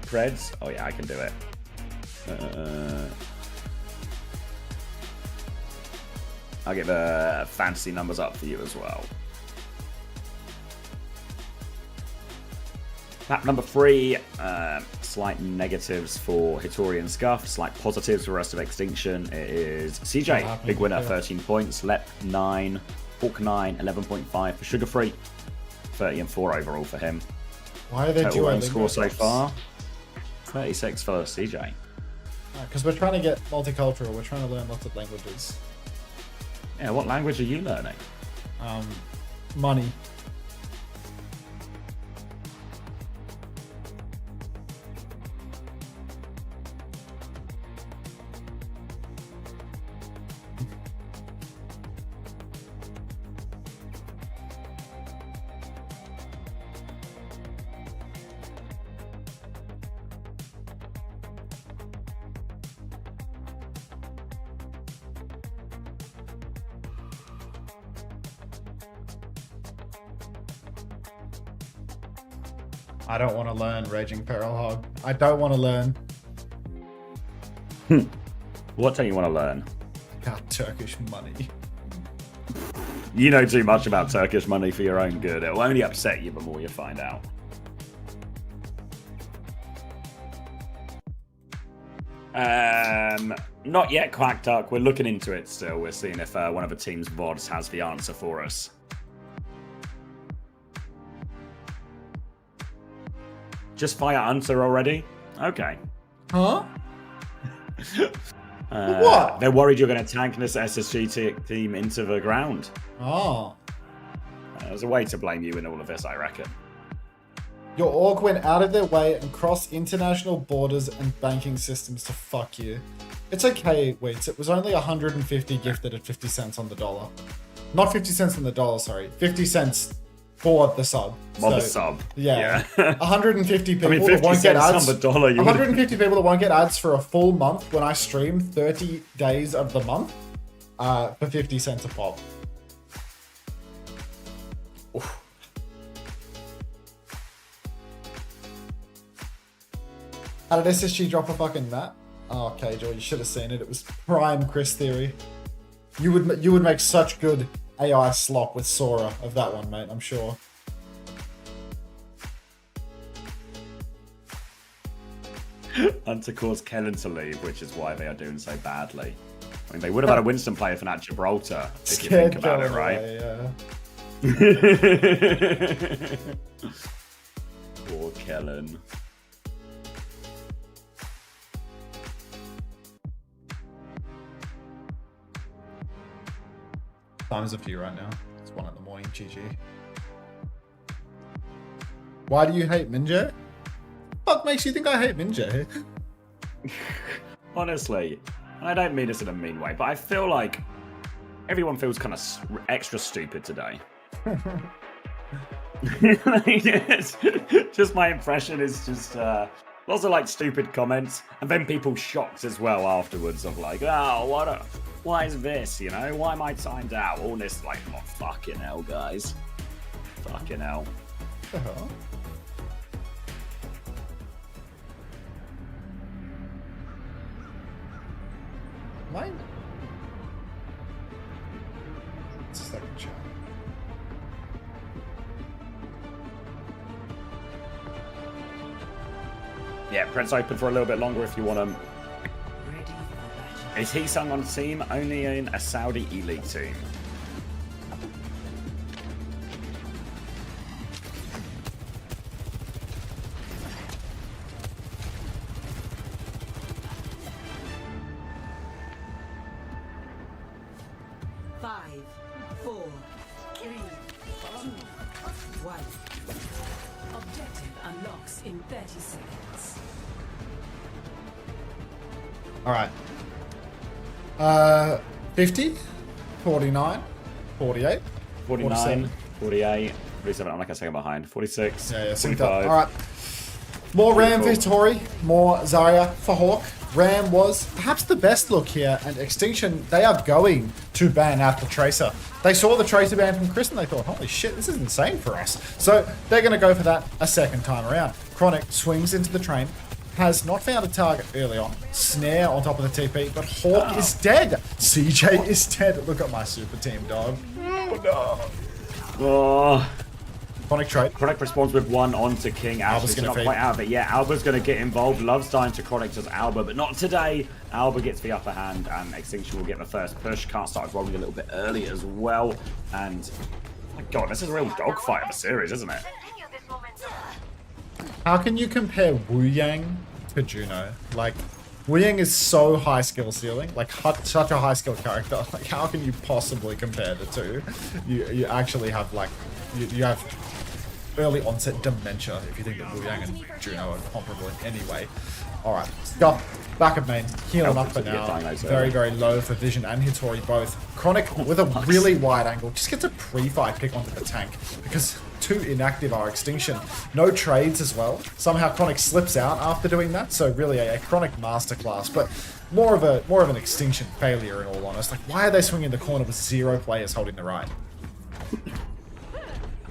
Preds? Oh yeah, I can do it. I'll get the fantasy numbers up for you as well. Map number 3, slight negatives for Hitori and Scuff, slight positives for the rest of Extinction. It is CJ, big winner, 13 points, Lep 9, Hawk 9, 11.5 for Sugar Free, 30 and 4 overall for him. Why are they Total duo run score so lingo far? 36 for CJ. Because we're trying to get multicultural, we're trying to learn lots of languages. Yeah, what language are you learning? Money. I don't want to learn Raging Peril Hog. I don't want to learn. What don't you want to learn? About Turkish money. You know too much about Turkish money for your own good. It will only upset you the more you find out. Not yet, Quack Duck. We're looking into it still. We're seeing if one of the team's VODs has the answer for us. Just fire Unter already? Okay. Huh? What? They're worried you're going to tank this SSG team into the ground. Oh. There's a way to blame you in all of this, I reckon. Your org went out of their way and crossed international borders and banking systems to fuck you. It's okay, Weeds. It was only 150 gifted at 50 cents on the dollar. Not 50 cents on the dollar, sorry. 50 cents for the sub. For the sub. Yeah. 150 people I mean, 50 that won't get cents ads. on the dollar, 150 people that won't get ads for a full month when I stream 30 days of the month for 50 cents a pop. Oof. How did SSG drop a fucking map? Oh, okay, Joel, you should have seen it. It was prime Chris Theory. You would make such good AI slop with Sora of that one, mate, I'm sure. Unter caused Kellen to leave, which is why they are doing so badly. I mean, they would have had a Winston player for that Gibraltar, if you think about it, right? Away, yeah. Poor Kellen. Time is a few right now. It's 1 in the morning, GG. Why do you hate Minjay? What makes you think I hate Minjay? Honestly, I don't mean this in a mean way, but I feel like everyone feels kind of extra stupid today. Just my impression is just Lots of like stupid comments, and then people shocked as well afterwards of like, oh, why is this? You know, why am I timed out? All this like, oh, fucking hell, guys, fucking hell. Mine. It's a second shot. Yeah, Prince open for a little bit longer if you want him. Is he sung on team only in a Saudi E-League team? Five, four, three, two, one. Objective unlocks in 30 seconds. All right. 50, 49, 48, 49, 48, 47. I'm like a second behind. 46. Yeah, synced 45. up. All right. More Ram for Hitori, more Zarya for Hawk. Ram was perhaps the best look here, and Extinction, they are going to ban out the Tracer. They saw the Tracer ban from Chris and they thought, holy shit, this is insane for us. So they're going to go for that a second time around. Chronic swings into the train, has not found a target early on. Snare on top of the TP, but Hawk is dead. CJ is dead. Look at my super team, dog. Oh, no. Oh. Chronic trade. Chronic responds with one onto King. Alba's not quite out of it. Yeah, Alba's going to get involved. Love's dying to Chronic does Alba, but not today. Alba gets the upper hand, and Extinction will get the first push. Can't start rolling a little bit early as well. And, oh my god, this is a real dogfight of a series, isn't it? How can you compare Wu Yang to Juno? Like, Wu Yang is so high skill ceiling, like such a high skill character. Like, how can you possibly compare the two? You actually have like, you have early onset dementia if you think that Wu Yang and Juno are comparable in any way. All right, Scuff, back of main, healing up for now. Very, very low for Vision and Hitori both. Chronic with a really wide angle just gets a pre-fight pick onto the tank because two inactive are Extinction. No trades as well. Somehow Chronic slips out after doing that, so really a Chronic masterclass, but more of an Extinction failure in all honesty. Like, why are they swinging the corner with 0 players holding the right?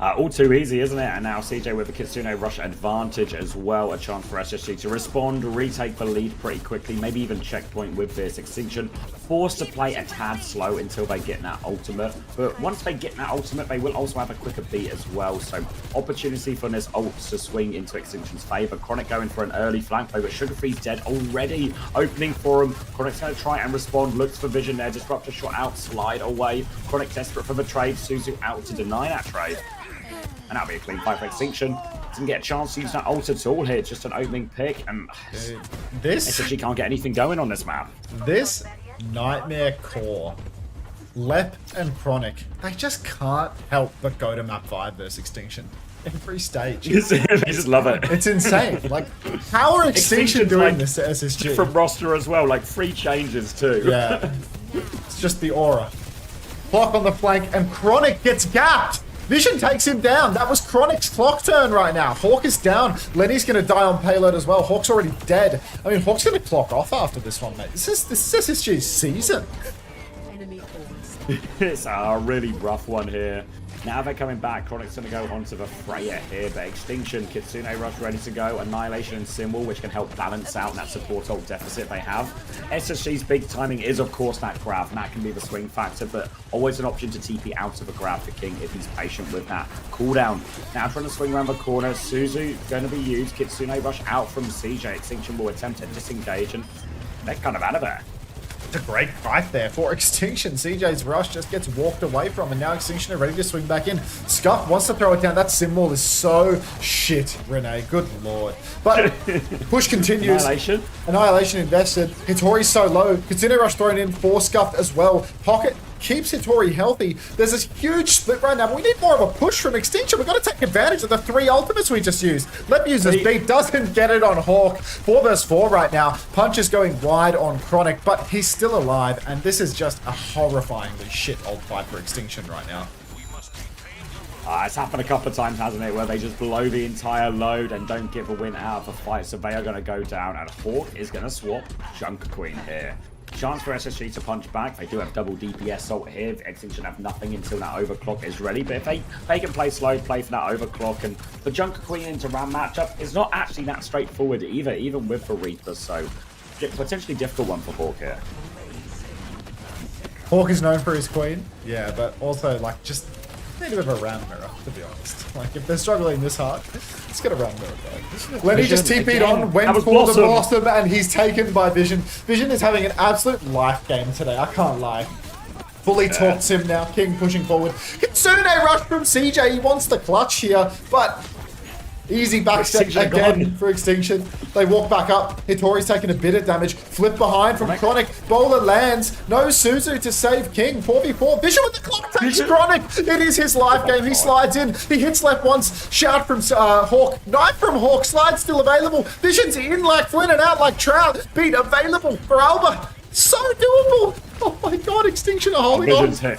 All too easy, isn't it? And now CJ with a Kitsune Rush advantage as well. A chance for SSG to respond, retake the lead pretty quickly, maybe even checkpoint with this. Extinction forced to play a tad slow until they get that ultimate. But once they get that ultimate, they will also have a quicker beat as well. So opportunity for this ult to swing into Extinction's favor. Chronic going for an early flank play, but Sugarfree's dead already. Opening for him. Chronic's going to try and respond. Looks for Vision there. Disruptor shot out, slide away. Chronic desperate for the trade. Suzu out to deny that trade. And that'll be a clean fight for Extinction. Doesn't get a chance to use that ult at all here. Just an opening pick. And this SSG can't get anything going on this map. This Nightmare Core, Lep and Chronic, they just can't help but go to map 5 versus Extinction. Every stage. I just love it. It's insane. Like, how are Extinction doing this to SSG? From roster as well, like 3 changes too. Yeah. It's just the aura. Clock on the flank, and Chronic gets gapped. Vision takes him down. That was Chronic's clock turn right now. Hawk is down. Lenny's going to die on payload as well. Hawk's already dead. I mean, Hawk's going to clock off after this one, mate. This is SSG's season. It's a really rough one here. Now they're coming back. Chronic's going to go onto the Freya here, but Extinction, Kitsune Rush ready to go. Annihilation and Symbol, which can help balance out that support ult deficit they have. SSG's big timing is, of course, that grab. That can be the swing factor, but always an option to TP out of a grab for King if he's patient with that cooldown. Now trying to swing around the corner. Suzu going to be used. Kitsune Rush out from CJ. Extinction will attempt to disengage, and they're kind of out of there. It's a great fight there for Extinction. CJ's Rush just gets walked away from, and now Extinction are ready to swing back in. Scuff wants to throw it down. That symbol is so shit, Renee. Good lord. But push continues. Annihilation invested. Hitori's so low. Kitsune Rush thrown in for Scuff as well. Pocket keeps Hitori healthy. There's this huge split right now, but we need more of a push from Extinction. We've got to take advantage of the 3 ultimates we just used. Lep uses beat, doesn't get it on Hawk. 4 versus 4 right now. Punch is going wide on Chronic, but he's still alive, and this is just a horrifyingly shit ult fight for Extinction right now. It's happened a couple of times, hasn't it, where they just blow the entire load and don't give a win out of the fight. So they are going to go down, and Hawk is going to swap Junker Queen here. Chance for SSG to punch back. They do have double DPS ult here. Extinction have nothing until that overclock is ready. But if they can play slow, play for that overclock, and the Junker Queen into Ram matchup is not actually that straightforward either, even with the Reaper. So potentially difficult one for Hawk here. Hawk is known for his queen, yeah, but also like just need a bit of a round mirror, to be honest. Like if they're struggling this hard, let's get a round mirror, bro. Lenny just TP'd on, went for the Blossom, and he's taken by Vision. Vision is having an absolute life game today, I can't lie. Fully talks him now, King pushing forward. Kitsune rush from CJ, he wants the clutch here, but easy backstep again for Extinction. They walk back up. Hitori's taking a bit of damage. Flip behind from Chronic. Bowler lands. No Suzu to save King. 4v4. Vision with the clock takes Chronic. It is his life game. He slides in. He hits left once. Shout from Hawk. Knife from Hawk. Slide still available. Vision's in like Flynn and out like Trout. Beat available for Alba. So doable. Oh my god, Extinction are holding on.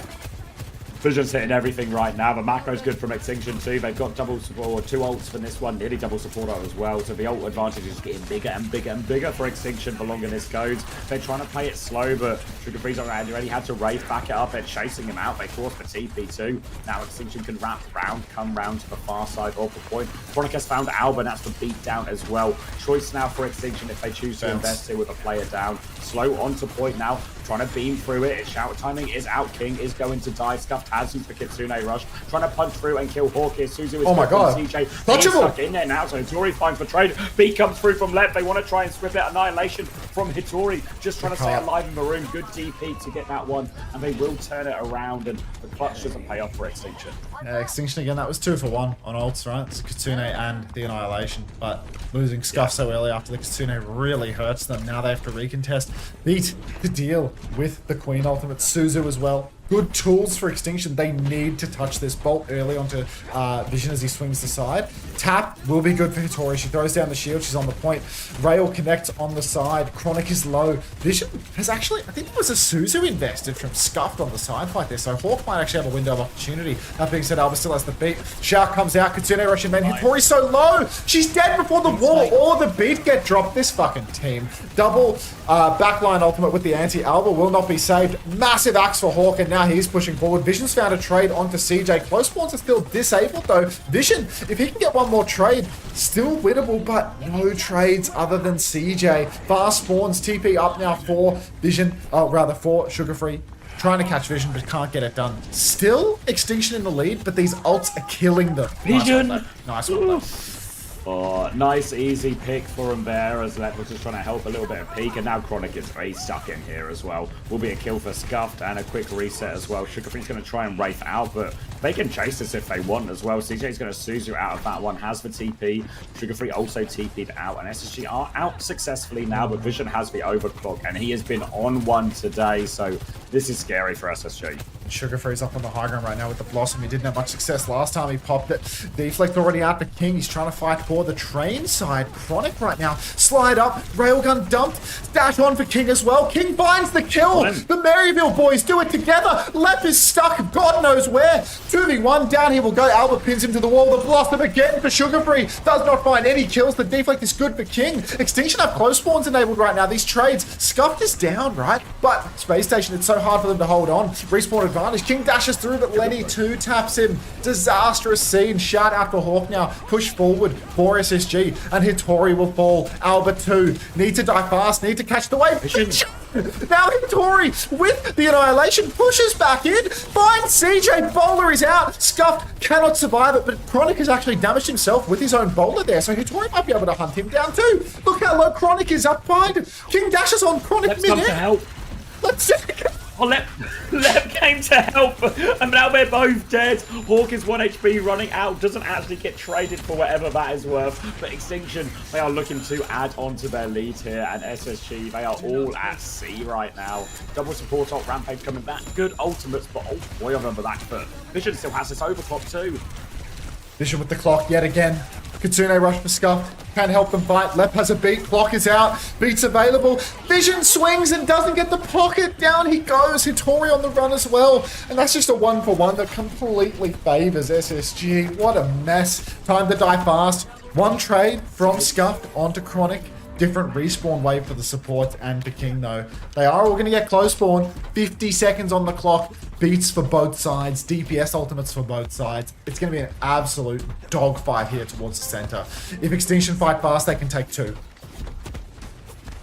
Vision's hitting everything right now. The macro's good from Extinction too. They've got double support, or 2 ults for this one, nearly double support as well. So the ult advantage is getting bigger and bigger and bigger for Extinction the longer this goes. They're trying to play it slow, but Sugar Free's already had to Wraith back it up. They're chasing him out. They force the TP too. Now Extinction can wrap round, come round to the far side of the point. Chronic has found Alba, and that's the beat down as well. Choice now for Extinction if they choose to invest here with a player down. Slow onto point now. Trying to beam through it. Shout timing is out. King is going to die. Scuffed has him for Kitsune Rush. Trying to punch through and kill Hawk here. Suzu is oh my god. CJ. He's stuck in there now. So Hitori finds the trade. B comes through from left. They want to try and strip out Annihilation from Hitori. Just trying to stay alive in the room. Good DP to get that one. And they will turn it around. And the clutch doesn't pay off for Extinction. Extinction again. That was 2 for 1 on ults, right? It's Kitsune and the Annihilation. But losing Scuff so early after the Kitsune really hurts them. Now they have to recontest. Beat to deal with the Queen ultimate. Suzu as well. Good tools for Extinction. They need to touch this bolt early onto Vision as he swings the side. Tap will be good for Hitori. She throws down the shield. She's on the point. Rail connects on the side. Chronic is low. Vision has actually, I think it was a Suzu invested from Scuffed on the side fight there. So Hawk might actually have a window of opportunity. That being said, Alba still has the beat. Shout comes out. Kitsune rushing main. Hitori's so low. She's dead before the wall or the beat get dropped. This fucking team. Double backline ultimate with the anti. Alba will not be saved. Massive axe for Hawk, and now he's pushing forward. Vision's found a trade onto CJ. Close spawns are still disabled though. Vision, if he can get one more trade, still winnable, but no trades other than CJ. Fast spawns, TP up now for Vision, rather for Sugar Free. Trying to catch Vision, but can't get it done. Still Extinction in the lead, but these ults are killing them. Vision! Nice one, though. Oh, nice easy pick for him there as that was just trying to help a little bit of peek, and now Chronic is very stuck in here as well. Will be a kill for Scuffed and a quick reset as well. Sugar Free's going to try and Wraith out, but they can chase this if they want as well. CJ's going to Suzu out of that one, has the TP. Sugar Free also TP'd out, and SSG are out successfully now, but Vision has the overclock, and he has been on one today, so this is scary for SSG. Sugar Free's up on the high ground right now with the Blossom. He didn't have much success last time he popped it. Deflect already out the King. He's trying to fight for the train side. Chronic right now. Slide up. Railgun dumped. Dash on for King as well. King finds the kill. The Maryville boys do it together. Lep is stuck God knows where. 2v1. Down he will go. Albert pins him to the wall. The Blossom again for Sugar Free. Does not find any kills. The deflect is good for King. Extinction have close spawns enabled right now. These trades. Scuffed is down, right? But Spacestation, it's so hard for them to hold on. Respawn advantage. King dashes through, but Lenny 2 taps him. Disastrous scene. Shout out for Hawk now. Push forward for SSG, and Hitori will fall. Alba 2 need to die fast, need to catch the wave. Now Hitori with the Annihilation pushes back in, finds CJ. Bowler is out. Scuffed cannot survive it, but Chronic has actually damaged himself with his own bowler there, so Hitori might be able to hunt him down too. Look how low Chronic is up behind. King dashes on Chronic Let's come to help. Let's see. Oh, Lep came to help, and now they're both dead. Hawk is 1 HP running out, doesn't actually get traded for whatever that is worth. But Extinction, they are looking to add on to their lead here, and SSG, they are all at sea right now. Double support ult, Rampage coming back. Good ultimates, but oh boy on the back foot. Vision still has this overclock too. Vision with the clock yet again. Kitsune rush for Scuff. Can help them fight. Lep has a beat. Clock is out. Beat's available. Vision swings and doesn't get the pocket. Down he goes. Hitori on the run as well. And that's just a 1-for-1 that completely favors SSG. What a mess. Time to die fast. One trade from Scuffed onto Chronic. Different respawn wave for the support and the King though. They are all going to get close spawn. 50 seconds on the clock. Beats for both sides. DPS ultimates for both sides. It's going to be an absolute dogfight here towards the center. If Extinction fight fast, they can take 2.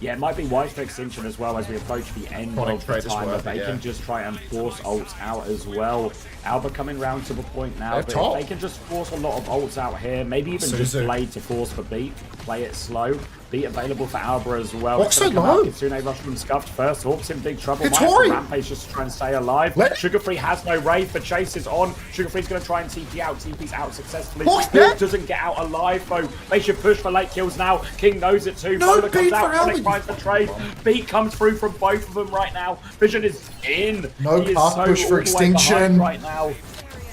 Yeah, it might be wise for Extinction as well as we approach the end of the timer. They can just try and force ults out as well. Alba coming round to the point now, but if they can just force a lot of ults out here, maybe even just play to force for Beat, play it slow. Beat available for Alba as well. Hawk's so low. Kitsune rush from Scuffed first. Hawk's in big trouble. Hitori! Rampage just to try and stay alive. Sugarfree has no Wraith, but Chase is on. Sugarfree's going to try and TP out. TP's out successfully. Hawk doesn't get out alive though. They should push for late kills now. King knows it too. Bola comes out. Chronic finds the trade. Beat comes through from both of them right now. Vision is in. No path push for Extinction right now.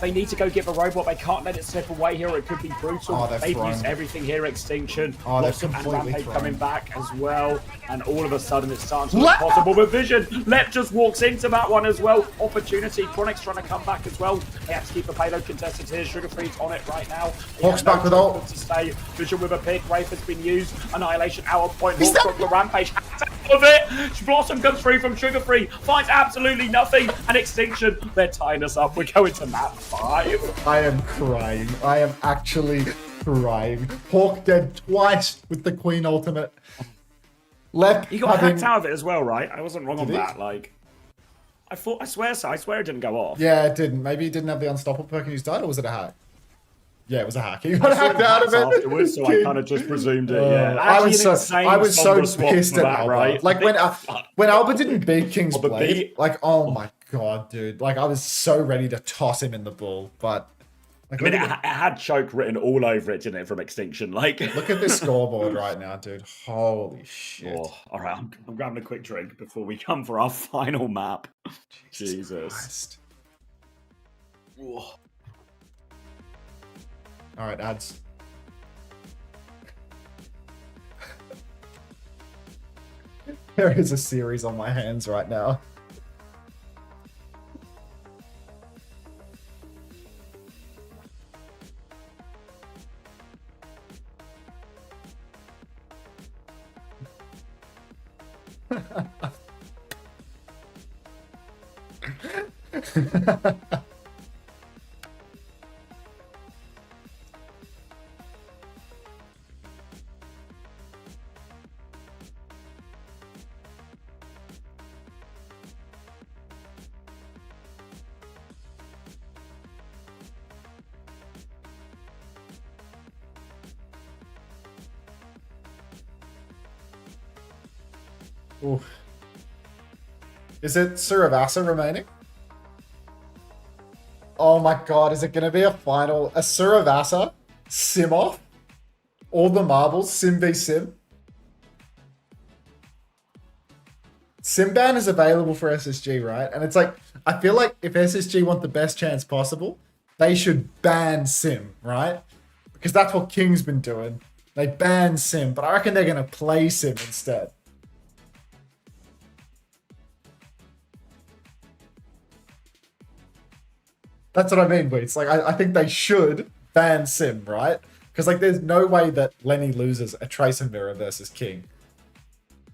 They need to go get the robot. They can't let it slip away here. It could be brutal. They've used everything here. Extinction. Lots of Rampage coming back as well. And all of a sudden it's starting to look possible. But Vision, Lep just walks into that one as well. Opportunity. Chronic's trying to come back as well. They have to keep the payload contested here. Sugarfree's on it right now. Hawk's back with ult. To stay. Vision with a pick. Wraith has been used. Annihilation out of point. Hawk's got the Rampage. Of it. Blossom comes through from Sugarfree. Finds absolutely nothing. And Extinction, they're tying us up. We're going to map 5. I am crying. I am actually crying. Hawk dead twice with the Queen ultimate. Lep He got hacked out of it as well, right? I wasn't wrong on that. Like, I swear it didn't go off. Yeah, it didn't. Maybe he didn't have the unstoppable perk and he's died, or was it a hack? Yeah, it was a hack. He got hacked out of it afterwards, so I kind of just presumed it. Yeah, I was so pissed at Alba. Right? Like when Alba didn't beat King's Blade, like oh my god, dude! Like I was so ready to toss him in the bull, but like, I mean, it had choke written all over it, didn't it, from Extinction? Like, look at this scoreboard right now, dude. Holy shit! Oh, all right, I'm grabbing a quick drink before we come for our final map. Jesus. All right, ads. There is a series on my hands right now. Oof. Is it Suravasa remaining? Oh my god, is it going to be a final? A Suravasa? Sim off? All the marbles? Sim v Sim? Sim ban is available for SSG, right? And it's like, I feel like if SSG want the best chance possible, they should ban Sim, right? Because that's what King's been doing. They ban Sim, but I reckon they're going to play Sim instead. That's what I mean, Weeds. Like, I think they should ban Sim, right? Because, like, there's no way that Lenny loses a Trace and Mirror versus King.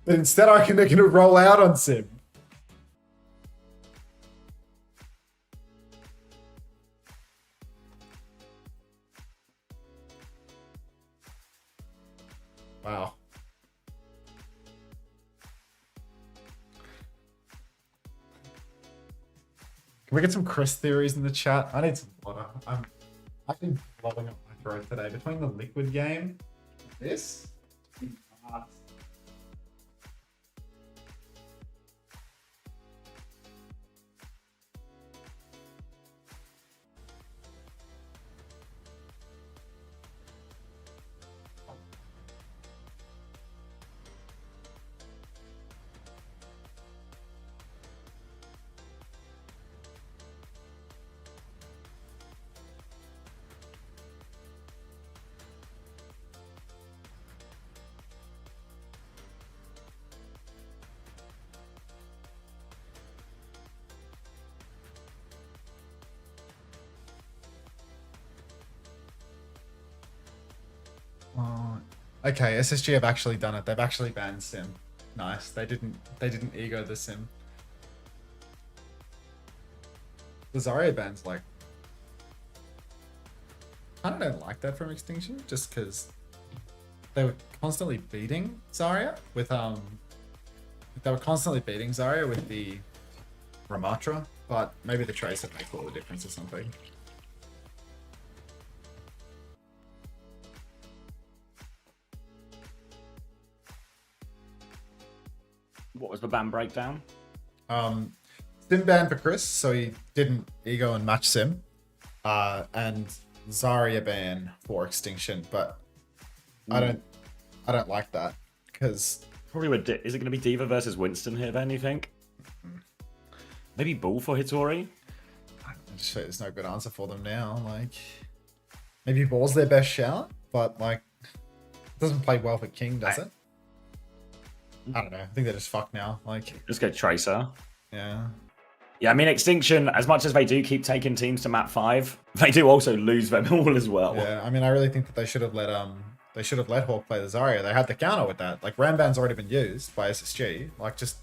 But instead, I reckon they're going to roll out on Sim. Wow. Can we get some Chris theories in the chat? I need some water. I've been blowing up my throat today. Between the liquid game, this. Okay, SSG have actually done it. They've actually banned Sim. Nice. They didn't ego the Sim. The Zarya ban's like, I don't like that from Extinction, just because they were constantly beating Zarya with the Ramatra, but maybe the Tracer makes all the difference or something. What was the ban breakdown? Sim ban for Chris, so he didn't ego and match Sim, and Zarya ban for Extinction, but I don't like that because probably is it going to be Diva versus Winston here then? You think? Maybe Bull for Hitori? I just feel there's no good answer for them now. Like maybe Ball's their best shout, but like it doesn't play well for King, does it? I don't know. I think they're just fucked now. Like just go Tracer. Yeah. Yeah, I mean, Extinction, as much as they do keep taking teams to map 5, they do also lose them all as well. Yeah, I mean, I really think that they should have let Hawk play the Zarya. They had the counter with that. Like Ramban's already been used by SSG. Like just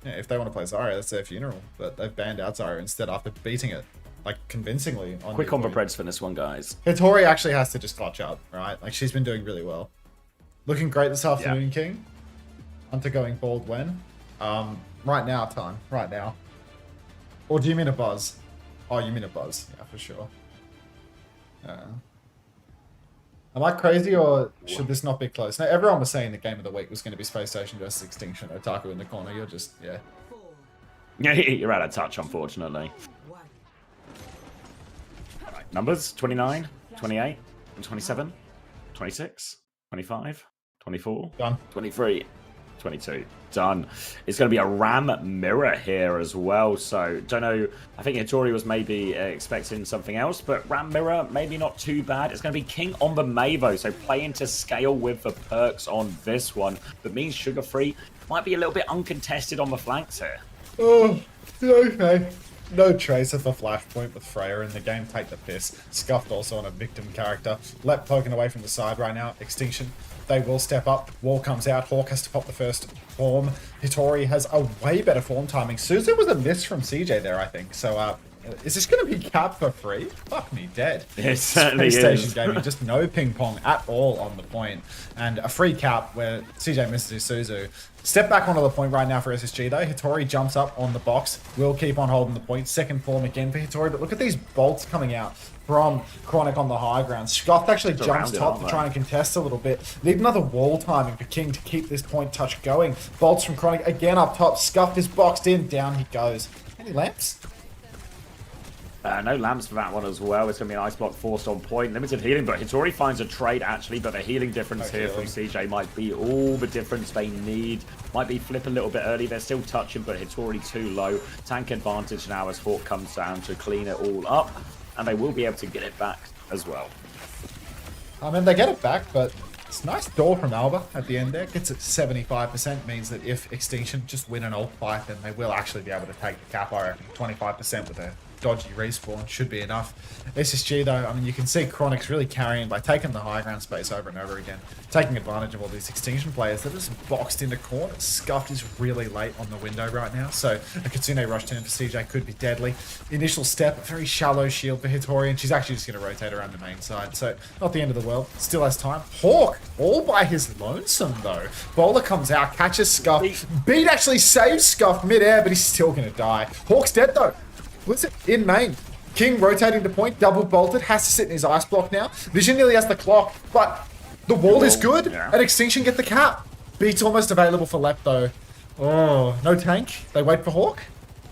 if they want to play Zarya, that's their funeral. But they've banned out Zarya instead after beating it like convincingly. Quick on the Preds for this one, guys. Hitori actually has to just clutch up, right? Like she's been doing really well. Looking great this afternoon, King. Unter going bald when? Right now, time. Right now. Or do you mean a buzz? Oh, you mean a buzz. Yeah, for sure. Am I crazy or should this not be close? Now, everyone was saying the game of the week was going to be Spacestation versus Extinction. Otaku in the corner. You're just, yeah. Yeah, you're out of touch, unfortunately. Right, numbers 29, 28, 27, 26, 25, 24, done. 23. 22. Done. It's going to be a Ram mirror here as well. So, don't know. I think Hitori was maybe expecting something else, but Ram mirror, maybe not too bad. It's going to be King on the Mavo. So, playing to scale with the perks on this one. But means Sugar Free might be a little bit uncontested on the flanks here. Oh, okay. No Tracer for Flashpoint with Freya in the game. Take the piss. Scuffed also on a victim character. Lep poking away from the side right now. Extinction. They will step up. Wall comes out. Hawk has to pop the first form. Hitori has a way better form timing. Suzu was a miss from CJ there, I think. So, is this going to be capped for free? Fuck me dead. It certainly Spacestation is. Gaming, just no ping pong at all on the point. And a free cap where CJ misses his Suzu. Step back onto the point right now for SSG though. Hitori jumps up on the box. Will keep on holding the point. Second form again for Hitori. But look at these bolts coming out from Chronic on the high ground. Scuffed actually jumps top to try and contest a little bit. Need another wall timing for King to keep this point touch going. Bolts from Chronic again up top. Scuffed is boxed in. Down he goes. Any lamps? No lamps for that one as well. It's going to be an ice block forced on point. Limited healing, but Hitori finds a trade actually, but the healing difference here from CJ might be all the difference they need. Might be flip a little bit early. They're still touching, but Hitori too low. Tank advantage now as Hawk comes down to clean it all up, and they will be able to get it back as well. I mean, they get it back, but it's a nice door from Alba at the end there. Gets it 75%, means that if Extinction just win an ult fight, then they will actually be able to take the cap, I reckon. 25% with a dodgy respawn should be enough. SSG though, I mean, you can see Chronic's really carrying by taking the high ground space over and over again, taking advantage of all these Extinction players that are just boxed into corners. Scuffed is really late on the window right now, so a Kitsune rush turn for CJ could be deadly. Initial step, very shallow shield for Hitori, and she's actually just going to rotate around the main side, so not the end of the world. Still has time. Hawk, all by his lonesome though. Bowler comes out, catches Scuff. Beat actually saves Scuff mid-air, but he's still going to die. Hawk's dead though. Listen, in main. King rotating to point, double bolted, has to sit in his ice block now. Vision nearly has the clock, but the wall is good, and Extinction get the cap. Beat's almost available for Lep though. Oh, no tank. They wait for Hawk.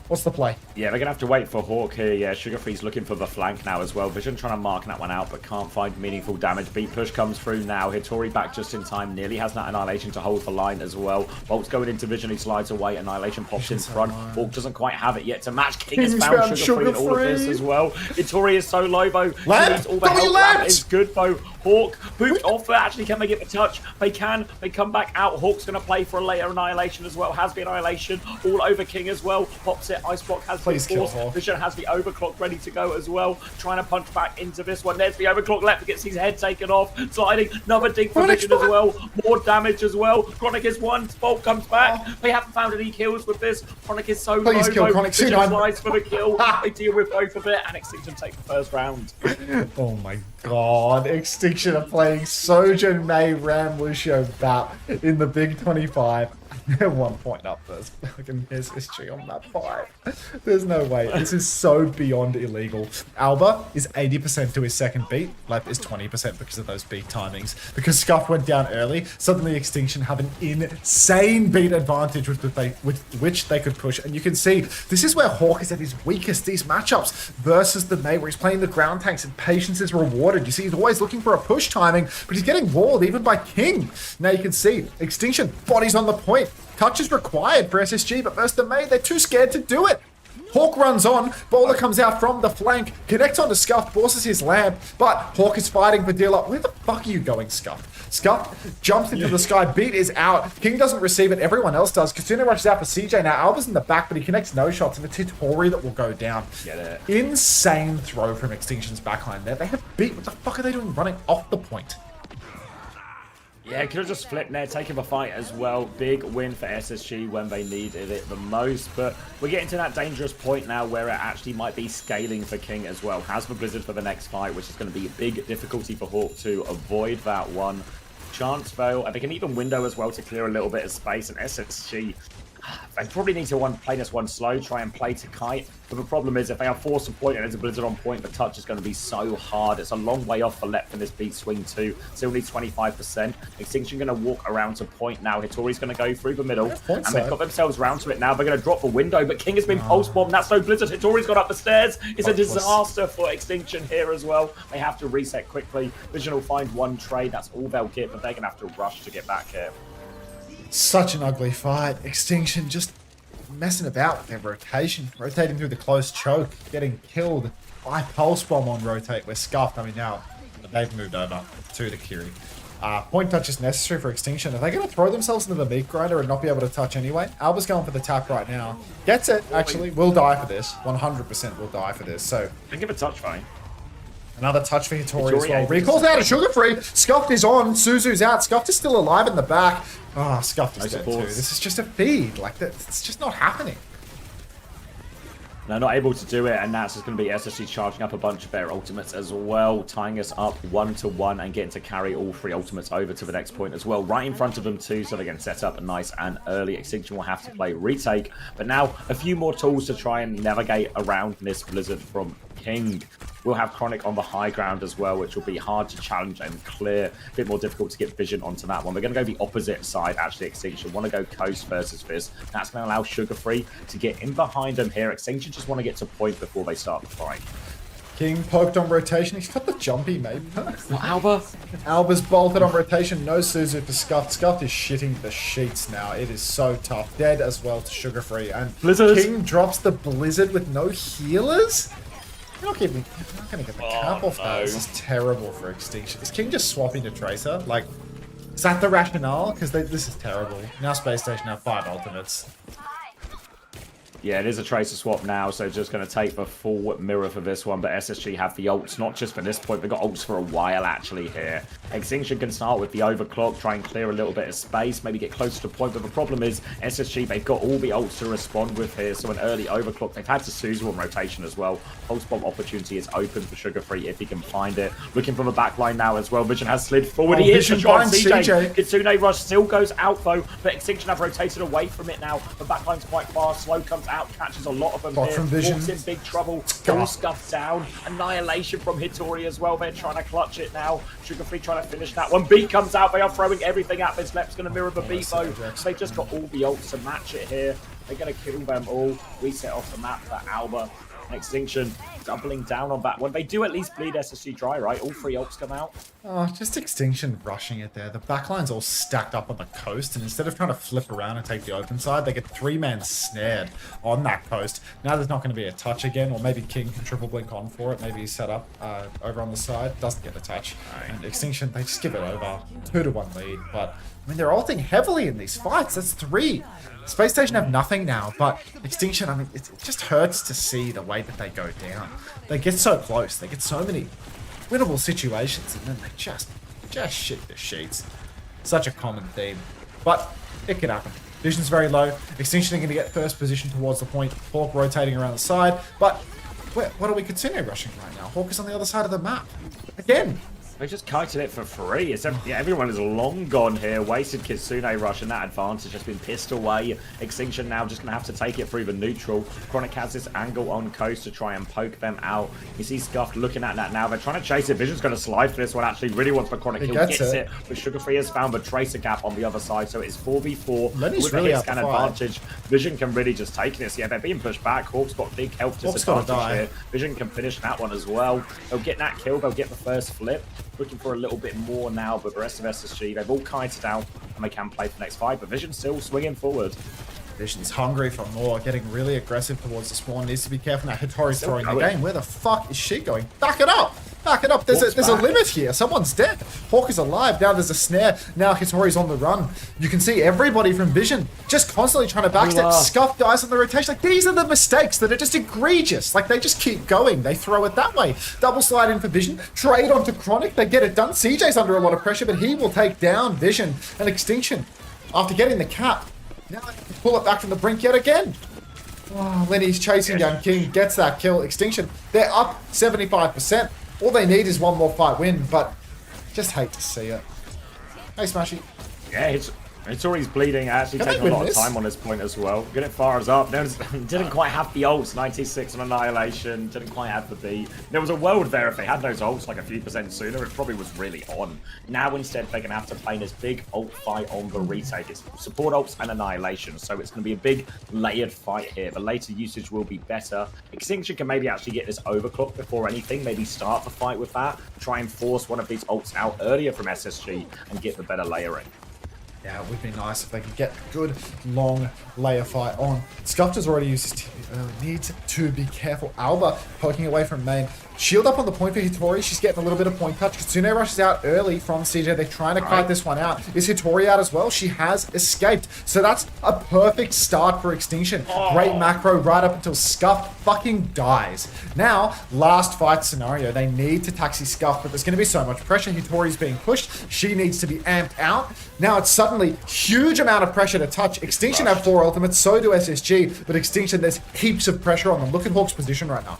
What's the play? Yeah, they're going to have to wait for Hawk here. Yeah, Sugar Free's looking for the flank now as well. Vision trying to mark that one out, but can't find meaningful damage. Beat push comes through now. Hitori back just in time. Nearly has that Annihilation to hold the line as well. Bolt's going into Vision. He slides away. Annihilation pops in front. Hawk doesn't quite have it yet to match. King has found Sugar Free in all of this as well. Hitori is so low though. Lamp! All the help. Lamp is good though. Hawk booped off, but actually can they get the touch? They can. They come back out. Hawk's going to play for a later Annihilation as well. Has the Annihilation all over King as well. Pops it. Ice Block has been forced. Vision has the overclock ready to go as well. Trying to punch back into this one. There's the overclock left. Gets his head taken off. Sliding. Another dig for Vision as well. More damage as well. Chronic is one. Bolt comes back. They haven't found any kills with this. Chronic is so low. Kill Chronic. Vision slides for the kill. They deal with both of it, and Extinction take the first round. Oh my god, Extinction are playing Sojourn May Ram Lucio Bat in the Big 25. They're 1 point up first. Fucking SSG on map 5. There's no way. This is so beyond illegal. Alba is 80% to his second beat. Lep is 20% because of those beat timings. Because Scuff went down early, suddenly Extinction have an insane beat advantage with which they could push. And you can see, this is where Hawk is at his weakest. These matchups versus the May, where he's playing the ground tanks and patience is rewarded. You see, he's always looking for a push timing, but he's getting walled even by King. Now you can see, Extinction, bodies on the point. Touch is required for SSG, but versus the May, they're too scared to do it. Hawk runs on, Bowler comes out from the flank, connects onto Scuff, forces his lamp, but Hawk is fighting for deal up. Where the fuck are you going, Scuff? Scuff jumps into the sky, beat is out, King doesn't receive it, everyone else does. Kasuna rushes out for CJ, now Alba's in the back, but he connects no shots, and it's Hitori that will go down. Get it. Insane throw from Extinction's backline there. They have beat, what the fuck are they doing running off the point? Yeah, could have just flipped there, taken the fight as well. Big win for SSG when they needed it the most. But we're getting to that dangerous point now where it actually might be scaling for King as well. Has the Blizzard for the next fight, which is going to be a big difficulty for Hawk to avoid that one. Chance fail, and they can even window as well to clear a little bit of space. And SSG, they probably need to play this one slow, try and play to kite. But the problem is, if they are forced to point and there's a Blizzard on point, the touch is going to be so hard. It's a long way off for Lep in this beat swing too. Still needs 25%. Extinction going to walk around to point now. Hitori's going to go through the middle. And they've got themselves round to it now. They're going to drop the window, but King has been pulse bombed. That's no Blizzard. Hitori's gone up the stairs. It's a disaster for Extinction here as well. They have to reset quickly. Vision will find one trade. That's all they'll get, but they're going to have to rush to get back here. Such an ugly fight. Extinction just messing about with their rotation, rotating through the close choke, getting killed by Pulse Bomb on rotate. We're scuffed. I mean, now they've moved over to the Kiri. Point touch is necessary for Extinction. Are they going to throw themselves into the meat grinder and not be able to touch anyway? Alba's going for the tap right now. Gets it, actually. Will die for this. 100% will die for this. So, they give a touch, fine. Another touch for Hitori as well. Recalls out of Sugar Free. Scuffed is on. Suzu's out. Scuffed is still alive in the back. Ah, Scuffed is dead too. This is just a feed. Like, it's just not happening. No, not able to do it, and that's just going to be SSG charging up a bunch of their ultimates as well, tying us up 1-1 and getting to carry all three ultimates over to the next point as well, right in front of them too, so they're going to set up a nice and early. Extinction will have to play retake, but now a few more tools to try and navigate around this Blizzard from King. We'll have Chronic on the high ground as well, which will be hard to challenge and clear. A bit more difficult to get vision onto that one. We're going to go the opposite side, actually, Extinction. Want to go Coast versus Fizz. That's going to allow Sugar Free to get in behind them here. Extinction just want to get to point before they start the fight. King poked on rotation. He's got the jumpy, mate. Alba? Alba's bolted on rotation. No Suzu for Scuffed. Scuffed is shitting the sheets now. It is so tough. Dead as well to Sugar Free. And Blizzard. King drops the Blizzard with no healers? You're not going to get the cap off that. This is terrible for Extinction. Is King just swapping to Tracer? Like, is that the rationale? Because this is terrible. Now Spacestation have 5 ultimates. Yeah, it is a Tracer swap now, so just going to take the full mirror for this one, but SSG have the ults, not just for this point, they've got ults for a while actually here. Extinction can start with the overclock, try and clear a little bit of space, maybe get closer to point, but the problem is SSG, they've got all the ults to respond with here, so an early overclock, they've had to Suzu on rotation as well. Pulse Bomb opportunity is open for Sugar Free if he can find it. Looking from the back line now as well, Vision has slid forward, he is shot CJ. Kitsune Rush still goes out though, but Extinction have rotated away from it now. The back line's quite far, Slow comes out, catches a lot of them here. From Vision. Walks in big trouble. Full Scuff down. Annihilation from Hitori as well. They're trying to clutch it now. Sugar Free trying to finish that one. Beat comes out. They are throwing everything at this. Lep's going to mirror the beat though. They've just got all the ults to match it here. They're going to kill them all. Reset off the map for Alba. Extinction doubling down on that one. They do at least bleed SSG dry, right? All 3 ults come out. Oh, just Extinction rushing it there. The backline's all stacked up on the coast, and instead of trying to flip around and take the open side, they get 3-man snared on that coast. Now there's not going to be a touch again, or maybe King can triple blink on for it. Maybe he's set up over on the side. Doesn't get a touch. And Extinction, they just give it over. 2-1 lead. But, I mean, they're ulting heavily in these fights. That's 3. Spacestation have nothing now, but Extinction, I mean, it just hurts to see the way that they go down. They get so close. They get so many winnable situations, and then they just shit the sheets. Such a common theme. But it can happen. Vision's very low. Extinction are going to get first position towards the point. Hawk rotating around the side. But what are we Kitsune rushing right now? Hawk is on the other side of the map. Again. They just kited it for free. Everyone is long gone here. Wasted Kitsune rush, and that advantage has been pissed away. Extinction now just going to have to take it through the neutral. Chronic has this angle on coast to try and poke them out. You see Scuffed looking at that now. They're trying to chase it. Vision's going to slide for this one. Actually, really wants the Chronic kill. Gets it. But Sugarfree has found the Tracer gap on the other side, so it's 4v4. Lenny's with really the hit out scan the advantage. Vision can really just take this. Yeah, they're being pushed back. Hawk's got big health disadvantage here. Vision can finish that one as well. They'll get that kill. They'll get the first flip. Looking for a little bit more now, but the rest of SSG, they've all kited out and they can play for the next 5, but Vision's still swinging forward. Vision's hungry for more, getting really aggressive towards the spawn. Needs to be careful now. Hitori's throwing the game. Where the fuck is she going? Back it up! Back it up! There's a limit here. Someone's dead. Hawk is alive. Now there's a snare. Now Hitori's on the run. You can see everybody from Vision just constantly trying to backstep. Scuff dies on the rotation. Like, these are the mistakes that are just egregious. Like, they just keep going. They throw it that way. Double slide in for Vision. Trade onto Chronic. They get it done. CJ's under a lot of pressure, but he will take down Vision and Extinction after getting the cap. Now they can pull it back from the brink yet again. Oh, Lenny's chasing down King. Gets that kill. Extinction. They're up 75%. All they need is one more fight win, but just hate to see it. Hey, Smashy. Yeah, Hitori's bleeding. Actually taking a lot of time on this point as well. Get it far as up. Didn't quite have the ults. 96 on Annihilation. Didn't quite have the beat. There was a world there if they had those ults like a few percent sooner. It probably was really on. Now instead they're going to have to play this big ult fight on the retake. It's support ults and Annihilation. So it's going to be a big layered fight here. The later usage will be better. Extinction can maybe actually get this overclock before anything. Maybe start the fight with that. Try and force one of these ults out earlier from SSG and get the better layering. Yeah, it would be nice if they could get a good, long layer fight on. Sculptor's already used his needs to be careful. Alba poking away from main. Shield up on the point for Hitori. She's getting a little bit of point touch. Kitsune rushes out early from CJ. They're trying to kite this one out. Is Hitori out as well? She has escaped. So that's a perfect start for Extinction. Great macro right up until Scuff fucking dies. Now, last fight scenario. They need to taxi Scuff, but there's going to be so much pressure. Hitori's being pushed. She needs to be amped out. Now it's suddenly huge amount of pressure to touch. Extinction have 4 ultimates, so do SSG, but Extinction, there's heaps of pressure on them. Look at Hawk's position right now.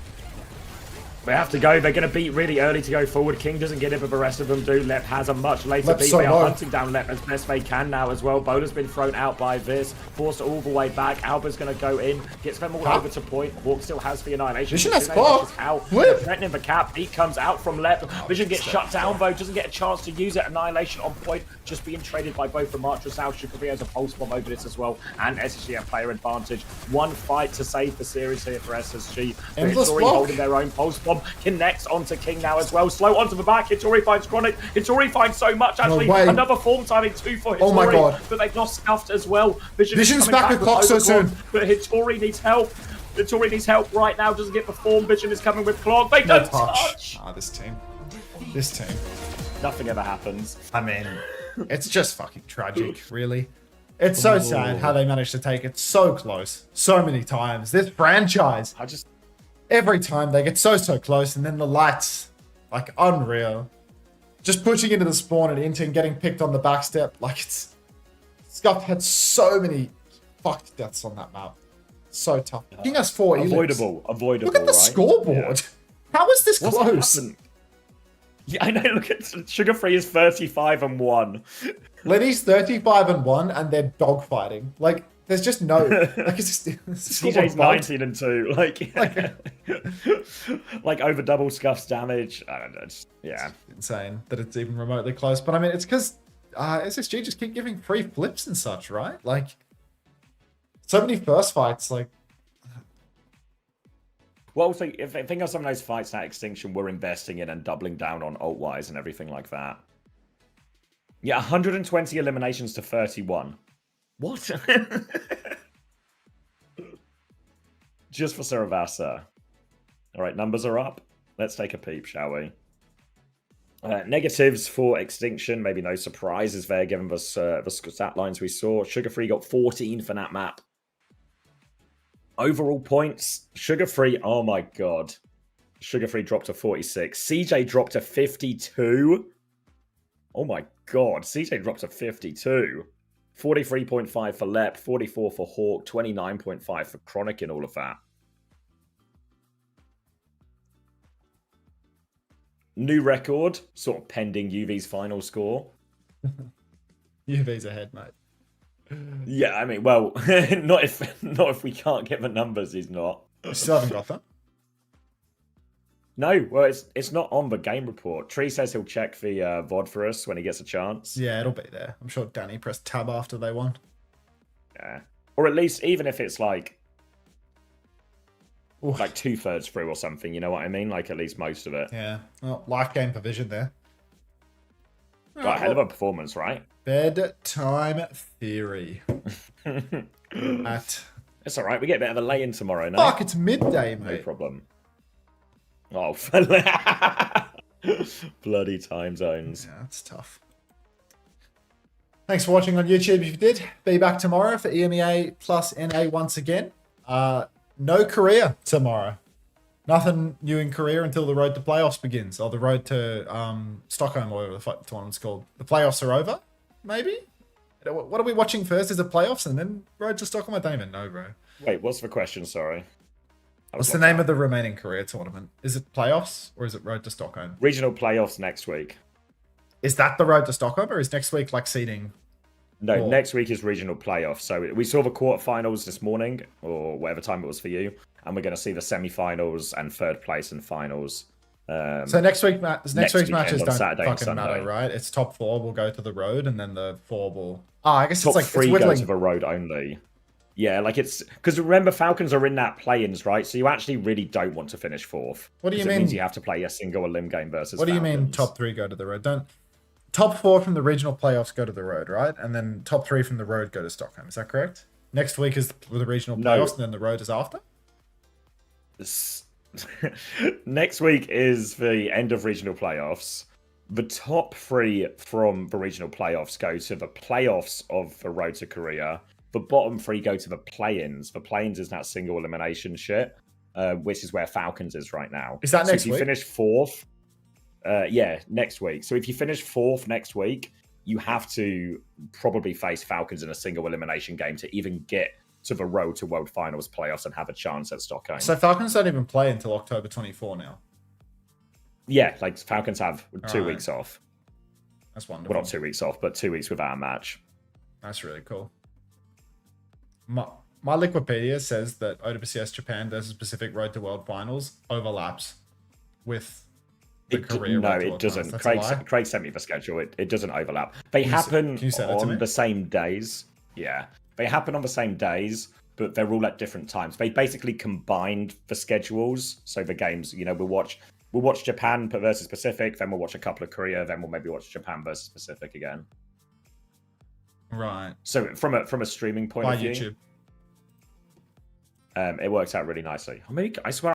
They have to go. They're going to beat really early to go forward. King doesn't get it, but the rest of them do. Lep has a much later beat. They are hunting down Lep as best they can now as well. Bowler's been thrown out by this. Forced all the way back. Alba's going to go in. Gets them all over to point. Hawk still has the Annihilation. Vision has out. Threatening the cap. Beat comes out from Lep. Vision gets shut down though. Doesn't get a chance to use it. Annihilation on point. Just being traded by both the March and South. Sugarfree has a pulse bomb over this as well. And SSG have player advantage. One fight to save the series here for SSG. Hitori holding their own pulse bomb. Connects onto King now as well. Slow onto the back. Hitori finds Chronic. Hitori finds so much actually. Another form timing 2 for Hitori. Oh my god. But they've lost Scuffed as well. Vision's back with clock so soon. But Hitori needs help. Hitori needs help right now. Doesn't get the form. Vision is coming with clock. They don't touch. Ah, this team. This team. Nothing ever happens. I mean, it's just fucking tragic, really. It's so sad how they managed to take it so close so many times. This franchise. Every time they get so close, and then the lights, like, unreal. Just pushing into the spawn and into and getting picked on the backstep. Like, it's... Scuff had so many fucked deaths on that map. So tough. King has 4 Avoidable, Look at the scoreboard. Yeah. How is this close? Yeah, I know. Look at Sugarfree is 35-1. Lenny's 35-1, and they're dogfighting. Like, there's just no. Like, it's just, CJ's 19-2. Like over double Scuff's damage. I don't know. Yeah, it's insane that it's even remotely close. But I mean, it's because SSG just keep giving free flips and such, right? Like, so many first fights. Like, Well, also, if I think of some of those fights that Extinction were investing in and doubling down on ult-wise and everything like that. Yeah, 120 eliminations to 31. What? Just for Saravasa. All right, numbers are up. Let's take a peep, shall we? Negatives for Extinction. Maybe no surprises there, given the stat lines we saw. Sugar Free got 14 for that map. Overall points, Sugar Free, oh my god. Sugar Free dropped to 46. CJ dropped to 52. Oh my god, CJ dropped to 52. 43.5 for Lep, 44 for Hawk, 29.5 for Chronic in all of that. New record, sort of pending UV's final score. UV's ahead, mate. Yeah, I mean, well, not if we can't get the numbers. He's not. You still haven't got them? No, well, it's not on the game report. Tree says he'll check the VOD for us when he gets a chance. Yeah, it'll be there. I'm sure Danny pressed tab after they won. Yeah, or at least even if it's like 2/3 through or something. You know what I mean? Like at least most of it. Yeah. Well, life game provision there. Right, hell of a performance, right? Bedtime theory. It's all right. We get a bit of a lay-in tomorrow, no? Fuck, it's midday, mate. No problem. Oh, bloody time zones. Yeah, that's tough. Thanks for watching on YouTube. If you did, be back tomorrow for EMEA plus NA once again. No Korea tomorrow. Nothing new in Korea until the road to playoffs begins, or the road to Stockholm, or whatever the tournament's called. The playoffs are over, maybe? What are we watching first? Is it playoffs and then road to Stockholm? I don't even know, bro. Wait, what's the question? Sorry. What's the name of the remaining Korea tournament? Is it playoffs or is it road to Stockholm? Regional playoffs next week. Is that the road to Stockholm, or is next week like seeding? No, next week is regional playoffs. So we saw the quarterfinals this morning, or whatever time it was for you, and we're going to see the semi-finals and third place and finals. So next week's matches don't Saturday fucking matter, right? It's top 4 will go to the road, and then the 4 will. I guess top it's like 3 go to the road only. Yeah, like it's because remember Falcons are in that play-ins, right? So you actually really don't want to finish 4th. What do you mean? It means you have to play a single elim game versus. What do you mean top 3 go to the road? Don't top 4 from the regional playoffs go to the road, right? And then top 3 from the road go to Stockholm. Is that correct? Next week is the regional playoffs, and then the road is after. Next week is the end of regional playoffs. The top 3 from the regional playoffs go to the playoffs of the road to Korea. The bottom 3 go to the play-ins. The play-ins is that single elimination shit, which is where Falcons is right now. Is that next week? If you finish 4th, yeah, next week. So if you finish 4th next week, you have to probably face Falcons in a single elimination game to even get to the road to World Finals playoffs and have a chance at Stockholm. So Falcons don't even play until October 24 now. Yeah, like Falcons have 2 weeks off. That's wonderful. Well, not 2 weeks off, but 2 weeks without a match. That's really cool. My Liquipedia says that OWCS Japan versus Pacific Road to World Finals overlaps with the Korea No, Road to it World doesn't. Finals. Craig sent me the schedule. It doesn't overlap. They happen on the same days. Yeah. They happen on the same days, but they're all at different times. They basically combined the schedules. So the games, you know, we'll watch Japan versus Pacific, then we'll watch a couple of Korea, then we'll maybe watch Japan versus Pacific again. Right. So from a streaming point of view, YouTube. It works out really nicely. I mean, I swear